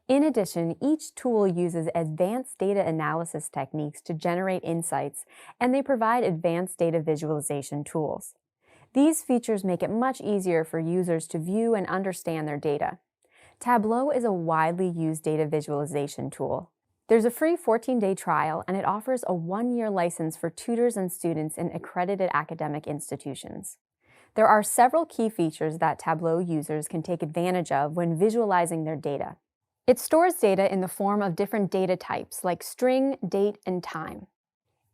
In addition, each tool uses advanced data analysis techniques to generate insights, and they provide advanced data visualization tools. These features make it much easier for users to view and understand their data. Tableau is a widely used data visualization tool. There's a free 14-day trial, and it offers a 1-year license for tutors and students in accredited academic institutions. There are several key features that Tableau users can take advantage of when visualizing their data. It stores data in the form of different data types like string, date, and time.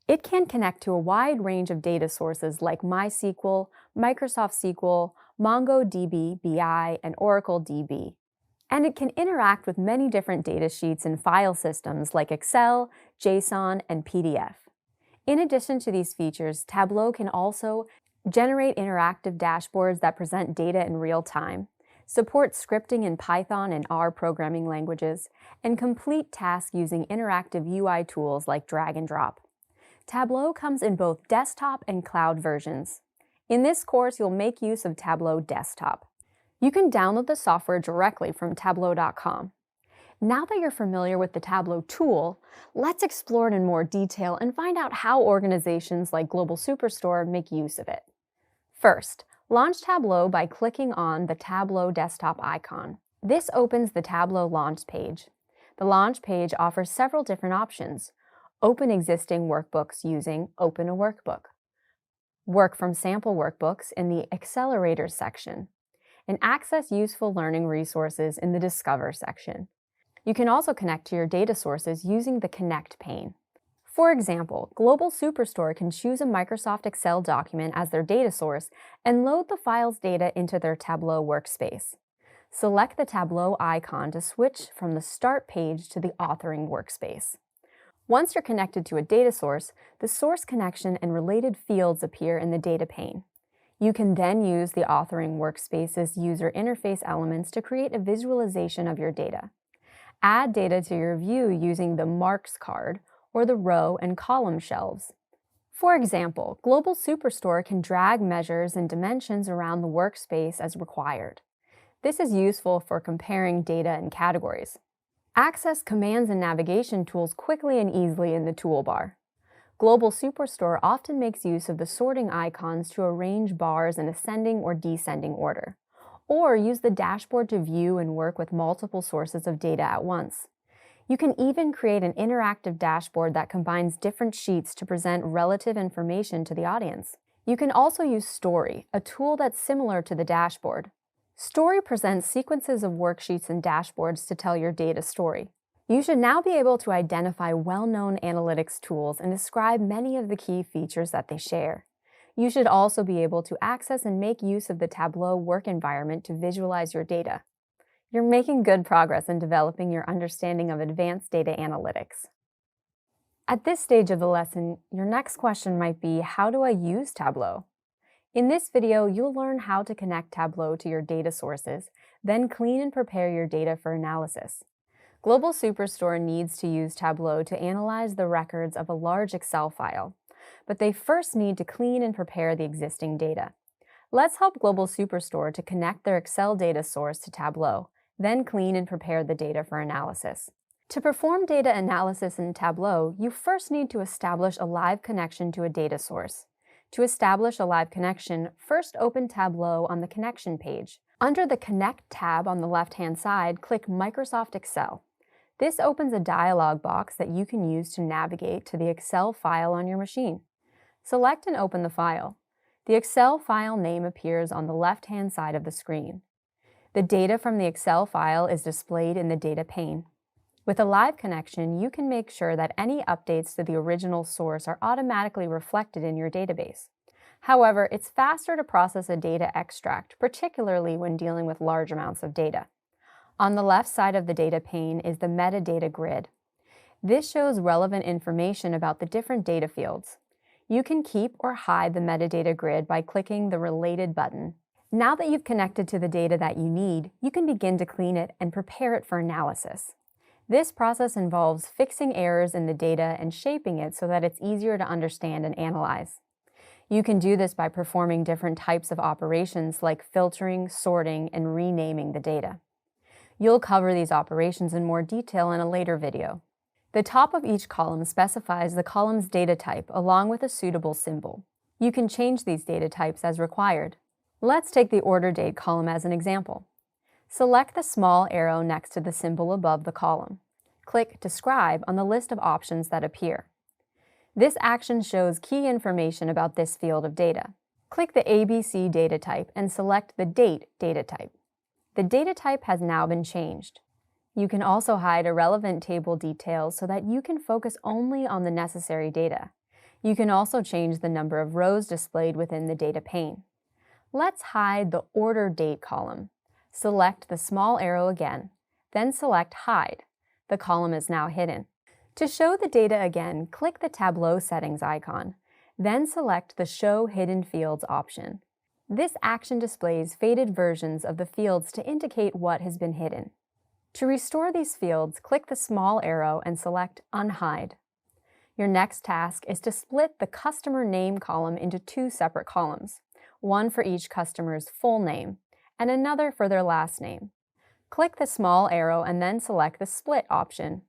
It can connect to a wide range of data sources like MySQL, Microsoft SQL, MongoDB, BI, and Oracle DB. And it can interact with many different data sheets and file systems like Excel, JSON, and PDF. In addition to these features, Tableau can also generate interactive dashboards that present data in real time, support scripting in Python and R programming languages, and complete tasks using interactive UI tools like drag and drop. Tableau comes in both desktop and cloud versions. In this course, you'll make use of Tableau Desktop. You can download the software directly from Tableau.com. Now that you're familiar with the Tableau tool, let's explore it in more detail and find out how organizations like Global Superstore make use of it. First, launch Tableau by clicking on the Tableau desktop icon. This opens the Tableau launch page. The launch page offers several different options. Open existing workbooks using Open a Workbook. Work from sample workbooks in the Accelerators section, and access useful learning resources in the Discover section. You can also connect to your data sources using the Connect pane. For example, Global Superstore can choose a Microsoft Excel document as their data source and load the file's data into their Tableau workspace. Select the Tableau icon to switch from the Start page to the Authoring workspace. Once you're connected to a data source, the source connection and related fields appear in the data pane. You can then use the Authoring workspace's user interface elements to create a visualization of your data. Add data to your view using the Marks card or the row and column shelves. For example, Global Superstore can drag measures and dimensions around the workspace as required. This is useful for comparing data and categories. Access commands and navigation tools quickly and easily in the toolbar. Global Superstore often makes use of the sorting icons to arrange bars in ascending or descending order, or use the dashboard to view and work with multiple sources of data at once. You can even create an interactive dashboard that combines different sheets to present relative information to the audience. You can also use Story, a tool that's similar to the dashboard. Story presents sequences of worksheets and dashboards to tell your data story. You should now be able to identify well-known analytics tools and describe many of the key features that they share. You should also be able to access and make use of the Tableau work environment to visualize your data. You're making good progress in developing your understanding of advanced data analytics. At this stage of the lesson, your next question might be, how do I use Tableau? In this video, you'll learn how to connect Tableau to your data sources, then clean and prepare your data for analysis. Global Superstore needs to use Tableau to analyze the records of a large Excel file, but they first need to clean and prepare the existing data. Let's help Global Superstore to connect their Excel data source to Tableau, then clean and prepare the data for analysis. To perform data analysis in Tableau, you first need to establish a live connection to a data source. To establish a live connection, first open Tableau on the Connection page. Under the Connect tab on the left-hand side, click Microsoft Excel. This opens a dialog box that you can use to navigate to the Excel file on your machine. Select and open the file. The Excel file name appears on the left-hand side of the screen. The data from the Excel file is displayed in the data pane. With a live connection, you can make sure that any updates to the original source are automatically reflected in your database. However, it's faster to process a data extract, particularly when dealing with large amounts of data. On the left side of the data pane is the metadata grid. This shows relevant information about the different data fields. You can keep or hide the metadata grid by clicking the Related button. Now that you've connected to the data that you need, you can begin to clean it and prepare it for analysis. This process involves fixing errors in the data and shaping it so that it's easier to understand and analyze. You can do this by performing different types of operations like filtering, sorting, and renaming the data. You'll cover these operations in more detail in a later video. The top of each column specifies the column's data type along with a suitable symbol. You can change these data types as required. Let's take the order date column as an example. Select the small arrow next to the symbol above the column. Click Describe on the list of options that appear. This action shows key information about this field of data. Click the ABC data type and select the Date data type. The data type has now been changed. You can also hide irrelevant table details so that you can focus only on the necessary data. You can also change the number of rows displayed within the data pane. Let's hide the Order Date column. Select the small arrow again. then select Hide. The column is now hidden. To show the data again, click the Tableau settings icon, then select the Show Hidden Fields option. This action displays faded versions of the fields to indicate what has been hidden. To restore these fields, click the small arrow and select Unhide. Your next task is to split the customer name column into two separate columns, one for each customer's full name and another for their last name. Click the small arrow and then select the Split option.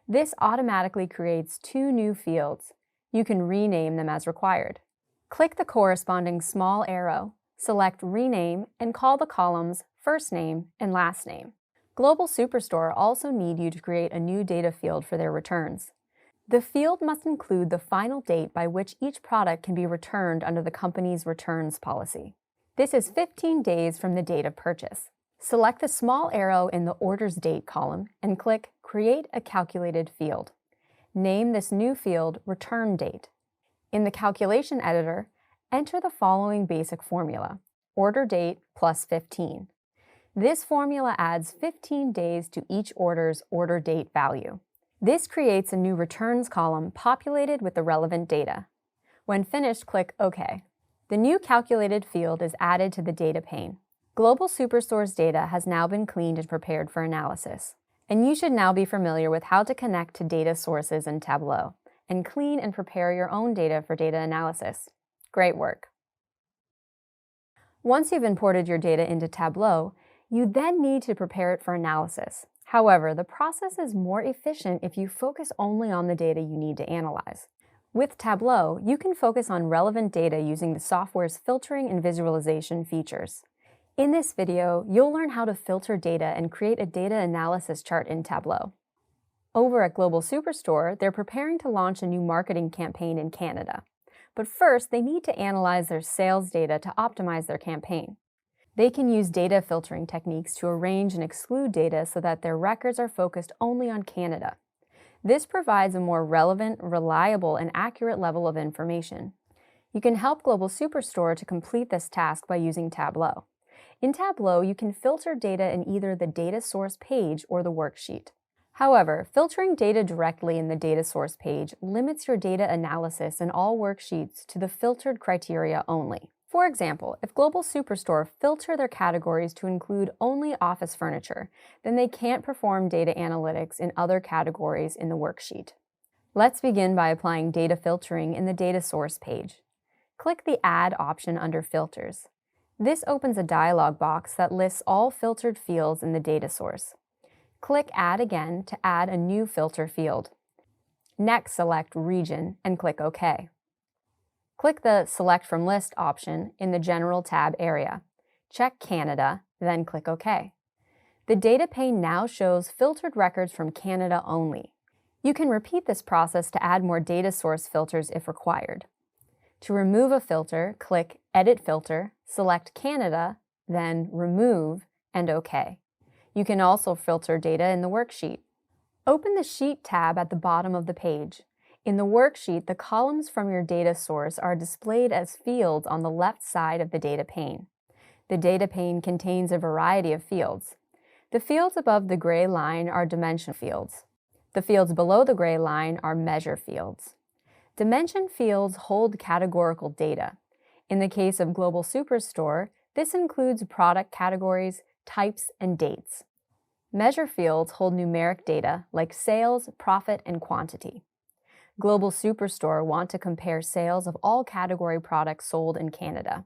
This automatically creates two new fields. You can rename them as required. Click the corresponding small arrow, select Rename, and call the columns First Name and Last Name. Global Superstore also need you to create a new data field for their returns. The field must include the final date by which each product can be returned under the company's returns policy. This is 15 days from the date of purchase. Select the small arrow in the Orders Date column and click Create a Calculated Field. Name this new field Return Date. In the Calculation Editor, enter the following basic formula: order date plus 15. This formula adds 15 days to each order's order date value. This creates a new returns column populated with the relevant data. When finished, click OK. The new calculated field is added to the data pane. Global Superstore's data has now been cleaned and prepared for analysis. And you should now be familiar with how to connect to data sources in Tableau and clean and prepare your own data for data analysis. Great work! Once you've imported your data into Tableau, you then need to prepare it for analysis. However, the process is more efficient if you focus only on the data you need to analyze. With Tableau, you can focus on relevant data using the software's filtering and visualization features. In this video, you'll learn how to filter data and create a data analysis chart in Tableau. Over at Global Superstore, they're preparing to launch a new marketing campaign in Canada. But first, they need to analyze their sales data to optimize their campaign. They can use data filtering techniques to arrange and exclude data so that their records are focused only on Canada. This provides a more relevant, reliable, and accurate level of information. You can help Global Superstore to complete this task by using Tableau. In Tableau, you can filter data in either the data source page or the worksheet. However, filtering data directly in the data source page limits your data analysis in all worksheets to the filtered criteria only. For example, if Global Superstore filter their categories to include only office furniture, then they can't perform data analytics in other categories in the worksheet. Let's begin by applying data filtering in the data source page. Click the Add option under Filters. This opens a dialog box that lists all filtered fields in the data source. Click Add again to add a new filter field. Next, select Region and click OK. Click the Select from List option in the General tab area. Check Canada, then click OK. The data pane now shows filtered records from Canada only. You can repeat this process to add more data source filters if required. To remove a filter, click Edit Filter, select Canada, then Remove, and OK. You can also filter data in the worksheet. Open the Sheet tab at the bottom of the page. In the worksheet, the columns from your data source are displayed as fields on the left side of the data pane. The data pane contains a variety of fields. The fields above the gray line are dimension fields. The fields below the gray line are measure fields. Dimension fields hold categorical data. In the case of Global Superstore, this includes product categories, types, and dates. Measure fields hold numeric data like sales, profit, and quantity. Global Superstore want to compare sales of all category products sold in Canada.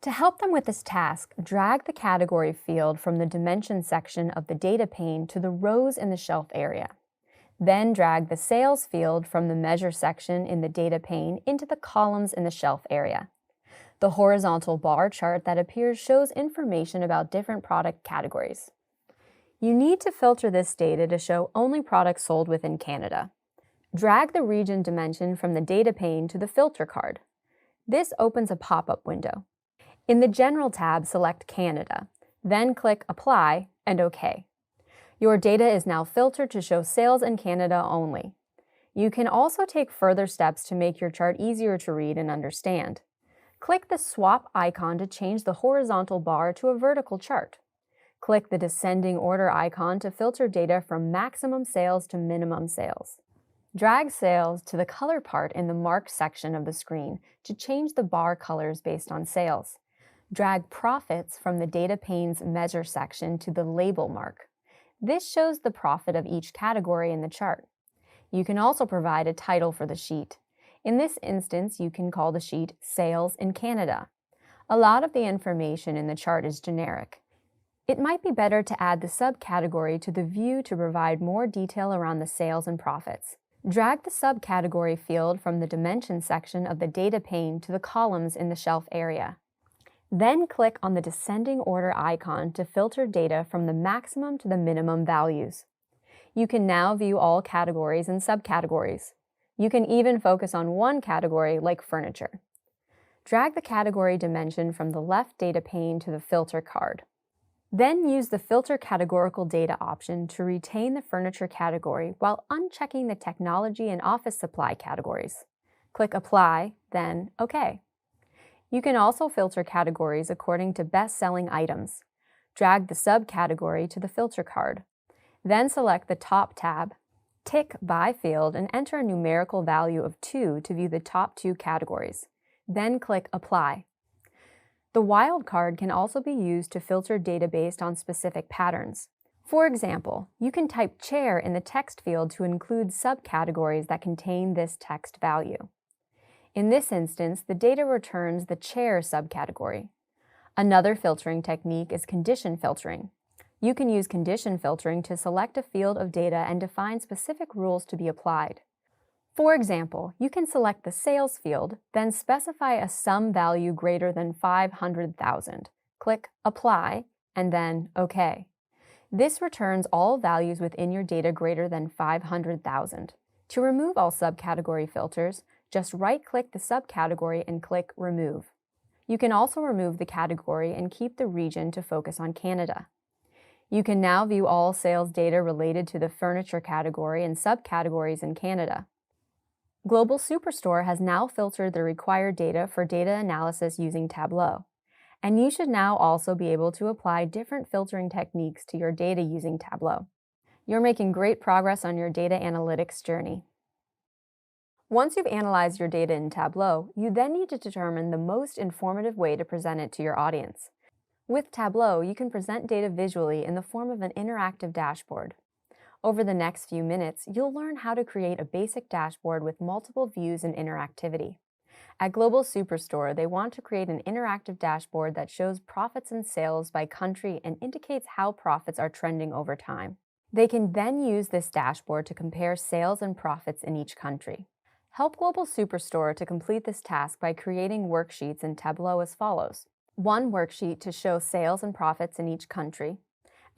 To help them with this task, drag the category field from the dimension section of the data pane to the rows in the shelf area. Then drag the sales field from the measure section in the data pane into the columns in the shelf area. The horizontal bar chart that appears shows information about different product categories. You need to filter this data to show only products sold within Canada. Drag the region dimension from the data pane to the filter card. This opens a pop-up window. In the General tab, select Canada, then click Apply and OK. Your data is now filtered to show sales in Canada only. You can also take further steps to make your chart easier to read and understand. Click the Swap icon to change the horizontal bar to a vertical chart. Click the descending order icon to filter data from maximum sales to minimum sales. Drag sales to the color part in the marked section of the screen to change the bar colors based on sales. Drag profits from the data pane's measure section to the label mark. This shows the profit of each category in the chart. You can also provide a title for the sheet. In this instance, you can call the sheet Sales in Canada. A lot of the information in the chart is generic. It might be better to add the subcategory to the view to provide more detail around the sales and profits. Drag the subcategory field from the dimension section of the data pane to the columns in the shelf area. Then click on the descending order icon to filter data from the maximum to the minimum values. You can now view all categories and subcategories. You can even focus on one category like furniture. Drag the category dimension from the left data pane to the filter card. Then use the Filter Categorical Data option to retain the furniture category while unchecking the technology and office supply categories. Click Apply, then OK. You can also filter categories according to best-selling items. Drag the subcategory to the filter card. Then select the top tab, tick By field, and enter a numerical value of 2 to view the top 2 categories. Then click Apply. The wildcard can also be used to filter data based on specific patterns. For example, you can type chair in the text field to include subcategories that contain this text value. In this instance, the data returns the chair subcategory. Another filtering technique is condition filtering. You can use condition filtering to select a field of data and define specific rules to be applied. For example, you can select the sales field, then specify a sum value greater than 500,000. Click Apply, and then OK. This returns all values within your data greater than 500,000. To remove all subcategory filters, just right-click the subcategory and click Remove. You can also remove the category and keep the region to focus on Canada. You can now view all sales data related to the furniture category and subcategories in Canada. Global Superstore has now filtered the required data for data analysis using Tableau, and you should now also be able to apply different filtering techniques to your data using Tableau. You're making great progress on your data analytics journey. Once you've analyzed your data in Tableau, you then need to determine the most informative way to present it to your audience. With Tableau, you can present data visually in the form of an interactive dashboard. Over the next few minutes, you'll learn how to create a basic dashboard with multiple views and interactivity. At Global Superstore, they want to create an interactive dashboard that shows profits and sales by country and indicates how profits are trending over time. They can then use this dashboard to compare sales and profits in each country. Help Global Superstore to complete this task by creating worksheets in Tableau as follows. One worksheet to show sales and profits in each country,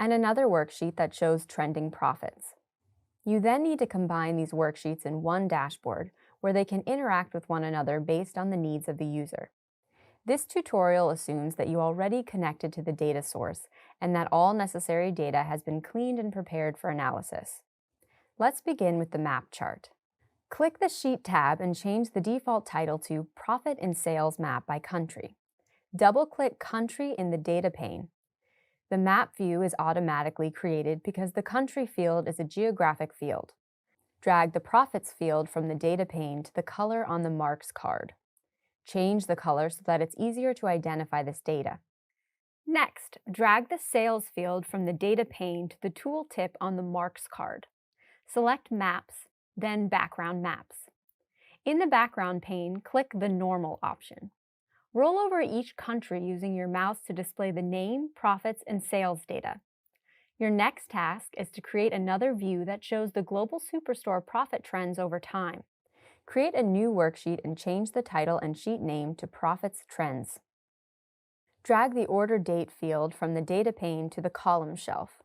and another worksheet that shows trending profits. You then need to combine these worksheets in one dashboard where they can interact with one another based on the needs of the user. This tutorial assumes that you already connected to the data source and that all necessary data has been cleaned and prepared for analysis. Let's begin with the map chart. Click the Sheet tab and change the default title to Profit and Sales Map by Country. Double-click Country in the data pane. The map view is automatically created because the country field is a geographic field. Drag the profits field from the data pane to the color on the marks card. Change the color so that it's easier to identify this data. Next, drag the sales field from the data pane to the tooltip on the marks card. Select Maps, then Background Maps. In the background pane, click the Normal option. Roll over each country using your mouse to display the name, profits, and sales data. Your next task is to create another view that shows the Global Superstore profit trends over time. Create a new worksheet and change the title and sheet name to Profits Trends. Drag the Order Date field from the data pane to the column shelf.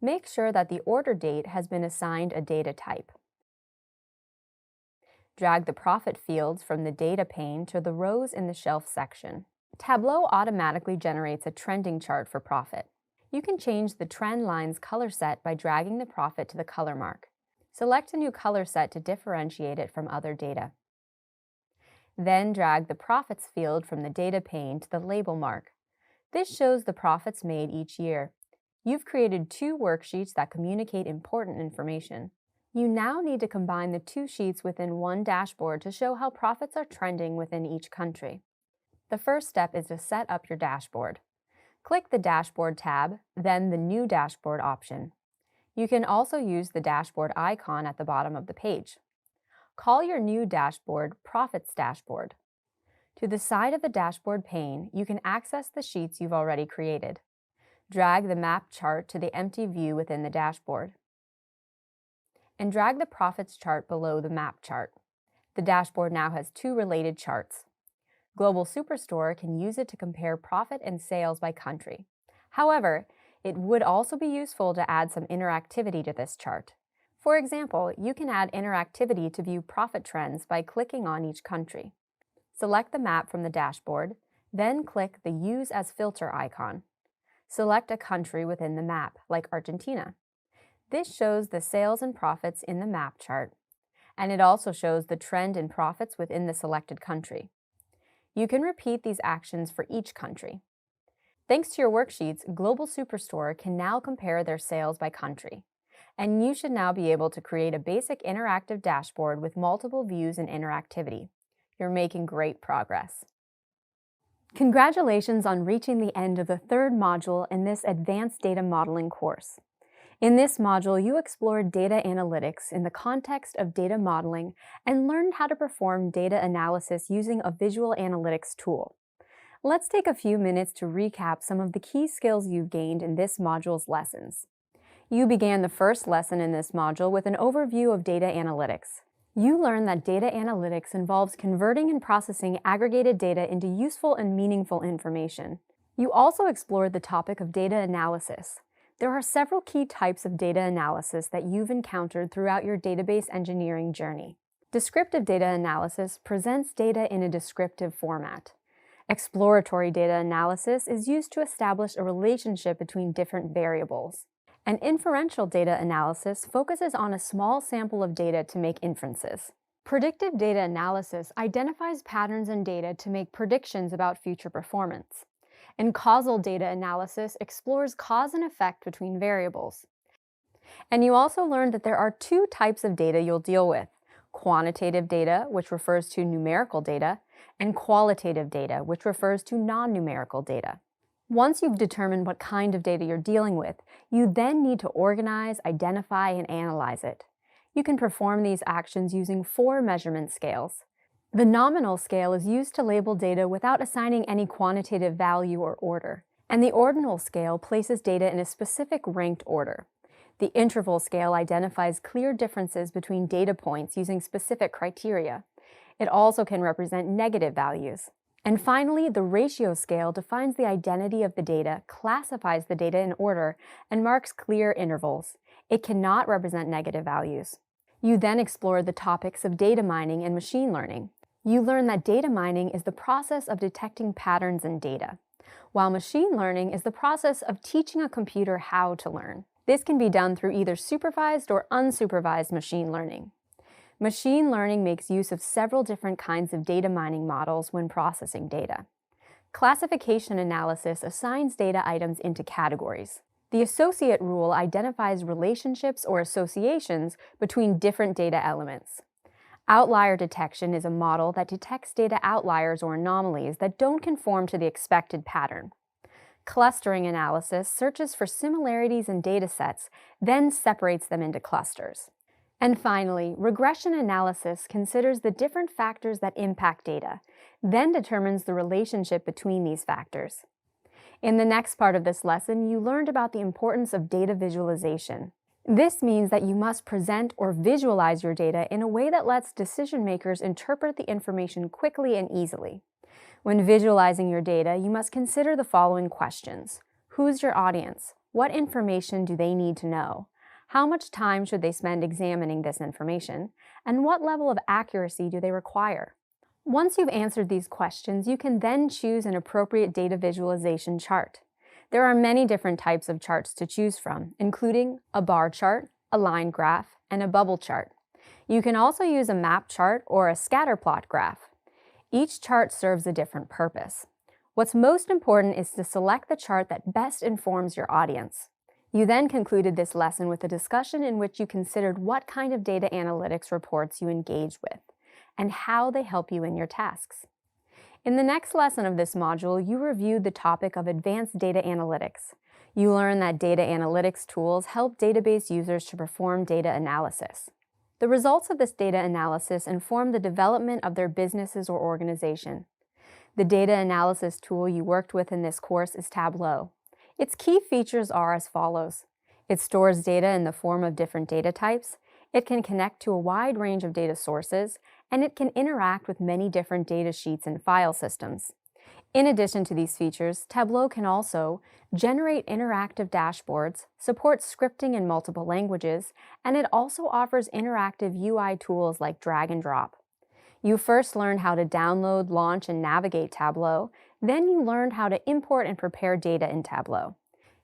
Make sure that the order date has been assigned a data type. Drag the profit fields from the data pane to the rows in the shelf section. Tableau automatically generates a trending chart for profit. You can change the trend line's color set by dragging the profit to the color mark. Select a new color set to differentiate it from other data. Then drag the profits field from the data pane to the label mark. This shows the profits made each year. You've created 2 worksheets that communicate important information. You now need to combine the 2 sheets within one dashboard to show how profits are trending within each country. The first step is to set up your dashboard. Click the Dashboard tab, then the New Dashboard option. You can also use the dashboard icon at the bottom of the page. Call your new dashboard Profits Dashboard. To the side of the dashboard pane, you can access the sheets you've already created. Drag the map chart to the empty view within the dashboard. And drag the profits chart below the map chart. The dashboard now has 2 related charts. Global Superstore can use it to compare profit and sales by country. However, it would also be useful to add some interactivity to this chart. For example, you can add interactivity to view profit trends by clicking on each country. Select the map from the dashboard, then click the Use as Filter icon. Select a country within the map, like Argentina. This shows the sales and profits in the map chart, and it also shows the trend in profits within the selected country. You can repeat these actions for each country. Thanks to your worksheets, Global Superstore can now compare their sales by country. And you should now be able to create a basic interactive dashboard with multiple views and interactivity. You're making great progress. Congratulations on reaching the end of the 3rd module in this Advanced Data Modeling course. In this module, you explored data analytics in the context of data modeling and learned how to perform data analysis using a visual analytics tool. Let's take a few minutes to recap some of the key skills you've gained in this module's lessons. You began the first lesson in this module with an overview of data analytics. You learned that data analytics involves converting and processing aggregated data into useful and meaningful information. You also explored the topic of data analysis. There are several key types of data analysis that you've encountered throughout your database engineering journey. Descriptive data analysis presents data in a descriptive format. Exploratory data analysis is used to establish a relationship between different variables. And inferential data analysis focuses on a small sample of data to make inferences. Predictive data analysis identifies patterns in data to make predictions about future performance. And causal data analysis explores cause and effect between variables. And you also learned that there are 2 types of data you'll deal with: quantitative data, which refers to numerical data, and qualitative data, which refers to non-numerical data. Once you've determined what kind of data you're dealing with, you then need to organize, identify, and analyze it. You can perform these actions using 4 measurement scales. The nominal scale is used to label data without assigning any quantitative value or order, and the ordinal scale places data in a specific ranked order. The interval scale identifies clear differences between data points using specific criteria. It also can represent negative values. And finally, the ratio scale defines the identity of the data, classifies the data in order, and marks clear intervals. It cannot represent negative values. You then explore the topics of data mining and machine learning. You learn that data mining is the process of detecting patterns in data, while machine learning is the process of teaching a computer how to learn. This can be done through either supervised or unsupervised machine learning. Machine learning makes use of several different kinds of data mining models when processing data. Classification analysis assigns data items into categories. The associate rule identifies relationships or associations between different data elements. Outlier detection is a model that detects data outliers or anomalies that don't conform to the expected pattern. Clustering analysis searches for similarities in data sets, then separates them into clusters. And finally, regression analysis considers the different factors that impact data, then determines the relationship between these factors. In the next part of this lesson, you learned about the importance of data visualization. This means that you must present or visualize your data in a way that lets decision makers interpret the information quickly and easily. When visualizing your data, you must consider the following questions. Who's your audience? What information do they need to know? How much time should they spend examining this information? And what level of accuracy do they require? Once you've answered these questions, you can then choose an appropriate data visualization chart. There are many different types of charts to choose from, including a bar chart, a line graph, and a bubble chart. You can also use a map chart or a scatter plot graph. Each chart serves a different purpose. What's most important is to select the chart that best informs your audience. You then concluded this lesson with a discussion in which you considered what kind of data analytics reports you engage with and how they help you in your tasks. In the next lesson of this module, you reviewed the topic of advanced data analytics. You learned that data analytics tools help database users to perform data analysis. The results of this data analysis inform the development of their businesses or organization. The data analysis tool you worked with in this course is Tableau. Its key features are as follows. It stores data in the form of different data types, it can connect to a wide range of data sources, and it can interact with many different data sheets and file systems. In addition to these features, Tableau can also generate interactive dashboards, support scripting in multiple languages, and it also offers interactive UI tools like drag and drop. You first learned how to download, launch, and navigate Tableau. Then you learned how to import and prepare data in Tableau.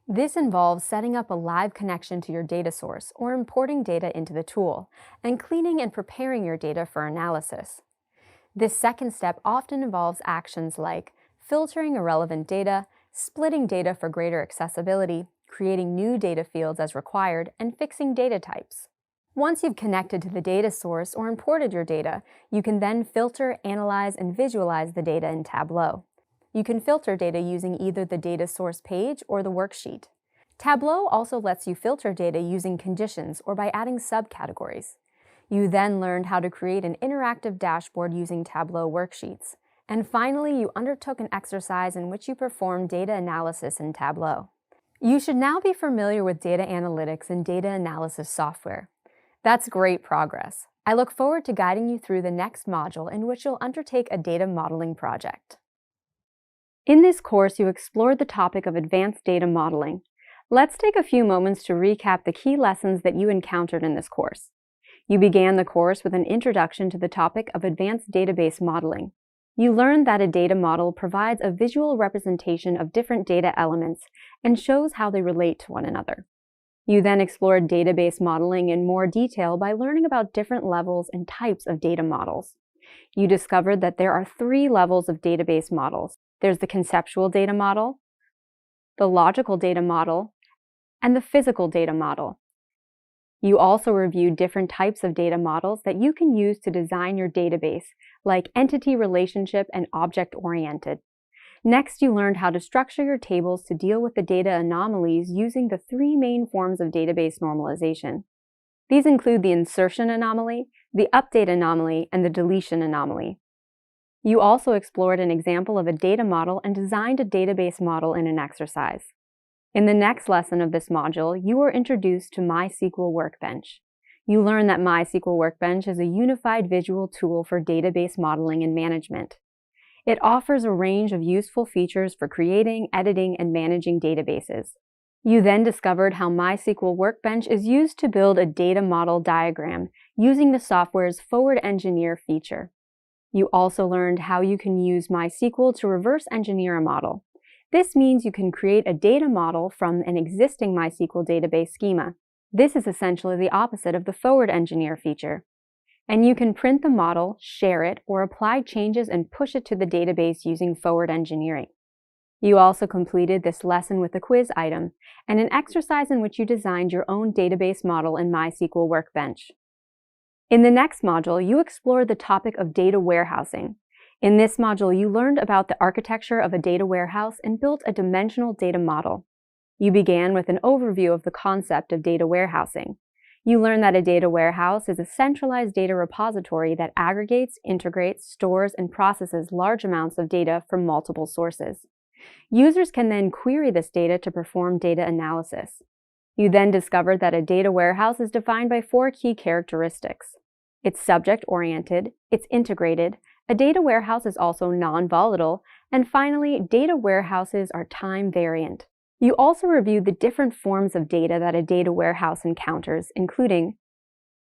This involves setting up a live connection to your data source or importing data into the tool, and cleaning and preparing your data for analysis. This second step often involves actions like filtering irrelevant data, splitting data for greater accessibility, creating new data fields as required, and fixing data types. Once you've connected to the data source or imported your data, you can then filter, analyze, and visualize the data in Tableau. You can filter data using either the data source page or the worksheet. Tableau also lets you filter data using conditions or by adding subcategories. You then learned how to create an interactive dashboard using Tableau worksheets. And finally, you undertook an exercise in which you performed data analysis in Tableau. You should now be familiar with data analytics and data analysis software. That's great progress. I look forward to guiding you through the next module in which you'll undertake a data modeling project. In this course, you explored the topic of advanced data modeling. Let's take a few moments to recap the key lessons that you encountered in this course. You began the course with an introduction to the topic of advanced database modeling. You learned that a data model provides a visual representation of different data elements and shows how they relate to one another. You then explored database modeling in more detail by learning about different levels and types of data models. You discovered that there are 3 levels of database models. There's the conceptual data model, the logical data model, and the physical data model. You also reviewed different types of data models that you can use to design your database, like entity relationship and object-oriented. Next, you learned how to structure your tables to deal with the data anomalies using the 3 main forms of database normalization. These include the insertion anomaly, the update anomaly, and the deletion anomaly. You also explored an example of a data model and designed a database model in an exercise. In the next lesson of this module, you were introduced to MySQL Workbench. You learned that MySQL Workbench is a unified visual tool for database modeling and management. It offers a range of useful features for creating, editing, and managing databases. You then discovered how MySQL Workbench is used to build a data model diagram using the software's Forward Engineer feature. You also learned how you can use MySQL to reverse engineer a model. This means you can create a data model from an existing MySQL database schema. This is essentially the opposite of the Forward Engineer feature. And you can print the model, share it, or apply changes and push it to the database using forward engineering. You also completed this lesson with a quiz item and an exercise in which you designed your own database model in MySQL Workbench. In the next module, you explored the topic of data warehousing. In this module, you learned about the architecture of a data warehouse and built a dimensional data model. You began with an overview of the concept of data warehousing. You learned that a data warehouse is a centralized data repository that aggregates, integrates, stores, and processes large amounts of data from multiple sources. Users can then query this data to perform data analysis. You then discovered that a data warehouse is defined by 4 key characteristics. It's subject-oriented, it's integrated, a data warehouse is also non-volatile, and finally, data warehouses are time-variant. You also reviewed the different forms of data that a data warehouse encounters, including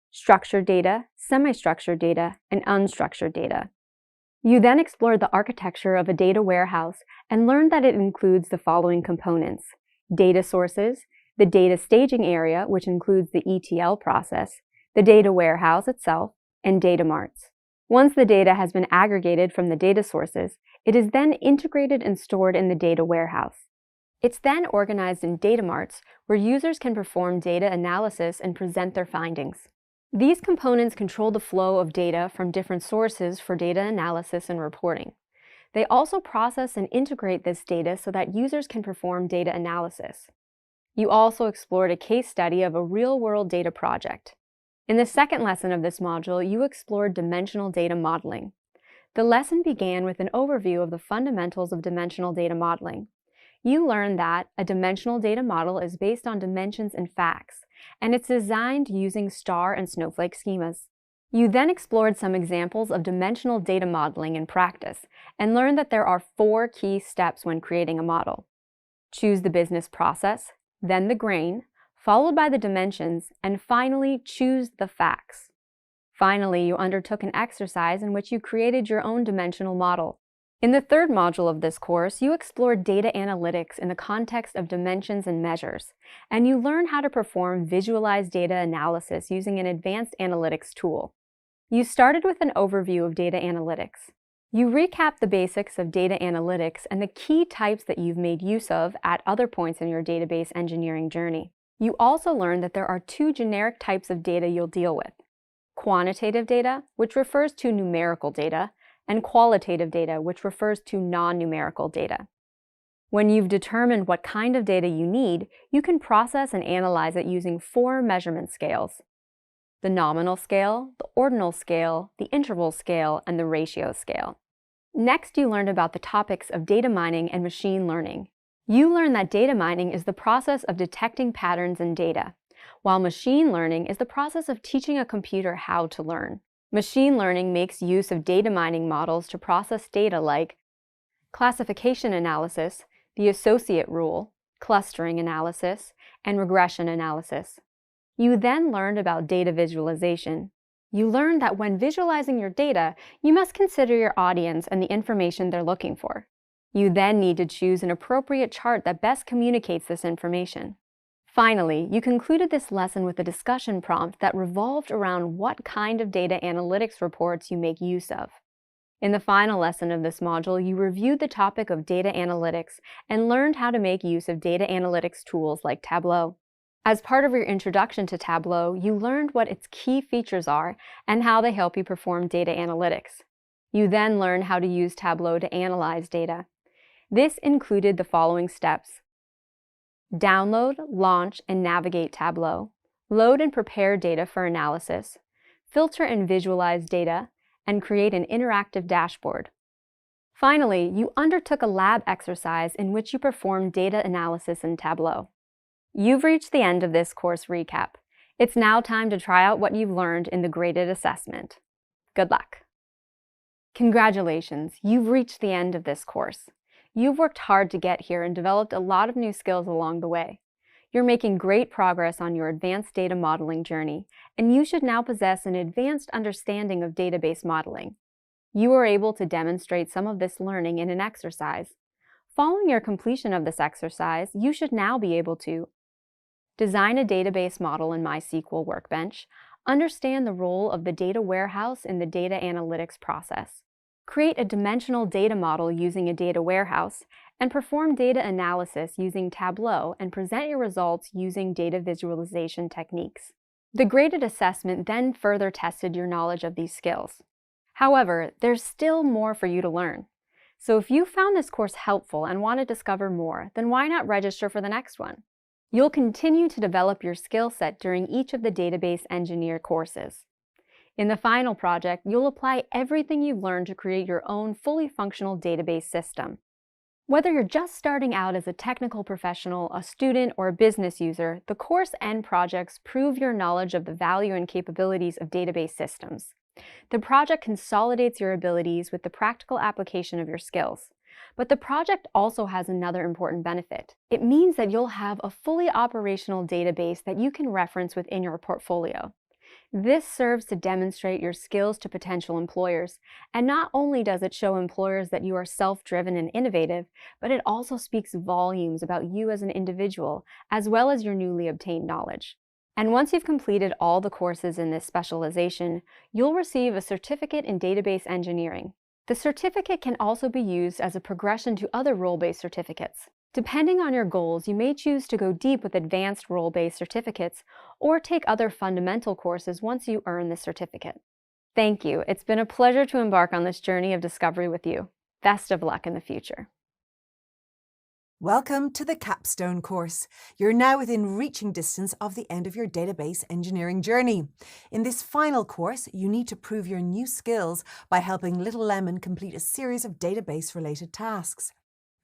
structured data, semi-structured data, and unstructured data. You then explored the architecture of a data warehouse and learned that it includes the following components: data sources, the data staging area, which includes the ETL process, the data warehouse itself, and data marts. Once the data has been aggregated from the data sources, it is then integrated and stored in the data warehouse. It's then organized in data marts where users can perform data analysis and present their findings. These components control the flow of data from different sources for data analysis and reporting. They also process and integrate this data so that users can perform data analysis. You also explored a case study of a real-world data project. In the second lesson of this module, you explored dimensional data modeling. The lesson began with an overview of the fundamentals of dimensional data modeling. You learned that a dimensional data model is based on dimensions and facts, and it's designed using star and snowflake schemas. You then explored some examples of dimensional data modeling in practice and learned that there are 4 key steps when creating a model. Choose the business process, then the grain, followed by the dimensions, and finally choose the facts. Finally, you undertook an exercise in which you created your own dimensional model. In the third module of this course, you explored data analytics in the context of dimensions and measures, and you learned how to perform visualized data analysis using an advanced analytics tool. You started with an overview of data analytics. You recapped the basics of data analytics and the key types that you've made use of at other points in your database engineering journey. You also learned that there are 2 generic types of data you'll deal with: quantitative data, which refers to numerical data, and qualitative data, which refers to non-numerical data. When you've determined what kind of data you need, you can process and analyze it using 4 measurement scales: the nominal scale, the ordinal scale, the interval scale, and the ratio scale. Next, you learned about the topics of data mining and machine learning. You learned that data mining is the process of detecting patterns in data, while machine learning is the process of teaching a computer how to learn. Machine learning makes use of data mining models to process data like classification analysis, the associate rule, clustering analysis, and regression analysis. You then learned about data visualization. You learned that when visualizing your data, you must consider your audience and the information they're looking for. You then need to choose an appropriate chart that best communicates this information. Finally, you concluded this lesson with a discussion prompt that revolved around what kind of data analytics reports you make use of. In the final lesson of this module, you reviewed the topic of data analytics and learned how to make use of data analytics tools like Tableau. As part of your introduction to Tableau, you learned what its key features are and how they help you perform data analytics. You then learned how to use Tableau to analyze data. This included the following steps: download, launch, and navigate Tableau, load and prepare data for analysis, filter and visualize data, and create an interactive dashboard. Finally, you undertook a lab exercise in which you performed data analysis in Tableau. You've reached the end of this course recap. It's now time to try out what you've learned in the graded assessment. Good luck. Congratulations, you've reached the end of this course. You've worked hard to get here and developed a lot of new skills along the way. You're making great progress on your advanced data modeling journey, and you should now possess an advanced understanding of database modeling. You were able to demonstrate some of this learning in an exercise. Following your completion of this exercise, you should now be able to design a database model in MySQL Workbench, understand the role of the data warehouse in the data analytics process, create a dimensional data model using a data warehouse, and perform data analysis using Tableau and present your results using data visualization techniques. The graded assessment then further tested your knowledge of these skills. However, there's still more for you to learn. So if you found this course helpful and want to discover more, then why not register for the next one? You'll continue to develop your skill set during each of the Database Engineer courses. In the final project, you'll apply everything you've learned to create your own fully functional database system. Whether you're just starting out as a technical professional, a student, or a business user, the course and projects prove your knowledge of the value and capabilities of database systems. The project consolidates your abilities with the practical application of your skills. But the project also has another important benefit. It means that you'll have a fully operational database that you can reference within your portfolio. This serves to demonstrate your skills to potential employers, and not only does it show employers that you are self-driven and innovative, but it also speaks volumes about you as an individual, as well as your newly obtained knowledge. And once you've completed all the courses in this specialization, you'll receive a certificate in database engineering. The certificate can also be used as a progression to other role-based certificates. Depending on your goals, you may choose to go deep with advanced role-based certificates or take other fundamental courses once you earn the certificate. Thank you. It's been a pleasure to embark on this journey of discovery with you. Best of luck in the future. Welcome to the Capstone course. You're now within reaching distance of the end of your database engineering journey. In this final course, you need to prove your new skills by helping Little Lemon complete a series of database-related tasks.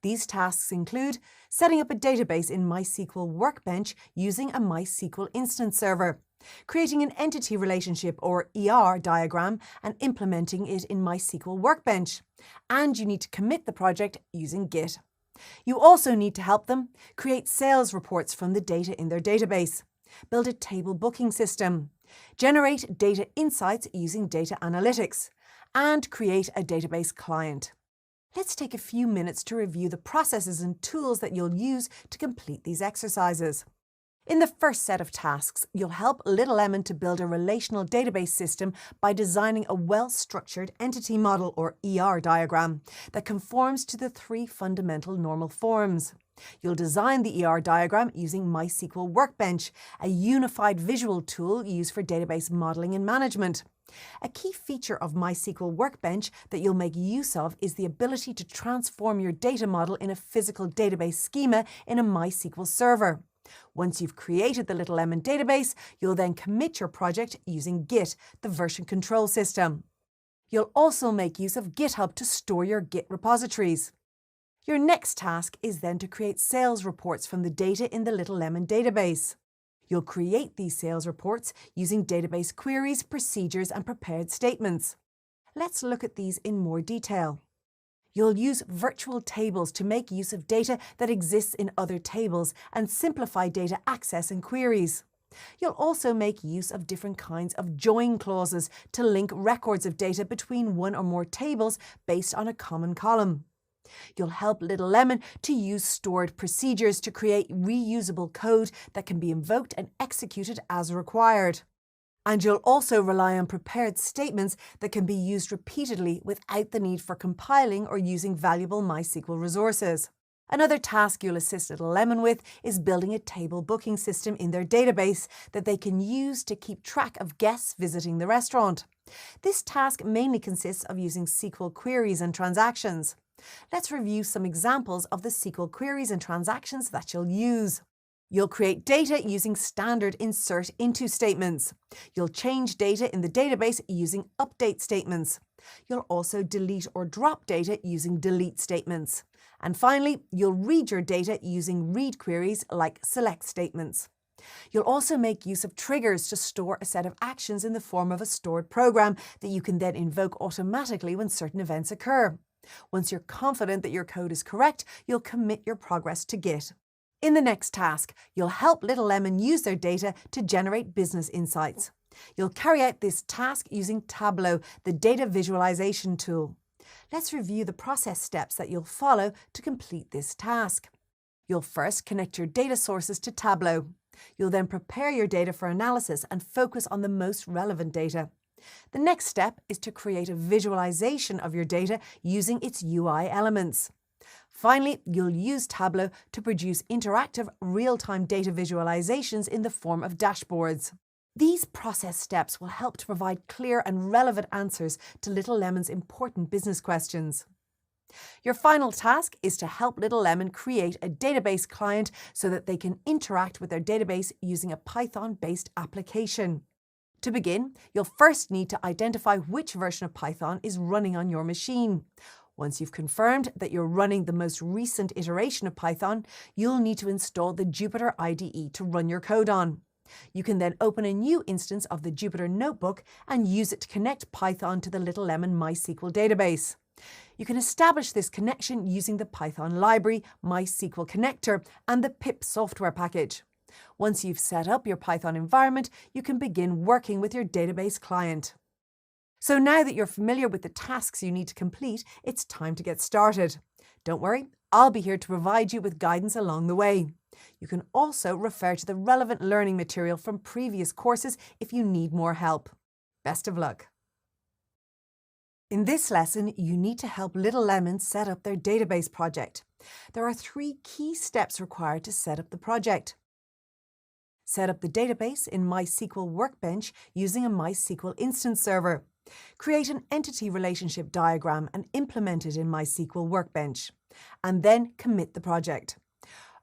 These tasks include setting up a database in MySQL Workbench using a MySQL instance server, creating an entity relationship or ER diagram and implementing it in MySQL Workbench, and you need to commit the project using Git. You also need to help them create sales reports from the data in their database, build a table booking system, generate data insights using data analytics, and create a database client. Let's take a few minutes to review the processes and tools that you'll use to complete these exercises. In the first set of tasks, you'll help Little Lemon to build a relational database system by designing a well-structured entity model or ER diagram that conforms to the 3 fundamental normal forms. You'll design the ER diagram using MySQL Workbench, a unified visual tool used for database modeling and management. A key feature of MySQL Workbench that you'll make use of is the ability to transform your data model in a physical database schema in a MySQL server. Once you've created the Little Lemon database, you'll then commit your project using Git, the version control system. You'll also make use of GitHub to store your Git repositories. Your next task is then to create sales reports from the data in the Little Lemon database. You'll create these sales reports using database queries, procedures, and prepared statements. Let's look at these in more detail. You'll use virtual tables to make use of data that exists in other tables and simplify data access and queries. You'll also make use of different kinds of join clauses to link records of data between one or more tables based on a common column. You'll help Little Lemon to use stored procedures to create reusable code that can be invoked and executed as required. And you'll also rely on prepared statements that can be used repeatedly without the need for compiling or using valuable MySQL resources. Another task you'll assist Little Lemon with is building a table booking system in their database that they can use to keep track of guests visiting the restaurant. This task mainly consists of using SQL queries and transactions. Let's review some examples of the SQL queries and transactions that you'll use. You'll create data using standard insert into statements. You'll change data in the database using update statements. You'll also delete or drop data using delete statements. And finally, you'll read your data using read queries like select statements. You'll also make use of triggers to store a set of actions in the form of a stored program that you can then invoke automatically when certain events occur. Once you're confident that your code is correct, you'll commit your progress to Git. In the next task, you'll help Little Lemon use their data to generate business insights. You'll carry out this task using Tableau, the data visualization tool. Let's review the process steps that you'll follow to complete this task. You'll first connect your data sources to Tableau. You'll then prepare your data for analysis and focus on the most relevant data. The next step is to create a visualization of your data using its UI elements. Finally, you'll use Tableau to produce interactive real-time data visualizations in the form of dashboards. These process steps will help to provide clear and relevant answers to Little Lemon's important business questions. Your final task is to help Little Lemon create a database client so that they can interact with their database using a Python-based application. To begin, you'll first need to identify which version of Python is running on your machine. Once you've confirmed that you're running the most recent iteration of Python, you'll need to install the Jupyter IDE to run your code on. You can then open a new instance of the Jupyter Notebook and use it to connect Python to the Little Lemon MySQL database. You can establish this connection using the Python library, MySQL connector, and the pip software package. Once you've set up your Python environment, you can begin working with your database client. So now that you're familiar with the tasks you need to complete, it's time to get started. Don't worry, I'll be here to provide you with guidance along the way. You can also refer to the relevant learning material from previous courses if you need more help. Best of luck. In this lesson, you need to help Little Lemon set up their database project. There are 3 key steps required to set up the project. Set up the database in MySQL Workbench using a MySQL instance server. Create an entity relationship diagram and implement it in MySQL Workbench. And then commit the project.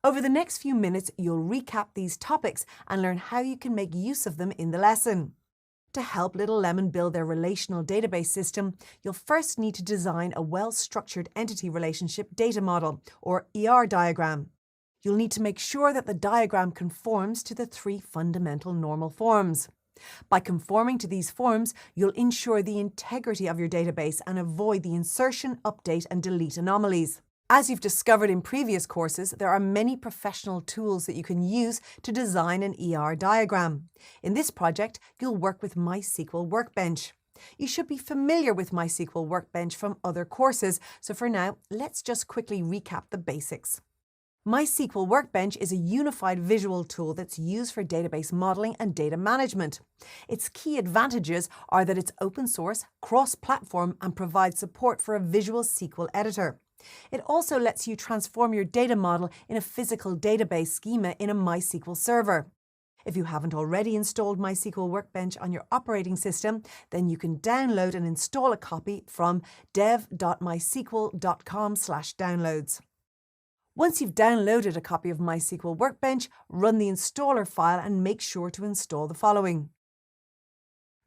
Over the next few minutes, you'll recap these topics and learn how you can make use of them in the lesson. To help Little Lemon build their relational database system, you'll first need to design a well-structured entity relationship data model, or ER diagram. You'll need to make sure that the diagram conforms to the 3 fundamental normal forms. By conforming to these forms, you'll ensure the integrity of your database and avoid the insertion, update, and delete anomalies. As you've discovered in previous courses, there are many professional tools that you can use to design an ER diagram. In this project, you'll work with MySQL Workbench. You should be familiar with MySQL Workbench from other courses, so for now, let's just quickly recap the basics. MySQL Workbench is a unified visual tool that's used for database modeling and data management. Its key advantages are that it's open source, cross-platform, and provides support for a visual SQL editor. It also lets you transform your data model in a physical database schema in a MySQL server. If you haven't already installed MySQL Workbench on your operating system, then you can download and install a copy from dev.mysql.com/downloads. Once you've downloaded a copy of MySQL Workbench, run the installer file and make sure to install the following: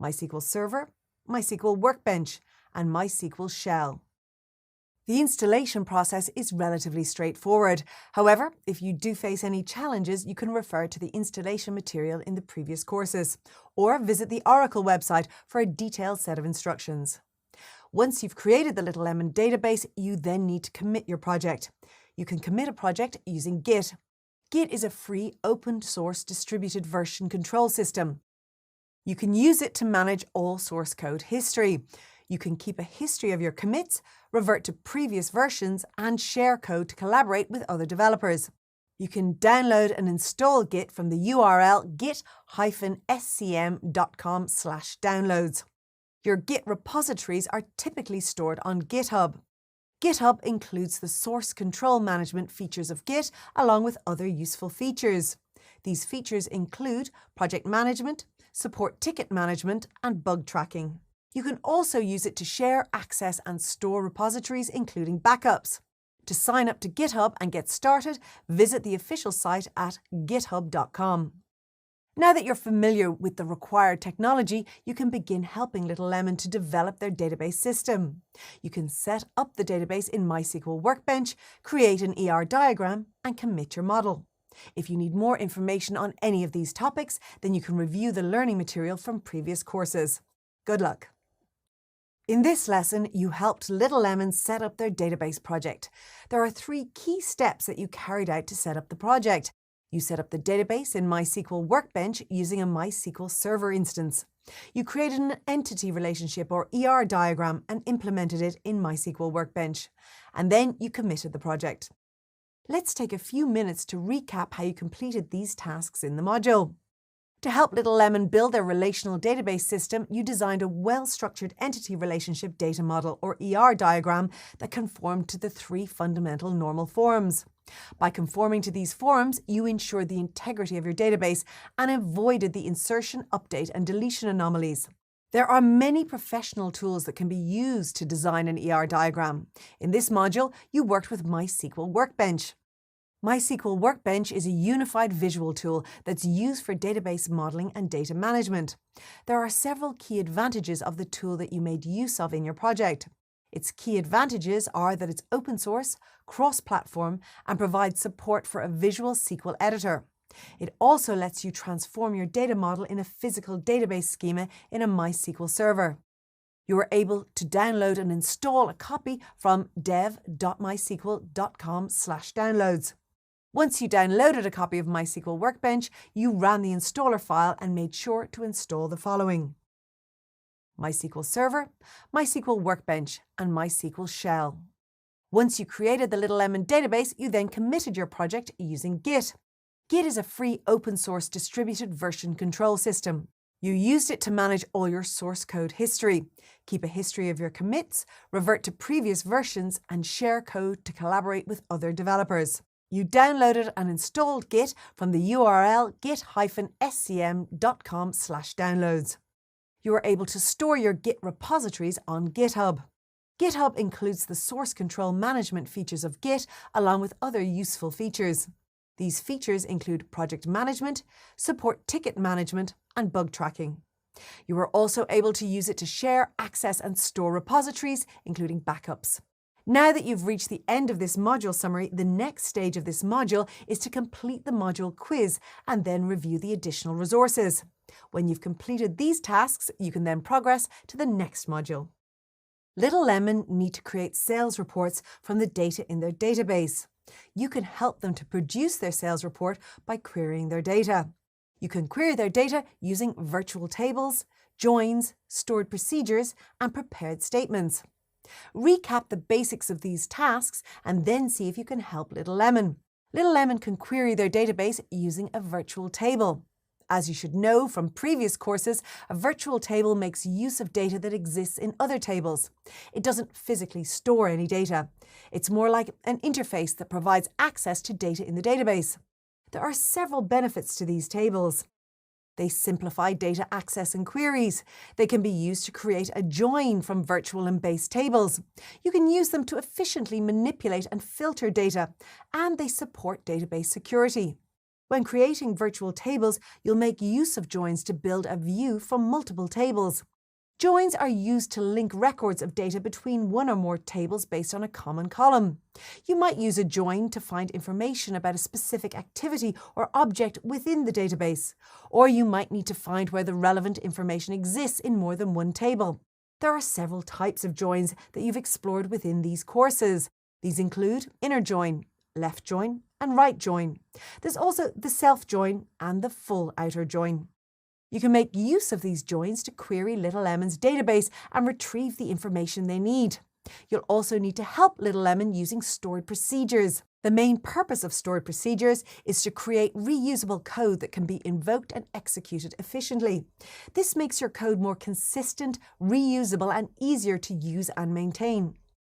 MySQL Server, MySQL Workbench, and MySQL Shell. The installation process is relatively straightforward. However, if you do face any challenges, you can refer to the installation material in the previous courses, or visit the Oracle website for a detailed set of instructions. Once you've created the Little Lemon database, you then need to commit your project. You can commit a project using Git. Git is a free, open-source distributed version control system. You can use it to manage all source code history. You can keep a history of your commits, revert to previous versions, and share code to collaborate with other developers. You can download and install Git from the URL git-scm.com/downloads. Your Git repositories are typically stored on GitHub. GitHub includes the source control management features of Git, along with other useful features. These features include project management, support ticket management, and bug tracking. You can also use it to share, access, and store repositories, including backups. To sign up to GitHub and get started, visit the official site at github.com. Now that you're familiar with the required technology, you can begin helping Little Lemon to develop their database system. You can set up the database in MySQL Workbench, create an ER diagram, and commit your model. If you need more information on any of these topics, then you can review the learning material from previous courses. Good luck. In this lesson, you helped Little Lemon set up their database project. There are 3 key steps that you carried out to set up the project. You set up the database in MySQL Workbench using a MySQL Server instance. You created an entity relationship or ER diagram and implemented it in MySQL Workbench. And then you committed the project. Let's take a few minutes to recap how you completed these tasks in the module. To help Little Lemon build their relational database system, you designed a well-structured entity relationship data model, or ER diagram, that conformed to the 3 fundamental normal forms. By conforming to these forms, you ensured the integrity of your database and avoided the insertion, update, and deletion anomalies. There are many professional tools that can be used to design an ER diagram. In this module, you worked with MySQL Workbench. MySQL Workbench is a unified visual tool that's used for database modeling and data management. There are several key advantages of the tool that you made use of in your project. Its key advantages are that it's open source, cross-platform, and provides support for a visual SQL editor. It also lets you transform your data model in a physical database schema in a MySQL server. You are able to download and install a copy from dev.mysql.com/downloads. Once you downloaded a copy of MySQL Workbench, you ran the installer file and made sure to install the following: MySQL Server, MySQL Workbench, and MySQL Shell. Once you created the Little Lemon database, you then committed your project using Git. Git is a free open source distributed version control system. You used it to manage all your source code history, keep a history of your commits, revert to previous versions, and share code to collaborate with other developers. You downloaded and installed Git from the URL git-scm.com/downloads. You are able to store your Git repositories on GitHub. GitHub includes the source control management features of Git along with other useful features. These features include project management, support ticket management, and bug tracking. You are also able to use it to share, access, and store repositories, including backups. Now that you've reached the end of this module summary, the next stage of this module is to complete the module quiz and then review the additional resources. When you've completed these tasks, you can then progress to the next module. Little Lemon need to create sales reports from the data in their database. You can help them to produce their sales report by querying their data. You can query their data using virtual tables, joins, stored procedures, and prepared statements. Recap the basics of these tasks and then see if you can help Little Lemon. Little Lemon can query their database using a virtual table. As you should know from previous courses, a virtual table makes use of data that exists in other tables. It doesn't physically store any data. It's more like an interface that provides access to data in the database. There are several benefits to these tables. They simplify data access and queries. They can be used to create a join from virtual and base tables. You can use them to efficiently manipulate and filter data, and they support database security. When creating virtual tables, you'll make use of joins to build a view from multiple tables. Joins are used to link records of data between one or more tables based on a common column. You might use a join to find information about a specific activity or object within the database, or you might need to find where the relevant information exists in more than one table. There are several types of joins that you've explored within these courses. These include inner join, left join, and right join. There's also the self join and the full outer join. You can make use of these joins to query Little Lemon's database and retrieve the information they need. You'll also need to help Little Lemon using stored procedures. The main purpose of stored procedures is to create reusable code that can be invoked and executed efficiently. This makes your code more consistent, reusable, and easier to use and maintain.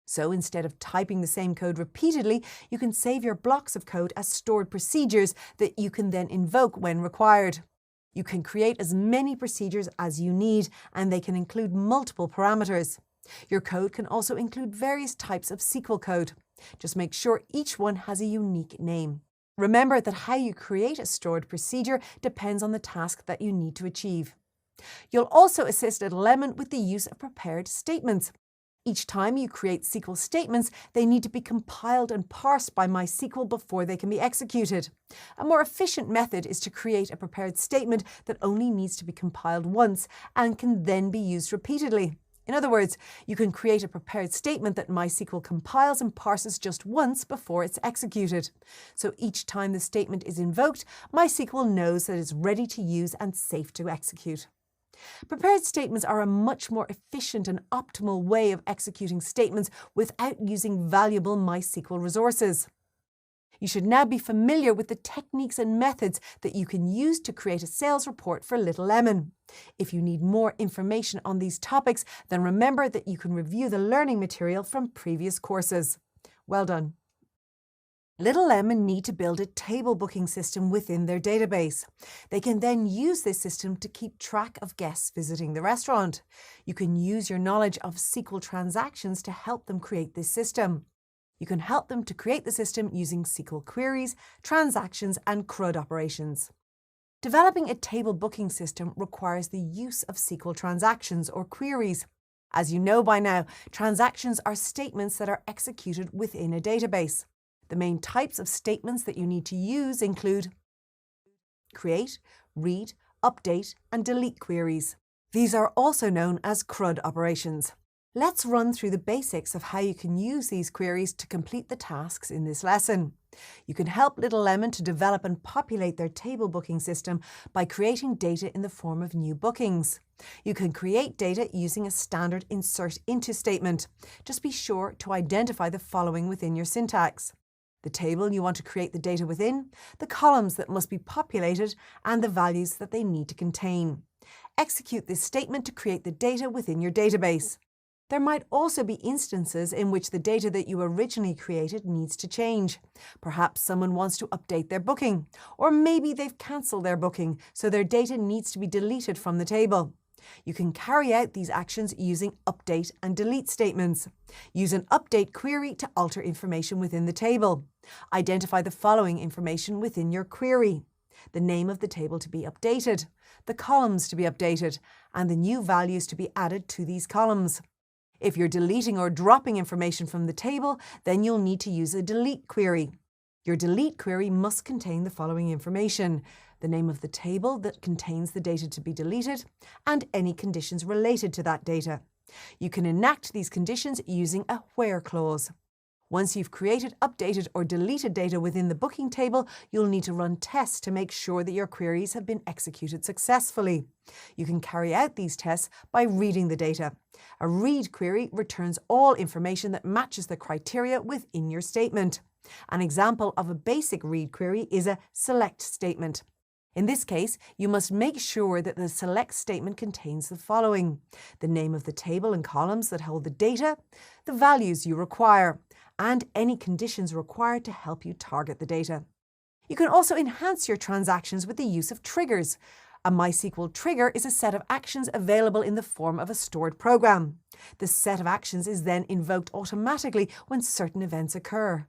So instead of typing the same code repeatedly, you can save your blocks of code as stored procedures that you can then invoke when required. You can create as many procedures as you need, and they can include multiple parameters. Your code can also include various types of SQL code. Just make sure each one has a unique name. Remember that how you create a stored procedure depends on the task that you need to achieve. You'll also assist Little Lemon with the use of prepared statements. Each time you create SQL statements, they need to be compiled and parsed by MySQL before they can be executed. A more efficient method is to create a prepared statement that only needs to be compiled once and can then be used repeatedly. In other words, you can create a prepared statement that MySQL compiles and parses just once before it's executed. So each time the statement is invoked, MySQL knows that it's ready to use and safe to execute. Prepared statements are a much more efficient and optimal way of executing statements without using valuable MySQL resources. You should now be familiar with the techniques and methods that you can use to create a sales report for Little Lemon. If you need more information on these topics, then remember that you can review the learning material from previous courses. Well done. Little Lemon need to build a table booking system within their database. They can then use this system to keep track of guests visiting the restaurant. You can use your knowledge of SQL transactions to help them create this system. You can help them to create the system using SQL queries, transactions, and CRUD operations. Developing a table booking system requires the use of SQL transactions or queries. As you know by now, transactions are statements that are executed within a database. The main types of statements that you need to use include create, read, update, and delete queries. These are also known as CRUD operations. Let's run through the basics of how you can use these queries to complete the tasks in this lesson. You can help Little Lemon to develop and populate their table booking system by creating data in the form of new bookings. You can create data using a standard insert into statement. Just be sure to identify the following within your syntax. the table you want to create the data within, the columns that must be populated, and the values that they need to contain. Execute this statement to create the data within your database. There might also be instances in which the data that you originally created needs to change. Perhaps someone wants to update their booking, or maybe they've cancelled their booking, so their data needs to be deleted from the table. You can carry out these actions using update and delete statements. Use an update query to alter information within the table. Identify the following information within your query: the name of the table to be updated, the columns to be updated, and the new values to be added to these columns. If you're deleting or dropping information from the table, then you'll need to use a delete query. Your delete query must contain the following information: the name of the table that contains the data to be deleted, and any conditions related to that data. You can enact these conditions using a where clause. Once you've created, updated, or deleted data within the booking table, you'll need to run tests to make sure that your queries have been executed successfully. You can carry out these tests by reading the data. A read query returns all information that matches the criteria within your statement. An example of a basic read query is a select statement. In this case, you must make sure that the select statement contains the following: the name of the table and columns that hold the data, the values you require, and any conditions required to help you target the data. You can also enhance your transactions with the use of triggers. A MySQL trigger is a set of actions available in the form of a stored program. The set of actions is then invoked automatically when certain events occur.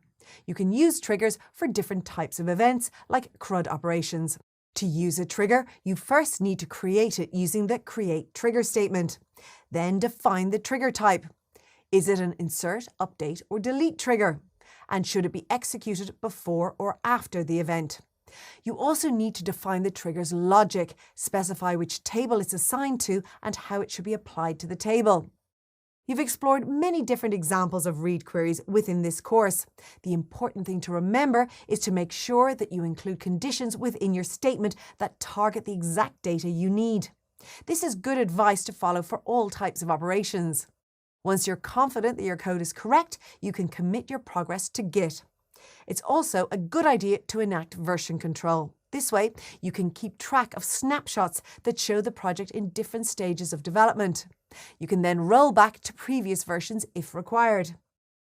You can use triggers for different types of events, like CRUD operations. To use a trigger, you first need to create it using the create trigger statement. Then define the trigger type. Is it an insert, update, or delete trigger? And should it be executed before or after the event? You also need to define the trigger's logic, specify which table it's assigned to, and how it should be applied to the table. You've explored many different examples of read queries within this course. The important thing to remember is to make sure that you include conditions within your statement that target the exact data you need. This is good advice to follow for all types of operations. Once you're confident that your code is correct, you can commit your progress to Git. It's also a good idea to enact version control. This way, you can keep track of snapshots that show the project in different stages of development. You can then roll back to previous versions if required.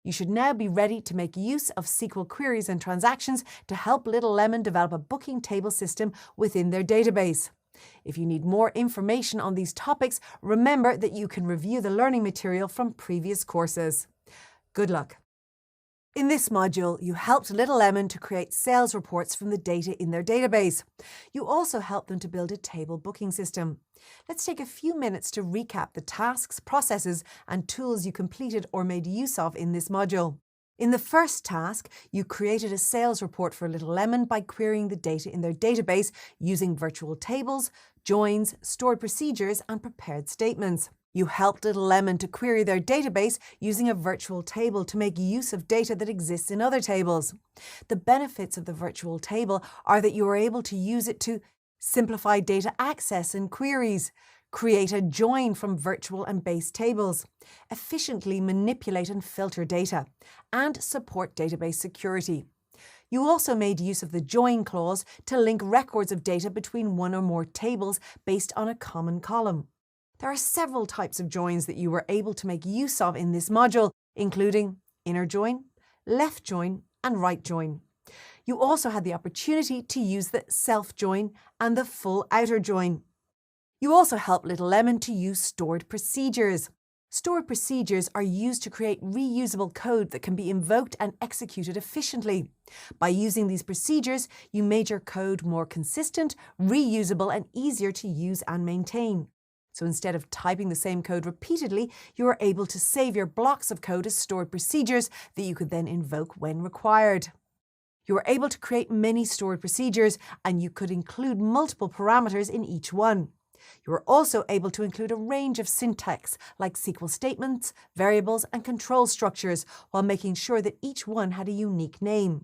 You should now be ready to make use of SQL queries and transactions to help Little Lemon develop a booking table system within their database. If you need more information on these topics, remember that you can review the learning material from previous courses. Good luck. In this module, you helped Little Lemon to create sales reports from the data in their database. You also helped them to build a table booking system. Let's take a few minutes to recap the tasks, processes, and tools you completed or made use of in this module. In the first task, you created a sales report for Little Lemon by querying the data in their database using virtual tables, joins, stored procedures, and prepared statements. You helped Little Lemon to query their database using a virtual table to make use of data that exists in other tables. The benefits of the virtual table are that you are able to use it to simplify data access and queries, create a join from virtual and base tables, efficiently manipulate and filter data, and support database security. You also made use of the join clause to link records of data between one or more tables based on a common column. There are several types of joins that you were able to make use of in this module, including inner join, left join, and right join. You also had the opportunity to use the self join and the full outer join. You also helped Little Lemon to use stored procedures. Stored procedures are used to create reusable code that can be invoked and executed efficiently. By using these procedures, you made your code more consistent, reusable, and easier to use and maintain. So instead of typing the same code repeatedly, you are able to save your blocks of code as stored procedures that you could then invoke when required. You were able to create many stored procedures, and you could include multiple parameters in each one. You were also able to include a range of syntax like SQL statements, variables, and control structures, while making sure that each one had a unique name.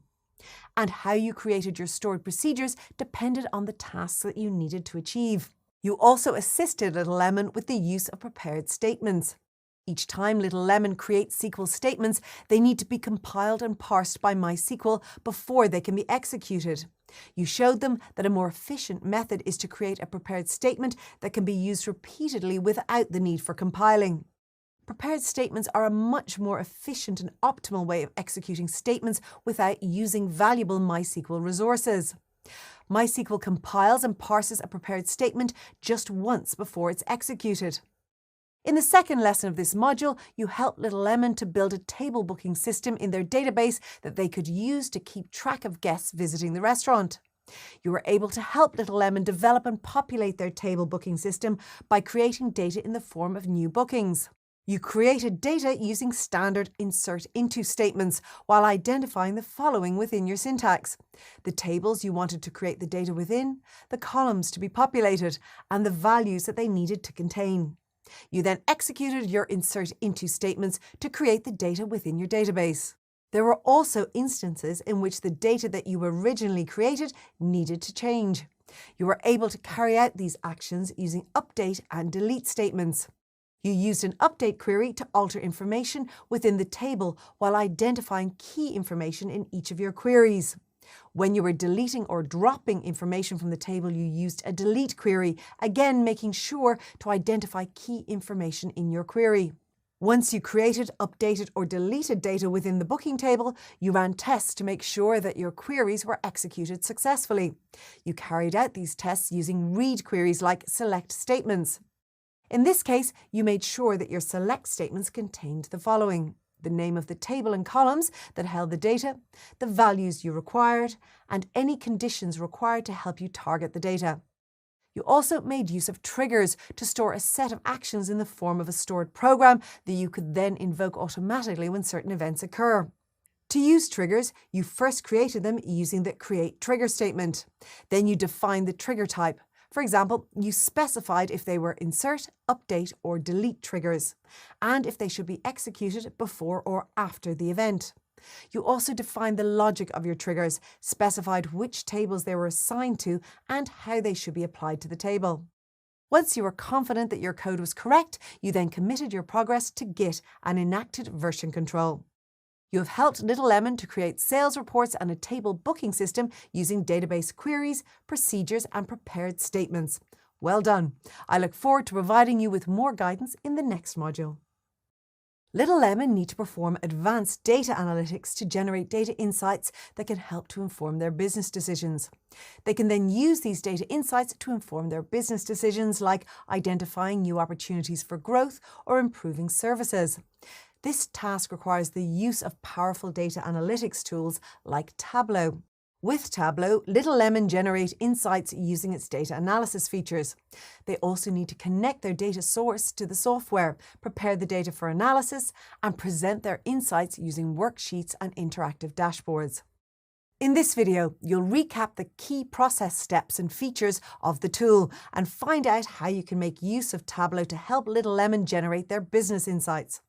And how you created your stored procedures depended on the tasks that you needed to achieve. You also assisted Little Lemon with the use of prepared statements. Each time Little Lemon creates SQL statements, they need to be compiled and parsed by MySQL before they can be executed. You showed them that a more efficient method is to create a prepared statement that can be used repeatedly without the need for compiling. Prepared statements are a much more efficient and optimal way of executing statements without using valuable MySQL resources. MySQL compiles and parses a prepared statement just once before it's executed. In the second lesson of this module, you helped Little Lemon to build a table booking system in their database that they could use to keep track of guests visiting the restaurant. You were able to help Little Lemon develop and populate their table booking system by creating data in the form of new bookings. You created data using standard insert into statements while identifying the following within your syntax: the tables you wanted to create the data within, the columns to be populated, and the values that they needed to contain. You then executed your insert into statements to create the data within your database. There were also instances in which the data that you originally created needed to change. You were able to carry out these actions using update and delete statements. You used an update query to alter information within the table while identifying key information in each of your queries. When you were deleting or dropping information from the table, you used a delete query, again making sure to identify key information in your query. Once you created, updated, or deleted data within the booking table, you ran tests to make sure that your queries were executed successfully. You carried out these tests using read queries like select statements. In this case, you made sure that your select statements contained the following: the name of the table and columns that held the data, the values you required, and any conditions required to help you target the data. You also made use of triggers to store a set of actions in the form of a stored program that you could then invoke automatically when certain events occur. To use triggers, you first created them using the create trigger statement. Then you defined the trigger type. For example, you specified if they were insert, update, or delete triggers, and if they should be executed before or after the event. You also defined the logic of your triggers, specified which tables they were assigned to, and how they should be applied to the table. Once you were confident that your code was correct, you then committed your progress to Git and enacted version control. You have helped Little Lemon to create sales reports and a table booking system using database queries, procedures, and prepared statements. Well done. I look forward to providing you with more guidance in the next module. Little Lemon need to perform advanced data analytics to generate data insights that can help to inform their business decisions. They can then use these data insights to inform their business decisions, like identifying new opportunities for growth or improving services. This task requires the use of powerful data analytics tools like Tableau. With Tableau, Little Lemon generate insights using its data analysis features. They also need to connect their data source to the software, prepare the data for analysis, and present their insights using worksheets and interactive dashboards. In this video, you'll recap the key process steps and features of the tool and find out how you can make use of Tableau to help Little Lemon generate their business insights.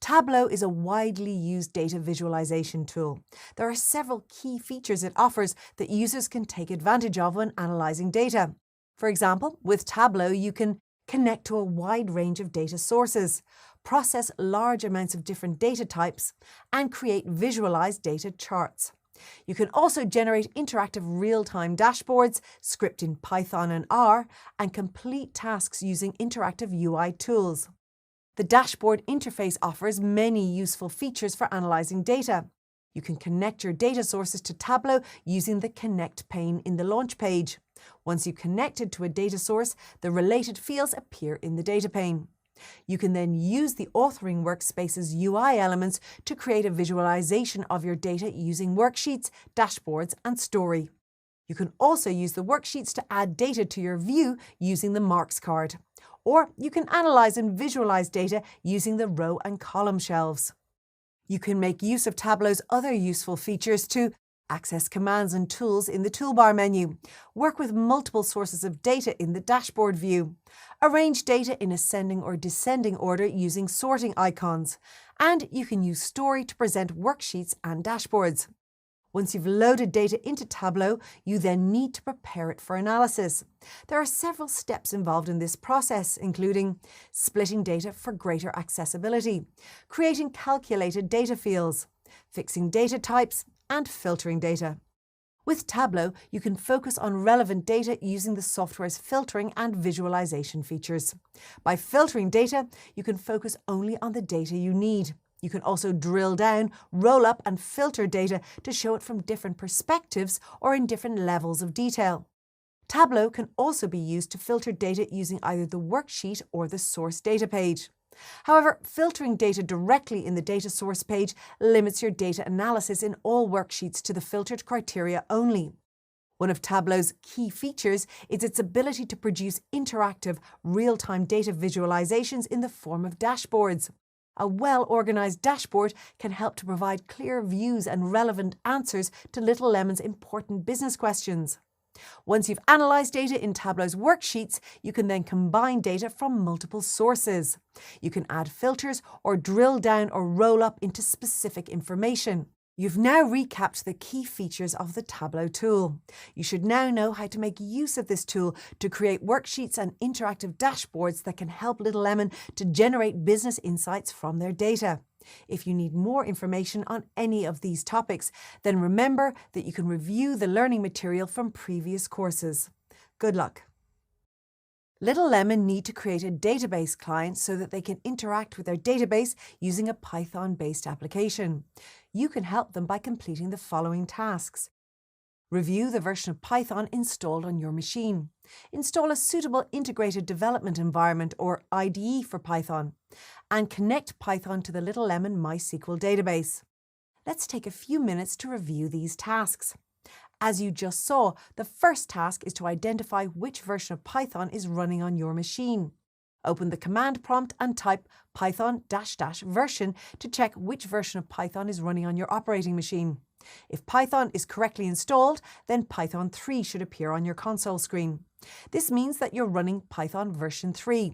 Tableau is a widely used data visualization tool. There are several key features it offers that users can take advantage of when analyzing data. For example, with Tableau, you can connect to a wide range of data sources, process large amounts of different data types, and create visualized data charts. You can also generate interactive real-time dashboards, script in Python and R, and complete tasks using interactive UI tools. The dashboard interface offers many useful features for analyzing data. You can connect your data sources to Tableau using the Connect pane in the launch page. Once you connected to a data source, the related fields appear in the data pane. You can then use the authoring workspace's UI elements to create a visualization of your data using worksheets, dashboards, and story. You can also use the worksheets to add data to your view using the marks card. Or you can analyze and visualize data using the row and column shelves. You can make use of Tableau's other useful features to access commands and tools in the toolbar menu, work with multiple sources of data in the dashboard view, arrange data in ascending or descending order using sorting icons, and you can use Story to present worksheets and dashboards. Once you've loaded data into Tableau, you then need to prepare it for analysis. There are several steps involved in this process, including splitting data for greater accessibility, creating calculated data fields, fixing data types, and filtering data. With Tableau, you can focus on relevant data using the software's filtering and visualization features. By filtering data, you can focus only on the data you need. You can also drill down, roll up, and filter data to show it from different perspectives or in different levels of detail. Tableau can also be used to filter data using either the worksheet or the source data page. However, filtering data directly in the data source page limits your data analysis in all worksheets to the filtered criteria only. One of Tableau's key features is its ability to produce interactive, real-time data visualizations in the form of dashboards. A well-organized dashboard can help to provide clear views and relevant answers to Little Lemon's important business questions. Once you've analysed data in Tableau's worksheets, you can then combine data from multiple sources. You can add filters or drill down or roll up into specific information. You've now recapped the key features of the Tableau tool. You should now know how to make use of this tool to create worksheets and interactive dashboards that can help Little Lemon to generate business insights from their data. If you need more information on any of these topics, then remember that you can review the learning material from previous courses. Good luck. Little Lemon need to create a database client so that they can interact with their database using a Python-based application. You can help them by completing the following tasks. Review the version of Python installed on your machine. Install a suitable integrated development environment or IDE for Python. And connect Python to the Little Lemon MySQL database. Let's take a few minutes to review these tasks. As you just saw, the first task is to identify which version of Python is running on your machine. Open the command prompt and type Python --version to check which version of Python is running on your operating machine. If Python is correctly installed, then Python 3 should appear on your console screen. This means that you're running Python version 3.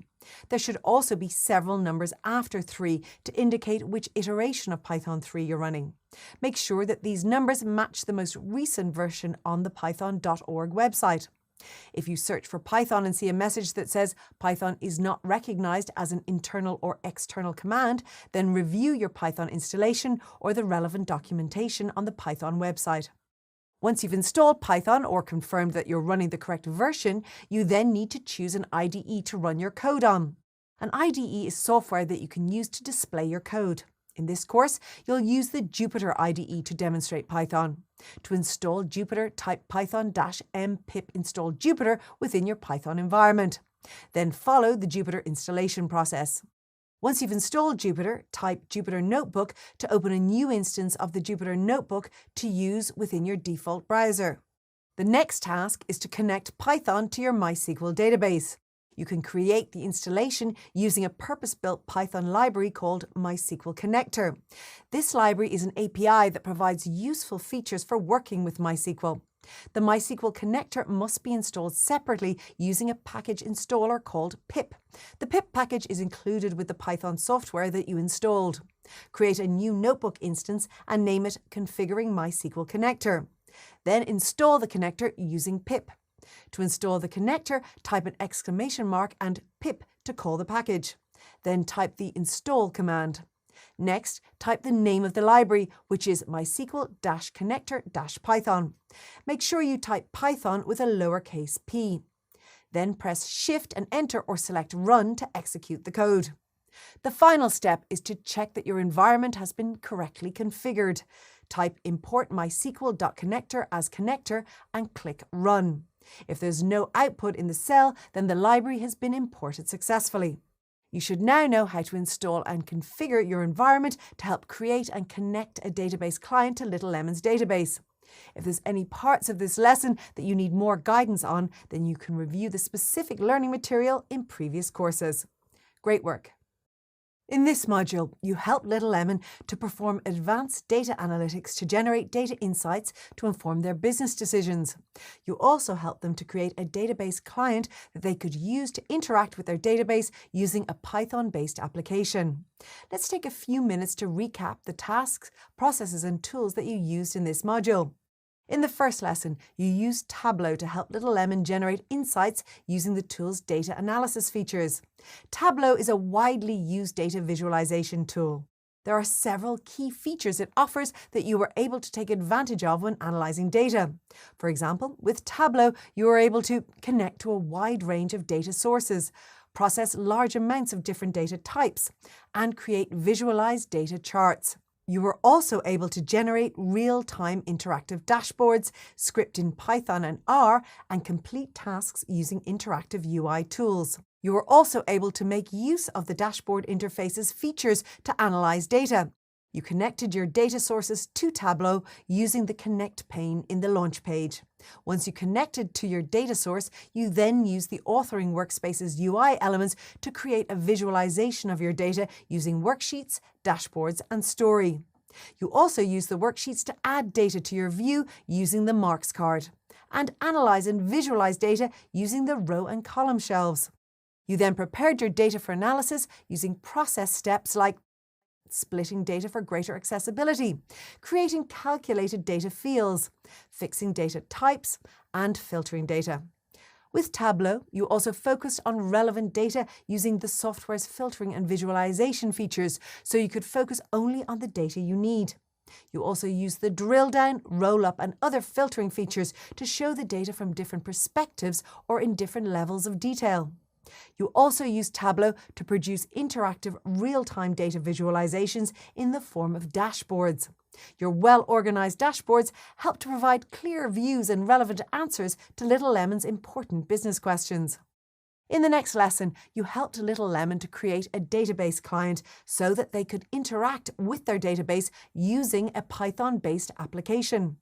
There should also be several numbers after 3 to indicate which iteration of Python 3 you're running. Make sure that these numbers match the most recent version on the python.org website. If you search for Python and see a message that says Python is not recognized as an internal or external command, then review your Python installation or the relevant documentation on the Python website. Once you've installed Python or confirmed that you're running the correct version, you then need to choose an IDE to run your code on. An IDE is software that you can use to display your code. In this course, you'll use the Jupyter IDE to demonstrate Python. To install Jupyter, type python-m pip install Jupyter within your Python environment. Then follow the Jupyter installation process. Once you've installed Jupyter, type Jupyter Notebook to open a new instance of the Jupyter Notebook to use within your default browser. The next task is to connect Python to your MySQL database. You can create the installation using a purpose-built Python library called MySQL Connector. This library is an API that provides useful features for working with MySQL. The MySQL Connector must be installed separately using a package installer called pip. The pip package is included with the Python software that you installed. Create a new notebook instance and name it Configuring MySQL Connector. Then install the connector using pip. To install the connector, type an exclamation mark and pip to call the package. Then type the install command. Next, type the name of the library, which is MySQL-connector-Python. Make sure you type Python with a lowercase p. Then press Shift and Enter or select Run to execute the code. The final step is to check that your environment has been correctly configured. Type import mysql.connector as connector and click Run. If there's no output in the cell, then the library has been imported successfully. You should now know how to install and configure your environment to help create and connect a database client to Little Lemon's database. If there's any parts of this lesson that you need more guidance on, then you can review the specific learning material in previous courses. Great work! In this module, you help Little Lemon to perform advanced data analytics to generate data insights to inform their business decisions. You also help them to create a database client that they could use to interact with their database using a Python-based application. Let's take a few minutes to recap the tasks, processes, and tools that you used in this module. In the first lesson, you used Tableau to help Little Lemon generate insights using the tool's data analysis features. Tableau is a widely used data visualization tool. There are several key features it offers that you were able to take advantage of when analyzing data. For example, with Tableau, you were able to connect to a wide range of data sources, process large amounts of different data types, and create visualized data charts. You were also able to generate real-time interactive dashboards, script in Python and R, and complete tasks using interactive UI tools. You were also able to make use of the dashboard interface's features to analyze data. You connected your data sources to Tableau using the Connect pane in the launch page. Once you connected to your data source, you then used the Authoring Workspace's UI elements to create a visualization of your data using worksheets, dashboards, and Story. You also used the worksheets to add data to your view using the Marks card, and analyze and visualize data using the row and column shelves. You then prepared your data for analysis using process steps like splitting data for greater accessibility, creating calculated data fields, fixing data types, and filtering data. With Tableau, you also focused on relevant data using the software's filtering and visualization features, so you could focus only on the data you need. You also used the drill down, roll up, and other filtering features to show the data from different perspectives or in different levels of detail. You also used Tableau to produce interactive real-time data visualizations in the form of dashboards. Your well-organized dashboards help to provide clear views and relevant answers to Little Lemon's important business questions. In the next lesson, you helped Little Lemon to create a database client so that they could interact with their database using a Python-based application.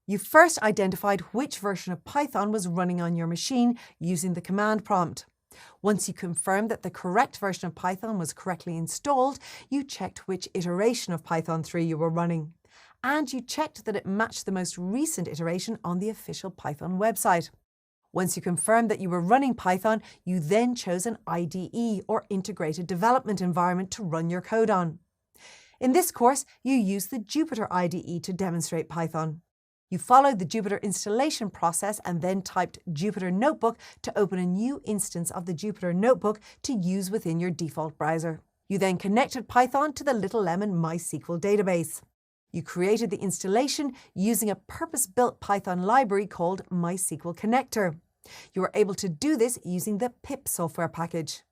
You first identified which version of Python was running on your machine using the command prompt. Once you confirmed that the correct version of Python was correctly installed, you checked which iteration of Python 3 you were running. And you checked that it matched the most recent iteration on the official Python website. Once you confirmed that you were running Python, you then chose an IDE, or Integrated Development Environment, to run your code on. In this course, you used the Jupyter IDE to demonstrate Python. You followed the Jupyter installation process and then typed Jupyter Notebook to open a new instance of the Jupyter Notebook to use within your default browser. You then connected Python to the Little Lemon MySQL database. You created the installation using a purpose-built Python library called MySQL Connector. You were able to do this using the pip software package.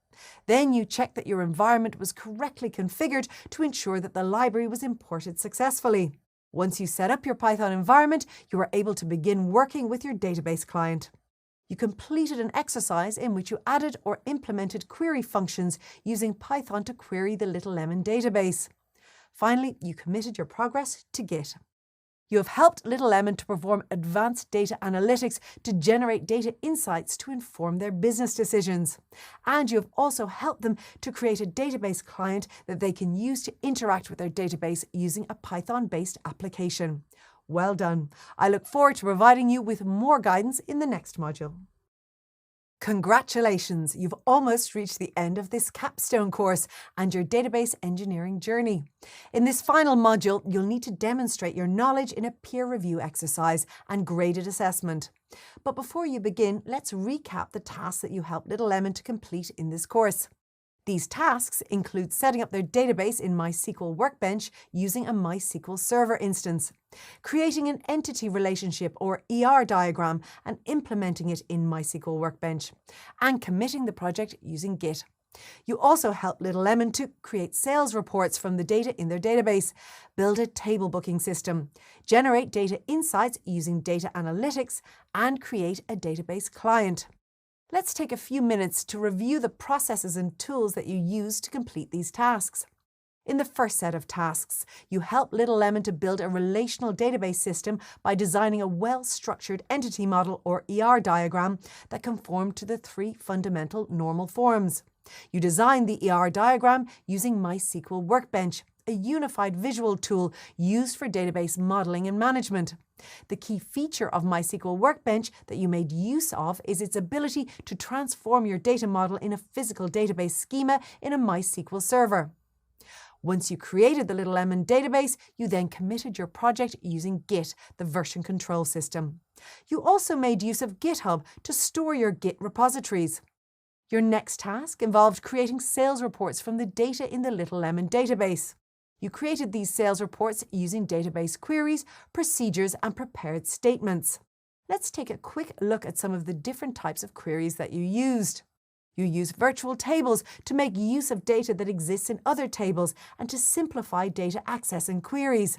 Then you checked that your environment was correctly configured to ensure that the library was imported successfully. Once you set up your Python environment, you were able to begin working with your database client. You completed an exercise in which you added or implemented query functions using Python to query the Little Lemon database. Finally, you committed your progress to Git. You have helped Little Lemon to perform advanced data analytics to generate data insights to inform their business decisions. And you have also helped them to create a database client that they can use to interact with their database using a Python-based application. Well done. I look forward to providing you with more guidance in the next module. Congratulations, you've almost reached the end of this capstone course and your database engineering journey. In this final module, you'll need to demonstrate your knowledge in a peer review exercise and graded assessment. But before you begin, let's recap the tasks that you helped Little Lemon to complete in this course. These tasks include setting up their database in MySQL Workbench using a MySQL Server instance, creating an entity relationship or ER diagram and implementing it in MySQL Workbench, and committing the project using Git. You also help Little Lemon to create sales reports from the data in their database, build a table booking system, generate data insights using data analytics, and create a database client. Let's take a few minutes to review the processes and tools that you used to complete these tasks. In the first set of tasks, you help Little Lemon to build a relational database system by designing a well-structured entity model or ER diagram that conformed to the 3 fundamental normal forms. You designed the ER diagram using MySQL Workbench, a unified visual tool used for database modeling and management. The key feature of MySQL Workbench that you made use of is its ability to transform your data model in a physical database schema in a MySQL server. Once you created the Little Lemon database, you then committed your project using Git, the version control system. You also made use of GitHub to store your Git repositories. Your next task involved creating sales reports from the data in the Little Lemon database. You created these sales reports using database queries, procedures, and prepared statements. Let's take a quick look at some of the different types of queries that you used. You used virtual tables to make use of data that exists in other tables and to simplify data access and queries.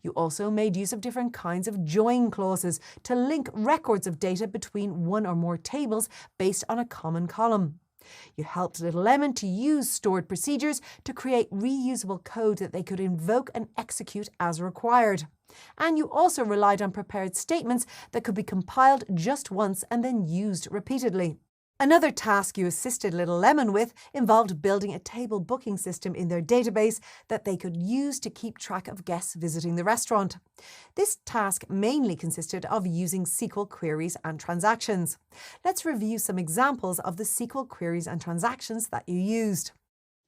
You also made use of different kinds of join clauses to link records of data between one or more tables based on a common column. You helped Little Lemon to use stored procedures to create reusable code that they could invoke and execute as required. And you also relied on prepared statements that could be compiled just once and then used repeatedly. Another task you assisted Little Lemon with involved building a table booking system in their database that they could use to keep track of guests visiting the restaurant. This task mainly consisted of using SQL queries and transactions. Let's review some examples of the SQL queries and transactions that you used.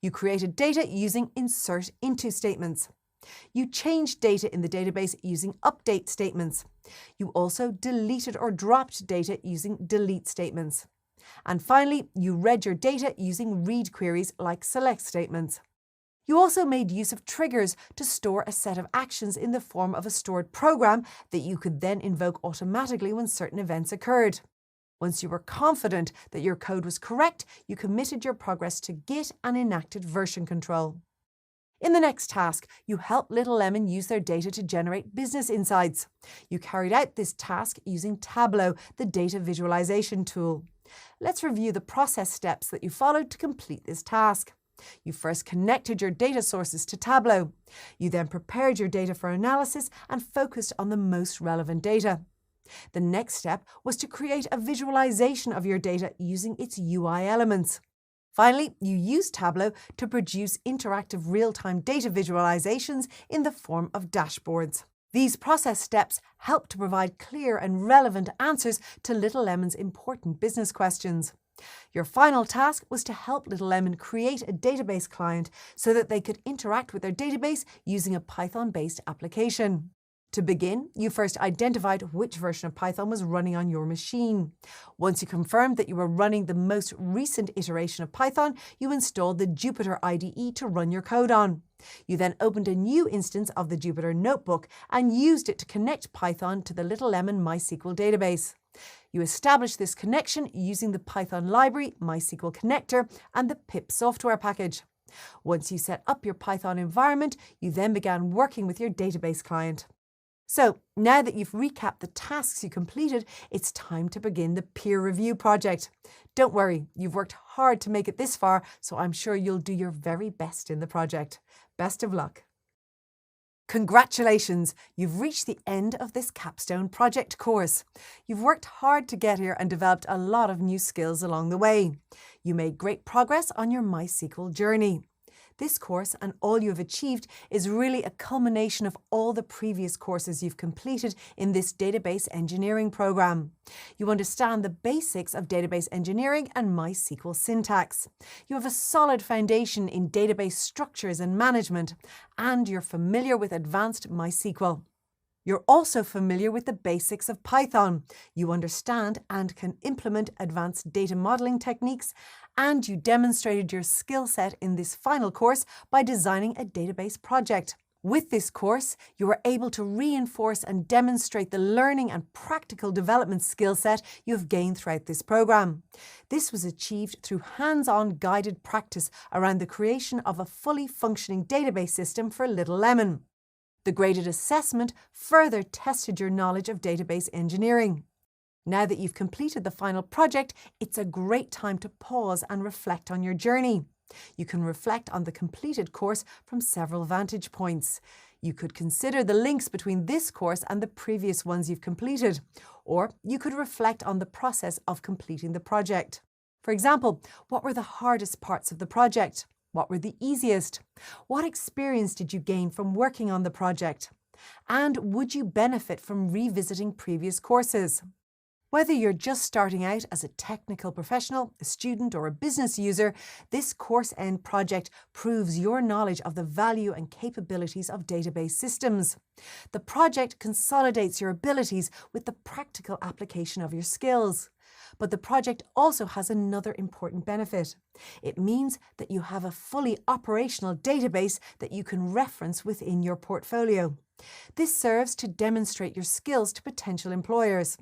You created data using insert into statements. You changed data in the database using update statements. You also deleted or dropped data using delete statements. And finally, you read your data using read queries like select statements. You also made use of triggers to store a set of actions in the form of a stored program that you could then invoke automatically when certain events occurred. Once you were confident that your code was correct, you committed your progress to Git and enacted version control. In the next task, you helped Little Lemon use their data to generate business insights. You carried out this task using Tableau, the data visualization tool. Let's review the process steps that you followed to complete this task. You first connected your data sources to Tableau. You then prepared your data for analysis and focused on the most relevant data. The next step was to create a visualization of your data using its UI elements. Finally, you used Tableau to produce interactive real-time data visualizations in the form of dashboards. These process steps help to provide clear and relevant answers to Little Lemon's important business questions. Your final task was to help Little Lemon create a database client so that they could interact with their database using a Python-based application. To begin, you first identified which version of Python was running on your machine. Once you confirmed that you were running the most recent iteration of Python, you installed the Jupyter IDE to run your code on. You then opened a new instance of the Jupyter Notebook and used it to connect Python to the Little Lemon MySQL database. You established this connection using the Python library, MySQL Connector, and the pip software package. Once you set up your Python environment, you then began working with your database client. So, now that you've recapped the tasks you completed, it's time to begin the peer review project. Don't worry, you've worked hard to make it this far, so I'm sure you'll do your very best in the project. Best of luck. Congratulations! You've reached the end of this capstone project course. You've worked hard to get here and developed a lot of new skills along the way. You made great progress on your MySQL journey. This course and all you have achieved is really a culmination of all the previous courses you've completed in this database engineering program. You understand the basics of database engineering and MySQL syntax. You have a solid foundation in database structures and management, and you're familiar with advanced MySQL. You're also familiar with the basics of Python. You understand and can implement advanced data modeling techniques, and you demonstrated your skill set in this final course by designing a database project. With this course, you are able to reinforce and demonstrate the learning and practical development skill set you have gained throughout this program. This was achieved through hands-on guided practice around the creation of a fully functioning database system for Little Lemon. The graded assessment further tested your knowledge of database engineering. Now that you've completed the final project, it's a great time to pause and reflect on your journey. You can reflect on the completed course from several vantage points. You could consider the links between this course and the previous ones you've completed, or you could reflect on the process of completing the project. For example, what were the hardest parts of the project? What were the easiest? What experience did you gain from working on the project? And would you benefit from revisiting previous courses? Whether you're just starting out as a technical professional, a student, or a business user, this course end project proves your knowledge of the value and capabilities of database systems. The project consolidates your abilities with the practical application of your skills. But the project also has another important benefit. It means that you have a fully operational database that you can reference within your portfolio. This serves to demonstrate your skills to potential employers.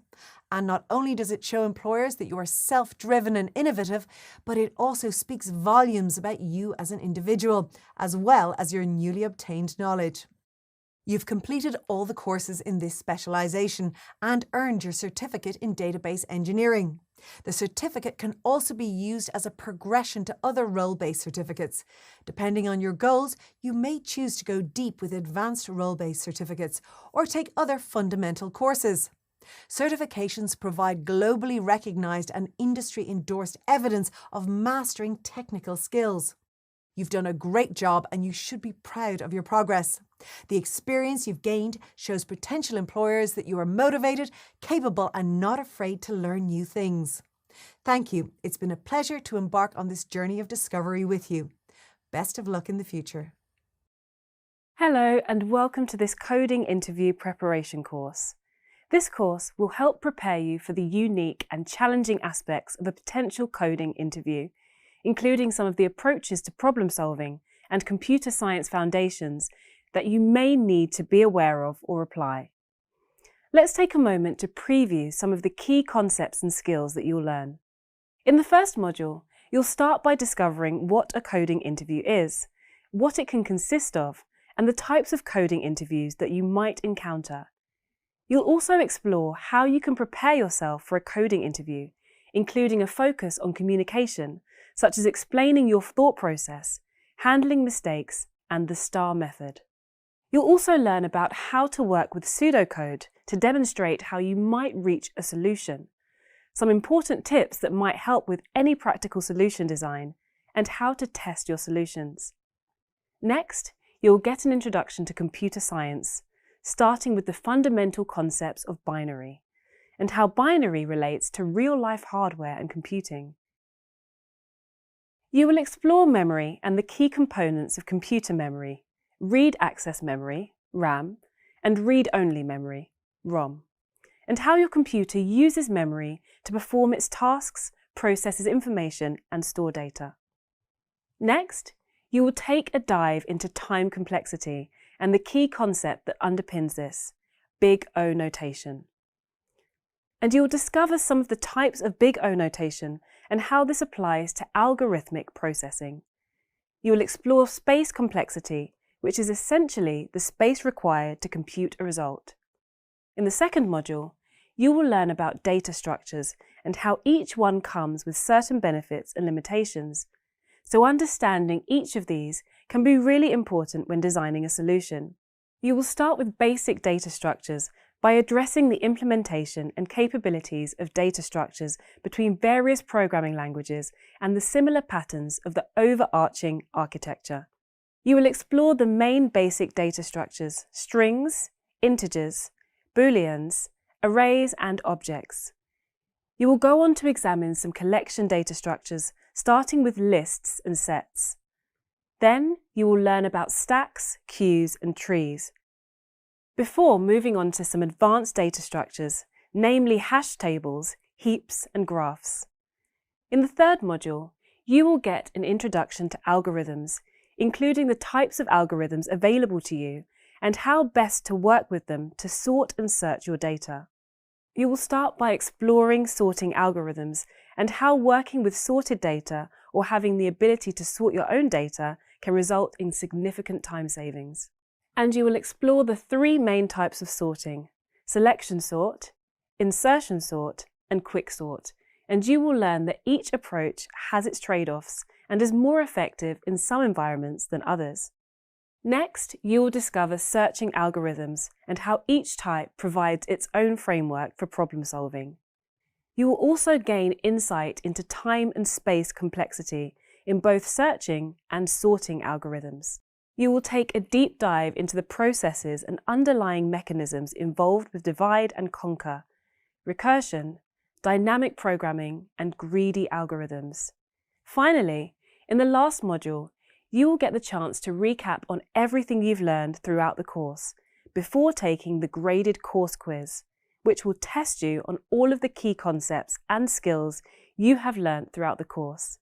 And not only does it show employers that you are self-driven and innovative, but it also speaks volumes about you as an individual, as well as your newly obtained knowledge. You've completed all the courses in this specialisation and earned your certificate in database engineering. The certificate can also be used as a progression to other role-based certificates. Depending on your goals, you may choose to go deep with advanced role-based certificates or take other fundamental courses. Certifications provide globally recognised and industry-endorsed evidence of mastering technical skills. You've done a great job and you should be proud of your progress. The experience you've gained shows potential employers that you are motivated, capable and not afraid to learn new things. Thank you. It's been a pleasure to embark on this journey of discovery with you. Best of luck in the future. Hello and welcome to this coding interview preparation course. This course will help prepare you for the unique and challenging aspects of a potential coding interview, including some of the approaches to problem solving and computer science foundations that you may need to be aware of or apply. Let's take a moment to preview some of the key concepts and skills that you'll learn. In the first module, you'll start by discovering what a coding interview is, what it can consist of, and the types of coding interviews that you might encounter. You'll also explore how you can prepare yourself for a coding interview, including a focus on communication, such as explaining your thought process, handling mistakes, and the STAR method. You'll also learn about how to work with pseudocode to demonstrate how you might reach a solution, some important tips that might help with any practical solution design, and how to test your solutions. Next, you'll get an introduction to computer science, starting with the fundamental concepts of binary, and how binary relates to real-life hardware and computing. You will explore memory and the key components of computer memory, read access memory, RAM, and read-only memory, ROM, and how your computer uses memory to perform its tasks, processes information, and store data. Next, you will take a dive into time complexity and the key concept that underpins this, Big O notation. And you will discover some of the types of Big O notation and how this applies to algorithmic processing. You will explore space complexity, which is essentially the space required to compute a result. In the second module, you will learn about data structures and how each one comes with certain benefits and limitations. So understanding each of these can be really important when designing a solution. You will start with basic data structures by addressing the implementation and capabilities of data structures between various programming languages and the similar patterns of the overarching architecture. You will explore the main basic data structures, strings, integers, booleans, arrays, and objects. You will go on to examine some collection data structures, starting with lists and sets. Then you will learn about stacks, queues, and trees, before moving on to some advanced data structures, namely hash tables, heaps, and graphs. In the third module, you will get an introduction to algorithms, including the types of algorithms available to you and how best to work with them to sort and search your data. You will start by exploring sorting algorithms and how working with sorted data or having the ability to sort your own data can result in significant time savings. And you will explore the three main types of sorting: selection sort, insertion sort, and quick sort. And you will learn that each approach has its trade-offs and is more effective in some environments than others. Next, you will discover searching algorithms and how each type provides its own framework for problem solving. You will also gain insight into time and space complexity in both searching and sorting algorithms. You will take a deep dive into the processes and underlying mechanisms involved with divide and conquer, recursion, dynamic programming, and greedy algorithms. Finally, in the last module, you will get the chance to recap on everything you've learned throughout the course before taking the graded course quiz, which will test you on all of the key concepts and skills you have learned throughout the course.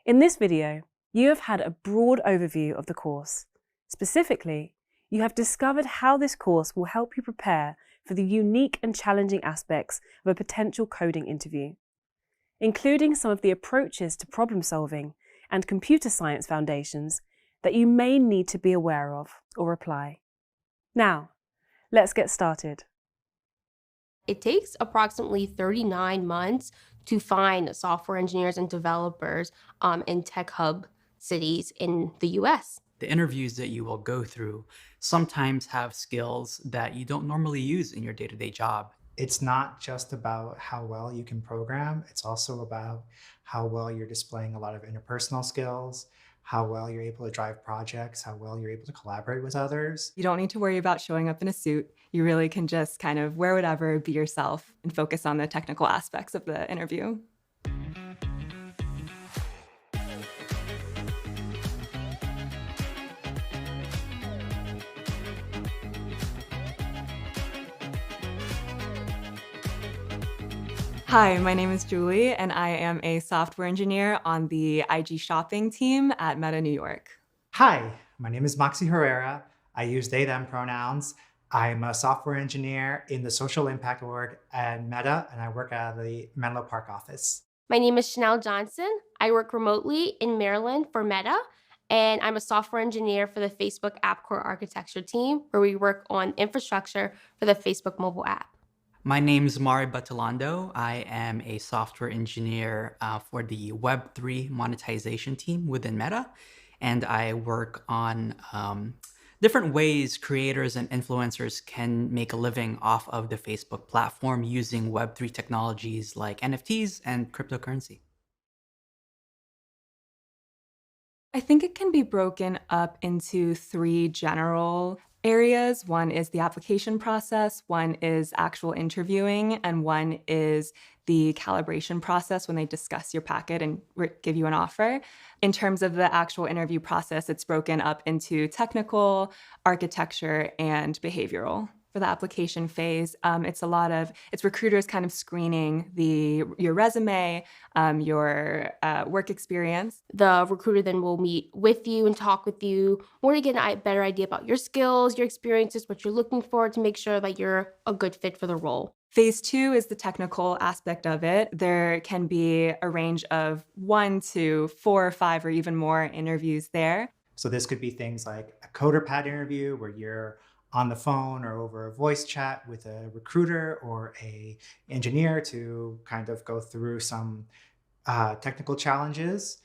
In this video, you have had a broad overview of the course. Specifically, you have discovered how this course will help you prepare for the unique and challenging aspects of a potential coding interview, including some of the approaches to problem solving and computer science foundations that you may need to be aware of or apply. Now, let's get started. It takes approximately 39 months to find software engineers and developers in tech hub cities in the US. The interviews that you will go through sometimes have skills that you don't normally use in your day-to-day job. It's not just about how well you can program, it's also about how well you're displaying a lot of interpersonal skills, how well you're able to drive projects, how well you're able to collaborate with others. You don't need to worry about showing up in a suit. You really can just kind of wear whatever, be yourself, and focus on the technical aspects of the interview. Hi, my name is Julie, and I am a software engineer on the IG shopping team at Meta New York. Hi, my name is Moxie Herrera. I use they, them pronouns. I'm a software engineer in the social impact org at Meta, and I work out of the Menlo Park office. My name is Chanel Johnson. I work remotely in Maryland for Meta, and I'm a software engineer for the Facebook App Core Architecture team, where we work on infrastructure for the Facebook mobile app. My name is Mari Batulando. I am a software engineer for the Web3 monetization team within Meta, and I work on different ways creators and influencers can make a living off of the Facebook platform using Web3 technologies like NFTs and cryptocurrency. I think it can be broken up into three general areas. One is the application process, one is actual interviewing, and one is the calibration process when they discuss your packet and give you an offer. In terms of the actual interview process, it's broken up into technical, architecture, and behavioral. For the application phase, it's recruiters kind of screening your resume, your work experience. The recruiter then will meet with you and talk with you more to get a better idea about your skills, your experiences, what you're looking for to make sure that you're a good fit for the role. Phase 2 is the technical aspect of it. There can be a range of 1 to 4 or 5 or even more interviews there. So this could be things like a CoderPad interview where you're on the phone or over a voice chat with a recruiter or a engineer to kind of go through some technical challenges.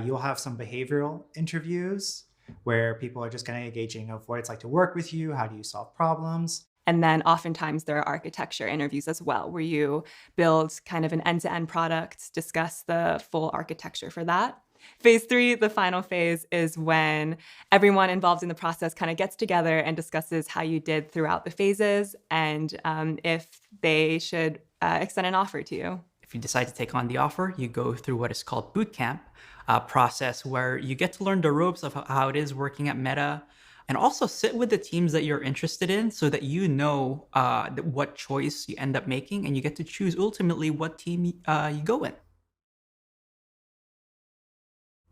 You'll have some behavioral interviews where people are just kind of gauging of what it's like to work with you, how do you solve problems. And then oftentimes there are architecture interviews as well, where you build kind of an end-to-end product, discuss the full architecture for that. Phase 3, the final phase, is when everyone involved in the process kind of gets together and discusses how you did throughout the phases and if they should extend an offer to you. If you decide to take on the offer, you go through what is called boot camp, a process where you get to learn the ropes of how it is working at Meta, and also sit with the teams that you're interested in so that you know what choice you end up making, and you get to choose ultimately what team you go in.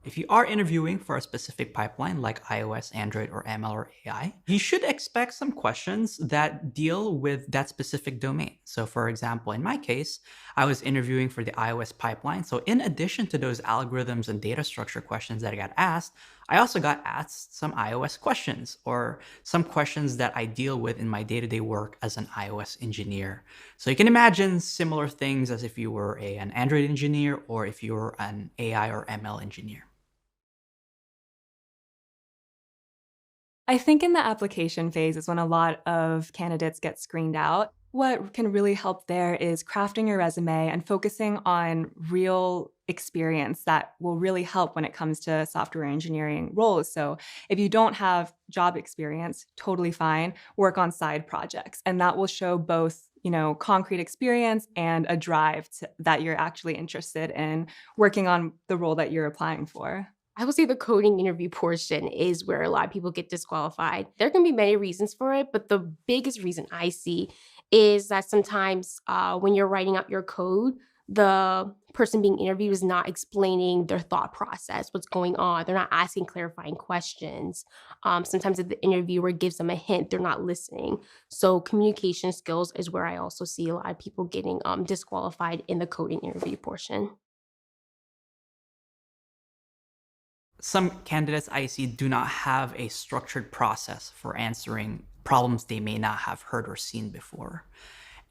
If you are interviewing for a specific pipeline like iOS, Android, or ML or AI, you should expect some questions that deal with that specific domain. So for example, in my case, I was interviewing for the iOS pipeline. So in addition to those algorithms and data structure questions that I got asked, I also got asked some iOS questions or some questions that I deal with in my day-to-day work as an iOS engineer. So you can imagine similar things as if you were an Android engineer or if you were an AI or ML engineer. I think in the application phase is when a lot of candidates get screened out. What can really help there is crafting your resume and focusing on real experience that will really help when it comes to software engineering roles. So if you don't have job experience, totally fine, work on side projects. And that will show both, concrete experience and a drive that you're actually interested in working on the role that you're applying for. I would say the coding interview portion is where a lot of people get disqualified. There can be many reasons for it, but the biggest reason I see is that sometimes when you're writing out your code, the person being interviewed is not explaining their thought process, what's going on. They're not asking clarifying questions. Sometimes if the interviewer gives them a hint, they're not listening. So communication skills is where I also see a lot of people getting disqualified in the coding interview portion. Some candidates I see do not have a structured process for answering problems they may not have heard or seen before.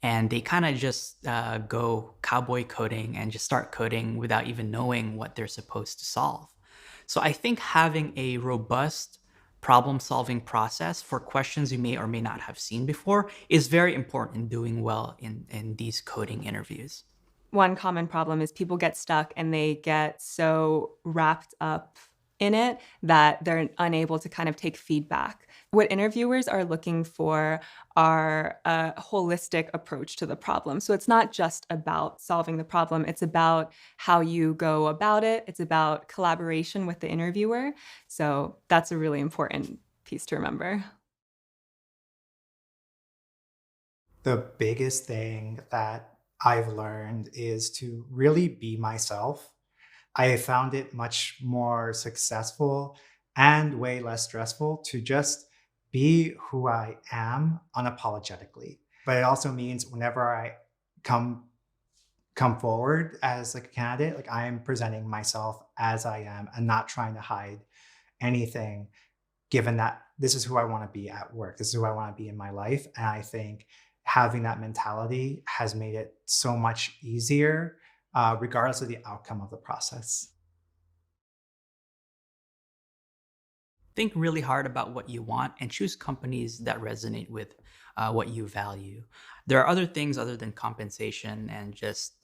And they kind of just go cowboy coding and just start coding without even knowing what they're supposed to solve. So I think having a robust problem-solving process for questions you may or may not have seen before is very important in doing well in these coding interviews. One common problem is people get stuck and they get so wrapped up in it that they're unable to kind of take feedback. What interviewers are looking for are a holistic approach to the problem. So it's not just about solving the problem, it's about how you go about it. It's about collaboration with the interviewer. So that's a really important piece to remember. The biggest thing that I've learned is to really be myself. I have found it much more successful and way less stressful to just be who I am unapologetically. But it also means whenever I come forward as like a candidate, like I am presenting myself as I am and not trying to hide anything, given that this is who I want to be at work. This is who I want to be in my life. And I think having that mentality has made it so much easier regardless of the outcome of the process. Think really hard about what you want and choose companies that resonate with what you value. There are other things other than compensation and just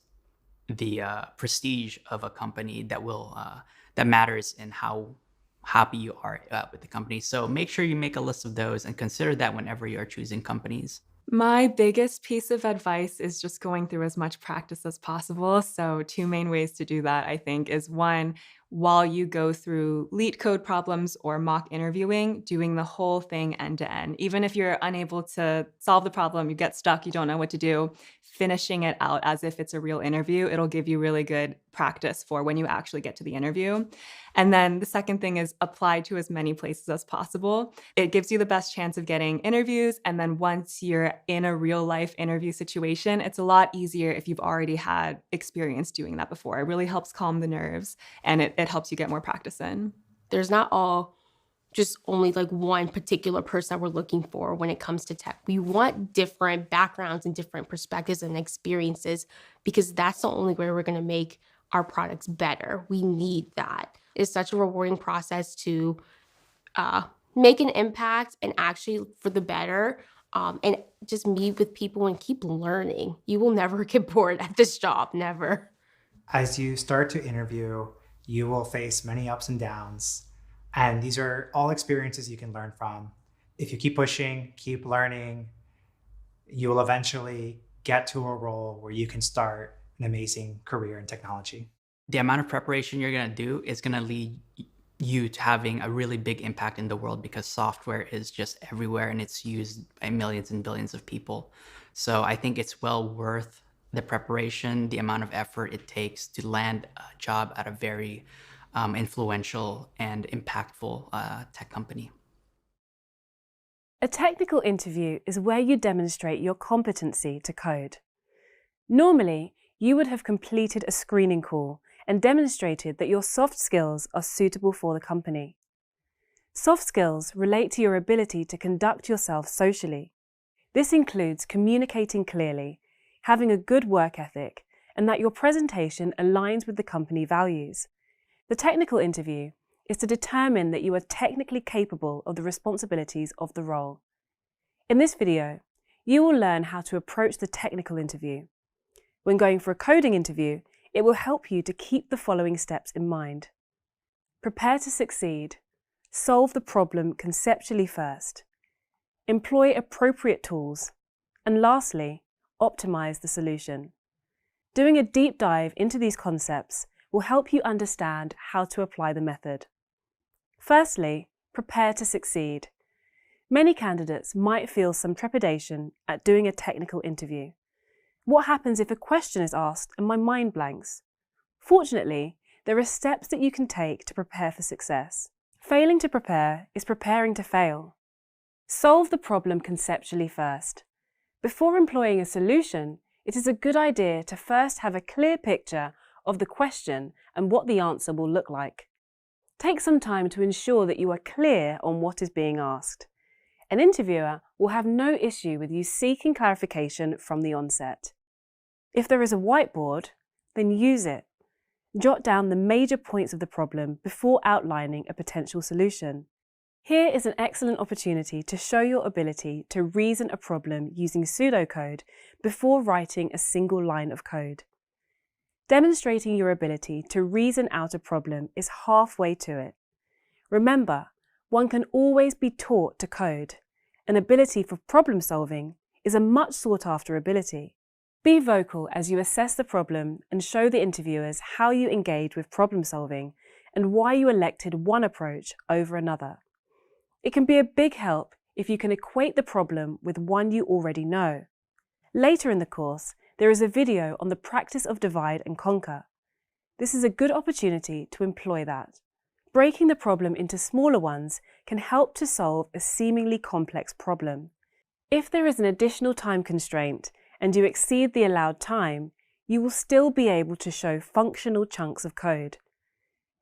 the prestige of a company that matters in how happy you are with the company. So make sure you make a list of those and consider that whenever you are choosing companies. My biggest piece of advice is just going through as much practice as possible. So 2 main ways to do that, I think, is 1, while you go through leet code problems or mock interviewing, doing the whole thing end to end. Even if you're unable to solve the problem, you get stuck, you don't know what to do, finishing it out as if it's a real interview, it'll give you really good practice for when you actually get to the interview. And then the second thing is apply to as many places as possible. It gives you the best chance of getting interviews. And then once you're in a real life interview situation, it's a lot easier if you've already had experience doing that before. It really helps calm the nerves and it helps you get more practice in. There's not all just only like one particular person that we're looking for when it comes to tech. We want different backgrounds and different perspectives and experiences because that's the only way we're going to make our products better. We need that. It's such a rewarding process to make an impact and actually for the better and just meet with people and keep learning. You will never get bored at this job, never. As you start to interview, you will face many ups and downs. And these are all experiences you can learn from. If you keep pushing, keep learning, you will eventually get to a role where you can start an amazing career in technology. The amount of preparation you're going to do is going to lead you to having a really big impact in the world because software is just everywhere and it's used by millions and billions of people. So I think it's well worth the preparation, the amount of effort it takes to land a job at a very influential and impactful tech company. A technical interview is where you demonstrate your competency to code. Normally, you would have completed a screening call and demonstrated that your soft skills are suitable for the company. Soft skills relate to your ability to conduct yourself socially. This includes communicating clearly, having a good work ethic, and that your presentation aligns with the company values. The technical interview is to determine that you are technically capable of the responsibilities of the role. In this video, you will learn how to approach the technical interview. When going for a coding interview, it will help you to keep the following steps in mind. Prepare to succeed. Solve the problem conceptually first. Employ appropriate tools. And lastly, optimize the solution. Doing a deep dive into these concepts will help you understand how to apply the method. Firstly, prepare to succeed. Many candidates might feel some trepidation at doing a technical interview. What happens if a question is asked and my mind blanks? Fortunately, there are steps that you can take to prepare for success. Failing to prepare is preparing to fail. Solve the problem conceptually first. Before employing a solution, it is a good idea to first have a clear picture of the question and what the answer will look like. Take some time to ensure that you are clear on what is being asked. An interviewer will have no issue with you seeking clarification from the onset. If there is a whiteboard, then use it. Jot down the major points of the problem before outlining a potential solution. Here is an excellent opportunity to show your ability to reason a problem using pseudocode before writing a single line of code. Demonstrating your ability to reason out a problem is halfway to it. Remember, one can always be taught to code. An ability for problem solving is a much sought after ability. Be vocal as you assess the problem and show the interviewers how you engage with problem solving and why you elected one approach over another. It can be a big help if you can equate the problem with one you already know. Later in the course, there is a video on the practice of divide and conquer. This is a good opportunity to employ that. Breaking the problem into smaller ones can help to solve a seemingly complex problem. If there is an additional time constraint and you exceed the allowed time, you will still be able to show functional chunks of code.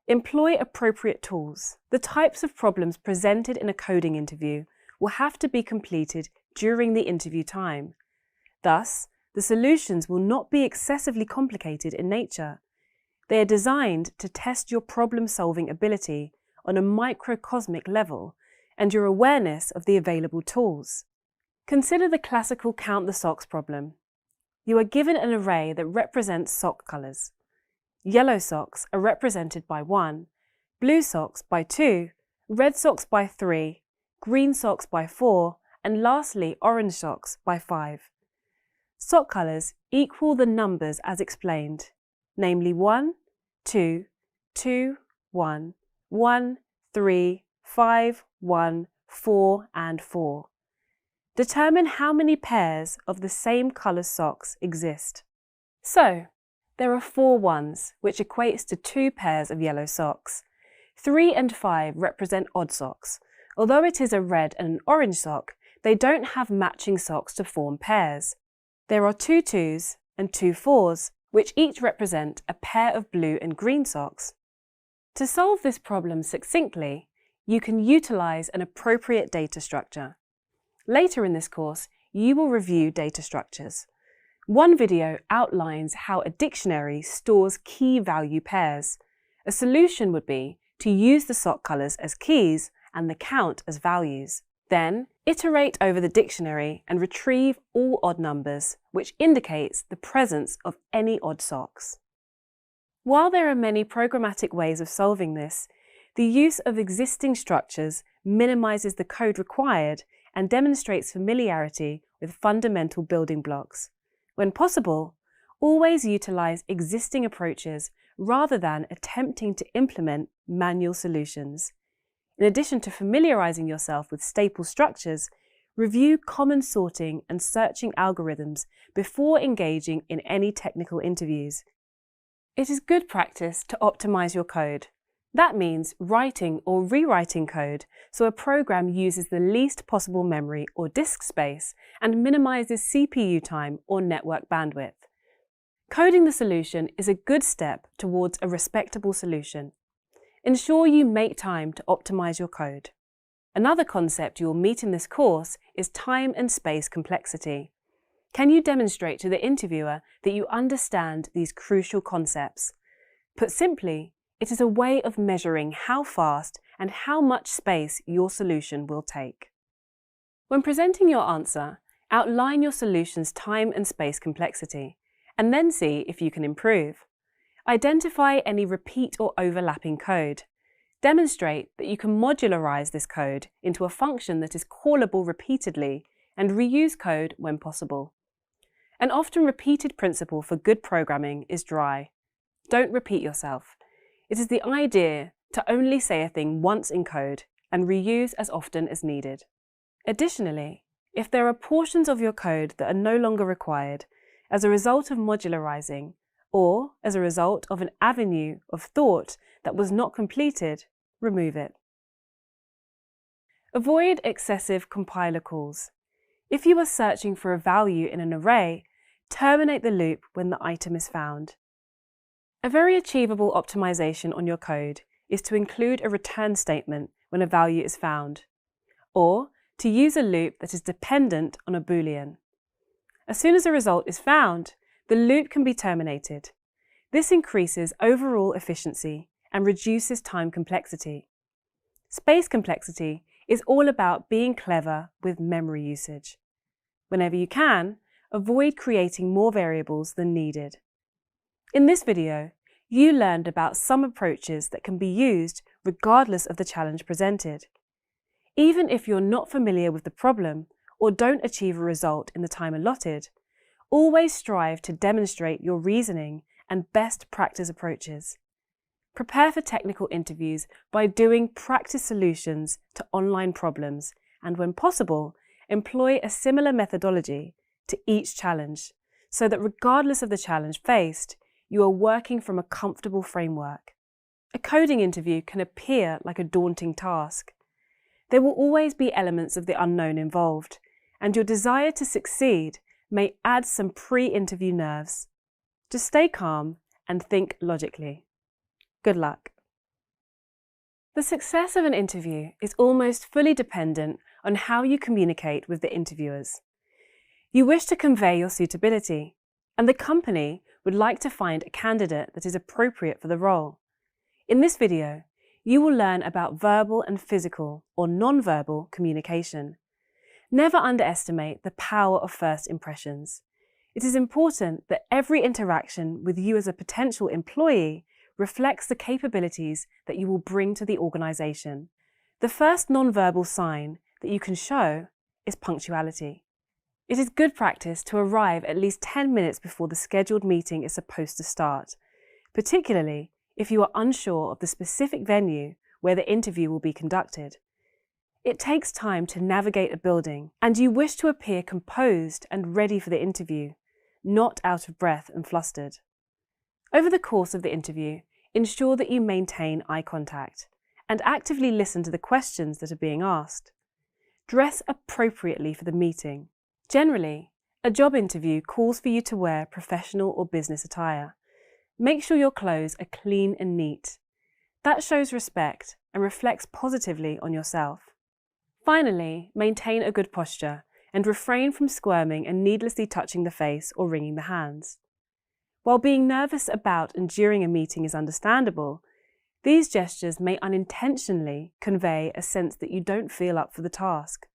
Employ appropriate tools. The types of problems presented in a coding interview will have to be completed during the interview time. Thus, the solutions will not be excessively complicated in nature. They are designed to test your problem-solving ability on a microcosmic level and your awareness of the available tools. Consider the classical count the socks problem. You are given an array that represents sock colours. Yellow socks are represented by 1, blue socks by 2, red socks by 3, green socks by 4, and lastly orange socks by 5. Sock colours equal the numbers as explained, namely 1, 2, 2, 1, 1, 3, 5, 1, 4, and 4. Determine how many pairs of the same colour socks exist. So, there are 4 ones, which equates to 2 pairs of yellow socks. 3 and 5 represent odd socks. Although it is a red and an orange sock, they don't have matching socks to form pairs. There are 2 2s and 2 4s, which each represent a pair of blue and green socks. To solve this problem succinctly, you can utilise an appropriate data structure. Later in this course, you will review data structures. One video outlines how a dictionary stores key value pairs. A solution would be to use the sock colours as keys and the count as values. Then, iterate over the dictionary and retrieve all odd numbers, which indicates the presence of any odd socks. While there are many programmatic ways of solving this, the use of existing structures minimises the code required and demonstrates familiarity with fundamental building blocks. When possible, always utilise existing approaches rather than attempting to implement manual solutions. In addition to familiarising yourself with staple structures, review common sorting and searching algorithms before engaging in any technical interviews. It is good practice to optimise your code. That means writing or rewriting code so a program uses the least possible memory or disk space and minimises CPU time or network bandwidth. Coding the solution is a good step towards a respectable solution. Ensure you make time to optimise your code. Another concept you will meet in this course is time and space complexity. Can you demonstrate to the interviewer that you understand these crucial concepts? Put simply, it is a way of measuring how fast and how much space your solution will take. When presenting your answer, Outline your solution's time and space complexity, and then see if you can improve. Identify any repeat or overlapping code. Demonstrate that you can modularize this code into a function that is callable repeatedly and reuse code when possible. An often repeated principle for good programming is dry. Don't repeat yourself. It is the idea to only say a thing once in code and reuse as often as needed. Additionally, if there are portions of your code that are no longer required as a result of modularizing or as a result of an avenue of thought that was not completed, remove it. Avoid excessive compiler calls. If you are searching for a value in an array, terminate the loop when the item is found. A very achievable optimization on your code is to include a return statement when a value is found, or to use a loop that is dependent on a Boolean. As soon as a result is found, the loop can be terminated. This increases overall efficiency and reduces time complexity. Space complexity is all about being clever with memory usage. Whenever you can, avoid creating more variables than needed. In this video, you learned about some approaches that can be used regardless of the challenge presented. Even if you're not familiar with the problem or don't achieve a result in the time allotted, always strive to demonstrate your reasoning and best practice approaches. Prepare for technical interviews by doing practice solutions to online problems and, when possible, employ a similar methodology to each challenge so that regardless of the challenge faced, you are working from a comfortable framework. A coding interview can appear like a daunting task. There will always be elements of the unknown involved, and your desire to succeed may add some pre-interview nerves. Just stay calm and think logically. Good luck. The success of an interview is almost fully dependent on how you communicate with the interviewers. You wish to convey your suitability, and the company would like to find a candidate that is appropriate for the role. In this video, you will learn about verbal and physical or non-verbal communication. Never underestimate the power of first impressions. It is important that every interaction with you as a potential employee reflects the capabilities that you will bring to the organization. The first non-verbal sign that you can show is punctuality. It is good practice to arrive at least 10 minutes before the scheduled meeting is supposed to start, particularly if you are unsure of the specific venue where the interview will be conducted. It takes time to navigate a building, and you wish to appear composed and ready for the interview, not out of breath and flustered. Over the course of the interview, ensure that you maintain eye contact and actively listen to the questions that are being asked. Dress appropriately for the meeting. Generally, a job interview calls for you to wear professional or business attire. Make sure your clothes are clean and neat. That shows respect and reflects positively on yourself. Finally, maintain a good posture and refrain from squirming and needlessly touching the face or wringing the hands. While being nervous about and during a meeting is understandable, these gestures may unintentionally convey a sense that you don't feel up for the task.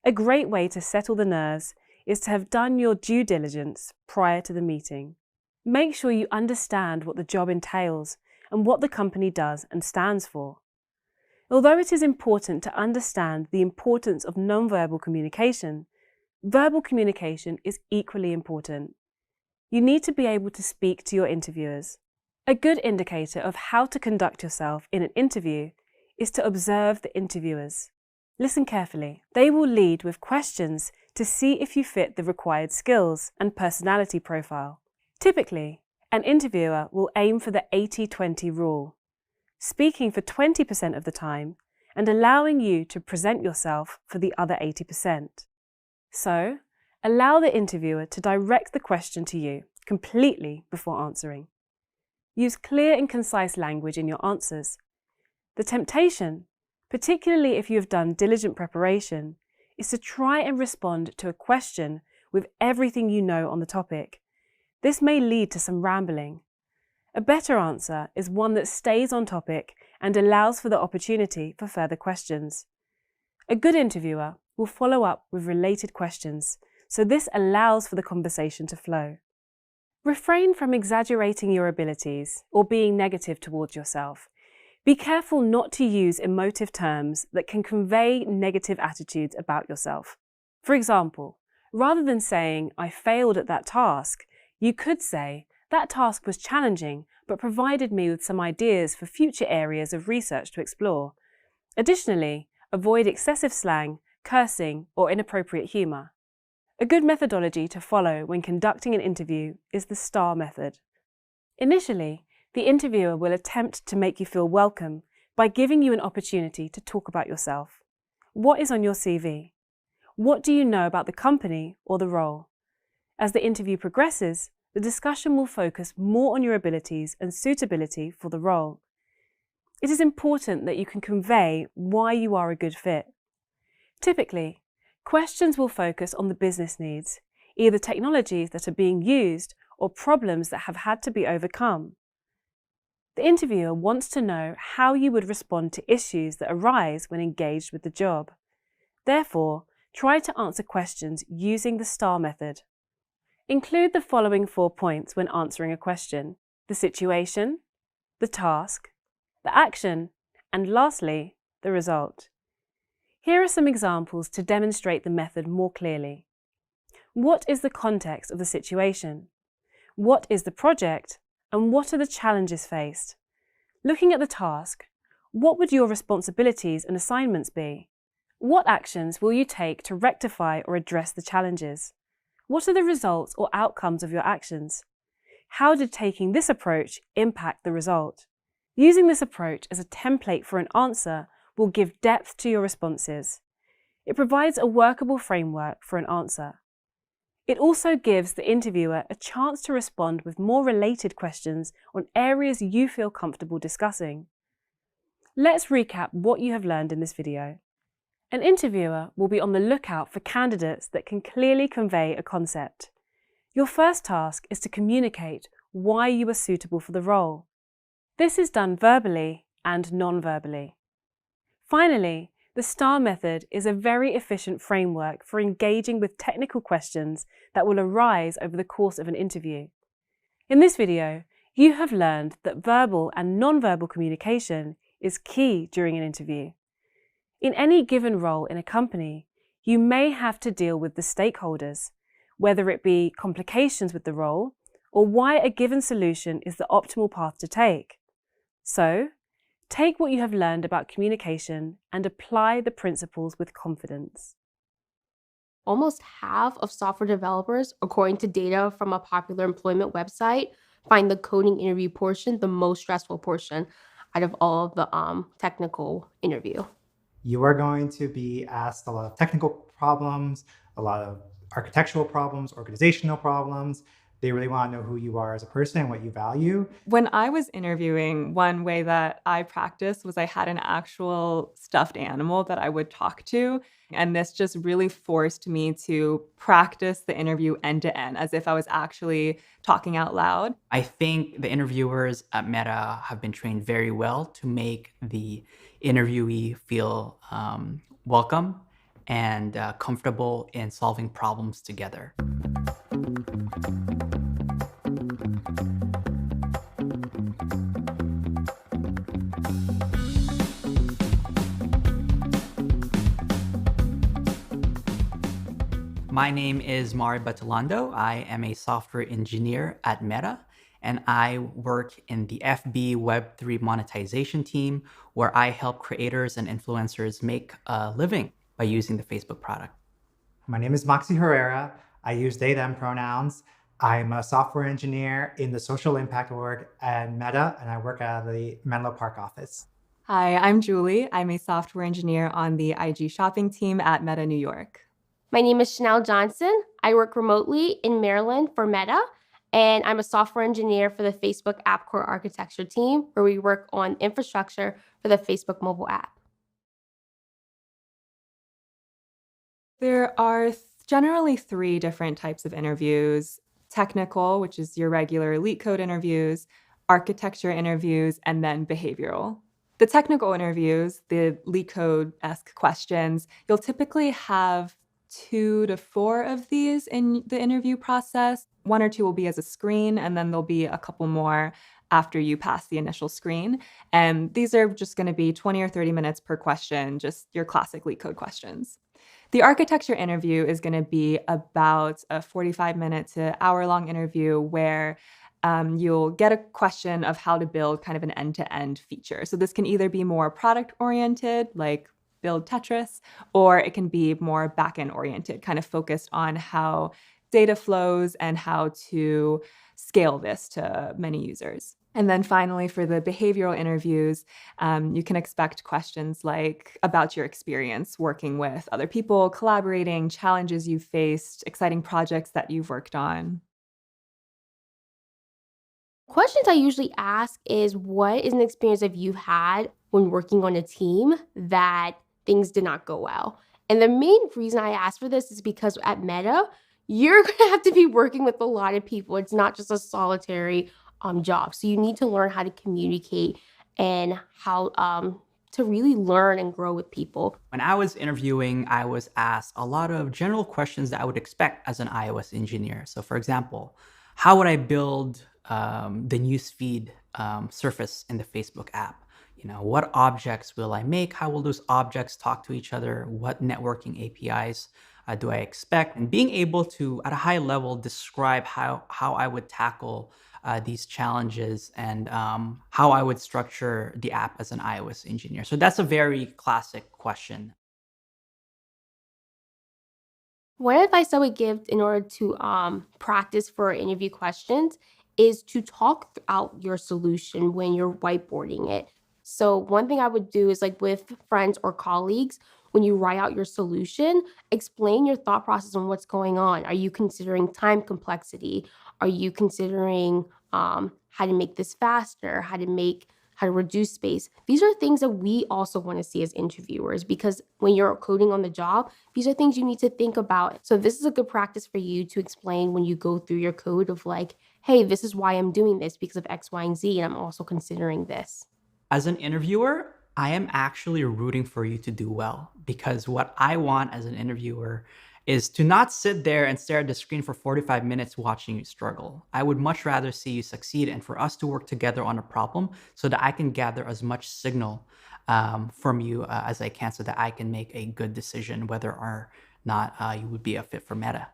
A great way to settle the nerves is to have done your due diligence prior to the meeting. Make sure you understand what the job entails and what the company does and stands for. Although it is important to understand the importance of nonverbal communication, verbal communication is equally important. You need to be able to speak to your interviewers. A good indicator of how to conduct yourself in an interview is to observe the interviewers. Listen carefully. They will lead with questions to see if you fit the required skills and personality profile. Typically, an interviewer will aim for the 80-20 rule, speaking for 20% of the time and allowing you to present yourself for the other 80%. So, allow the interviewer to direct the question to you completely before answering. Use clear and concise language in your answers. The temptation, particularly if you have done diligent preparation, is to try and respond to a question with everything you know on the topic. This may lead to some rambling. A better answer is one that stays on topic and allows for the opportunity for further questions. A good interviewer will follow up with related questions, so this allows for the conversation to flow. Refrain from exaggerating your abilities or being negative towards yourself. Be careful not to use emotive terms that can convey negative attitudes about yourself. For example, rather than saying, "I failed at that task," you could say, "That task was challenging, but provided me with some ideas for future areas of research to explore." Additionally, avoid excessive slang, cursing, or inappropriate humour. A good methodology to follow when conducting an interview is the STAR method. Initially, the interviewer will attempt to make you feel welcome by giving you an opportunity to talk about yourself. What is on your CV? What do you know about the company or the role? As the interview progresses, the discussion will focus more on your abilities and suitability for the role. It is important that you can convey why you are a good fit. Typically, questions will focus on the business needs, either technologies that are being used or problems that have had to be overcome. The interviewer wants to know how you would respond to issues that arise when engaged with the job. Therefore, try to answer questions using the STAR method. Include the following 4 points when answering a question: the situation, the task, the action, and lastly, the result. Here are some examples to demonstrate the method more clearly. What is the context of the situation? What is the project? And what are the challenges faced? Looking at the task, what would your responsibilities and assignments be? What actions will you take to rectify or address the challenges? What are the results or outcomes of your actions? How did taking this approach impact the result? Using this approach as a template for an answer will give depth to your responses. It provides a workable framework for an answer. It also gives the interviewer a chance to respond with more related questions on areas you feel comfortable discussing. Let's recap what you have learned in this video. An interviewer will be on the lookout for candidates that can clearly convey a concept. Your first task is to communicate why you are suitable for the role. This is done verbally and non-verbally. Finally, the STAR method is a very efficient framework for engaging with technical questions that will arise over the course of an interview. In this video, you have learned that verbal and non-verbal communication is key during an interview. In any given role in a company, you may have to deal with the stakeholders, whether it be complications with the role or why a given solution is the optimal path to take. So, take what you have learned about communication and apply the principles with confidence. Almost half of software developers, according to data from a popular employment website, find the coding interview portion the most stressful portion out of all of the technical interview. You are going to be asked a lot of technical problems, a lot of architectural problems, organizational problems. They really want to know who you are as a person and what you value. When I was interviewing, one way that I practiced was I had an actual stuffed animal that I would talk to. And this just really forced me to practice the interview end to end, as if I was actually talking out loud. I think the interviewers at Meta have been trained very well to make the interviewee feel welcome and comfortable in solving problems together. My name is Mari Batulando. I am a software engineer at Meta, and I work in the FB Web3 monetization team, where I help creators and influencers make a living by using the Facebook product. My name is Moxie Herrera. I use they, them pronouns. I'm a software engineer in the social impact org at Meta, and I work out of the Menlo Park office. Hi, I'm Julie. I'm a software engineer on the IG shopping team at Meta New York. My name is Chanel Johnson. I work remotely in Maryland for Meta, and I'm a software engineer for the Facebook App Core Architecture team, where we work on infrastructure for the Facebook mobile app. There are generally 3 different types of interviews: technical, which is your regular elite code interviews, architecture interviews, and then behavioral. The technical interviews, the LeetCode-esque questions, you'll typically have 2 to 4 of these in the interview process. 1 or 2 will be as a screen, and then there'll be a couple more after you pass the initial screen. And these are just going to be 20 or 30 minutes per question, just your classic LeetCode questions. The architecture interview is going to be about a 45-minute to hour-long interview where you'll get a question of how to build kind of an end-to-end feature. So this can either be more product-oriented, like build Tetris, or it can be more back-end oriented, kind of focused on how data flows and how to scale this to many users. And then finally, for the behavioral interviews, you can expect questions like about your experience working with other people, collaborating, challenges you've faced, exciting projects that you've worked on. Questions I usually ask is, what is an experience that you've had when working on a team that things did not go well? And the main reason I ask for this is because at Meta, you're going to have to be working with a lot of people. It's not just a solitary job. So you need to learn how to communicate and how to really learn and grow with people. When I was interviewing, I was asked a lot of general questions that I would expect as an iOS engineer. So for example, how would I build the newsfeed surface in the Facebook app? What objects will I make? How will those objects talk to each other? What networking APIs do I expect? And being able to, at a high level, describe how I would tackle these challenges and how I would structure the app as an iOS engineer. So that's a very classic question. One advice I would give in order to practice for interview questions is to talk out your solution when you're whiteboarding it. So one thing I would do is, like with friends or colleagues, when you write out your solution, explain your thought process on what's going on. Are you considering time complexity? Are you considering how to make this faster, how to reduce space? These are things that we also want to see as interviewers, because when you're coding on the job, these are things you need to think about. So this is a good practice for you to explain when you go through your code of like, hey, this is why I'm doing this because of X, Y, and Z, and I'm also considering this. As an interviewer, I am actually rooting for you to do well, because what I want as an interviewer is to not sit there and stare at the screen for 45 minutes watching you struggle. I would much rather see you succeed and for us to work together on a problem so that I can gather as much signal from you as I can, so that I can make a good decision whether or not you would be a fit for Meta.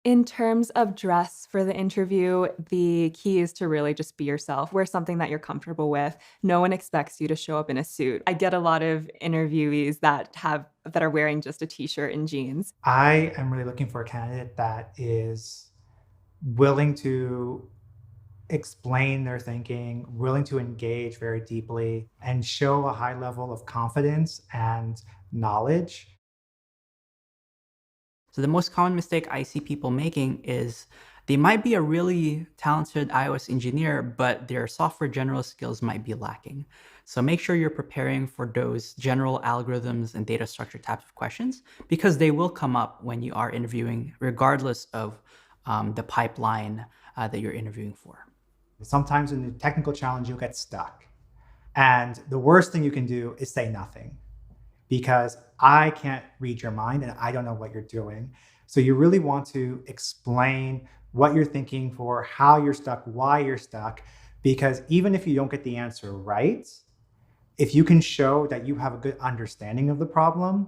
In terms of dress for the interview, the key is to really just be yourself. Wear something that you're comfortable with. No one expects you to show up in a suit. I get a lot of interviewees that are wearing just a t-shirt and jeans. I am really looking for a candidate that is willing to explain their thinking, willing to engage very deeply, and show a high level of confidence and knowledge. So the most common mistake I see people making is they might be a really talented iOS engineer, but their software general skills might be lacking. So make sure you're preparing for those general algorithms and data structure types of questions, because they will come up when you are interviewing, regardless of the pipeline that you're interviewing for. Sometimes in the technical challenge, you'll get stuck. And the worst thing you can do is say nothing, because I can't read your mind and I don't know what you're doing. So you really want to explain what you're thinking for, how you're stuck, why you're stuck, because even if you don't get the answer right, if you can show that you have a good understanding of the problem,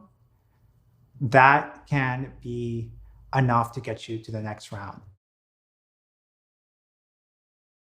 that can be enough to get you to the next round.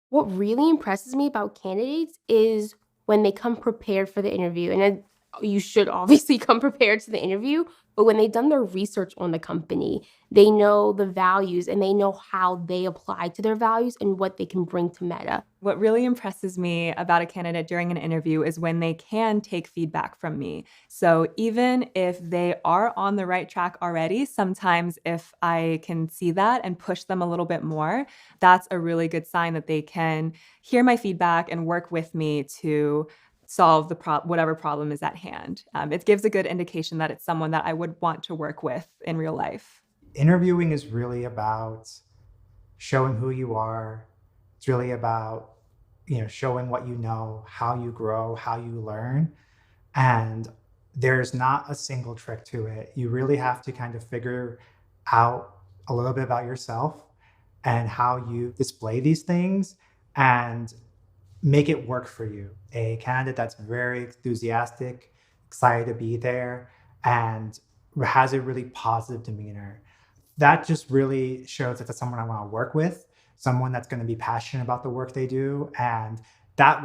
What really impresses me about candidates is when they come prepared for the interview. And you should obviously come prepared to the interview, but when they've done their research on the company, they know the values and they know how they apply to their values and what they can bring to Meta. What really impresses me about a candidate during an interview is when they can take feedback from me. So even if they are on the right track already, sometimes if I can see that and push them a little bit more, that's a really good sign that they can hear my feedback and work with me to solve whatever problem is at hand. It gives a good indication that it's someone that I would want to work with in real life. Interviewing is really about showing who you are. It's really about showing what you know, how you grow, how you learn. And there's not a single trick to it. You really have to kind of figure out a little bit about yourself and how you display these things and make it work for you. A candidate that's very enthusiastic, excited to be there, and has a really positive demeanor. That just really shows that that's someone I want to work with, someone that's going to be passionate about the work they do. And that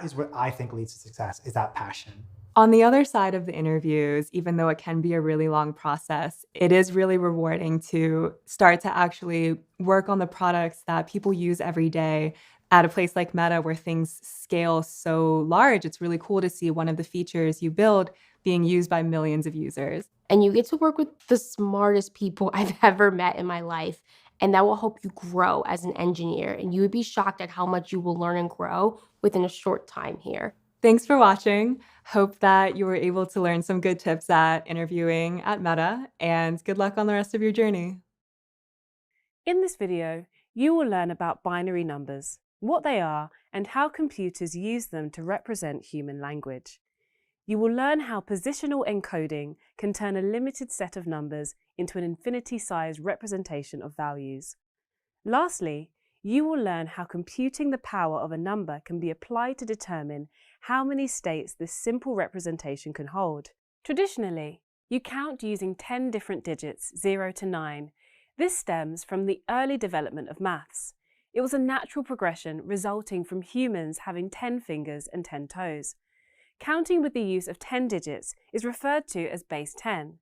is what I think leads to success, is that passion. On the other side of the interviews, even though it can be a really long process, it is really rewarding to start to actually work on the products that people use every day. At a place like Meta where things scale so large, it's really cool to see one of the features you build being used by millions of users. And you get to work with the smartest people I've ever met in my life. And that will help you grow as an engineer. And you would be shocked at how much you will learn and grow within a short time here. Thanks for watching. Hope that you were able to learn some good tips at interviewing at Meta, and good luck on the rest of your journey. In this video, you will learn about binary numbers, what they are, and how computers use them to represent human language. You will learn how positional encoding can turn a limited set of numbers into an infinity-sized representation of values. Lastly, you will learn how computing the power of a number can be applied to determine how many states this simple representation can hold. Traditionally, you count using 10 different digits, 0 to 9. This stems from the early development of maths. It was a natural progression resulting from humans having 10 fingers and 10 toes. Counting with the use of 10 digits is referred to as base 10.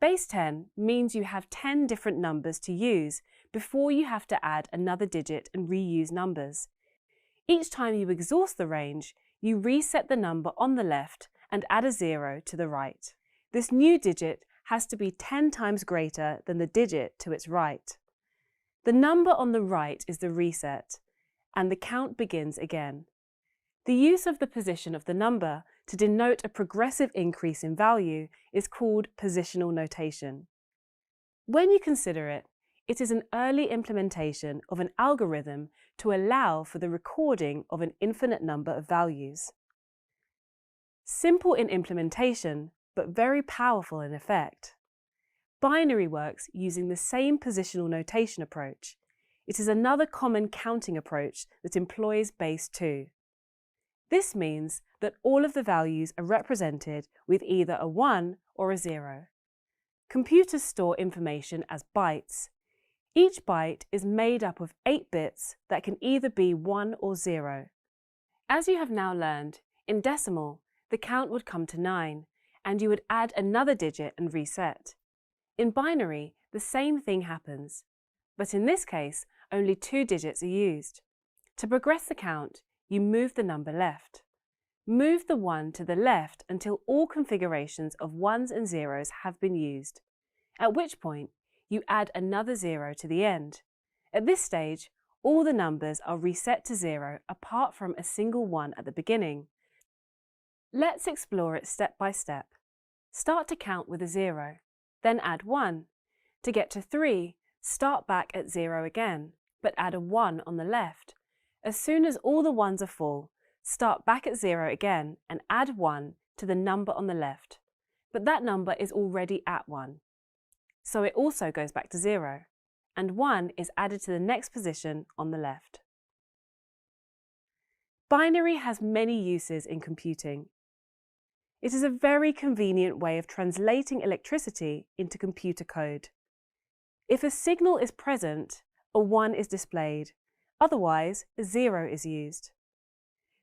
Base 10 means you have 10 different numbers to use before you have to add another digit and reuse numbers. Each time you exhaust the range, you reset the number on the left and add a 0 to the right. This new digit has to be 10 times greater than the digit to its right. The number on the right is the reset, and the count begins again. The use of the position of the number to denote a progressive increase in value is called positional notation. When you consider it, it is an early implementation of an algorithm to allow for the recording of an infinite number of values. Simple in implementation, but very powerful in effect. Binary works using the same positional notation approach. It is another common counting approach that employs base 2. This means that all of the values are represented with either a 1 or a 0. Computers store information as bytes. Each byte is made up of 8 bits that can either be 1 or 0. As you have now learned, in decimal, the count would come to 9, and you would add another digit and reset. In binary, the same thing happens, but in this case, only 2 digits are used. To progress the count, you move the number left. Move the 1 to the left until all configurations of 1s and 0s have been used, at which point you add another 0 to the end. At this stage, all the numbers are reset to 0 apart from a single 1 at the beginning. Let's explore it step by step. Start to count with a 0, then add 1. To get to 3, start back at 0 again, but add a 1 on the left. As soon as all the 1s are full, start back at 0 again and add 1 to the number on the left. But that number is already at 1. So it also goes back to 0, and 1 is added to the next position on the left. Binary has many uses in computing. It is a very convenient way of translating electricity into computer code. If a signal is present, a 1 is displayed. Otherwise, a 0 is used.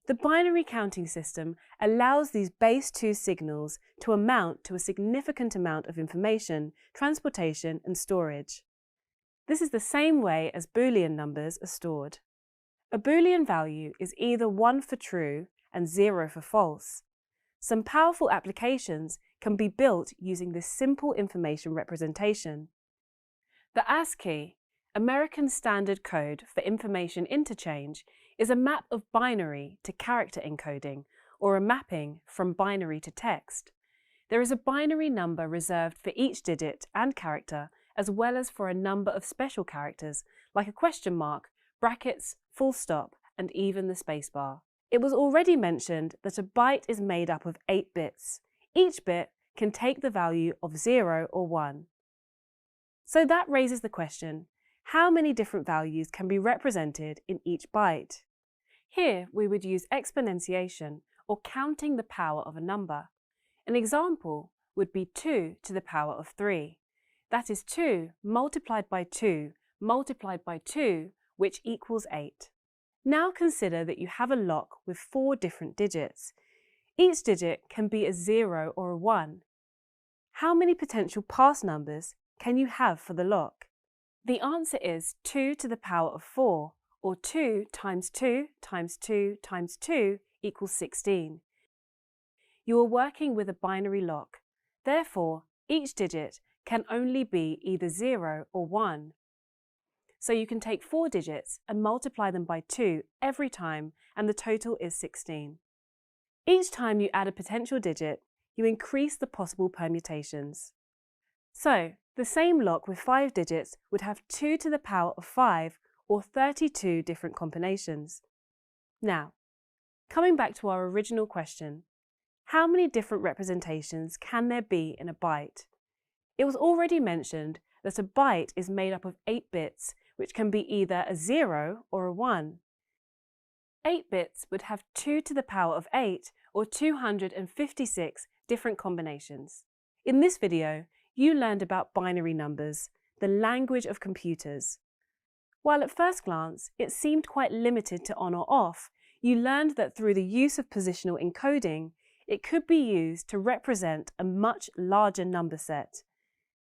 The binary counting system allows these base 2 signals to amount to a significant amount of information, transportation, and storage. This is the same way as Boolean numbers are stored. A Boolean value is either 1 for true and 0 for false. Some powerful applications can be built using this simple information representation. The ASCII, American Standard Code for Information Interchange, is a map of binary to character encoding, or a mapping from binary to text. There is a binary number reserved for each digit and character, as well as for a number of special characters, like a question mark, brackets, full stop, and even the spacebar. It was already mentioned that a byte is made up of 8 bits. Each bit can take the value of 0 or 1. So that raises the question, how many different values can be represented in each byte? Here we would use exponentiation, or counting the power of a number. An example would be 2 to the power of 3. That is 2 multiplied by 2 multiplied by 2, which equals 8. Now consider that you have a lock with 4 different digits. Each digit can be a 0 or a 1. How many potential pass numbers can you have for the lock? The answer is 2 to the power of 4, or 2 times 2 times 2 times 2 equals 16. You are working with a binary lock. Therefore, each digit can only be either 0 or 1. So you can take 4 digits and multiply them by 2 every time, and the total is 16. Each time you add a potential digit, you increase the possible permutations. So, the same lock with 5 digits would have 2 to the power of 5, or 32 different combinations. Now, coming back to our original question, how many different representations can there be in a byte? It was already mentioned that a byte is made up of 8 bits, which can be either a 0 or a 1. 8 bits would have 2 to the power of 8, or 256 different combinations. In this video, you learned about binary numbers, the language of computers. While at first glance it seemed quite limited to on or off, you learned that through the use of positional encoding, it could be used to represent a much larger number set.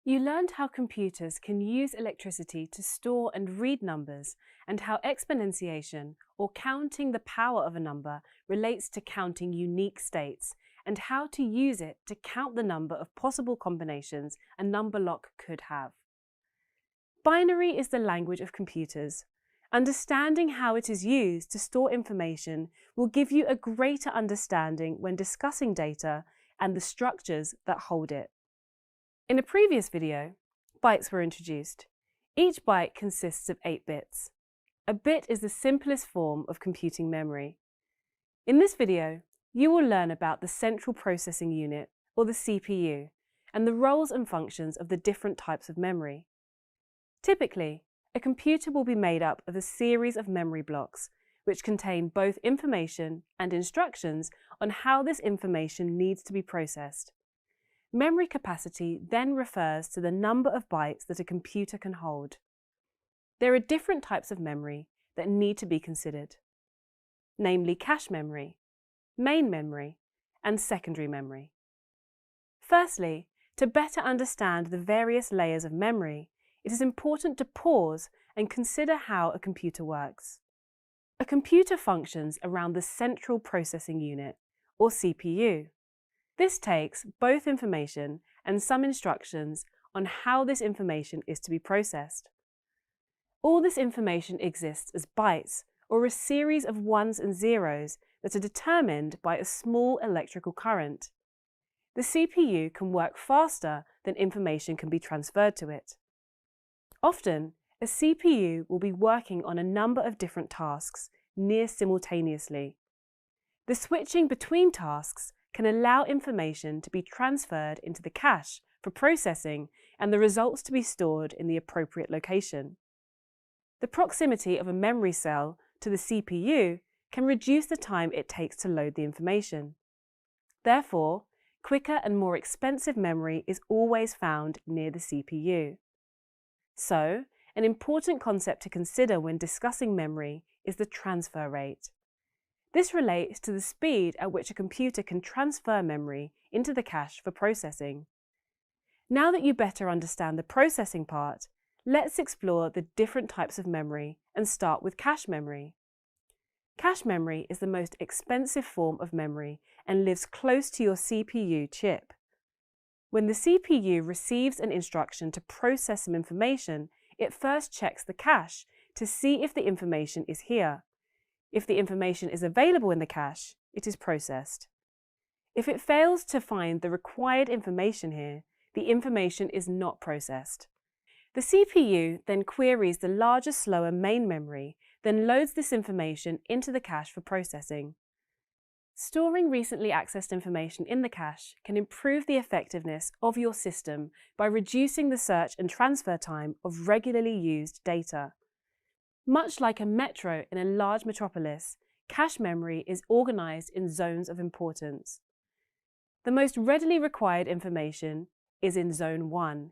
You learned how computers can use electricity to store and read numbers, and how exponentiation, or counting the power of a number, relates to counting unique states, and how to use it to count the number of possible combinations a number lock could have. Binary is the language of computers. Understanding how it is used to store information will give you a greater understanding when discussing data and the structures that hold it. In a previous video, bytes were introduced. Each byte consists of 8 bits. A bit is the simplest form of computing memory. In this video, you will learn about the Central Processing Unit, or the CPU, and the roles and functions of the different types of memory. Typically, a computer will be made up of a series of memory blocks, which contain both information and instructions on how this information needs to be processed. Memory capacity then refers to the number of bytes that a computer can hold. There are different types of memory that need to be considered, namely cache memory, main memory, and secondary memory. Firstly, to better understand the various layers of memory, it is important to pause and consider how a computer works. A computer functions around the Central Processing Unit, or CPU. This takes both information and some instructions on how this information is to be processed. All this information exists as bytes, or a series of ones and zeros that are determined by a small electrical current. The CPU can work faster than information can be transferred to it. Often, a CPU will be working on a number of different tasks near simultaneously. The switching between tasks can allow information to be transferred into the cache for processing and the results to be stored in the appropriate location. The proximity of a memory cell to the CPU can reduce the time it takes to load the information. Therefore, quicker and more expensive memory is always found near the CPU. So, an important concept to consider when discussing memory is the transfer rate. This relates to the speed at which a computer can transfer memory into the cache for processing. Now that you better understand the processing part, let's explore the different types of memory and start with cache memory. Cache memory is the most expensive form of memory and lives close to your CPU chip. When the CPU receives an instruction to process some information, it first checks the cache to see if the information is here. If the information is available in the cache, it is processed. If it fails to find the required information here, the information is not processed. The CPU then queries the larger, slower main memory then loads this information into the cache for processing. Storing recently accessed information in the cache can improve the effectiveness of your system by reducing the search and transfer time of regularly used data. Much like a metro in a large metropolis, cache memory is organized in zones of importance. The most readily required information is in Zone 1.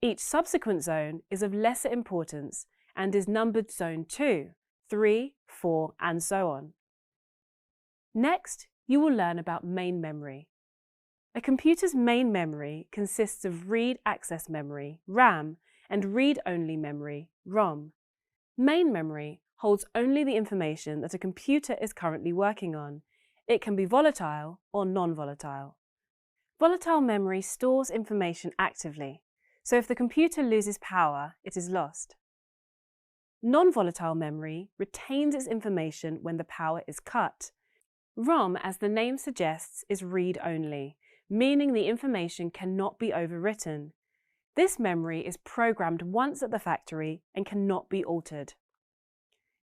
Each subsequent zone is of lesser importance and is numbered Zone 2, 3, 4, and so on. Next, you will learn about main memory. A computer's main memory consists of read-access memory, RAM, and read-only memory, ROM. Main memory holds only the information that a computer is currently working on. It can be volatile or non-volatile. Volatile memory stores information actively, so if the computer loses power, it is lost. Non-volatile memory retains its information when the power is cut. ROM, as the name suggests, is read-only, meaning the information cannot be overwritten. This memory is programmed once at the factory and cannot be altered.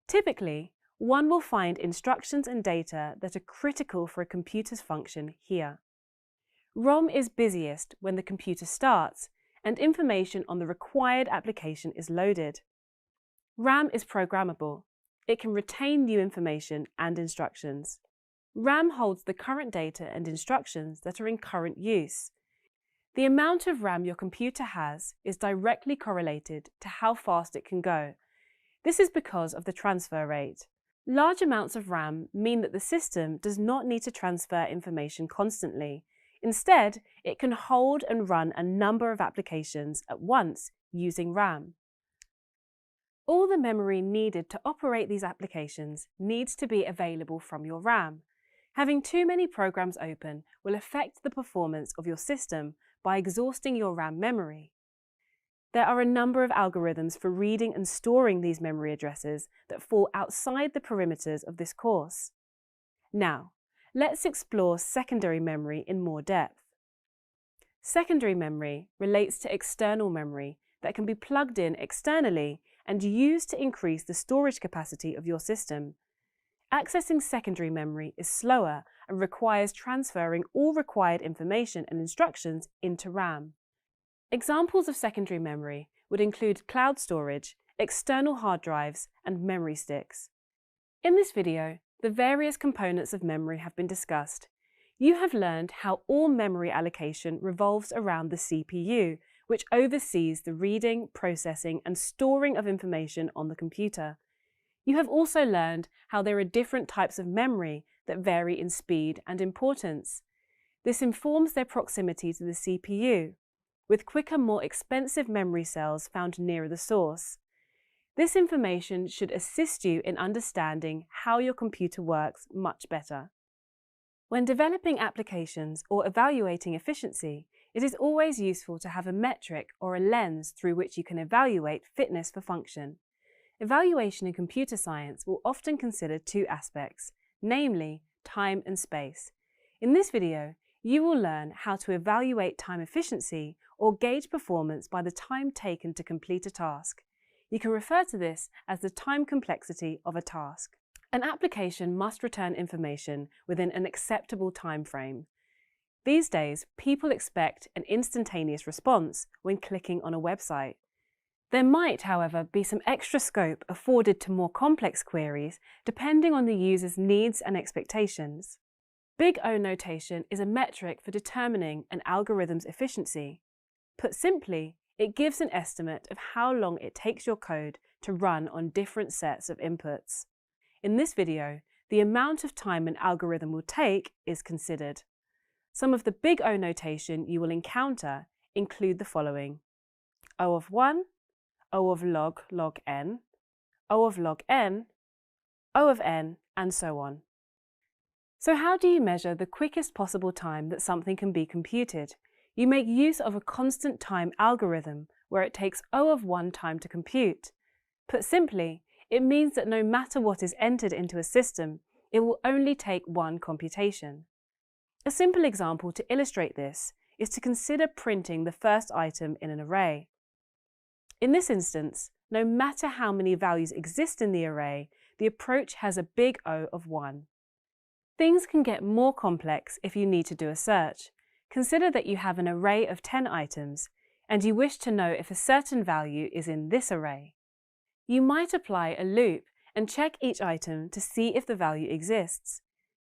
Typically, one will find instructions and data that are critical for a computer's function here. ROM is busiest when the computer starts and information on the required application is loaded. RAM is programmable. It can retain new information and instructions. RAM holds the current data and instructions that are in current use. The amount of RAM your computer has is directly correlated to how fast it can go. This is because of the transfer rate. Large amounts of RAM mean that the system does not need to transfer information constantly. Instead, it can hold and run a number of applications at once using RAM. All the memory needed to operate these applications needs to be available from your RAM. Having too many programs open will affect the performance of your system by exhausting your RAM memory. There are a number of algorithms for reading and storing these memory addresses that fall outside the perimeters of this course. Now, let's explore secondary memory in more depth. Secondary memory relates to external memory that can be plugged in externally and used to increase the storage capacity of your system. Accessing secondary memory is slower and requires transferring all required information and instructions into RAM. Examples of secondary memory would include cloud storage, external hard drives, and memory sticks. In this video, the various components of memory have been discussed. You have learned how all memory allocation revolves around the CPU, which oversees the reading, processing, and storing of information on the computer. You have also learned how there are different types of memory that vary in speed and importance. This informs their proximity to the CPU, with quicker, more expensive memory cells found nearer the source. This information should assist you in understanding how your computer works much better. When developing applications or evaluating efficiency, it is always useful to have a metric or a lens through which you can evaluate fitness for function. Evaluation in computer science will often consider two aspects, namely time and space. In this video, you will learn how to evaluate time efficiency or gauge performance by the time taken to complete a task. You can refer to this as the time complexity of a task. An application must return information within an acceptable time frame. These days, people expect an instantaneous response when clicking on a website. There might, however, be some extra scope afforded to more complex queries depending on the user's needs and expectations. Big O notation is a metric for determining an algorithm's efficiency. Put simply, it gives an estimate of how long it takes your code to run on different sets of inputs. In this video, the amount of time an algorithm will take is considered. Some of the big O notation you will encounter include the following: O of 1, O of log n, O of log n, O of n, and so on. So how do you measure the quickest possible time that something can be computed? You make use of a constant time algorithm where it takes O of 1 time to compute. Put simply, it means that no matter what is entered into a system, it will only take one computation. A simple example to illustrate this is to consider printing the first item in an array. In this instance, no matter how many values exist in the array, the approach has a big O of 1. Things can get more complex if you need to do a search. Consider that you have an array of 10 items, and you wish to know if a certain value is in this array. You might apply a loop and check each item to see if the value exists.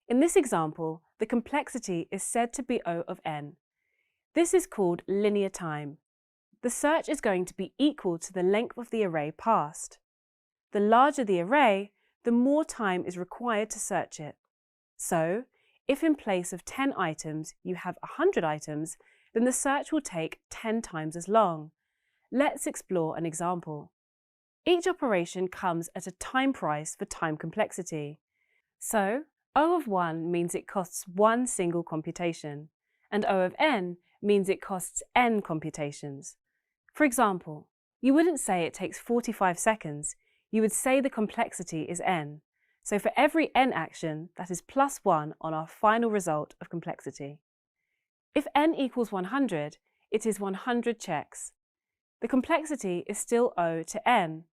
In this example, the complexity is said to be O of n. This is called linear time. The search is going to be equal to the length of the array passed. The larger the array, the more time is required to search it. So, if in place of 10 items you have 100 items, then the search will take 10 times as long. Let's explore an example. Each operation comes at a time price for time complexity. So, O of 1 means it costs one single computation, and O of n means it costs n computations. For example, you wouldn't say it takes 45 seconds, you would say the complexity is n. So for every n action, that is plus 1 on our final result of complexity. If n equals 100, it is 100 checks. The complexity is still O to n,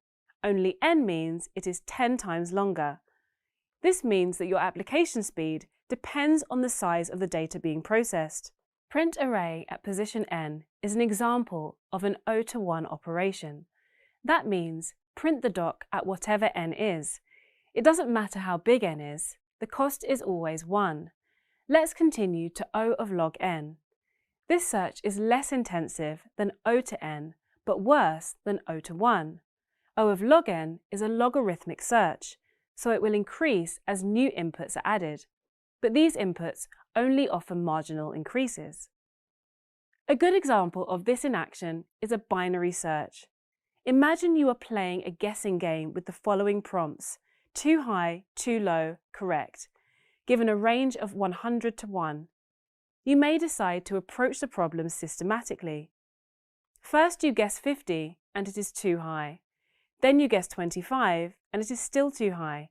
only n means it is 10 times longer. This means that your application speed depends on the size of the data being processed. Print array at position n is an example of an O to 1 operation. That means print the doc at whatever n is. It doesn't matter how big n is, the cost is always 1. Let's continue to O of log n. This search is less intensive than O to n, but worse than O to 1. O of log n is a logarithmic search, so it will increase as new inputs are added, but these inputs only offer marginal increases. A good example of this in action is a binary search. Imagine you are playing a guessing game with the following prompts: too high, too low, correct, given a range of 100 to 1. You may decide to approach the problem systematically. First you guess 50 and it is too high. Then you guess 25 and it is still too high.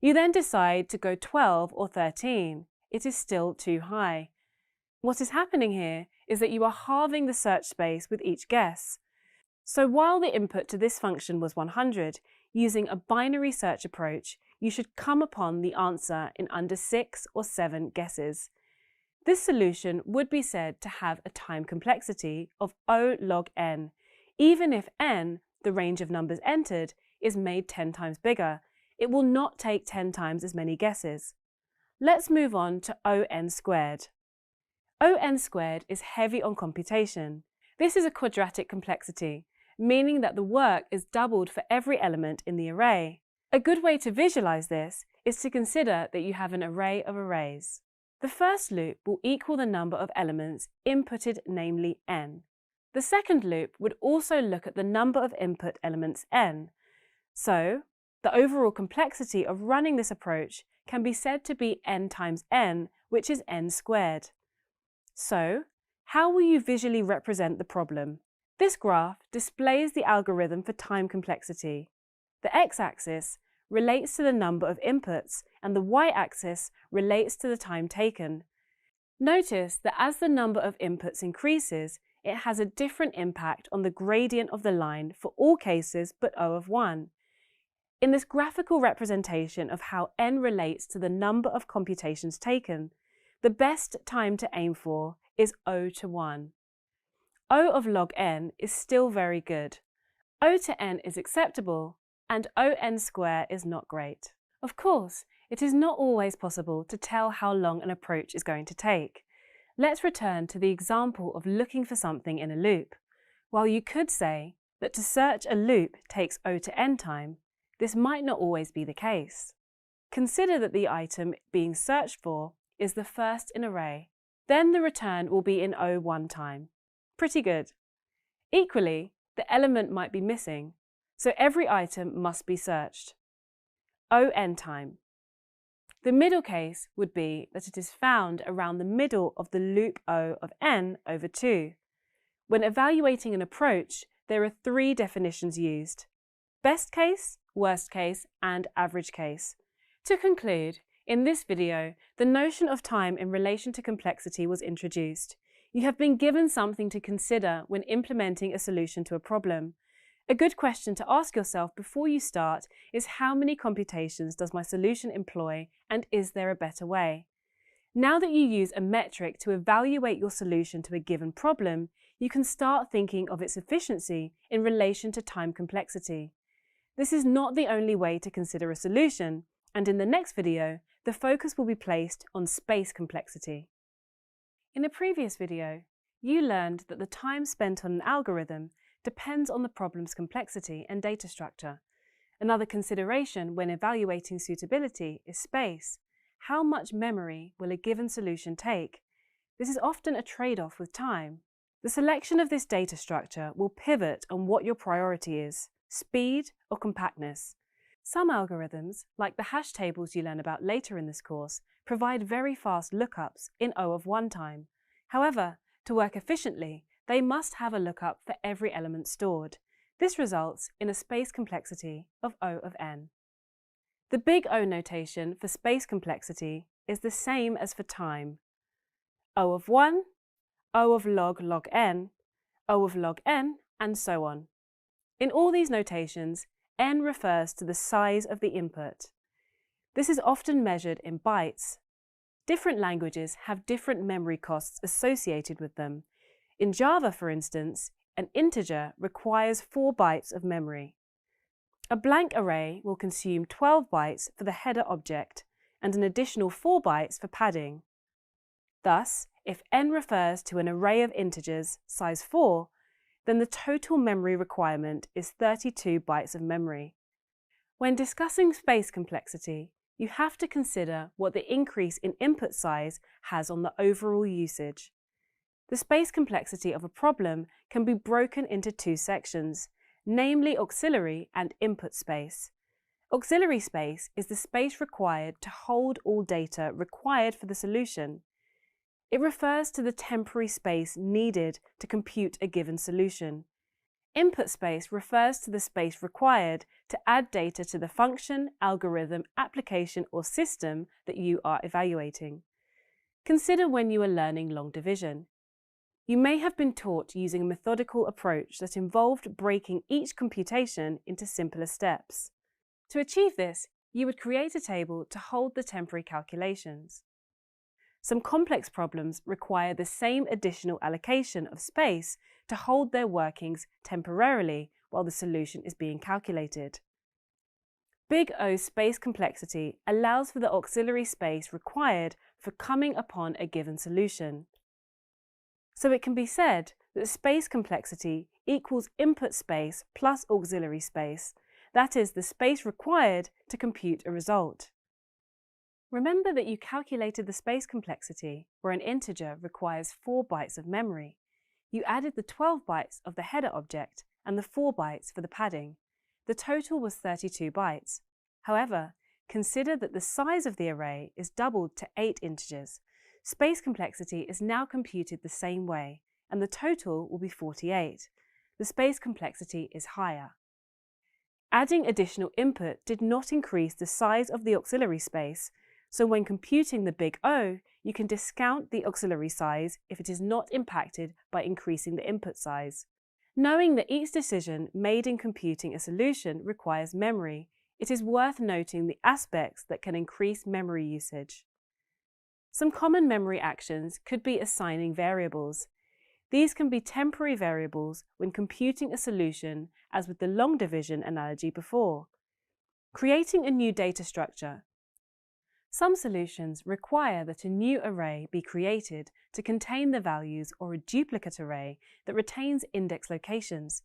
You then decide to go 12 or 13. It is still too high. What is happening here is that you are halving the search space with each guess. So while the input to this function was 100, using a binary search approach, you should come upon the answer in under 6 or 7 guesses. This solution would be said to have a time complexity of O log n, even if n, the range of numbers entered, is made 10 times bigger. It will not take 10 times as many guesses. Let's move on to O(n squared). O(n squared is heavy on computation. This is a quadratic complexity, meaning that the work is doubled for every element in the array. A good way to visualize this is to consider that you have an array of arrays. The first loop will equal the number of elements inputted, namely n. The second loop would also look at the number of input elements n. So, the overall complexity of running this approach can be said to be n times n, which is n squared. So, how will you visually represent the problem? This graph displays the algorithm for time complexity. The x-axis relates to the number of inputs and the y-axis relates to the time taken. Notice that as the number of inputs increases, it has a different impact on the gradient of the line for all cases but O of 1. In this graphical representation of how n relates to the number of computations taken, the best time to aim for is O to 1. O of log n is still very good. O to n is acceptable, and O(n squared) is not great. Of course, it is not always possible to tell how long an approach is going to take. Let's return to the example of looking for something in a loop. While you could say that to search a loop takes O to n time, this might not always be the case. Consider that the item being searched for is the first in array. Then the return will be in O1 time. Pretty good. Equally, the element might be missing, so every item must be searched. O(n time. The middle case would be that it is found around the middle of the loop O of n over 2. When evaluating an approach, there are 3 definitions used: best case, worst case, and average case. To conclude, in this video, the notion of time in relation to complexity was introduced. You have been given something to consider when implementing a solution to a problem. A good question to ask yourself before you start is how many computations does my solution employ, and is there a better way? Now that you use a metric to evaluate your solution to a given problem, you can start thinking of its efficiency in relation to time complexity. This is not the only way to consider a solution, and in the next video, the focus will be placed on space complexity. In a previous video, you learned that the time spent on an algorithm depends on the problem's complexity and data structure. Another consideration when evaluating suitability is space. How much memory will a given solution take? This is often a trade-off with time. The selection of this data structure will pivot on what your priority is, speed or compactness. Some algorithms, like the hash tables you learn about later in this course, provide very fast lookups in O of 1 time. However, to work efficiently, they must have a lookup for every element stored. This results in a space complexity of O of n. The big O notation for space complexity is the same as for time. O of 1, O of log n, O of log n, and so on. In all these notations, n refers to the size of the input. This is often measured in bytes. Different languages have different memory costs associated with them. In Java, for instance, an integer requires 4 bytes of memory. A blank array will consume 12 bytes for the header object and an additional 4 bytes for padding. Thus, if n refers to an array of integers size 4, then the total memory requirement is 32 bytes of memory. When discussing space complexity, you have to consider what the increase in input size has on the overall usage. The space complexity of a problem can be broken into 2 sections, namely auxiliary and input space. Auxiliary space is the space required to hold all data required for the solution. It refers to the temporary space needed to compute a given solution. Input space refers to the space required to add data to the function, algorithm, application, or system that you are evaluating. Consider when you are learning long division. You may have been taught using a methodical approach that involved breaking each computation into simpler steps. To achieve this, you would create a table to hold the temporary calculations. Some complex problems require the same additional allocation of space to hold their workings temporarily while the solution is being calculated. Big O space complexity allows for the auxiliary space required for coming upon a given solution. So it can be said that space complexity equals input space plus auxiliary space, that is, the space required to compute a result. Remember that you calculated the space complexity where an integer requires 4 bytes of memory. You added the 12 bytes of the header object and the 4 bytes for the padding. The total was 32 bytes. However, consider that the size of the array is doubled to 8 integers. Space complexity is now computed the same way, and the total will be 48. The space complexity is higher. Adding additional input did not increase the size of the auxiliary space, so when computing the big O, you can discount the auxiliary size if it is not impacted by increasing the input size. Knowing that each decision made in computing a solution requires memory, it is worth noting the aspects that can increase memory usage. Some common memory actions could be assigning variables. These can be temporary variables when computing a solution, as with the long division analogy before. Creating a new data structure. Some solutions require that a new array be created to contain the values or a duplicate array that retains index locations.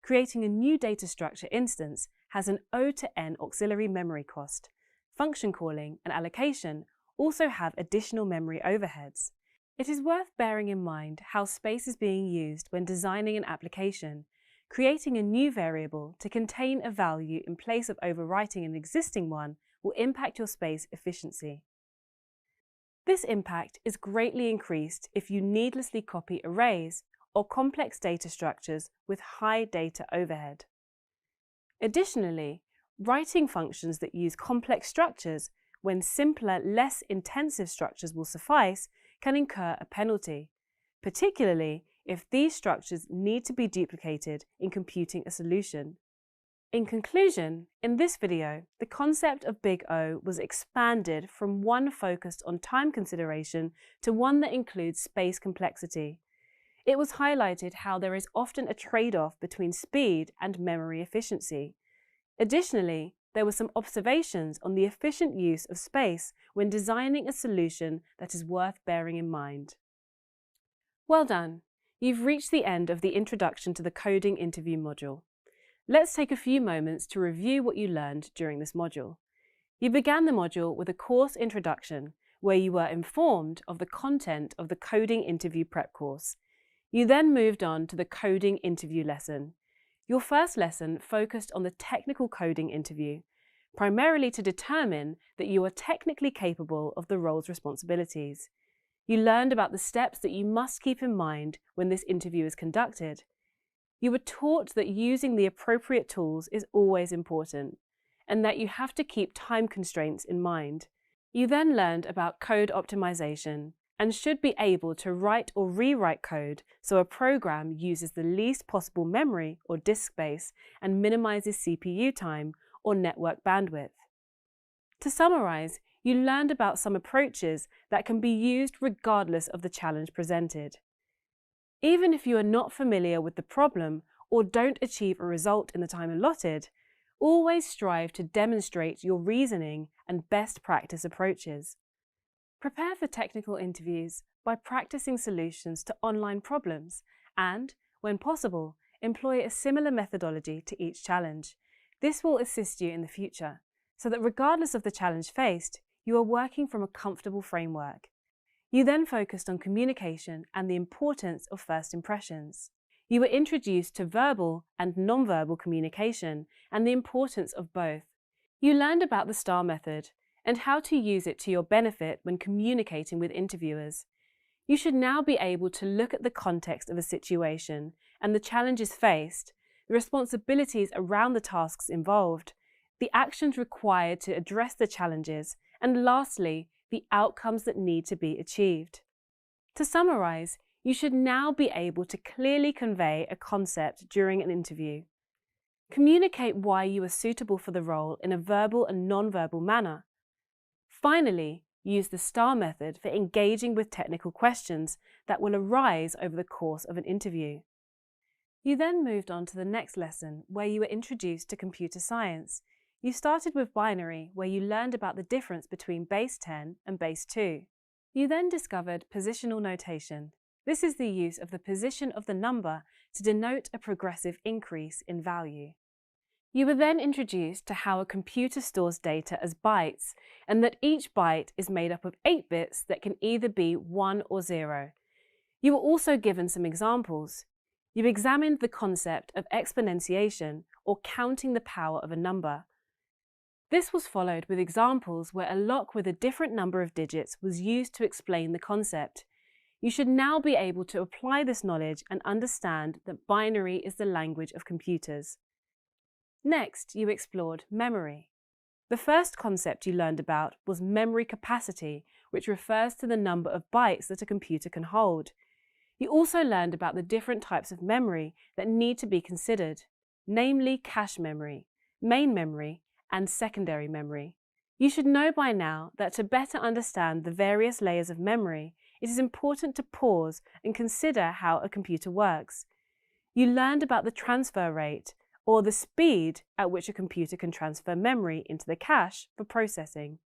Creating a new data structure instance has an O to n auxiliary memory cost. Function calling and allocation also have additional memory overheads. It is worth bearing in mind how space is being used when designing an application. Creating a new variable to contain a value in place of overwriting an existing one will impact your space efficiency. This impact is greatly increased if you needlessly copy arrays or complex data structures with high data overhead. Additionally, writing functions that use complex structures when simpler, less intensive structures will suffice can incur a penalty, particularly if these structures need to be duplicated in computing a solution. In conclusion, in this video, the concept of Big O was expanded from one focused on time consideration to one that includes space complexity. It was highlighted how there is often a trade-off between speed and memory efficiency. Additionally, there were some observations on the efficient use of space when designing a solution that is worth bearing in mind. Well done! You've reached the end of the Introduction to the Coding Interview module. Let's take a few moments to review what you learned during this module. You began the module with a course introduction, where you were informed of the content of the Coding Interview Prep course. You then moved on to the Coding Interview lesson. Your first lesson focused on the technical coding interview, primarily to determine that you are technically capable of the role's responsibilities. You learned about the steps that you must keep in mind when this interview is conducted. You were taught that using the appropriate tools is always important, and that you have to keep time constraints in mind. You then learned about code optimization, and should be able to write or rewrite code so a program uses the least possible memory or disk space and minimizes CPU time or network bandwidth. To summarize, you learned about some approaches that can be used regardless of the challenge presented. Even if you are not familiar with the problem or don't achieve a result in the time allotted, always strive to demonstrate your reasoning and best practice approaches. Prepare for technical interviews by practicing solutions to online problems and, when possible, employ a similar methodology to each challenge. This will assist you in the future, so that regardless of the challenge faced, you are working from a comfortable framework. You then focused on communication and the importance of first impressions. You were introduced to verbal and non-verbal communication and the importance of both. You learned about the STAR method and how to use it to your benefit when communicating with interviewers. You should now be able to look at the context of a situation and the challenges faced, the responsibilities around the tasks involved, the actions required to address the challenges, and lastly, the outcomes that need to be achieved. To summarize, you should now be able to clearly convey a concept during an interview. Communicate why you are suitable for the role in a verbal and non-verbal manner. Finally, use the STAR method for engaging with technical questions that will arise over the course of an interview. You then moved on to the next lesson, where you were introduced to computer science. You started with binary, where you learned about the difference between base 10 and base 2. You then discovered positional notation. This is the use of the position of the number to denote a progressive increase in value. You were then introduced to how a computer stores data as bytes, and that each byte is made up of 8 bits that can either be 1 or 0. You were also given some examples. You examined the concept of exponentiation, or counting the power of a number. This was followed with examples where a lock with a different number of digits was used to explain the concept. You should now be able to apply this knowledge and understand that binary is the language of computers. Next, you explored memory. The first concept you learned about was memory capacity, which refers to the number of bytes that a computer can hold. You also learned about the different types of memory that need to be considered, namely cache memory, main memory, and secondary memory. You should know by now that to better understand the various layers of memory, it is important to pause and consider how a computer works. You learned about the transfer rate, or the speed at which a computer can transfer memory into the cache for processing.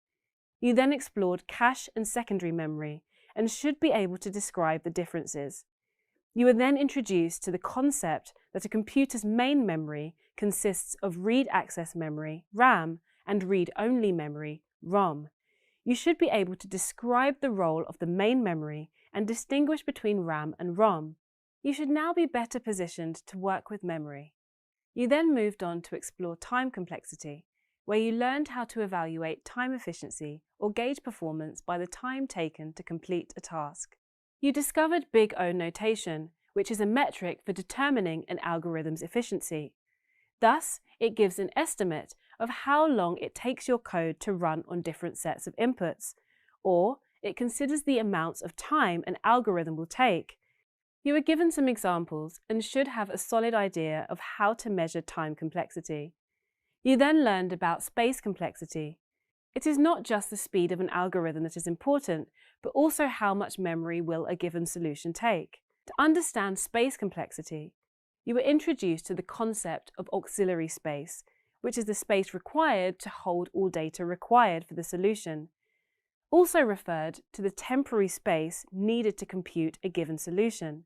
You then explored cache and secondary memory and should be able to describe the differences. You were then introduced to the concept that a computer's main memory consists of read-access memory, RAM, and read-only memory, ROM. You should be able to describe the role of the main memory and distinguish between RAM and ROM. You should now be better positioned to work with memory. You then moved on to explore time complexity, where you learned how to evaluate time efficiency or gauge performance by the time taken to complete a task. You discovered Big O notation, which is a metric for determining an algorithm's efficiency. Thus, it gives an estimate of how long it takes your code to run on different sets of inputs, or it considers the amounts of time an algorithm will take. You are given some examples and should have a solid idea of how to measure time complexity. You then learned about space complexity. It is not just the speed of an algorithm that is important, but also how much memory will a given solution take. To understand space complexity, you were introduced to the concept of auxiliary space, which is the space required to hold all data required for the solution, also referred to the temporary space needed to compute a given solution.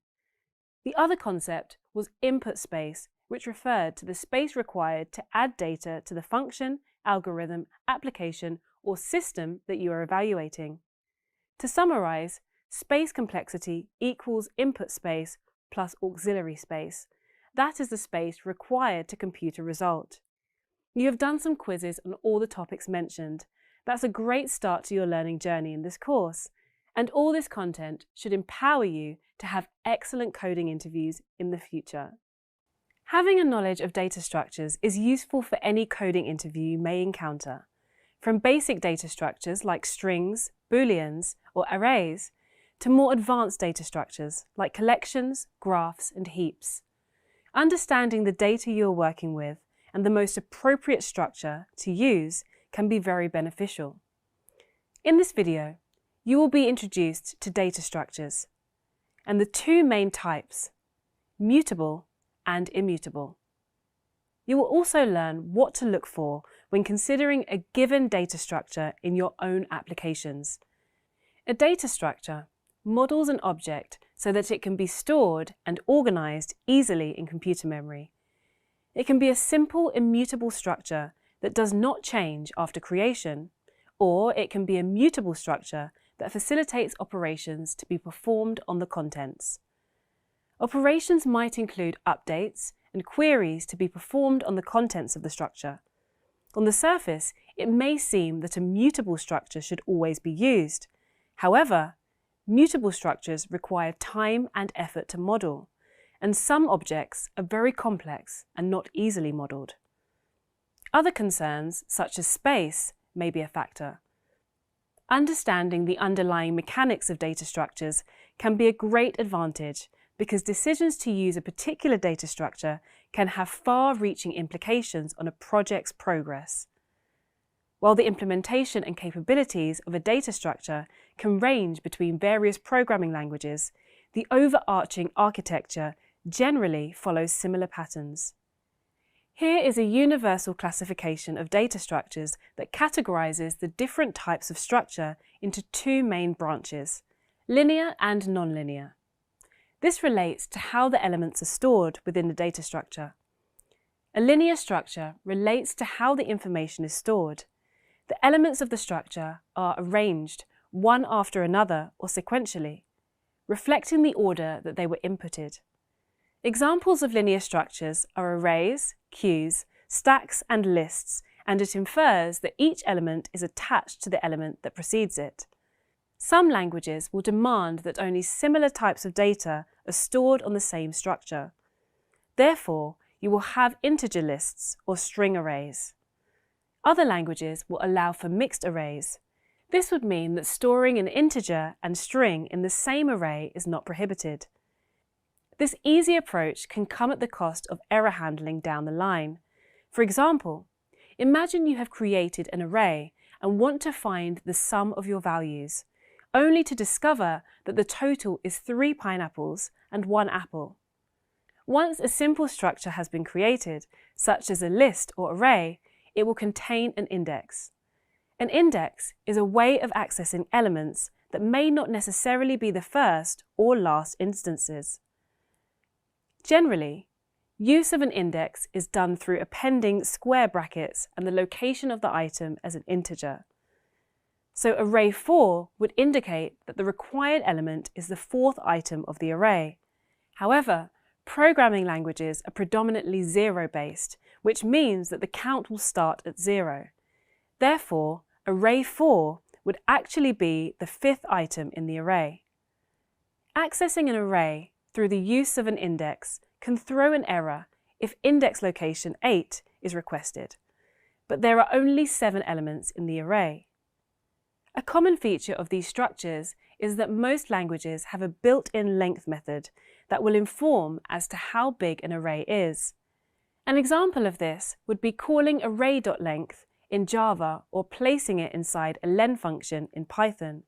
The other concept was input space, which referred to the space required to add data to the function, algorithm, application, or system that you are evaluating. To summarize, space complexity equals input space plus auxiliary space. That is the space required to compute a result. You have done some quizzes on all the topics mentioned. That's a great start to your learning journey in this course, and all this content should empower you to have excellent coding interviews in the future. Having a knowledge of data structures is useful for any coding interview you may encounter, from basic data structures like strings, booleans, or arrays, to more advanced data structures like collections, graphs, and heaps. Understanding the data you are working with and the most appropriate structure to use can be very beneficial. In this video, you will be introduced to data structures and the two main types, mutable and immutable. You will also learn what to look for when considering a given data structure in your own applications. A data structure models an object so that it can be stored and organized easily in computer memory. It can be a simple immutable structure that does not change after creation, or it can be a mutable structure that facilitates operations to be performed on the contents. Operations might include updates and queries to be performed on the contents of the structure. On the surface, it may seem that a mutable structure should always be used. However, mutable structures require time and effort to model, and some objects are very complex and not easily modelled. Other concerns, such as space, may be a factor. Understanding the underlying mechanics of data structures can be a great advantage because decisions to use a particular data structure can have far-reaching implications on a project's progress. While the implementation and capabilities of a data structure can range between various programming languages, the overarching architecture generally follows similar patterns. Here is a universal classification of data structures that categorizes the different types of structure into two main branches, linear and nonlinear. This relates to how the elements are stored within the data structure. A linear structure relates to how the information is stored. The elements of the structure are arranged one after another or sequentially, reflecting the order that they were inputted. Examples of linear structures are arrays, queues, stacks, and lists, and it infers that each element is attached to the element that precedes it. Some languages will demand that only similar types of data are stored on the same structure. Therefore, you will have integer lists or string arrays. Other languages will allow for mixed arrays. This would mean that storing an integer and string in the same array is not prohibited. This easy approach can come at the cost of error handling down the line. For example, imagine you have created an array and want to find the sum of your values, only to discover that the total is 3 pineapples and 1 apple. Once a simple structure has been created, such as a list or array, it will contain an index. An index is a way of accessing elements that may not necessarily be the first or last instances. Generally, use of an index is done through appending square brackets and the location of the item as an integer. So array 4 would indicate that the required element is the 4th item of the array. However, programming languages are predominantly zero-based, which means that the count will start at 0. Therefore, array 4 would actually be the 5th item in the array. Accessing an array through the use of an index can throw an error if index location 8 is requested, but there are only 7 elements in the array. A common feature of these structures is that most languages have a built-in length method that will inform as to how big an array is. An example of this would be calling array.length in Java or placing it inside a len function in Python.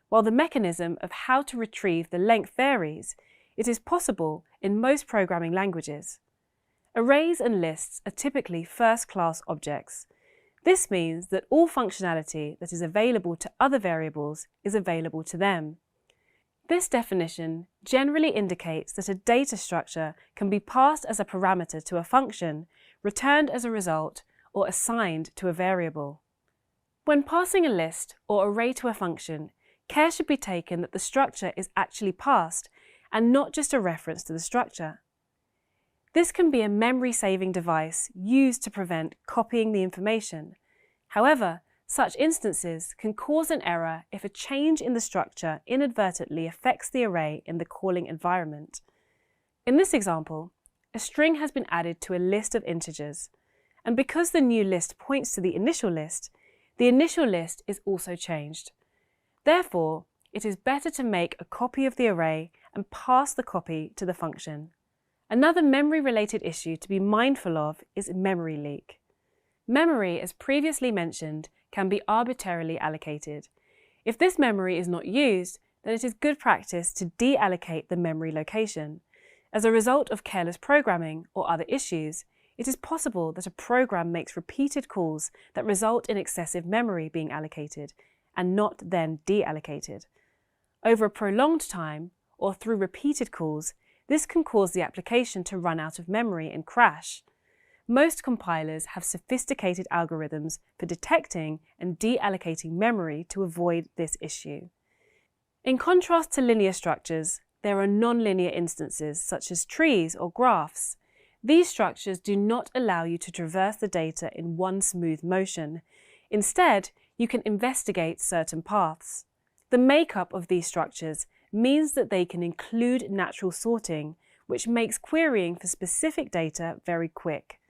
While the mechanism of how to retrieve the length varies, it is possible in most programming languages. Arrays and lists are typically first-class objects. This means that all functionality that is available to other variables is available to them. This definition generally indicates that a data structure can be passed as a parameter to a function, returned as a result, or assigned to a variable. When passing a list or array to a function, care should be taken that the structure is actually passed and not just a reference to the structure. This can be a memory-saving device used to prevent copying the information. However, such instances can cause an error if a change in the structure inadvertently affects the array in the calling environment. In this example, a string has been added to a list of integers, and because the new list points to the initial list is also changed. Therefore, it is better to make a copy of the array and pass the copy to the function. Another memory-related issue to be mindful of is memory leak. Memory, as previously mentioned, can be arbitrarily allocated. If this memory is not used, then it is good practice to deallocate the memory location. As a result of careless programming or other issues, it is possible that a program makes repeated calls that result in excessive memory being allocated and not then deallocated. Over a prolonged time, or through repeated calls, this can cause the application to run out of memory and crash. Most compilers have sophisticated algorithms for detecting and deallocating memory to avoid this issue. In contrast to linear structures, there are non-linear instances such as trees or graphs. These structures do not allow you to traverse the data in one smooth motion. Instead, you can investigate certain paths. The makeup of these structures means that they can include natural sorting, which makes querying for specific data very quick.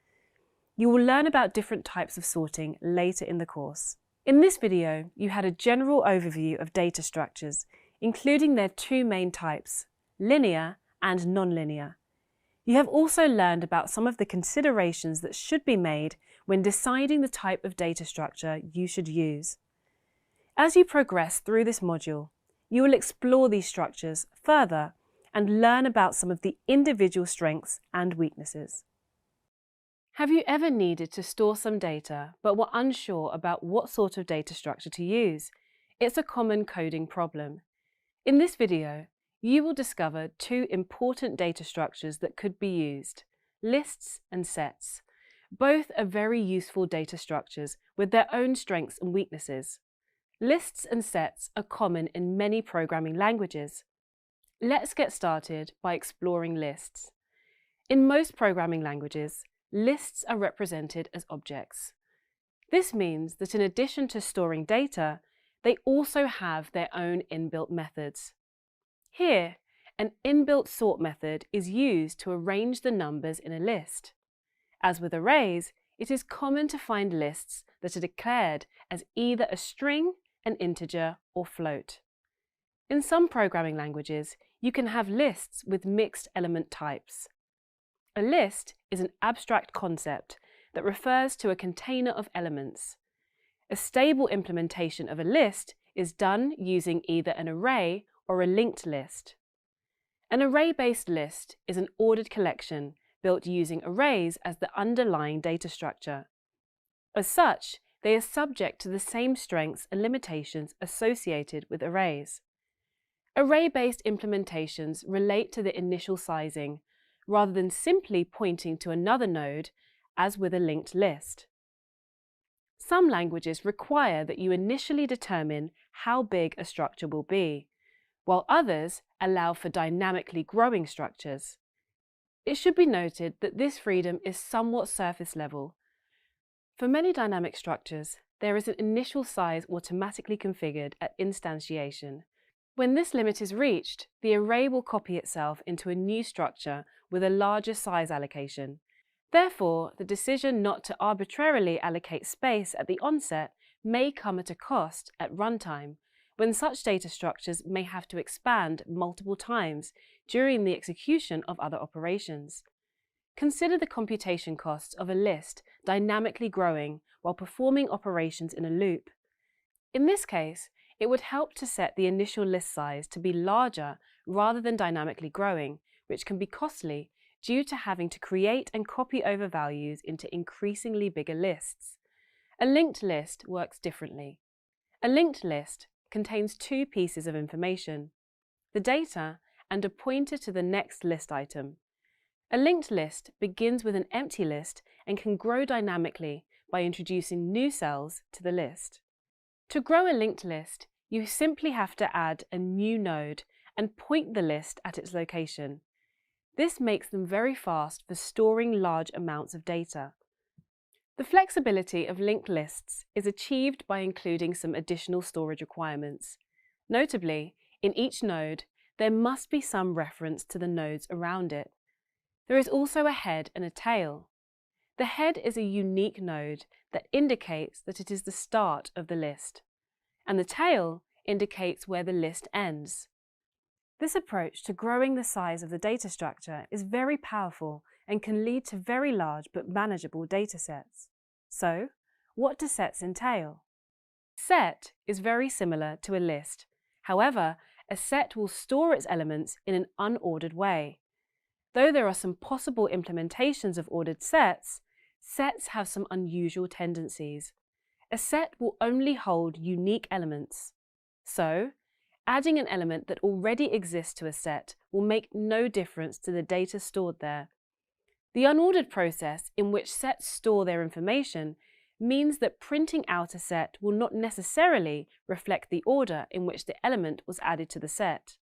You will learn about different types of sorting later in the course. In this video, you had a general overview of data structures, including their two main types, linear and non-linear. You have also learned about some of the considerations that should be made when deciding the type of data structure you should use. As you progress through this module, you will explore these structures further and learn about some of the individual strengths and weaknesses. Have you ever needed to store some data but were unsure about what sort of data structure to use? It's a common coding problem. In this video, you will discover two important data structures that could be used, lists and sets. Both are very useful data structures with their own strengths and weaknesses. Lists and sets are common in many programming languages. Let's get started by exploring lists. In most programming languages, lists are represented as objects. This means that in addition to storing data, they also have their own inbuilt methods. Here, an inbuilt sort method is used to arrange the numbers in a list. As with arrays, it is common to find lists that are declared as either a string, an integer, or float. In some programming languages, you can have lists with mixed element types. A list is an abstract concept that refers to a container of elements. A stable implementation of a list is done using either an array or a linked list. An array-based list is an ordered collection built using arrays as the underlying data structure. As such, they are subject to the same strengths and limitations associated with arrays. Array-based implementations relate to the initial sizing, rather than simply pointing to another node, as with a linked list. Some languages require that you initially determine how big a structure will be, while others allow for dynamically growing structures. It should be noted that this freedom is somewhat surface level. For many dynamic structures, there is an initial size automatically configured at instantiation. When this limit is reached, the array will copy itself into a new structure with a larger size allocation. Therefore, the decision not to arbitrarily allocate space at the onset may come at a cost at runtime, when such data structures may have to expand multiple times during the execution of other operations. Consider the computation costs of a list dynamically growing while performing operations in a loop. In this case, it would help to set the initial list size to be larger rather than dynamically growing, which can be costly due to having to create and copy over values into increasingly bigger lists. A linked list works differently. A linked list contains two pieces of information: the data and a pointer to the next list item. A linked list begins with an empty list and can grow dynamically by introducing new cells to the list. To grow a linked list, you simply have to add a new node and point the list at its location. This makes them very fast for storing large amounts of data. The flexibility of linked lists is achieved by including some additional storage requirements. Notably, in each node, there must be some reference to the nodes around it. There is also a head and a tail. The head is a unique node that indicates that it is the start of the list, and the tail indicates where the list ends. This approach to growing the size of the data structure is very powerful and can lead to very large but manageable data sets. So, what do sets entail? Set is very similar to a list. However, a set will store its elements in an unordered way. Though there are some possible implementations of ordered sets, sets have some unusual tendencies. A set will only hold unique elements. So, adding an element that already exists to a set will make no difference to the data stored there. The unordered process in which sets store their information means that printing out a set will not necessarily reflect the order in which the element was added to the set.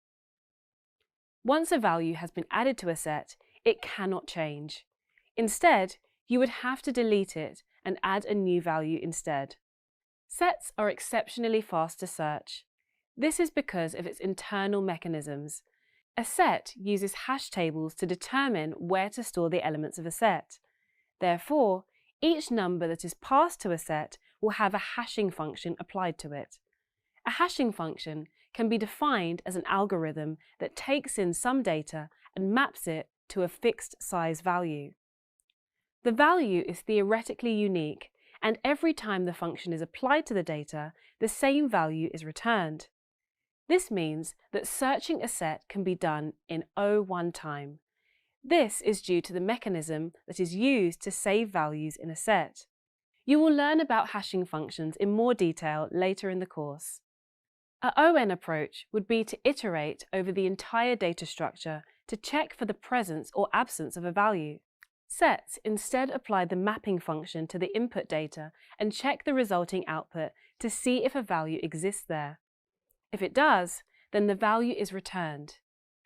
Once a value has been added to a set, it cannot change. Instead, you would have to delete it and add a new value instead. Sets are exceptionally fast to search. This is because of its internal mechanisms. A set uses hash tables to determine where to store the elements of a set. Therefore, each number that is passed to a set will have a hashing function applied to it. A hashing function can be defined as an algorithm that takes in some data and maps it to a fixed size value. The value is theoretically unique, and every time the function is applied to the data, the same value is returned. This means that searching a set can be done in O1 time. This is due to the mechanism that is used to save values in a set. You will learn about hashing functions in more detail later in the course. A ON approach would be to iterate over the entire data structure to check for the presence or absence of a value. Sets instead apply the mapping function to the input data and check the resulting output to see if a value exists there. If it does, then the value is returned.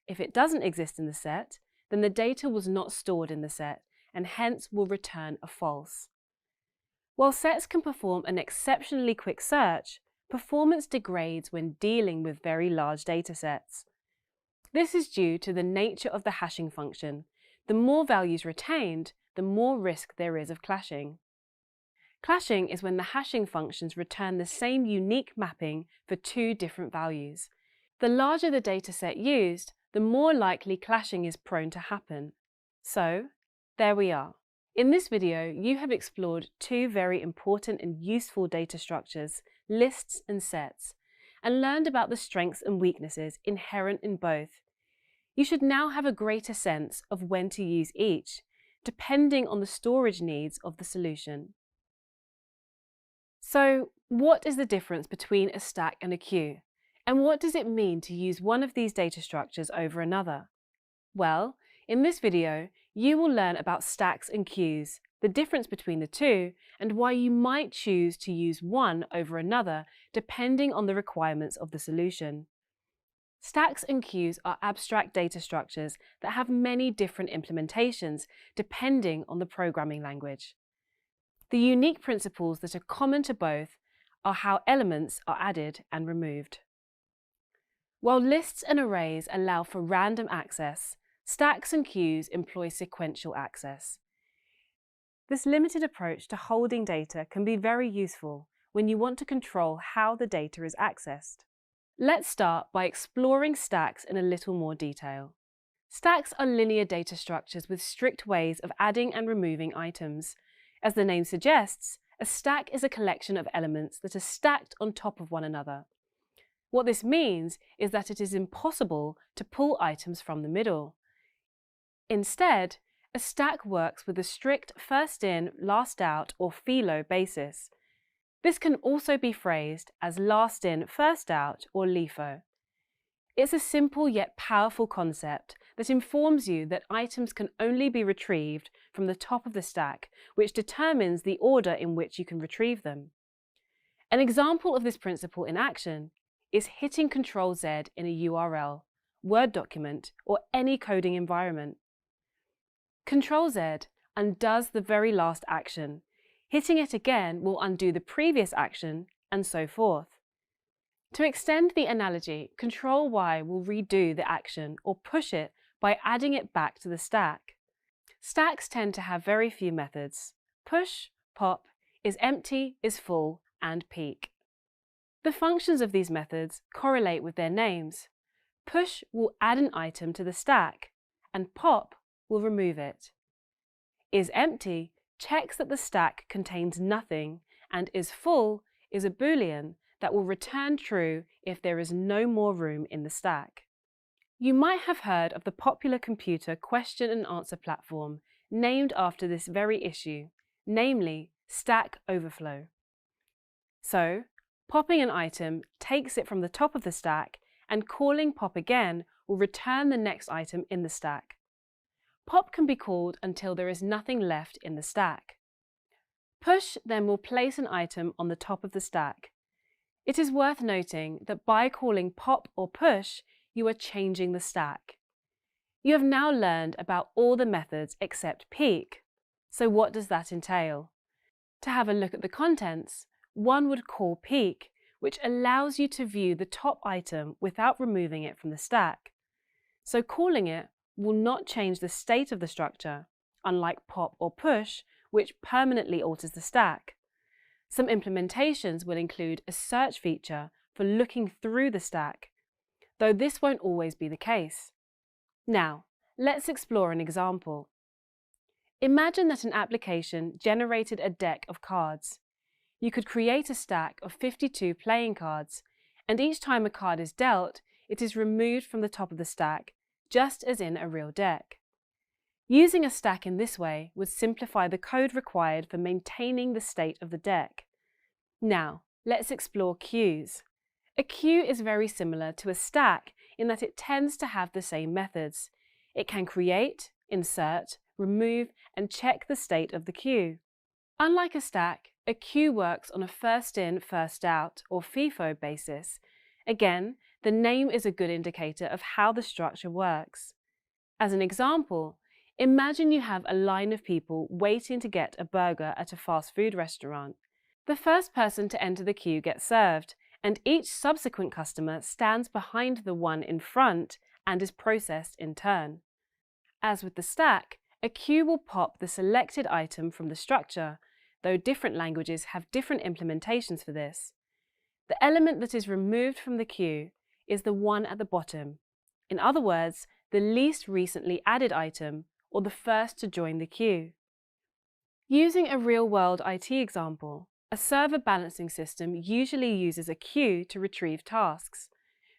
If it doesn't exist in the set, then the data was not stored in the set and hence will return a false. While sets can perform an exceptionally quick search, performance degrades when dealing with very large data sets. This is due to the nature of the hashing function. The more values retained, the more risk there is of clashing. Clashing is when the hashing functions return the same unique mapping for two different values. The larger the dataset used, the more likely clashing is prone to happen. So, there we are. In this video, you have explored two very important and useful data structures, lists and sets, and learned about the strengths and weaknesses inherent in both. You should now have a greater sense of when to use each, depending on the storage needs of the solution. So, what is the difference between a stack and a queue? And what does it mean to use one of these data structures over another? Well, in this video, you will learn about stacks and queues, the difference between the two, and why you might choose to use one over another depending on the requirements of the solution. Stacks and queues are abstract data structures that have many different implementations depending on the programming language. The unique principles that are common to both are how elements are added and removed. While lists and arrays allow for random access, stacks and queues employ sequential access. This limited approach to holding data can be very useful when you want to control how the data is accessed. Let's start by exploring stacks in a little more detail. Stacks are linear data structures with strict ways of adding and removing items. As the name suggests, a stack is a collection of elements that are stacked on top of one another. What this means is that it is impossible to pull items from the middle. Instead, a stack works with a strict first in, last out, or FILO basis. This can also be phrased as last in, first out, or LIFO. It's a simple yet powerful concept that informs you that items can only be retrieved from the top of the stack, which determines the order in which you can retrieve them. An example of this principle in action is hitting Ctrl-Z in a URL, Word document, or any coding environment. Ctrl-Z undoes the very last action. Hitting it again will undo the previous action, and so forth. To extend the analogy, Ctrl-Y will redo the action or push it by adding it back to the stack. Stacks tend to have very few methods: push, pop, is empty, is full, and peek. The functions of these methods correlate with their names. Push will add an item to the stack, and pop will remove it. Is empty checks that the stack contains nothing, and is full is a Boolean that will return true if there is no more room in the stack. You might have heard of the popular computer question and answer platform named after this very issue, namely Stack Overflow. So, popping an item takes it from the top of the stack, and calling pop again will return the next item in the stack. Pop can be called until there is nothing left in the stack. Push then will place an item on the top of the stack. It is worth noting that by calling pop or push, you are changing the stack. You have now learned about all the methods except peek. So what does that entail? To have a look at the contents, one would call peek, which allows you to view the top item without removing it from the stack. So calling it will not change the state of the structure, unlike pop or push, which permanently alters the stack. Some implementations will include a search feature for looking through the stack, though this won't always be the case. Now, let's explore an example. Imagine that an application generated a deck of cards. You could create a stack of 52 playing cards, and each time a card is dealt, it is removed from the top of the stack, just as in a real deck. Using a stack in this way would simplify the code required for maintaining the state of the deck. Now, let's explore queues. A queue is very similar to a stack in that it tends to have the same methods. It can create, insert, remove, and check the state of the queue. Unlike a stack, a queue works on a first in, first out, or FIFO basis. Again, the name is a good indicator of how the structure works. As an example, imagine you have a line of people waiting to get a burger at a fast food restaurant. The first person to enter the queue gets served, and each subsequent customer stands behind the one in front and is processed in turn. As with the stack, a queue will pop the selected item from the structure, though different languages have different implementations for this. The element that is removed from the queue is the one at the bottom. In other words, the least recently added item, or the first to join the queue. Using a real-world IT example, a server balancing system usually uses a queue to retrieve tasks.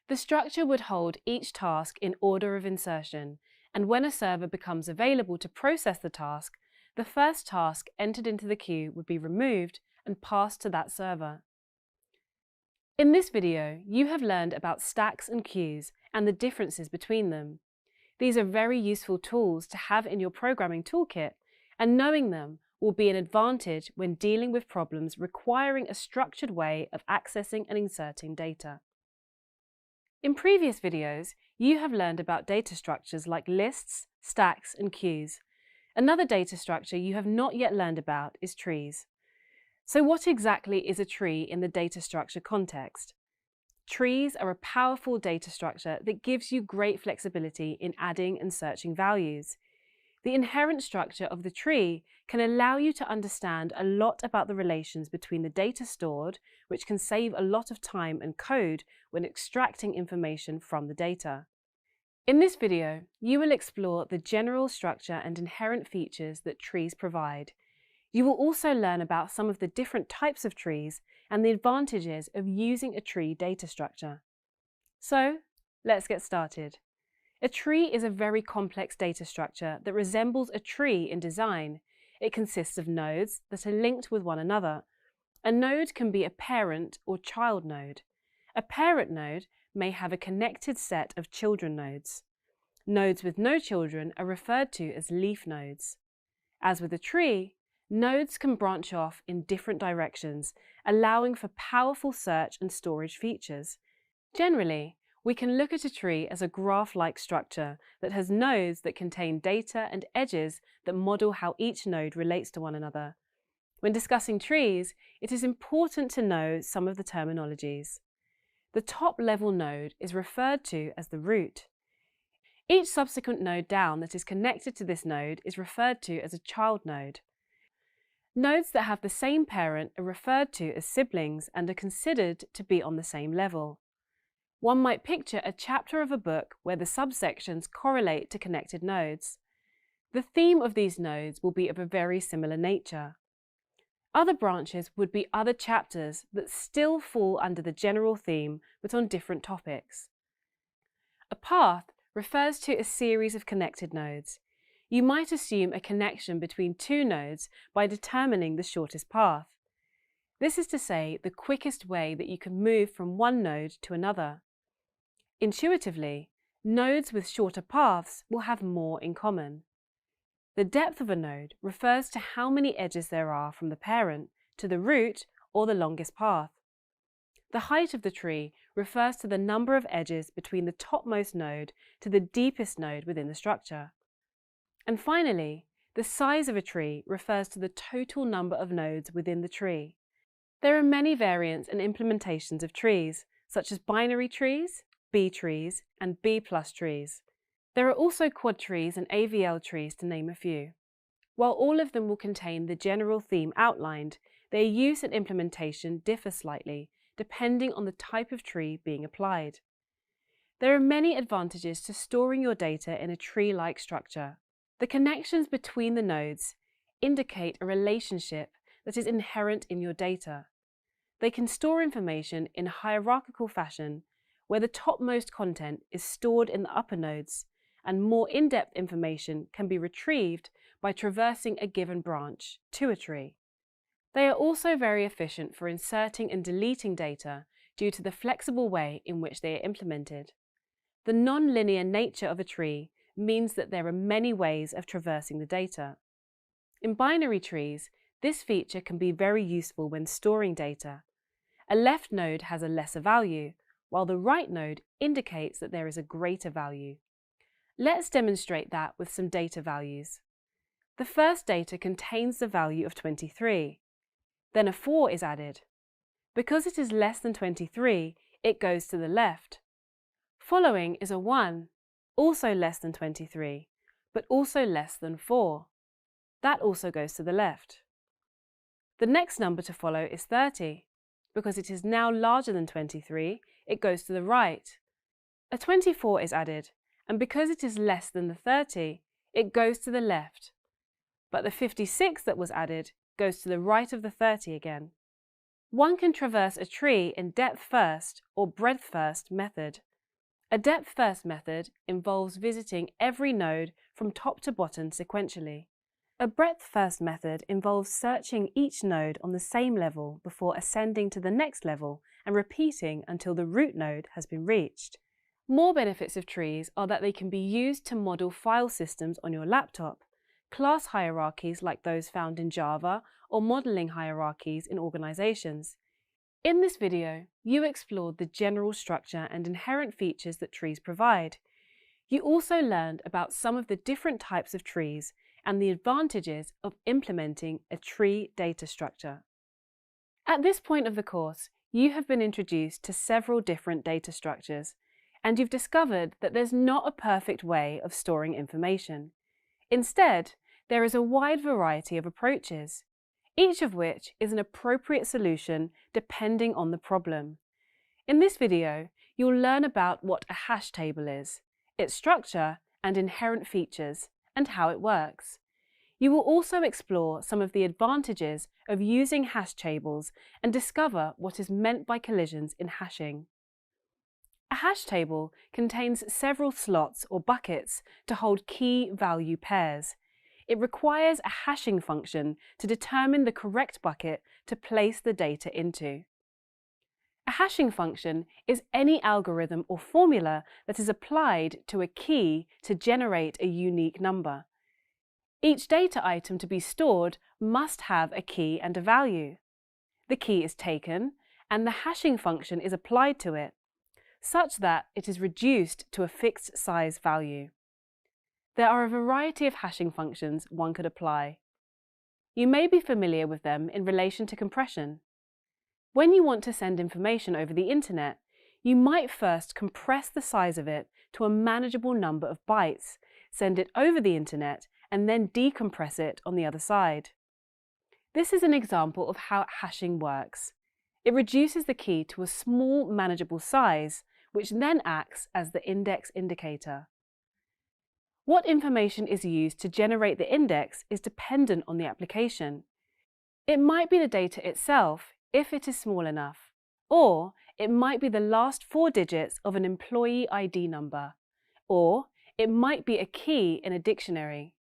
The structure would hold each task in order of insertion, and when a server becomes available to process the task, the first task entered into the queue would be removed and passed to that server. In this video, you have learned about stacks and queues and the differences between them. These are very useful tools to have in your programming toolkit, and knowing them will be an advantage when dealing with problems requiring a structured way of accessing and inserting data. In previous videos, you have learned about data structures like lists, stacks, and queues. Another data structure you have not yet learned about is trees. So what exactly is a tree in the data structure context? Trees are a powerful data structure that gives you great flexibility in adding and searching values. The inherent structure of the tree can allow you to understand a lot about the relations between the data stored, which can save a lot of time and code when extracting information from the data. In this video, you will explore the general structure and inherent features that trees provide. You will also learn about some of the different types of trees and the advantages of using a tree data structure. So, let's get started. A tree is a very complex data structure that resembles a tree in design. It consists of nodes that are linked with one another. A node can be a parent or child node. A parent node may have a connected set of children nodes. Nodes with no children are referred to as leaf nodes. As with a tree, nodes can branch off in different directions, allowing for powerful search and storage features. Generally, we can look at a tree as a graph-like structure that has nodes that contain data and edges that model how each node relates to one another. When discussing trees, it is important to know some of the terminologies. The top-level node is referred to as the root. Each subsequent node down that is connected to this node is referred to as a child node. Nodes that have the same parent are referred to as siblings and are considered to be on the same level. One might picture a chapter of a book where the subsections correlate to connected nodes. The theme of these nodes will be of a very similar nature. Other branches would be other chapters that still fall under the general theme but on different topics. A path refers to a series of connected nodes. You might assume a connection between two nodes by determining the shortest path. This is to say, the quickest way that you can move from one node to another. Intuitively, nodes with shorter paths will have more in common. The depth of a node refers to how many edges there are from the parent to the root or the longest path. The height of the tree refers to the number of edges between the topmost node to the deepest node within the structure. And finally, the size of a tree refers to the total number of nodes within the tree. There are many variants and implementations of trees, such as binary trees, B trees, and B+ trees. There are also quad trees and AVL trees, to name a few. While all of them will contain the general theme outlined, their use and implementation differ slightly, depending on the type of tree being applied. There are many advantages to storing your data in a tree-like structure. The connections between the nodes indicate a relationship that is inherent in your data. They can store information in a hierarchical fashion, where the topmost content is stored in the upper nodes, and more in-depth information can be retrieved by traversing a given branch to a tree. They are also very efficient for inserting and deleting data due to the flexible way in which they are implemented. The non-linear nature of a tree means that there are many ways of traversing the data. In binary trees, this feature can be very useful when storing data. A left node has a lesser value, while the right node indicates that there is a greater value. Let's demonstrate that with some data values. The first data contains the value of 23. Then a 4 is added. Because it is less than 23, it goes to the left. Following is a 1, also less than 23, but also less than 4. That also goes to the left. The next number to follow is 30. Because it is now larger than 23, it goes to the right. A 24 is added, and because it is less than the 30, it goes to the left. But the 56 that was added goes to the right of the 30 again. One can traverse a tree in depth first or breadth first method. A depth first method involves visiting every node from top to bottom sequentially. A breadth first method involves searching each node on the same level before ascending to the next level and repeating until the root node has been reached. More benefits of trees are that they can be used to model file systems on your laptop, class hierarchies like those found in Java, or modeling hierarchies in organizations. In this video, you explored the general structure and inherent features that trees provide. You also learned about some of the different types of trees and the advantages of implementing a tree data structure. At this point of the course, you have been introduced to several different data structures, and you've discovered that there's not a perfect way of storing information. Instead, there is a wide variety of approaches, each of which is an appropriate solution depending on the problem. In this video, you'll learn about what a hash table is, its structure and inherent features, and how it works. You will also explore some of the advantages of using hash tables and discover what is meant by collisions in hashing. A hash table contains several slots or buckets to hold key value pairs. It requires a hashing function to determine the correct bucket to place the data into. A hashing function is any algorithm or formula that is applied to a key to generate a unique number. Each data item to be stored must have a key and a value. The key is taken, and the hashing function is applied to it, such that it is reduced to a fixed size value. There are a variety of hashing functions one could apply. You may be familiar with them in relation to compression. When you want to send information over the internet, you might first compress the size of it to a manageable number of bytes, send it over the internet, and then decompress it on the other side. This is an example of how hashing works. It reduces the key to a small, manageable size, which then acts as the index indicator. What information is used to generate the index is dependent on the application. It might be the data itself, if it is small enough, or it might be the last 4 digits of an employee ID number, or it might be a key in a dictionary.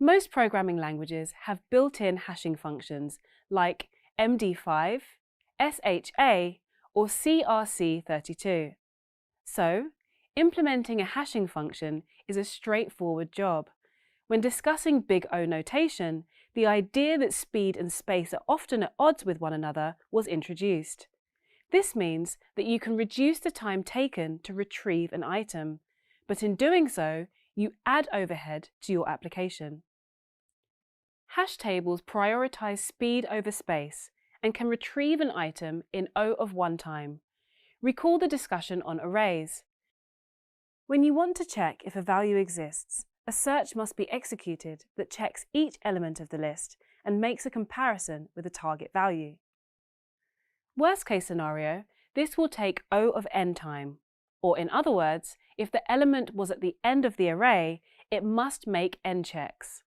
Most programming languages have built-in hashing functions like MD5, SHA, or CRC32. So, implementing a hashing function is a straightforward job. When discussing Big O notation, the idea that speed and space are often at odds with one another was introduced. This means that you can reduce the time taken to retrieve an item, but in doing so, you add overhead to your application. Hash tables prioritize speed over space and can retrieve an item in O of 1 time. Recall the discussion on arrays. When you want to check if a value exists, a search must be executed that checks each element of the list and makes a comparison with the target value. Worst case scenario, this will take O of n time, or in other words, if the element was at the end of the array, it must make n checks.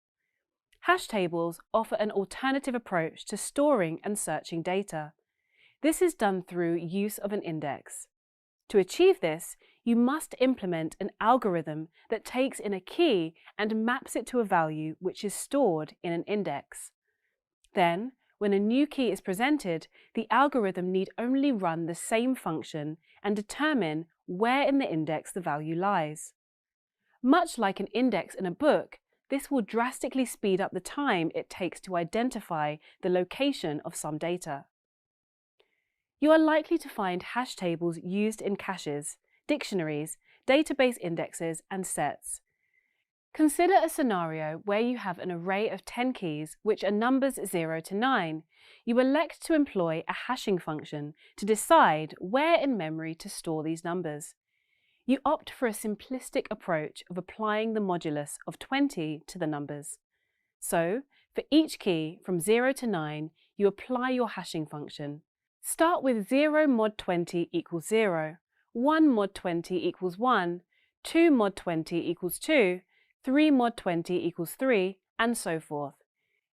Hash tables offer an alternative approach to storing and searching data. This is done through use of an index. To achieve this, you must implement an algorithm that takes in a key and maps it to a value which is stored in an index. Then, when a new key is presented, the algorithm need only run the same function and determine where in the index the value lies. Much like an index in a book, this will drastically speed up the time it takes to identify the location of some data. You are likely to find hash tables used in caches, dictionaries, database indexes, and sets. Consider a scenario where you have an array of 10 keys which are numbers 0 to 9. You elect to employ a hashing function to decide where in memory to store these numbers. You opt for a simplistic approach of applying the modulus of 20 to the numbers. So, for each key from 0 to 9, you apply your hashing function. Start with 0 mod 20 equals 0, 1 mod 20 equals 1, 2 mod 20 equals 2, 3 mod 20 equals 3, and so forth.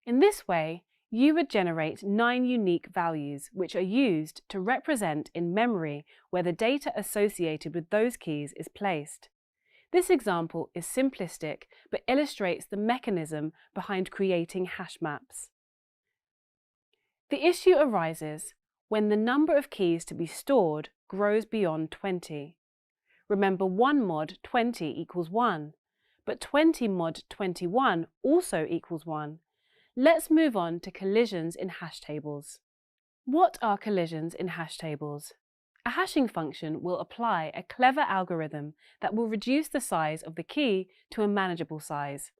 In this way, you would generate 9 unique values which are used to represent in memory where the data associated with those keys is placed. This example is simplistic but illustrates the mechanism behind creating hash maps. The issue arises when the number of keys to be stored grows beyond 20. Remember 1 mod 20 equals 1, but 20 mod 21 also equals 1. Let's move on to collisions in hash tables. What are collisions in hash tables? A hashing function will apply a clever algorithm that will reduce the size of the key to a manageable size.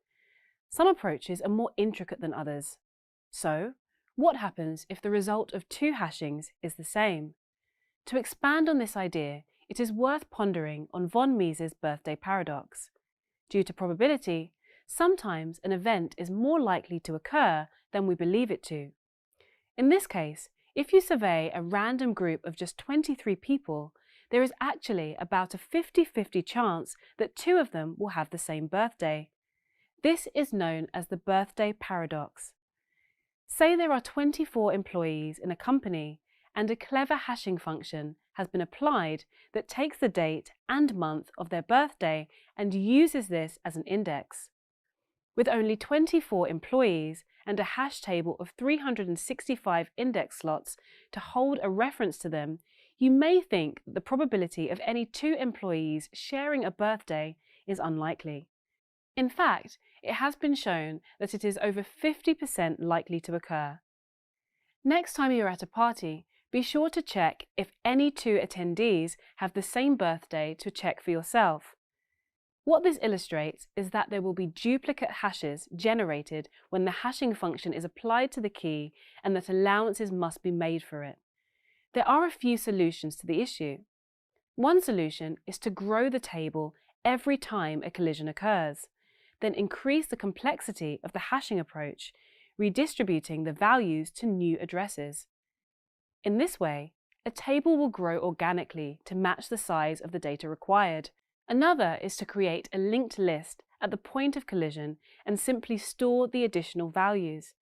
Some approaches are more intricate than others. So, what happens if the result of 2 hashings is the same? To expand on this idea, it is worth pondering on von Mises' birthday paradox. Due to probability, Sometimes an event is more likely to occur than we believe it to. In this case, if you survey a random group of just 23 people, there is actually about a 50-50 chance that 2 of them will have the same birthday. This is known as the birthday paradox. Say there are 24 employees in a company and a clever hashing function has been applied that takes the date and month of their birthday and uses this as an index. With only 24 employees and a hash table of 365 index slots to hold a reference to them, you may think that the probability of any 2 employees sharing a birthday is unlikely. In fact, it has been shown that it is over 50% likely to occur. Next time you're at a party, be sure to check if any 2 attendees have the same birthday to check for yourself. What this illustrates is that there will be duplicate hashes generated when the hashing function is applied to the key and that allowances must be made for it. There are a few solutions to the issue. One solution is to grow the table every time a collision occurs, then increase the complexity of the hashing approach, redistributing the values to new addresses. In this way, a table will grow organically to match the size of the data required. Another is to create a linked list at the point of collision and simply store the additional values.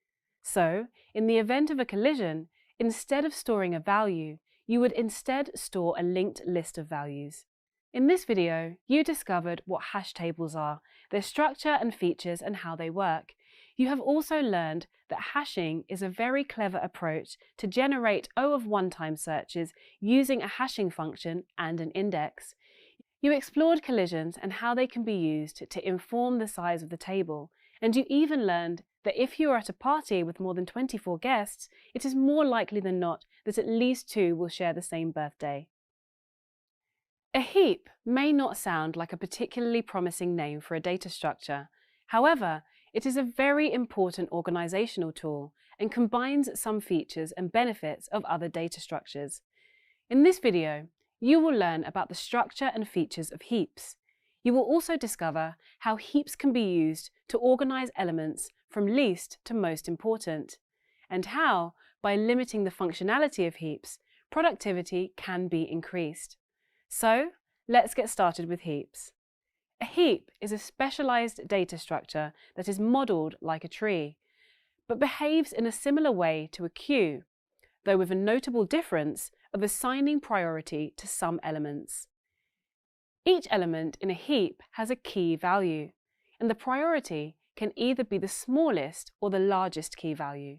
So, in the event of a collision, instead of storing a value, you would instead store a linked list of values. In this video, you discovered what hash tables are, their structure and features, and how they work. You have also learned that hashing is a very clever approach to generate O of 1 time searches using a hashing function and an index. You explored collisions and how they can be used to inform the size of the table, and you even learned that if you are at a party with more than 24 guests, it is more likely than not that at least 2 will share the same birthday. A heap may not sound like a particularly promising name for a data structure. However, it is a very important organizational tool and combines some features and benefits of other data structures. In this video, you will learn about the structure and features of heaps. You will also discover how heaps can be used to organize elements from least to most important, and how, by limiting the functionality of heaps, productivity can be increased. So, let's get started with heaps. A heap is a specialized data structure that is modeled like a tree, but behaves in a similar way to a queue, though with a notable difference of assigning priority to some elements. Each element in a heap has a key value, and the priority can either be the smallest or the largest key value.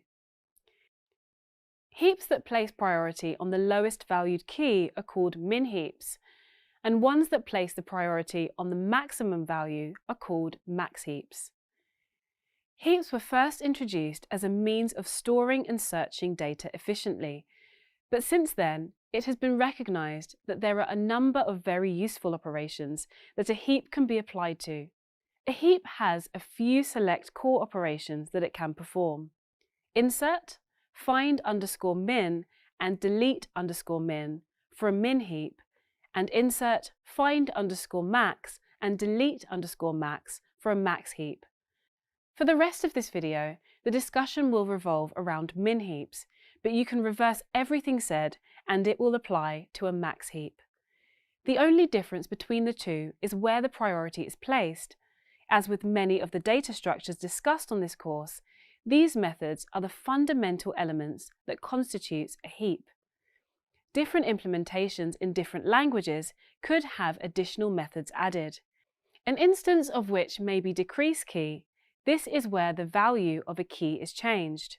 Heaps that place priority on the lowest valued key are called min heaps, and ones that place the priority on the maximum value are called max heaps. Heaps were first introduced as a means of storing and searching data efficiently, but since then it has been recognized that there are a number of very useful operations that a heap can be applied to. A heap has a few select core operations that it can perform: insert, find_min, and delete_min for a min heap, and insert, find_max, and delete_max for a max heap. For the rest of this video, the discussion will revolve around min heaps, but you can reverse everything said and it will apply to a max heap. The only difference between the two is where the priority is placed. As with many of the data structures discussed on this course, these methods are the fundamental elements that constitutes a heap. Different implementations in different languages could have additional methods added. An instance of which may be decrease key. This is where the value of a key is changed,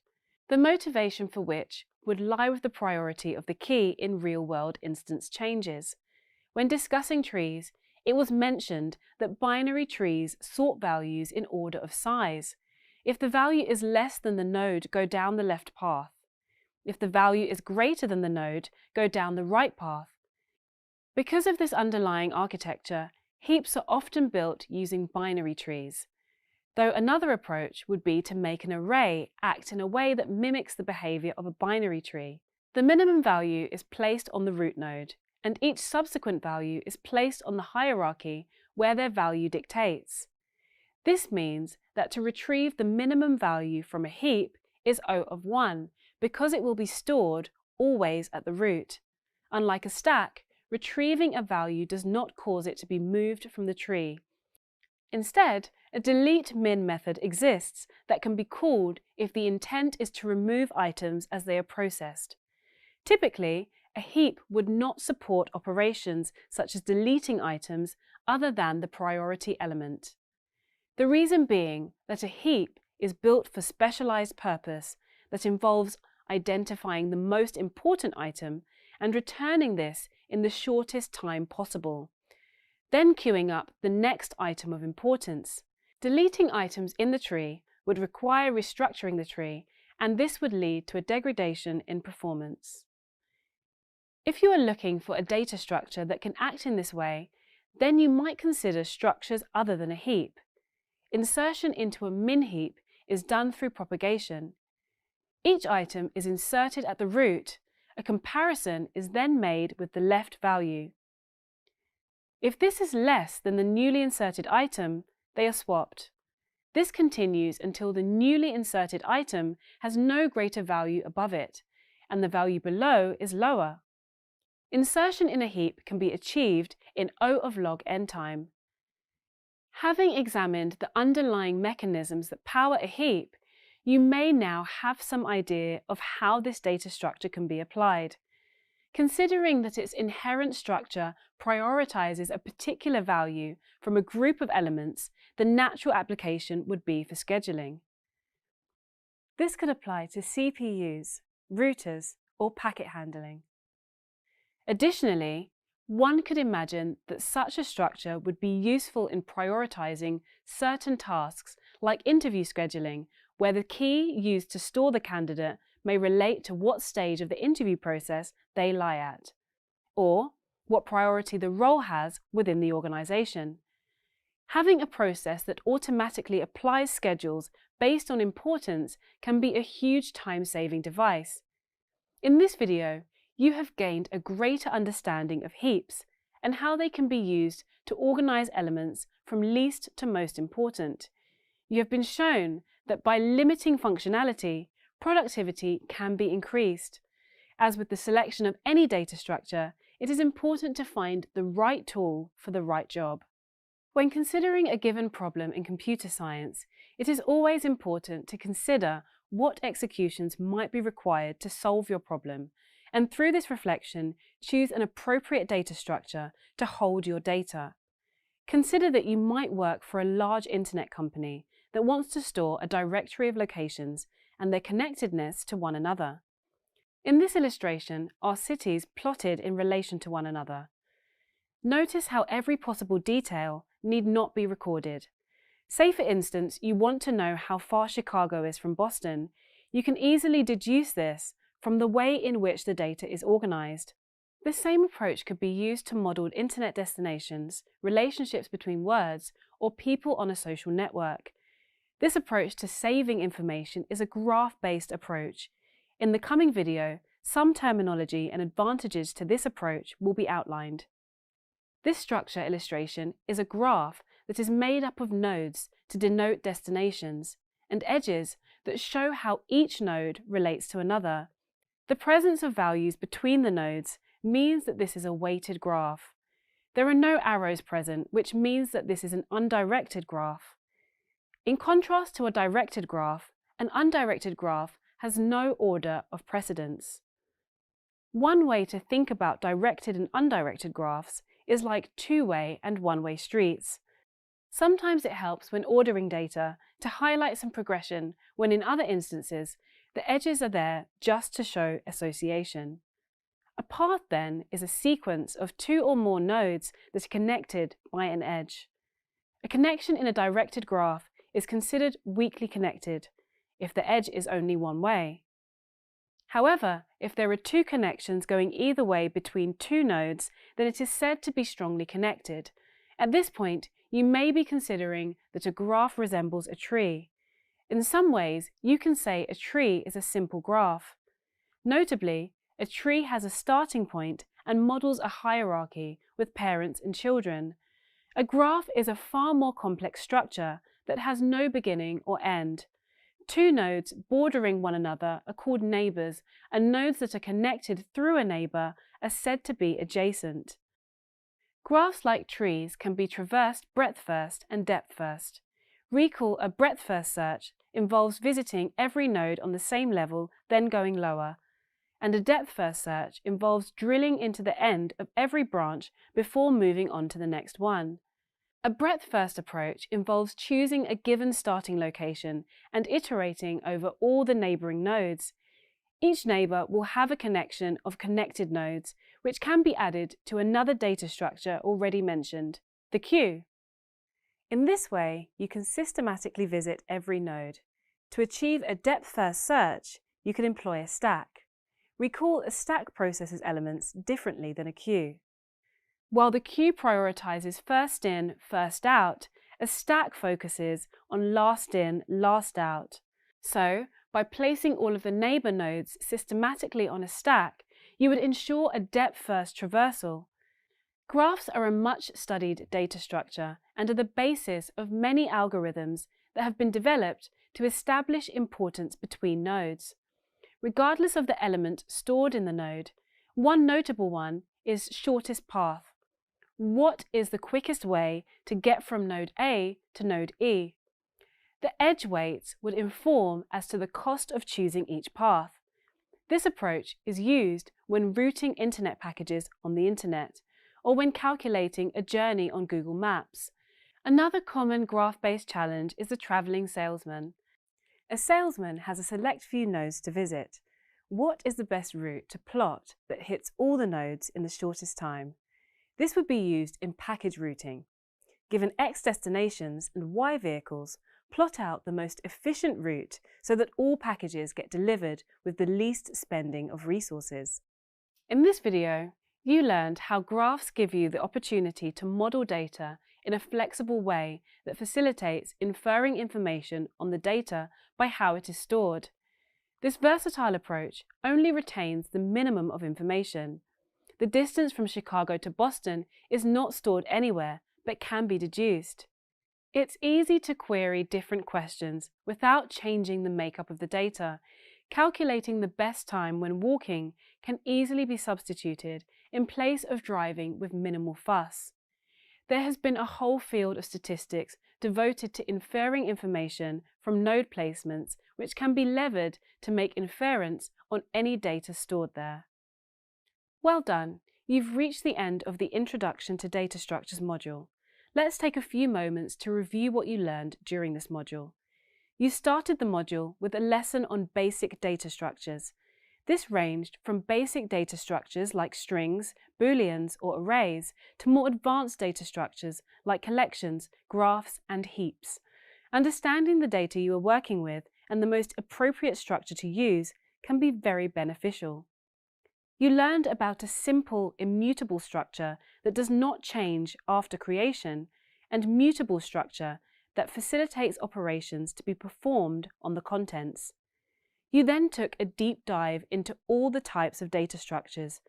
the motivation for which would lie with the priority of the key in real-world instance changes. When discussing trees, it was mentioned that binary trees sort values in order of size. If the value is less than the node, go down the left path. If the value is greater than the node, go down the right path. Because of this underlying architecture, heaps are often built using binary trees, though another approach would be to make an array act in a way that mimics the behavior of a binary tree. The minimum value is placed on the root node, and each subsequent value is placed on the hierarchy where their value dictates. This means that to retrieve the minimum value from a heap is O of 1, because it will be stored always at the root. Unlike a stack, retrieving a value does not cause it to be moved from the tree. Instead, a delete min method exists that can be called if the intent is to remove items as they are processed. Typically, a heap would not support operations such as deleting items other than the priority element. The reason being that a heap is built for specialized purpose that involves identifying the most important item and returning this in the shortest time possible, then queuing up the next item of importance. Deleting items in the tree would require restructuring the tree, and this would lead to a degradation in performance. If you are looking for a data structure that can act in this way, then you might consider structures other than a heap. Insertion into a min heap is done through propagation. Each item is inserted at the root. A comparison is then made with the left value. If this is less than the newly inserted item, they are swapped. This continues until the newly inserted item has no greater value above it, and the value below is lower. Insertion in a heap can be achieved in O of log n time. Having examined the underlying mechanisms that power a heap, you may now have some idea of how this data structure can be applied. Considering that its inherent structure prioritizes a particular value from a group of elements, the natural application would be for scheduling. This could apply to CPUs, routers, or packet handling. Additionally, one could imagine that such a structure would be useful in prioritizing certain tasks like interview scheduling, where the key used to store the candidate may relate to what stage of the interview process they lie at, or what priority the role has within the organization. Having a process that automatically applies schedules based on importance can be a huge time-saving device. In this video, you have gained a greater understanding of heaps and how they can be used to organize elements from least to most important. You have been shown that by limiting functionality, productivity can be increased. As with the selection of any data structure, it is important to find the right tool for the right job. When considering a given problem in computer science, it is always important to consider what executions might be required to solve your problem, and through this reflection, choose an appropriate data structure to hold your data. Consider that you might work for a large internet company that wants to store a directory of locations and their connectedness to one another. In this illustration are cities plotted in relation to one another. Notice how every possible detail need not be recorded. Say, for instance, you want to know how far Chicago is from Boston. You can easily deduce this from the way in which the data is organized. The same approach could be used to model internet destinations, relationships between words, or people on a social network. This approach to saving information is a graph-based approach. In the coming video, some terminology and advantages to this approach will be outlined. This structure illustration is a graph that is made up of nodes to denote destinations, and edges that show how each node relates to another. The presence of values between the nodes means that this is a weighted graph. There are no arrows present, which means that this is an undirected graph. In contrast to a directed graph, an undirected graph has no order of precedence. One way to think about directed and undirected graphs is like two-way and one-way streets. Sometimes it helps when ordering data to highlight some progression, when in other instances, the edges are there just to show association. A path, then, is a sequence of two or more nodes that are connected by an edge. A connection in a directed graph is considered weakly connected if the edge is only one way. However, if there are two connections going either way between two nodes, then it is said to be strongly connected. At this point, you may be considering that a graph resembles a tree. In some ways, you can say a tree is a simple graph. Notably, a tree has a starting point and models a hierarchy with parents and children. A graph is a far more complex structure that has no beginning or end. Two nodes bordering one another are called neighbours, and nodes that are connected through a neighbour are said to be adjacent. Graphs like trees can be traversed breadth first and depth first. Recall a breadth first search involves visiting every node on the same level, then going lower, and a depth first search involves drilling into the end of every branch before moving on to the next one. A breadth first approach involves choosing a given starting location and iterating over all the neighbouring nodes. Each neighbour will have a connection of connected nodes, which can be added to another data structure already mentioned, the queue. In this way, you can systematically visit every node. To achieve a depth-first search, you can employ a stack. Recall a stack processes elements differently than a queue. While the queue prioritizes first in, first out, a stack focuses on last in, last out. So, by placing all of the neighbour nodes systematically on a stack, you would ensure a depth-first traversal. Graphs are a much-studied data structure and are the basis of many algorithms that have been developed to establish importance between nodes. Regardless of the element stored in the node, one notable one is shortest path. What is the quickest way to get from node A to node E? The edge weights would inform as to the cost of choosing each path. This approach is used when routing internet packages on the internet, or when calculating a journey on Google Maps. Another common graph-based challenge is the travelling salesman. A salesman has a select few nodes to visit. What is the best route to plot that hits all the nodes in the shortest time? This would be used in package routing. Given X destinations and Y vehicles, plot out the most efficient route so that all packages get delivered with the least spending of resources. In this video, you learned how graphs give you the opportunity to model data in a flexible way that facilitates inferring information on the data by how it is stored. This versatile approach only retains the minimum of information. The distance from Chicago to Boston is not stored anywhere, but can be deduced. It's easy to query different questions without changing the makeup of the data. Calculating the best time when walking can easily be substituted in place of driving with minimal fuss. There has been a whole field of statistics devoted to inferring information from node placements, which can be levered to make inference on any data stored there. Well done! You've reached the end of the Introduction to Data Structures module. Let's take a few moments to review what you learned during this module. You started the module with a lesson on basic data structures. This ranged from basic data structures like strings, booleans, or arrays to more advanced data structures like collections, graphs, and heaps. Understanding the data you are working with and the most appropriate structure to use can be very beneficial. You learned about a simple, immutable structure that does not change after creation, and mutable structure that facilitates operations to be performed on the contents. You then took a deep dive into all the types of data structures.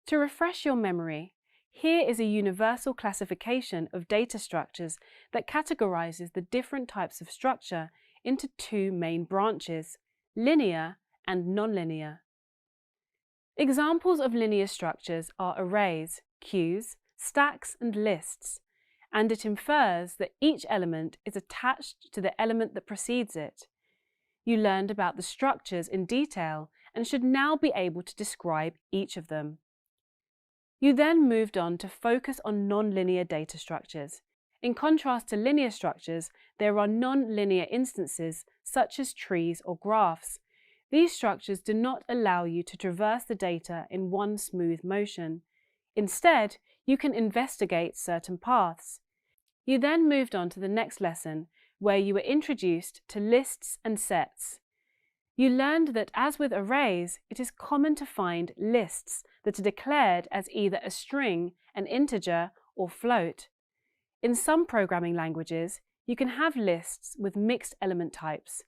To refresh your memory, here is a universal classification of data structures that categorizes the different types of structure into two main branches, linear and nonlinear. Examples of linear structures are arrays, queues, stacks, and lists, and it infers that each element is attached to the element that precedes it. You learned about the structures in detail and should now be able to describe each of them. You then moved on to focus on nonlinear data structures. In contrast to linear structures, there are nonlinear instances such as trees or graphs. These structures do not allow you to traverse the data in one smooth motion. Instead, you can investigate certain paths. You then moved on to the next lesson, where you were introduced to lists and sets. You learned that, as with arrays, it is common to find lists that are declared as either a string, an integer, or float. In some programming languages, you can have lists with mixed element types.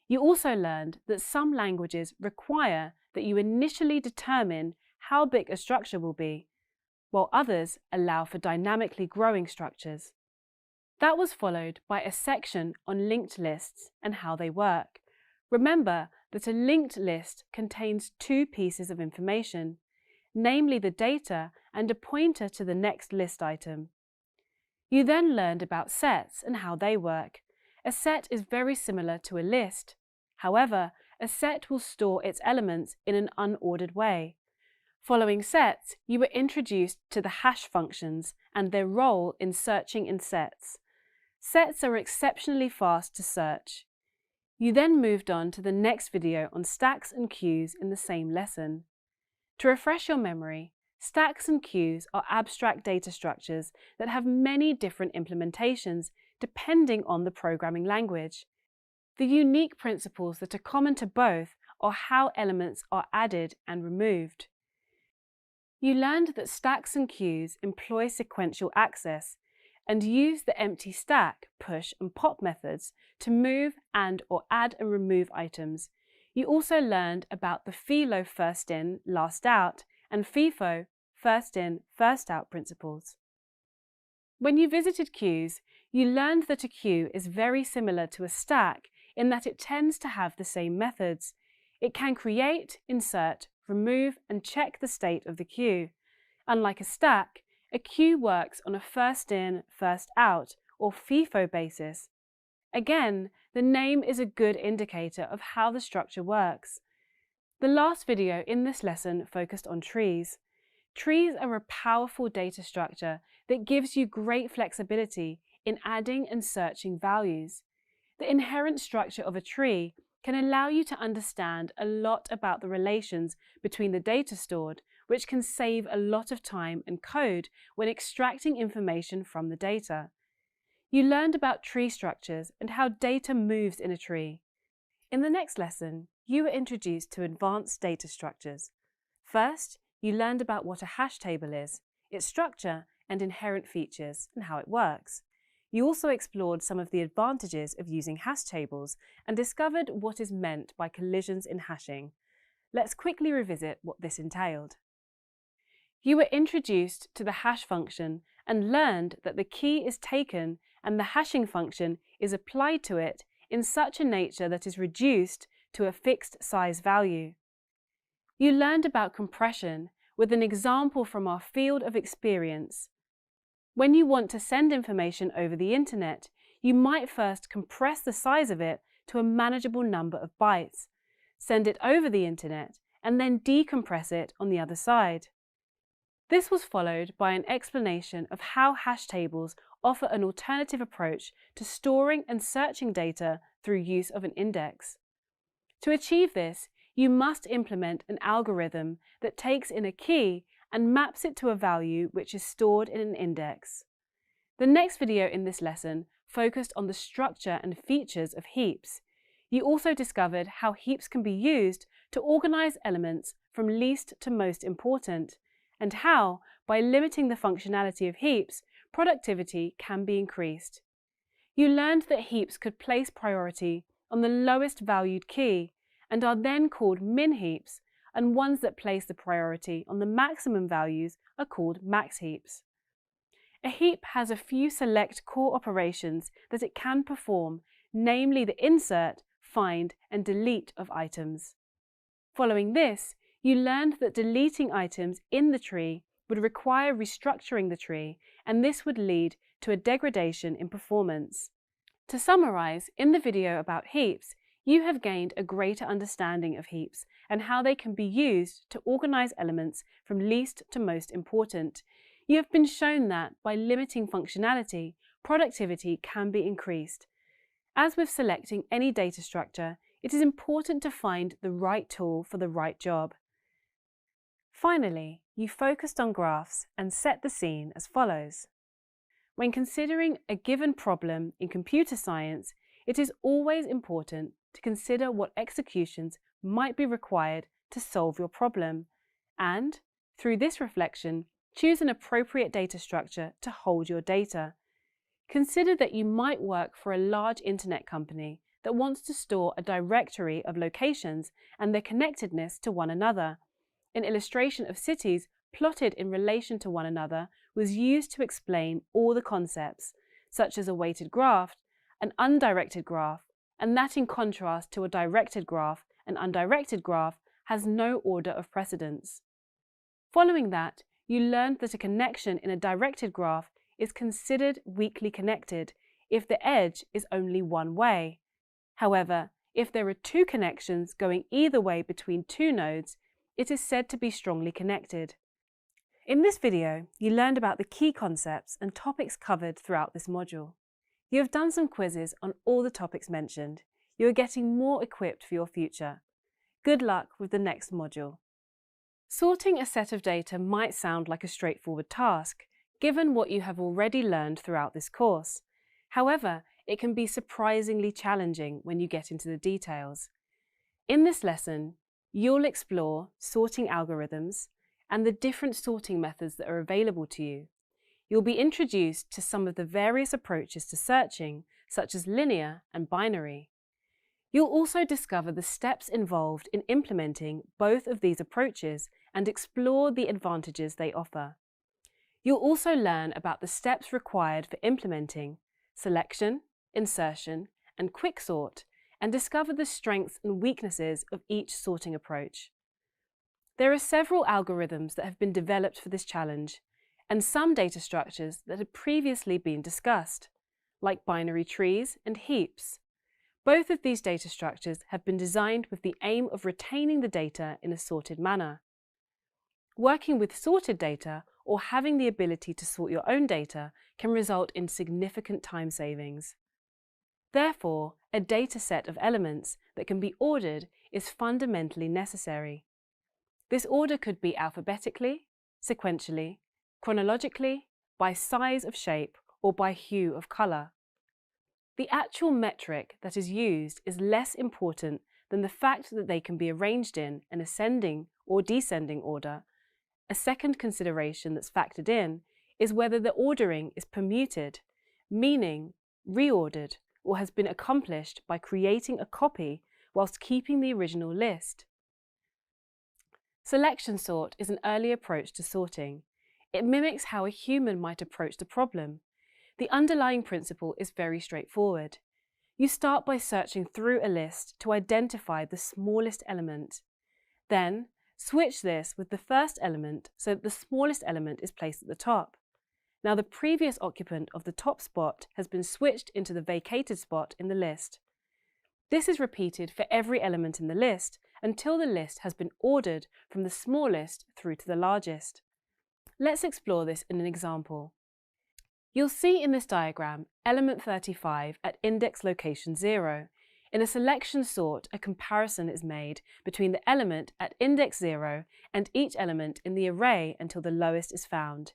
You also learned that some languages require that you initially determine how big a structure will be, while others allow for dynamically growing structures. That was followed by a section on linked lists and how they work. Remember that a linked list contains two pieces of information, namely the data and a pointer to the next list item. You then learned about sets and how they work. A set is very similar to a list. However, a set will store its elements in an unordered way. Following sets, you were introduced to the hash functions and their role in searching in sets. Sets are exceptionally fast to search. You then moved on to the next video on stacks and queues in the same lesson. To refresh your memory, stacks and queues are abstract data structures that have many different implementations depending on the programming language. The unique principles that are common to both are how elements are added and removed. You learned that stacks and queues employ sequential access and use the empty stack, push and pop methods to move and/or add and remove items. You also learned about the FILO first in, last out and FIFO first in, first out principles. When you visited queues, you learned that a queue is very similar to a stack in that it tends to have the same methods. It can create, insert, remove and check the state of the queue. Unlike a stack, a queue works on a first in, first out, or FIFO basis. Again, the name is a good indicator of how the structure works. The last video in this lesson focused on trees. Trees are a powerful data structure that gives you great flexibility in adding and searching values. The inherent structure of a tree can allow you to understand a lot about the relations between the data stored, which can save a lot of time and code when extracting information from the data. You learned about tree structures and how data moves in a tree. In the next lesson, you were introduced to advanced data structures. First, you learned about what a hash table is, its structure and inherent features, and how it works. You also explored some of the advantages of using hash tables and discovered what is meant by collisions in hashing. Let's quickly revisit what this entailed. You were introduced to the hash function and learned that the key is taken and the hashing function is applied to it in such a nature that is reduced to a fixed size value. You learned about compression with an example from our field of experience. When you want to send information over the internet, you might first compress the size of it to a manageable number of bytes, send it over the internet, and then decompress it on the other side. This was followed by an explanation of how hash tables offer an alternative approach to storing and searching data through use of an index. To achieve this, you must implement an algorithm that takes in a key and maps it to a value which is stored in an index. The next video in this lesson focused on the structure and features of heaps. You also discovered how heaps can be used to organize elements from least to most important, and how, by limiting the functionality of heaps, productivity can be increased. You learned that heaps could place priority on the lowest valued key and are then called min heaps, and ones that place the priority on the maximum values are called max heaps. A heap has a few select core operations that it can perform, namely the insert, find, and delete of items. Following this, you learned that deleting items in the tree would require restructuring the tree, and this would lead to a degradation in performance. To summarize, in the video about heaps, you have gained a greater understanding of heaps and how they can be used to organize elements from least to most important. You have been shown that by limiting functionality, productivity can be increased. As with selecting any data structure, it is important to find the right tool for the right job. Finally, you focused on graphs and set the scene as follows. When considering a given problem in computer science, it is always important to consider what executions might be required to solve your problem, and, through this reflection, choose an appropriate data structure to hold your data. Consider that you might work for a large internet company that wants to store a directory of locations and their connectedness to one another. An illustration of cities plotted in relation to one another was used to explain all the concepts, such as a weighted graph, an undirected graph, and that in contrast to a directed graph, an undirected graph has no order of precedence. Following that, you learned that a connection in a directed graph is considered weakly connected if the edge is only one way. However, if there are two connections going either way between two nodes, it is said to be strongly connected. In this video, you learned about the key concepts and topics covered throughout this module. You have done some quizzes on all the topics mentioned. You are getting more equipped for your future. Good luck with the next module. Sorting a set of data might sound like a straightforward task, given what you have already learned throughout this course. However, it can be surprisingly challenging when you get into the details. In this lesson, you'll explore sorting algorithms and the different sorting methods that are available to you. You'll be introduced to some of the various approaches to searching, such as linear and binary. You'll also discover the steps involved in implementing both of these approaches and explore the advantages they offer. You'll also learn about the steps required for implementing selection, insertion, and quicksort, and discover the strengths and weaknesses of each sorting approach. There are several algorithms that have been developed for this challenge, and some data structures that had previously been discussed, like binary trees and heaps. Both of these data structures have been designed with the aim of retaining the data in a sorted manner. Working with sorted data or having the ability to sort your own data can result in significant time savings. Therefore, a data set of elements that can be ordered is fundamentally necessary. This order could be alphabetically, sequentially, chronologically, by size of shape, or by hue of colour. The actual metric that is used is less important than the fact that they can be arranged in an ascending or descending order. A second consideration that's factored in is whether the ordering is permuted, meaning reordered, or has been accomplished by creating a copy whilst keeping the original list. Selection sort is an early approach to sorting. It mimics how a human might approach the problem. The underlying principle is very straightforward. You start by searching through a list to identify the smallest element. Then, switch this with the first element so that the smallest element is placed at the top. Now the previous occupant of the top spot has been switched into the vacated spot in the list. This is repeated for every element in the list until the list has been ordered from the smallest through to the largest. Let's explore this in an example. You'll see in this diagram element 35 at index location 0. In a selection sort, a comparison is made between the element at index 0 and each element in the array until the lowest is found.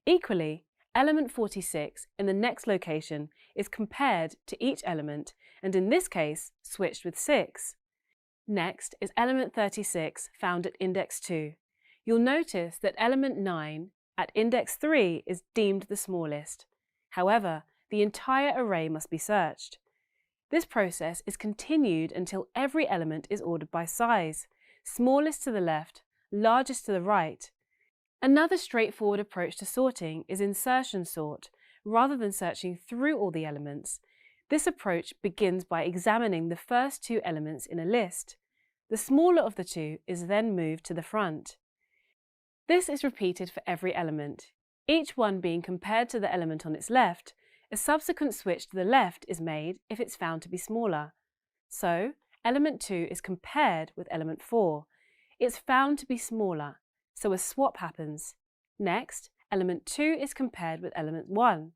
Equally, element 46 in the next location is compared to each element and in this case switched with 6. Next is element 36 found at index 2. You'll notice that element 9 at index 3 is deemed the smallest. However, the entire array must be searched. This process is continued until every element is ordered by size, smallest to the left, largest to the right. Another straightforward approach to sorting is insertion sort. Rather than searching through all the elements, this approach begins by examining the first two elements in a list. The smaller of the two is then moved to the front. This is repeated for every element, each one being compared to the element on its left. A subsequent switch to the left is made if it's found to be smaller. So, element 2 is compared with element 4. It's found to be smaller, so a swap happens. Next, element 2 is compared with element 1.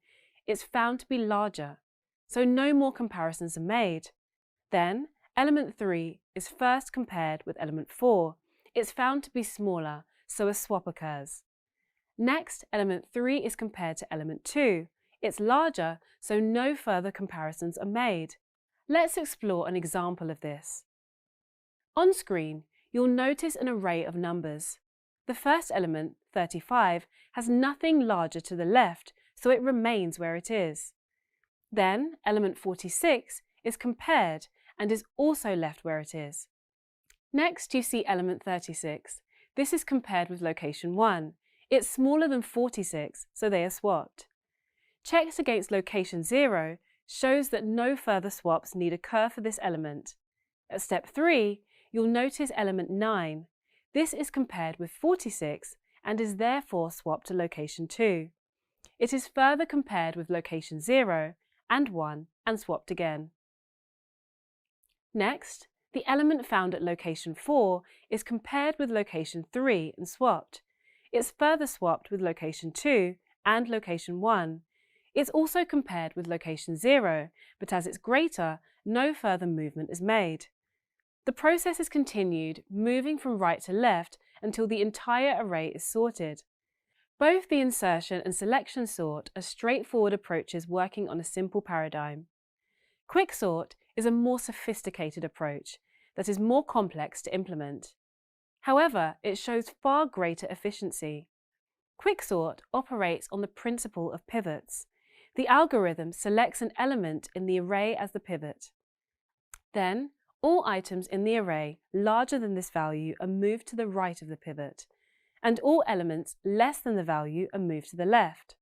It's found to be larger, so no more comparisons are made. Then, element 3 is first compared with element 4. It's found to be smaller, so a swap occurs. Next, element 3 is compared to element 2. It's larger, so no further comparisons are made. Let's explore an example of this. On screen, you'll notice an array of numbers. The first element, 35, has nothing larger to the left, so it remains where it is. Then, element 46 is compared and is also left where it is. Next, you see element 36. This is compared with location 1. It's smaller than 46, so they are swapped. checked against location 0 shows that no further swaps need occur for this element. At step 3, you'll notice element 9. This is compared with 46 and is therefore swapped to location 2. It is further compared with location 0 and 1 and swapped again. Next, the element found at location 4 is compared with location 3 and swapped. It's further swapped with location 2 and location 1. It's also compared with location 0, but as it's greater, no further movement is made. The process is continued, moving from right to left until the entire array is sorted. Both the insertion and selection sort are straightforward approaches working on a simple paradigm. Quicksort is a more sophisticated approach that is more complex to implement. However, it shows far greater efficiency. Quicksort operates on the principle of pivots. The algorithm selects an element in the array as the pivot. Then, all items in the array larger than this value are moved to the right of the pivot, and all elements less than the value are moved to the left.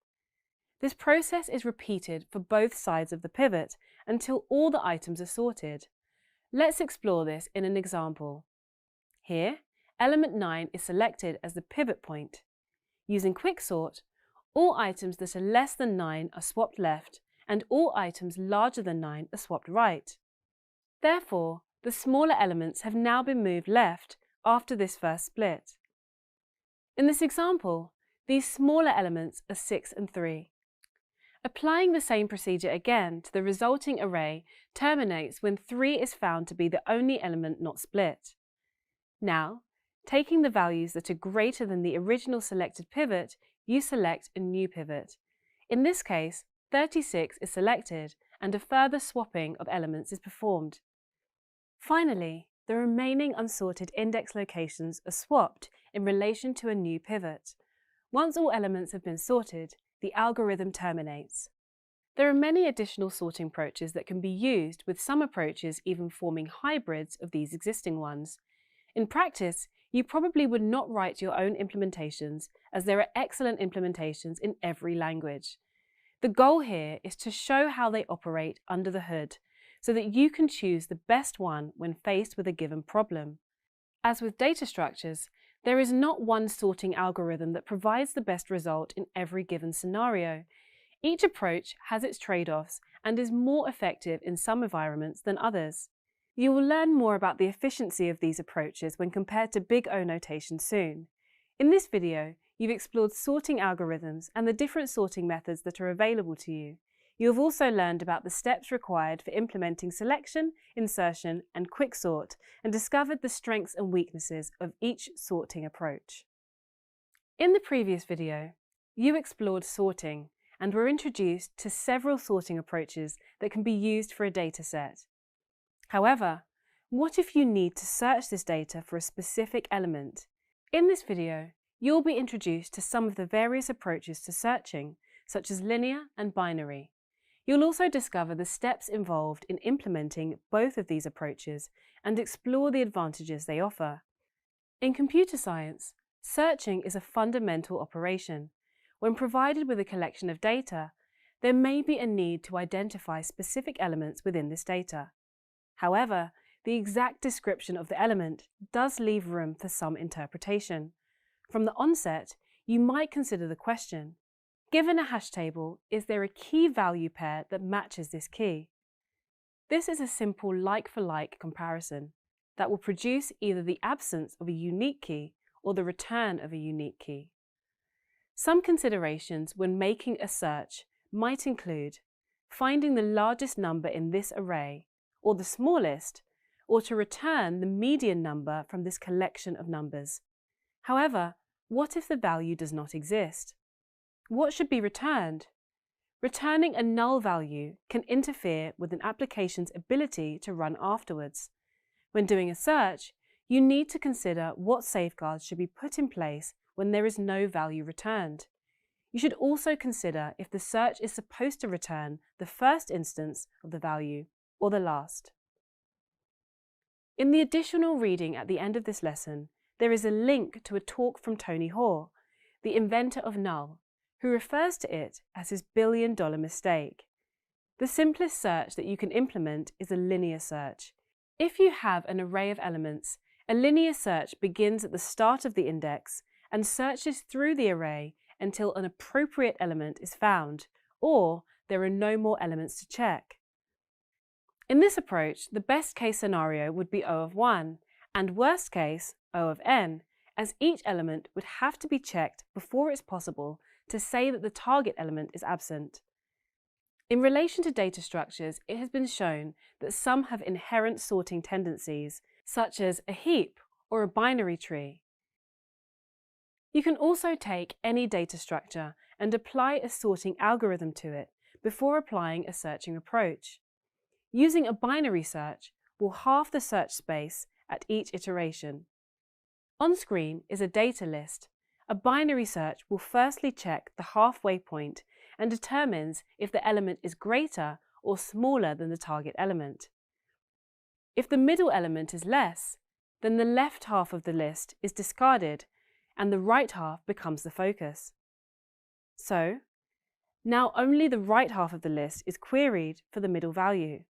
This process is repeated for both sides of the pivot until all the items are sorted. Let's explore this in an example. Here, element 9 is selected as the pivot point. Using Quicksort, all items that are less than 9 are swapped left, and all items larger than 9 are swapped right. Therefore, the smaller elements have now been moved left after this first split. In this example, these smaller elements are 6 and 3. Applying the same procedure again to the resulting array terminates when 3 is found to be the only element not split. Now, taking the values that are greater than the original selected pivot, you select a new pivot. In this case, 36 is selected and a further swapping of elements is performed. Finally, the remaining unsorted index locations are swapped in relation to a new pivot. Once all elements have been sorted, the algorithm terminates. There are many additional sorting approaches that can be used, with some approaches even forming hybrids of these existing ones. In practice, you probably would not write your own implementations, as there are excellent implementations in every language. The goal here is to show how they operate under the hood, so that you can choose the best one when faced with a given problem. As with data structures, there is not one sorting algorithm that provides the best result in every given scenario. Each approach has its trade-offs and is more effective in some environments than others. You will learn more about the efficiency of these approaches when compared to Big O notation soon. In this video, you've explored sorting algorithms and the different sorting methods that are available to you. You have also learned about the steps required for implementing selection, insertion, and quicksort, and discovered the strengths and weaknesses of each sorting approach. In the previous video, you explored sorting and were introduced to several sorting approaches that can be used for a dataset. However, what if you need to search this data for a specific element? In this video, you'll be introduced to some of the various approaches to searching, such as linear and binary. You'll also discover the steps involved in implementing both of these approaches and explore the advantages they offer. In computer science, searching is a fundamental operation. When provided with a collection of data, there may be a need to identify specific elements within this data. However, the exact description of the element does leave room for some interpretation. From the onset, you might consider the question: given a hash table, is there a key value pair that matches this key? This is a simple like-for-like comparison that will produce either the absence of a unique key or the return of a unique key. Some considerations when making a search might include finding the largest number in this array, or the smallest, or to return the median number from this collection of numbers. However, what if the value does not exist? What should be returned? Returning a null value can interfere with an application's ability to run afterwards. When doing a search, you need to consider what safeguards should be put in place when there is no value returned. You should also consider if the search is supposed to return the first instance of the value or the last. In the additional reading at the end of this lesson, there is a link to a talk from Tony Hoare, the inventor of null, who refers to it as his billion-dollar mistake. The simplest search that you can implement is a linear search. If you have an array of elements, a linear search begins at the start of the index and searches through the array until an appropriate element is found, or there are no more elements to check. In this approach, the best case scenario would be O of 1, and worst case, O of n, as each element would have to be checked before it's possible to say that the target element is absent. In relation to data structures, it has been shown that some have inherent sorting tendencies, such as a heap or a binary tree. You can also take any data structure and apply a sorting algorithm to it before applying a searching approach. Using a binary search will halve the search space at each iteration. On screen is a data list. A binary search will firstly check the halfway point and determines if the element is greater or smaller than the target element. If the middle element is less, then the left half of the list is discarded and the right half becomes the focus. So, now only the right half of the list is queried for the middle value.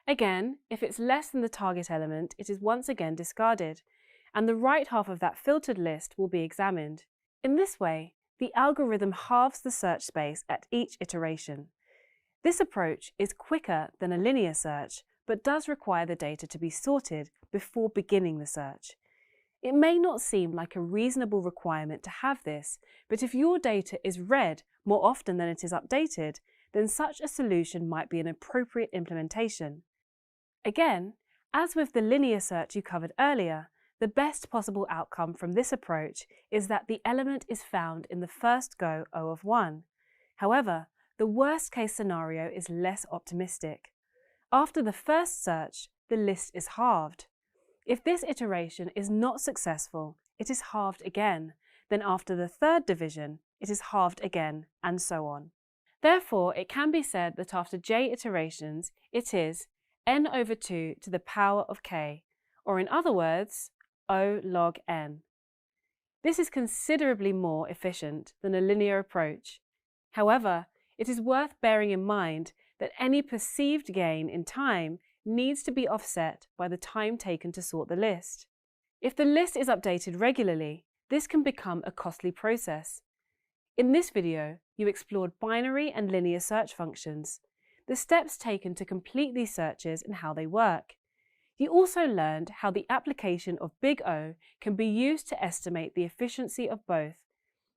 Again, if it's less than the target element, it is once again discarded, and the right half of that filtered list will be examined. In this way, the algorithm halves the search space at each iteration. This approach is quicker than a linear search, but does require the data to be sorted before beginning the search. It may not seem like a reasonable requirement to have this, but if your data is read more often than it is updated, then such a solution might be an appropriate implementation. Again, as with the linear search you covered earlier, the best possible outcome from this approach is that the element is found in the first go O of 1. However, the worst case scenario is less optimistic. After the first search, the list is halved. If this iteration is not successful, it is halved again. Then after the third division, it is halved again, and so on. Therefore, it can be said that after j iterations, it is n over 2 to the power of k, or in other words, O log n. This is considerably more efficient than a linear approach. However, it is worth bearing in mind that any perceived gain in time needs to be offset by the time taken to sort the list. If the list is updated regularly, this can become a costly process. In this video, you explored binary and linear search functions, the steps taken to complete these searches and how they work. You also learned how the application of Big O can be used to estimate the efficiency of both.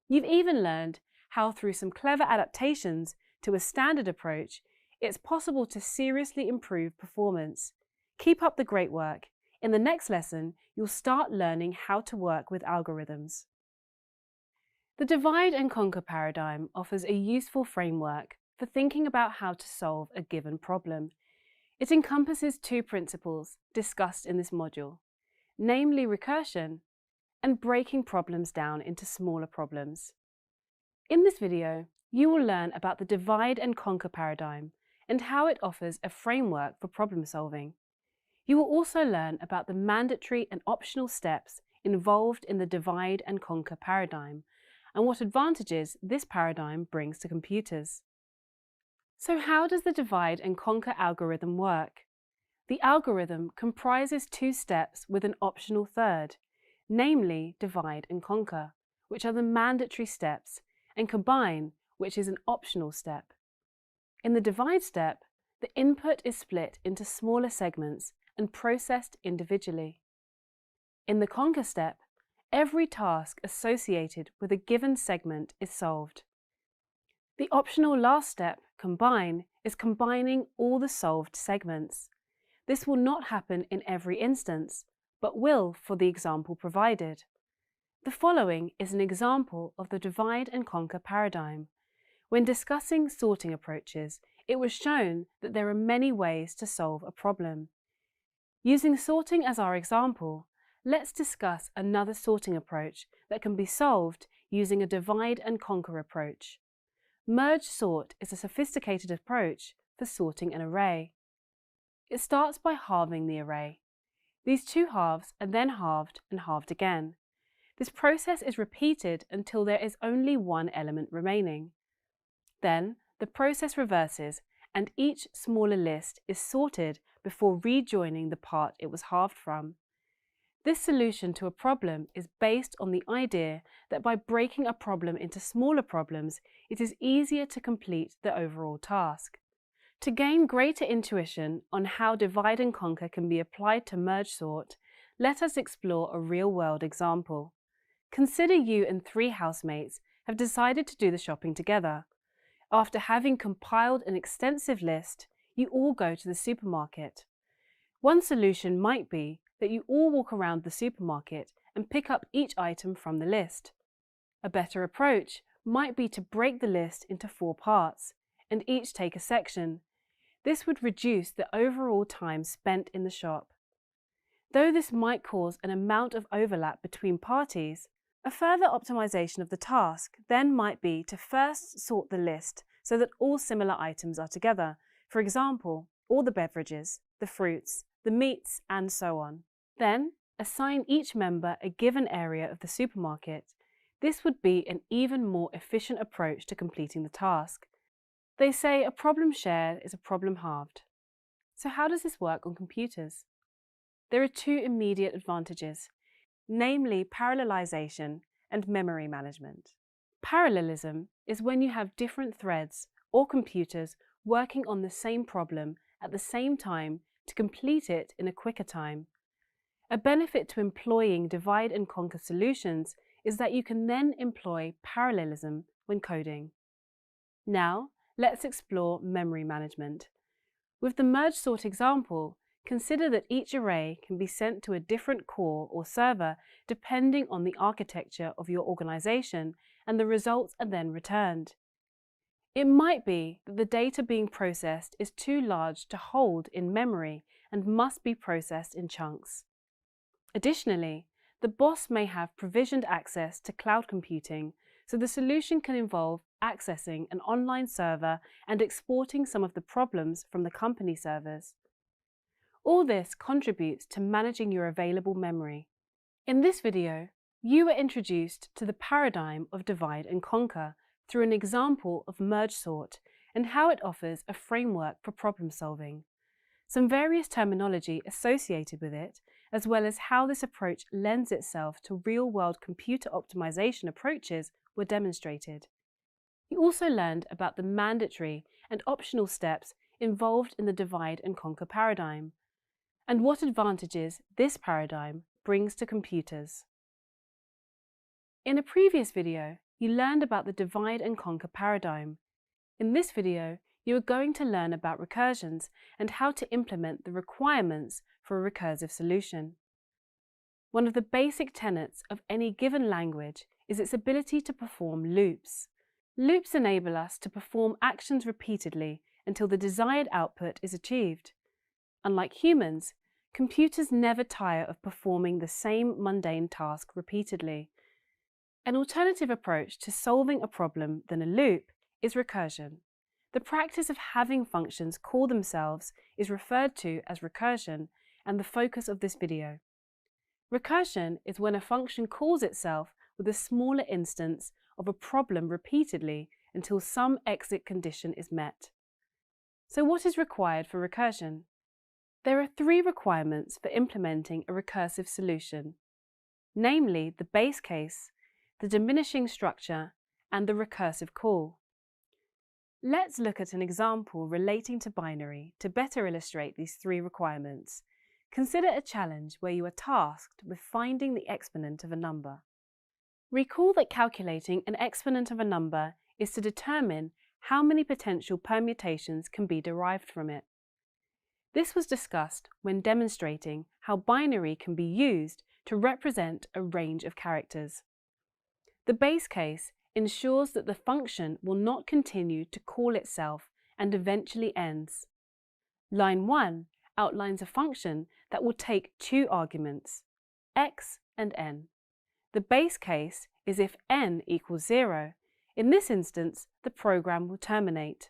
You've even learned how through some clever adaptations to a standard approach, it's possible to seriously improve performance. Keep up the great work. In the next lesson, you'll start learning how to work with algorithms. The divide and conquer paradigm offers a useful framework for thinking about how to solve a given problem. It encompasses two principles discussed in this module, namely recursion and breaking problems down into smaller problems. In this video, you will learn about the divide and conquer paradigm and how it offers a framework for problem solving. You will also learn about the mandatory and optional steps involved in the divide and conquer paradigm and what advantages this paradigm brings to computers. So how does the divide and conquer algorithm work? The algorithm comprises two steps with an optional third, namely divide and conquer, which are the mandatory steps, and combine, which is an optional step. In the divide step, the input is split into smaller segments and processed individually. In the conquer step, every task associated with a given segment is solved. The optional last step, combine, is combining all the solved segments. This will not happen in every instance, but will for the example provided. The following is an example of the divide and conquer paradigm. When discussing sorting approaches, it was shown that there are many ways to solve a problem. Using sorting as our example, let's discuss another sorting approach that can be solved using a divide and conquer approach. Merge sort is a sophisticated approach for sorting an array. It starts by halving the array. These two halves are then halved and halved again. This process is repeated until there is only one element remaining. Then, the process reverses and each smaller list is sorted before rejoining the part it was halved from. This solution to a problem is based on the idea that by breaking a problem into smaller problems, it is easier to complete the overall task. To gain greater intuition on how divide and conquer can be applied to merge sort, let us explore a real-world example. Consider you and 3 housemates have decided to do the shopping together. After having compiled an extensive list, you all go to the supermarket. One solution might be that you all walk around the supermarket and pick up each item from the list. A better approach might be to break the list into 4 parts and each take a section. This would reduce the overall time spent in the shop. Though this might cause an amount of overlap between parties, a further optimization of the task then might be to first sort the list so that all similar items are together. For example, all the beverages, the fruits, the meats, and so on. Then, assign each member a given area of the supermarket. This would be an even more efficient approach to completing the task. They say a problem shared is a problem halved. So how does this work on computers? There are 2 immediate advantages, namely parallelization and memory management. Parallelism is when you have different threads or computers working on the same problem at the same time to complete it in a quicker time. A benefit to employing divide and conquer solutions is that you can then employ parallelism when coding. Now, let's explore memory management. With the merge sort example, consider that each array can be sent to a different core or server depending on the architecture of your organization, and the results are then returned. It might be that the data being processed is too large to hold in memory and must be processed in chunks. Additionally, the boss may have provisioned access to cloud computing, so the solution can involve accessing an online server and exporting some of the problems from the company servers. All this contributes to managing your available memory. In this video, you were introduced to the paradigm of divide and conquer through an example of merge sort and how it offers a framework for problem solving. Some various terminology associated with it, as well as how this approach lends itself to real-world computer optimization approaches, were demonstrated. You also learned about the mandatory and optional steps involved in the divide and conquer paradigm, and what advantages this paradigm brings to computers. In a previous video, you learned about the divide and conquer paradigm. In this video, you are going to learn about recursions and how to implement the requirements for a recursive solution. One of the basic tenets of any given language is its ability to perform loops. Loops enable us to perform actions repeatedly until the desired output is achieved. Unlike humans, computers never tire of performing the same mundane task repeatedly. An alternative approach to solving a problem than a loop is recursion. The practice of having functions call themselves is referred to as recursion, and the focus of this video. Recursion is when a function calls itself with a smaller instance of a problem repeatedly until some exit condition is met. So what is required for recursion? There are 3 requirements for implementing a recursive solution, namely the base case, the diminishing structure, and the recursive call. Let's look at an example relating to binary to better illustrate these 3 requirements. Consider a challenge where you are tasked with finding the exponent of a number. Recall that calculating an exponent of a number is to determine how many potential permutations can be derived from it. This was discussed when demonstrating how binary can be used to represent a range of characters. The base case ensures that the function will not continue to call itself and eventually ends. Line 1 outlines a function that will take 2 arguments, x and n. The base case is if n equals 0. In this instance, the program will terminate.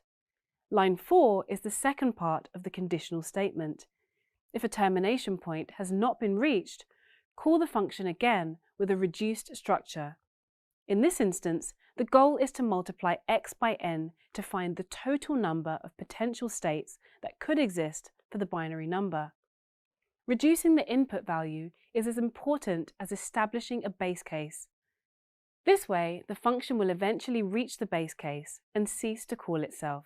Line 4 is the second part of the conditional statement. If a termination point has not been reached, call the function again with a reduced structure. In this instance, the goal is to multiply x by n to find the total number of potential states that could exist for the binary number. Reducing the input value is as important as establishing a base case. This way, the function will eventually reach the base case and cease to call itself.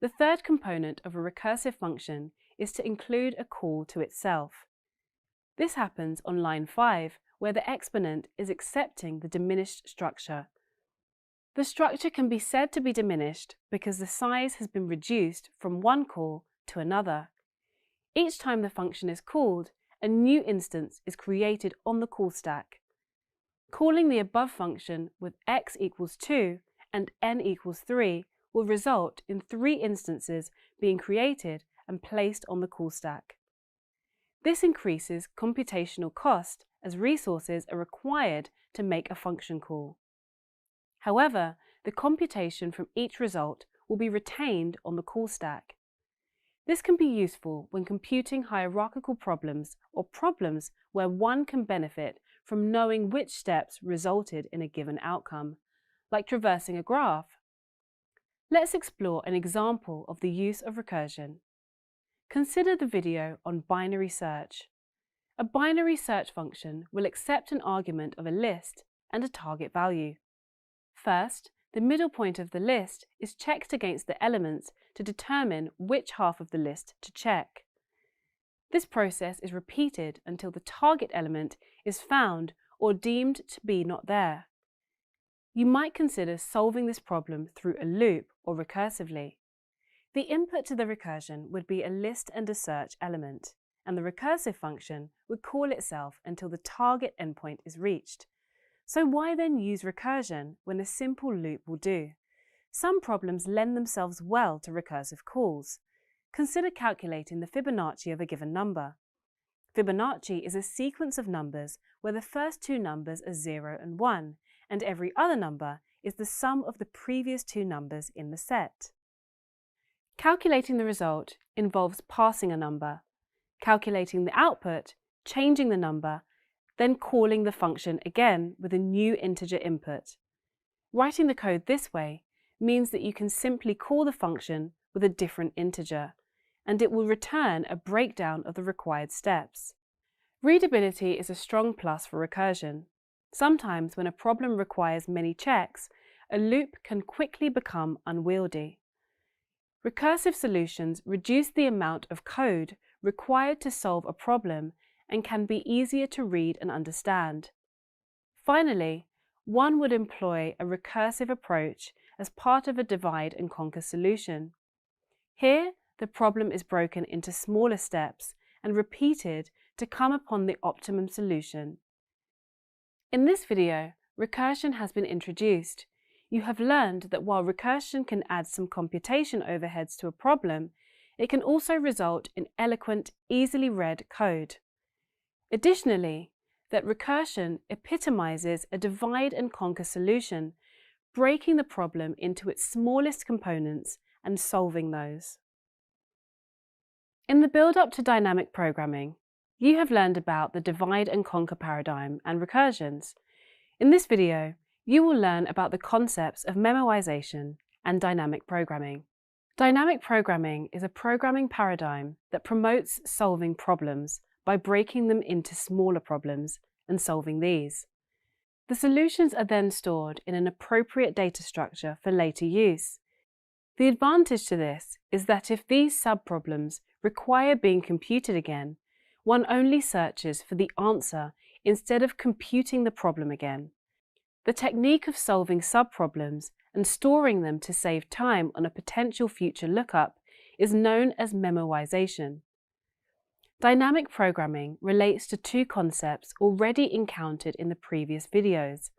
The third component of a recursive function is to include a call to itself. This happens on line 5, where the exponent is accepting the diminished structure. The structure can be said to be diminished because the size has been reduced from one call to another. Each time the function is called, a new instance is created on the call stack. Calling the above function with x equals 2 and n equals 3 will result in 3 instances being created and placed on the call stack. This increases computational cost as resources are required to make a function call. However, the computation from each result will be retained on the call stack. This can be useful when computing hierarchical problems or problems where one can benefit from knowing which steps resulted in a given outcome, like traversing a graph. Let's explore an example of the use of recursion. Consider the video on binary search. A binary search function will accept an argument of a list and a target value. First, the middle point of the list is checked against the elements to determine which half of the list to check. This process is repeated until the target element is found or deemed to be not there. You might consider solving this problem through a loop or recursively. The input to the recursion would be a list and a search element, and the recursive function would call itself until the target endpoint is reached. So why then use recursion when a simple loop will do? Some problems lend themselves well to recursive calls. Consider calculating the Fibonacci of a given number. Fibonacci is a sequence of numbers where the first 2 numbers are 0 and 1, and every other number is the sum of the previous 2 numbers in the set. Calculating the result involves passing a number, calculating the output, changing the number, then calling the function again with a new integer input. Writing the code this way means that you can simply call the function with a different integer, and it will return a breakdown of the required steps. Readability is a strong plus for recursion. Sometimes when a problem requires many checks, a loop can quickly become unwieldy. Recursive solutions reduce the amount of code required to solve a problem and can be easier to read and understand. Finally, one would employ a recursive approach as part of a divide and conquer solution. Here, the problem is broken into smaller steps and repeated to come upon the optimum solution. In this video, recursion has been introduced. You have learned that while recursion can add some computation overheads to a problem, it can also result in eloquent, easily read code. Additionally, that recursion epitomizes a divide and conquer solution, breaking the problem into its smallest components and solving those. In the build-up to dynamic programming, you have learned about the divide and conquer paradigm and recursions. In this video, you will learn about the concepts of memoization and dynamic programming. Dynamic programming is a programming paradigm that promotes solving problems by breaking them into smaller problems and solving these. The solutions are then stored in an appropriate data structure for later use. The advantage to this is that if these subproblems require being computed again, one only searches for the answer instead of computing the problem again. The technique of solving subproblems and storing them to save time on a potential future lookup is known as memoization. Dynamic programming relates to 2 concepts already encountered in the previous videos.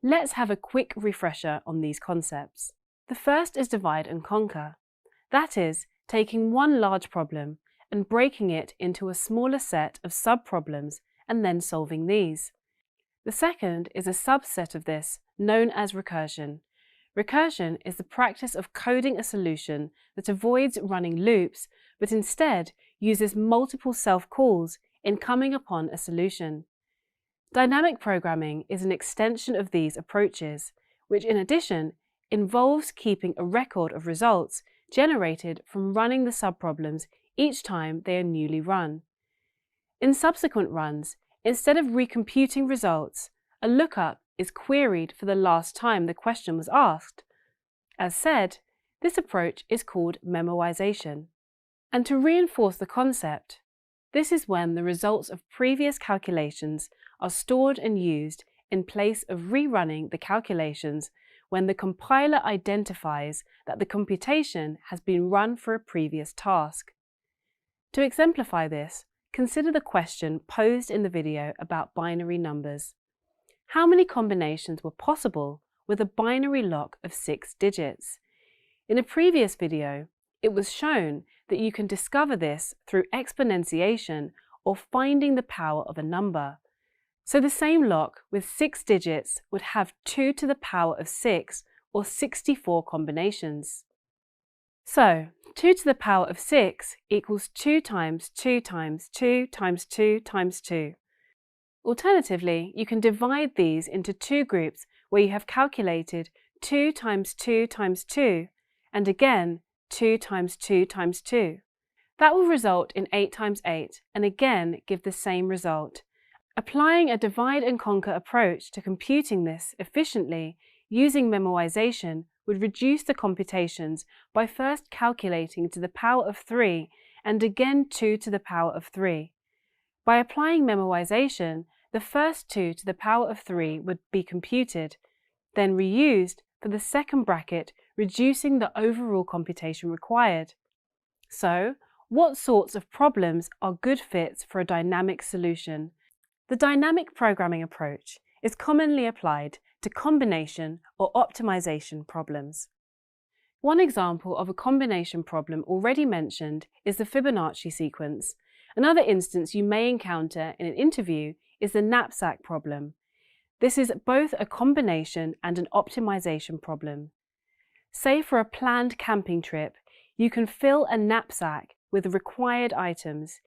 Let's have a quick refresher on these concepts. The first is divide and conquer. That is, taking one large problem and breaking it into a smaller set of subproblems and then solving these. The second is a subset of this, known as recursion. Recursion is the practice of coding a solution that avoids running loops, but instead uses multiple self-calls in coming upon a solution. Dynamic programming is an extension of these approaches, which in addition involves keeping a record of results generated from running the subproblems each time they are newly run. In subsequent runs, instead of recomputing results, a lookup is queried for the last time the question was asked. As said, this approach is called memoization. And to reinforce the concept, this is when the results of previous calculations are stored and used in place of rerunning the calculations when the compiler identifies that the computation has been run for a previous task. To exemplify this, consider the question posed in the video about binary numbers. How many combinations were possible with a binary lock of 6 digits? In a previous video, it was shown that you can discover this through exponentiation or finding the power of a number. So the same lock with 6 digits would have 2 to the power of 6 or 64 combinations. So 2 to the power of 6 equals 2 times 2 times 2 times 2 times 2. Alternatively, you can divide these into two groups where you have calculated 2 times 2 times 2 and again 2 times 2 times 2. That will result in 8 times 8 and again give the same result. Applying a divide and conquer approach to computing this efficiently using memoization would reduce the computations by first calculating to the power of 3 and again 2 to the power of 3. By applying memoization, the first 2 to the power of 3 would be computed, then reused for the second bracket, reducing the overall computation required. So, what sorts of problems are good fits for a dynamic solution? The dynamic programming approach is commonly applied to combination or optimization problems. One example of a combination problem already mentioned is the Fibonacci sequence. Another instance you may encounter in an interview is the knapsack problem. This is both a combination and an optimization problem. Say for a planned camping trip, you can fill a knapsack with required items.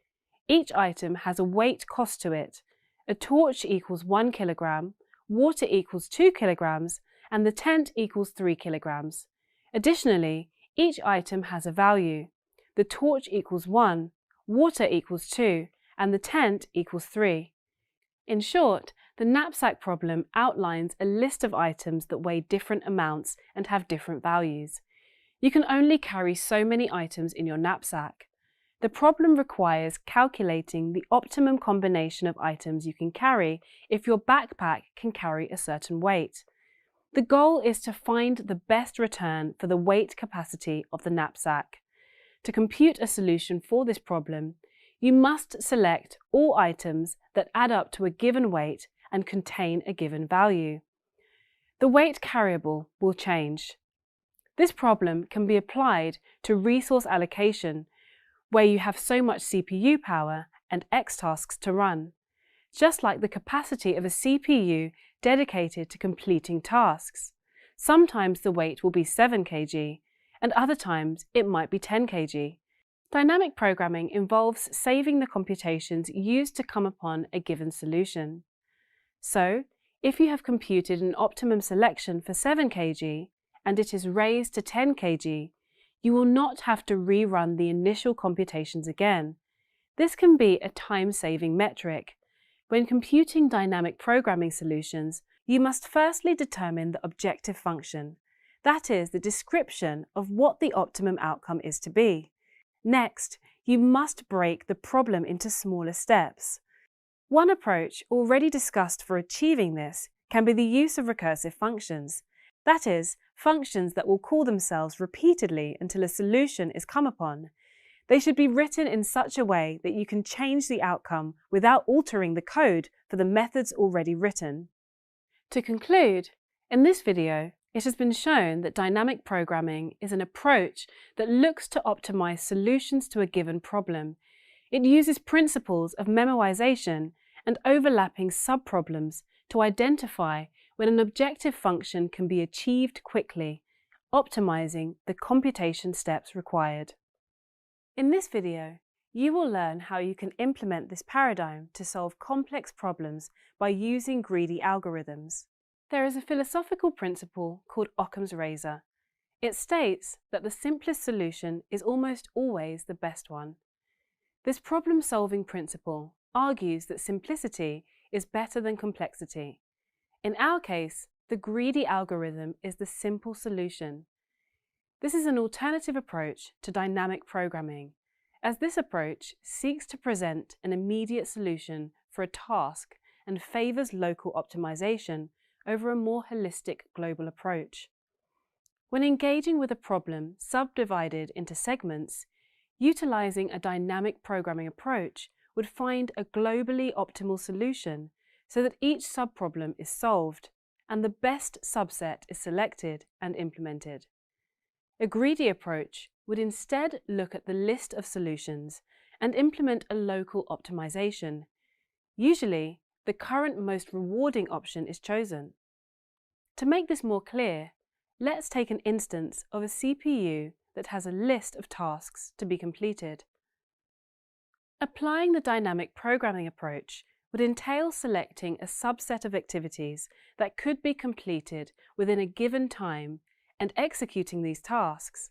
Each item has a weight cost to it. A torch equals 1 kilogram, water equals 2 kilograms, and the tent equals 3 kilograms. Additionally, each item has a value. The torch equals 1, water equals 2, and the tent equals 3. In short, the knapsack problem outlines a list of items that weigh different amounts and have different values. You can only carry so many items in your knapsack. The problem requires calculating the optimum combination of items you can carry if your backpack can carry a certain weight. The goal is to find the best return for the weight capacity of the knapsack. To compute a solution for this problem, you must select all items that add up to a given weight and contain a given value. The weight carryable will change. This problem can be applied to resource allocation, where you have so much CPU power and X tasks to run, just like the capacity of a CPU dedicated to completing tasks. Sometimes the weight will be 7 kg, and other times it might be 10 kg. Dynamic programming involves saving the computations used to come upon a given solution. So, if you have computed an optimum selection for 7 kg and it is raised to 10 kg, you will not have to rerun the initial computations again. This can be a time-saving metric. When computing dynamic programming solutions, you must firstly determine the objective function. That is, the description of what the optimum outcome is to be. Next, you must break the problem into smaller steps. One approach already discussed for achieving this can be the use of recursive functions. That is, functions that will call themselves repeatedly until a solution is come upon. They should be written in such a way that you can change the outcome without altering the code for the methods already written. To conclude, in this video, it has been shown that dynamic programming is an approach that looks to optimize solutions to a given problem. It uses principles of memoization and overlapping subproblems to identify when an objective function can be achieved quickly, optimizing the computation steps required. In this video, you will learn how you can implement this paradigm to solve complex problems by using greedy algorithms. There is a philosophical principle called Occam's razor. It states that the simplest solution is almost always the best one. This problem-solving principle argues that simplicity is better than complexity. In our case, the greedy algorithm is the simple solution. This is an alternative approach to dynamic programming, as this approach seeks to present an immediate solution for a task and favors local optimization over a more holistic global approach. When engaging with a problem subdivided into segments, utilizing a dynamic programming approach would find a globally optimal solution so that each subproblem is solved and the best subset is selected and implemented. A greedy approach would instead look at the list of solutions and implement a local optimization. Usually, the current most rewarding option is chosen. To make this more clear, let's take an instance of a CPU that has a list of tasks to be completed. Applying the dynamic programming approach would entail selecting a subset of activities that could be completed within a given time and executing these tasks.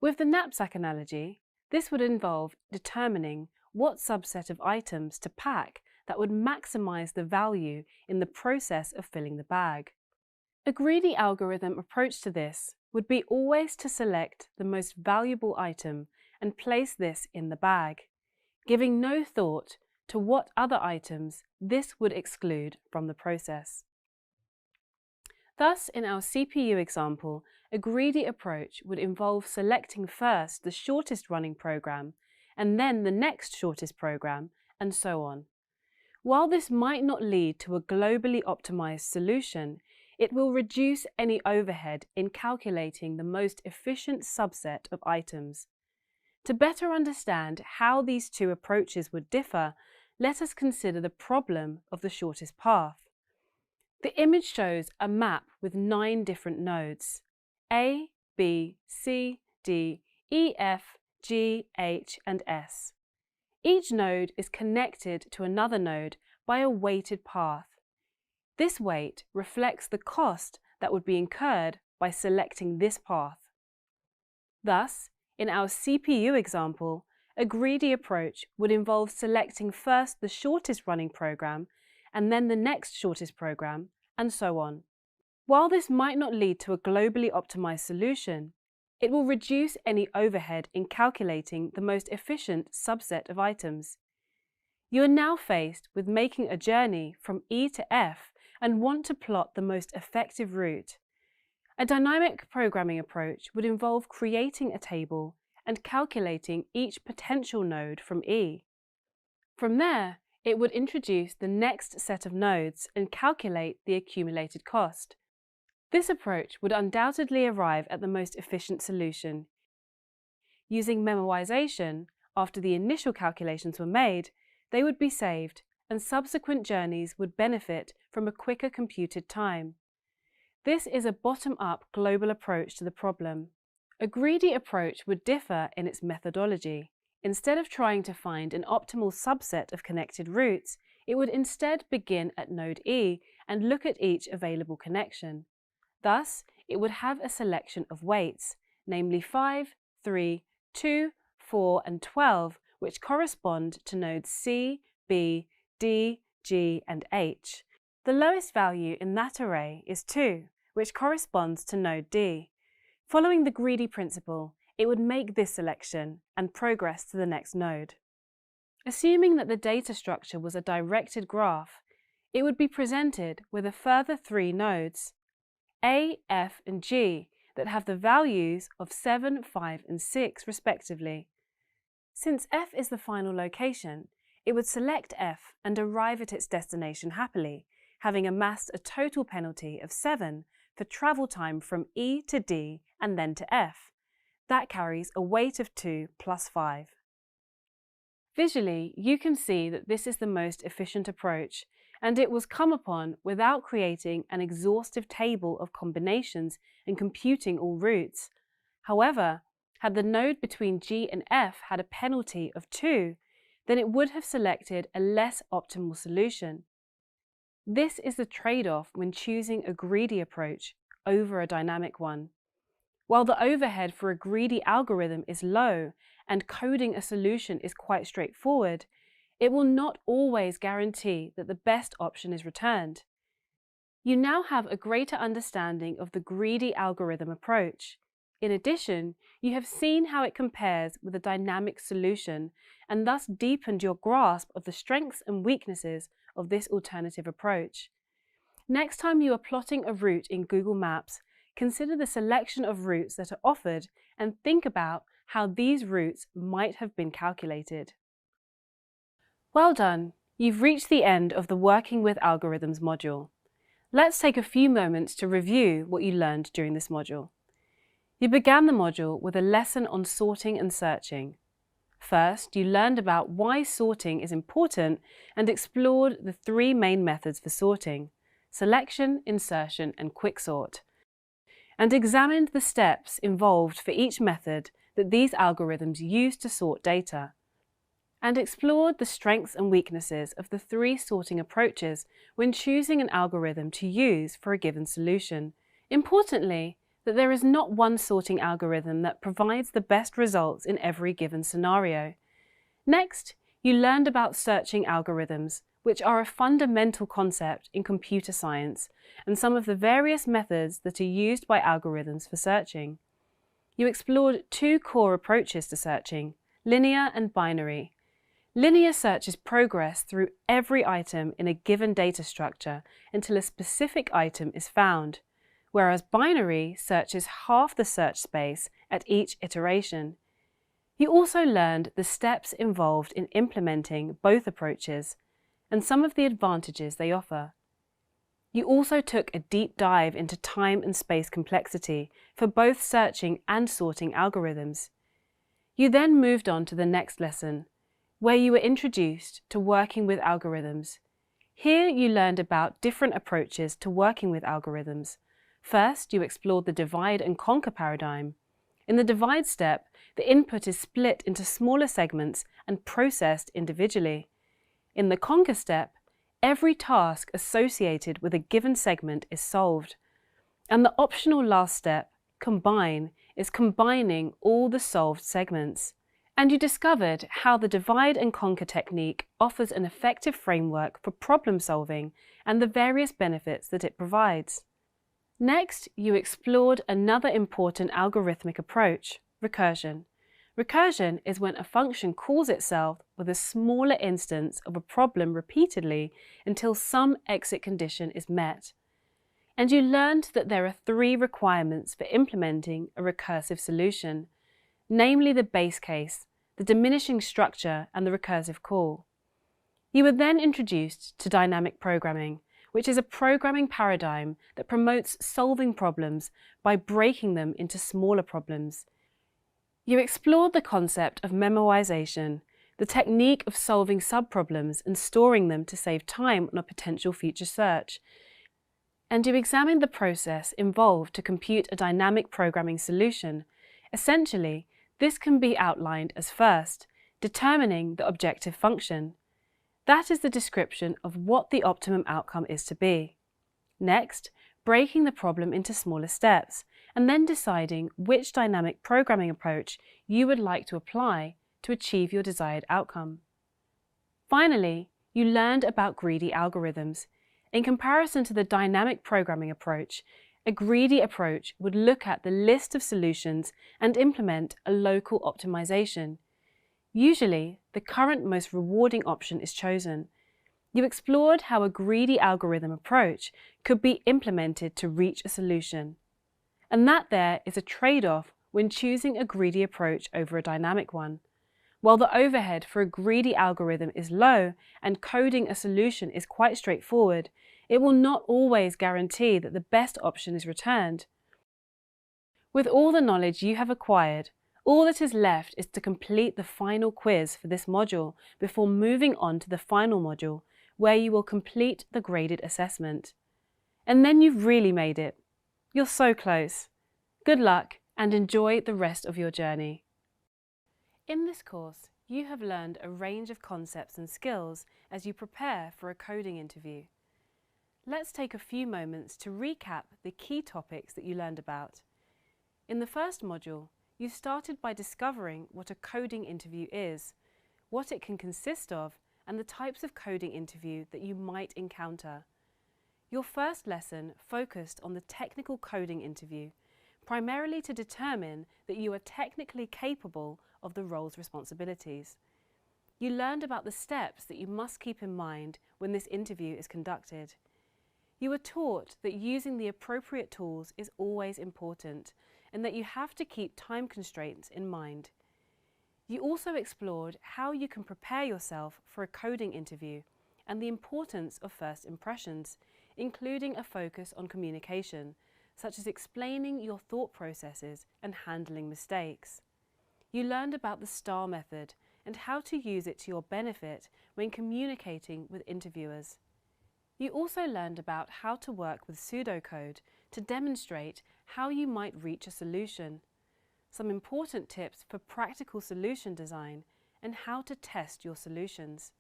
With the knapsack analogy, this would involve determining what subset of items to pack that would maximize the value in the process of filling the bag. A greedy algorithm approach to this would be always to select the most valuable item and place this in the bag, giving no thought to what other items this would exclude from the process. Thus, in our CPU example, a greedy approach would involve selecting first the shortest running program and then the next shortest program, and so on. While this might not lead to a globally optimized solution, it will reduce any overhead in calculating the most efficient subset of items. To better understand how these two approaches would differ, let us consider the problem of the shortest path. The image shows a map with 9 different nodes: A, B, C, D, E, F, G, H, and S. Each node is connected to another node by a weighted path. This weight reflects the cost that would be incurred by selecting this path. Thus, in our CPU example, a greedy approach would involve selecting first the shortest running program and then the next shortest program, and so on. While this might not lead to a globally optimized solution, it will reduce any overhead in calculating the most efficient subset of items. You are now faced with making a journey from E to F and want to plot the most effective route. A dynamic programming approach would involve creating a table and calculating each potential node from E. From there, it would introduce the next set of nodes and calculate the accumulated cost. This approach would undoubtedly arrive at the most efficient solution. Using memoization, after the initial calculations were made, they would be saved, and subsequent journeys would benefit from a quicker computed time. This is a bottom-up global approach to the problem. A greedy approach would differ in its methodology. Instead of trying to find an optimal subset of connected routes, it would instead begin at node E and look at each available connection. Thus, it would have a selection of weights, namely 5, 3, 2, 4, and 12, which correspond to nodes C, B, D, G, and H. The lowest value in that array is 2, which corresponds to node D. Following the greedy principle, it would make this selection and progress to the next node. Assuming that the data structure was a directed graph, it would be presented with a further 3 nodes, A, F, and G, that have the values of 7, 5, and 6 respectively. Since F is the final location, it would select F and arrive at its destination happily, having amassed a total penalty of 7 for travel time from E to D and then to F. That carries a weight of 2 plus 5. Visually, you can see that this is the most efficient approach, and it was come upon without creating an exhaustive table of combinations and computing all routes. However, had the node between G and F had a penalty of 2, then it would have selected a less optimal solution. This is the trade-off when choosing a greedy approach over a dynamic one. While the overhead for a greedy algorithm is low and coding a solution is quite straightforward, it will not always guarantee that the best option is returned. You now have a greater understanding of the greedy algorithm approach. In addition, you have seen how it compares with a dynamic solution and thus deepened your grasp of the strengths and weaknesses of this alternative approach. Next time you are plotting a route in Google Maps, consider the selection of routes that are offered and think about how these routes might have been calculated. Well done! You've reached the end of the Working with Algorithms module. Let's take a few moments to review what you learned during this module. You began the module with a lesson on sorting and searching. First, you learned about why sorting is important and explored the 3 main methods for sorting: selection, insertion, and quicksort, and examined the steps involved for each method that these algorithms use to sort data, and explored the strengths and weaknesses of the 3 sorting approaches when choosing an algorithm to use for a given solution. Importantly, that there is not one sorting algorithm that provides the best results in every given scenario. Next, you learned about searching algorithms, which are a fundamental concept in computer science, and some of the various methods that are used by algorithms for searching. You explored 2 core approaches to searching: linear and binary. Linear searches progress through every item in a given data structure until a specific item is found, whereas binary searches half the search space at each iteration. You also learned the steps involved in implementing both approaches and some of the advantages they offer. You also took a deep dive into time and space complexity for both searching and sorting algorithms. You then moved on to the next lesson, where you were introduced to working with algorithms. Here you learned about different approaches to working with algorithms. First, you explored the divide and conquer paradigm. In the divide step, the input is split into smaller segments and processed individually. In the conquer step, every task associated with a given segment is solved. And the optional last step, combine, is combining all the solved segments. And you discovered how the divide and conquer technique offers an effective framework for problem solving and the various benefits that it provides. Next, you explored another important algorithmic approach, recursion. Recursion is when a function calls itself with a smaller instance of a problem repeatedly until some exit condition is met. And you learned that there are 3 requirements for implementing a recursive solution, namely the base case, the diminishing structure, and the recursive call. You were then introduced to dynamic programming, which is a programming paradigm that promotes solving problems by breaking them into smaller problems. You explored the concept of memoization, the technique of solving subproblems and storing them to save time on a potential future search. And you examined the process involved to compute a dynamic programming solution. Essentially, this can be outlined as first, determining the objective function. That is the description of what the optimum outcome is to be. Next, breaking the problem into smaller steps, and then deciding which dynamic programming approach you would like to apply to achieve your desired outcome. Finally, you learned about greedy algorithms. In comparison to the dynamic programming approach, a greedy approach would look at the list of solutions and implement a local optimization. Usually, the current most rewarding option is chosen. You explored how a greedy algorithm approach could be implemented to reach a solution, and that there is a trade-off when choosing a greedy approach over a dynamic one. While the overhead for a greedy algorithm is low and coding a solution is quite straightforward, it will not always guarantee that the best option is returned. With all the knowledge you have acquired, all that is left is to complete the final quiz for this module before moving on to the final module, where you will complete the graded assessment. And then you've really made it. You're so close. Good luck, and enjoy the rest of your journey. In this course, you have learned a range of concepts and skills as you prepare for a coding interview. Let's take a few moments to recap the key topics that you learned about. In the first module, you started by discovering what a coding interview is, what it can consist of, and the types of coding interview that you might encounter. Your first lesson focused on the technical coding interview, primarily to determine that you are technically capable of the role's responsibilities. You learned about the steps that you must keep in mind when this interview is conducted. You were taught that using the appropriate tools is always important and that you have to keep time constraints in mind. You also explored how you can prepare yourself for a coding interview and the importance of first impressions, including a focus on communication, such as explaining your thought processes and handling mistakes. You learned about the STAR method and how to use it to your benefit when communicating with interviewers. You also learned about how to work with pseudocode to demonstrate how you might reach a solution, some important tips for practical solution design, and how to test your solutions.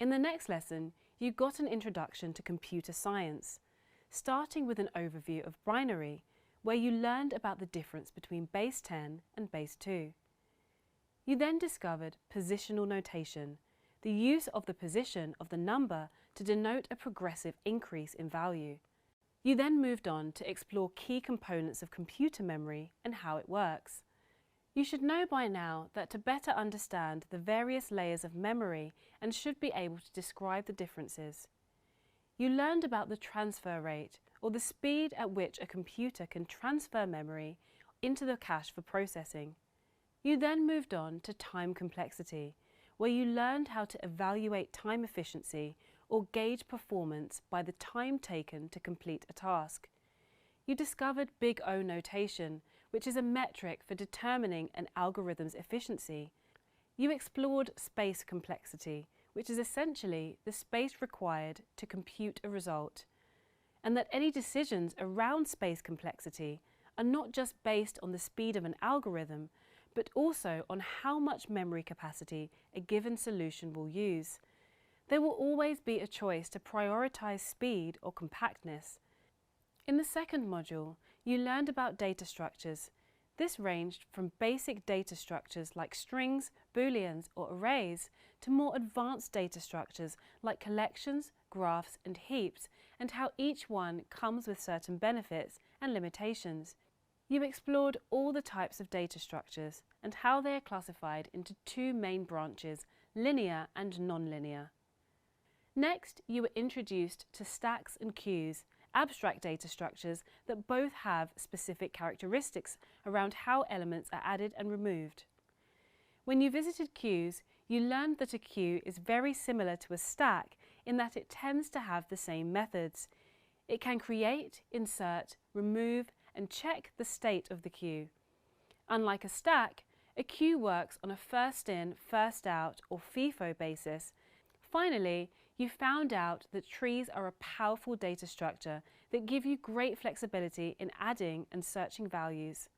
In the next lesson, you got an introduction to computer science, starting with an overview of binary, where you learned about the difference between base 10 and base 2. You then discovered positional notation, the use of the position of the number to denote a progressive increase in value. You then moved on to explore key components of computer memory and how it works. You should know by now that to better understand the various layers of memory and should be able to describe the differences. You learned about the transfer rate, or the speed at which a computer can transfer memory into the cache for processing. You then moved on to time complexity, where you learned how to evaluate time efficiency or gauge performance by the time taken to complete a task. You discovered Big O notation, which is a metric for determining an algorithm's efficiency. You explored space complexity, which is essentially the space required to compute a result, and that any decisions around space complexity are not just based on the speed of an algorithm, but also on how much memory capacity a given solution will use. There will always be a choice to prioritize speed or compactness. In the second module, you learned about data structures. This ranged from basic data structures like strings, booleans, or arrays to more advanced data structures like collections, graphs, and heaps, and how each one comes with certain benefits and limitations. You explored all the types of data structures and how they are classified into two main branches, linear and nonlinear. Next, you were introduced to stacks and queues, abstract data structures that both have specific characteristics around how elements are added and removed. When you visited queues, you learned that a queue is very similar to a stack in that it tends to have the same methods. It can create, insert, remove, and check the state of the queue. Unlike a stack, a queue works on a first in, first out, or FIFO basis. Finally, you found out that trees are a powerful data structure that give you great flexibility in adding and searching values.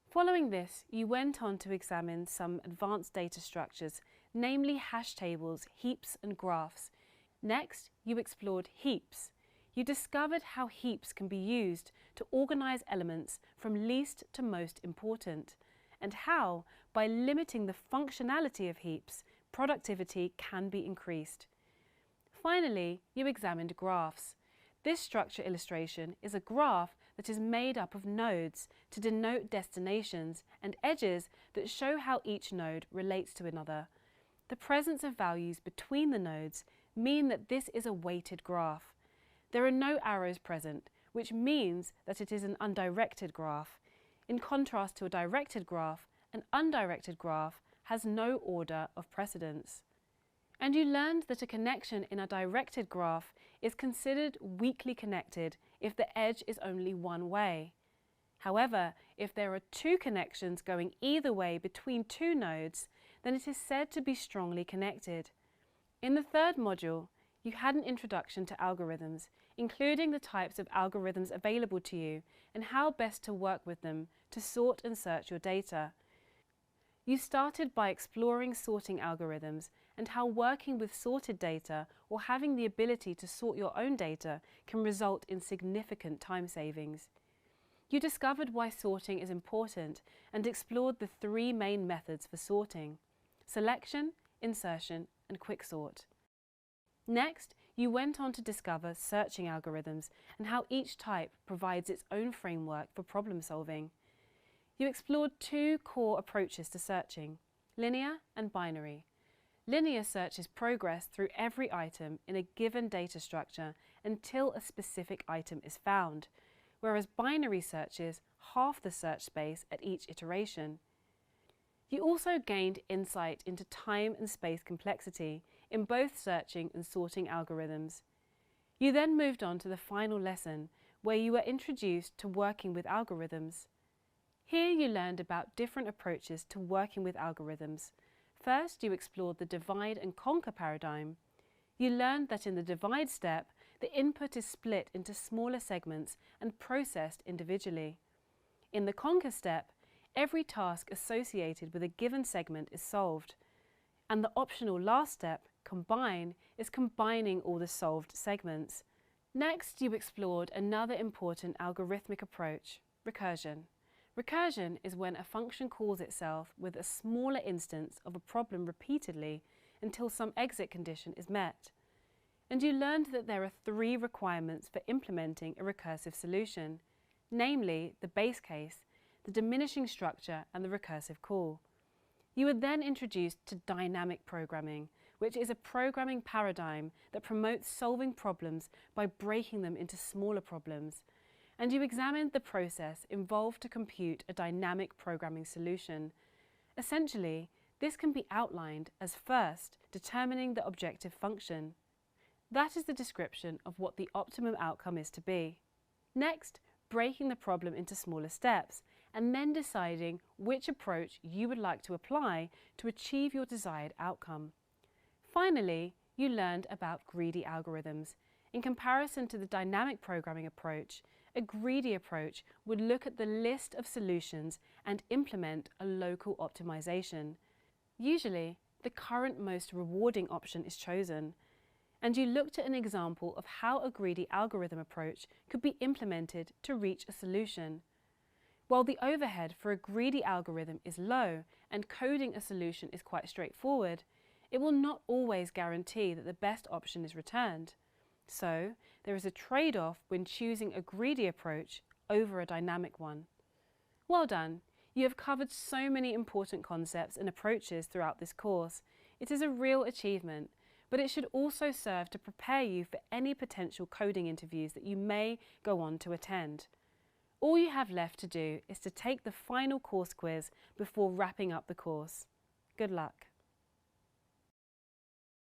Following this, you went on to examine some advanced data structures, namely hash tables, heaps, and graphs. Next, you explored heaps. You discovered how heaps can be used to organize elements from least to most important, and how, by limiting the functionality of heaps, productivity can be increased. Finally, you examined graphs. This structure illustration is a graph that is made up of nodes to denote destinations and edges that show how each node relates to another. The presence of values between the nodes mean that this is a weighted graph. There are no arrows present, which means that it is an undirected graph. In contrast to a directed graph, an undirected graph has no order of precedence. And you learned that a connection in a directed graph is considered weakly connected if the edge is only one way. However, if there are two connections going either way between two nodes, then it is said to be strongly connected. In the third module, you had an introduction to algorithms, including the types of algorithms available to you and how best to work with them to sort and search your data. You started by exploring sorting algorithms and how working with sorted data or having the ability to sort your own data can result in significant time savings. You discovered why sorting is important and explored the three main methods for sorting: selection, insertion, and quicksort. Next, you went on to discover searching algorithms and how each type provides its own framework for problem solving. You explored two core approaches to searching: linear and binary. Linear searches progress through every item in a given data structure until a specific item is found, whereas binary searches halve the search space at each iteration. You also gained insight into time and space complexity in both searching and sorting algorithms. You then moved on to the final lesson, where you were introduced to working with algorithms. Here you learned about different approaches to working with algorithms. First, you explored the divide and conquer paradigm. You learned that in the divide step, the input is split into smaller segments and processed individually. In the conquer step, every task associated with a given segment is solved. And the optional last step, combine, is combining all the solved segments. Next, you explored another important algorithmic approach: recursion. Recursion is when a function calls itself with a smaller instance of a problem repeatedly until some exit condition is met. And you learned that there are three requirements for implementing a recursive solution, namely the base case, the diminishing structure, and the recursive call. You were then introduced to dynamic programming, which is a programming paradigm that promotes solving problems by breaking them into smaller problems. And you examined the process involved to compute a dynamic programming solution. Essentially, this can be outlined as first determining the objective function. That is the description of what the optimum outcome is to be. Next, breaking the problem into smaller steps, and then deciding which approach you would like to apply to achieve your desired outcome. Finally, you learned about greedy algorithms. In comparison to the dynamic programming approach, a greedy approach would look at the list of solutions and implement a local optimization. Usually, the current most rewarding option is chosen, and you looked at an example of how a greedy algorithm approach could be implemented to reach a solution. While the overhead for a greedy algorithm is low and coding a solution is quite straightforward, it will not always guarantee that the best option is returned. So, there is a trade-off when choosing a greedy approach over a dynamic one. Well done! You have covered so many important concepts and approaches throughout this course. It is a real achievement, but it should also serve to prepare you for any potential coding interviews that you may go on to attend. All you have left to do is to take the final course quiz before wrapping up the course. Good luck!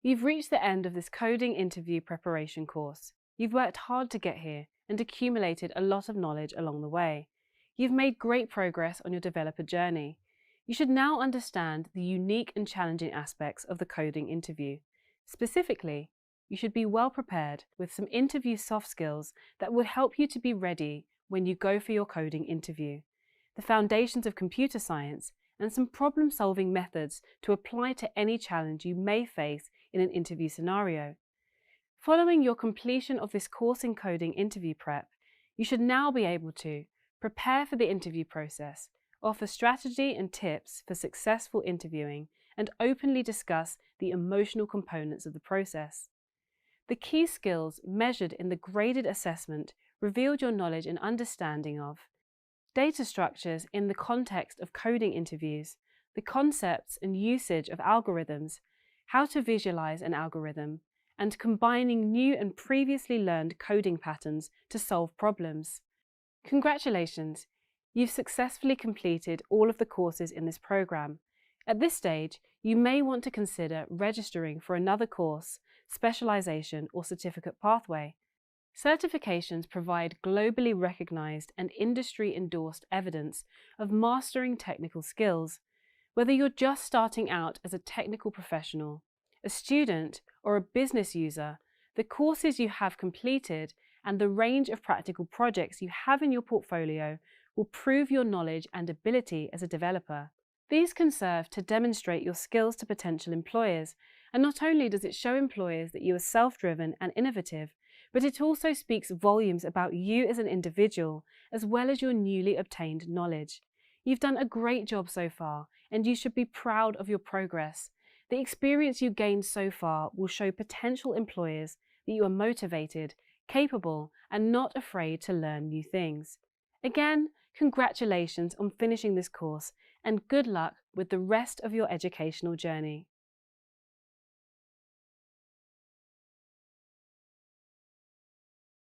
You've reached the end of this coding interview preparation course. You've worked hard to get here and accumulated a lot of knowledge along the way. You've made great progress on your developer journey. You should now understand the unique and challenging aspects of the coding interview. Specifically, you should be well prepared with some interview soft skills that will help you to be ready when you go for your coding interview, the foundations of computer science, and some problem-solving methods to apply to any challenge you may face in an interview scenario. Following your completion of this course in coding interview prep, you should now be able to prepare for the interview process, offer strategy and tips for successful interviewing, and openly discuss the emotional components of the process. The key skills measured in the graded assessment revealed your knowledge and understanding of data structures in the context of coding interviews, the concepts and usage of algorithms, how to visualize an algorithm, and combining new and previously learned coding patterns to solve problems. Congratulations! You've successfully completed all of the courses in this program. At this stage, you may want to consider registering for another course, specialization, or certificate pathway. Certifications provide globally recognized and industry-endorsed evidence of mastering technical skills. Whether you're just starting out as a technical professional, a student, or a business user, the courses you have completed and the range of practical projects you have in your portfolio will prove your knowledge and ability as a developer. These can serve to demonstrate your skills to potential employers, and not only does it show employers that you are self-driven and innovative, but it also speaks volumes about you as an individual, as well as your newly obtained knowledge. You've done a great job so far, and you should be proud of your progress. The experience you gained so far will show potential employers that you are motivated, capable, and not afraid to learn new things. Again, congratulations on finishing this course, and good luck with the rest of your educational journey.